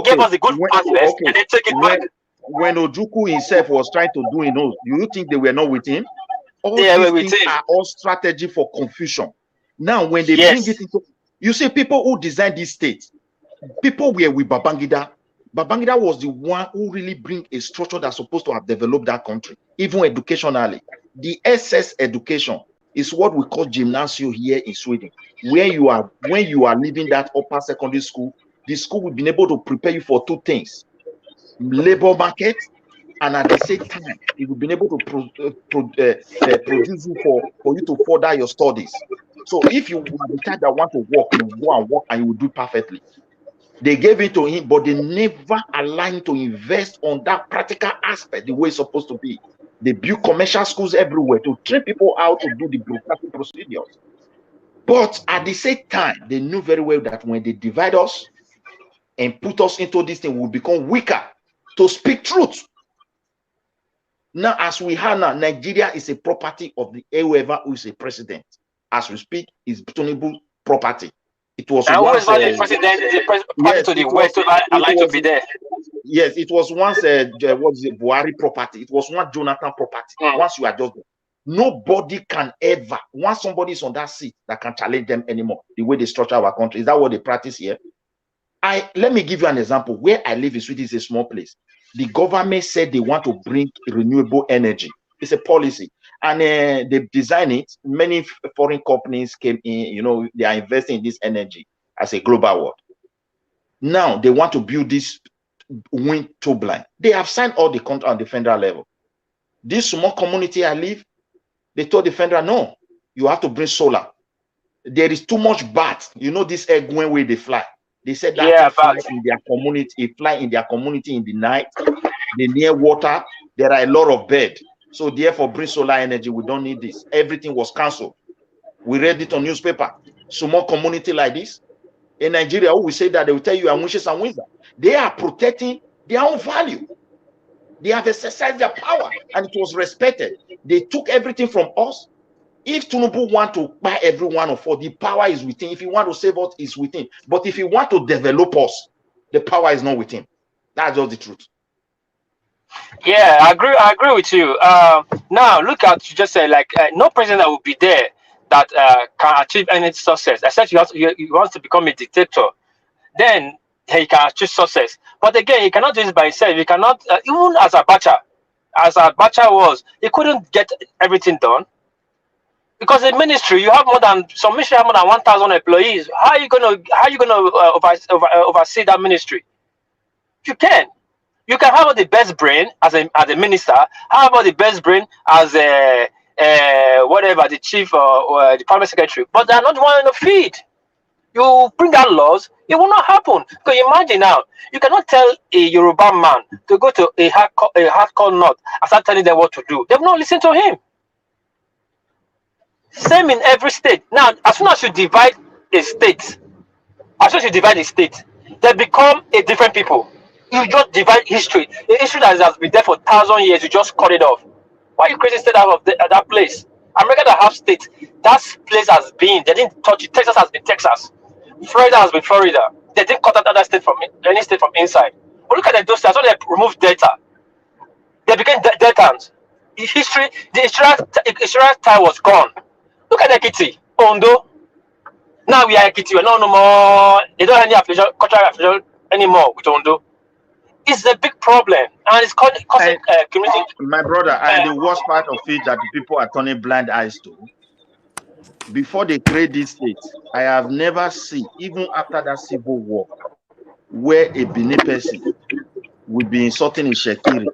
gave us the good passes and they took it back. When Ojukwu himself was trying to do it, you think they were not with him? All these things are all strategy for confusion. Now, when they bring it into, you see, people who designed this state, people were with Babangida. Babangida was the one who really bring a structure that's supposed to have developed that country, even educationally. The SS education is what we call gymnasium here in Sweden, where when you are leaving that upper secondary school, the school will be able to prepare you for 2 things: labor market, and at the same time, it will be able to produce you for you to further your studies. So if you are the type that want to work, you go and work and you will do perfectly. They gave it to him, but they never allowed him to invest on that practical aspect the way it's supposed to be. They build commercial schools everywhere to train people how to do the bureaucratic procedures. But at the same time, they knew very well that when they divide us and put us into this thing, we'll become weaker to speak truth. Now, as we have now, Nigeria is a property of whoever who is a president. As we speak, is Tinubu property. It was once the president to the west, I like to be there. Yes, it was once Buhari property. It was once Jonathan property. Once you are just there, nobody can ever, once somebody is on that seat, that can challenge them anymore. The way they structure our country, is that what they practice here? Let me give you an example. Where I live in Sweden is a small place. The government said they want to bring renewable energy. It's a policy. and they designed it. Many foreign companies came in, you know, they are investing in this energy as a global world. Now they want to build this wind turbine. They have signed all the contract on the federal level. This small community I live, they told the federal, no, you have to bring solar. There is too much bat. You know this egg when they fly. They said that Yeah, fly in their community, it fly in their community in the night. They near water. There are a lot of birds. So therefore, bring solar energy. We don't need this. Everything was cancelled. We read it on newspaper. Small community like this in Nigeria, who will say that they will tell you and wishes and wisdom. They are protecting their own value. They have exercised their power, and it was respected. They took everything from us. If Tinubu want to buy everyone of us, the power is within. If he want to save us, it's within. But if he want to develop us, the power is not within. That's just the truth. Yeah, I agree with you. Now look at you just said, like, no president that will be there that can achieve any success, except he wants to become a dictator. Then he can achieve success. But again, he cannot do this by himself. He cannot, even as Abacha was, he couldn't get everything done. Because in ministry, you have some ministry have more than 1,000 employees. How are you gonna oversee that ministry? You can. You can have the best brain as a minister. How about the best brain as whatever, the chief or the private secretary? But they are not the one in the feed. You bring out laws, it will not happen. Because imagine now, you cannot tell a Yoruba man to go to a hardcore north and start telling them what to do. They will not listen to him. Same in every state. Now, as soon as you divide a state, they become a different people. You just divide history. The history that has been there for 1,000 years, you just cut it off. Why are you creating state out of that place? America that have states, that place has been, they didn't touch it. Texas has been Texas. Florida has been Florida. They didn't cut out other state from any state from inside. But look at those states, when they removed Delta, they became Deltans. The historical time was gone. Look at Ekiti, Ondo. Now we are Ekiti. We're no more. They don't have any cultural affiliation anymore with Ondo. It's a big problem, and it's causing community. My brother, and the worst part of it that the people are turning blind eyes to. Before they create these states, I have never seen, even after that civil war, where a Benin person will be insulting a Shekiri.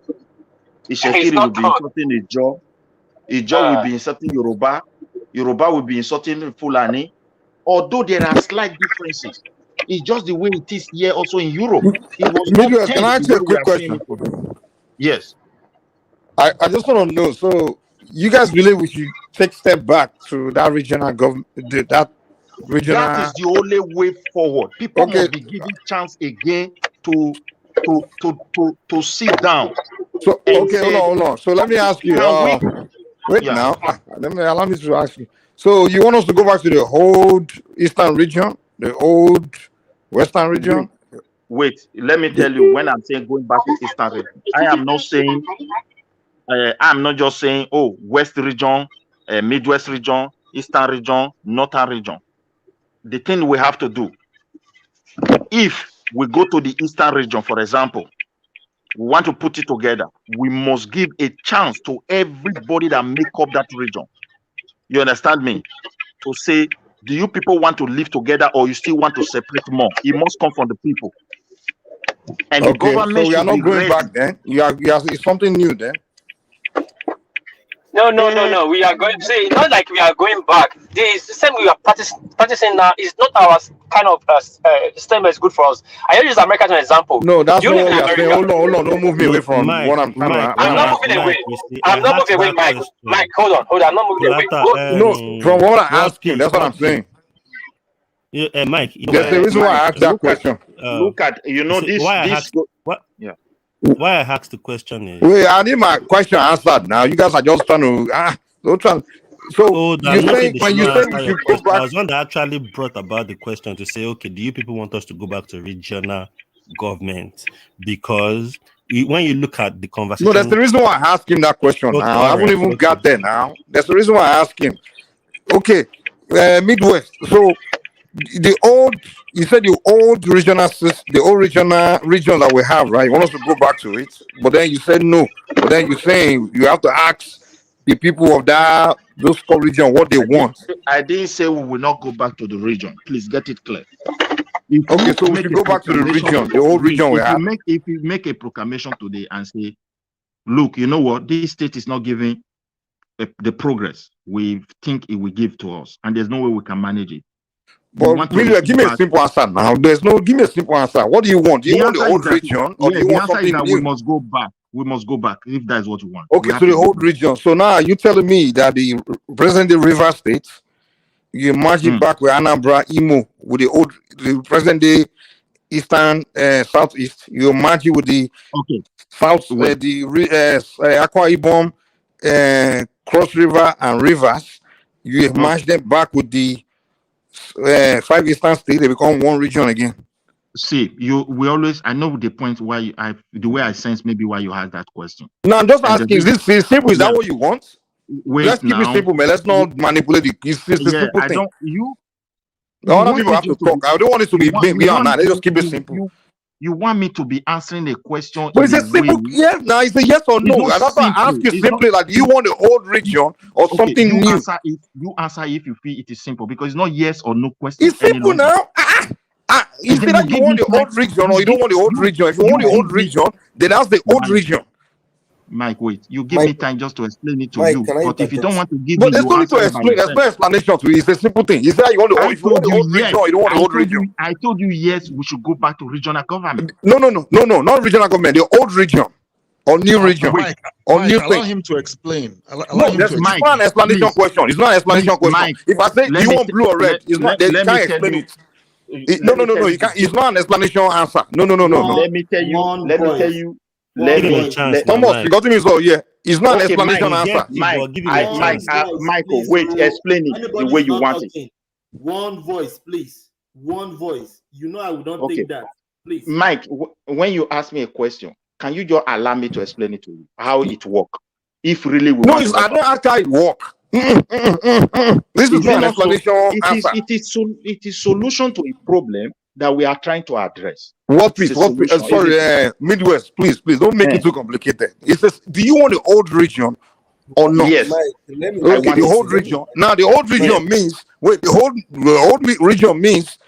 A Shekiri will be insulting a Jaw. A Jaw will be insulting Yoruba. Yoruba will be insulting Fulani. Although there are slight differences, it's just the way it is here also in Europe. It was not can I ask you a quick question? Yes. I just want to know, so you guys believe we should take a step back to that regional government, that is the only way forward. People must be given chance again to sit down. So hold on. So let me ask you. Now. Allow me to ask you. So you want us to go back to the old Eastern region, the old Western region? Wait, let me tell you. When I'm saying going back to Eastern region, I am not saying. I'm not just saying, oh, West region, Midwest region, Eastern region, Northern region. The thing we have to do, if we go to the Eastern region, for example, we want to put it together, we must give a chance to everybody that make up that region. You understand me? To say, do you people want to live together or you still want to separate more? It must come from the people. And the government so we are not going back then. It's something new then. No. We are going to say, not like we are going back. The system we are practicing now is not our kind of system that is good for us. I use America as an example. No, that's not what we are saying. Hold on. Don't move me away from what I'm trying to. I'm not moving away. I'm not moving away, Mike. Mike, hold on. I'm not moving away. No, from what I asked you, that's what I'm saying. Yeah, Mike. There's the reason why I asked that question. Look at this. Why I asked the question is. Wait, I need my question answered now. You guys are just trying to don't try. So you say when you say we should go back. I was one that actually brought about the question to say, okay, do you people want us to go back to regional government? Because when you look at the conversation, no, that's the reason why I asked him that question. Okay, now I haven't even got there now. That's the reason why I asked him. Okay, Midwest. So you said the old region that we have, right? You want us to go back to it, but then you said no. But then you're saying you have to ask the people of those core region what they want. I didn't say we will not go back to the region. Please get it clear. If Okay, you so we make should a go back to the proclamation, region, the old region we have. if you make a proclamation today and say, look, you know what, this state is not giving the progress we think it will give to us, and there's no way we can manage it. But really, give me a simple answer now. Give me a simple answer. What do you want? Do you want the old region, or do you want something new? We must go back. We must go back if that's what you want. Okay, to the old region. So now you telling me that the present day River State, you merge it back with Anambra, Imo, with the present day Eastern, Southeast. You merge it with the South, Akwa Ibom, Cross River and Rivers. You merge them back with the 5 Eastern states. They become one region again. See, I know the point why the way I sense maybe why you had that question. No, I'm just asking, is this simple? Is that what you want? Let's keep it simple, man. Let's not manipulate it. It's a simple thing. Other people have to talk. I don't want it to be me or not. Let's just keep it simple. You want me to be answering a question? But it's a simple yes. Now it's a yes or no. And that's why I ask you simply, like, do you want the old region or something new? You answer if you feel it is simple, because it's not yes or no question. It's simple now. Is it that you want the old region or you don't want the old region? If you want the old region, then that's the old region. Mike, wait. You give me time just to explain it to you. But if you don't want to give me, there's no need to explain. There's no explanation to it. It's a simple thing. You say you want the old, if you want the old region or you don't want the old region. I told you yes, we should go back to regional government. No, not regional government. The old region or new region or new thing. Allow him to explain. No, it's not an explanation question. It's not an explanation question. If I say, do you want blue or red? It's not. They can't explain it. No. You can't. It's not an explanation answer. No. Let me tell you. Thomas, you got me. So yeah, it's not an explanation answer. Michael, wait. Explain it the way you want it. One voice, please. One voice. You know I would not take that. Please, Mike. When you ask me a question, can you just allow me to explain it to you how it works? If really we I don't ask how it works. This is not an explanation answer. It is solution to a problem that we are trying to address. Sorry, Midwest, please don't make it too complicated. It says, do you want the old region or not? Yes. Okay, the old region. Now the old region means the old region means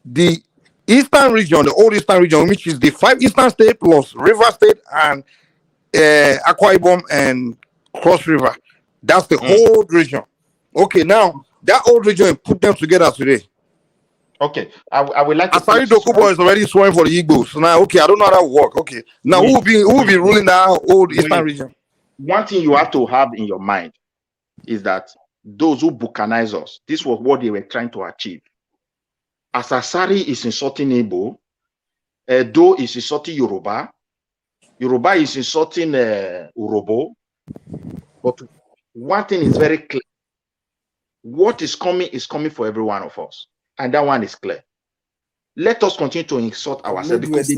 the Eastern region, the old Eastern region, which is the 5 Eastern states plus River State and Akwa Ibom and Cross River. That's the whole region. Okay, now that old region, put them together today. Okay, I would like to. Asari Dokubo is already sworn for the Igbos. So now, okay, I don't know how that work. Okay, now who will be ruling that old Eastern region? One thing you have to have in your mind is that those who Bucanize us, this was what they were trying to achieve. As Asari is insulting Igbo, Edo is insulting Yoruba, Yoruba is insulting Urobo. But one thing is very clear: what is coming for every one of us. And that one is clear. Let us continue to insult ourselves because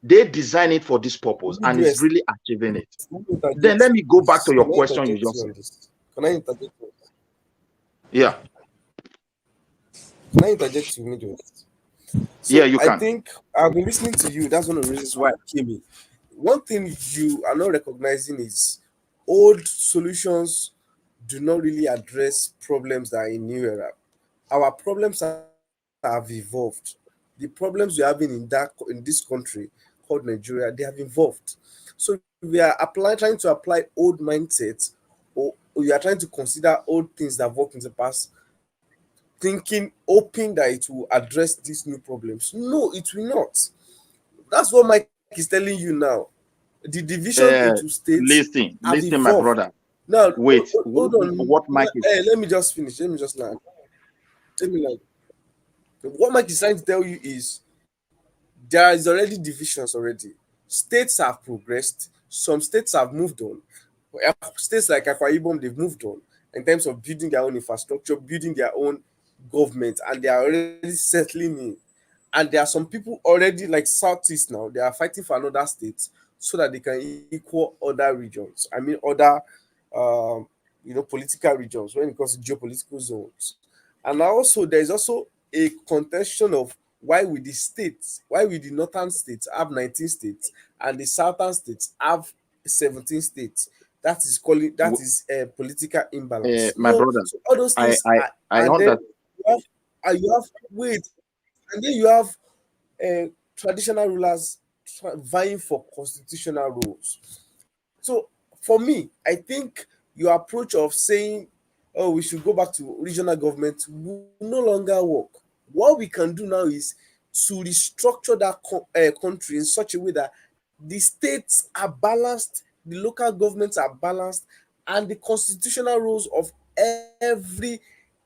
they design it for this purpose and it's really achieving it. Then let me go back to your question you just said. Can I interject? Yeah. Can I interject you Midwest? So yeah, you can. I think I've been listening to you. That's one of the reasons why I came in. One thing you are not recognizing is old solutions do not really address problems that are in new era. Our problems have evolved. The problems we're having in this country called Nigeria, they have evolved. So we are trying to apply old mindsets, or we are trying to consider old things that have worked in the past, hoping that it will address these new problems. No, it will not. That's what Mike is telling you now. The division into states. Listen, my brother. Now, wait. Hold on. What Mike is? Hey, let me just finish. Let me just land. Tell me like. What Mike is trying to tell you is there is already divisions already. States have progressed. Some states have moved on. States like Akwa Ibom, they've moved on in terms of building their own infrastructure, building their own government, and they are already settling in. And there are some people already like Southeast now, they are fighting for another state so that they can equal other regions. I mean, other political regions when it comes to geopolitical zones. And also there is also a contention of why will the northern states have 19 states and the southern states have 17 states. that is calling that is a political imbalance. My brother, So all those things are, I and then understand. you have wait, and then you have traditional rulers vying for constitutional roles. So for me, I think your approach of saying, "Oh, we should go back to regional government," will no longer work. What we can do now is to restructure that country in such a way that the states are balanced, the local governments are balanced, and the constitutional roles of every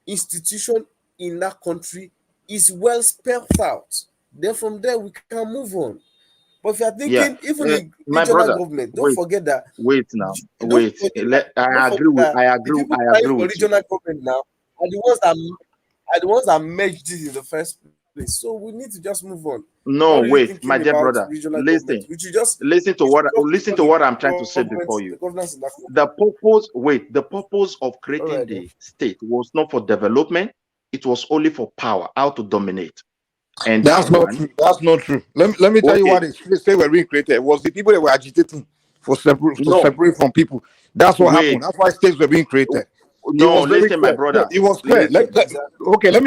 institution in that country is well spelled out. Then from there we can move on. But if you are Yeah, thinking, even in my regional brother. government, Wait, wait now. Wait. don't I agree forget with. that I the agree. people I vying agree for with you. regional government now are the ones that merged this in the first place. So we need to just move on. Not No, really wait, thinking my dear about brother. regional government. Listen, We should just listen restructure to the what I'm trying to say government, before the you. governance in that country. The purpose of All creating right then. the state was not for development. It was only for power, how to dominate. And That's that not one, true. That's not true. Let me tell you okay, what they say were being created. It was the people that were agitating for no, separate from people. That's what happened. wait, That's why states were being created. It no, was very listen, my clear. No, brother, it was clear. listen. Okay, let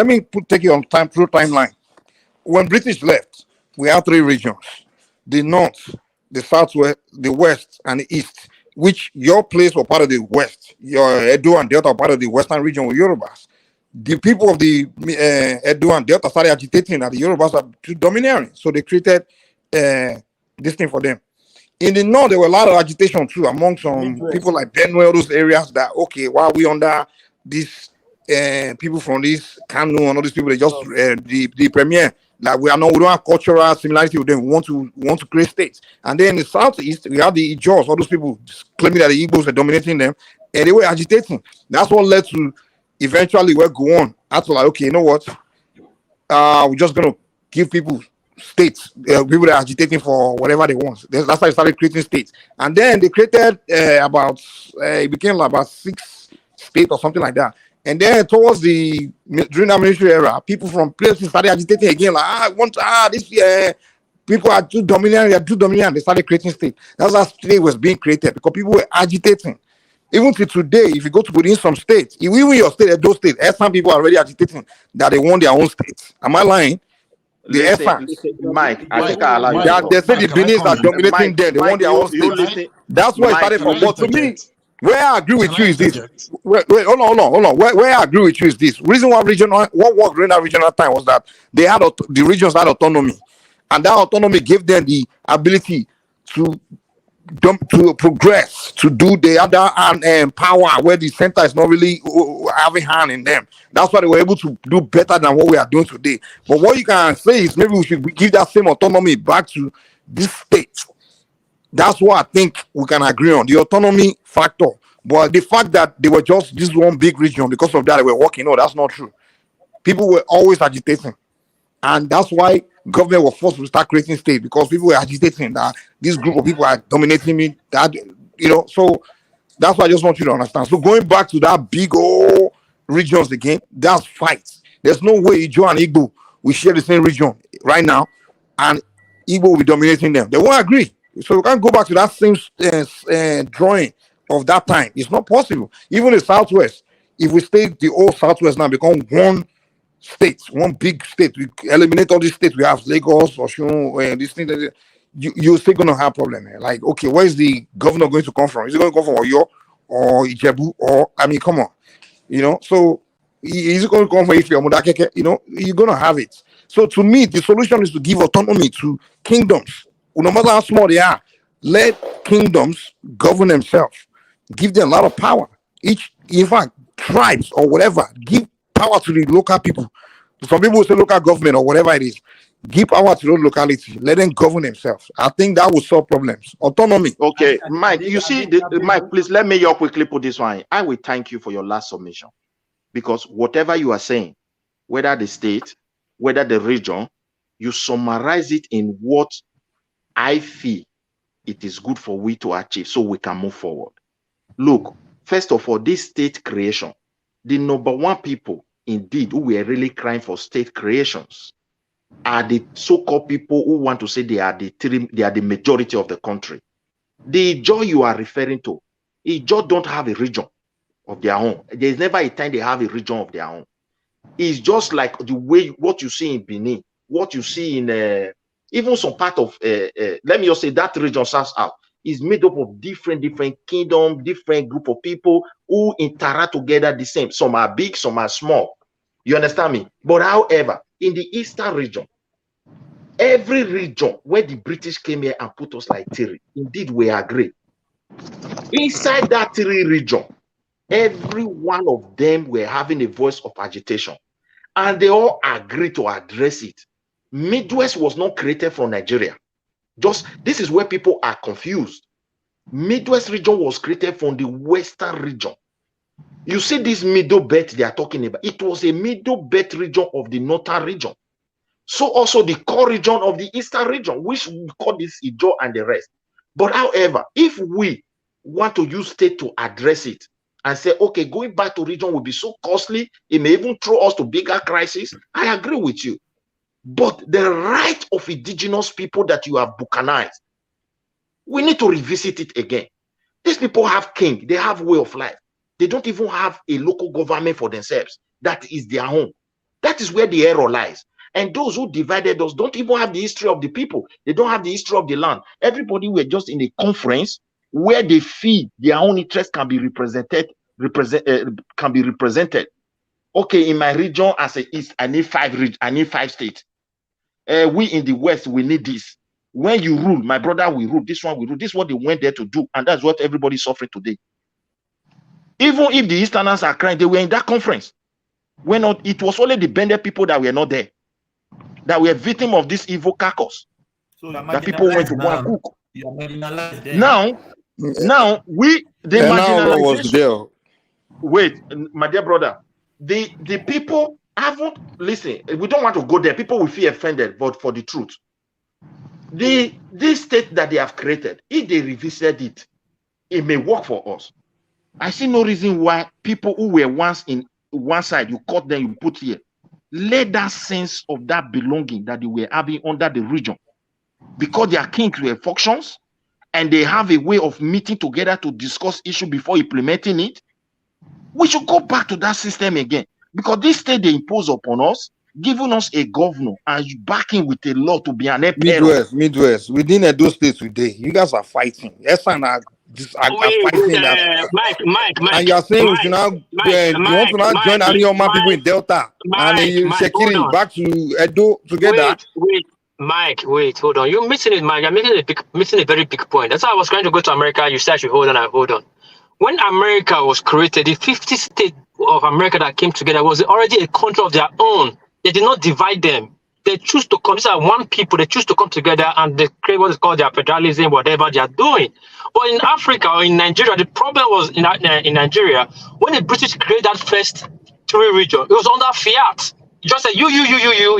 me take you on time through timeline. When British left, we had three regions: the north, the southwest, the west, and the east. Which your place were part of the west. Your Edo and Delta were part of the western region with Yorubas. The people of the Edo and Delta started agitating that the Yorubas are too domineering, so they created this thing for them. In the north, there were a lot of agitation too among some Midwest. people like Benue, all those areas that okay, why are we under this people from this Kanu and all these people they just the premier like we don't have cultural similarity with them. We want to create states. And then in the southeast, we have the Ijaws, all those people claiming that the Igbos were dominating them, and they were agitating. That's what led to eventually we're go on. After like, okay, you know what? We're just gonna give people states, people that are agitating for whatever they want. That's why they started creating states, and then they created it became like about 6 states or something like that. And then towards during the military era, people from places started agitating again, like I want this people are too dominant, they are too dominant. They started creating states. That's how state was being created because people were agitating. Even till today, if you go to within some states, even your state, those states, some people are already agitating that they want their own states. Am I lying? The essence. Mike, I think I allow you to That talk. they say the Benin's are dominating them. They want their own You states. listen, That's where it Mike, started you from. But to listen. me, where I agree with you is this. Wait, hold on. Where I agree with you is this. Reason why what worked during that regional time was that the regions had autonomy, and that autonomy gave them the ability to to progress, to do the other and power where the center is not really having hand in them. That's why they were able to do better than what we are doing today. But what you can say is maybe we should give that same autonomy back to this state. That's what I think we can agree on, the autonomy factor. But the fact that they were just this one big region, because of that they were working, no, that's not true. People were always agitating. And that's why government was forced to start creating states because people were agitating that this group of people are dominating me. So that's why I just want you to understand. So going back to that big old regions again, that's fight. There's no way Ijo and Igbo we share the same region right now, and Igbo will be dominating them. They won't agree. So we can't go back to that same drawing of that time. It's not possible. Even the Southwest, if we stay the old Southwest now, become one states, one big state. We eliminate all these states. We have Lagos, Osun, this thing. You're still gonna have problem. Like, okay, where is the governor going to come from? Is he going to come from Oyo or Ijebu? Or I mean, come on, So he's going to come from Ife or Modakeke. You're gonna have it. So to me, the solution is to give autonomy to kingdoms, no matter how small they are. Let kingdoms govern themselves. Give them a lot of power. In fact, tribes or whatever, give power to the local people. Some people say local government or whatever it is. Give power to those localities. Let them govern themselves. I think that will solve problems. Autonomy. Okay, Mike, you see, Mike, please let me quickly put this one. I will thank you for your last submission because whatever you are saying, whether the state, whether the region, you summarize it in what I feel it is good for we to achieve so we can move forward. Look, first of all, this state creation, the number one people indeed who were really crying for state creations are the so-called people who want to say they are the majority of the country. The Ijaw you are referring to, Ijaw don't have a region of their own. There's never a time they have a region of their own. It's just like the way what you see in Benin, what you see in even some part of let me just say that region South is made up of different kingdom, different group of people who interact together the same. Some are big, some are small. You understand me? But however, in the eastern region, every region where the British came here and put us like Terry, indeed we agree. Inside that Terry region, every one of them were having a voice of agitation, and they all agreed to address it. Midwest was not created from Nigeria. Just this is where people are confused. Midwest region was created from the western region. You see this middle belt they are talking about, it was a middle belt region of the northern region. So also the core region of the eastern region, which we call this Ijaw and the rest. But however, if we want to use state to address it and say, okay, going back to region will be so costly, it may even throw us to bigger crisis, I agree with you. But the right of indigenous people that you have buccanized, we need to revisit it again. These people have king, they have way of life. They don't even have a local government for themselves. That is their home. That is where the error lies. And those who divided us don't even have the history of the people. They don't have the history of the land. Everybody were just in a conference where they feel their own interest can be represented. Okay, in my region as a East, I need 5 states. We in the West, we need this. When you rule, my brother will rule. This one will rule. This is what they went there to do, and that's what everybody's suffering today. Even if the Easterners are crying, they were in that conference. It was only the Bended people that were not there, that were victim of this evil carcass. So that people went to go and cook. You are marginalized there. Now the marginalization. Wait, my dear brother, the people haven't listen. We don't want to go there. People will feel offended, but for the truth, this state that they have created, if they revisit it, it may work for us. I see no reason why people who were once in one side, you cut them, you put here. Let that sense of that belonging that they were having under the region, because their kings were factions and they have a way of meeting together to discuss issue before implementing it. We should go back to that system again, because this state they impose upon us, giving us a governor and backing with a law to be an Midwest. Within those states today, you guys are fighting. Yes, and are fighting that. Mike. And you are saying we should now you want to now join Arioma people in Delta and Shekiri back to Edo together. Wait, Mike, hold on. You're missing it, Mike. You're missing a very big point. That's why I was trying to go to America. You said I should hold on. When America was created, the 50 states of America that came together was already a country of their own. They did not divide them. They choose to come. These are one people. They choose to come together and they create what is called their federalism, whatever they are doing. But in Africa or in Nigeria, the problem was in Nigeria when the British created that first 3 regions. It was under fiat. You just say you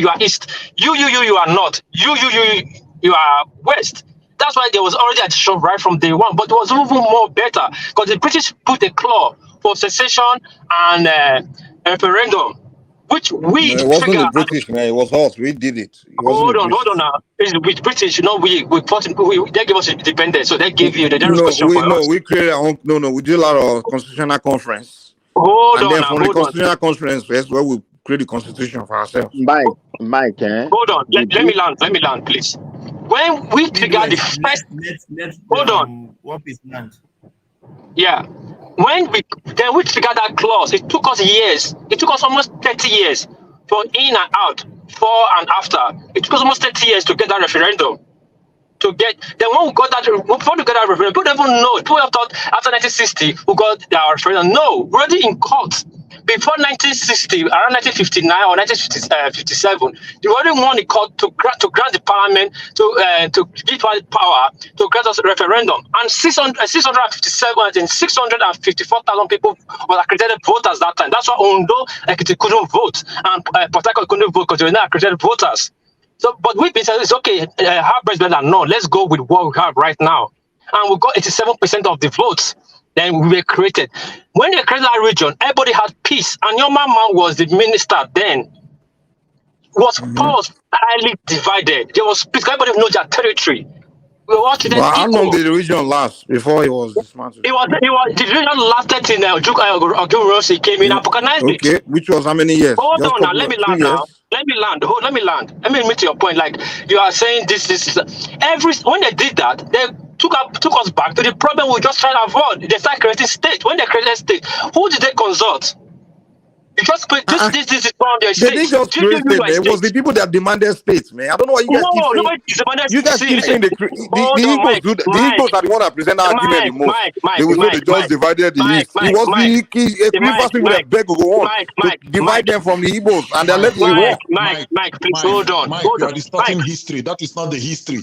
are east. You are north. You are west. That's why there was already a decision right from day one. But it was even more better because the British put a clause for secession and referendum. Which we it wasn't the British, man. It was us. We did it. Hold on now. It's with British, we they gave us independence, so they gave you the we created our own. We did a lot of constitutional conference. Hold on. From the constitutional conference, that's where we create the constitution for ourselves. Mike. Hold on. Let me land, please. When we triggered the first, hold on. What is land? Yeah. When we triggered that clause, it took us years. It took us almost 30 years for in and out, before and after. It took us almost 30 years to get that referendum. Then when we got that, before we got that referendum, people don't even know. People have thought after 1960 we got our referendum. No, we're already in court. Before 1960, around 1959 or 1957, the already won the court to grant the parliament to give the power to grant us a referendum. And 654,000 people were accredited voters that time. That's why Ondo couldn't vote and Port Harcourt couldn't vote because they were not accredited voters. So, but we've been saying it's okay. Have better than no. Let's go with what we have right now, and we got 87% of the votes. Then we were created. When they created that region, everybody had peace. And your mama was the minister then. Power was highly divided. There was peace. Everybody knows their territory. We all But treated how long equal. did the region last before it was dismantled? The region lasted till Ogurosi came in and organized it. Okay, which was how many years? Hold Just on now, couple let of me 2 land now. years. Let me land. Let me land. Let me meet your point. Like you are saying this. Every when they did that, they took us back to the problem we just trying to avoid. They start creating state. When they created state, who did they consult? You just put this is from their They didn't state. just Did create you state, are a man. It was the state? people that demanded states, man. I don't know why you No, guys keep saying. nobody demanded. You guys See, keep listen. saying the Hold on, Igbos Mike. do the Igbos are the one that present that argument the most. They will say they just divided the East. It was the Rivers people that beg to go on to divide them from the Igbos, and they let it work. Please hold on. Mike, Hold you on. are distorting history. That is not the history.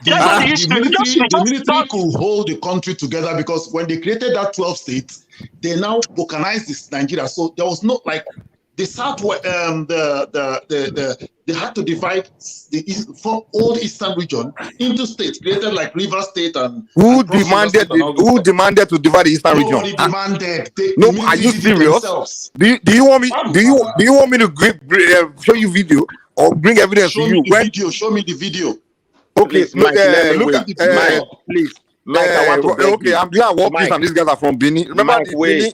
That's not the The history. military could hold the country together because when they created that 12 states, they now balkanized this Nigeria. So there was no like the South, they had to divide the East, from old Eastern region into states created like River State and Who Cross River State demanded and it? all those Who stuff. demanded to divide the Eastern region? Nobody demanded. The No, are military you did it serious? themselves. Do you want me? Do you want me to show you video or bring evidence to Show me you? the video. Show me the video. Okay, Please, Mike, let me look wait. at Mike, please. Mike, I want to beg okay, you. I'm glad Walkies Mike, and these guys are from Benin. Remember Mike, the wait. Benin?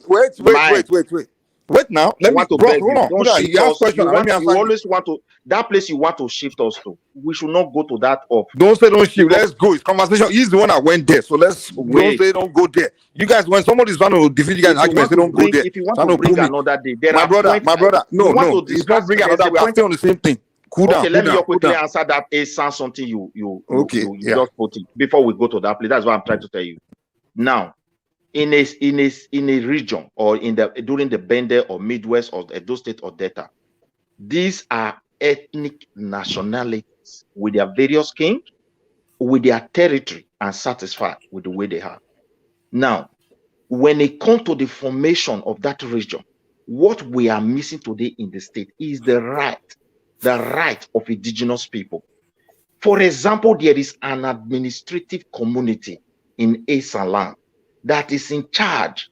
Wait now. I Let me, want to bros, beg hold you. on. Don't Hold on. shift You ask us. question. Let me You answer you. always want to that place you want to shift us to. We should not go to that off. Don't say don't shift. Let's go. It's conversation. He's the one that went there. So don't Wait. say don't go there. You guys, when somebody's trying to defeat you guys in argument, say don't go there. If you want Trying to to bring pull me. another day, there My are brother, points. no, we want to it's not discuss. bringing There's another a way. I'm point. still on the same thing. Cool Okay, let me quickly down. answer that a sound something you Okay, just put it before we go to that place. That's what I'm trying to tell you. Now, in a region or during the Bende or Midwest or Edo State or Delta, these are ethnic nationalities with their various kings, with their territory, and satisfied with the way they have. Now, when it comes to the formation of that region, what we are missing today in the state is the right of indigenous people. For example, there is an administrative community in Esan land that is in charge,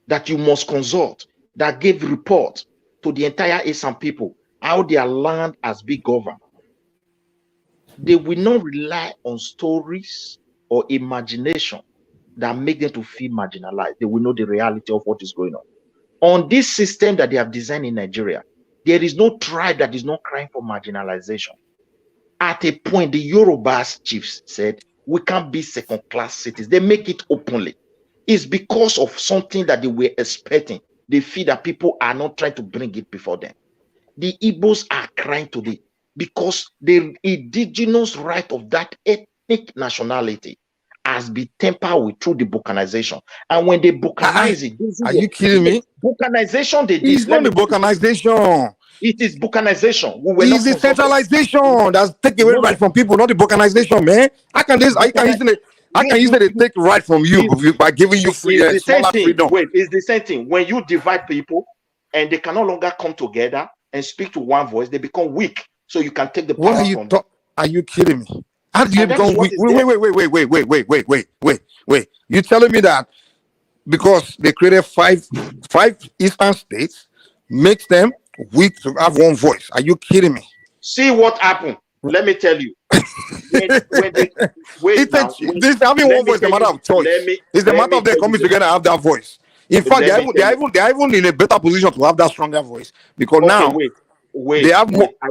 that you must consult, that gave report to the entire Esan people how their land has been governed. They will not rely on stories or imagination that make them to feel marginalized. They will know the reality of what is going on. On this system that they have designed in Nigeria, there is no tribe that is not crying for marginalization. At a point, the Yorubas chiefs said, we can't be second-class citizens. They make it openly. It's because of something that they were expecting. They feel that people are not trying to bring it before them. The Igbos are crying today because the indigenous right of that ethnic nationality has been tempered with through the balkanization. And when they balkanize it, are you kidding me? Balkanization, they did. It's not the balkanization. It is balkanization. It's the centralization that's taking away right from people, not the balkanization, man. How can you say they take right from you by giving you smaller freedom? Wait, it's the same thing. When you divide people and they can no longer come together and speak to one voice, they become weak. So you can take the power from them. Are you kidding me? How do you And that become is what weak? is Wait. You telling me that because they created five eastern states makes them weak to have one voice? Are you kidding me? See what happened. Let me tell you. Having one voice is a matter of choice. It's a matter of them coming together and have that voice. In fact, they are even in a better position to have that stronger voice because now wait. They have more. I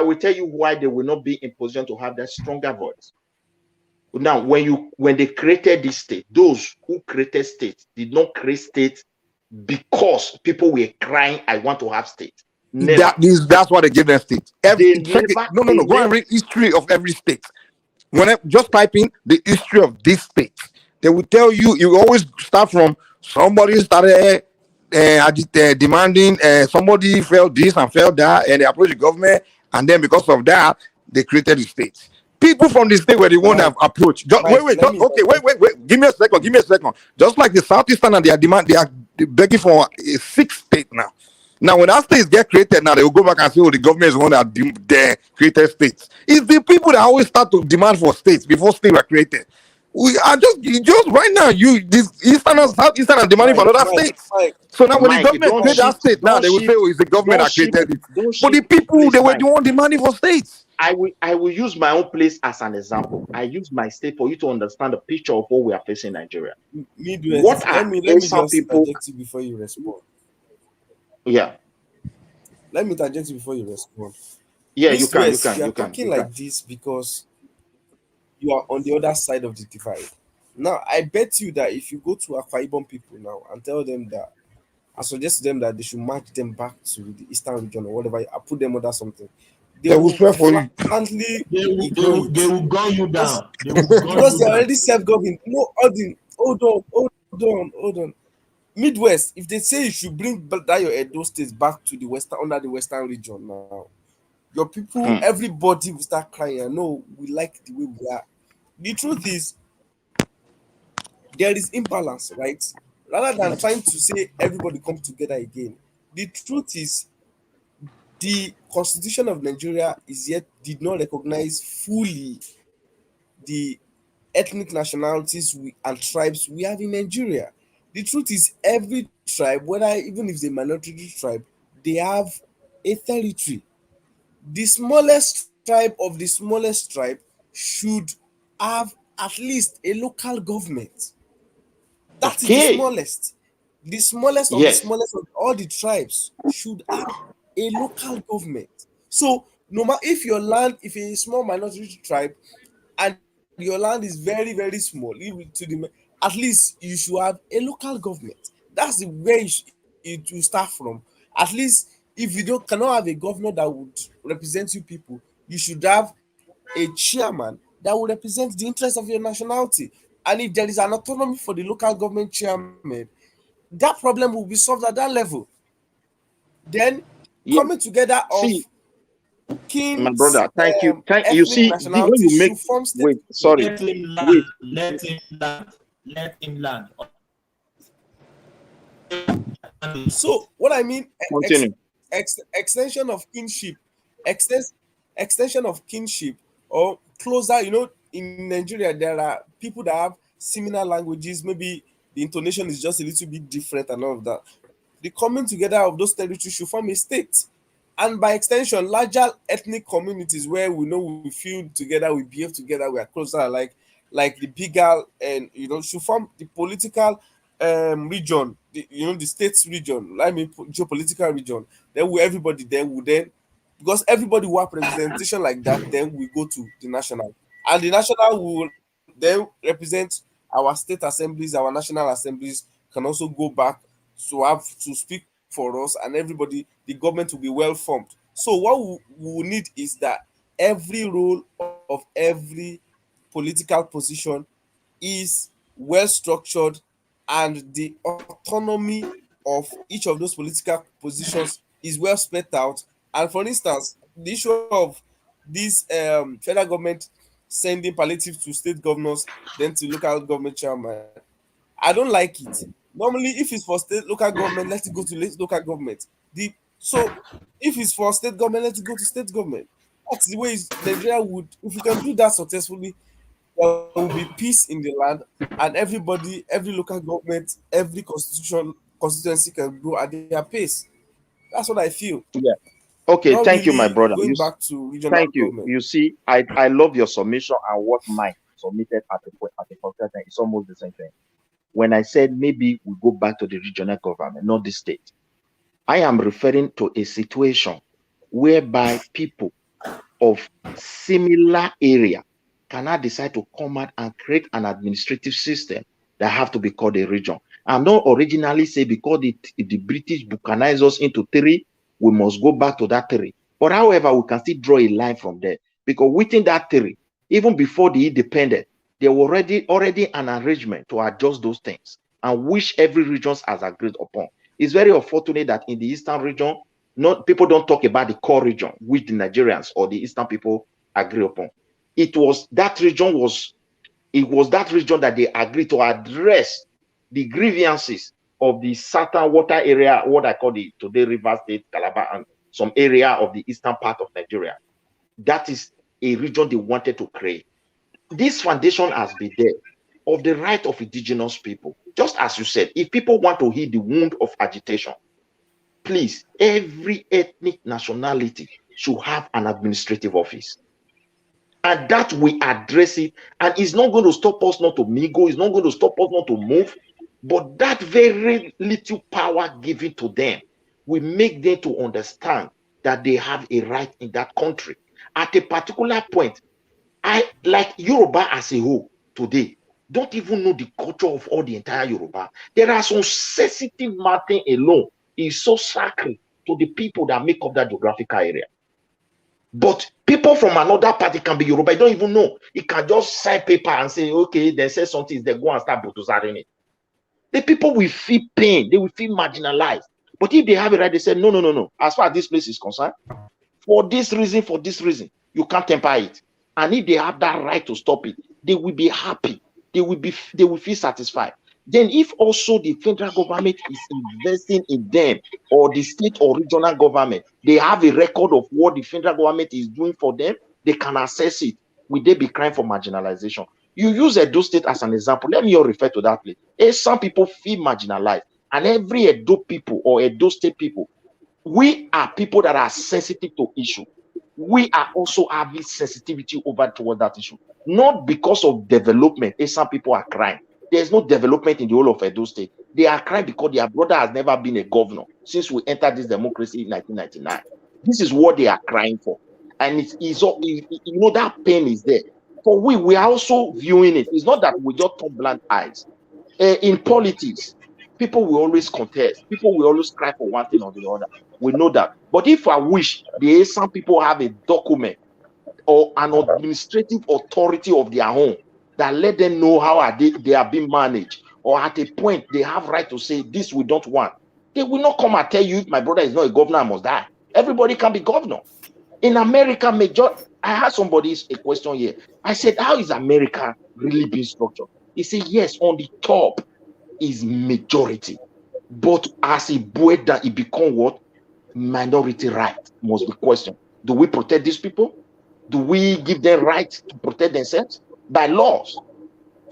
will tell you why they will not be in position to have that stronger voice. Now, when they created this state, those who created states did not create states because people were crying, "I want to have state." Never. That's why they give them state. Go and read history of every state. Just type in the history of this state, they will tell you. You always start from somebody started demanding, somebody felt this and felt that, and they approached the government, and then because of that, they created the state. People from the state were the one that approached. Wait. Give me a second. Just like the Southeastern, and they are begging for a sixth state now. Now, when that states get created, now they will go back and say, "Oh, the government is the one that created states." It's the people that always start to demand for states before states were created. We are just right now. This Easterners, Southeastern are demanding for other states. So now when the Mike, government create that state, now they will say, "Oh, it's the government that created it." But the people, please, they were Mike. the one demanding for states. I will use my own place as an example. I use my state for you to understand the picture of what we are facing in Nigeria. What Midwest. are Let me some just people? interject you before you respond. Yeah, Let me interject you before you respond. yeah, you East can, you West, can, you are you can, talking you can. like this because you are on the other side of the divide. Now, I bet you that if you go to Akwa Ibom people now and tell them that, I suggest to them that they should march them back to the Eastern region or whatever, I put them under something, they They will will swear for you. flatly They will, they ignore will, it they will gun you because down. They will gun you they're down. already self-governing. No, hold on. Midwest, if they say you should bring that your Edo state back to the western under the Western region now, your people, Hmm. everybody will start crying. No, we like the way we are. The truth is, there is imbalance, right? Rather than trying to say everybody come together again, the truth is the constitution of Nigeria is yet did not recognize fully the ethnic nationalities and tribes we have in Nigeria. The truth is every tribe, whether even if it's a minority tribe, they have a territory. The smallest tribe of the smallest tribe should have at least a local government. That is the Okay. smallest. The smallest of the Yes. smallest of all the tribes should have a local government. So no matter if your land, if a small minority tribe and your land is very, very small, even to the at least you should have a local government. That's the way it will start from. At least if you don't cannot have a governor that would represent you people, you should have a chairman that will represent the interest of your nationality. And if there is an autonomy for the local government chairman, that problem will be solved at that level. Then Yeah. coming together of See, my kings, brother, thank you. You ethnic see, when nationalities you make should form state wait, government. sorry, Let him land. wait, Let him land. Let him land. So what I mean, continue. extension of kinship, extens- extension of kinship, or closer. In Nigeria there are people that have similar languages. Maybe the intonation is just a little bit different and all of that. The coming together of those territories should form a state, and by extension, larger ethnic communities where we know we feel together, we behave together, we are closer, like the bigger and should form the political region, the states region. I mean geopolitical region. Then everybody then will then because everybody will have representation like that. Then we go to the national, and the national will then represent our state assemblies, our national assemblies can also go back to have to speak for us, and everybody, the government will be well formed. So what we will need is that every role of every political position is well structured, and the autonomy of each of those political positions is well spelled out. And for instance, the issue of this federal government sending palliative to state governors, then to local government chairman, I don't like it. Normally, if it's for state local government, let it go to local government. So if it's for state government, let it go to state government. That's the way Nigeria would. If we can do that successfully, there will be peace in the land, and everybody, every local government, every constituency can grow at their pace. That's what I feel. Yeah. Okay, Not thank you, my really brother. going back to regional Thank you. government. You see, I love your submission and what Mike submitted at the point. It's almost the same thing. When I said maybe we go back to the regional government, not the state, I am referring to a situation whereby people of similar area cannot decide to come out and create an administrative system that have to be called a region. I'm not originally say because the British buccanized us into three, we must go back to that three. But however, we can still draw a line from there because within that three, even before the independent, there were already an arrangement to adjust those things and which every region has agreed upon. It's very unfortunate that in the eastern region, not people don't talk about the core region which the Nigerians or the eastern people agree upon. It was that region that they agreed to address the grievances of the southern water area, what I call the today River State, Calabar, and some area of the eastern part of Nigeria. That is a region they wanted to create. This foundation has been there. of the right of indigenous people. Just as you said, if people want to heal the wound of agitation, please, every ethnic nationality should have an administrative office. And that we address it. And it's not going to stop us not to mingle, it's not going to stop us not to move. But that very little power given to them will make them to understand that they have a right in that country. At a particular point, I like Yoruba as a whole today don't even know the culture of all the entire Yoruba. There are some sensitive matter alone is so sacred to the people that make up that geographical area. But people from another party can be Yoruba. I don't even know. It can just sign paper and say, okay, they say something, they go and start bulldozing it. The people will feel pain, they will feel marginalized. But if they have it right, they say, no, no, no, no. As far as this place is concerned, for this reason, you can't temper it. And if they have that right to stop it, they will be happy. They will feel satisfied. Then if also the federal government is investing in them, or the state or regional government, they have a record of what the federal government is doing for them, they can assess it. Will they be crying for marginalization? You use Edo State as an example. Let me all refer to that place. Some people feel marginalized, and every Edo people or Edo State people, we are people that are sensitive to issue. We are also having sensitivity over toward that issue. Not because of development. Some people are crying. There's no development in the whole of Edo State. They are crying because their brother has never been a governor since we entered this democracy in 1999. This is what they are crying for. And it's that pain is there. For we are also viewing it. It's not that we just turn blind eyes. In politics, people will always contest. People will always cry for one thing or the other. We know that. But if I wish some people have a document or an administrative authority of their own that let them know how they are being managed, or at a point they have right to say this we don't want, they will not come and tell you if my brother is not a governor, I must die. Everybody can be governor. In America, I had somebody a question here. I said, how is America really being structured? He said, yes, on the top is majority. But as a boy that it become what? Minority right must be questioned. Do we protect these people? Do we give them right to protect themselves? By laws.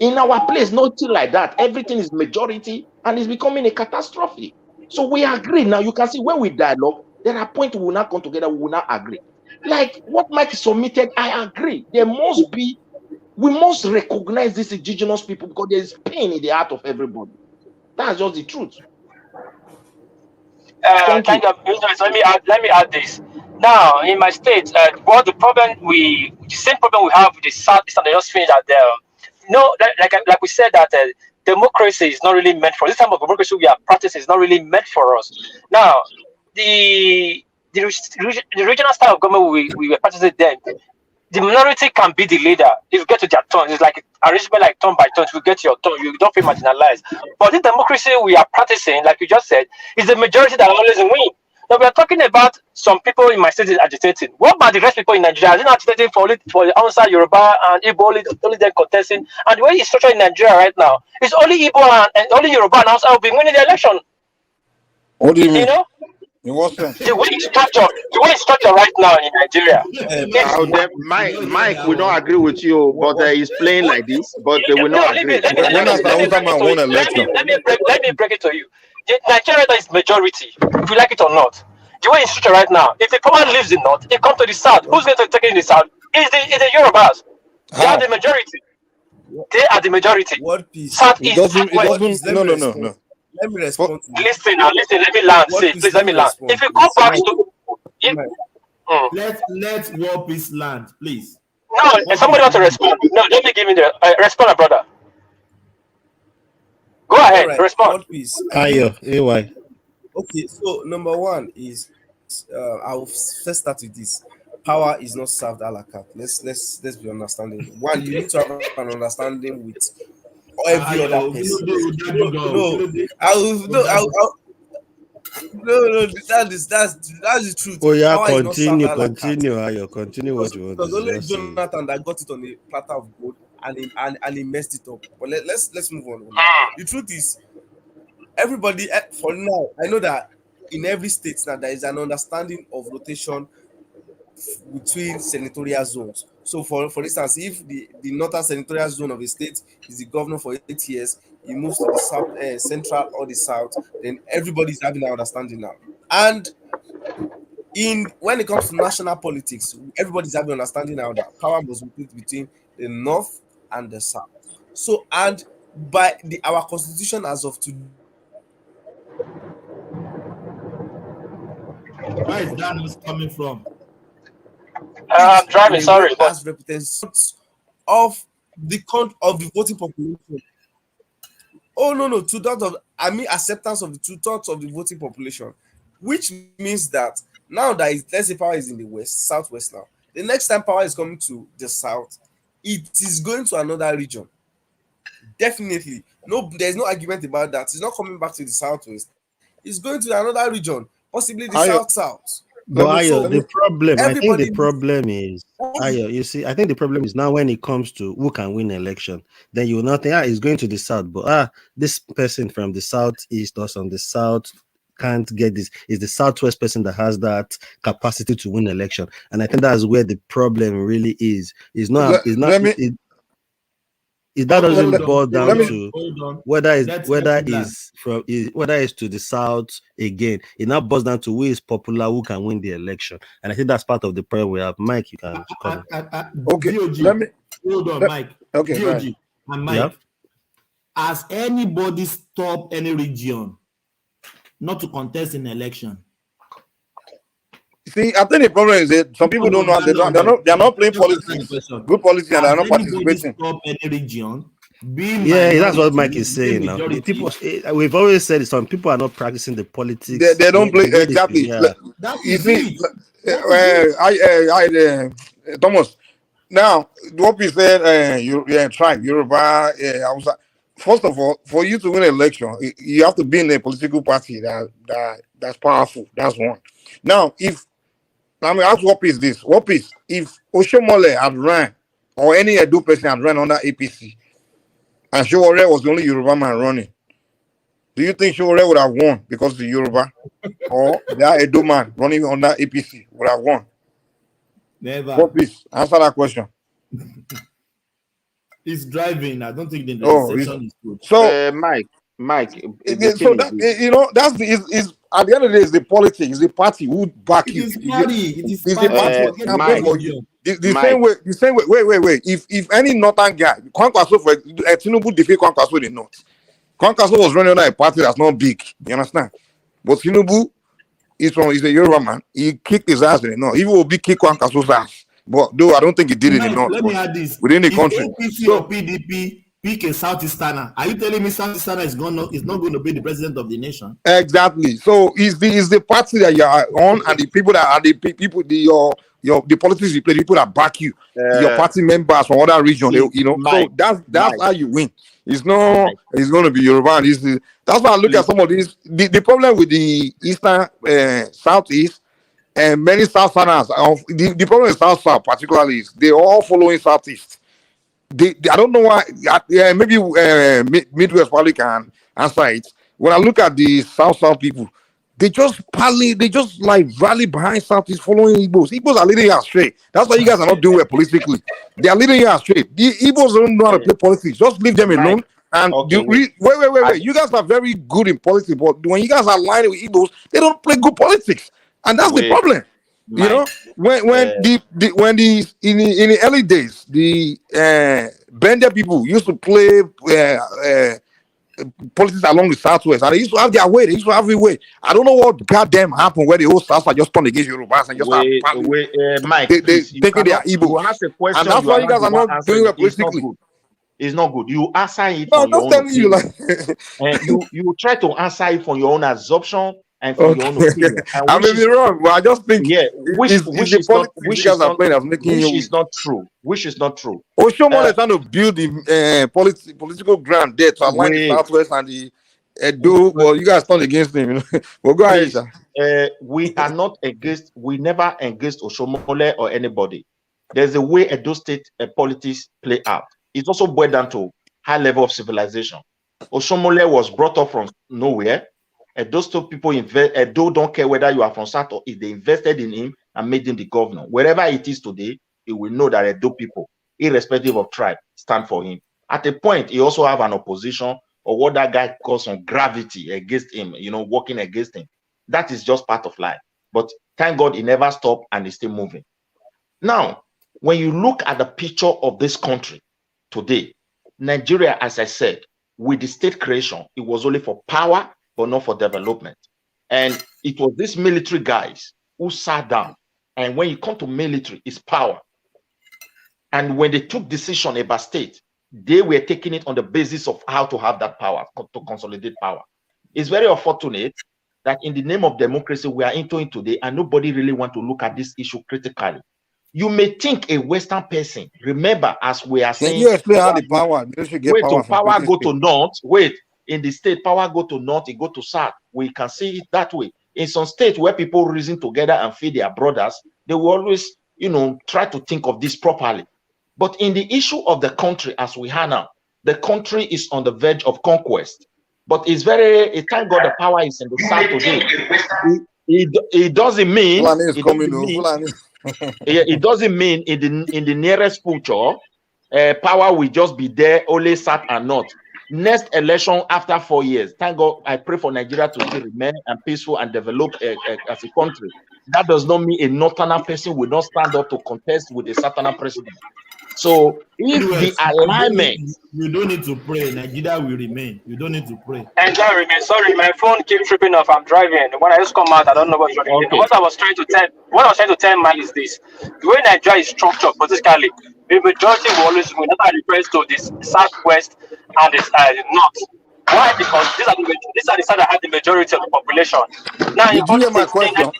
In our place, nothing like that. Everything is majority and it's becoming a catastrophe. So we agree. Now you can see when we dialogue, there are points we will not come together, we will not agree. Like what Mike submitted, I agree. We must recognize these indigenous people because there is pain in the heart of everybody. That's just the truth. Thank you. Let me add this. Now, in my state, the same problem we have with the Southeast and the just finished that like we said that democracy is not really meant for this type of democracy we are practicing is not really meant for us. Now, the regional style of government we were practicing then, the minority can be the leader if you get to their turn. It's like arrangement like turn by turn. If you get your turn, you don't feel marginalized. But the democracy we are practicing, like you just said, is the majority that always win. Now we are talking about some people in my state agitating. What about the rest people in Nigeria? Are they not agitating for the outside Yoruba and Igbo only them contesting? And the way it's structured in Nigeria right now, it's only Igbo and only Yoruba and outside will be winning the election. What do you mean? You know? In what sense? The way it's structured right now in Nigeria. Mike will not agree with you, but he's playing like this, but they will not agree. When has the Hausa man won election? Let me break it to you. Nigeria is majority, if you like it or not. The way it's structured right now, if the power leaves the north, it comes to the south. Who's going to take it in the south? It's the Yorubas. They are the majority. They are the majority. What peace? Southeast, No. Let me respond. Listen. Let me land. Please let me land. If you go back to let War Peace land, please. No, somebody want to respond. No, let me give me the respond, brother. Go ahead, Right. respond. Ayo, AY. Okay, so number one is I will first start with this. Power is not served a la carte. Let's be understanding. One, you need to have an understanding with every other person. No, that's the truth. Oh yeah, Power is not served a la carte. continue, Ayo, continue what you want. Because only Just say. Jonathan that got it on a platter of gold and he messed it up. But let's move on. The truth is, everybody for now, I know that in every state now there is an understanding of rotation between senatorial zones. So for instance, if the northern senatorial zone of a state is the governor for 8 years, he moves to the south, central or the south, then everybody is having an understanding now. And in when it comes to national politics, everybody's having understanding now that power must be split between the north and the south. So, and by our constitution as of today, Where is that noise coming from? I'm driving, in a way sorry, but as representatives of the voting population. Oh no, 2/3 of, I mean acceptance of the 2/3 of the voting population, which means that now that let's say power is in the west, southwest now. The next time power is coming to the south, it is going to another region. Definitely, no, there's no argument about that. It's not coming back to the southwest. It's going to another region, possibly the Ayo, south. but So the problem, I think the everybody, problem is, that's Ayo, you see, I think the problem is now when it comes to who can win election, then you will not think, it's going to the south, but this person from the southeast or from the south can't get this. It's the southwest person that has that capacity to win election, and I think that's where the problem really is. It's not. It's not. Let me It that doesn't let, boil let down me to Hold on. whether Let me land. whether it's to the south again. It now boils down to who is popular, who can win the election, and I think that's part of the problem we have. Mike, you can come. okay. DOG, Let me hold on, let, Mike. okay. Go DOG ahead. and Mike. Yep. Has anybody stopped any region not to contest in election? See, I think the problem is that some people don't know. They're not playing politics, good politics, and they're Has not anybody participating. stopped any region being Yeah, that's what Mike minority, is being saying now. The majority? people, we've always said some people are not practicing the politics. They don't play The way exactly. That You is see, it. Thomas. Now, what we said, tribe, Yoruba, I was. First of all, for you to win an election, you have to be in a political party that's powerful. That's one. Now, if I mean, ask what is this? What is if Oshomole had ran or any Edo person had ran under APC and Showore was the only Yoruba man running? Do you think Showore would have won because the Yoruba or that Edo man running under APC would have won? Never. What please answer that question? He's driving. I don't think the Oh, reception is good. so Mike, so that that's is at the end of the day, it's the politics, it's the party who back It you. is party. It is It's the party. party campaign for you. The Mike. same way. Wait. If any northern guy, Kwankwaso for Tinubu defeat Kwankwaso in the north. Kwankwaso was running under a party that's not big. You understand? But Tinubu he's a Yoruba man. He kicked his ass in the north. Even Obi kicked Kwankwaso's ass. But though I don't think he did it in the north. Let me add this. Within the If country. APC or PDP pick a Southeasterner, are you telling me Southeasterner is not going to be the president of the nation? Exactly. So it's the party that you are on, and the people that are the people, the politics you play, the people that back you, your party members from other region, Mike, so that's how you win. It's not. It's going to be Yoruba. That's why I look at some of these. The problem with the eastern, southeast, and many southerners. The problem with south particularly is they all following southeast. I don't know why. Maybe Midwest probably can answer it. When I look at the South people, they just like rally behind Southeast following Igbos. Igbos are leading you astray. That's why you guys are not doing well politically. They are leading you astray. The Igbos don't know how to play politics. Just leave them alone. And wait. You guys are very good in politics, but when you guys are aligning with Igbos, they don't play good politics, and that's the problem. You know, when in the early days, the Bender people used to play politics along the southwest, and they used to have their way. They used to have their way. I don't know what goddamn happened where the whole south are just turned against Yorubas and just Mike, they please, thinking they are Igbo. you ask a question, And that's why you guys are not doing well politically. It's not good. You answer it No, from your just own telling you opinion. like you try to answer it from your own assumption and from your own opinion. And I may be wrong, but I just think which is not playing that's making you is not true. Which is not true. Oshomole is trying to build the political ground there to align the southwest and the Edo. Well, you guys turned against him. You know? Well, go ahead, sir. We are not against. We never against Oshomole or anybody. There's a way Edo State politics play out. It's also boiled down to high level of civilization. Oshomole was brought up from nowhere. Edo State people invest. Edo don't care whether you are from South or if they invested in him, and made him the governor. Wherever it is today, he will know that Edo people, irrespective of tribe, stand for him. At a point, he also have an opposition or what that guy calls on gravity against him, working against him. That is just part of life. But thank God he never stopped and he's still moving. Now, when you look at the picture of this country today, Nigeria, as I said, with the state creation, it was only for power, but not for development. And it was these military guys who sat down. And when you come to military, it's power. And when they took decision about state, they were taking it on the basis of how to have that power, to consolidate power. It's very unfortunate that in the name of democracy, we are entering today and nobody really want to look at this issue critically. You may think a Western person, remember, as we are saying, can you explain how the power, power go to north, in the state, power go to north, it go to south. We can see it that way. In some states where people reason together and feed their brothers, they will always, try to think of this properly. But in the issue of the country as we have now, the country is on the verge of conquest. But it's thank God the power is in the south today. It doesn't mean it doesn't mean in the nearest future power will just be there only south and north. Next election after 4 years, thank God, I pray for Nigeria to still remain and peaceful and develop as a country. That does not mean a northerner person will not stand up to contest with a southerner president. So if the alignment, you don't need to pray. Nigeria will remain. You don't need to pray. Nigeria remain. Sorry, my phone keeps tripping off. I'm driving. When I just come out, I don't know what's running. Okay. What I was trying to tell Mike is this: the way Nigeria is structured politically, the majority will always win. That refers to this southwest and this north. Why? Because these are the sides that have the majority of the population. Now, did you hear my question?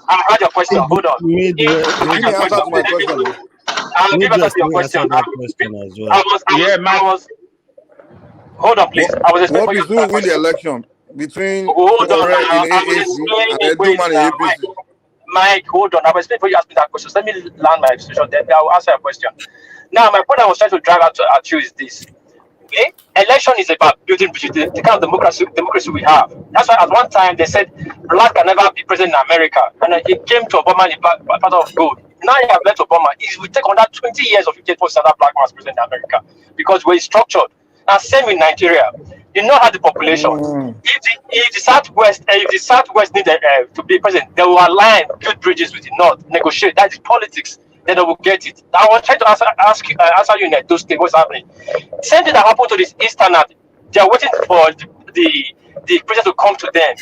I heard your question. Hold on. Give me answer to my question. I'll give answer to your question. Hold on, please. What is who will win the election between Showore in AAC and Eduman in APC? Mike, hold on. I was before you ask me that question. So let me land my explanation. Then I will answer your question. Now, my point I was trying to drag out at you is this. Okay? Election is about building the kind of democracy we have. That's why at one time they said black can never be president in America. And it came to Obama in the part of gold. Now you have left Obama. It will take on that 20 years of 58% that black man as president in America because we're structured. Now, same in Nigeria. You know how the population. If the Southwest need to be president, they will align, build bridges with the North, negotiate. That is politics. Then they will get it. I was trying to answer you in those things. What's happening? Same thing that happened to this Eastern. They are waiting for the president to come to them.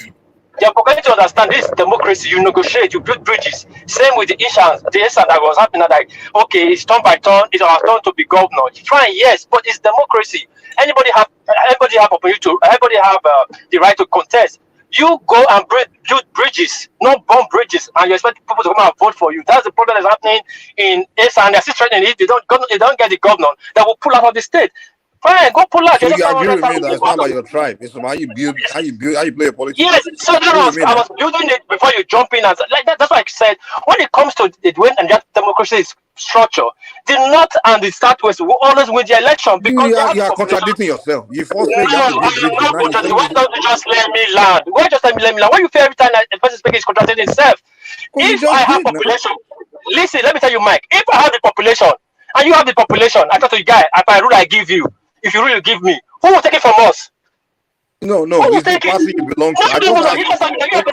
They are forgetting to understand this democracy. You negotiate, you build bridges. Same with the Eastern that was happening. Like, okay, it's turn by turn. It's our turn to be governor. Fine, yes, but it's democracy. Everybody have the right to contest. You go and build bridges, not bomb bridges, and you expect people to come and vote for you. That's the problem that's happening in Eastern. And they're still threatening if they don't get the governor, they will pull out of the state. Fine, go pull out. So you agree with me that it's not about your tribe. It's about how you play politics. Yes, so I was building it before you jump in. That's why I said when it comes to the way and that democracy is structure, the North and the Southwest will always win the election because you are contradicting yourself. You first say why don't you just let me land? Why just let me land? Why you feel every time a person speaking is contradicting himself? If I have population, listen, let me tell you, Mike. If I have the population and you have the population, I thought to you guy, if I rule, I give you. If you really give me, who will take it from us? No, it's the party you belong to.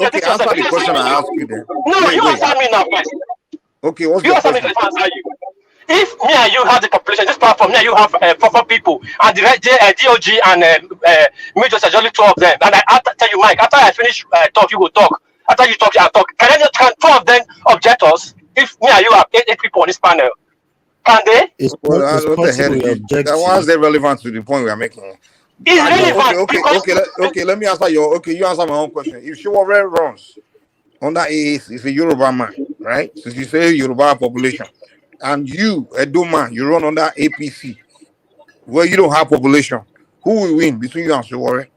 Okay, answer the question I asked you then. No, you answer me now first. Okay, what's you the answer question? me first, answer you. If me and you have the population, this platform, me and you have proper people, and the DOG and Major Sajoli, two of them, and I tell you, Mike, after I finish talk, you will talk. After you talk, I talk. Can two of them object us? If me and you have eight people on this panel, can they? What the hell is that? Why is that relevant to the point we are making? Okay. Let me answer you answer my own question. If Showore runs under AAC, it's a Yoruba man, right? Since you say Yoruba population, and you, Edo man, you run under APC, where you don't have population, who will win between you and Showore?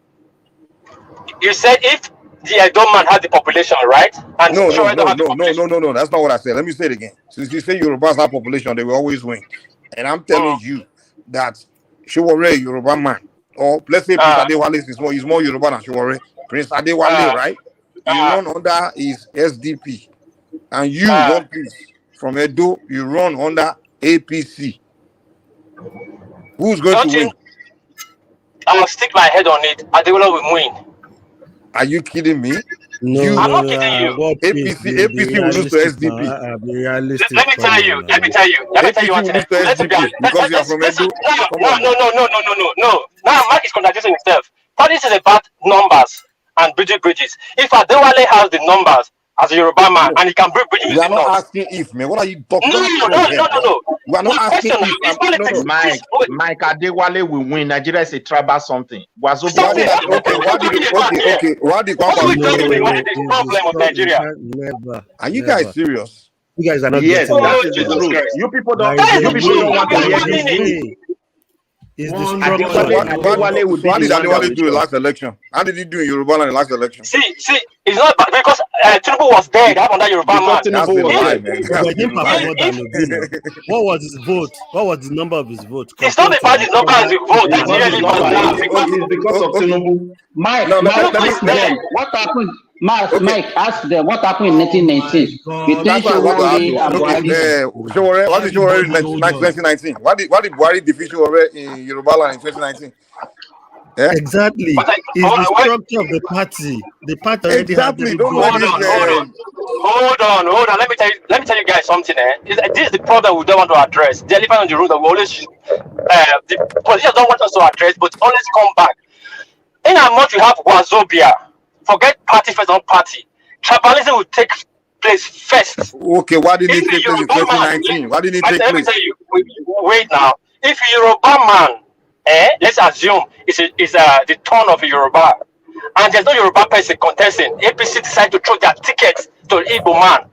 You said if the Edo man had the population, right? And no. That's not what I said. Let me say it again. Since you say Yorubas have population, they will always win. And I'm telling you that Showore, Yoruba man, or let's say Prince Adewale is more Yoruba than Showore. Prince Adewale, right? He run under his SDP. and you, one piece from Edo, you run under APC. Who's going to Don't you? win? I'll stick my head on it. Adeola will win. Are you kidding me? No, I'm no, not no. kidding you. What is APC will lose to realistic now? SDP. Be realistic. Let me tell you. Let me tell you APC one will thing. lose to Let's be SDP because you are from let's Edo. Come on now. no. Now Mark is contradicting himself. Politics is about numbers and bridges. If Adewale has the numbers as a Yoruba man and he can build bridges We with are the not north. asking if, man. What are you talking? No. What are you doing here, man? We are not The asking question if. is politics. Mike Adewale will win. Nigeria is a tribal something. Why did What are we talking No, about? The problem of Nigeria. Never. Are you guys serious? You guys are not Yes, getting that it. is the truth. You people don't. There is You a people don't way. want to There hear is this a truth. way. It's the Adewale structure. will be What the did one that Adewale will do in the show. last election? How did he do in Yoruba land in the last election? See, it's not bad because Tinubu was there. They have under Yoruba man. That's a lie, man. But he didn't perform more than If Obi now. What was his vote? What was the number of his vote? it's not about his number as a vote, It's that's not his really number. personal. It's because of Tinubu. Mike, No, ask them what happened. Mike, ask them what happened in 1919 between that's what I want to ask you. Showore and Okay, Buhari. what did Showore in 2019? What did Buhari defeat Showore in Yoruba land in 2019? Yeah? Exactly. It's the structure of the party. The party already had Exactly. Don't let this. Hold on. Let me tell you guys something. This is the problem we don't want to address. The elephant in the room that we always the politicians don't want us to address, but always come back. In how much we have Wazobia, forget party first, not party. Tribalism will take place first. Okay, why didn't it take place in Yoruba man, 2019? Why didn't it take let me place? tell you. Wait now. If a Yoruba man, let's assume it's the turn of a Yoruba, and there's no Yoruba person contesting, APC decide to throw their tickets to Igbo man.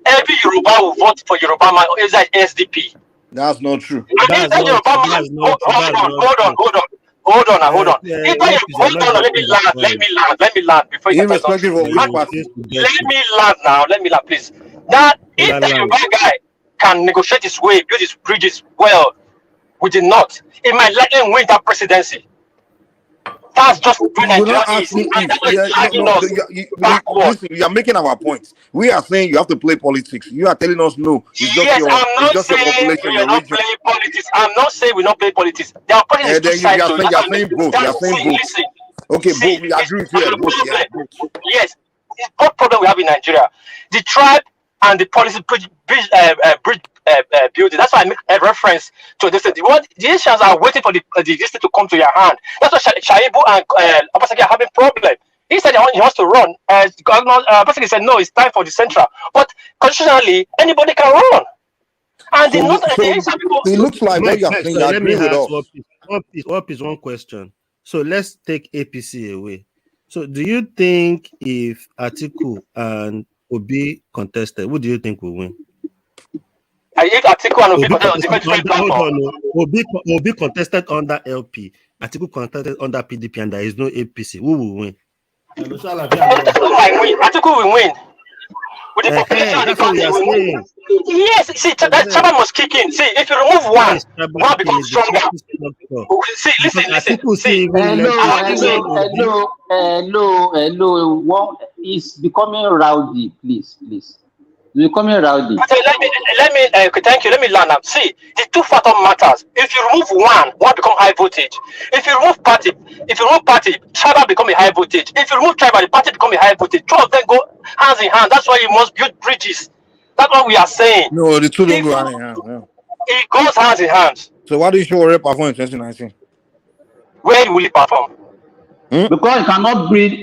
Every Yoruba will vote for Yoruba man. Is that SDP? That's not true. And if that Yoruba man, hold on. Let me land before you start Irrespective of which party. Let me land, please. Now, if the Yoruba guy can negotiate his way, build his bridges well with the North, it might likely win that presidency. That's just We're not asking if. Listen, you are making our points. We are saying you have to play politics. You are telling us no. It's just your population, your region. Playing politics. I'm not saying we don't play politics. There are politics two sides to it. You are saying both. You are saying both. Okay, both. We agree with you. Both. Yeah, both. Yes. What problem we have in Nigeria? The tribe and the policy bridge building. That's why I make a reference to this. The Asians are waiting for the this to come to your hand. That's why Shaibu and Obaseki are having problem. He said he wants to run. Obaseki said no, it's time for the central. But constitutionally, anybody can run. And it looks like what you're saying. You agree with us. One question. So let's take APC away. So do you think if Atiku and Obi contested, who do you think will win? If Atiku and Obi contested on different platform. Obi contested under LP, Atiku contested under PDP, and there is no APC. Who will win? Atiku will win. With the population of the country, will win. Yes, see, that Chaba must kick in. See, if you remove one becomes stronger. See, listen. Hello. One is becoming rowdy, please. Becoming rowdy. Let me thank you. Let me learn now. See, the two factor matters. If you remove one become high voltage. If you remove party, tribal become a high voltage. If you remove tribal, the party become a high voltage. Two of them go hands in hand. That's why you must build bridges. That's what we are saying. No, the two don't go hand in hand. No. It goes hands in hand. So why did Showore perform in 2019? Where will he perform? Because you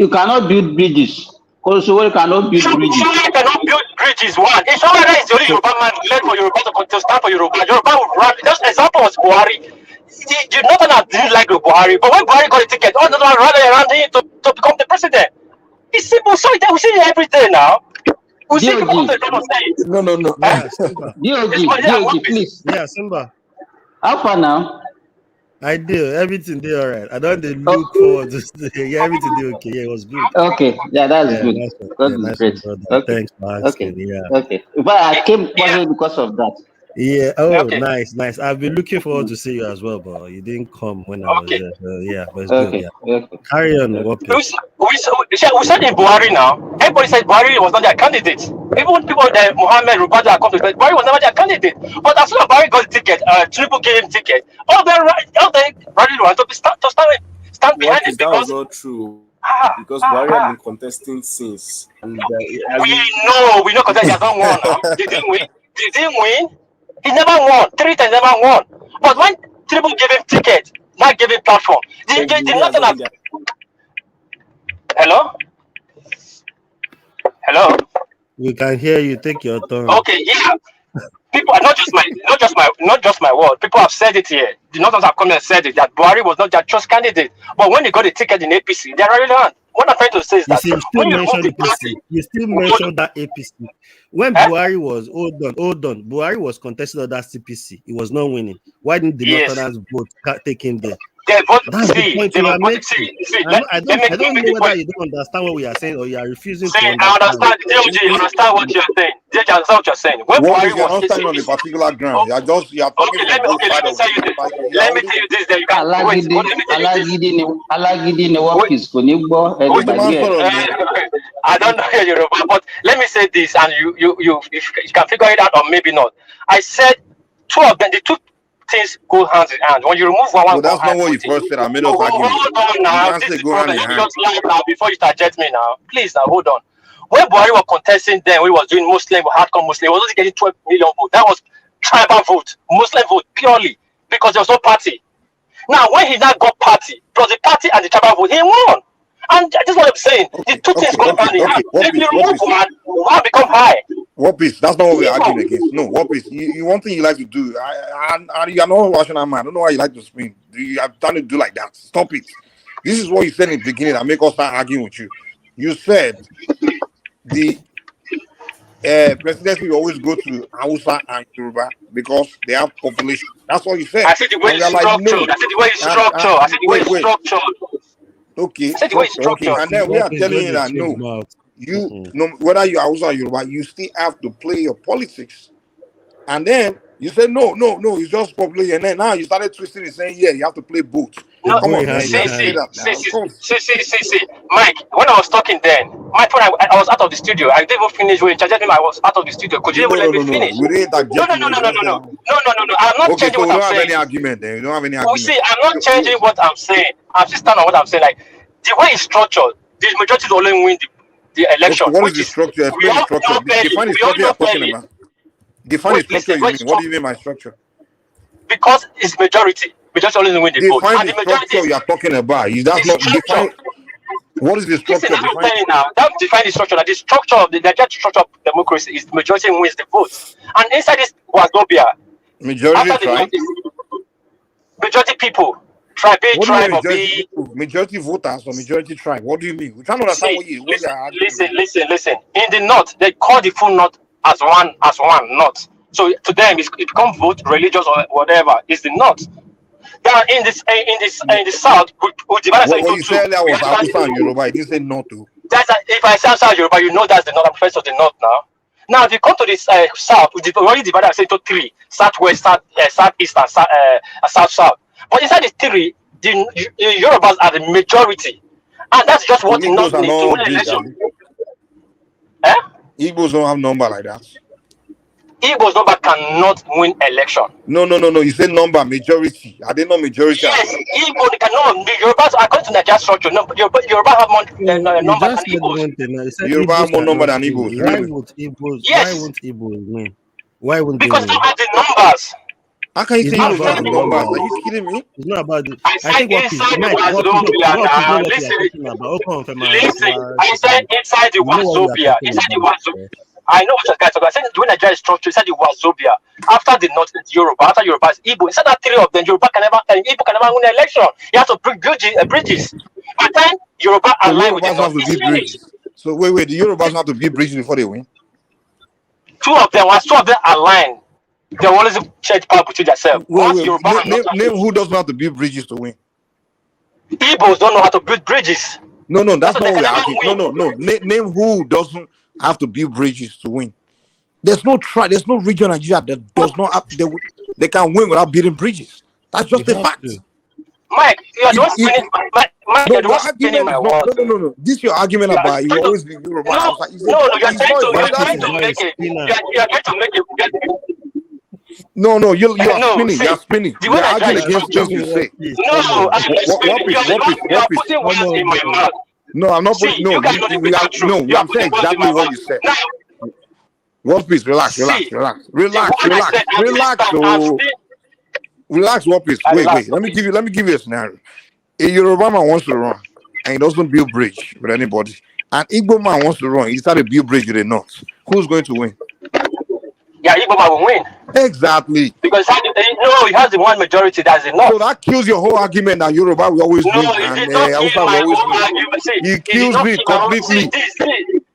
cannot build bridges. Because Showore cannot build bridges. Showore cannot build bridges. One. If Showore is the only Yoruba man led for Yoruba to stand for Yoruba will run. Just example was Buhari. The Northerners didn't like Buhari, but when Buhari got a ticket, all the Northerners ran around him to become the president. It's simple. So we see it every day now. We see people to the No. DOG, please. Yeah, Simba. How far now? I do. Everything did all right. I don't look forward to everything did okay. Yeah, it was good. Okay. Yeah, that's good. Nice great. Okay. Thanks for asking. Okay. But I came because of that. Yeah. Oh, Okay. nice. I've been looking forward to see you as well, but you didn't come when I was Okay. there. So yeah, but it's good. Okay, Yeah. okay. Carry on. What We, piece? s- we said in Buhari now. Everybody said Buhari was not their candidate. Even people that Mohammed Rubada are coming to Buhari was never their candidate. But as soon as Buhari got the ticket, Tinubu gave him ticket. All the rally want to stand What behind is it that was because not true ah because ah Buhari had ah. been contesting since, and it has been. We know because he has not won now. Did he win? Did he win? He never won. 3 times never won. But when Tinubu gave him ticket, not gave him platform, the Buhari has nothing not has. been there. Hello, hello. We can hear you. Take your turn. Okay, yeah. People, not just my word. People have said it here. The Northerners have come and said it that Buhari was not their choice candidate. But when he got the ticket in APC, they already learned. What I'm trying to say is You that see, you still when you remove mention the APC. party, You still what, mention that APC. When eh? Buhari was hold on. Buhari was contesting on that CPC. He was not winning. Why didn't the Yes. Northerners vote take him there? They vote. That's the See, point they you were are voting. making. See. Let I me don't make know the whether point. you don't understand what we are saying or you are refusing See, to I understand. understand. DOG, understand what you're saying. DOG, understand what you're saying. When What Buhari is you're was not standing on a CPC, particular ground? You're talking from both let sides me of tell it. you this. Like you are Let me already tell you this. Then you can wait. Alágídí Let me tell you this. alágídí ni work Wait. is kò ní gbọ́ ẹ lè bó ṣe máa ń gbàgbé ẹ̀. sọ̀rọ̀ nìyẹn. I don't know Yoruba, but let me say this, and you if you can figure it out or maybe not. I said two of them, the two things go hand in hand. When you remove one But go that's not hide what you everything. first said. I made us Oh, argue with. hold on You now. can't This say is the go hand problem. in Let me hand. just lie now before you start judging me now. Please now, hold on. When Buhari was contesting then, we was doing Muslim, hardcore Muslim, he was only getting 12 million votes. That was tribal vote, Muslim vote purely because there was no party. Now, when he now got party, plus the party and the tribal vote, he won. And this is what I'm saying. The two things go hand in hand. What If you piece? What remove piece? one become high. What piece? That's not what we're arguing Simple. against. No, what piece? You one thing you like to do. You are not rational man. I don't know why you like to spin. You are trying to do like that. Stop it. This is what you said in the beginning that make us start arguing with you. You said the presidency will always go to Hausa and Yoruba because they have population. That's what you said. I said the way And we it's are like, structured. no. I said the way it's And structured. I said the way it's wait. structured. Okay, I said the way it's structure. Okay. structured. And then we are Is telling when you they that change no, mouth. you no whether you are Hausa or Yoruba, you still have to play your politics. And then you say no, it's just population. And then now you started twisting it, saying yeah, you have to play both. It's No, Come going on, man, hand you in can't say hand. that now. Of course. Mike, when I was talking then, my phone, I was out of the studio. I didn't even finish when you charged me. I was out of the studio. Could you even let me No. finish? We didn't No, interject no, you no, when no, you no, just no, said no. No. I'm not okay, changing so what we I'm don't have saying. any argument then. We don't have any Well, argument. see, I'm not changing what I'm saying. I'm just standing on what I'm saying. Like, the way it's structured, the majority will only win the election, Okay, what is which the is, structure? we Explain the all structure. know fairly. Define the We all structure know you're talking fairly. about. Define the Wait, structure listen, you where mean. it's What do structured. you mean by structure? Because it's majority. Majority only win the vote. Define And the the majority structure is you're talking about. That's the not define. structure. What is the Listen, structure? that's what I'm Define. telling you now. That define the structure. That the structure of the Nigerian structure of democracy is the majority wins the vote. And inside this Wazobia, Majority after the tribe. north is majority people, tribe A, What do you mean tribe or majority B. people? Majority voters or majority tribe? What do you mean? We're trying to understand See, what listen, you're arguing. listen. In the north, they call the full north as one north. So to them, it becomes vote religious or whatever. It's the north. Now in the south, we divide us What into you two. said there We was have Hausa and that. Yoruba. I didn't say no to. If I say South Yoruba, you know that's the north. I'm first of the north now. Now, if you come to this south, we already divided ourselves into three: southwest, southeast, and south. But inside the three, the Yorubas are the majority, and that's just So what the Igbos north are needs to not win an big, election. Abi. Eh? Igbos don't have number like that. Igbo's number cannot win election. No. You say number majority. Are they not majority as Yes, well? Igbo cannot. The Yorubas, according to Nigerian structure, no, Yoruba have more So you numbers just than said Igbos. one thing. Now. You said Yoruba have Igbos more number cannot than win. Igbos. Really? Why Yes, won't Igbos win? Why won't they because they win? don't have the numbers. How can you It's say not Igbos don't about have the numbers? Are numbers. you kidding me? It's not about the. I I said think what is inside the Mike. Wazobia What is know now. what you are Listen, talking about. Open listen. I said inside the You know what we are Wazobia. talking Inside the about. Wazobia. I know what you're talking about. I said when Nigeria is structured, inside the Wazobia. After the North, Yoruba. After Yoruba is Igbo. Inside that three of them, Yoruba can never, Igbo can never win an election. You have to bring bridges. By the time Yoruba So align with the Yorubas North, have to it's build finished. bridges. So wait. The Yorubas have to build bridges before they win. Once two of them align, they will always change power between themselves. Once Wait. Yoruba and North, Name who doesn't have to build bridges to win. Igbos don't know how to build bridges. No. That's That's why not they what can we're never asking. win. No. Name who doesn't have to build bridges to win. There's no there's no region in Nigeria that does not have, they can win without building bridges. That's just a fact. Mike, you are the one spinning. Mike, No, you're the one your spinning argument my is not. words. No. This your argument You are about you trying to, always be Yoruba. no, Hausa. no, you're It's not trying to make it. You're trying to make it. No, you are No, spinning. see, You are spinning. the You way are Nigeria arguing is against things you structured. say. No, I'm not spinning. You are putting words in my mouth. No, I'm not See, putting. No, you guys don't we speak are the truth. You are I'm saying putting words in exactly my what mouth. you said. Now, One piece, relax. see, the one I said, So relax, one piece. Wait. Let me give you a scenario. A Yoruba man wants to run and he doesn't build bridge with anybody. An Igbo man wants to run, he started to build bridge with the North. Who's going to win? Yeah, Igbo will win. Exactly. Because he has the one majority that's enough. So that kills your whole argument that Yoruba will always No, win it and did not kill Hausa will my always whole win. argument. See, It it did kills not me kill my whole. completely.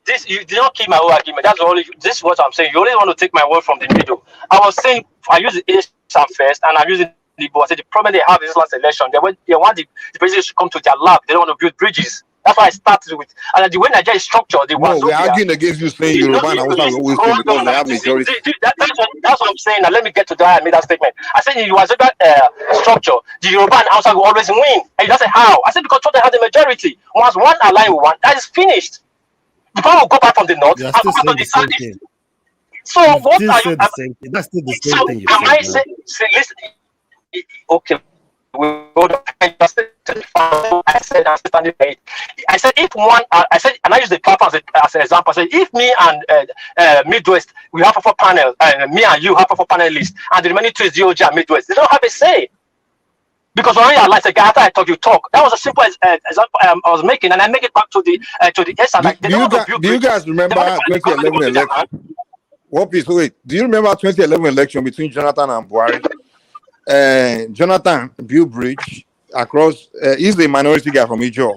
This you did not kill my whole argument. That's only this is what I'm saying. You only want to take my word from the middle. I was saying I use the ASAP first, and I'm using the Igbo. I said the problem they have in this last election, they want the president to come to their lab. They don't want to build bridges. That's why I started with. And the way Nigeria is structured, the No, we're Wazobia. arguing against you saying Yoruba and Hausa will always win Hold because on, they have majority. that's what I'm saying. Now let me get to that. I made that statement. I said in the Wazobia structure, the Yoruba and Hausa will always win. And that's how. I said because they have the majority. Once one align with one, that is finished. The power will go back from the north You are and still go back saying to the the same southeast. thing. So You what still are say you? the same thing. That's still the So same thing you am said I now. saying? Listen. Okay. We go to I said I'm standing right. I said if one I said and I use the platform as an example. I said if me and Midwest we have a panel me and you have a panelist and the remaining two is DOJ and Midwest, they don't have a say. Because when I realized the guy after I talk, you talk. That was a simple example I was making, and I make it back to the essence. Like they don't want to build Do you bridges. guys They remember want the government to 2011 go to their election? hand. What piece? Wait, do you remember 2011 election between Jonathan and Buhari? Jonathan built bridge across. He's a minority guy from Ijo.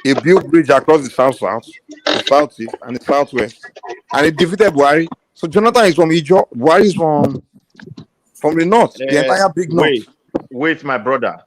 He built bridge across the south, the southeast, and the southwest, and he defeated Buhari. So Jonathan is from Ijo. Buhari is from the north, the entire big north. Wait, my brother.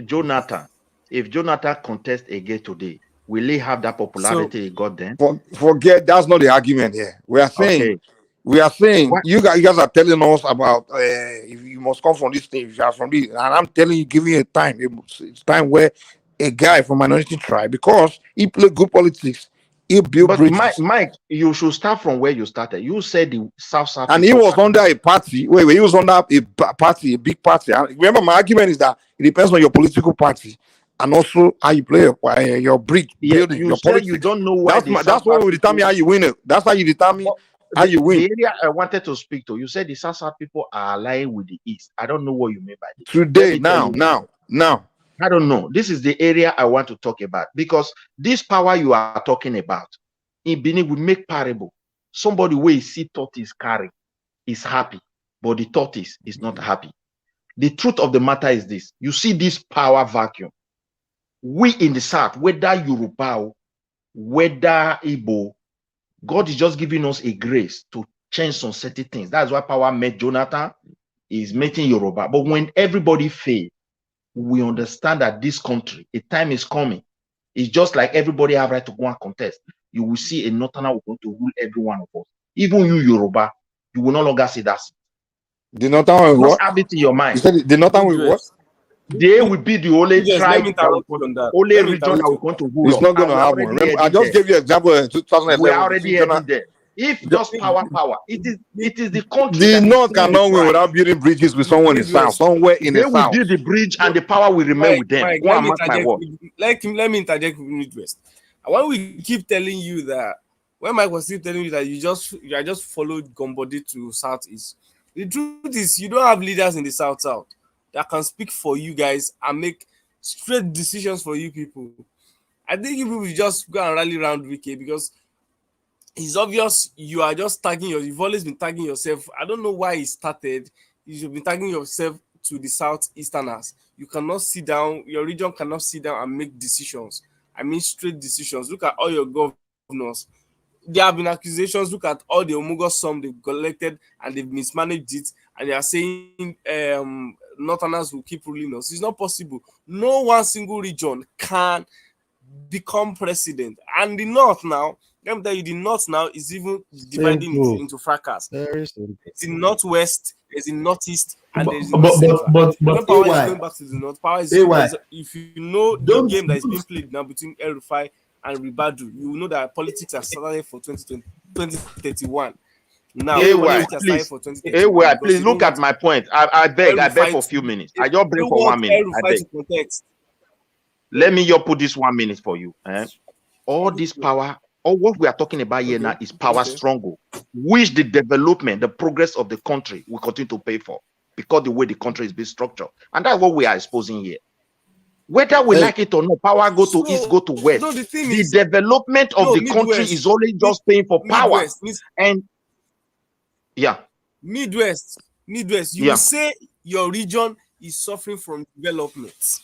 Jonathan, if Jonathan contests again today, will he have that popularity he got then? Forget that's not the argument here. We are saying What? you guys are telling us about if you must come from this state, you are from this, and I'm telling you, giving you a time. It's time where a guy from minority tribe, because he played good politics, he built But bridges, Mike, you should start from where you started. You said the South and he was under a party. He was under a party, a big party. And remember, my argument is that it depends on your political party and also how you play your bridge building, you your said politics. you don't know why That's what will determine how you win it. That's how you determine how you win. The area I wanted to speak to, you said the South people are allying with the East. I don't know what you mean by this. Today, now. I don't know. This is the area I want to talk about, because this power you are talking about in Benin will make parable. Somebody where you see tortoise carry is happy, but the tortoise is not happy. The truth of the matter is this: you see this power vacuum. We in the South, whether Yoruba, whether Igbo, God is just giving us a grace to change some certain things. That's why power met Jonathan, is making Yoruba. But when everybody fails, we understand that this country, a time is coming. It's just like everybody have right to go and contest. You will see a Northerner will going to rule every one of us. Even you, Yoruba, you will no longer see that. The Northern will Just what? have it in your mind. You said the Northern will what? They will be the only tribe, only region that will going to rule. It's not going to happen. Remember, I just gave you an example in 2011. We are already heading there. If just power, it is the country. The North cannot win without building bridges with someone in the South, somewhere in the They will South. build the bridge and the power will remain with them. Go and mark my word. Let me interject with Midwest. And when we keep telling you that, when Mike was still telling you that you are just followed Gombodi to Southeast, the truth is you don't have leaders in the South that can speak for you guys and make straight decisions for you people. I think you people just go and rally around Wiki, because it's obvious you are just you've always been tagging yourself. I don't know why it started. You've been tagging yourself to the Southeasterners. You cannot sit down, your region cannot sit down and make decisions. I mean straight decisions. Look at all your governors. There have been accusations. Look at all the Omugo sum they've collected and they've mismanaged it, and they are saying Northerners will keep ruling us. It's not possible. No one single region can become president. And the North now, Let me tell you, the north now is even dividing Simple. into fracas. Very simple. There's in northwest, there's in northeast, and But there's in the central. When power is AY, going back to the north, power is AY, if you know the don't game that is being played now between El Rufai and Ribadu, you will know that politics are started for 2031. Now, AY, politics are started please. for 2031 AY, because please they look don't at want my point. I beg El for a Rufai few to, minutes. I just they bring don't for 1 want minute. El I Rufai beg. to contest. Let me just put this 1 minute for you. All this power, all what we are talking about here now is power struggle, which the development, the progress of the country will continue to pay for because the way the country is being structured. And that's what we are exposing here. Whether we like it or not, power go to east, go to west. No, the thing The is, development of no, the country Midwest, is only just paying for power. Midwest, And yeah, Midwest, you will say your region is suffering from development.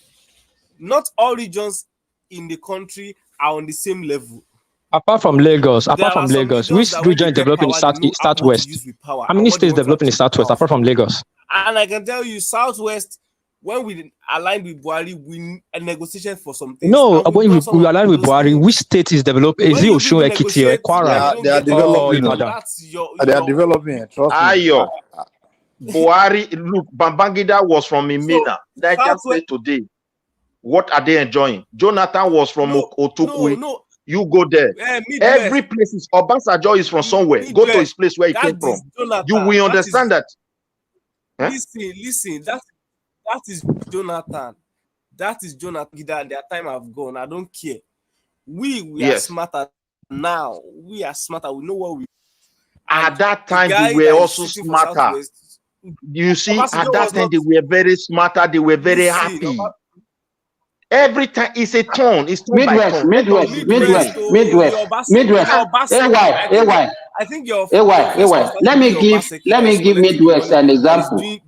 Not all regions in the country are on the same level. Apart from Lagos, There are some which regions that when region they is get developing in power, they know what to southwest? use with power How and many what they states want to developing in achieve with southwest power. apart from Lagos? And I can tell you, Southwest, when we aligned with Buhari, we negotiated for some things. No, And we when got some we of align with those Buhari, things. which state is developing? Is When it you Osun, people Ekiti, or negotiate, Kwara, you they are don't get power. or developing. Ibadan? That's They are developing. Trust me. Ayo, Buhari, look, Babangida was from Imina, Niger Southwest, State today. What are they enjoying? Jonathan was from Otukwe. no. You go there. Midwest, Every place is Obasanjo is from somewhere. Go to his place where he came that from. is Jonathan. You will understand that. Listen, that is Jonathan. That is Jonathan. Their time have gone. I don't care. We are smarter now. We are smarter. We know what we. At that time, they were also smarter. You see, at that time, they were very smarter. They were very happy. Every time it's a turn. It's turn by turn. Midwest. I think your AY. Let me give Midwest an example. Doing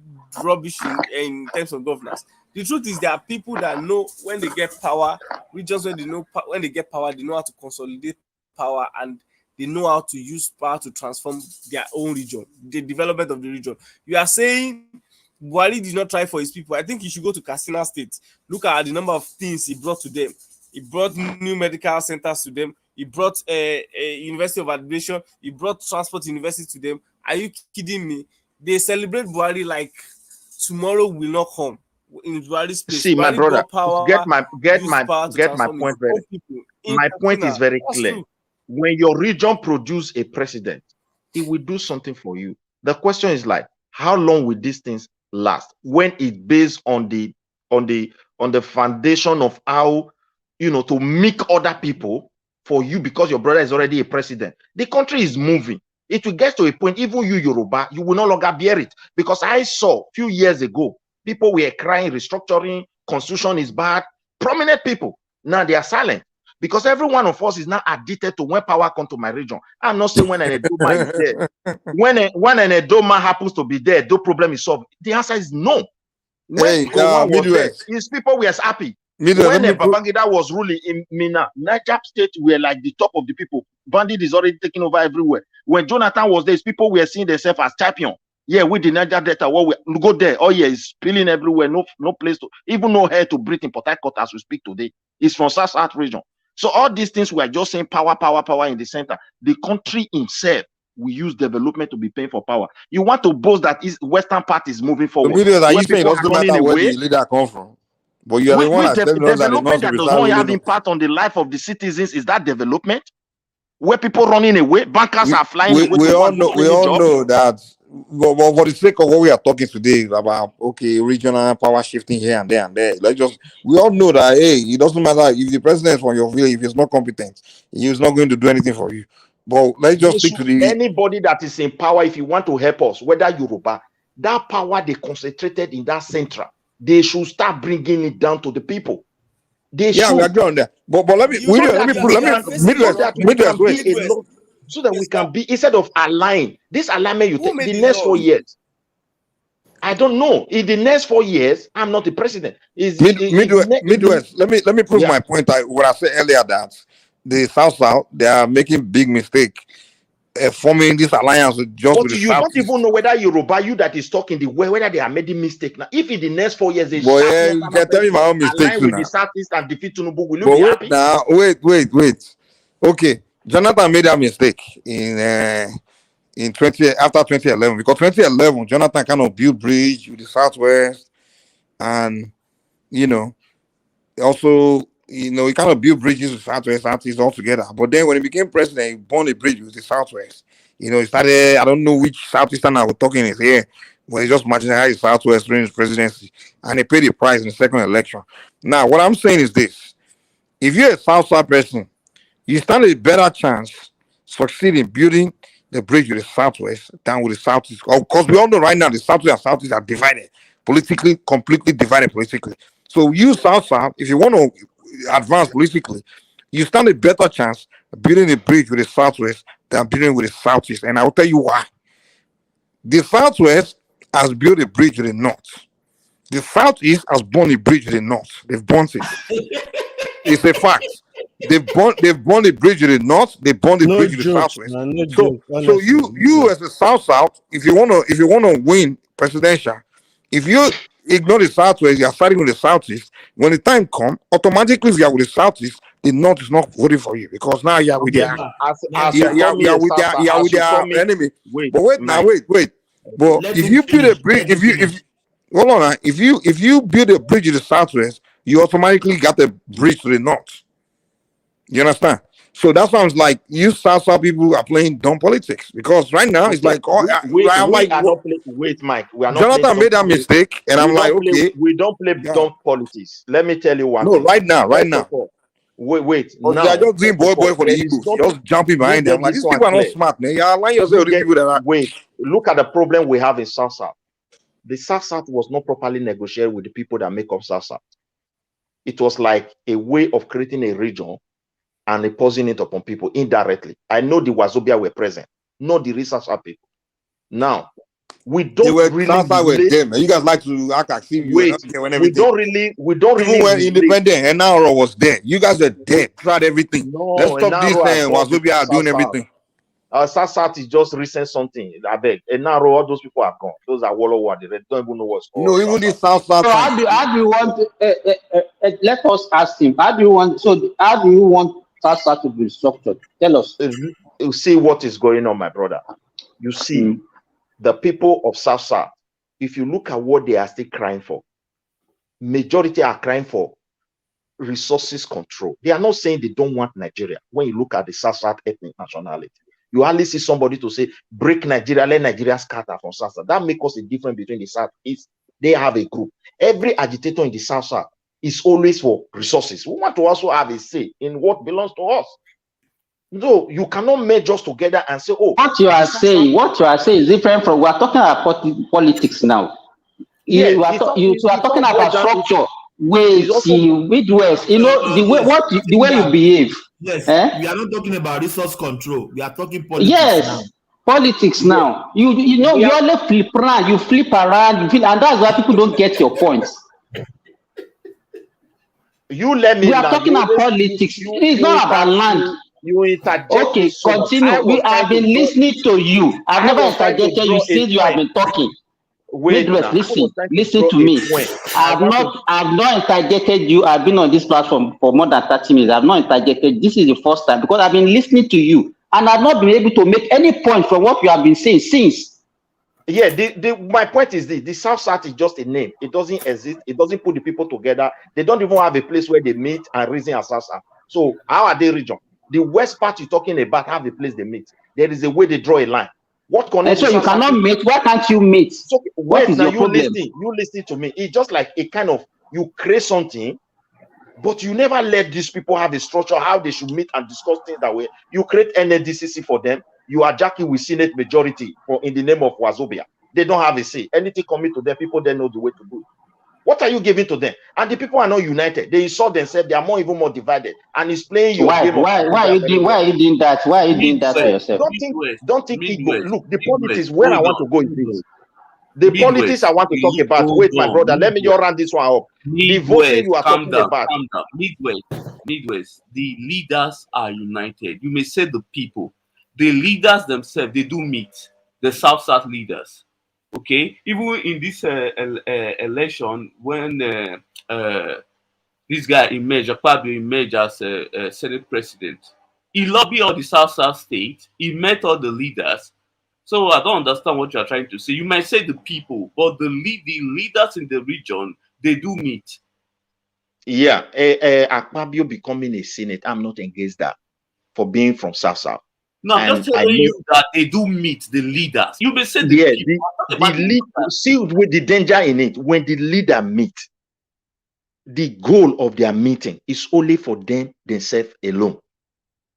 rubbish in terms of governance. The truth is, there are people that know when they get power, regions when they get power, they know how to consolidate power and they know how to use power to transform their own region, the development of the region. You are saying Buhari did not try for his people. I think he should go to Katsina State. Look at the number of things he brought to them. He brought new medical centers to them. He brought a University of Aviation. He brought Transport University to them. Are you kidding me? They celebrate Buhari like tomorrow will not come. In Buhari's place. See, my Buhari brother, power, get my point very. My point is very clear. True. When your region produce a president, it will do something for you. The question is like, how long will these things last? When it based on the foundation of how to make other people for you because your brother is already a president. The country is moving. It will get to a point, even you Yoruba, you will no longer bear it. Because I saw a few years ago, people were crying, restructuring, constitution is bad. Prominent people, now they are silent. Because every one of us is now addicted to when power come to my region. I'm not saying when an Edoma is there. When an Edoma happens to be there, the problem is solved. The answer is no. When Midwest. His people were happy. Midwest, When Babangida was ruling in Mina, Niger State were like the top of the people. Bandit is already taking over everywhere. When Jonathan was there, his people were seeing themselves as champion. Yeah, with the Niger Delta, we go there. Oh yeah, it's spilling everywhere. No place to, even no air to breathe in Port Harcourt as we speak today. It's from South region. So all these things we are just saying power in the center. The country itself will use development to be paying for power. You want to boast that Western part is moving forward. The videos are you saying it doesn't matter where the leader comes from. But you are the one that's telling us that development that does not have impact on the life of the citizens. Is that development? Where people running away, bankers are flying away. We all know that. But for the sake of what we are talking today about, regional power shifting here and there and there. We all know that it doesn't matter if the president is from your village, if he's not competent, he's not going to do anything for you. But let's just stick to the anybody that is in power. If you want to help us, whether Yoruba, that power they concentrated in that central. They should start bringing it down to the people. They should. We agree on that. But let me so that we can be instead of align. This alignment you take the next 4 years. I don't know. In the next 4 years, I'm not the president. Midwest. Let me prove my point. What I said earlier that the South they are making big mistake. Forming this alliance with but you don't even know whether Yoruba, you that is talking the way, whether they are making mistake now. If in the next 4 years they you can tell me my own mistake with the Southeast and defeat Tinubu, will you be happy? Now wait. Okay, Jonathan made that mistake in 2011, because 2011 Jonathan kind of built bridge with the Southwest, and you know also he kind of built bridges with Southeast all together. But then when he became president, he burned a bridge with the Southwest. He started, I don't know which Southeastern I was talking is here, but he just marginalized the Southwest during his presidency, and he paid the price in the second election. Now, what I'm saying is this: if you're a South person, you stand a better chance succeeding building the bridge with the Southwest than with the Southeast. Of course, we all know right now the Southwest and Southeast are divided politically, completely divided politically. So you South, if you want to advance politically, you stand a better chance building a bridge with the Southwest than building with the Southeast. And I'll tell you why. The Southwest has built a bridge with the North. The Southeast has born a bridge with the North. They've burnt it. It's a fact. They've born a bridge with the North. They born a No bridge with the jokes, Southwest. man. No So, jokes. so Honestly, you as a South, if you wanna win presidential, if you ignore the Southwest, you are fighting with the Southeast. When the time comes, automatically if you are with the Southeast, the North is not voting for you, because now you are with their As you call me a South, you are as with you call their me, enemy. wait, But wait now, Mike. wait. But Let if him you build a finish. bridge, Let him finish. hold on, if you build a bridge in the Southwest, you automatically got a bridge to the North. You understand? So that's why I was like, you South people are playing dumb politics, because right now it's Okay, like, oh, I'm we like, are not playing. Wait, Mike, we are not playing Jonathan dumb. made that mistake, and I'm like, okay, We don't play yeah. dumb politics. Let me tell you one No, thing. right now. First of all, wait. Oh, they are Now, just doing first of boy all, for the there is Igbos. nothing. Just jumping You behind them. I'm get like, this these one people are not clear. smart, man. You align yourself You with these get people that are. wait. Look at the problem we have in South South. The South South was not properly negotiated with the people that make up South South. It was like a way of creating a region and imposing it upon people indirectly. I know the Wazobia were present, not the South South people. Now, we They don't were really Southside were relate. them, man. You guys like to act like you and Wait, okay when we everything. don't really Even when relate. independent and now was there. You guys are dead. Tried everything. Let's No, stop this Enaro has gone Wazobia before are doing South South. everything. South South is just recent something. I beg. Enaro, all those people are gone. Those are Wallow War. They don't even know what's No, called even South this South. South So fans. how do you want? Let us ask him. How do you want? So how do you want South to be structured? Tell us. You see what is going on, my brother. You see the people of South South. If you look at what they are still crying for, majority are crying for resources control. They are not saying they don't want Nigeria. When you look at the South South ethnic nationality, you hardly see somebody to say break Nigeria, let Nigeria scatter from South South. That makes us a difference between the South East. They have a group. Every agitator in the South South is always for resources. We want to also have a say in what belongs to us. No, you cannot merge us together and say, oh, What you are saying is different from. We are talking about politics now. yes, You are talking about structure. Midwest. You know the way the way you behave. Yes, we are not talking about resource control. We are talking politics now. Yes, politics now. You know you only flip around. You flip around. And that's why people don't get your points. You let me. We are talking about politics. It's not about land. You interject. Okay, continue. I've been listening to you. I've never interjected you since you have been talking. Midwest, listen to me. I've not interjected you. I've been on this platform for more than 30 minutes. I've not interjected. This is the first time because I've been listening to you and I've not been able to make any point from what you have been saying since. Yeah, my point is this: the South South is just a name. It doesn't exist. It doesn't put the people together. They don't even have a place where they meet and reason as South South. So how are they region? The west part you're talking about have a place they meet. There is a way they draw a line. What connects? And so you cannot meet. Why can't you meet? So what is now your problem? You listen to me. It's just like a kind of you create something, but you never let these people have a structure how they should meet and discuss things that way. You create NDCC for them. You are jacking with Senate majority for in the name of Wazobia. They don't have a say. Anything coming to them, people then know the way to do it. What are you giving to them? And the people are not united. They insult themselves. They are even more divided. And it's playing your game. Why are you doing that? Why are you doing that for yourself? Don't think it go. Look, the politics where I want to go is this. The politics I want to talk about. Wait, my brother, let me just run this one up. The voting you are talking about. Calm down. Midwest. The leaders are united. You may say the people. The leaders themselves, they do meet. The South leaders. Okay, even in this election, when this guy emerged, probably emerged as Senate president, He lobbied all the South states. He met all the leaders. So I don't understand what you are trying to say. You might say the people, but the leaders in the region, they do meet. Yeah, Akpabio becoming a Senate, I'm not against that for being from South. No, I'm just telling you that they do meet the leaders. You may say the people. See with the danger in it. When the leader meet, the goal of their meeting is only for them themselves alone.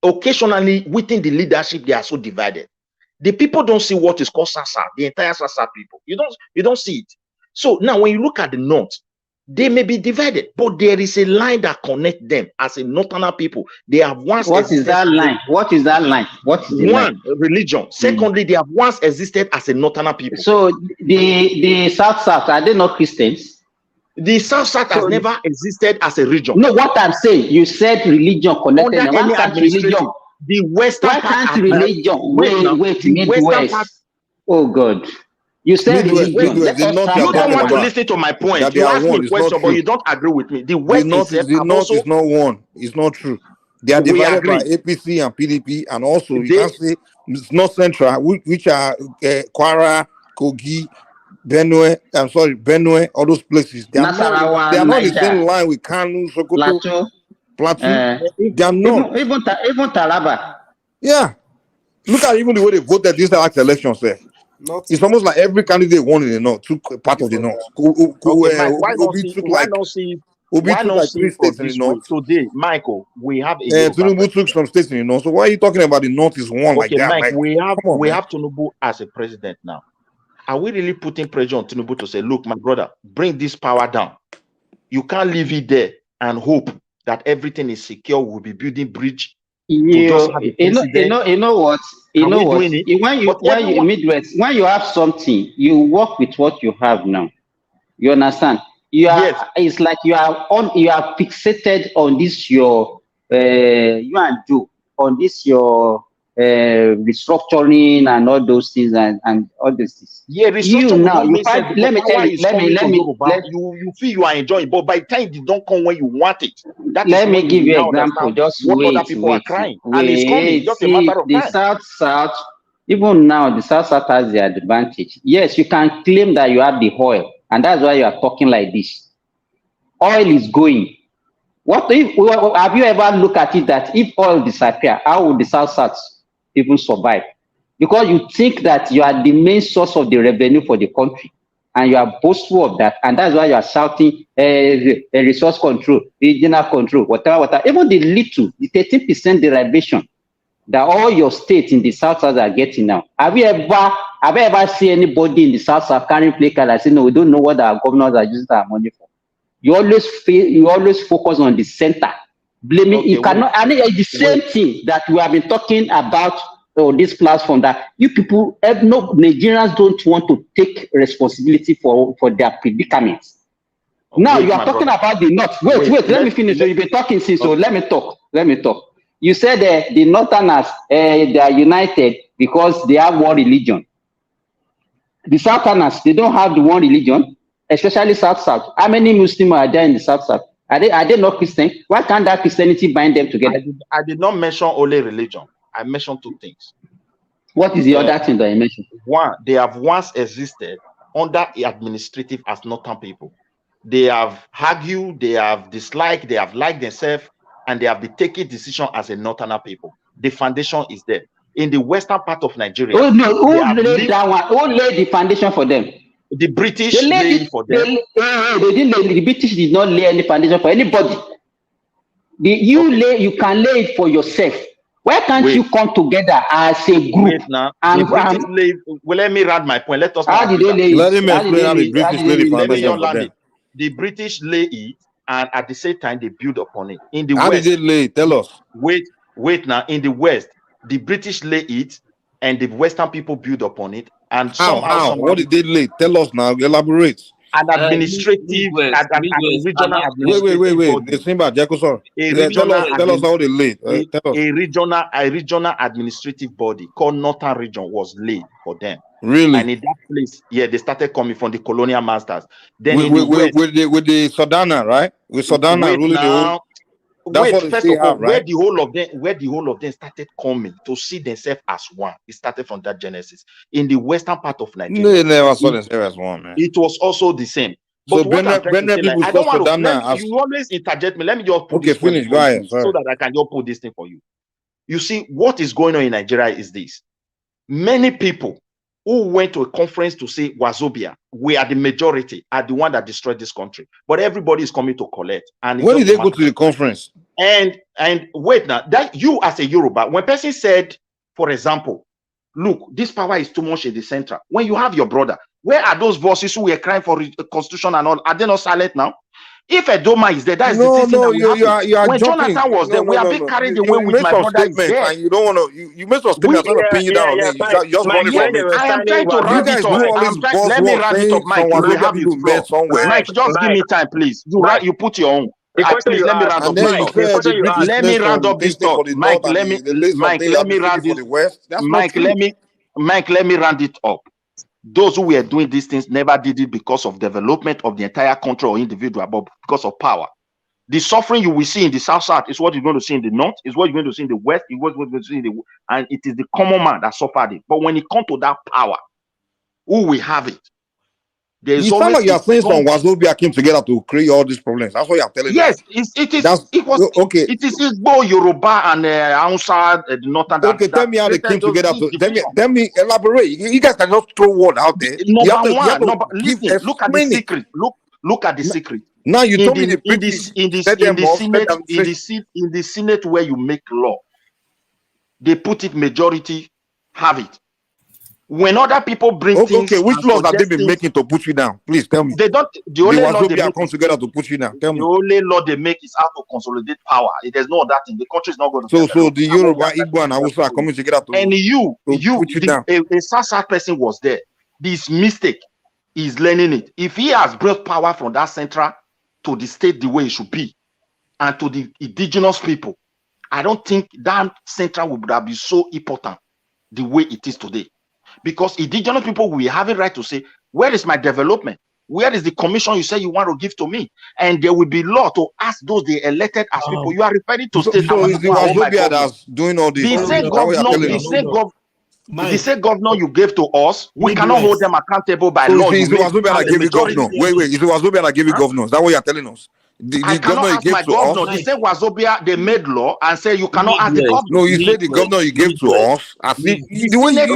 Occasionally, within the leadership, they are so divided. The people don't see what is called Sasa, the entire Sasa people. You don't see it. So now when you look at the North, they may be divided, but there is a line that connects them as a northern people. They have once. What is that line? What is that line? What is the one line? religion? Secondly, they have once existed as a northern people. So the South are they not Christians? The South has never existed as a region. No, what I'm saying, you said religion connected. Under any administration, the Western why part. Can't religion? Wait, Midwest. Oh God. You said Midwest, you don't want to listen to my point. You ask me a question, but you don't agree with me. The West the North is not one. It's not true. They are divided by APC and PDP, and also you can say it's not central, which are Kwara, Kogi, Benue. I'm sorry, Benue. All those places. They are not the same line with Kanu, Sokoto, Plateau. They are not. Even Taraba. Yeah. Look at even the way they voted this last election, sir. It's almost like every candidate won in the North, took part of the North. Why not see 3 states in the North? Today, Michael, we have Tinubu took some states in the North. So why are you talking about the North is one like that? Mike, we have Tinubu as a president now. Are we really putting pressure on Tinubu to say, look, my brother, bring this power down? You can't leave it there and hope that everything is secure. We'll be building bridge. You know what? When you Midwest, when you have something, you work with what you have now. You understand? You are. It's like you are fixated on this your on this your restructuring and all those things and all these things. Yeah, let me tell you. You feel you are enjoying, but by the time it don't come when you want it. Let me give you an example. Just wait. Other people are crying, and it's coming. Just a matter of time. The South, even now, the South has the advantage. Yes, you can claim that you have the oil, and that's why you are talking like this. Oil is going. What if? Have you ever looked at it that if oil disappear, how would the South even survive? Because you think that you are the main source of the revenue for the country, and you are boastful of that, and that's why you are shouting resource control, regional control, whatever. Even the 13% derivation that all your states in the South are getting now. Have you ever seen anybody in the South carrying play card and say, no, we don't know what our governors are using our money for? You always focus on the center. Blaming you cannot, and it's the same thing that we have been talking about on this platform, that you people, Nigerians don't want to take responsibility for their predicaments. Now you are talking about the North. Wait, let me finish. So you've been talking since, so let me talk. You said the Northerners, they are united because they have one religion. The Southerners, they don't have the one religion, especially South. How many Muslims are there in the South? Are they not Christian? Why can't that Christianity bind them together? I did not mention only religion. I mentioned 2 things. What is the other thing that I mentioned? One, they have once existed under administrative as northern people. They have argued, they have disliked, they have liked themselves, and they have been taking decision as a northern people. The foundation is there. In the western part of Nigeria, who laid that one? Who laid the foundation for them? The British laid it for them. The British did not lay any foundation for anybody. You can lay it for yourself. Why can't you come together as a group? Well, let me add my point. Let us. How did they lay it? Let him explain how the British lay the foundation for them. The British lay it, and at the same time they build upon it. In the West, did they lay it? Tell us. Wait now. In the West, the British lay it, and the Western people build upon it. And how? What did they lay? Tell us now. Elaborate. An administrative, regional administrative. Wait. Tell us how they laid. A regional administrative body called Northern Region was laid for them. Really? And in that place, they started coming from the colonial masters. Then with the Sodana, right? With Sodana ruling the whole. That's wait, what they first still of all, have, right? where the whole of them started coming to see themselves as one. It started from that genesis. In the western part of Nigeria, They never saw it, themselves as one, man. it was also the same. So But what I'm trying to Brenda say, like, people I don't cause want to Sudan now as you always interject me. Let me just put okay, this point finish. Go before you ahead. finish, so Sorry. that I can just put this thing for you. You see, what is going on in Nigeria is this. Many people who went to a conference to say Wazobia, we are the majority, are the one that destroyed this country. But everybody is coming to collect. And When did they go to the conference? And wait now, that you as a Yoruba, when person said, for example, look, this power is too much in the center. When you have your brother, where are those voices who were crying for the constitution and all? Are they not silent now? If Edoma is there, that is the thing that will happen. You are When jumping. Jonathan was there, we are being carried away You with made my some brother is statements there. and you don't want to. You made some statements. I'm trying to pin you down on it. You just running from it. I am trying to You round guys it do up. all this Let me buzzword round it up, saying some Mike. You will Wazobia have people it, met bro. somewhere. Mike, just give me time, please. You put your own. Please let me round And up then this you thought. said the British Let me placed round some up this this thing for thought. the Mike, north and they placed Mike, something let me administrative round for this. the west. That's not Mike, true. let me round it up. Those who were doing these things never did it because of development of the entire country or individual, but because of power. The suffering you will see in the south is what you're going to see in the north, is what you're going to see in the west, is what you're going to see in the, and it is the common man that suffered it. But when it comes to that power, who will have it? There is You sound always like you're a saying some strong. Wazobia came together to create all these problems. That's what you're telling Yes, us. Okay. It is Igbo, Yoruba, and Hausa, the northern. Okay, tell me how they came together. Tell me, elaborate. You guys can just throw word out there. You have to Listen, look at the secret. Look at the secret. Now you told me the British set them off, set them in the Senate where you make law, they put it majority have it. When other people bring things, okay, which and laws have they suggest been things, making to put you down? Please tell me. they don't. The only law they Wazobia make comes together to put you down. Tell me. the only law they make is how to consolidate power. There's no other thing. The country is not going to So develop. the Yoruba, Igbo, and Hausa are coming together to And put you down. a South person was there. This mistake is learning it. If he has brought power from that central to the state the way it should be, and to the indigenous people, I don't think that central would have been so important the way it is today. Because indigenous people will have a right to say, where is my development? Where is the commission you say you want to give to me? And there will be law to ask those they elected as people. You are referring to state. So is the Wazobia that's doing all this? The state governor you gave to us, we cannot hold them accountable by law. Is the Wazobia that gave you governor? Wait, is the Wazobia that gave you governor? Is that what you're telling us? I cannot ask my governor. The same Wazobia, they made law and say you cannot ask the governor. No, you said the governor you gave to us. I see the way this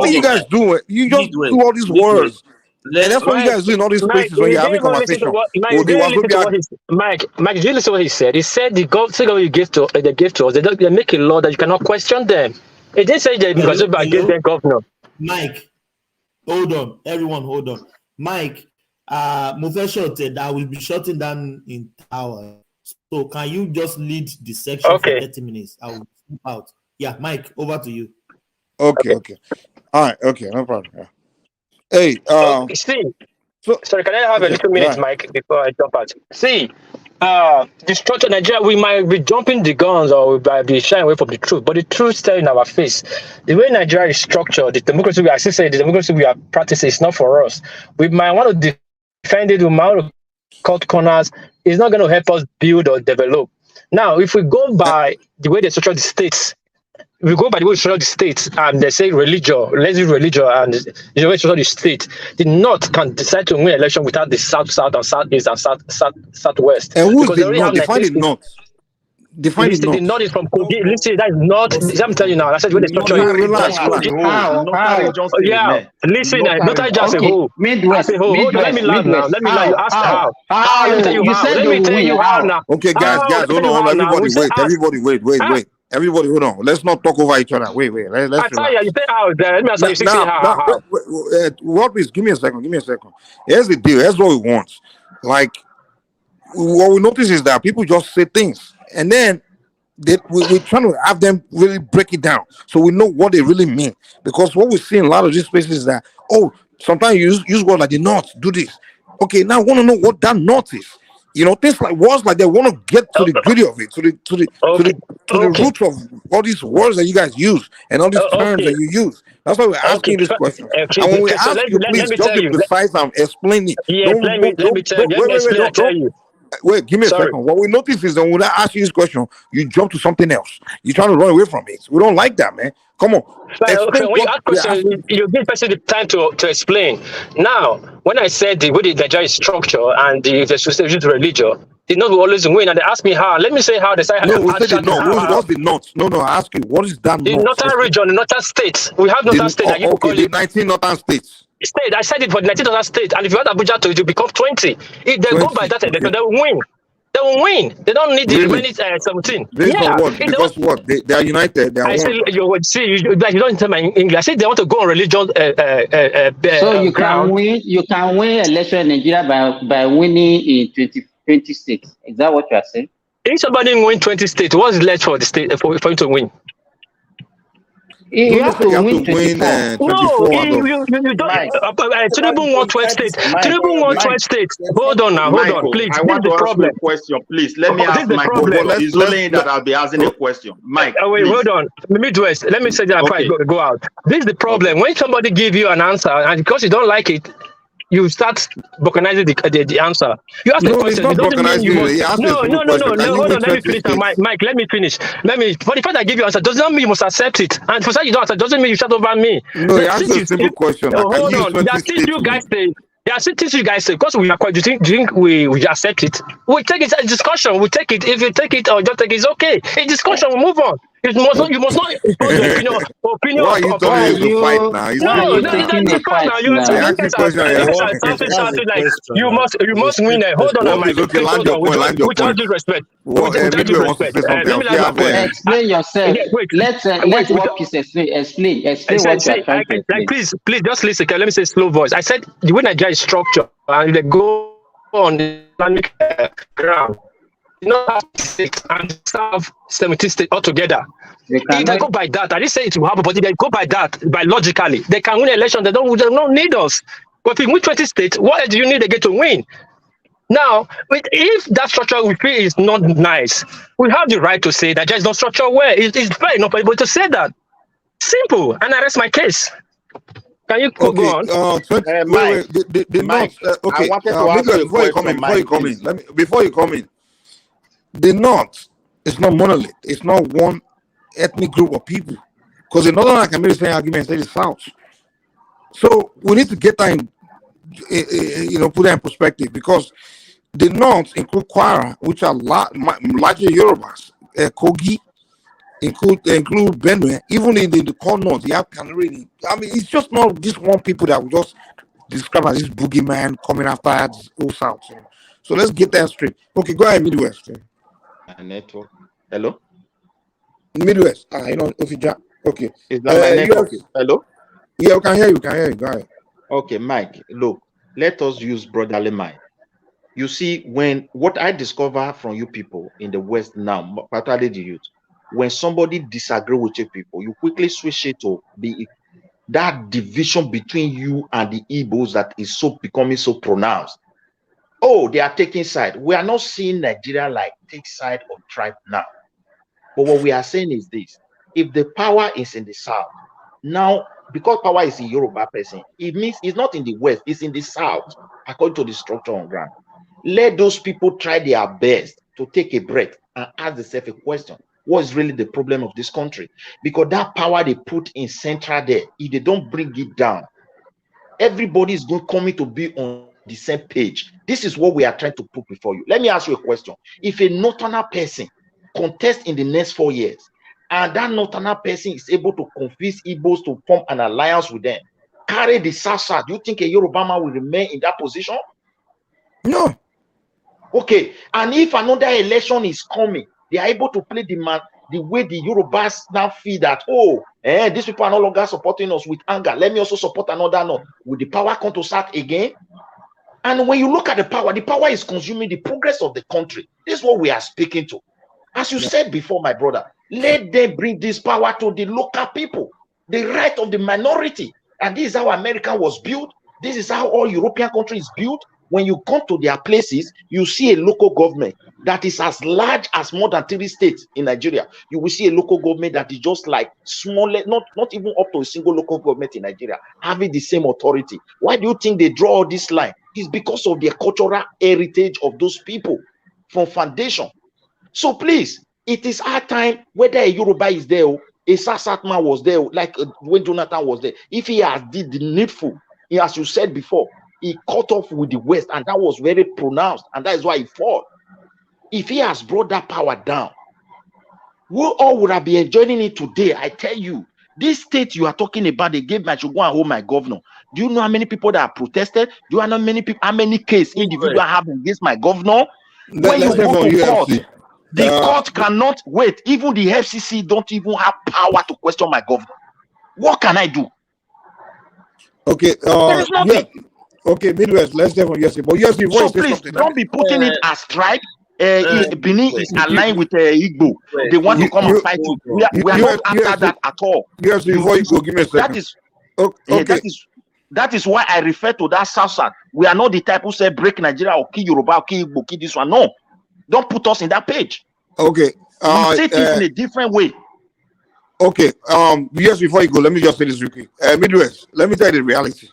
thing you guys do it. You just do all these words. And that's what you guys do in all these places when you're having conversation. Mike, did you listen to what he said? He said the government you give to they give to us, they make a law that you cannot question them. It didn't say that because I gave them governor. Mike, hold on. Everyone, hold on. Mike, Mufesho said I will be shutting down in hours. So can you just lead the section for 30 minutes? I will flip out. Yeah, Mike, over to you. Okay. All right, okay, no problem. Yeah. Hey, sorry, can I have a little minute, Mike, before I jump out? See, the structure of Nigeria, we might be jumping the guns or we might be shying away from the truth, but the truth stays in our face. The way Nigeria is structured, the democracy we are practicing is not for us. We might want to defend it, we might want to cut corners. It's not going to help us build or develop. Now, if we go by the way they structure the states, we go by the way structure the states and they say religion, let's do religion and the way structure the state, the north can decide to win election without the south and southeast and southwest. And who's the north? Define the north. Define the north. The north is from Kogi. Listen, that is not. I'm telling you now. I said when they structure yeah. Listen, not just a whole. Midwest. Hold on, let me land now. Let me land. You ask how. Let me tell you how. Let me tell you how now. Okay, guys, hold on. Everybody wait. Everybody, hold on. Let's not talk over each other. Wait. Let's relax. You say how there. Let me ask you. How? What please? Give me a second. Here's the deal. Here's what we want. Like, what we notice is that people just say things, and then we're trying to have them really break it down so we know what they really mean. Because what we see in a lot of these places is that, sometimes you use words like the north, do this. Okay, now I want to know what that north is. You know, things like words like they want to get to the gritty of it, to the root of all these words that you guys use and all these terms that you use. That's why we're asking this question. And when we ask you, please just be precise and explain it. Yeah, let me tell you. wait, give me a second. What we notice is that when I ask you this question, you jump to something else. You're trying to run away from it. We don't like that, man. Come on. Okay, Explain when you what ask we're question, asking. you give person the time to explain. Now, when I said the way the Nigeria is structure and the system to religion, they not always win, and they ask me how. Let me say how they say No, we how, said the north. how What's the north? No, I ask you, what is that the north? northern region, the northern states. We have northern state that you Okay, call the it 19 northern states. state. I said it for the 19 northern state, and if you add Abuja to it, you become 20. If they go by 20. that, they Okay. will win. They will win. They don't need the Really? remaining 17. Based on Yeah, what? if they Because what? They are united. They are I one. say you would see like you don't tell my English. I say they want to go on religion So you ground. can win election in Nigeria by winning in 2026. Is that what you are saying? If somebody win 20 states, what's left for the state for him to win? You have to win win 24. 24 No, out of. you don't. Mike, Tinubu won 12 states. Mike, Tinubu won 12 Mike, states. Hold on now, hold on, Michael, please. I This is want the to ask you problem. a question, please. Let me This ask is the my problem. question. It's only that I'll be asking a question. Mike, Wait, please. hold on. Midwest. Let me say that before I Okay. go out. This is the problem. When somebody give you an answer, and because you don't like it, you start balkanizing the answer. You ask a No, it's question. It not doesn't mean balkanizing. you must. He asked me a No, simple no, no, no, question. Can no. you Hold win on. Let me 20 finish. Now, states? Mike, let me finish. For the fact I give you answer does not mean you must accept it. And for that you don't accept, doesn't mean you shut over me. No, he asked Since you a you simple still, question. Like, can hold you use on. There 20 are things states you to guys win? say. There are things you guys say because we are quite. Do you think we accept it? We take it as a discussion. We take it. If you take it or don't take it, it's okay. A discussion. We move on. You must not impose your opinion Why are you Why turning are it to fight you now? It's why are simple you now. taking a that's fine fight now. They now? You ask you guys are question. you guys Yeah. are shouting like question you now. must win. Hold on, What Mike. is okay? Please Land hold your on. point. Land your With all point. due respect. Well, With all due Midway wants to respect. say something Let me else. land Yeah, my point. Explain yourself. Wait. Let's Wait. work peace. Explain. I Explain said, what you see, are trying to like, explain. please, just listen. Okay, let me say slow voice. I said the way Nigeria is structured and they go on the Islamic ground, you know, have 6 and serve 17 states altogether. They If they cannot. go by that, I didn't say it will happen, but if they go by that, by logically, they can win election. They don't need us. But if we win 20 states, what do you need again to win? Now, if that structure we feel is not nice, we have the right to say that there is no structure where it's fair enough for everybody to say that. Simple. And I rest my case. Can you go Okay. on? Mike, The Mike, north. I Okay. wanted to ask Midway, you a question, before you Mike, come in, please. before you come in, the north is not monolith. It's not one ethnic group of people. Because the northern can make the same argument say the south. So we need to get that put that in perspective because the north include Kwara, which are largely Yorubas, Kogi, include Benue, even in the core north, you have Canary. I mean, it's just not just one people that we just describe as this boogeyman coming after us all south. So let's get that straight. Okay, go ahead, Midwest. Network. Hello? Midwest. Okay. Is that my network? US, Hello? yeah, we can hear you. Go ahead. Okay, Mike, look, let us use brotherly mind. You see, what I discover from you people in the West now, particularly the youth, when somebody disagree with you people, you quickly switch it to that division between you and the Igbos that is becoming so pronounced. Oh, they are taking side. We are not seeing Nigeria like take side of tribe now. But what we are saying is this: if the power is in the south, now because power is in Yoruba person, it means it's not in the west, it's in the south, according to the structure on ground. Let those people try their best to take a breath and ask themselves a question. What is really the problem of this country? Because that power they put in central there, if they don't bring it down, everybody is coming to be on the same page. This is what we are trying to put before you. Let me ask you a question. If a northerner person contest in the next 4 years, and that northerner person is able to convince Igbos to form an alliance with them, carry the Sasa, do you think a Yoruba man will remain in that position? No. Okay, and if another election is coming, they are able to play the way the Yorubas now feel that, these people are no longer supporting us with anger. Let me also support another note. Will the power come to start again? And when you look at the power is consuming the progress of the country. This is what we are speaking to. As you said before, my brother, let them bring this power to the local people, the right of the minority. And this is how America was built. This is how all European countries built. When you come to their places, you see a local government that is as large as more than 3 states in Nigeria. You will see a local government that is just like smaller, not even up to a single local government in Nigeria, having the same authority. Why do you think they draw this line? It's because of their cultural heritage of those people. from foundation. So please, it is our time, whether a Yoruba is there, a Sasat man was there, like when Jonathan was there. If he has did the needful, as you said before, he cut off with the West, and that was very pronounced, and that is why he fought. If he has brought that power down, we all would have been enjoying it today. I tell you, this state you are talking about, they gave I should go and hold my governor. Do you know how many people that have protested? Do you know how many cases individual have against my governor? When you go to court, the court cannot wait. Even the FCC don't even have power to question my governor. What can I do? Okay, there is nothing. Okay, Midwest, let's definitely yes, but yes, so please don't be putting it as tribe. Benin is aligned with Igbo. They want to come and fight you. We are not after that at all. Yes, before you go, give me a second. That is okay. That is why I refer to that South. We are not the type who say break Nigeria or kill Yoruba or kill Igbo, kill this one. No, don't put us in that page. Okay, we say things in a different way. Okay, yes, before you go, let me just say this real quick. Midwest, let me tell you the reality.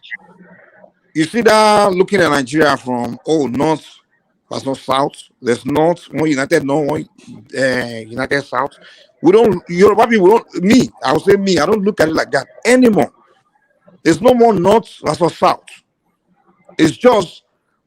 You see that looking at Nigeria from north versus south. There's not one united, no one united south. We don't Yoruba people don't me. I would say me. I don't look at it like that anymore. There's no more north versus south. It's just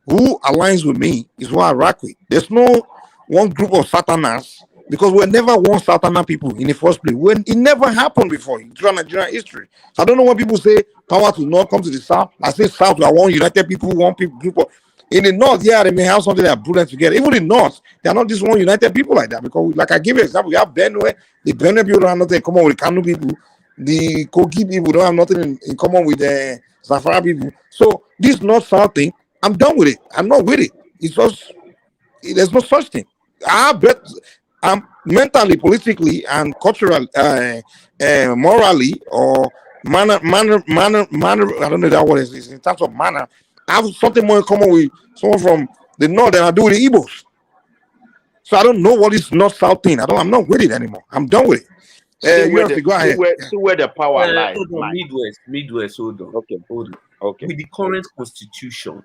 who aligns with me is who I rock with. There's no one group of Satanas because we're never one Satana people in the first place. It never happened before throughout Nigerian history. So I don't know when people say power to north come to the south. I say south we are one united people, one people group of. In the north, yeah, they may have something that are brilliant together. Even in the north, they are not just one united people like that. Because, like I give you an example, we have Benue. The Benue people don't have nothing in common with the Kanu people. The Kogi people don't have nothing in common with the Zafara people. So this north-south thing, I'm done with it. I'm not with it. It's just there's no such thing. I bet I'm mentally, politically, and culturally, morally, or manner. I don't know that what it is in terms of manner. I have something more in common with someone from the north than I do with the Igbos. So I don't know what is north-south thing. I'm not with it anymore. I'm done with it. You have to go ahead. See where the power lies. Hold on, Midwest, hold on. Hold on. Okay. With the current constitution,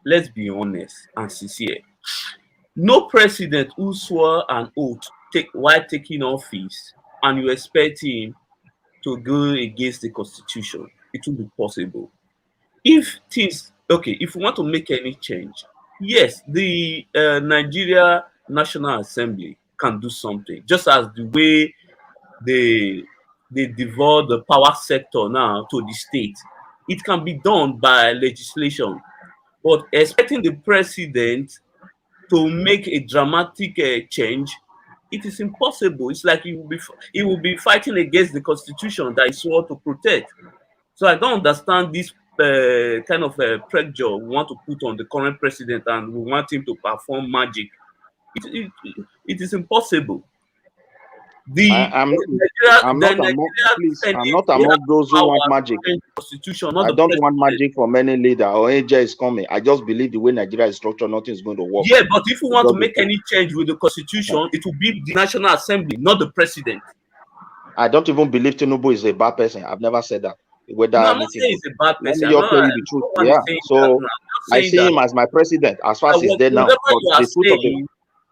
let's be honest and sincere. No president who swore an oath while taking office and you expect him to go against the constitution, it will be possible. If we want to make any change, yes, the Nigeria National Assembly can do something, just as the way they devolve the power sector now to the state. It can be done by legislation, but expecting the president to make a dramatic change, it is impossible. It's like he will be fighting against the constitution that he swore to protect. So I don't understand this kind of pressure we want to put on the current president, and we want him to perform magic. It is impossible. I'm not among those who want magic. I don't want magic from any leader or AJ is coming. I just believe the way Nigeria is structured, nothing is going to work. Yeah, but if you want to make any change with the constitution, it will be the National Assembly, not the president. I don't even believe Tinubu is a bad person. I've never said that. Whether I'm not saying he's a bad person. Let me tell you the truth. Yeah. So I see him as my president as far as he's there now. But the truth of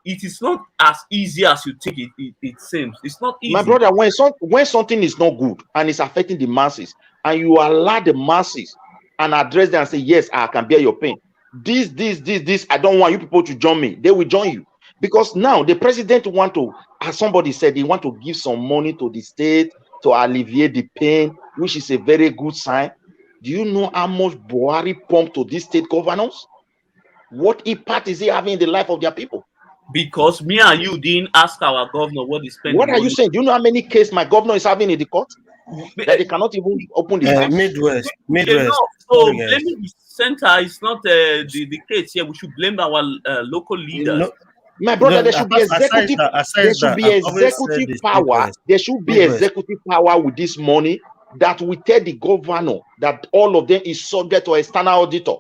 it is not as easy as you think it seems. It's not easy. My brother, when something is not good and it's affecting the masses, and you allow the masses and address them and say, yes, I can bear your pain. This, I don't want you people to join me. They will join you. Because now the president want to, as somebody said, he want to give some money to the state to alleviate the pain, which is a very good sign. Do you know how much Buhari pumped to these state governors? What impact is he having in the life of their people? Because me and you didn't ask our governor what he's spending. What are you saying? Do you know how many cases my governor is having in the court? That they cannot even open the house? Midwest. So blaming the center is not the case here. We should blame our local leaders. My brother, there should be executive. There should be executive power. There should be executive power with this money that will tell the governor that all of them is subject to external auditor.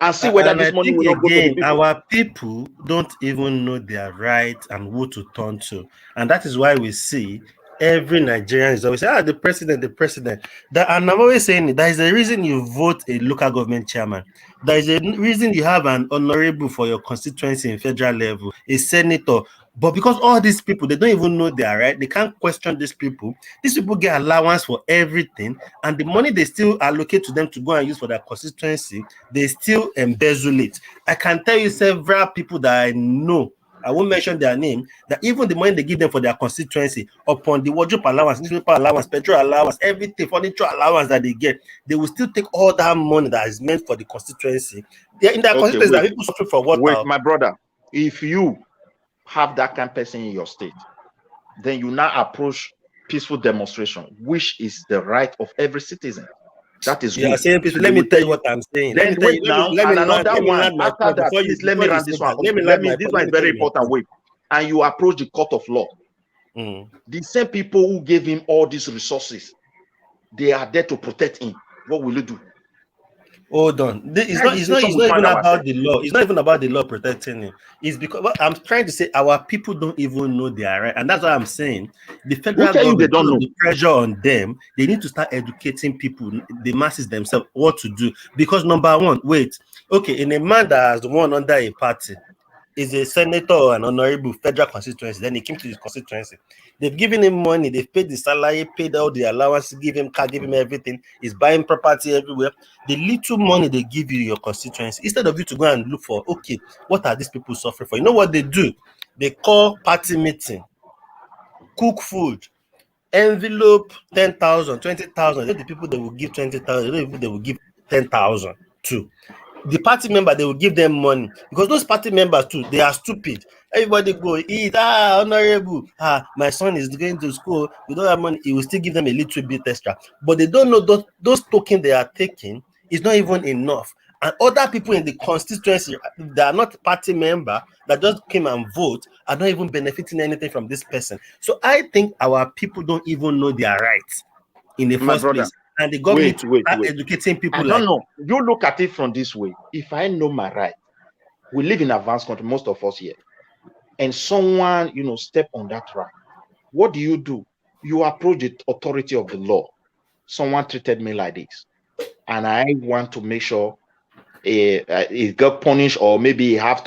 And see whether this money will not go to the people. Our people don't even know their right and who to turn to. And that is why we see Every Nigerian is always saying, the president, the president. And I'm always saying there is a reason you vote a local government chairman. There is a reason you have an honorable for your constituency in federal level, a senator. But because all these people, they don't even know they are right, they can't question these people. These people get allowance for everything, and the money they still allocate to them to go and use for their constituency, they still embezzle it. I can tell you several people that I know, I won't mention their name, that even the money they give them for their constituency, upon the wardrobe allowance, newspaper allowance, petrol allowance, everything, furniture allowance that they get, they will still take all that money that is meant for the constituency. They're in their constituency, that people suffering for water. Wait, my brother, if you have that kind of person in your state, then you now approach peaceful demonstration, which is the right of every citizen. That is good. Saying peaceful. Let me tell you what I'm saying. Then wait now, and another one after that. Please let me run this one. This one is very important. Wait, and you approach the court of law. The same people who gave him all these resources, they are there to protect him. What will you do? Hold on. It's not even about the law. It's not even about the law protecting him. It's because what I'm trying to say, our people don't even know they are right. And that's what I'm saying. The federal government, they don't know the pressure on them. They need to start educating people, the masses themselves, what to do. Because number one, in a man that has won under a party, is a senator or an honorable federal constituency, then he came to his constituency. They've given him money, they've paid the salary, paid all the allowance, give him car, give him everything. He's buying property everywhere. The little money they give you your constituency, instead of you to go and look for, what are these people suffering for? You know what they do? They call party meeting, cook food, envelope 10,000, 20,000. The people they will give 20,000, the people they will give 10,000 to. The party member, they will give them money, because those party members too, they are stupid. Everybody go eat, honorable, my son is going to school, we don't have money. He will still give them a little bit extra, but they don't know those tokens they are taking is not even enough. And other people in the constituency that are not party member, that just came and vote, are not even benefiting anything from this person. So I think our people don't even know their rights in the first place. And the government start educating people. I don't know. You look at it from this way. If I know my right, we live in advanced country, most of us here, and someone, step on that right, what do? You approach the authority of the law. Someone treated me like this, and I want to make sure he got punished, or maybe they have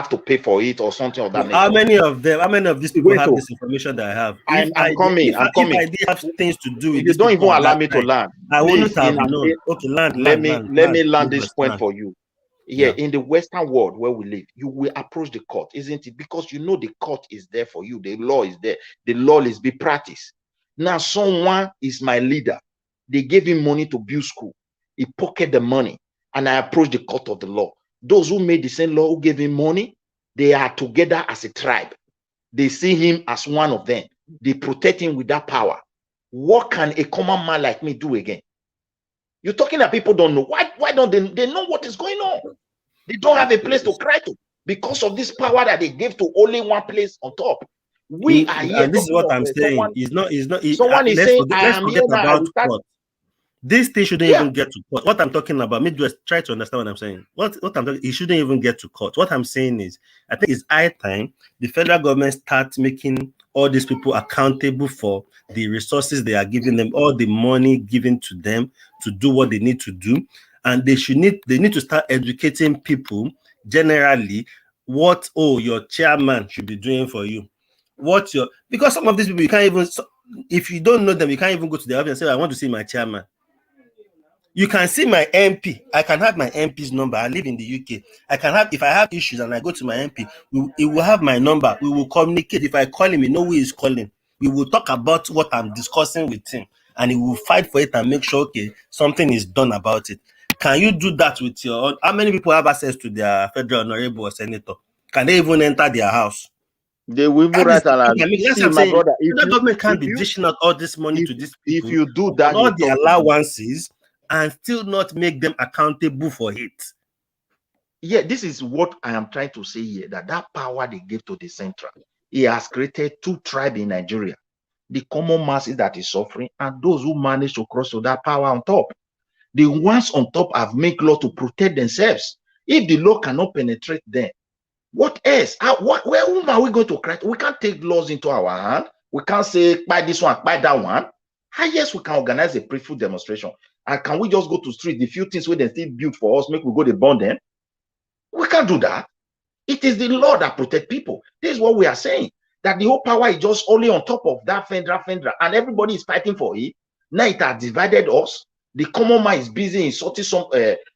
to pay for it or something of that nature. How many of these people have this information that I have? I'm coming. If I did have things to do with you don't even allow me to land, I wouldn't have known. Let me land this point for you. In the Western world where we live, you will approach the court, isn't it? Because the court is there for you. The law is there. The law is be practiced. Now, someone is my leader. They gave him money to build school. He pocketed the money, and I approach the court of the law. Those who made the same law, who gave him money, they are together as a tribe. They see him as one of them. They protect him with that power. What can a common man like me do again? You're talking that people don't know. Why don't they know what is going on? They don't have a place to cry to because of this power that they gave to only one place on top. We are here. And this is what I'm saying. Someone is saying, I am here about court. This thing shouldn't even get to court. What I'm talking about, maybe just try to understand what I'm saying. What I'm talking, it shouldn't even get to court. What I'm saying is, I think it's high time the federal government starts making all these people accountable for the resources they are giving them, all the money given to them to do what they need to do. And they need to start educating people generally what your chairman should be doing for you. Because some of these people, you can't even, if you don't know them, you can't even go to the office and say, I want to see my chairman. You can see my MP. I can have my MP's number. I live in the UK. If I have issues and I go to my MP, he will have my number. We will communicate. If I call him, he know who is calling. We will talk about what I'm discussing with him, and he will fight for it and make sure, something is done about it. Can you do that with your own? How many people have access to their federal honorable or senator? Can they even enter their house? They will move right around. See, my brother, the government can't be dishing out all this money to these people. If you do that, all the allowances, and still not make them accountable for it. Yeah, this is what I am trying to say here, that power they give to the central, he has created two tribes in Nigeria. The common masses that is suffering, and those who manage to cross to that power on top. The ones on top have made law to protect themselves. If the law cannot penetrate them, what else? Whom are we going to cry? We can't take laws into our hand. We can't say buy this one, buy that one. Yes, we can organize a peaceful demonstration. And can we just go to street? The few things where they still built for us, make we go to burn them. We can't do that. It is the law that protect people. This is what we are saying. That the whole power is just only on top of that federal, and everybody is fighting for it. Now it has divided us. The common man is busy insulting some.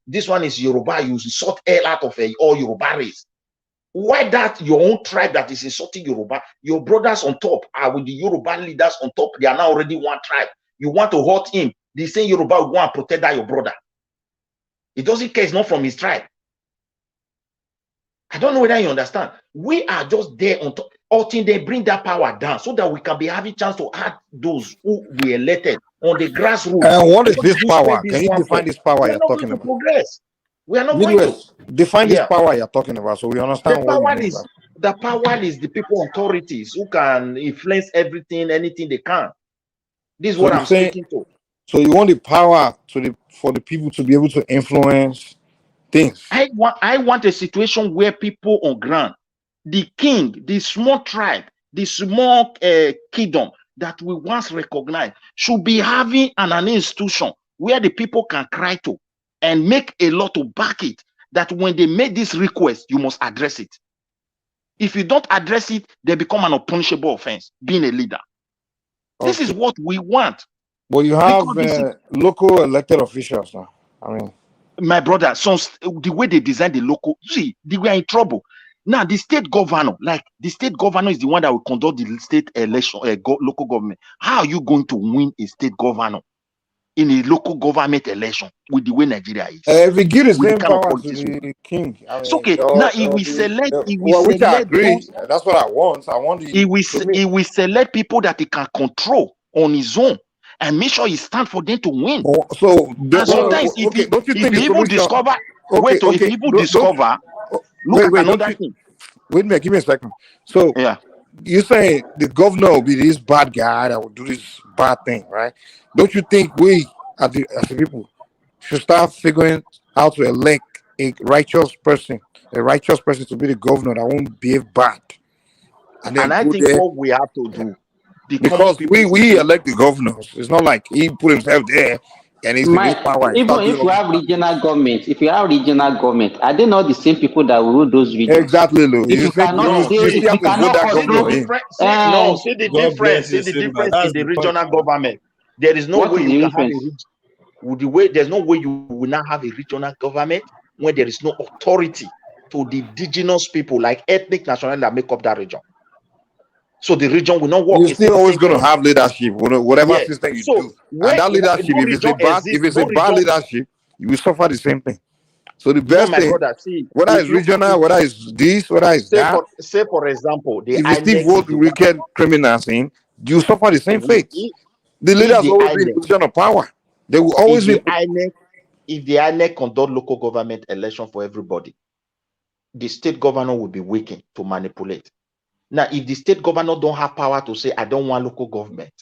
This one is Yoruba. You insult hell out of all Yoruba race. Why that your own tribe that is insulting Yoruba? Your brothers on top are with the Yoruba leaders on top. They are now already one tribe. You want to hurt him. The same Yoruba will go and protect that your brother. It doesn't care. It's not from his tribe. I don't know whether you understand. We are just there on top until they bring that power down so that we can be having chance to add those who we elected on the grassroots. And what is this power? Can you define this power you're talking about? Progress. We are not going to define this power you're talking about so we understand what you mean. The power is the people authorities who can influence everything, anything they can. This is what I'm speaking to. So you want the power for the people to be able to influence things. I want a situation where people on ground, the king, the small tribe, the small kingdom that we once recognized should be having an institution where the people can cry to and make a law to back it, that when they make this request, you must address it. If you don't address it, they become an unpunishable offense, being a leader. Okay. This is what we want. But you have local elected officials now. I mean, my brother, so the way they design the local, see, they were in trouble. Now, the state governor, the state governor is the one that will conduct the state election, local government. How are you going to win a state governor in a local government election with the way Nigeria is? If we give the same power to the king, I mean, it's okay. Now, if we select, which I agree, that's what I want. I want he will select people that he can control on his own and make sure he stand for them to win. Sometimes if people discover, if people discover, look at another thing. Wait a minute, give me a second. So you say the governor will be this bad guy that will do this bad thing, right? Don't you think we as the people should start figuring out to elect a righteous person to be the governor that won't behave bad? And I think what we have to do, because we elect the governors. It's not like he put himself there and he's in power. Even if you have regional government, are they not the same people that rule those regions? Exactly, Lou. See the difference in the regional government. There is no way you can have there's no way you will not have a regional government when there is no authority to the indigenous people, like ethnic nationality that make up that region. So the region will not work. You're still always going to have leadership, whatever system you do. And that leadership, if it's a bad leadership, you will suffer the same thing. So the best thing, whether it's regional, whether it's this, whether it's that. Say for example, if you still vote wicked criminals in, you suffer the same fate. The leaders always be in position of power. They will always be. If the INEC conduct local government election for everybody, the state governor will be weakened to manipulate. Now, if the state governor don't have power to say, I don't want local government,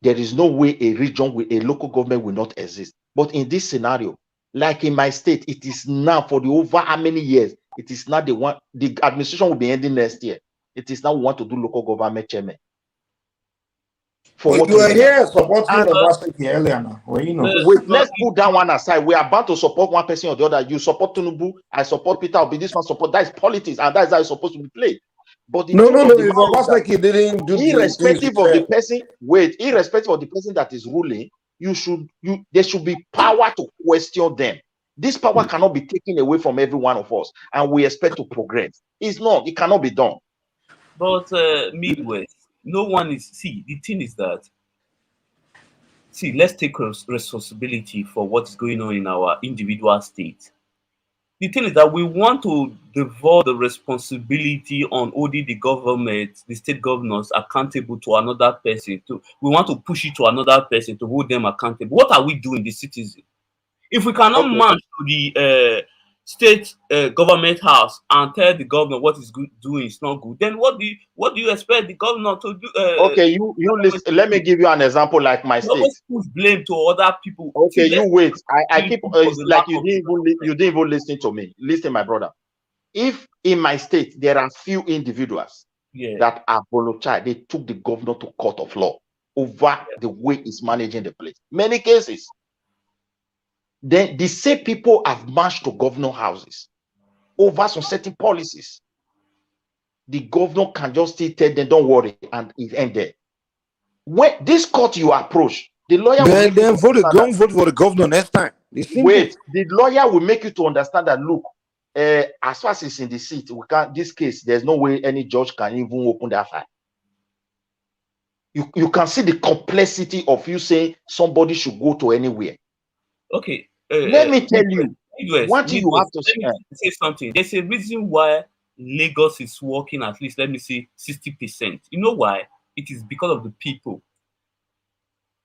there is no way a region with a local government will not exist. But in this scenario, like in my state, it is now for the over how many years, it is not the one, the administration will be ending next year. It is now we want to do local government chairman. For what you were here supporting Obaseki earlier now. Well, you know. Wait, let's put that one aside. We are about to support one person or the other. You support Tinubu, I support Peter Obi. This one support. That is politics, and that is how it's supposed to be played. But the no, if Obaseki didn't do irrespective of the person, irrespective of the person that is ruling, there should be power to question them. This power cannot be taken away from every one of us, and we expect to progress. It's not. It cannot be done. But Midwest, no one is. See, the thing is that. See, let's take responsibility for what's going on in our individual state. The thing is that we want to devolve the responsibility on holding the government, the state governors accountable to another person. We want to push it to another person to hold them accountable. What are we doing, the citizen? If we cannot march to the state government house and tell the governor what is doing is not good, then what do you expect the governor to do? Okay, you listen. Let me give you an example. Like my state, always push blame to other people. Okay, you wait. I keep like you didn't even listen to me. Listen, my brother. If in my state there are few individuals that apologize. They took the governor to court of law over the way he's managing the place. Many cases. Then the same people have marched to governor houses over some certain policies. The governor can just still tell them, don't worry, and it ended. When this court you approach, the lawyer will make Then you to don't understand vote for the governor next time. It's that, simple. wait, the lawyer will make you to understand that, look, as far as it's in the seat, we can't, this case, there's no way any judge can even open that file. You can see the complexity of you saying somebody should go to anywhere. Okay. Let me tell you, Midwest, one thing you have to let me say something. There's a reason why Lagos is working at least, let me say, 60%. You know why? It is because of the people.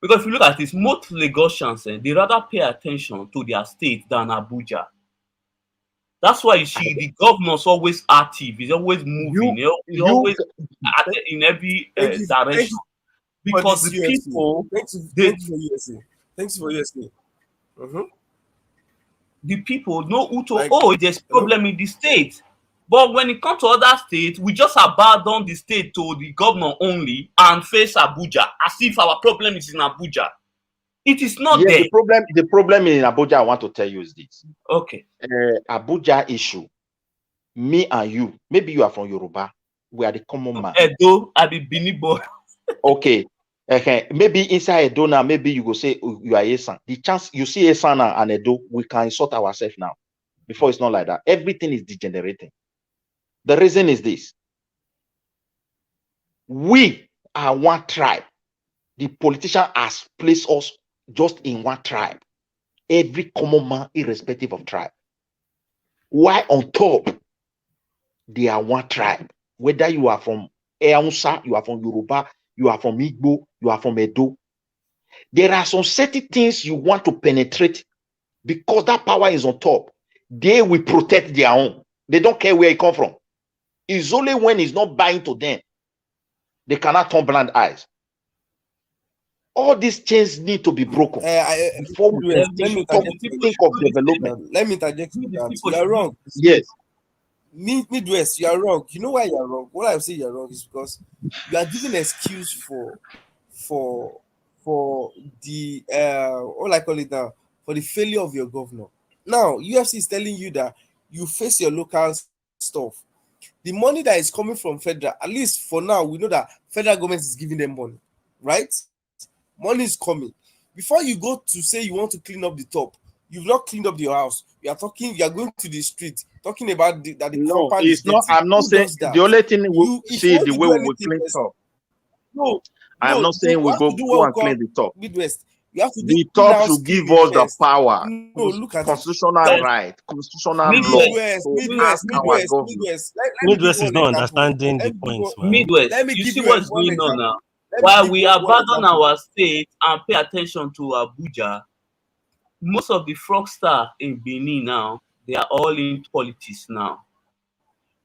Because if you look at this, most Lagosians, they rather pay attention to their state than Abuja. That's why you see the governor's always active. He's always moving. He's always in every direction. Because the people, thanks for USA. Thanks for USA. The people know who to, there's problem in the state. But when it comes to other states, we just abandon the state to the governor only and face Abuja as if our problem is in Abuja. It is not there. The problem in Abuja, I want to tell you is this. Okay. Abuja issue. Me and you, maybe you are from Yoruba. We are the common man. Edo, I be Bini boy. Okay. Maybe inside Edo now, maybe you go say you are Esan. The chance you see Esan and Edo, we can insult ourselves now. Before it's not like that. Everything is degenerating. The reason is this. We are one tribe. The politician has placed us just in one tribe. Every common man, irrespective of tribe. Why on top, they are one tribe. Whether you are from Eonsa, you are from Yoruba, you are from Igbo, you are from Edo. There are some certain things you want to penetrate because that power is on top. They will protect their own. They don't care where it come from. It's only when it's not buying to them. They cannot turn blind eyes. All these chains need to be broken before we think of development. Let me interject you that. You are wrong. Yes. Midwest, you are wrong. You know why you are wrong? What I say you are wrong is because you are giving an excuse for the what I call it now, for the failure of your governor. Now UFC is telling you that you face your local stuff. The money that is coming from federal, at least for now, we know that federal government is giving them money, right? Money is coming. Before you go to say you want to clean up the top, you've not cleaned up your house. You are going to the street, talking about the compound is not. I'm not saying the only thing we see the way we will clean top. No, I'm not saying we go and clean the top. Midwest. You have to do the top should give us the power. No, look at constitutional right, constitutional law. Midwest is not understanding the points, man. Midwest, you see what's going on now. While we abandon our state and pay attention to Abuja, most of the fraudsters in Benin now, they are all in politics now.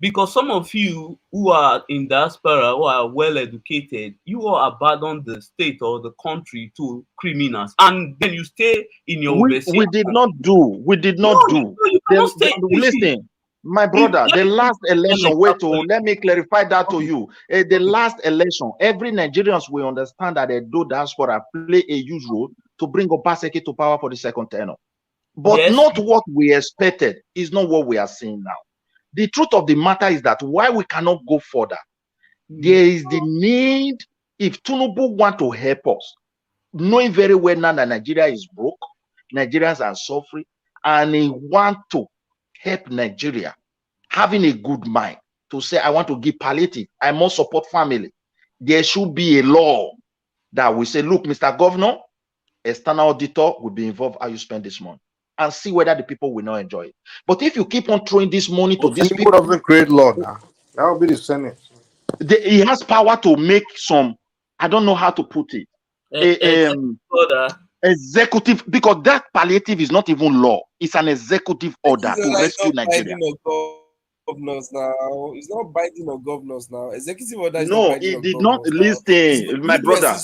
Because some of you who are in diaspora, who are well educated, you all abandon the state or the country to criminals, and then you stay in your we did not do. Listen, my brother, the last election, let me clarify that to you. The last election, every Nigerians will understand that the diaspora play a huge role to bring Obaseki to power for the second tenure. But not what we expected is not what we are seeing now. The truth of the matter is that why we cannot go further, there is the need, if Tinubu want to help us, knowing very well now that Nigeria is broke, Nigerians are suffering, and he want to help Nigeria, having a good mind to say, I want to give palliative, I must support family. There should be a law that will say, look, Mr. Governor, external auditor will be involved how you spend this money, and see whether the people will not enjoy it. But if you keep on throwing this money to these people, doesn't create law now. That will be the Senate. He has power to make some, I don't know how to put it, executive, because that palliative is not even law. It's an executive order to rescue Nigeria. Governors now. It's not binding on governors now. Executive order is no, not binding it did not listen, my brother.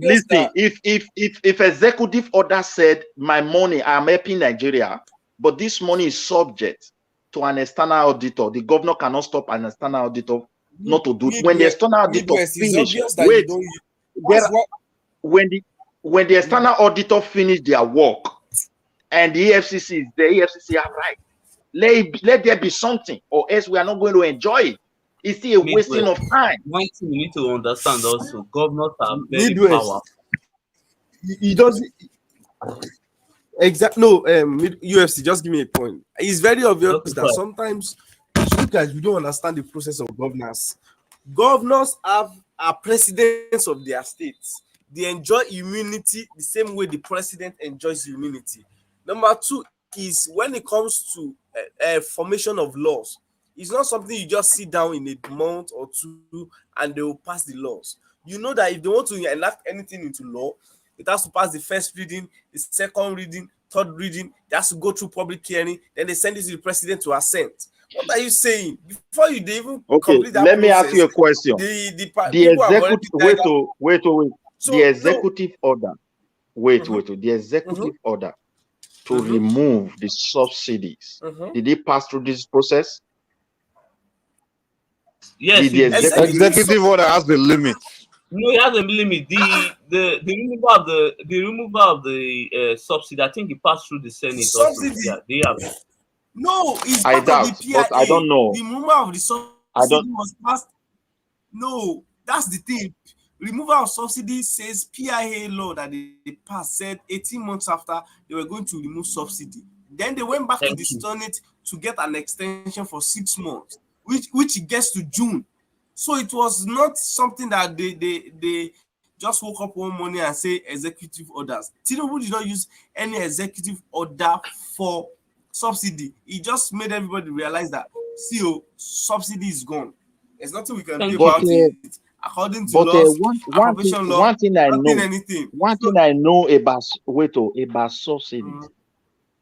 Listen, if executive order said my money, I'm helping Nigeria, but this money is subject to an external auditor, the governor cannot stop an external auditor not to do when the external auditor finish. Wait, when the external auditor finish their work and the EFCC is the EFCC are right. Let there be something, or else we are not going to enjoy it. It's still a wasting of time. One thing you need to understand also, governors are very powerful. He doesn't exactly no UFC, just give me a point. It's very obvious that sometimes you guys we don't understand the process of governance. Governors are presidents of their states. They enjoy immunity the same way the president enjoys immunity. Number two is when it comes to formation of laws, it's not something you just sit down in a month or two and they will pass the laws. You know that if they want to enact anything into law, it has to pass the first reading, the second reading, third reading. It has to go through public hearing. Then they send it to the president to assent. What are you saying? Before you even complete that let me process, ask you a question. The executive order. The executive order to remove the subsidies. Did they pass through this process? Yes, the executive order has the limit. No, it has a limit. The removal of the subsidy, I think it passed through the Senate. Subsidy. Also. Yeah, they have. No, it's I part doubt, of the PIA. but I don't know. The removal of the subsidy was passed. No, that's the thing. Removal of subsidy says PIA law that they passed said 18 months after they were going to remove subsidy. Then they went back to the Senate to get an extension for 6 months, which gets to June. So it was not something that they just woke up one morning and say executive orders. Tinubu did not use any executive order for subsidy. He just made everybody realize that subsidy is gone. There's nothing we can do about it. According to laws, appropriation law, one thing I know, anything. One thing I know about subsidy,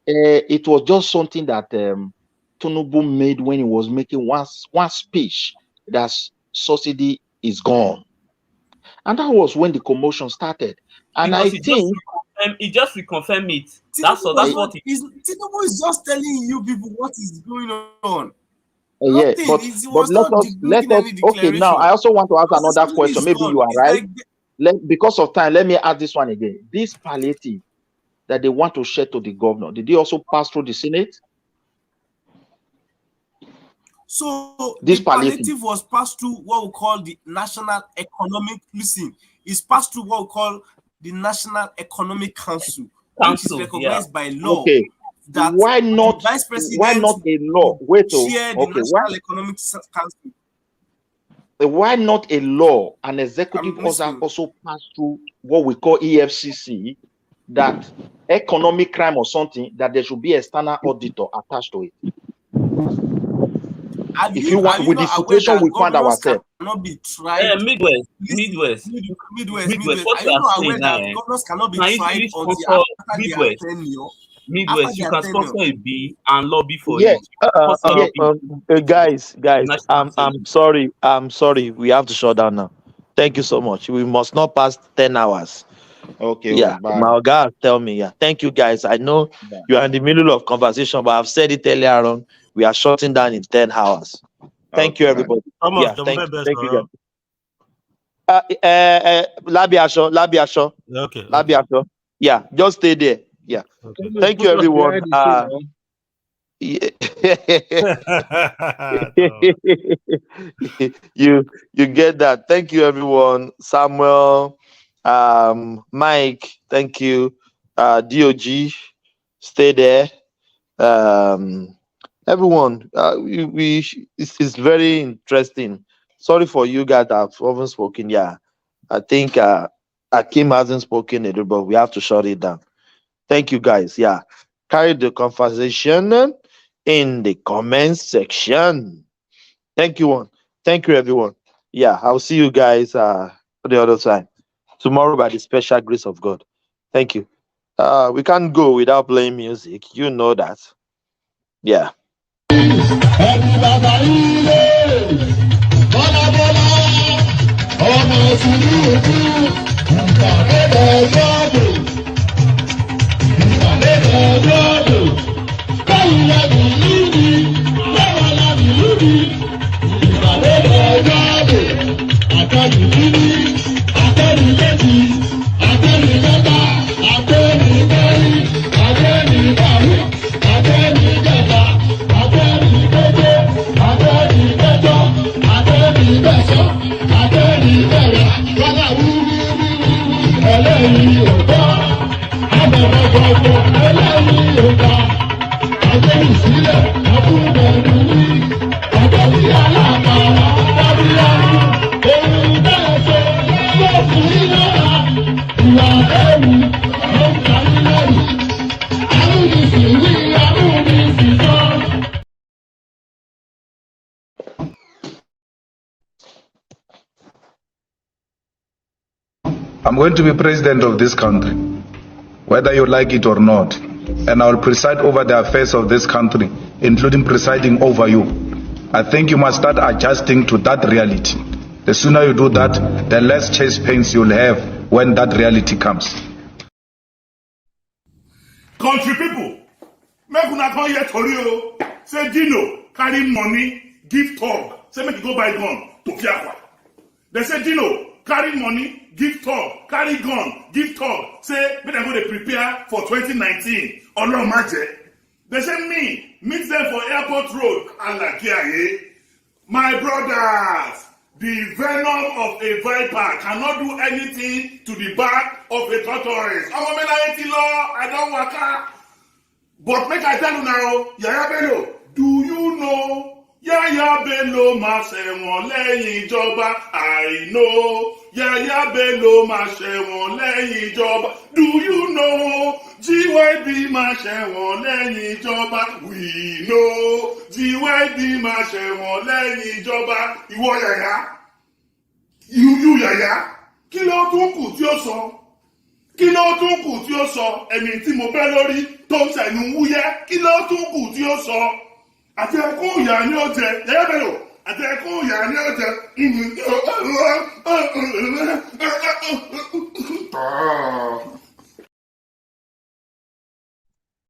it was just something that Tinubu made when he was making one speech that subsidy is gone, and that was when the commotion started. And because I think he just reconfirmed it. That's what it is. Tinubu is just telling you people what is going on. Yeah, but let us. Okay, now I also want to ask another question. Maybe you are right. Because of time, let me ask this one again. This palliative that they want to share to the governor, did they also pass through the Senate? So this palliative was passed through what we call the National Economic. Listen, it's passed through what we call the National Economic Council, which is recognized by law. Okay. That why not? Vice President why not a law? National Economic Council. Why not a law? An executive order also passed through what we call EFCC, that economic crime or something, that there should be an external auditor attached to it. If you want, with the situation we find ourselves, cannot be tried. Midwest. What you are saying now, governors cannot be tried until Midwest. Midwest, you can sponsor a bill and lobby for it. Guys, I'm sorry. We have to shut down now. Thank you so much. We must not pass 10 hours. Okay. Yeah, my guy tell me. Yeah, thank you, guys. I know you are in the middle of conversation, but I've said it earlier on. We are shutting down in 10 hours. Thank you, everybody. Thank you, guys. Labiasho. Okay. Labiasho. Yeah, just stay there. Yeah. Okay. Thank you, everyone. You get that. Thank you, everyone. Samuel, Mike, thank you. DOG, stay there. Everyone, it's very interesting. Sorry for you guys that haven't spoken. Yeah, I think Akim hasn't spoken, but we have to shut it down. Thank you, guys. Yeah, carry the conversation in the comments section. Thank you, everyone. Yeah, I'll see you guys the other side tomorrow by the special grace of God. Thank you. We can't go without playing music. You know that. Yeah. Ìgbàlódé ọjọ́. I'm going to be president of this country, whether you like it or not. And I will preside over the affairs of this country, including presiding over you. I think you must start adjusting to that reality. The sooner you do that, the less chest pains you'll have when that reality comes. Country people, make una come here tori o. Say Dino carry money, give talk. Say make you go buy gun to Fiakwa. They say Dino carry money, give talk, carry gun, give talk. Say make dem go dey prepare for 2019. Ọlọ́run má jẹ́. They say me meet them for airport road. Alakiaye. My brothers, the venom of a viper cannot do anything to the back of a tortoise. I don't waka. But make I tell you now, Yaya Bello, do you know Yaya Bello máa ṣẹ̀wọ̀n lẹ́yìn ìjọba? I know Yaya Bello máa ṣẹ̀wọ̀n lẹ́yìn ìjọba. Do you know GYB máa ṣẹ̀wọ̀n lẹ́yìn ìjọba? We know GYB máa ṣẹ̀wọ̀n lẹ́yìn ìjọba. Ìwọ Yaya, you Yaya, kí ló tún kù tí ó sọ? Kí ló tún kù tí ó sọ? Ẹni tí mo bẹ́ lórí tó ń ṣẹ̀nu wúyẹ́, kí ló tún kù tí ó sọ? Àti ẹkún ìyá ni ó jẹ, Yaya Bello, àti ẹkún ìyá ni ó jẹ.